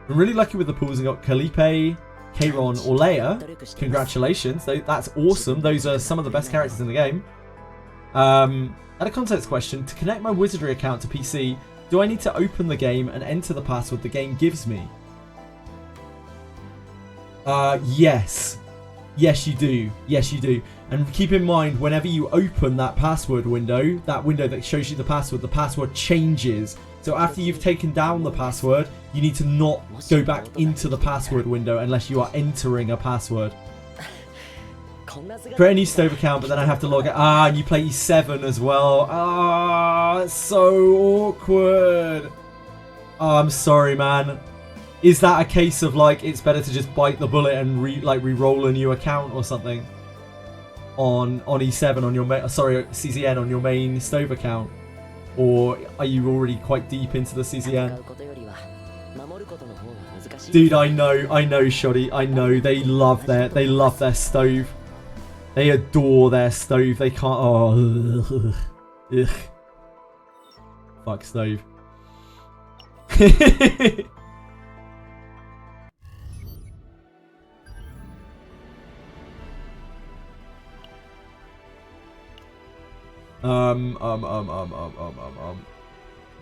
I'm really lucky with the pools. I got Kalipe, Kayron, or Leia. Congratulations. That's awesome. Those are some of the best characters in the game. And a context question. To connect my Wizardry account to PC, do I need to open the game and enter the password the game gives me? Yes. Yes, you do. Yes, you do. And keep in mind, whenever you open that password window, that window that shows you the password changes. So after you've taken down the password, you need to not go back into the password window unless you are entering a password. Create a new Stove account, but then I have to log it. Ah, and you play E7 as well. Ah, it's so awkward. Oh, I'm sorry, man. Is that a case of like it's better to just bite the bullet and re-roll a new account or something on E7 on your CZN on your main Stove account? Or are you already quite deep into the CZN? Dude, I know, Shoddy, I know. They love their Stove. They adore their Stove. They can't. Oh, ugh. Fuck Stove.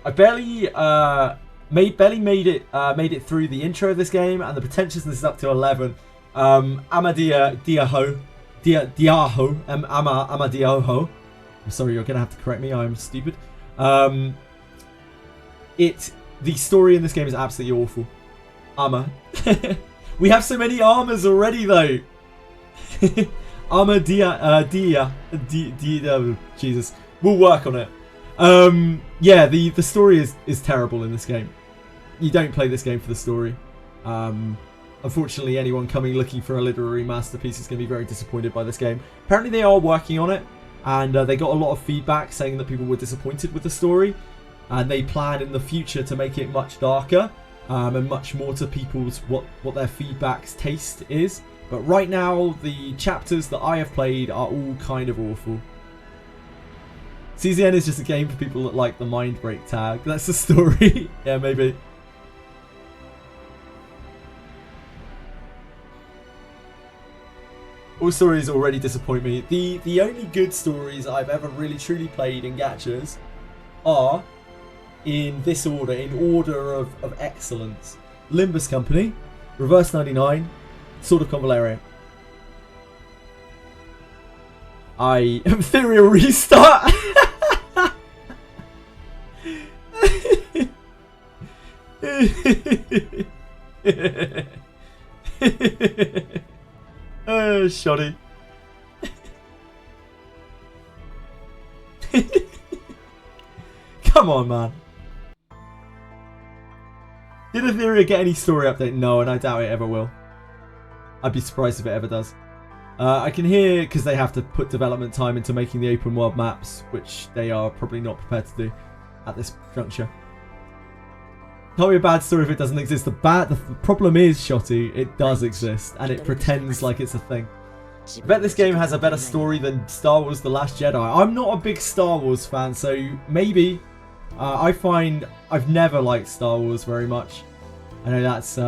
I barely made it through the intro of this game, and the potential is up to 11. Amadiaho. I'm sorry, you're gonna have to correct me. I'm stupid. The story in this game is absolutely awful. Armor. We have so many armors already, though. Jesus. We'll work on it. Yeah, the story is terrible in this game. You don't play this game for the story. Unfortunately, anyone coming looking for a literary masterpiece is going to be very disappointed by this game. Apparently they are working on it, and they got a lot of feedback saying that people were disappointed with the story, and they plan in the future to make it much darker and much more to people's what their feedback's taste is. But right now, the chapters that I have played are all kind of awful. CZN is just a game for people that like the Mind Break tag. That's the story. Yeah, maybe. All stories already disappoint me. The only good stories I've ever really truly played in gachas are in this order, in order of excellence. Limbus Company, Reverse 99, Sword of Convaleria. Ethereal Restart. Oh, shoddy. Come on, man. Did Ethereal get any story update? No, and I doubt it ever will. I'd be surprised if it ever does. I can hear, because they have to put development time into making the open world maps, which they are probably not prepared to do at this juncture. Can't be a bad story if it doesn't exist. The problem is, Shotty, it does exist, and it pretends like it's a thing. I bet this game has a better story than Star Wars The Last Jedi. I'm not a big Star Wars fan, so maybe. I find I've never liked Star Wars very much. I know that's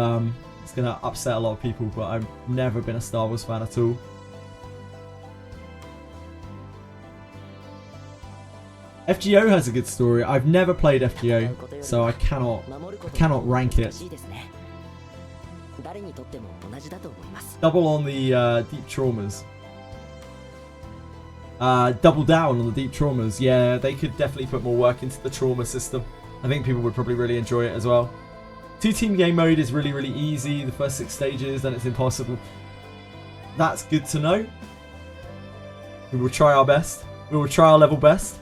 it's going to upset a lot of people, but I've never been a Star Wars fan at all. FGO has a good story. I've never played FGO, so I cannot rank it. Double on the deep traumas. Double down on the deep traumas. Yeah, they could definitely put more work into the trauma system. I think people would probably really enjoy it as well. 2-team game mode is really, really easy. The first 6 stages, then it's impossible. That's good to know. We will try our best. We will try our level best.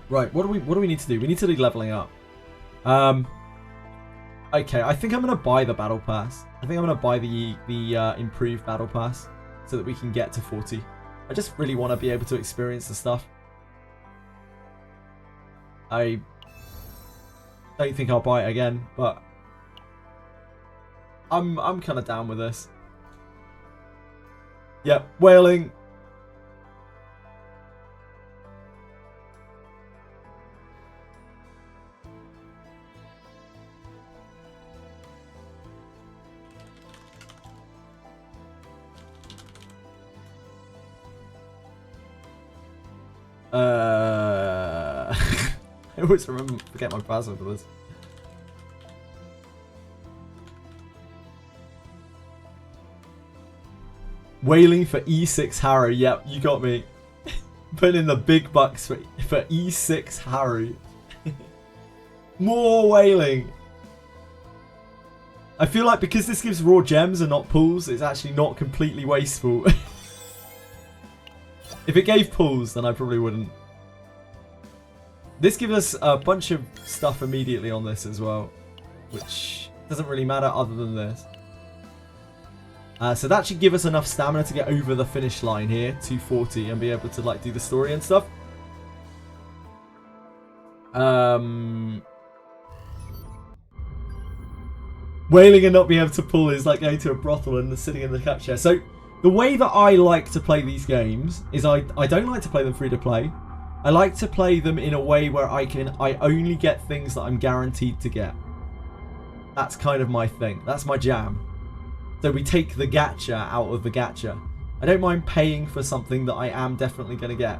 Right, what do we need to do? We need to do leveling up. Okay, I think I'm gonna buy the battle pass. I think I'm gonna buy the improved battle pass so that we can get to 40. I just really want to be able to experience the stuff. I don't think I'll buy it again, but I'm kind of down with this. Yep, whaling. I always forget my password for this. Wailing for E6 Harry. Yep, you got me. Putting in the big bucks for E6 Harry. More wailing. I feel like because this gives raw gems and not pulls, it's actually not completely wasteful. If it gave pulls, then I probably wouldn't. This gives us a bunch of stuff immediately on this as well, which doesn't really matter other than this. So that should give us enough stamina to get over the finish line here, 240, and be able to like do the story and stuff. Wailing and not being able to pull is like going to a brothel and sitting in the couch chair. So the way that I like to play these games is I don't like to play them free to play. I like to play them in a way where I only get things that I'm guaranteed to get. That's kind of my thing. That's my jam. So we take the gacha out of the gacha. I don't mind paying for something that I am definitely going to get.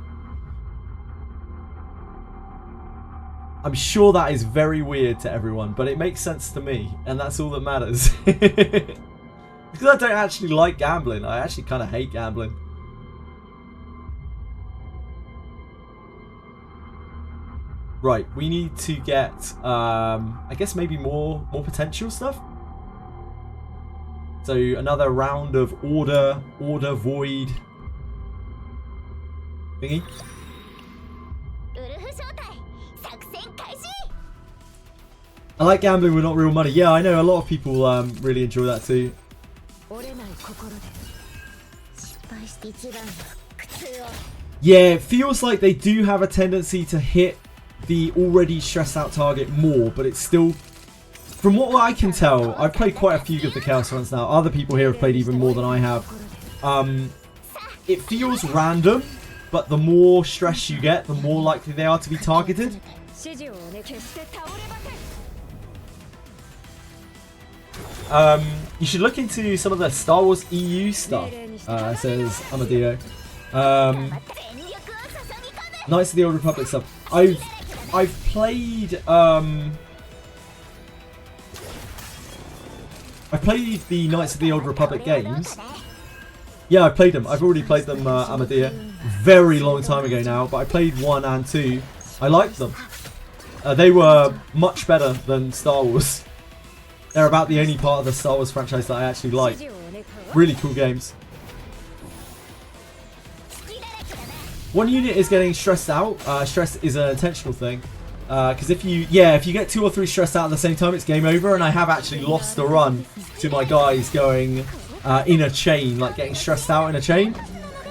I'm sure that is very weird to everyone, but it makes sense to me, and that's all that matters. Because I don't actually like gambling. I actually kind of hate gambling. Right, we need to get, I guess maybe more potential stuff. So another round of order void thingy. I like gambling with not real money. Yeah, I know a lot of people really enjoy that too. Yeah, it feels like they do have a tendency to hit the already stressed out target more, but it's still, from what I can tell, I've played quite a few of the Chaos runs now. Other people here have played even more than I have. It feels random, but the more stress you get, the more likely they are to be targeted. You should look into some of the Star Wars EU stuff, says Amadeo. Knights of the Old Republic stuff. I've played the Knights of the Old Republic games. Yeah, I played them. I've already played them, Amadeo. Very long time ago now, but I played 1 and 2. I liked them. They were much better than Star Wars. They're about the only part of the Star Wars franchise that I actually like. Really cool games. One unit is getting stressed out. Stress is an intentional thing. Because if you get 2 or 3 stressed out at the same time, it's game over. And I have actually lost a run to my guys going in a chain, like getting stressed out in a chain.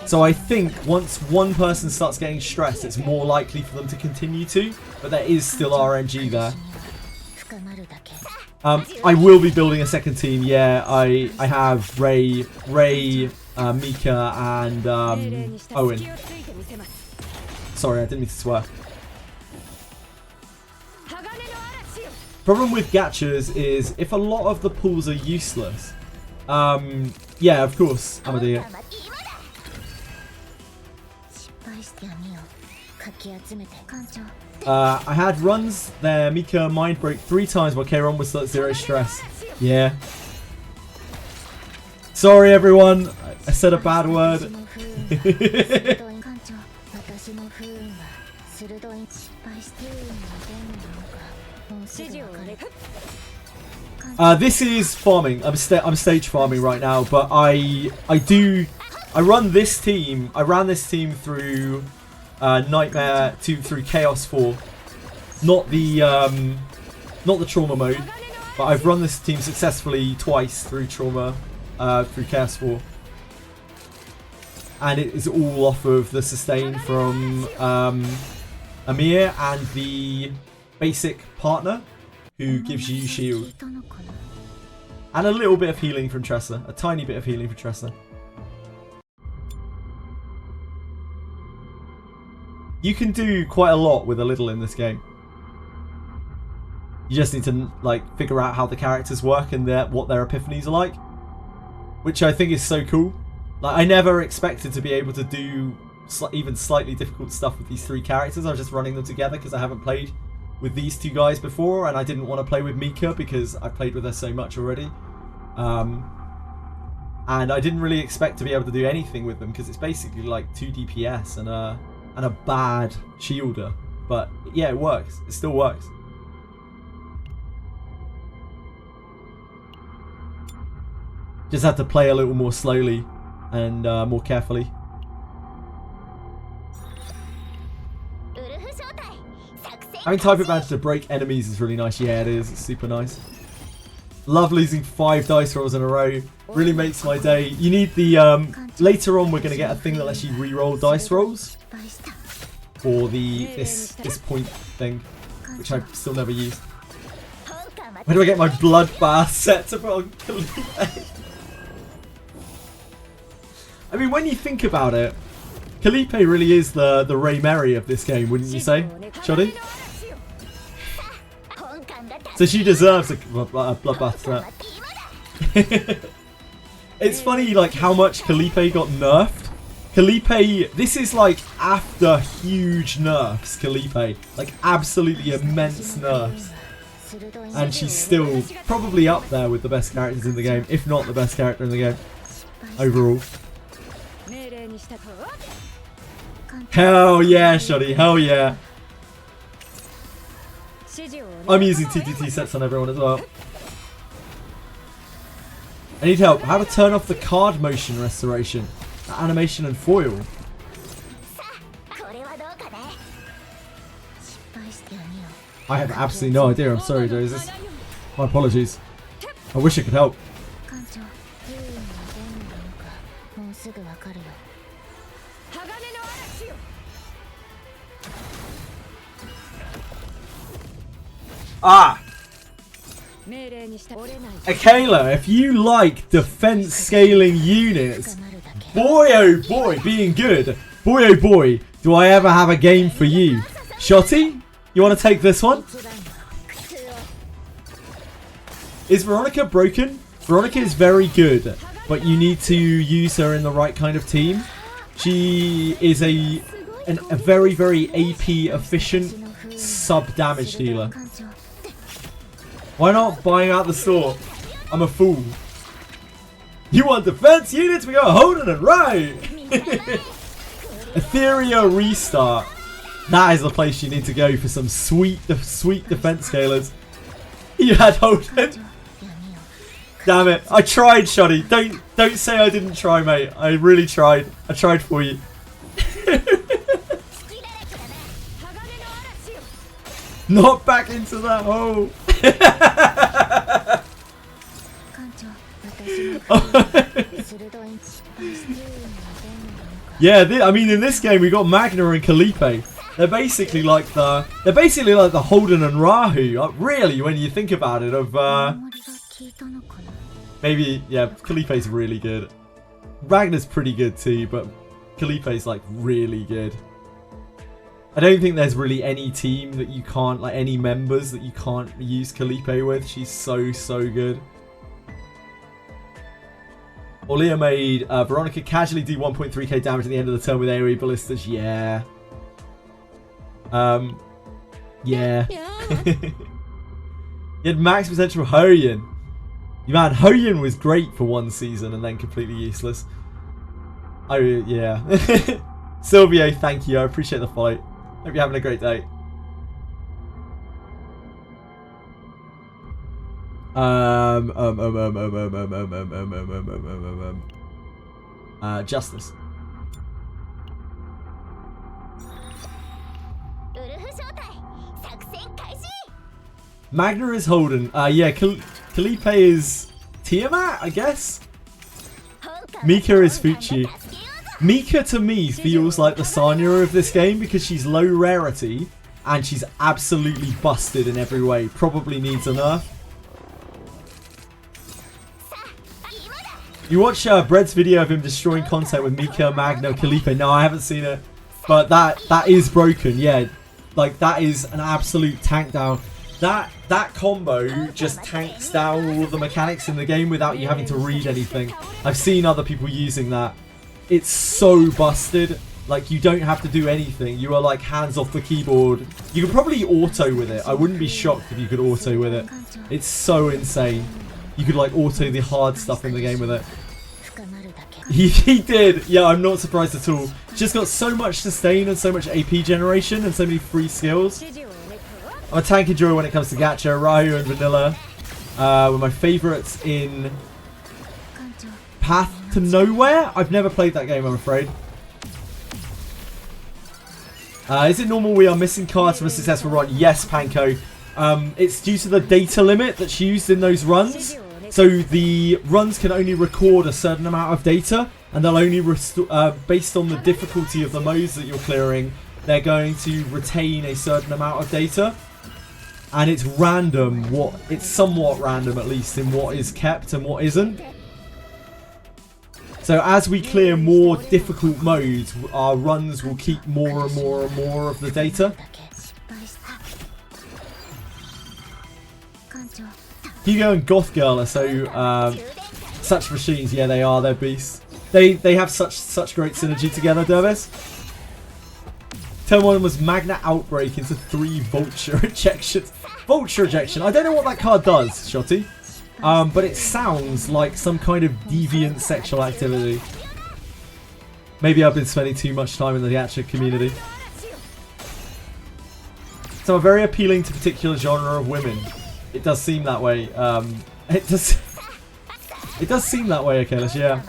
So I think once one person starts getting stressed, it's more likely for them to continue to. But there is still RNG there. I will be building a second team. Yeah, I have Ray, Mika, and Owen. Sorry, I didn't mean to swear. Problem with gachas is if a lot of the pools are useless. Yeah, of course, I'm gonna do it. I had runs there. Mika mind break 3 times while K-Ron was at 0 stress. Yeah. Sorry, everyone. I said a bad word. This is farming. I'm stage farming right now, but I run this team. I ran this team through Nightmare through Chaos 4, not the Trauma mode, but I've run this team successfully twice through Trauma, through Chaos 4, and it is all off of the sustain from Amir and the basic partner, who gives you shield, and a little bit of healing from Tressa, a tiny bit of healing from Tressa. You can do quite a lot with a little in this game. You just need to like figure out how the characters work and what their epiphanies are like, which I think is so cool. Like, I never expected to be able to do even slightly difficult stuff with these 3 characters. I was just running them together because I haven't played with these 2 guys before, and I didn't want to play with Mika because I played with her so much already. And I didn't really expect to be able to do anything with them because it's basically like 2 DPS and a bad shielder. But yeah, it works. It still works. Just had to play a little more slowly and more carefully. Having type advantage to break enemies is really nice. Yeah, it is. It's super nice. Love losing 5 dice rolls in a row. Really makes my day. You need the... later on, we're going to get a thing that lets you re-roll dice rolls. For this point thing, which I've still never used. Where do I get my bloodbath set to put on Kalipe? I mean, when you think about it, Kalipe really is the Ray Mary of this game, wouldn't you say, Shoddy? So she deserves a bloodbath set. It's funny, like, how much Kalipe got nerfed. Kalipe, this is like after huge nerfs, Kalipe. Like, absolutely immense nerfs. And she's still probably up there with the best characters in the game, if not the best character in the game, overall. Hell yeah, Shoddy, hell yeah. I'm using TTT sets on everyone as well. I need help. How to turn off the card motion restoration, animation and foil. I have absolutely no idea. I'm sorry, Joseph. My apologies. I wish I could help. Ah! Akela, if you like defense scaling units, boy oh boy, being good, boy oh boy, do I ever have a game for you. Shotty, you want to take this one? Is Veronica broken? Veronica is very good, but you need to use her in the right kind of team. She is a very, very AP efficient sub damage dealer. Why not buying out the store? I'm a fool. You want defense units? We got Hoden and right. Etheria restart. That is the place you need to go for some sweet defense scalers. You had Hoden. Damn it! I tried, Shoddy. Don't say I didn't try, mate. I really tried. I tried for you. Not back into that hole. Yeah, I mean, in this game we got Magna and Kalipe. They're basically like the Holden and Rahu. Really, when you think about it, of maybe, yeah, Kalipe's really good. Magna's pretty good too, but Kalipe's like really good. I don't think there's really any team that you can't, like any members that you can't use Kalipe with. She's so good. Orlia made Veronica casually do 1.3k damage at the end of the turn with AoE ballistas. Yeah. Yeah. You had max potential Hoyin. Man, Hoyin was great for one season and then completely useless. Oh, yeah. Silvio, thank you. I appreciate the fight. Hope you're having a great day. Justice. Magna is Holden. Yeah, Kalipe is Tiamat, I guess. Mika is Fuchi. Mika to me feels like the Sanya of this game because she's low rarity and she's absolutely busted in every way. Probably needs a nerf. You watch Bread's video of him destroying content with Mika, Magna, Kalipe. No, I haven't seen it. But that is broken, yeah. Like, that is an absolute tank down. That combo just tanks down all of the mechanics in the game without you having to read anything. I've seen other people using that. It's so busted. Like, you don't have to do anything. You are like hands off the keyboard. You could probably auto with it. I wouldn't be shocked if you could auto with it. It's so insane. You could like auto the hard stuff in the game with it. He did. Yeah, I'm not surprised at all. Just got so much sustain and so much AP generation and so many free skills. I'm a tank enjoyer when it comes to gacha. Ryu and Vanilla were my favourites in Path to Nowhere. I've never played that game, I'm afraid. Is it normal we are missing cards from a successful run? Yes, Panko. It's due to the data limit that's used in those runs. So the runs can only record a certain amount of data, and they'll only based on the difficulty of the modes that you're clearing, they're going to retain a certain amount of data. And it's random, it's somewhat random at least in what is kept and what isn't. So as we clear more difficult modes, our runs will keep more and more and more of the data. Hugo and Goth Girl are so such machines. Yeah, they are. They're beasts. They have such great synergy together, Dervis. Turn 1 was Magna Outbreak into 3 Vulture ejections. Vulture ejection. I don't know what that card does, Shotty. But it sounds like some kind of deviant sexual activity. Maybe I've been spending too much time in the gacha community. So I'm very appealing to a particular genre of women. It does seem that way. It does seem that way, Achilles, yeah.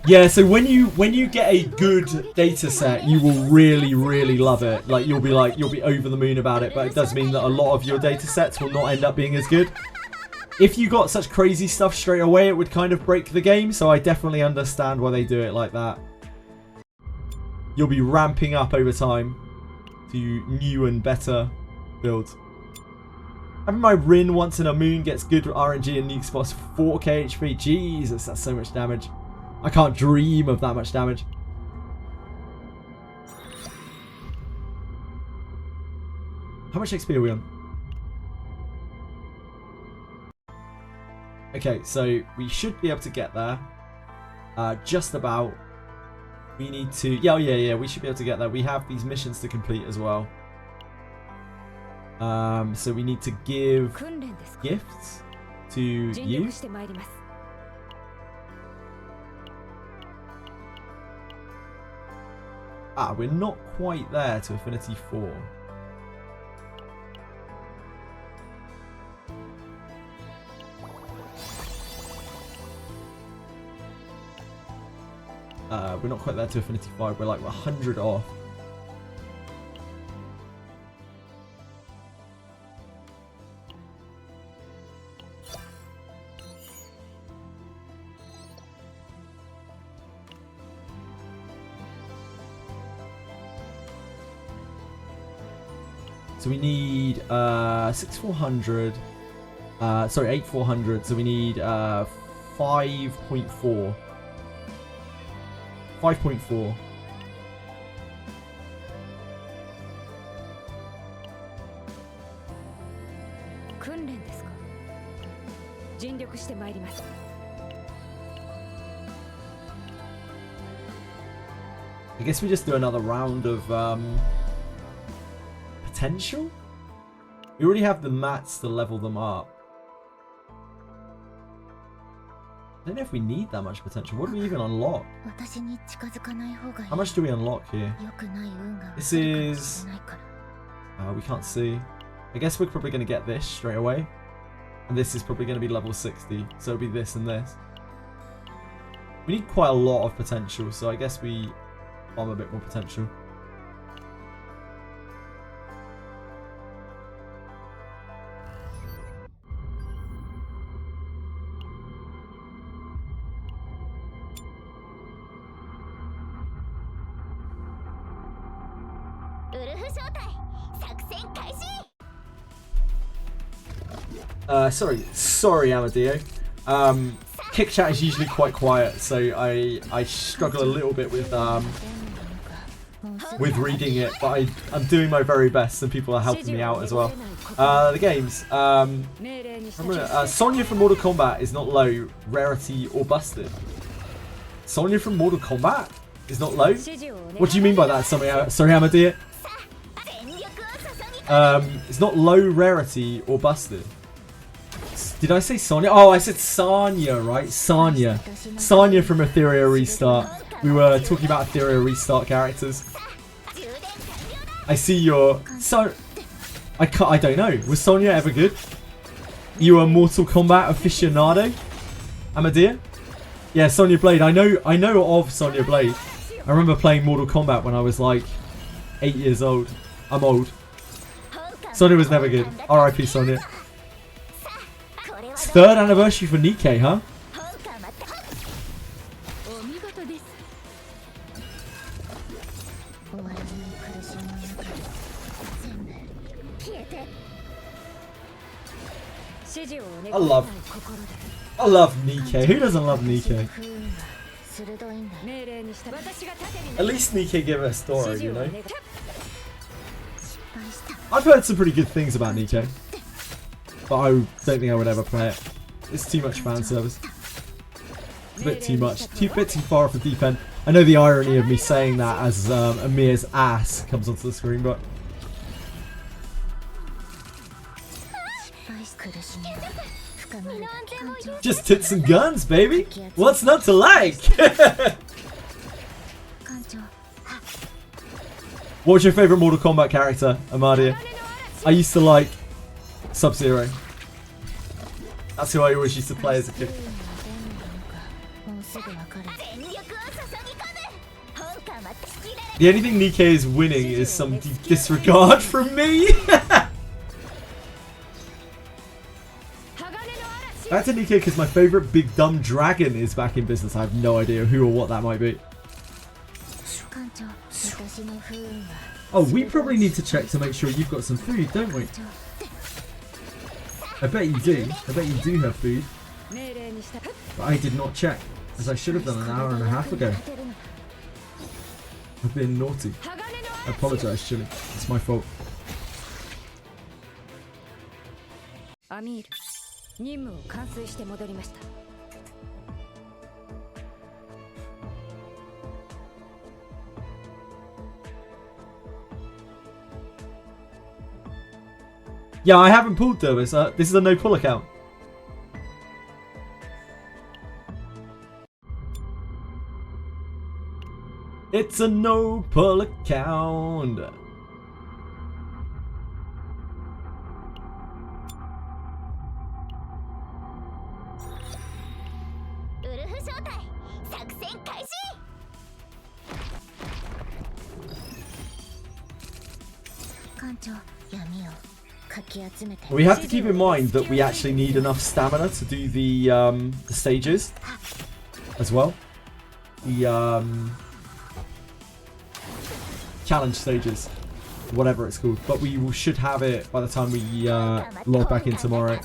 Yeah, so when you get a good data set, you will really love it. Like you'll be over the moon about it, but it does mean that a lot of your data sets will not end up being as good. If you got such crazy stuff straight away, it would kind of break the game, so I definitely understand why they do it like that. You'll be ramping up over time to new and better builds. Having my Rin once in a moon gets good RNG and nuke spots 4k HP. Jesus, that's so much damage. I can't dream of that much damage. How much XP are we on? Okay, so we should be able to get there. Just about. We need to... Yeah, we should be able to get there. We have these missions to complete as well. So we need to give gifts to you. We're not quite there to Affinity 4. We're not quite there to Affinity 5. We're like 100 off. So we need 6400. Sorry, 8400. So we need 5.4. 5.4. I guess we just do another round of potential? We already have the mats to level them up. I don't know if we need that much potential. What do we even unlock? How much do we unlock here? This is... we can't see. I guess we're probably going to get this straight away. And this is probably going to be level 60. So it'll be this and this. We need quite a lot of potential. So I guess we farm a bit more potential. Sorry, Amadeo. Kick chat is usually quite quiet, so I struggle a little bit with reading it, but I'm doing my very best, and people are helping me out as well. The games. Sonya from Mortal Kombat is not low, rarity, or busted. Sonya from Mortal Kombat is not low? What do you mean by that? Sorry, Amadeo. It's not low, rarity, or busted. Did I say Sonya? Oh, I said Sanya, right? Sanya. Sanya from Etheria Restart. We were talking about Etheria Restart characters. I see your... I don't know. Was Sonya ever good? You a Mortal Kombat aficionado? Amadea? Yeah, Sonya Blade. I know of Sonya Blade. I remember playing Mortal Kombat when I was like 8 years old. I'm old. Sonya was never good. R.I.P. Sonya. It's 3rd anniversary for Nikkei, huh? I love Nikkei. Who doesn't love Nikkei? At least Nikkei give us a story, you know? I've heard some pretty good things about Nikkei, but I don't think I would ever play it. It's too much fan service. It's a bit too much. A bit too far off the deep end. I know the irony of me saying that as Amir's ass comes onto the screen, but... Just tits and guns, baby! What's not to like? What was your favourite Mortal Kombat character, Amadia? I used to like Sub-Zero. That's who I always used to play as a kid. The only thing Nikkei is winning is some disregard from me. Back to Nikkei because my favourite big dumb dragon is back in business. I have no idea who or what that might be. Oh, we probably need to check to make sure you've got some food, don't we? I bet you do. I bet you do have food. But I did not check, as I should have done an hour and a half ago. I've been naughty. I apologise, Chili. It's my fault. Yeah, I haven't pulled though. This is a no pull account. It's a no pull account. We have to keep in mind that we actually need enough stamina to do the stages as well. The challenge stages. whatever it's called. But we should have it by the time we log back in tomorrow.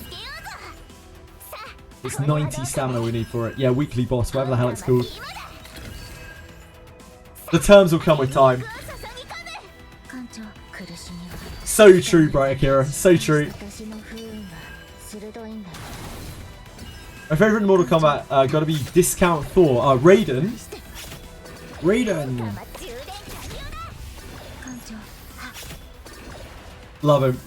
It's 90 stamina we need for it. Yeah, weekly boss, whatever the hell it's called. The terms will come with time. So true, Bright Akira. So true. My favourite in Mortal Kombat gotta be Discount Thor. Raiden. Raiden. Love him.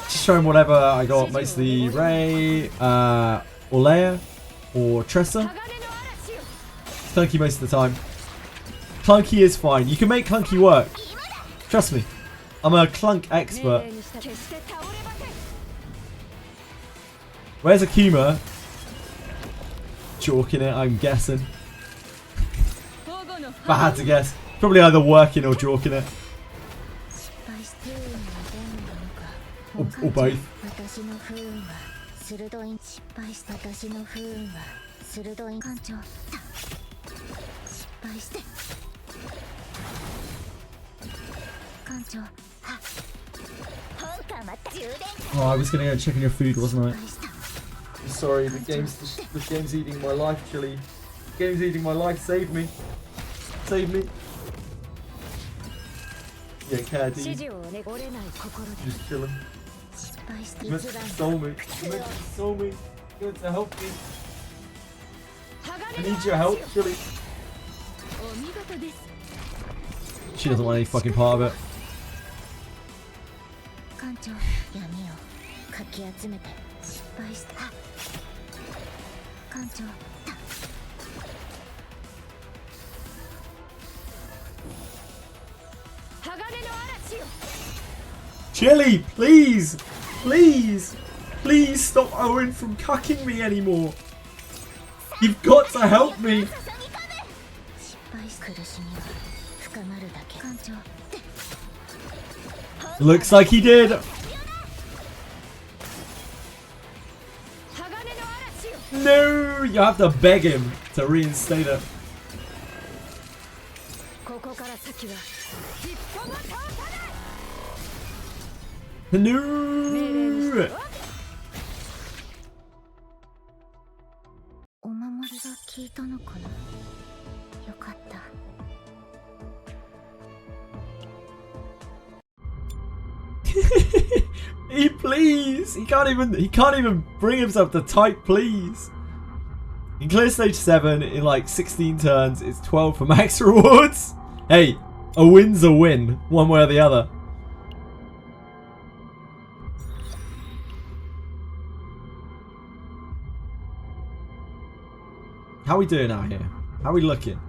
Just show him whatever I got. Mostly Ray, or Leia, or Tressa. Clunky most of the time. Clunky is fine. You can make Clunky work. Trust me. I'm a Clunk expert. Where's Akuma? Chalking it, I'm guessing. If I had to guess. Probably either working or chalking it. Or both. Oh, I was gonna go check on your food, wasn't I? Sorry, the game's eating my life, Chili. The game's eating my life. Save me. Save me. Yeah, care, dude. Just chilling. You meant to console me. You meant to console me. You meant to help me. I need your help, Chili. She doesn't want any fucking part of it. Chili, please! Please! Please stop Owen from cucking me anymore! You've got to help me! Looks like he did! No! You have to beg him to reinstate it. No! Please! He can't even bring himself to type please. You can clear stage 7 in like 16 turns. It's 12 for max rewards. Hey, a win's a win, one way or the other. How are we doing out here? How are we looking?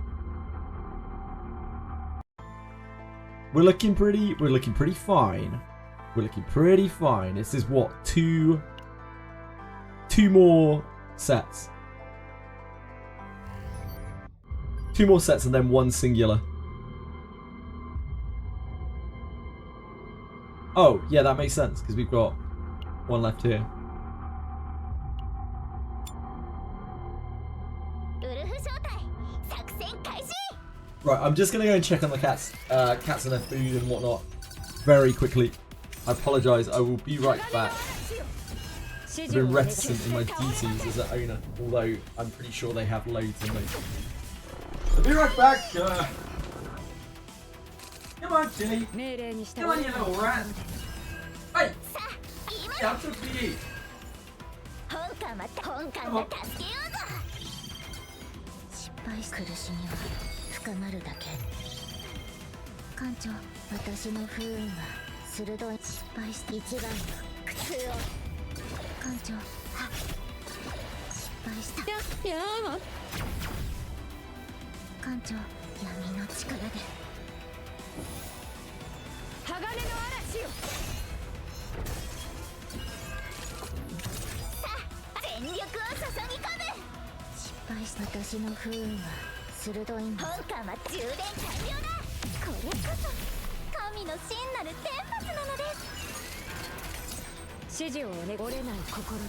We're looking pretty fine. We're looking pretty fine. This is what, two more sets. 2 more sets and then 1 singular. Oh, yeah, that makes sense because we've got 1 left here. Right, I'm just gonna go and check on the cats and their food and whatnot very quickly. I apologise, I will be right back. I've been reticent in my duties as an owner, although I'm pretty sure they have loads of me. I'll be right back. Come on, Jenny. Come on, you little rat. Hey! Yeah, I'm took for you. Come on. 艦長、私の不運は鋭い失敗して一番の苦痛を艦長、失敗したやー艦長、闇の力で鋼の嵐よさあ、全力を注ぎ込む失敗した私の不運は鋭いんだ本艦は充電完了だこれこそ神の真なる天罰なのです指示を折れない心で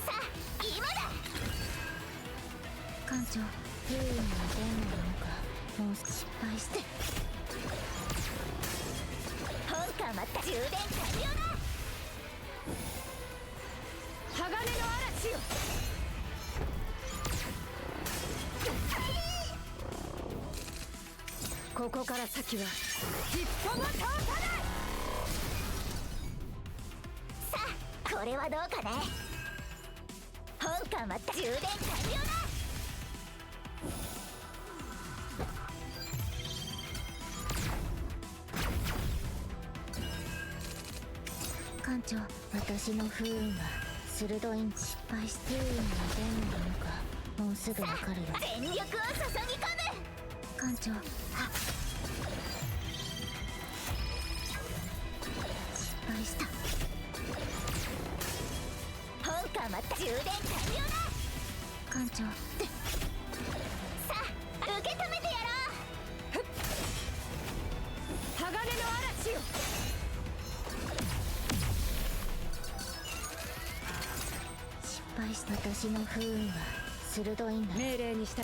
さあ今だ艦長不運に出んのかもう失敗して本艦また充電完了だ鋼の嵐よここから先は一歩も通さないさあこれはどうかね本艦また充電完了だ艦長私の不運は鋭いん失敗して不運に出んのかもうすぐわかるよ全力を注ぎ込む艦長失敗した本艦また充電完了だ艦長さあ受け止めてやろう鋼の嵐よ失敗した私の不運は鋭いんだ命令にした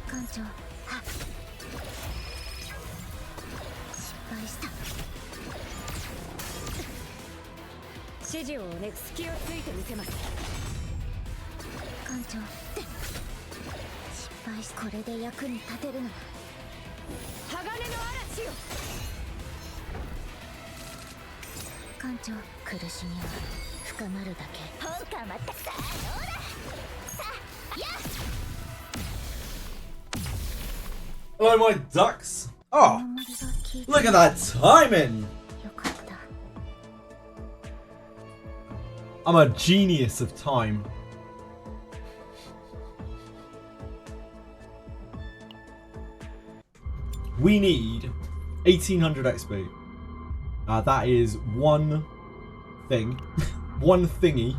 艦長失敗した指示を隙をついてみせます艦長失敗しこれで役に立てるのは鋼の嵐よ艦長苦しみは深まるだけ本艦またさあどうださあやっ Hello, my ducks. Oh, look at that timing. よかった I'm a genius of time. We need 1800 XP. That is one thing. One thingy.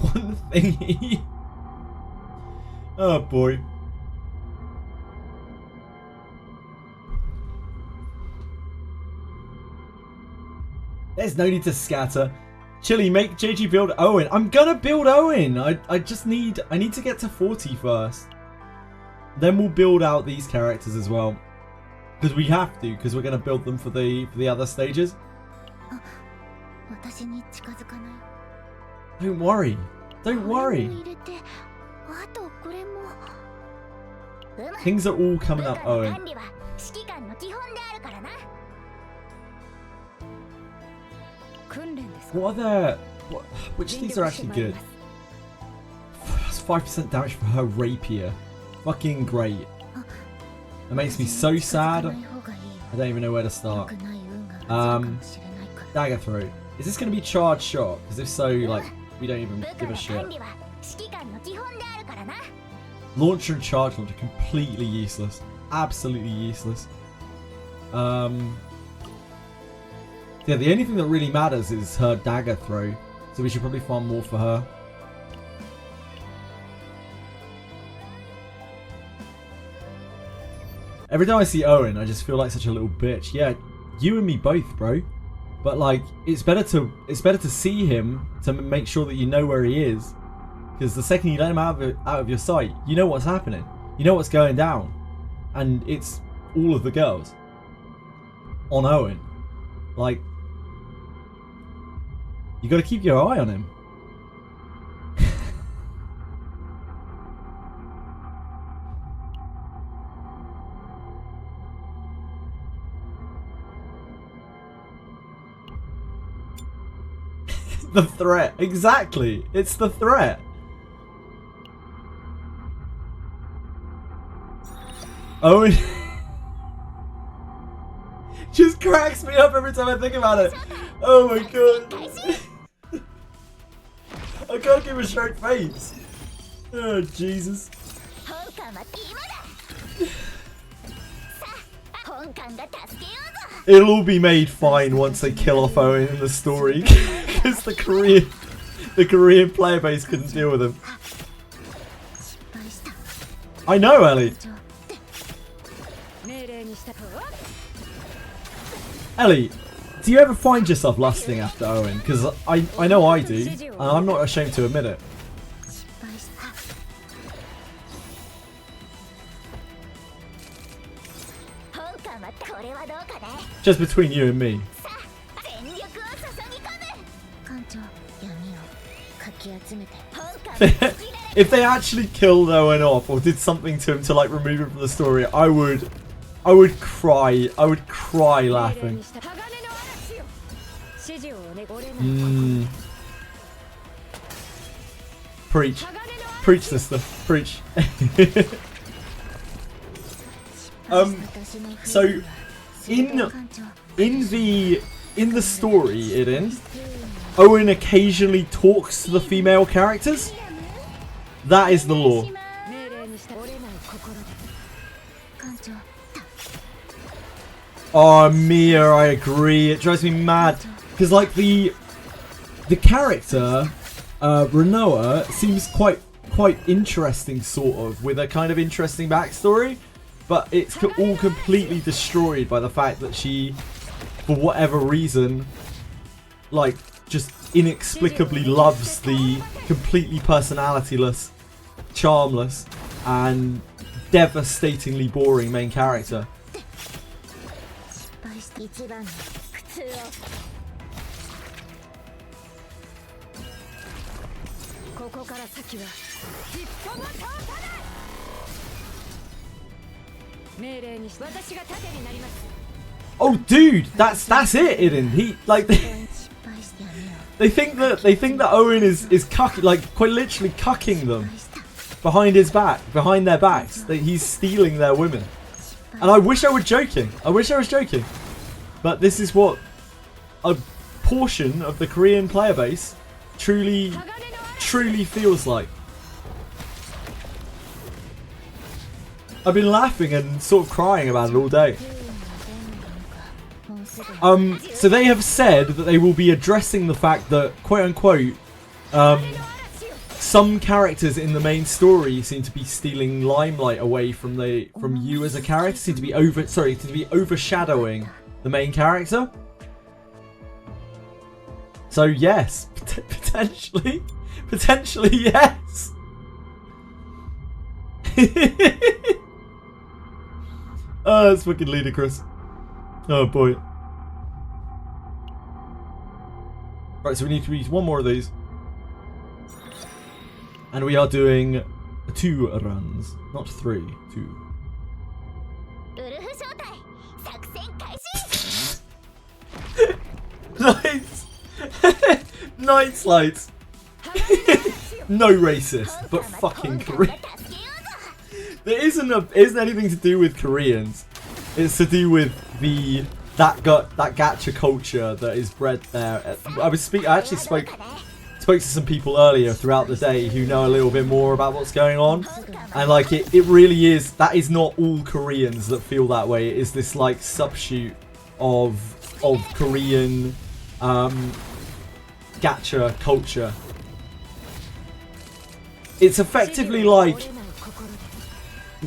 One thingy. Oh boy. There's no need to scatter. Chili, make JG build Owen. I'm gonna build Owen. I need to get to 40 first. Then we'll build out these characters as well. Because we have to, because we're gonna build them for the other stages. 私に近づかない Don't worry. Don't これ worry. も入れてあとこれも Things are all coming up, 部下の Owen. 管理は指揮官の基本であるからな 訓練です What are their... which things are actually good? That's 5% damage for her rapier. Fucking great. It makes me so sad. I don't even know where to start. Dagger throw. Is this going to be charged shot? Because if so, like, we don't even give a shit. Launcher and charge launcher completely useless. Absolutely useless. Yeah, the only thing that really matters is her dagger throw. So we should probably farm more for her. Every time I see Owen, I just feel like such a little bitch. Yeah, you and me both, bro. But like, it's better to see him to make sure that you know where he is. Because the second you let him out of your sight, you know what's happening. You know what's going down, and it's all of the girls on Owen. Like, you got to keep your eye on him. The threat. Exactly. It's the threat. Owen just cracks me up every time I think about it. Oh my god. I can't keep a straight face. Oh Jesus. It'll all be made fine once they kill off Owen in the story. Because the Korean player base couldn't deal with him. I know, Ellie. Ellie, do you ever find yourself lusting after Owen? Because I know I do, and I'm not ashamed to admit it. Just between you and me. 全力を注ぎ込む艦長闇をかき集めて本艦 If they actually killed Owen off or did something to him to like remove him from the story, I would cry. I would cry laughing. Preach. Preach, sister. Preach. So in the story, Iden, Owen occasionally talks to the female characters. That is the law. Oh, Mia, I agree. It drives me mad because like the character Renoa seems quite interesting, sort of, with a kind of interesting backstory, but it's all completely destroyed by the fact that she, for whatever reason, like just inexplicably loves the completely personalityless, charmless, and devastatingly boring main character. 一番の苦痛をここから先は一歩も通さない命令にし私が盾になります Oh, dude, that's it, Iden. He like they think that Owen is cucking, like quite literally cucking them behind their backs. That he's stealing their women. And I wish I were joking. But this is what a portion of the Korean player base truly feels like. I've been laughing and sort of crying about it all day. So they have said that they will be addressing the fact that, quote unquote, some characters in the main story seem to be stealing limelight away from you as a character, seem to be overshadowing the main character. So yes, potentially yes. Oh, that's fucking ludicrous. Oh boy. Right, so we need to read one more of these. And we are doing 2 runs, not 3, 2. ウルフ小隊作戦開始 Nice! Nice lights! No racist, but fucking Korean. There isn't anything to do with Koreans. It's to do with that gacha culture that is bred there. I actually spoke to some people earlier throughout the day who know a little bit more about what's going on, and like it really is, that is not all Koreans that feel that way. It is this like subshoot of Korean gacha culture. It's effectively like,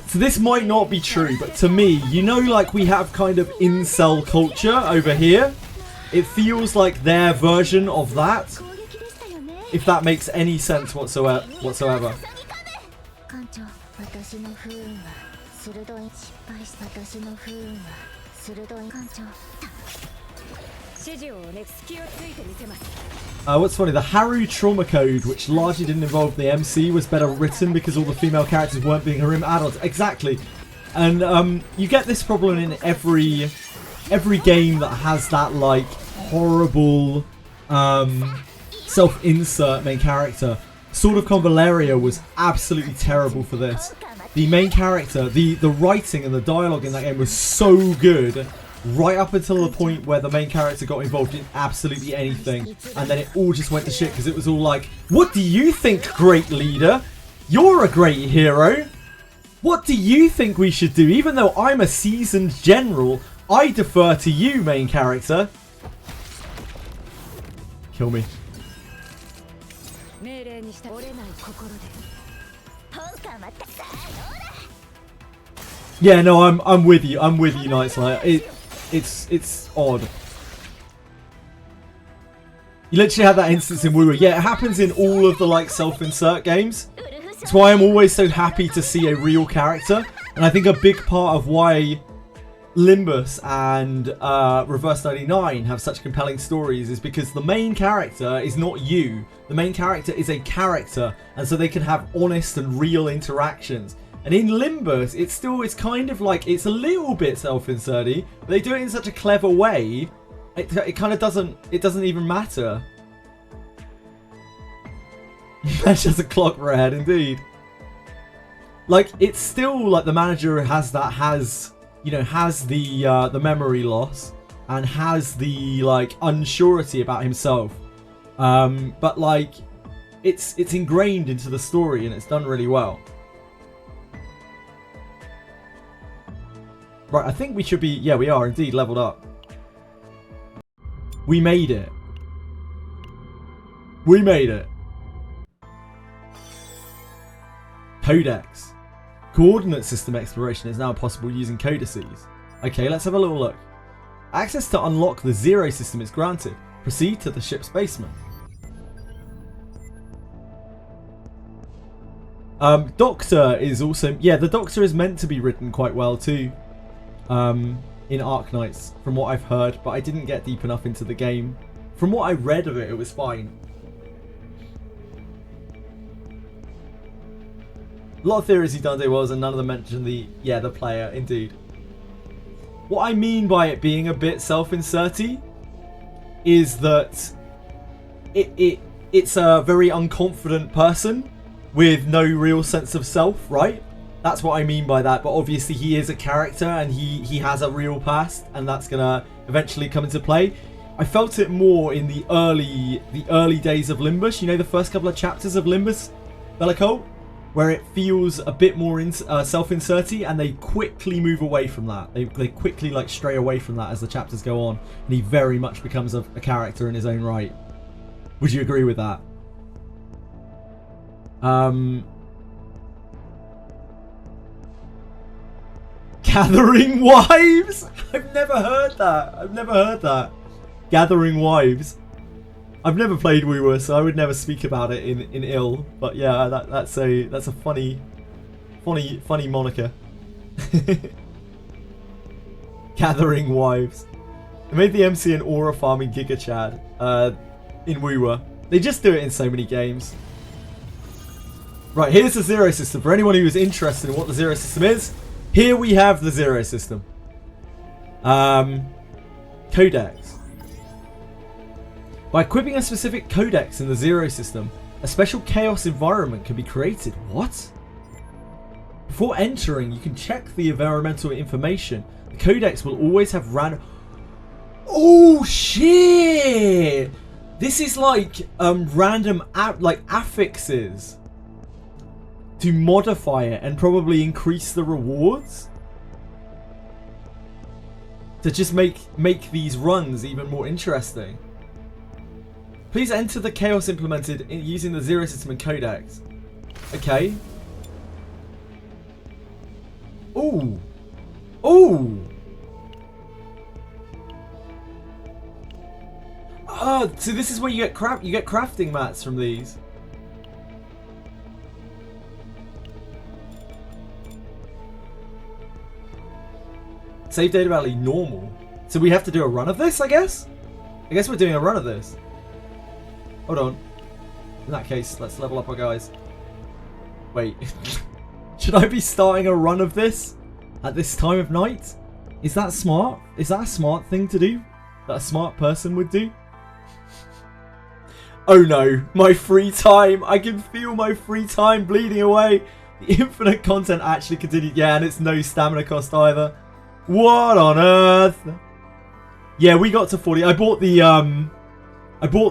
so this might not be true, but to me, you know, like we have kind of incel culture over here. It feels like their version of that. If that makes any sense whatsoever. 艦長私の不運は鋭い失敗し私の不運は鋭い艦長 What's funny, the Haru trauma code, which largely didn't involve the MC, was better written because all the female characters weren't being harem adults. Exactly. And you get this problem in every game that has that like horrible self-insert main character. Sword of Convaleria was absolutely terrible for this. The main character, the writing and the dialogue in that game was so good, right up until the point where the main character got involved in absolutely anything, and then it all just went to shit because it was all like, what do you think, great leader? You're a great hero. What do you think we should do? Even though I'm a seasoned general, I defer to you, main character. Kill me. Yeah, no, I'm with you. I'm with you, Nightslide. It's odd. You literally had that instance in Woo. Yeah, it happens in all of the like self-insert games. That's why I'm always so happy to see a real character. And I think a big part of why Limbus and Reverse 99 have such compelling stories is because the main character is not you. The main character is a character, and so they can have honest and real interactions. And in Limbus, it's kind of like, it's a little bit self-inserty, but they do it in such a clever way, it kind of doesn't even matter. That's just a clock for a head, indeed. Like, it's still like the manager has the memory loss and has the like unsurety about himself, but like it's ingrained into the story and it's done really well. Right, I think we should be, yeah, we are indeed leveled up. We made it. We made it. Codex. Coordinate system exploration is now possible using codices. Okay, let's have a little look. Access to unlock the Zero system is granted. Proceed to the ship's basement. Doctor is also... Yeah, the Doctor is meant to be written quite well too. In Arknights, from what I've heard, but I didn't get deep enough into the game. From what I read of it, it was fine. A lot of theories he done was, and none of them mention the player, indeed. What I mean by it being a bit self-inserty is that it's a very unconfident person with no real sense of self, right? That's what I mean by that, but obviously he is a character and he has a real past, and that's gonna eventually come into play. I felt it more in the early days of Limbus, you know, the first couple of chapters of Limbus Bellicult, where it feels a bit more self-inserty, and they quickly move away from that. They quickly like stray away from that as the chapters go on, and he very much becomes a character in his own right. Would you agree with that? Gathering wives? I've never heard that. Gathering wives. I've never played WoWer, so I would never speak about it in ill. But yeah, that's a funny moniker. Gathering wives. They made the MC an aura farming Giga Chad in WoWer. They just do it in so many games. Right, here's the Zero system. For anyone who is interested in what the Zero system is, here we have the Zero system. Codex. By equipping a specific codex in the Zero system, a special chaos environment can be created. What? Before entering, you can check the environmental information. The codex will always have random... Oh, shit! This is like random affixes to modify it and probably increase the rewards. To just make these runs even more interesting. Please enter the chaos implemented using the Zero system and codex. Okay. Ooh. Ooh. Oh, so this is where you get crafting mats from these. Save data value normal. So we have to do a run of this, I guess? I guess we're doing a run of this. Hold on. In that case, let's level up our guys. Wait. Should I be starting a run of this at this time of night? Is that smart? Is that a smart thing to do? That a smart person would do? Oh no, my free time. I can feel my free time bleeding away. The infinite content actually continued. Yeah, and it's no stamina cost either. What on earth? Yeah, we got to 40. I bought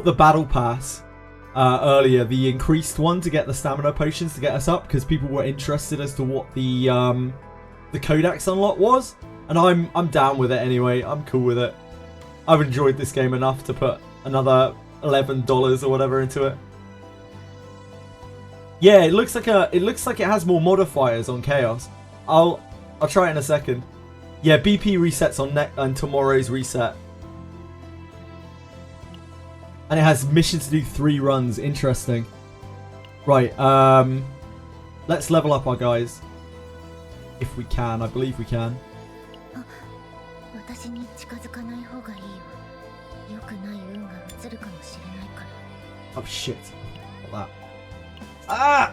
the battle pass earlier, the increased one, to get the stamina potions to get us up, because people were interested as to what the codex unlock was, and I'm down with it anyway. I'm cool with it. I've enjoyed this game enough to put another $11 or whatever into it. Yeah, it looks like it has more modifiers on Chaos. I'll try it in a second. Yeah, BP resets on tomorrow's reset. And it has missions to do 3 runs. Interesting. Right, let's level up our guys. If we can, I believe we can. 近づかない方がいいよ。良くない運が移るかもしれないから。 Oh shit. Not that. Ah!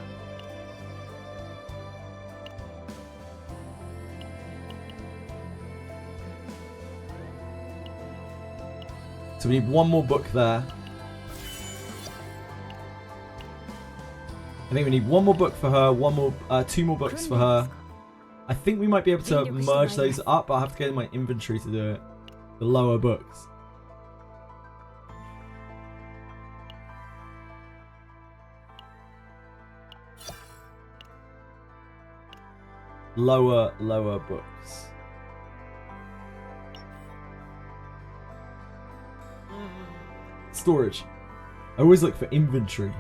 So we need one more book there. I think we need one more book for her, two more books for her. I think we might be able to merge those up, but I have to get in my inventory to do it. The lower books. Lower books. Storage. I always look for inventory,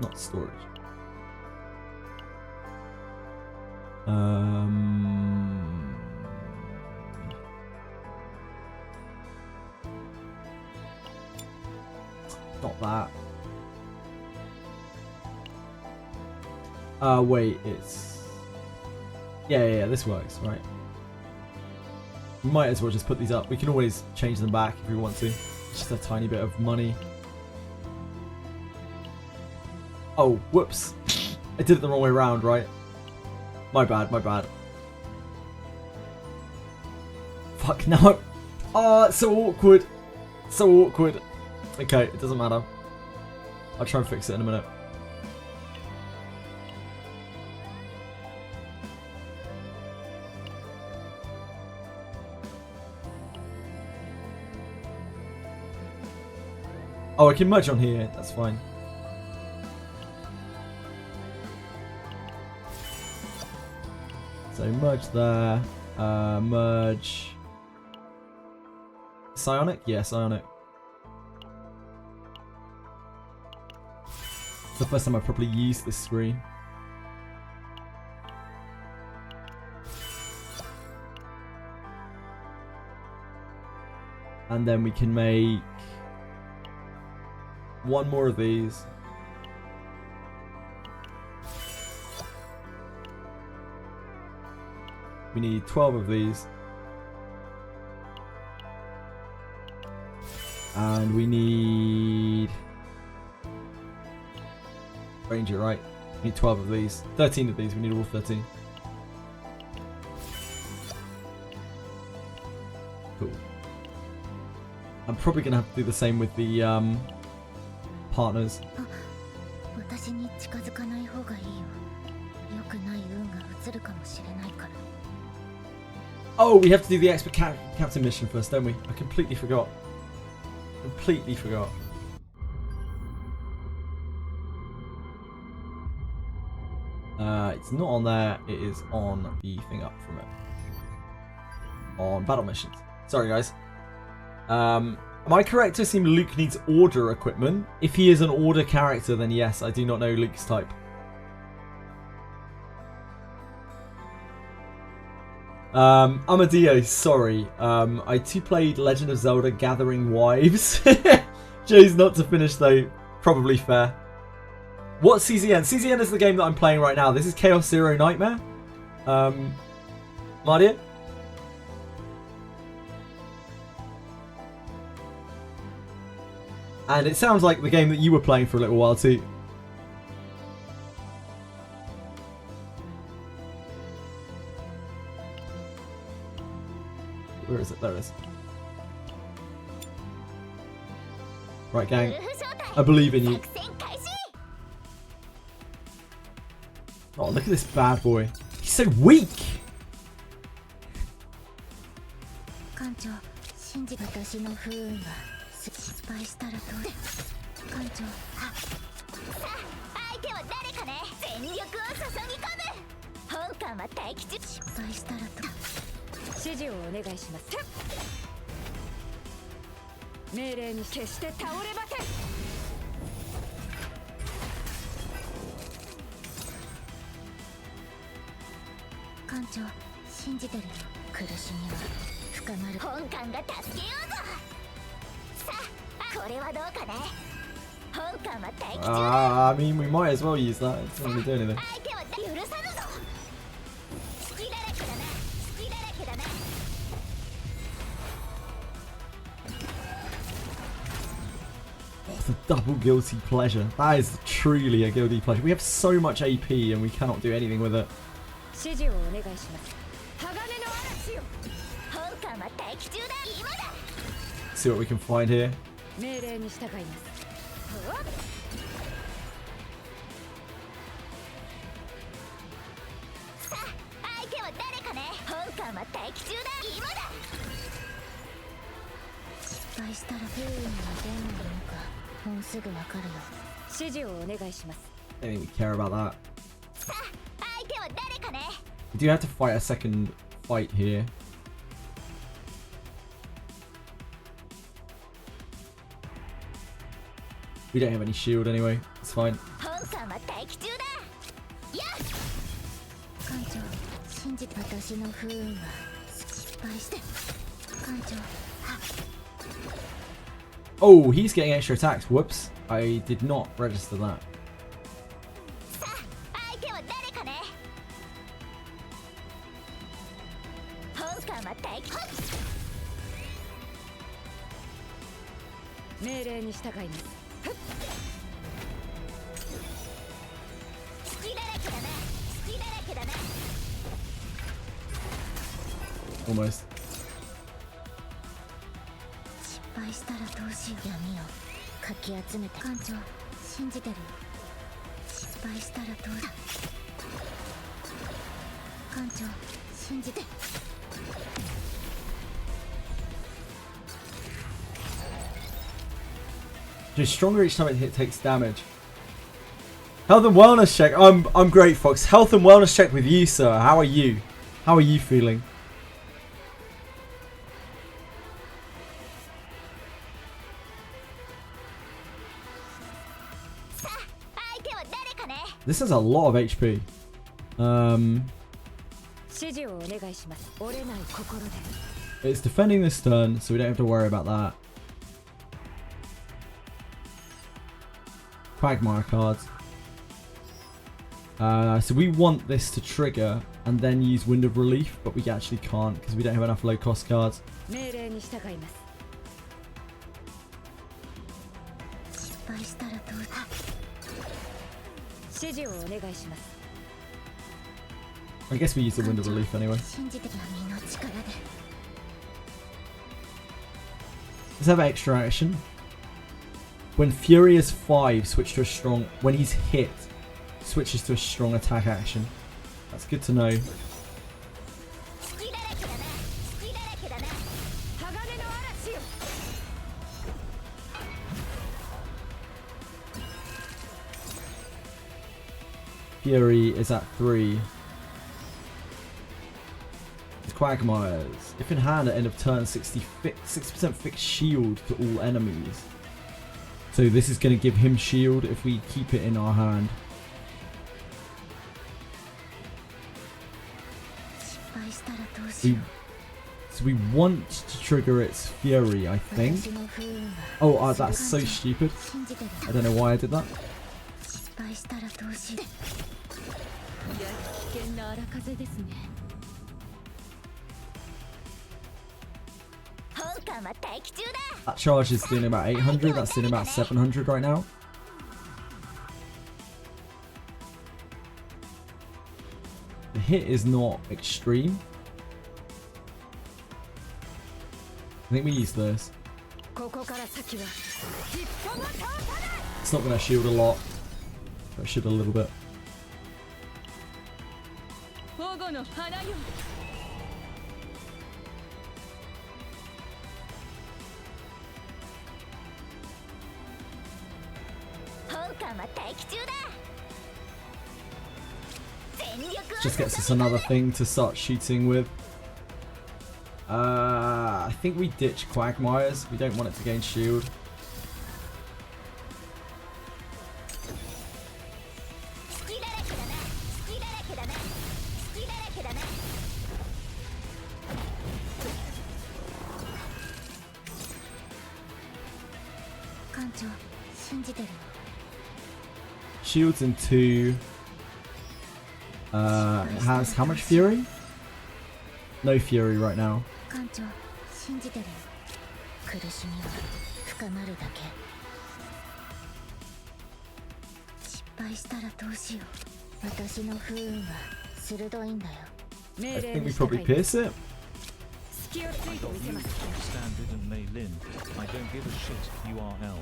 not storage. Not that. Wait, it's... Yeah, this works, right? We might as well just put these up. We can always change them back if we want to. It's just a tiny bit of money. Oh, whoops. I did it the wrong way around, right? My bad. Fuck, no. Oh, it's so awkward. So awkward. Okay, it doesn't matter. I'll try and fix it in a minute. Oh, I can merge on here. That's fine. So merge there. Merge. Psionic? Yeah, Psionic. It's the first time I've probably used this screen. And then we can make one more of these. We need 12 of these. And we need... Ranger, right? We need 12 of these. 13 of these. We need all 13. Cool. I'm probably going to have to do the same with the partners. Oh, we have to do the expert captain mission first, don't we? I completely forgot. Completely forgot. It's not on there. It is on the thing up from it. On battle missions. Sorry, guys. Am I correct to assume Luke needs order equipment? If he is an order character, then yes. I do not know Luke's type. Amadio, sorry. I too played Legend of Zelda Gathering Wives. Jay's not to finish though. Probably fair. What's CZN? CZN is the game that I'm playing right now. This is Chaos Zero Nightmare. Mario? And it sounds like the game that you were playing for a little while too. Where is it? There it is. Right, gang. I believe in you. Oh, look at this bad boy. He's so weak! I mean, we might as well use that. It doesn't really do anything. the double guilty pleasure. That is truly a guilty pleasure. We have so much AP and we cannot do anything with it. 指示をお願いします鋼の嵐よ本艦は待機中だ今だ See what we can find here. 命令に従いますさあ相手は誰かね本艦は待機中だ今だ失敗したら不運は出んのかもうすぐわかるよ指示をお願いします I don't think we care about that. さあ相手は誰かね We do have to fight a second fight here. We don't have any shield anyway. It's fine. 本艦は待機中だやっ艦長信じて私の不運は失敗して艦長 Oh, he's getting extra attacks. Whoops. I did not register that. さあ相手は誰かね本艦は待機命令に従います隙だらけだな隙だらけだな Almost. 失敗したらどうしよう闇をかき集めて艦長信じてる失敗したらどうだ艦長信じて Just stronger each time it takes damage. Health and wellness check. I'm great, Fox. Health and wellness check with you, sir. How are you? How are you feeling? This has a lot of HP. 指示をお願いします折れない心で It's defending this turn, so we don't have to worry about that. Quagmire cards. So we want this to trigger and then use Wind of Relief, but we actually can't because we don't have enough low cost cards. 命令に従います失敗したらどうだ指示をお願いします I guess we use the Wind of Relief anyway. 信じて闇の力で Let's have extra action. When Fury is 5, switch to a strong. When he's hit, switches to a strong attack action. That's good to know. 隙だらけだな隙だらけだな鋼の嵐よ Fury is at 3. His Quagmires. If in hand at end of turn, 60% fixed shield to all enemies. So this is going to give him shield if we keep it in our hand. 失敗したらどうしよう So we want to trigger its Fury, I think. 私の不運は Oh, that's so stupid. 信じてる I don't know why I did that. 失敗したらどうしよういや危険な荒風ですね 本艦は待機中だ That charge is doing about 800. That's doing about 700 right now. The hit is not extreme. I think we use this. ここから先は一歩も通さない It's not going to shield a lot. But shield a little bit. 保護の花よ 本艦は待機中だ全力を Just gets us another thing to start shooting with. I think we ditch Quagmires. We don't want it to gain shield. 隙だらけだな隙だらけだな隙だらけだな艦長信じてる Shields into. It has how much Fury? No Fury right now. 艦長信じてる苦しみは深まるだけ敗したらどうしよう。私の不運は鋭いんだよ。 I think we probably pierce it. 隙をついてみせます。 Standard and Mei Lin. I don't give a shit, URL.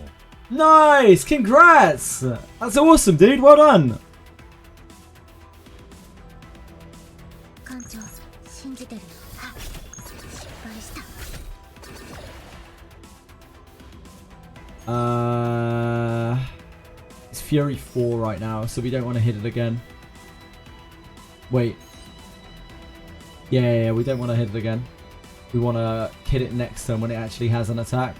Nice! Congrats! That's awesome, dude. Well done. 艦長、信じてるよ。はっ、失敗した。It's Fury 4 right now, so we don't want to hit it again. Wait. Yeah, we don't want to hit it again. We want to hit it next turn when it actually has an attack.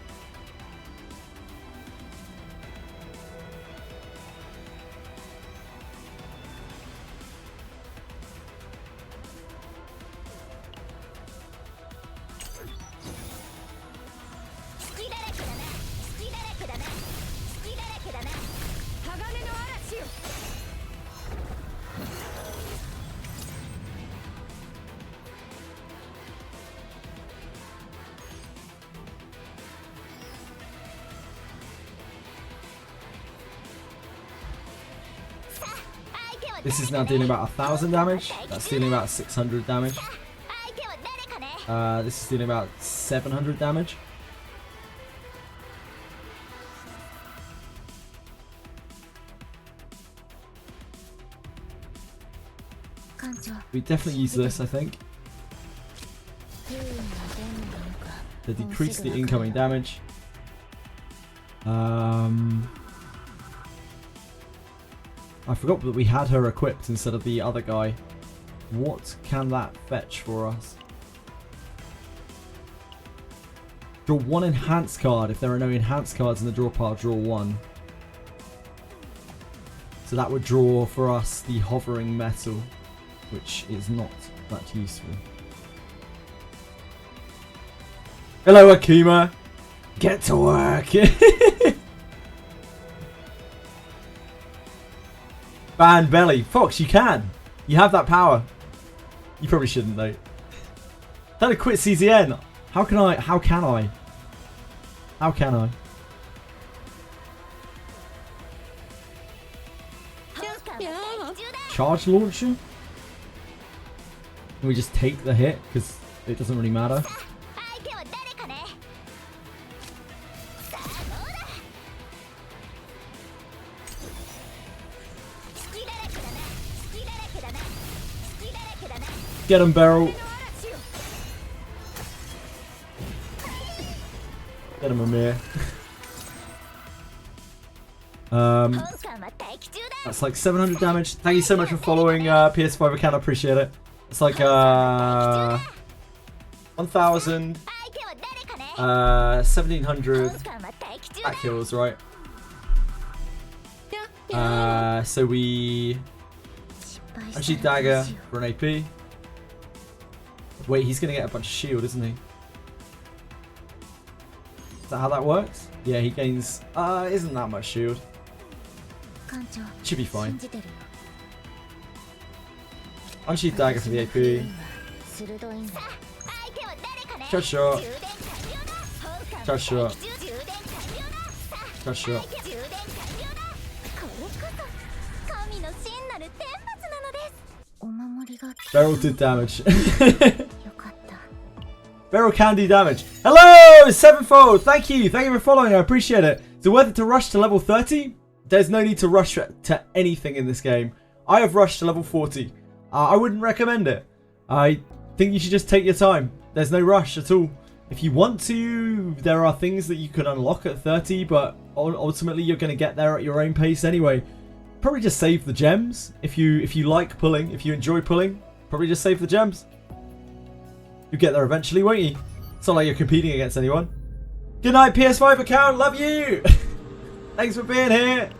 This is now dealing about 1,000 damage. That's dealing about 600 damage. This is dealing about 700 damage. We definitely use this, I think, to decrease the incoming damage. I forgot that we had her equipped instead of the other guy. What can that fetch for us? Draw one enhanced card. If there are no enhanced cards in the draw pile, draw one. So that would draw for us the hovering metal, which is not that useful. Hello, Akima. Get to work. Ban belly. Fox, you can. You have that power. You probably shouldn't though. Don't quit CZN. How can I? How can I? How can I? Charge launcher? Can we just take the hit? Because it doesn't really matter. Get him, Beryl. Get him, Amir. That's like 700 damage. Thank you so much for following PS5 account. I appreciate it. It's like 1,000, 1,700. That kills, right? So we actually dagger for an AP. Wait, he's gonna get a bunch of shield, isn't he? Is that how that works? Yeah, he gains isn't that much shield. Should be fine. Unsheath dagger for the AP. Charge shot. Charge shot. Charge shot. Beryl did damage. Beryl can do damage. Hello, Sevenfold. Thank you. Thank you for following. I appreciate it. Is it worth it to rush to level 30? There's no need to rush to anything in this game. I have rushed to level 40. I wouldn't recommend it. I think you should just take your time. There's no rush at all. If you want to, there are things that you can unlock at 30, but ultimately you're going to get there at your own pace anyway. Probably just save the gems. If you like pulling, if you enjoy pulling, probably just save the gems. You'll get there eventually, won't you? It's not like you're competing against anyone. Good night, PS5 account. Love you. Thanks for being here.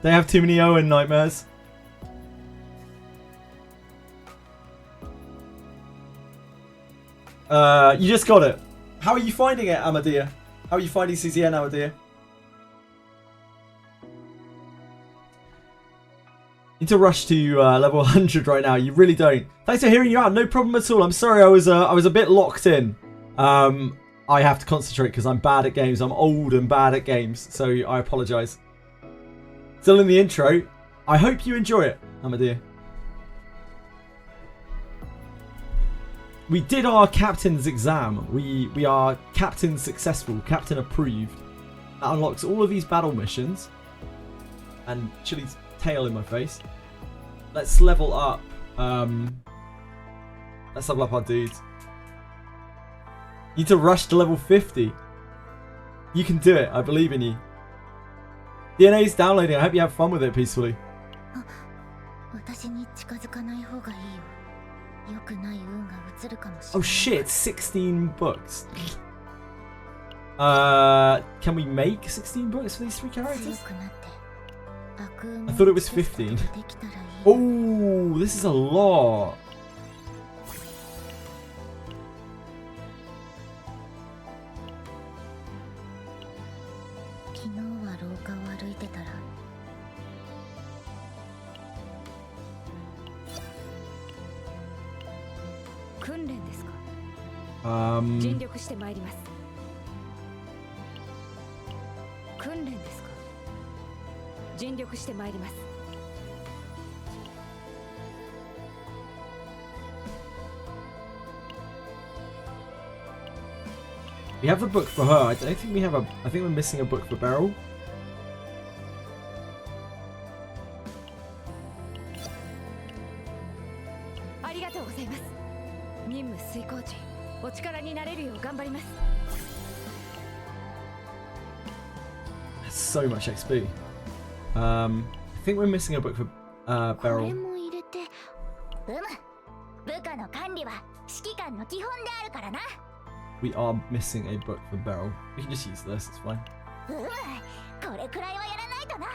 They have too many Owen nightmares. You just got it. How are you finding it, Amadea? How are you finding CZN, Amadea? Need to rush to level 100 right now. You really don't. Thanks for hearing you out. No problem at all. I'm sorry. I was a bit locked in. I have to concentrate because I'm bad at games. I'm old and bad at games, so I apologise. Still in the intro. I hope you enjoy it, Amadeus. We did our captain's exam. We are captain successful, captain approved. That unlocks all of these battle missions. And Chili's tail in my face. Let's level up. Let's level up our dudes. You need to rush to level 50. You can do it. I believe in you. DNA is downloading. I hope you have fun with it peacefully. 私に近づかない方がいいよ。良くない運が移るかもしれない。Oh shit, 16 books. Can we make 16 books for these 3 characters? 強くなって悪運 I thought it was 15. できたらいい。Oh, this is a lot. 昨日は廊下を歩いてたら訓練ですか。尽力してまいります。訓練ですか。尽力してまいります。We have the book for her. I don't think we have a. I think we're missing a book for Beryl. ありがとうございます。任務遂行時、お力になれるよう頑張ります。 So much XP. I think we're missing a book for これ Beryl. も入れて部下の管理は指揮官の基本であるからな。 We are missing a book for Beryl. We can just use this. It's fine. これくらいはやらないとな。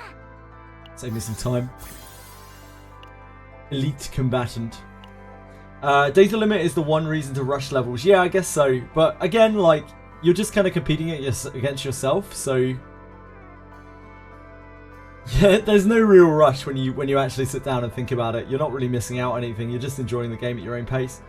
Save me some time. Elite combatant. Data limit is the one reason to rush levels. Yeah, I guess so. But again, like, you're just kind of competing against yourself. So yeah, there's no real rush when you actually sit down and think about it. You're not really missing out on anything. You're just enjoying the game at your own pace.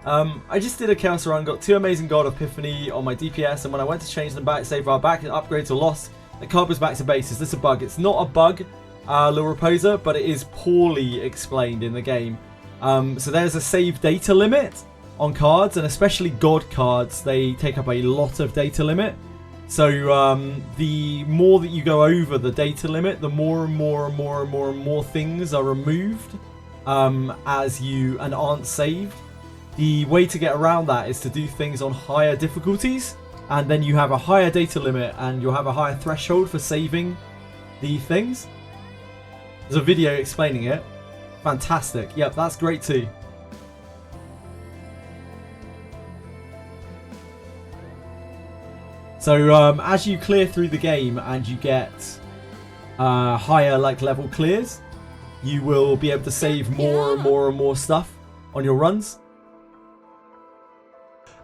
I just did a chaos run, got 2 amazing gold epiphany on my DPS, and when I went to change them back, save our back upgrades or lost, the card was back to base. Is this a bug? It's not a bug, Lil Reposer, but it is poorly explained in the game. So there's a save data limit on cards, and especially god cards, they take up a lot of data limit. So the more that you go over the data limit, the more and more things are removed as you and aren't saved. The way to get around that is to do things on higher difficulties, and then you have a higher data limit and you'll have a higher threshold for saving the things. There's a video explaining it. Fantastic. Yep, that's great too. So as you clear through the game and you get higher like level clears, you will be able to save more and more stuff on your runs.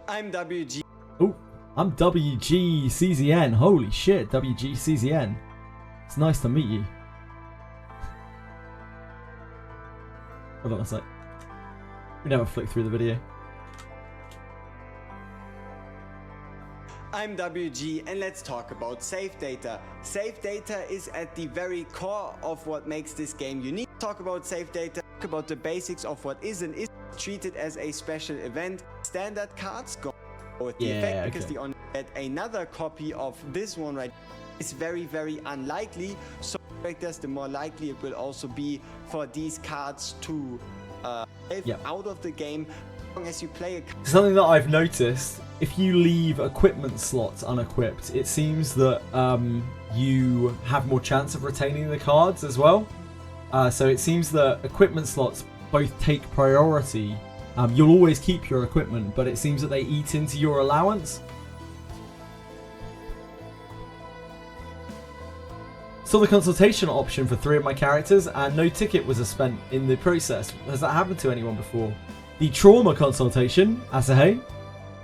I'm WG. Oh, I'm WGCZN. Holy shit, WGCZN. It's nice to meet you. Hold on a sec. We never flick through the video. I'm WG, and let's talk about save data. Save data is at the very core of what makes this game unique. Talk about save data, talk about the basics of what is and isn't treated as a special event. Standard cards go with the effect because the only get another copy of this one right is very unlikely. So the more likely it will also be for these cards to live out of the game as long as you play a card. Something that I've noticed, if you leave equipment slots unequipped, it seems that you have more chance of retaining the cards as well. So it seems that equipment slots both take priority. You'll always keep your equipment, but it seems that they eat into your allowance. Saw the consultation option for 3 of my characters, and no ticket was spent in the process. Has that happened to anyone before? The trauma consultation, Asahe.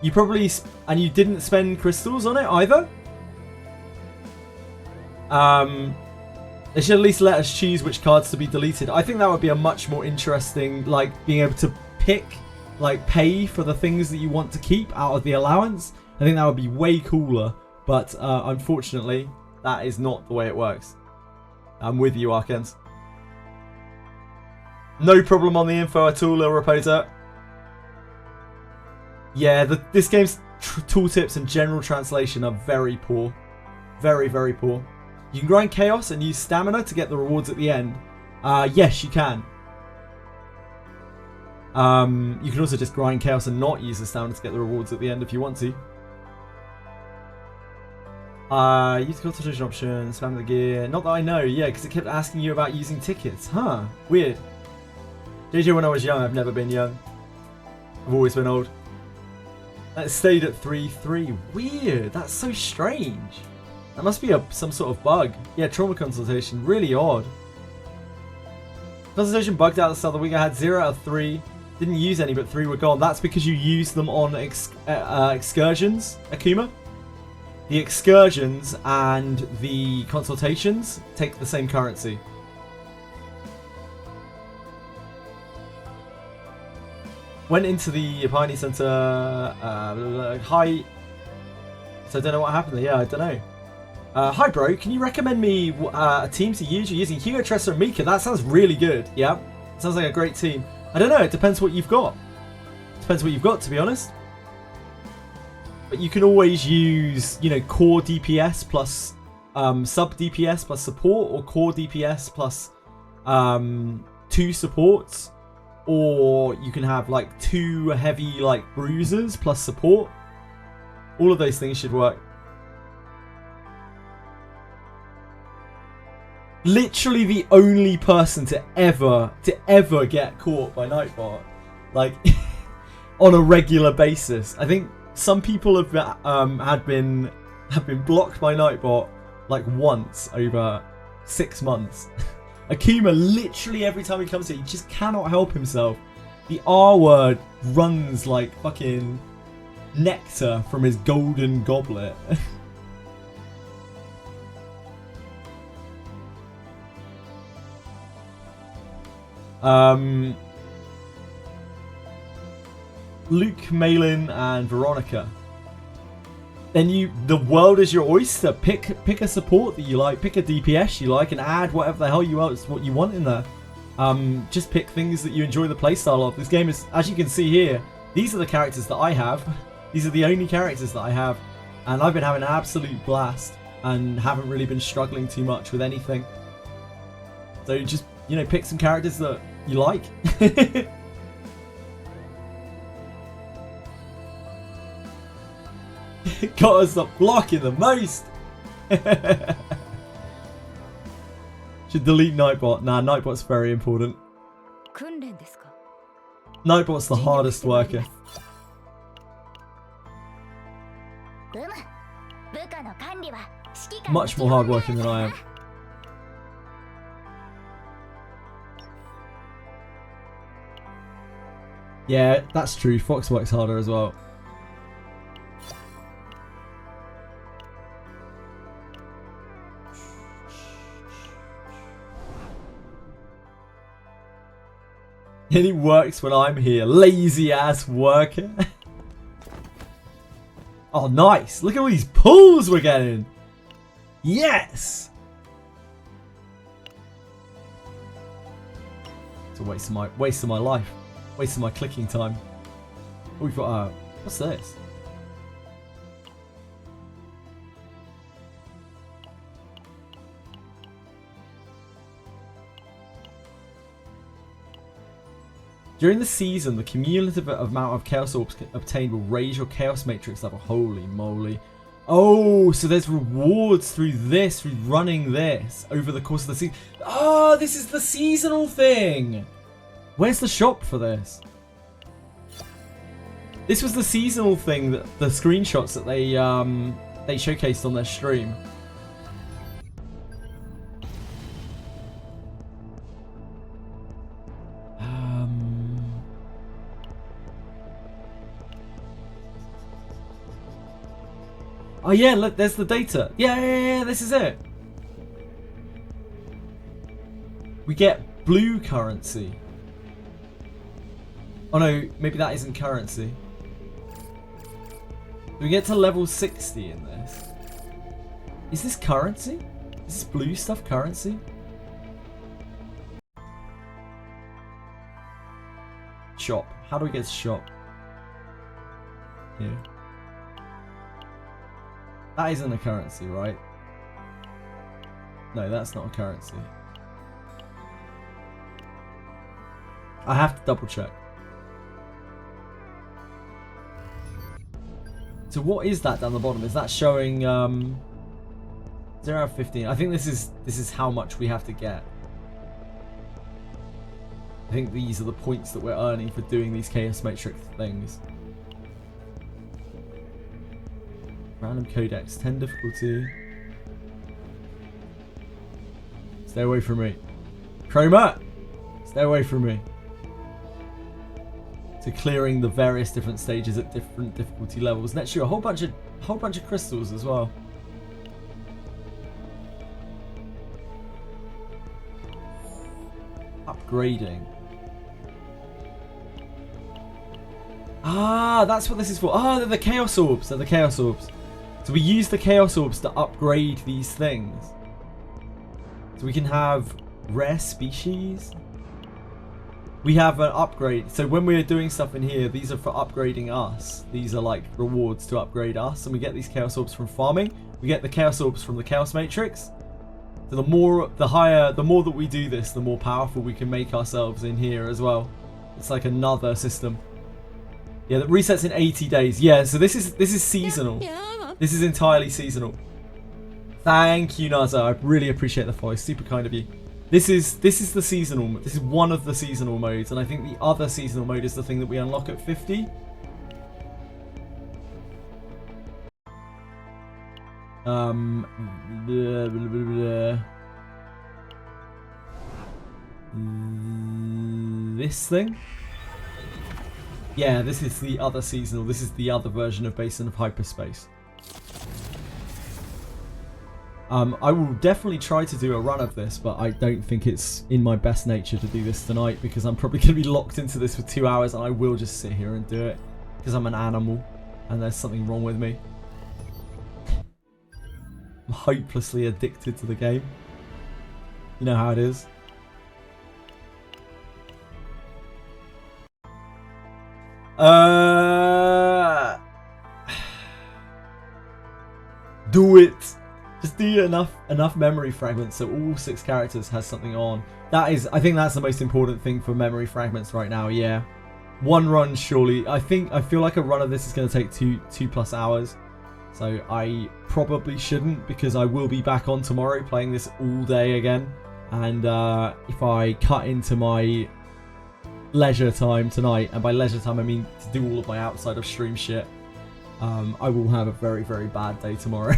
You probably and you didn't spend crystals on it either. They should at least let us choose which cards to be deleted. I think that would be a much more interesting, like being able to pick, like pay for the things that you want to keep out of the allowance. I think that would be way cooler, but unfortunately, that is not the way it works. I'm with you, Arkens. No problem on the info at all, Lil Reposer. Yeah, this game's tooltips and general translation are very poor. Very, very poor. You can grind chaos and use stamina to get the rewards at the end. Yes, you can. You can also just grind chaos and not use the stamina to get the rewards at the end if you want to. Use the concentration option, spam the gear. Not that I know, yeah, because it kept asking you about using tickets. Huh, weird. JJ, when I was young, I've never been young. I've always been old. That stayed at 3-3. Weird, that's so strange. That must be some sort of bug. Yeah, trauma consultation, really odd. Consultation bugged out at the start of the week. I had 0 out of 3. Didn't use any, but 3 were gone. That's because you used them on excursions, Akuma. The excursions and the consultations take the same currency. Went into the Pioneer Center. Hi. So I don't know what happened there. Yeah, I don't know. Hi, bro. Can you recommend me a team to use? You're using Hugo, Tressa, and Mika. That sounds really good. Yeah, sounds like a great team. I don't know. It depends what you've got. Depends what you've got, to be honest. But you can always use, you know, core DPS plus sub DPS plus support, or core DPS plus 2 supports, or you can have like 2 heavy like bruisers plus support. All of those things should work. Literally the only person to ever get caught by Nightbot, like on a regular basis. I think some people have been blocked by Nightbot like once over 6 months. Akuma, literally every time he comes here, he just cannot help himself. The R word runs like fucking nectar from his golden goblet. Luke, Malin, and Veronica. Then the world is your oyster. Pick a support that you like, pick a DPS you like, and add whatever the hell what you want in there. Just pick things that you enjoy the playstyle of. This game is, as you can see here, these are the characters that I have. These are the only characters that I have, and I've been having an absolute blast and haven't really been struggling too much with anything. So just, you know, pick some characters that you like. Gotta stop blocking the most. Should delete Nightbot. Nah, Nightbot's very important. Nightbot's the hardest worker. Much more hardworking than I am. Yeah, that's true. Fox works harder as well. And he works when I'm here. Lazy ass worker. Oh, nice. Look at all these pulls we're getting. Yes. It's a waste of my life. Waste of my clicking time. Oh, we've got what's this? During the season, the cumulative amount of Chaos Orbs obtained will raise your Chaos Matrix level. Holy moly. Oh, so there's rewards through this, through running this over the course of the season. Oh, this is the seasonal thing. Where's the shop for this? This was the seasonal thing, that the screenshots that they showcased on their stream. Oh yeah, look, there's the data. Yeah, this is it. We get blue currency. Oh no, maybe that isn't currency. Do we get to level 60 in this? Is this currency? Is this blue stuff currency? shop. How do we get to shop? Here. That isn't a currency, right? No, that's not a currency. I have to double check. So what is that down the bottom? Is that showing 0 out of 15? I think this is how much we have to get. I think these are the points that we're earning for doing these Chaos Matrix things. Random Codex, 10 difficulty. Stay away from me. Chroma! Stay away from me. To clearing the various different stages at different difficulty levels. Next year, a whole bunch of crystals as well. Upgrading. Ah, that's what this is for. Ah, they're the Chaos Orbs. They're the Chaos Orbs. So we use the Chaos Orbs to upgrade these things. So we can have rare species. We have an upgrade. So when we're doing stuff in here, these are for upgrading us. These are like rewards to upgrade us. And we get these Chaos Orbs from farming. We get the Chaos Orbs from the Chaos Matrix. So the more that we do this, the more powerful we can make ourselves in here as well. It's like another system. Yeah, that resets in 80 days. Yeah, so this is seasonal. This is entirely seasonal. Thank you, Naza. I really appreciate the follow. Super kind of you. This is the seasonal. This is one of the seasonal modes, and I think the other seasonal mode is the thing that we unlock at 50. This thing. Yeah, this is the other seasonal. This is the other version of Basin of Hyperspace. I will definitely try to do a run of this, but I don't think it's in my best nature to do this tonight because I'm probably going to be locked into this for 2 hours and I will just sit here and do it because I'm an animal and there's something wrong with me. I'm hopelessly addicted to the game. You know how it is. Do it. Just do enough memory fragments so all 6 characters has something on. I think that's the most important thing for memory fragments right now. Yeah, one run surely. I feel like a run of this is going to take 2+ hours. So I probably shouldn't because I will be back on tomorrow playing this all day again. And if I cut into my leisure time tonight, and by leisure time I mean to do all of my outside of stream shit, I will have a very, very bad day tomorrow.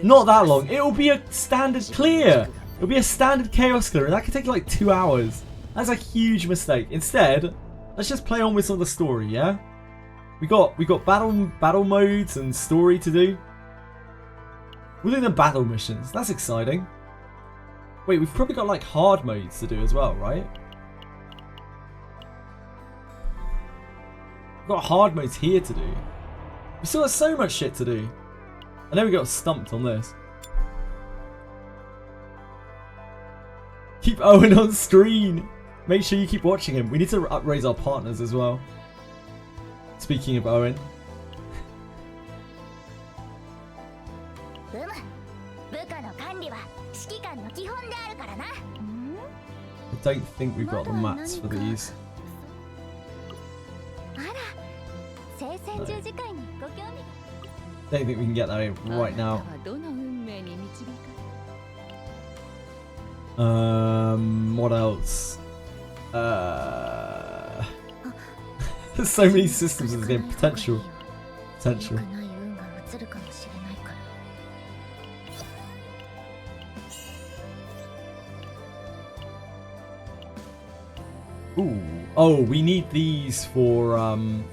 Not that long. It'll be a standard clear. It'll be a standard chaos clear, and that could take like 2 hours. That's a huge mistake. Instead, let's just play on with some of the story, yeah? We got battle modes and story to do. We're doing the battle missions. That's exciting. Wait, we've probably got like hard modes to do as well, right? We've got hard modes here to do. We still got so much shit to do. I know we got stumped on this. Keep Owen on screen. Make sure you keep watching him. We need to upraise our partners as well. Speaking of Owen. I don't think we've got the mats for these. Don't think we can get that right now. What else? There's so many systems in this game. Potential. Ooh. Oh, we need these for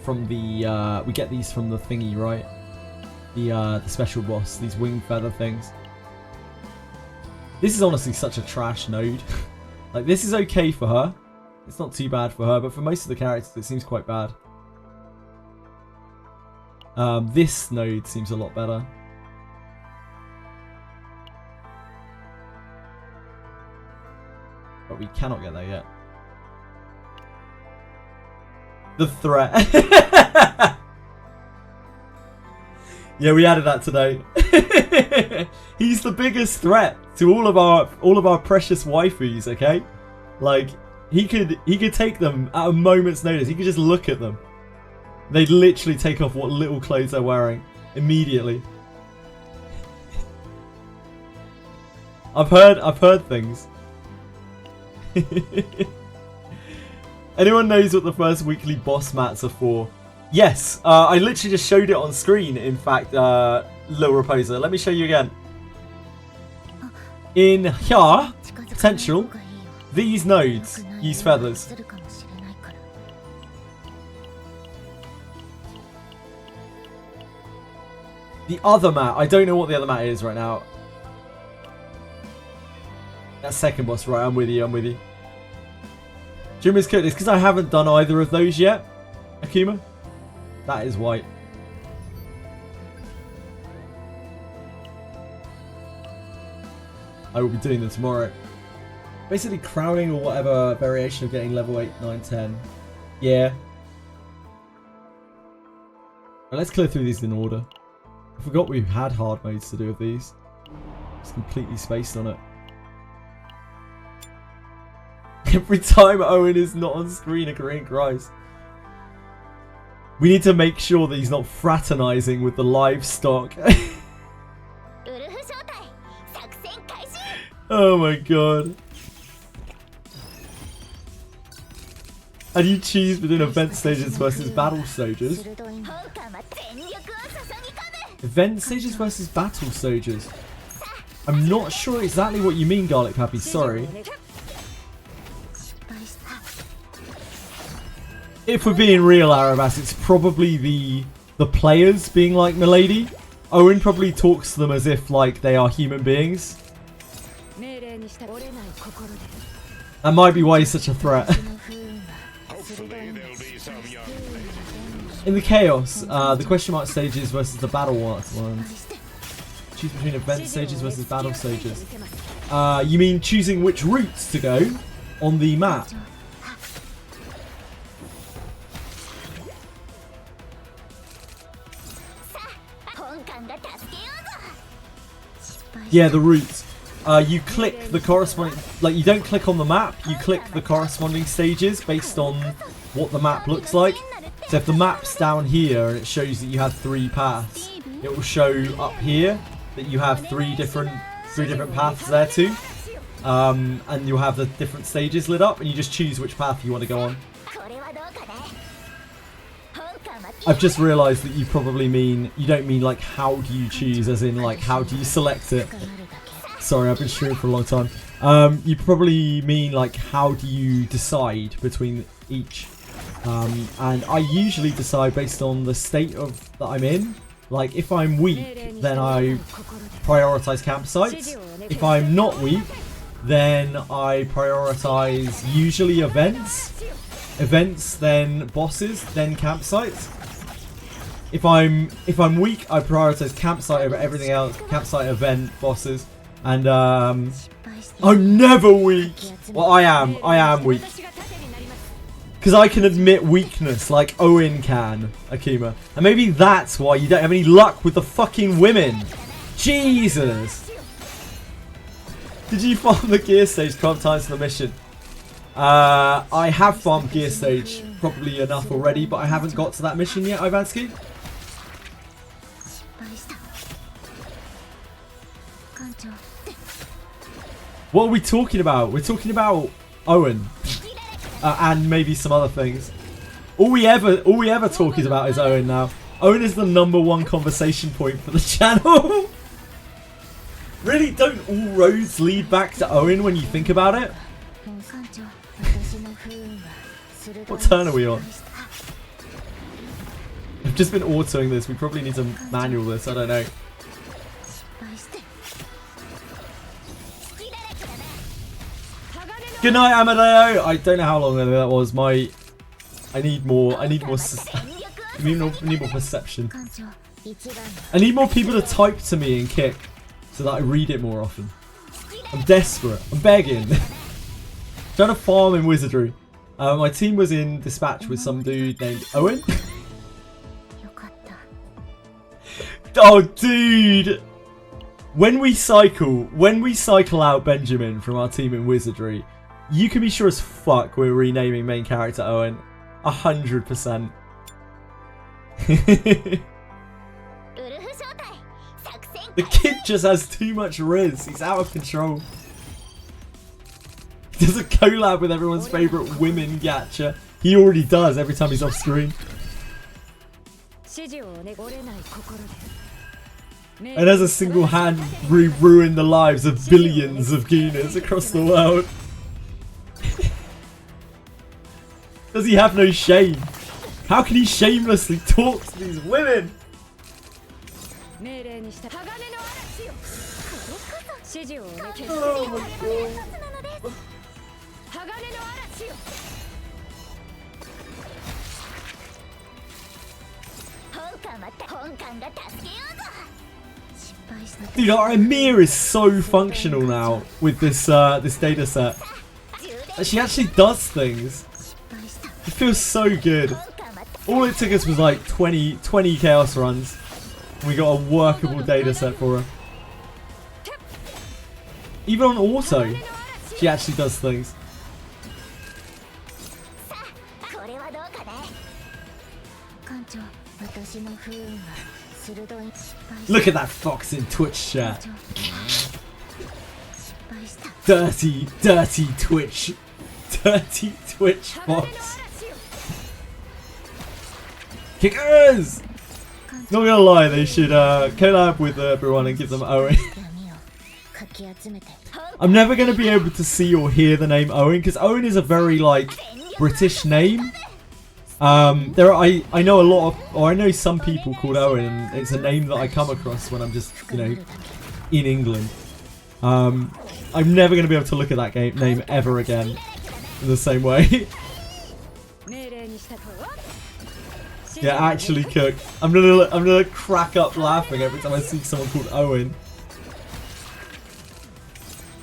from the we get these from the thingy, right? The special boss, these wing feather things. This is honestly such a trash node. Like, this is okay for her. It's not too bad for her, but for most of the characters it seems quite bad. This node seems a lot better. But we cannot get there yet. The threat. Yeah, we added that today. He's the biggest threat to all of our precious waifus, okay? Like, he could take them at a moment's notice. He could just look at them. They'd literally take off what little clothes they're wearing immediately. I've heard things. Anyone knows what the first weekly boss mats are for? Yes, I literally just showed it on screen, in fact, Lil Reposer. Let me show you again. In here, potential, these nodes use feathers. The other mat, I don't know what the other mat is right now. That second boss, right, I'm with you, I'm with you. Jimmy's cooked. It's because I haven't done either of those yet, Akuma. That is white. I will be doing them tomorrow. Basically crowning or whatever variation of getting level 8, 9, 10. Yeah. Right, let's clear through these in order. I forgot we had hard modes to do with these. Just completely spaced on it. Every time Owen is not on screen, a Korean cries. We need to make sure that he's not fraternizing with the livestock. Oh my god. How do you choose between event stages versus battle stages? Event stages versus battle stages. I'm not sure exactly what you mean, Garlic Happy, sorry. If we're being real, Arabas, it's probably the players being like Milady. Owen probably talks to them as if like they are human beings. That might be why he's such a threat. In the chaos, the question mark stages versus the battle ones. Choose between event stages versus battle stages. You mean choosing which routes to go on the map? Yeah, the routes. You click the corresponding, like you don't click on the map, you click the corresponding stages based on what the map looks like. So if the map's down here and it shows that you have 3 paths, it will show up here that you have three different paths there too. And you'll have the different stages lit up and you just choose which path you want to go on. I've just realised that you probably mean, you don't mean like how do you choose as in like how do you select it. Sorry, I've been streaming for a long time. You probably mean like how do you decide between each. And I usually decide based on the state of that I'm in. Like if I'm weak, then I prioritise campsites. If I'm not weak, then I prioritise usually events. Events, then bosses, then campsites. If I'm weak, I prioritise campsite over everything else. Campsite, event, bosses, and I'm never weak. Well, I am weak. Because I can admit weakness like Owen can, Akuma. And maybe that's why you don't have any luck with the fucking women. Jesus. Did you farm the gear stage 12 times for the mission? I have farmed gear stage probably enough already, but I haven't got to that mission yet, Ivansky. What are we talking about? We're talking about Owen. And maybe some other things. All we ever talk is about is Owen now. Owen is the #1 conversation point for the channel. Really, don't all roads lead back to Owen when you think about it? What turn are we on? I've just been autoing this. We probably need to manual this. I don't know. Good night, Amadeo. I don't know how long that was. I need more perception. I need more people to type to me and kick so that I read it more often. I'm desperate. I'm begging. Trying to farm in Wizardry. My team was in dispatch with some dude named Owen. よかった Oh, dude! When we cycle out Benjamin from our team in Wizardry, you can be sure as fuck we're renaming main character Owen. 100%. ウルフ招待作戦 The kid just has too much riz. He's out of control. He does a collab with everyone's favourite women gacha. He already does every time he's off screen. 指示をね折れない心で And has a single hand ruined the lives of billions of Guinness across the world. Does he have no shame? How can he shamelessly talk to these women? 命令にした鋼の嵐よ指示をね削り Oh my god. 鋼の嵐よ 本艦待って本艦が助けようぞ失敗した Dude, our Amir is so functional now with this this data set. She actually does things. 失敗した It feels so good. 本艦待って All it took us was like 20 chaos runs. And we got a workable data set for her. Even on auto, she actually does things. さあこれはどうかね艦長私の不運は鋭い失敗した Look at that fox in Twitch chat. 失敗した Dirty, dirty Twitch. Dirty Twitch 鋼の fox. 嵐よ Kickers! Not gonna lie, they should collab with everyone and give them Owen. 闇をかき集めて I'm never gonna be able to see or hear the name Owen because Owen is a very like British name. There are, I know a lot of, or I know some people called Owen, and it's a name that I come across when I'm just, you know, in England. I'm never gonna be able to look at that name ever again in the same way. 命令にしたと Yeah, actually, Cook. I'm gonna crack up laughing every time I see someone called Owen.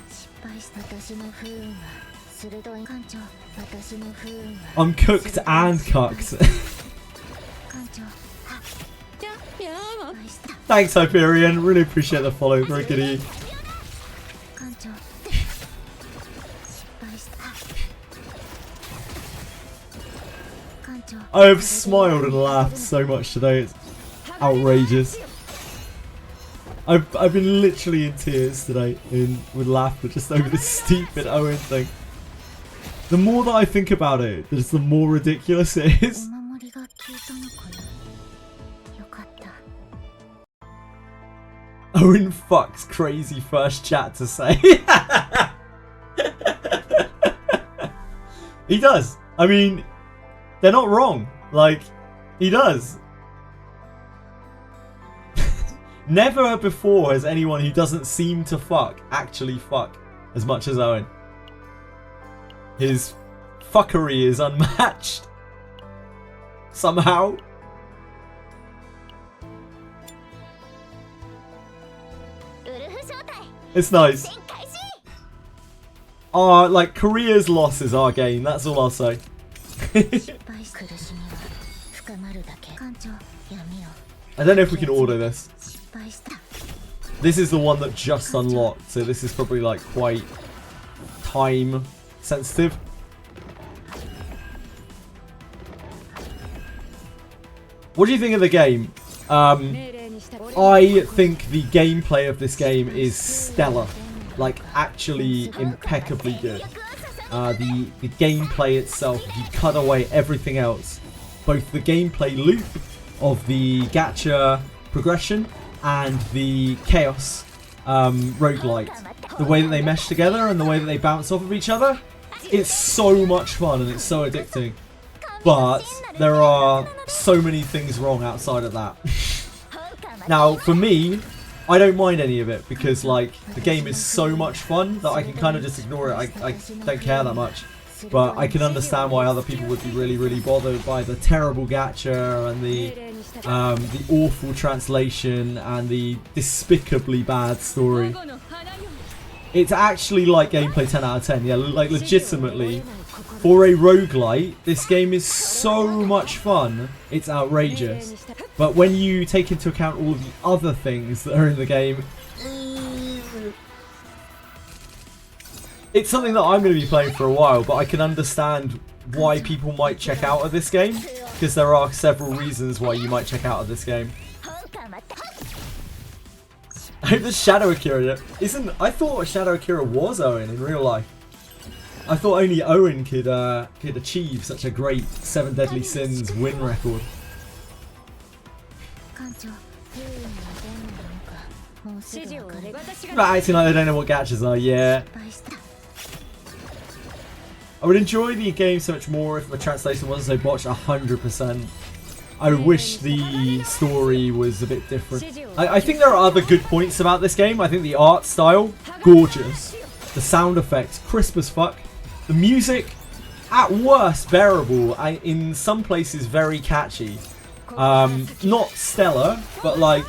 失敗した私の不運は鋭い艦長私の不運は I'm cooked and cucked. 艦長やー 失敗した Thanks, Hyperion. Really appreciate the follow. Very good. E. 艦長失敗した艦長 I have smiled and laughed so much today. It's outrageous. I've been literally in tears today with laughter just over this stupid Owen thing. The more that I think about it, just the more ridiculous it お is. 守りが効いたのかなよかった Owen fucks crazy first chat to say. He does. I mean, they're not wrong. Like, he does. Never before has anyone who doesn't seem to fuck actually fuck as much as Owen. His fuckery is unmatched. Somehow. ウルフ招待 It's nice. 戦開始 Like, Korea's loss is our gain. That's all I'll say. 失敗し苦しみは深まるだけ艦長闇を I don't know if we can order this. 失敗した This is the one that just unlocked, so this is probably like quite time sensitive. What do you think of the game? 命令にした I think the gameplay of this game is stellar. Like, actually impeccably good. The gameplay itself, if you cut away everything else, both the gameplay loop of the gacha progression and the chaos roguelite, the way that they mesh together and the way that they bounce off of each other, it's so much fun and it's so addicting. But there are so many things wrong outside of that. Now, for me, I don't mind any of it because, like, the game is so much fun that I can kind of just ignore it. I don't care that much. But I can understand why other people would be really, really bothered by the terrible gacha and the awful translation and the despicably bad story. 午後の花よ It's actually like gameplay 10 out of 10. Yeah, like legitimately. For a roguelite, this game is so much fun. It's outrageous. But when you take into account all of the other things that are in the game, it's something that I'm going to be playing for a while, but I can understand why people might check out of this game, because there are several reasons why you might check out of this game. I hope the Shadow Akira isn't. I thought Shadow Akira was Owen in real life. I thought only Owen could achieve such a great 7 Deadly Sins win record. But acting like they don't know what gachas are, yeah. I would enjoy the game so much more if the translation wasn't so botched 100%. I wish the story was a bit different. I think there are other good points about this game. I think the art style, gorgeous. The sound effects, crisp as fuck. The music, at worst, bearable. In some places, very catchy. Not stellar, but like,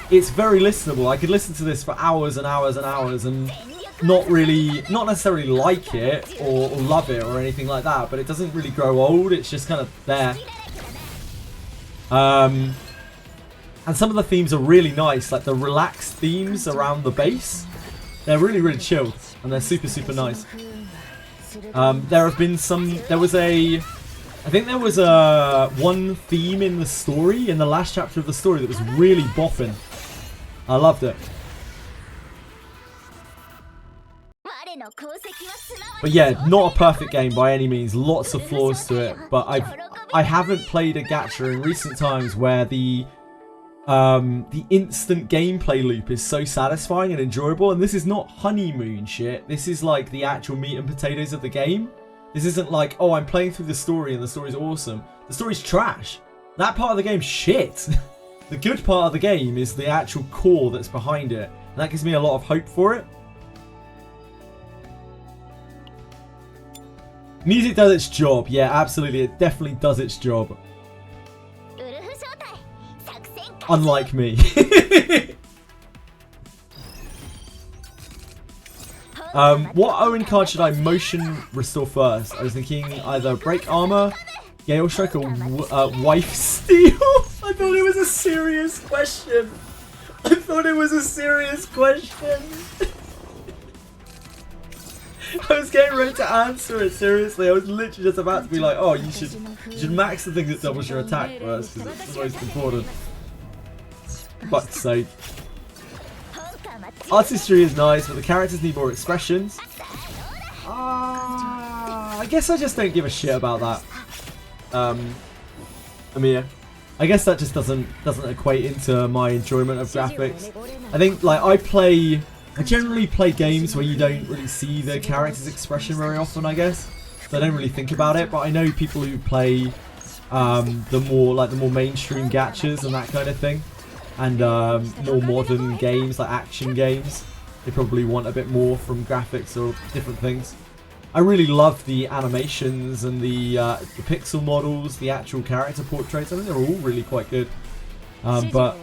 it's very listenable. I could listen to this for hours and hours and hours and not necessarily like it or love it or anything like that, but it doesn't really grow old. It's just kind of there. And some of the themes are really nice, like the relaxed themes around the base. They're really, really chilled, and they're super, super nice. There have been some. I think there was one theme in the story, in the last chapter of the story, that was really bopping. I loved it. But yeah, not a perfect game by any means. Lots of flaws to it. But I haven't played a gacha in recent times where the instant gameplay loop is so satisfying and enjoyable. And this is not honeymoon shit. This is like the actual meat and potatoes of the game. This isn't like, oh, I'm playing through the story and the story's awesome. The story's trash. That part of the game's shit. The good part of the game is the actual core that's behind it. And that gives me a lot of hope for it. Music does its job. Yeah, absolutely. It definitely does its job. Unlike me. What Owen card should I motion restore first? I was thinking either Break Armor, Gale Strike, or Wife Steal. I thought it was a serious question. I thought it was a serious question. I was getting ready to answer it seriously. I was literally just about to be like, oh, you should max the thing that doubles your attack first, because it's the most important. Fuck's sake. Artistry is nice, but the characters need more expressions. I guess I just don't give a shit about that. Amir. I guess that just doesn't equate into my enjoyment of graphics. I think like I generally play games where you don't really see the character's expression very often, I guess. So I don't really think about it, but I know people who play the more mainstream gachas and that kind of thing. And more modern games, like action games. They probably want a bit more from graphics or different things. I really love the animations and the pixel models, the actual character portraits. I think they're all really quite good. But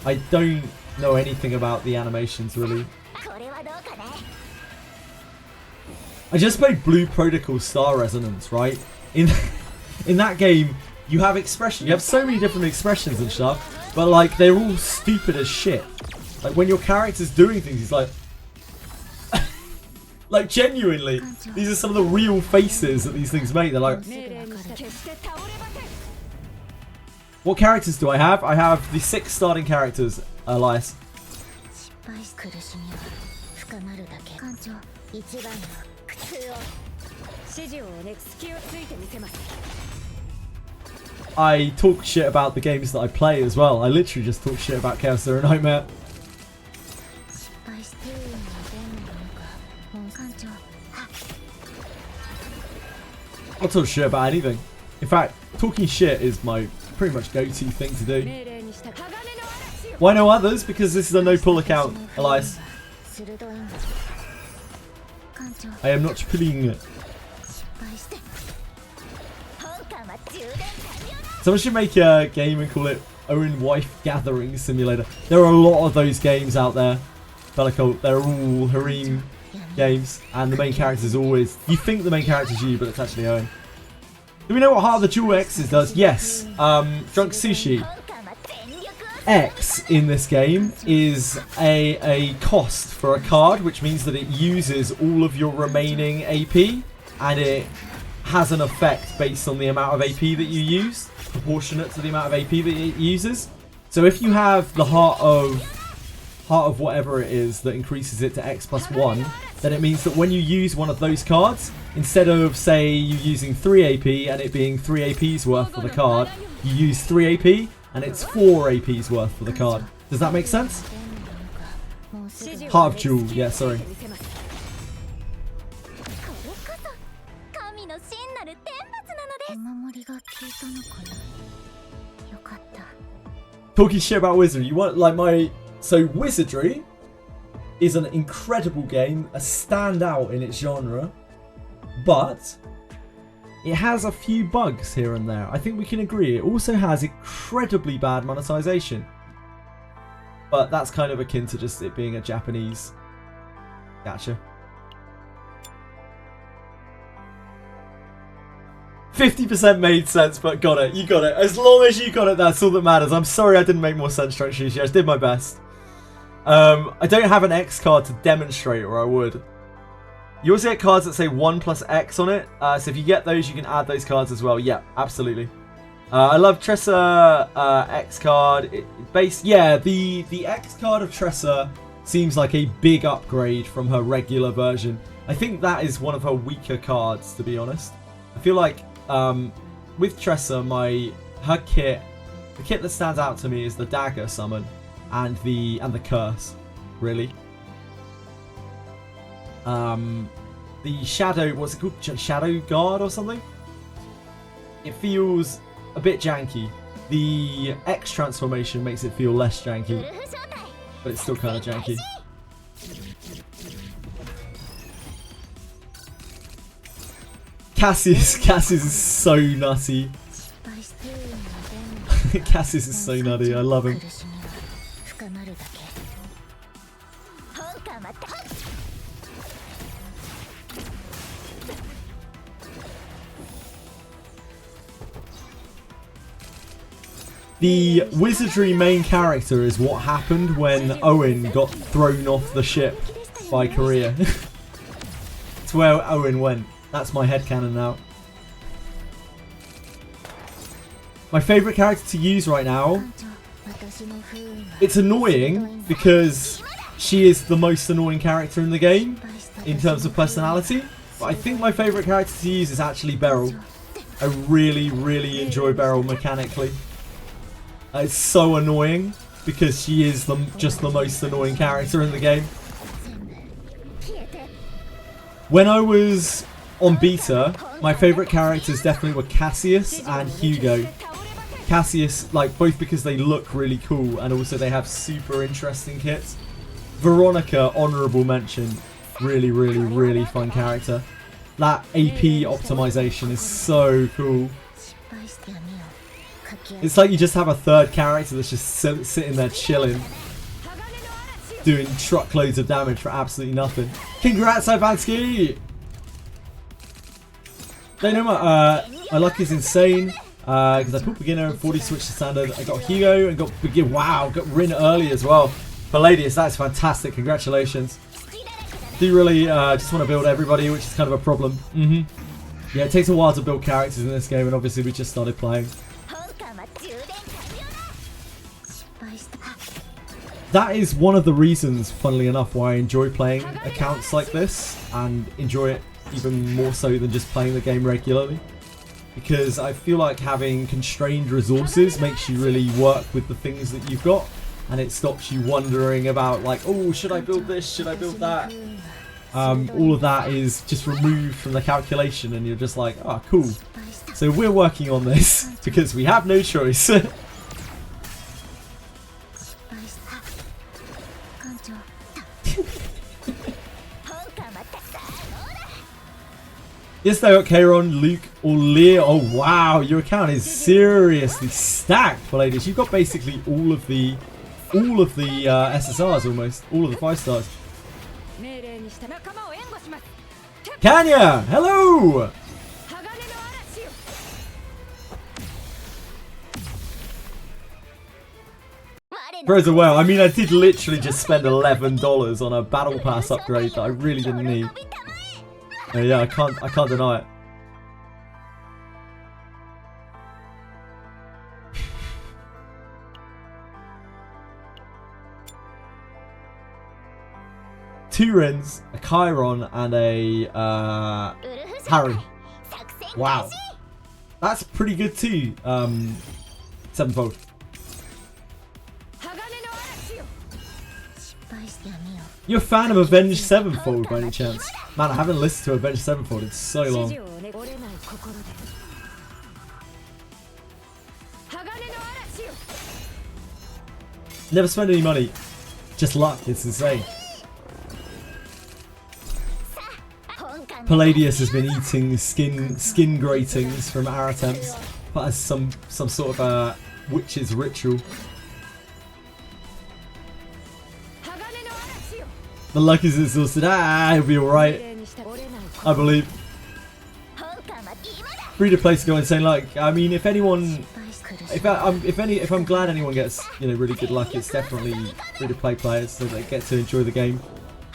I don't know anything about the animations really. I just played Blue Protocol Star Resonance, right? In that game, you have expression. You have so many different expressions and stuff, but like they're all stupid as shit. Like when your character's doing things, he's like, like genuinely, these are some of the real faces that these things make. They're like, what characters do I have? I have the 6 starting characters, Elias. I talk shit about the games that I play as well. I literally just talk shit about Chaos Zero Nightmare. I'll talk shit about anything. In fact, talking shit is my pretty much go-to thing to do. Why no others? Because this is a no-pull account, Elias. I am not pulling it. Someone should make a game and call it Owen Wife Gathering Simulator. There are a lot of those games out there. Bellicult, they're all harem games, and the main character is always, you think the main character is you, but it's actually Owen. Do we know what Heart of the Jewel X's does? Yes. Drunk Sushi. X in this game is a cost for a card, which means that it uses all of your remaining AP, and it has an effect based on the amount of AP that you use, proportionate to the amount of AP that it uses. So if you have the heart of whatever it is that increases it to X plus 1, then it means that when you use one of those cards, instead of, say, you using 3 AP and it being 3 AP's worth for the card, you use 3 AP and it's 4 AP's worth for the card. Does that make sense? Heart of Jewel, yeah, sorry. Talking shit about Wizardry, you want like my... So Wizardry is an incredible game, a standout in its genre, but it has a few bugs here and there. I think we can agree. It also has incredibly bad monetization, but that's kind of akin to just it being a Japanese gacha. 50% made sense, but got it. You got it. As long as you got it, that's all that matters. I'm sorry I didn't make more sense, Drunk Sushi. I just did my best. I don't have an X card to demonstrate, or I would. You also get cards that say 1 plus X on it. So if you get those, you can add those cards as well. Yeah, absolutely. I love Tressa X card. The X card of Tressa seems like a big upgrade from her regular version. I think that is one of her weaker cards, to be honest. I feel like with Tressa, her kit, the kit that stands out to me is the Dagger summon and the Curse, really. The Shadow, what's it called? Shadow Guard or something? It feels a bit janky. The X transformation makes it feel less janky, but it's still kind of janky. Cassius is so nutty. Cassius is so nutty, I love him. The Wizardry main character is what happened when Owen got thrown off the ship by Korea. It's where Owen went. That's my headcanon now. My favourite character to use right now. It's annoying because she is the most annoying character in the game in terms of personality. But I think my favourite character to use is actually Beryl. I really, really enjoy Beryl mechanically. It's so annoying because she is just the most annoying character in the game. When I was on beta, my favourite characters definitely were Cassius and Hugo. Cassius, like, both because they look really cool and also they have super interesting kits. Veronica, honourable mention. Really, really, really fun character. That AP optimization is so cool. It's like you just have a third character that's just sitting there chilling, doing truckloads of damage for absolutely nothing. Congrats, Ivansky! Don't know my luck is insane because I put beginner and 40 switch to standard. I got Hugo and got begin. Wow, got Rin early as well. Palladius, that's fantastic. Congratulations. Do really just want to build everybody, which is kind of a problem. Yeah, it takes a while to build characters in this game, and obviously we just started playing. That is one of the reasons, funnily enough, why I enjoy playing accounts like this and enjoy it even more so than just playing the game regularly. Because I feel like having constrained resources makes you really work with the things that you've got, and it stops you wondering about, like, oh, should I build this, should I build that? All of that is just removed from the calculation, and you're just like, oh, cool. So we're working on this because we have no choice. Yes, they got Kairon, Luke, or Lear. Oh wow, your account is seriously stacked, Palladius. You've got basically all of the all of the SSRs almost. All of the 5 stars. 命令にした仲間を援護します。 Kanya! Hello! 鋼の嵐よ。 Throws away. I mean, I did literally just spend $11 on a battle pass upgrade that I really didn't need. Yeah, I can't deny it. Two Rins, a Chiron, and a Harry. Wow, that's pretty good too. 7-fold. 鋼の嵐よ。 You're a fan of Avenged Sevenfold by any chance? Man, I haven't listened to Avenged Sevenfold in so 指 long. 示をね折れない心で。鋼の嵐よ。 Never spend any money. Just luck. It's insane. Palladius has been eating skin gratings from Aratems, but as some sort of a witch's ritual. 鋼の嵐よ。 The luck is exhausted. Ah, he'll be alright. 命令にした折れない I believe. Free to play to go insane. Like, I mean, if anyone, if I'm glad anyone gets, you know, really good luck, it's definitely free to play players so they get to enjoy the game.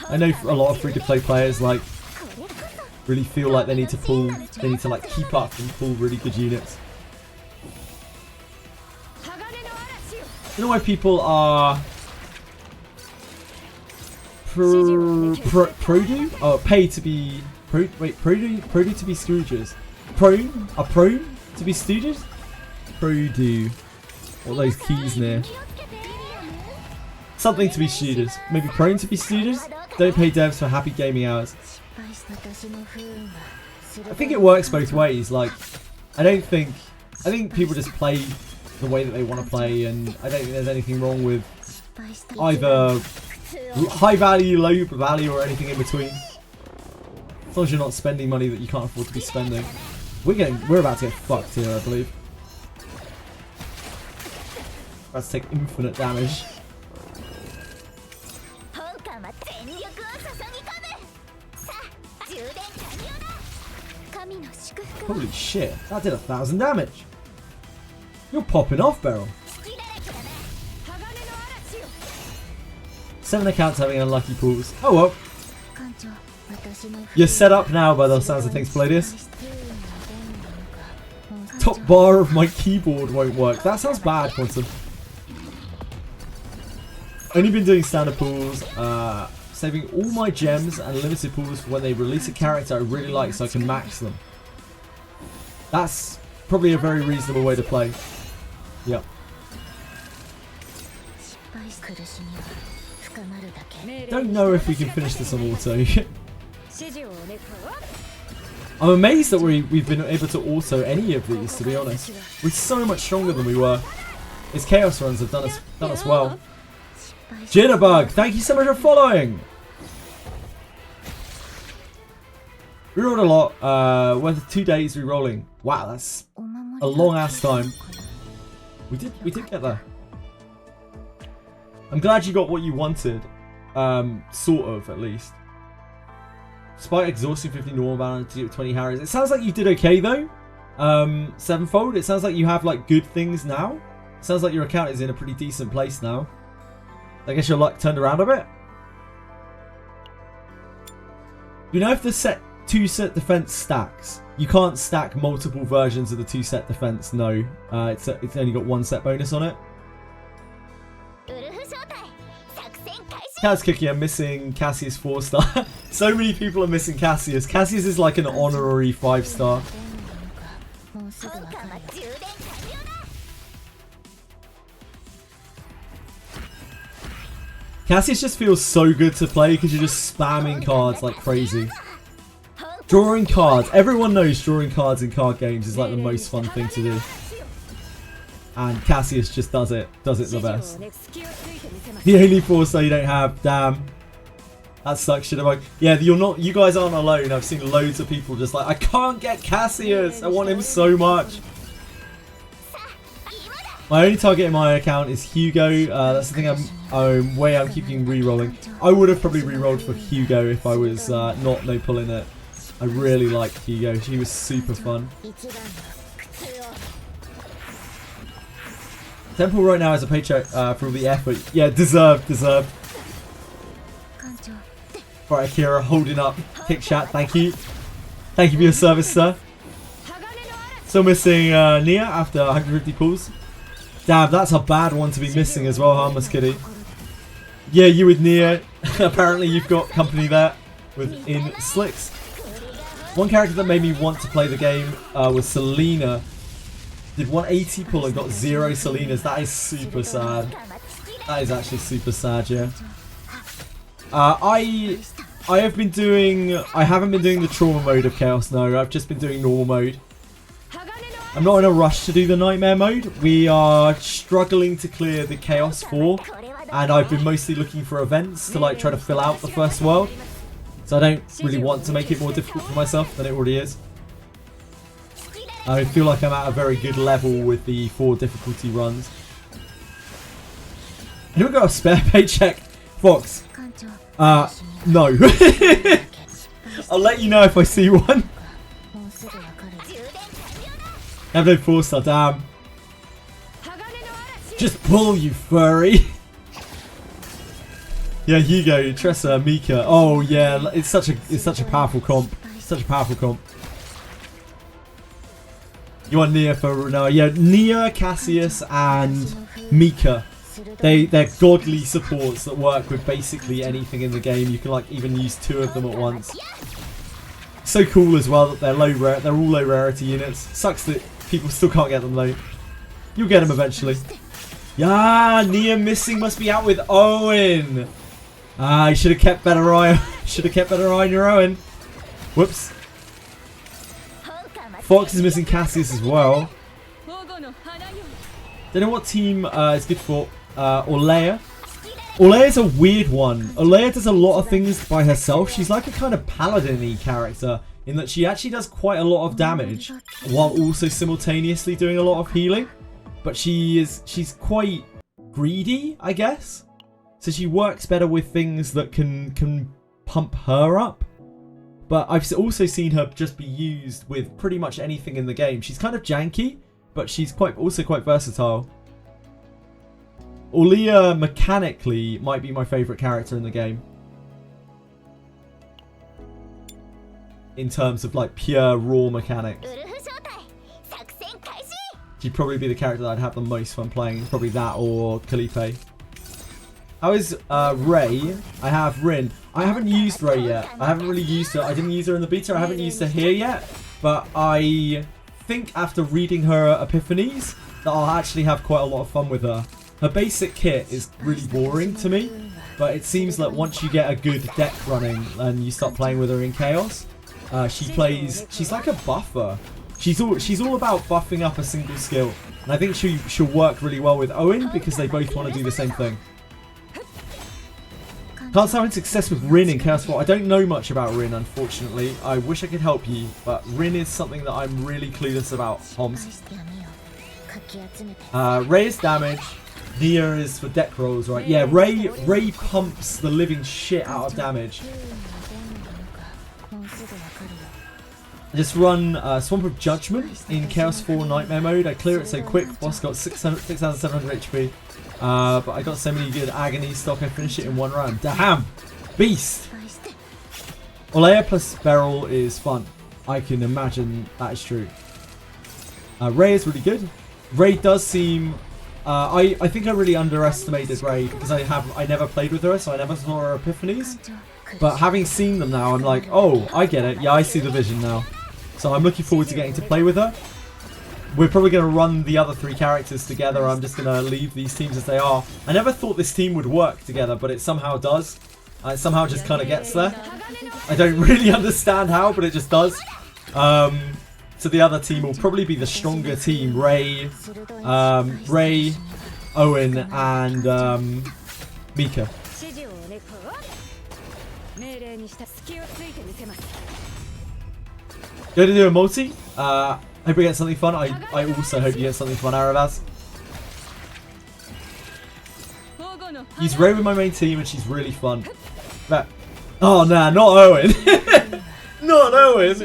I know a lot of free to play players like really feel like they need to like keep up and pull really good units. 鋼の嵐よ。 You know why people are produ? Oh, pay to be produ to be stooges. Prone to be stooges. Produ. What are those keys near? Something to be stooges. Maybe prone to be stooges. Don't pay devs for happy gaming hours. I think it works both ways. Like, I think people just play the way that they want to play, and I don't think there's anything wrong with either high value, low value, or anything in between. As long as you're not spending money that you can't afford to be spending. We're about to get fucked here, I believe. About to take infinite damage. Holy shit, that did 1,000 damage. You're popping off, Beryl. 鋼の嵐よ。 7 accounts having unlucky pulls. Oh well. You're set up now by the sounds of things, Palladius. Top bar of my keyboard won't work. That sounds bad, Quantum. Only been doing standard pulls, saving all my gems and limited pulls for when they release a character I really like so I can max them. That's probably a very reasonable way to play. Yep. Don't know if we can finish this on auto. 指示をね。 I'm amazed that we've been able to auto any of these, to be honest. We're so much stronger than we were. His chaos runs have done us well. Jitterbug, thank you so much for following. Rerolled a lot. Went 2 days rerolling. Wow, that's a long ass time. We did get there. I'm glad you got what you wanted. Sort of, at least. Despite exhausting 50 normal balance, 20 Harrys. It sounds like you did okay though. 7-fold. It sounds like you have like good things now. It sounds like your account is in a pretty decent place now. I guess your luck turned around a bit. You know, if the 2-set defense stacks, you can't stack multiple versions of the 2-set defense. No, it's only got 1 set bonus on it. Cat's kicking. I'm missing Cassius 4-star. So many people are missing Cassius. Cassius is like an honorary 5-star. Cassius just feels so good to play because you're just spamming cards like crazy. Drawing cards. Everyone knows drawing cards in card games is like the most fun thing to do. And Cassius just does it the best. The only 4-star you don't have, damn. That sucks shit about. Yeah, you guys aren't alone. I've seen loads of people just like, I can't get Cassius. I want him so much. My only target in my account is Hugo. That's the thing I'm keeping re-rolling. I would have probably re-rolled for Hugo if I was not no pulling it. I really liked Hugo. She was super fun. Temple right now has a paycheck for all the effort. Yeah, deserved. Right, Akira, holding up. Kick chat, thank you. Thank you for your service, sir. Still missing Nia after 150 pulls. Damn, that's a bad one to be missing as well, Harmless Kitty. Yeah, you with Nia. Apparently you've got company there in Slicks. One character that made me want to play the game was Selena. Did 180 pull and got 0 Selenas. That is super sad. That is actually super sad, yeah. I haven't been doing the trauma mode of Chaos, no. I've just been doing normal mode. I'm not in a rush to do the nightmare mode. We are struggling to clear the Chaos 4, and I've been mostly looking for events to like try to fill out the first world. So I don't really want to make it more difficult for myself than it already is. I feel like I'm at a very good level with the 4 difficulty runs. Anyone got a spare paycheck? Fox? No. I'll let you know if I see one. Have no 4-star, damn. Just pull, you furry. Yeah, Hugo, Tressa, Mika. Oh yeah, it's such a powerful comp. Such a powerful comp. You want Nia for no? Yeah, Nia, Cassius, and Mika. They're godly supports that work with basically anything in the game. You can like even use 2 of them at once. So cool as well that they're they're all low rarity units. Sucks that people still can't get them though. You'll get them eventually. Yeah, Nia missing must be out with Owen. Ah, you should have kept better eye. Should have kept better eye on your Owen. Whoops. Fox is missing Cassius as well. Don't know what team is good for Orlea. Orlea's a weird one. Orlea does a lot of things by herself. She's like a kind of paladin-y character in that she actually does quite a lot of damage while also simultaneously doing a lot of healing. But she's quite greedy, I guess. So she works better with things that can pump her up. But I've also seen her just be used with pretty much anything in the game. She's kind of janky, but she's also quite versatile. Orlea mechanically might be my favourite character in the game. In terms of like pure raw mechanics. She'd probably be the character that I'd have the most fun playing. Probably that or Kalipe. How is Ray? I have Rin. I haven't used Ray yet. I haven't really used her. I didn't use her in the beta. I haven't used her here yet. But I think after reading her epiphanies that I'll actually have quite a lot of fun with her. Her basic kit is really boring to me. But it seems like once you get a good deck running and you start playing with her in Chaos, she's like a buffer. She's all about buffing up a single skill. And I think she'll work really well with Owen because they both want to do the same thing. Can't say I'm having success with Rin in Chaos 4. I don't know much about Rin, unfortunately. I wish I could help you, but Rin is something that I'm really clueless about, Homs. Ray is damage. Nia is for deck rolls, right? Yeah, Ray pumps the living shit out of damage. I just run Swamp of Judgment in Chaos 4 Nightmare mode. I clear it so quick. Boss got 6,700 HP. But I got so many good agony stock, I finished it in 1 round. Damn! Beast! Orlea plus Beryl is fun. I can imagine that is true. Ray is really good. Ray does seem... I think I really underestimated Ray because I never played with her, so I never saw her epiphanies. But having seen them now, I'm like, oh, I get it. Yeah, I see the vision now. So I'm looking forward to getting to play with her. We're probably going to run the other 3 characters together. I'm just going to leave these teams as they are. I never thought this team would work together, but it somehow does. It somehow just kind of gets there. I don't really understand how, but it just does. So the other team will probably be the stronger team. Ray, Owen, and Mika. Going to do a multi. Hope we get something fun. I also hope you get something fun, Arabaz. use Ray with my main team, and she's really fun. But, oh nah, not Owen. Not Owen.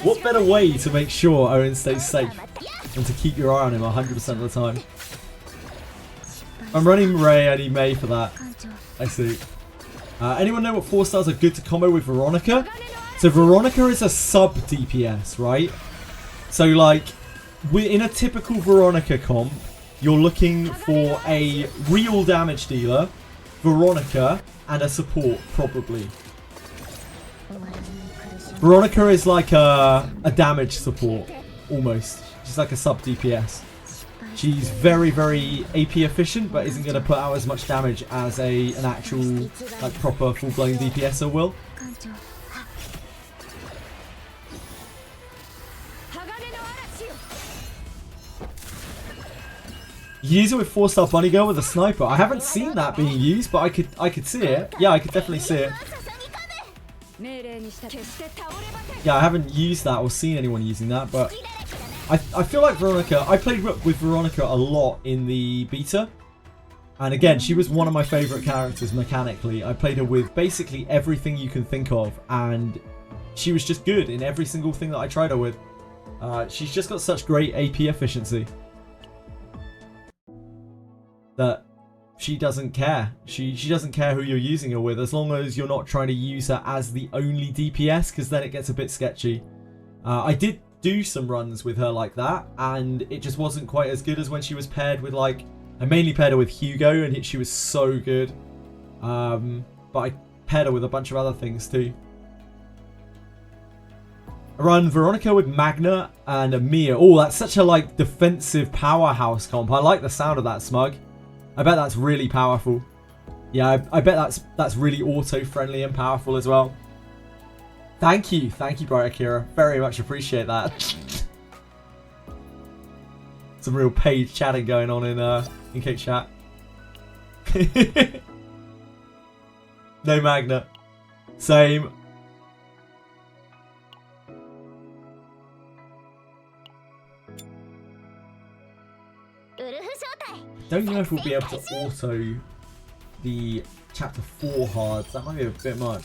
What better way to make sure Owen stays safe than to keep your eye on him 100% of the time? I'm running Ray, I need May for that. I see. Anyone know what 4-stars are good to combo with Veronica? So Veronica is a sub DPS, right? So like, in a typical Veronica comp, you're looking for a real damage dealer, Veronica, and a support, probably. Veronica is like a damage support, almost. She's like a sub DPS. She's very, very AP efficient, but isn't going to put out as much damage as an actual, like, proper full-blown DPSer will. You use it with 4-star Bunny Girl with a sniper. I haven't seen that being used, but I could see it. Yeah, I could definitely see it. Yeah, I haven't used that or seen anyone using that, but I feel like Veronica, I played with Veronica a lot in the beta. And again, she was one of my favourite characters mechanically. I played her with basically everything you can think of, and she was just good in every single thing that I tried her with. She's just got such great AP efficiency that she doesn't care. She doesn't care who you're using her with, as long as you're not trying to use her as the only DPS, because then it gets a bit sketchy. I did do some runs with her like that, and it just wasn't quite as good as when she was paired with, like, I mainly paired her with Hugo, and she was so good. But I paired her with a bunch of other things too. I run Veronica with Magna and Amir. Oh, that's such a, like, defensive powerhouse comp. I like the sound of that, Smug. I bet that's really powerful. Yeah, I bet that's really auto-friendly and powerful as well. Thank you, Bright Akira. Very much appreciate that. Some real paid chatting going on in Kick Chat. No Magna. Same. Don't know if we'll be able to auto the chapter 4 hards. That might be a bit much.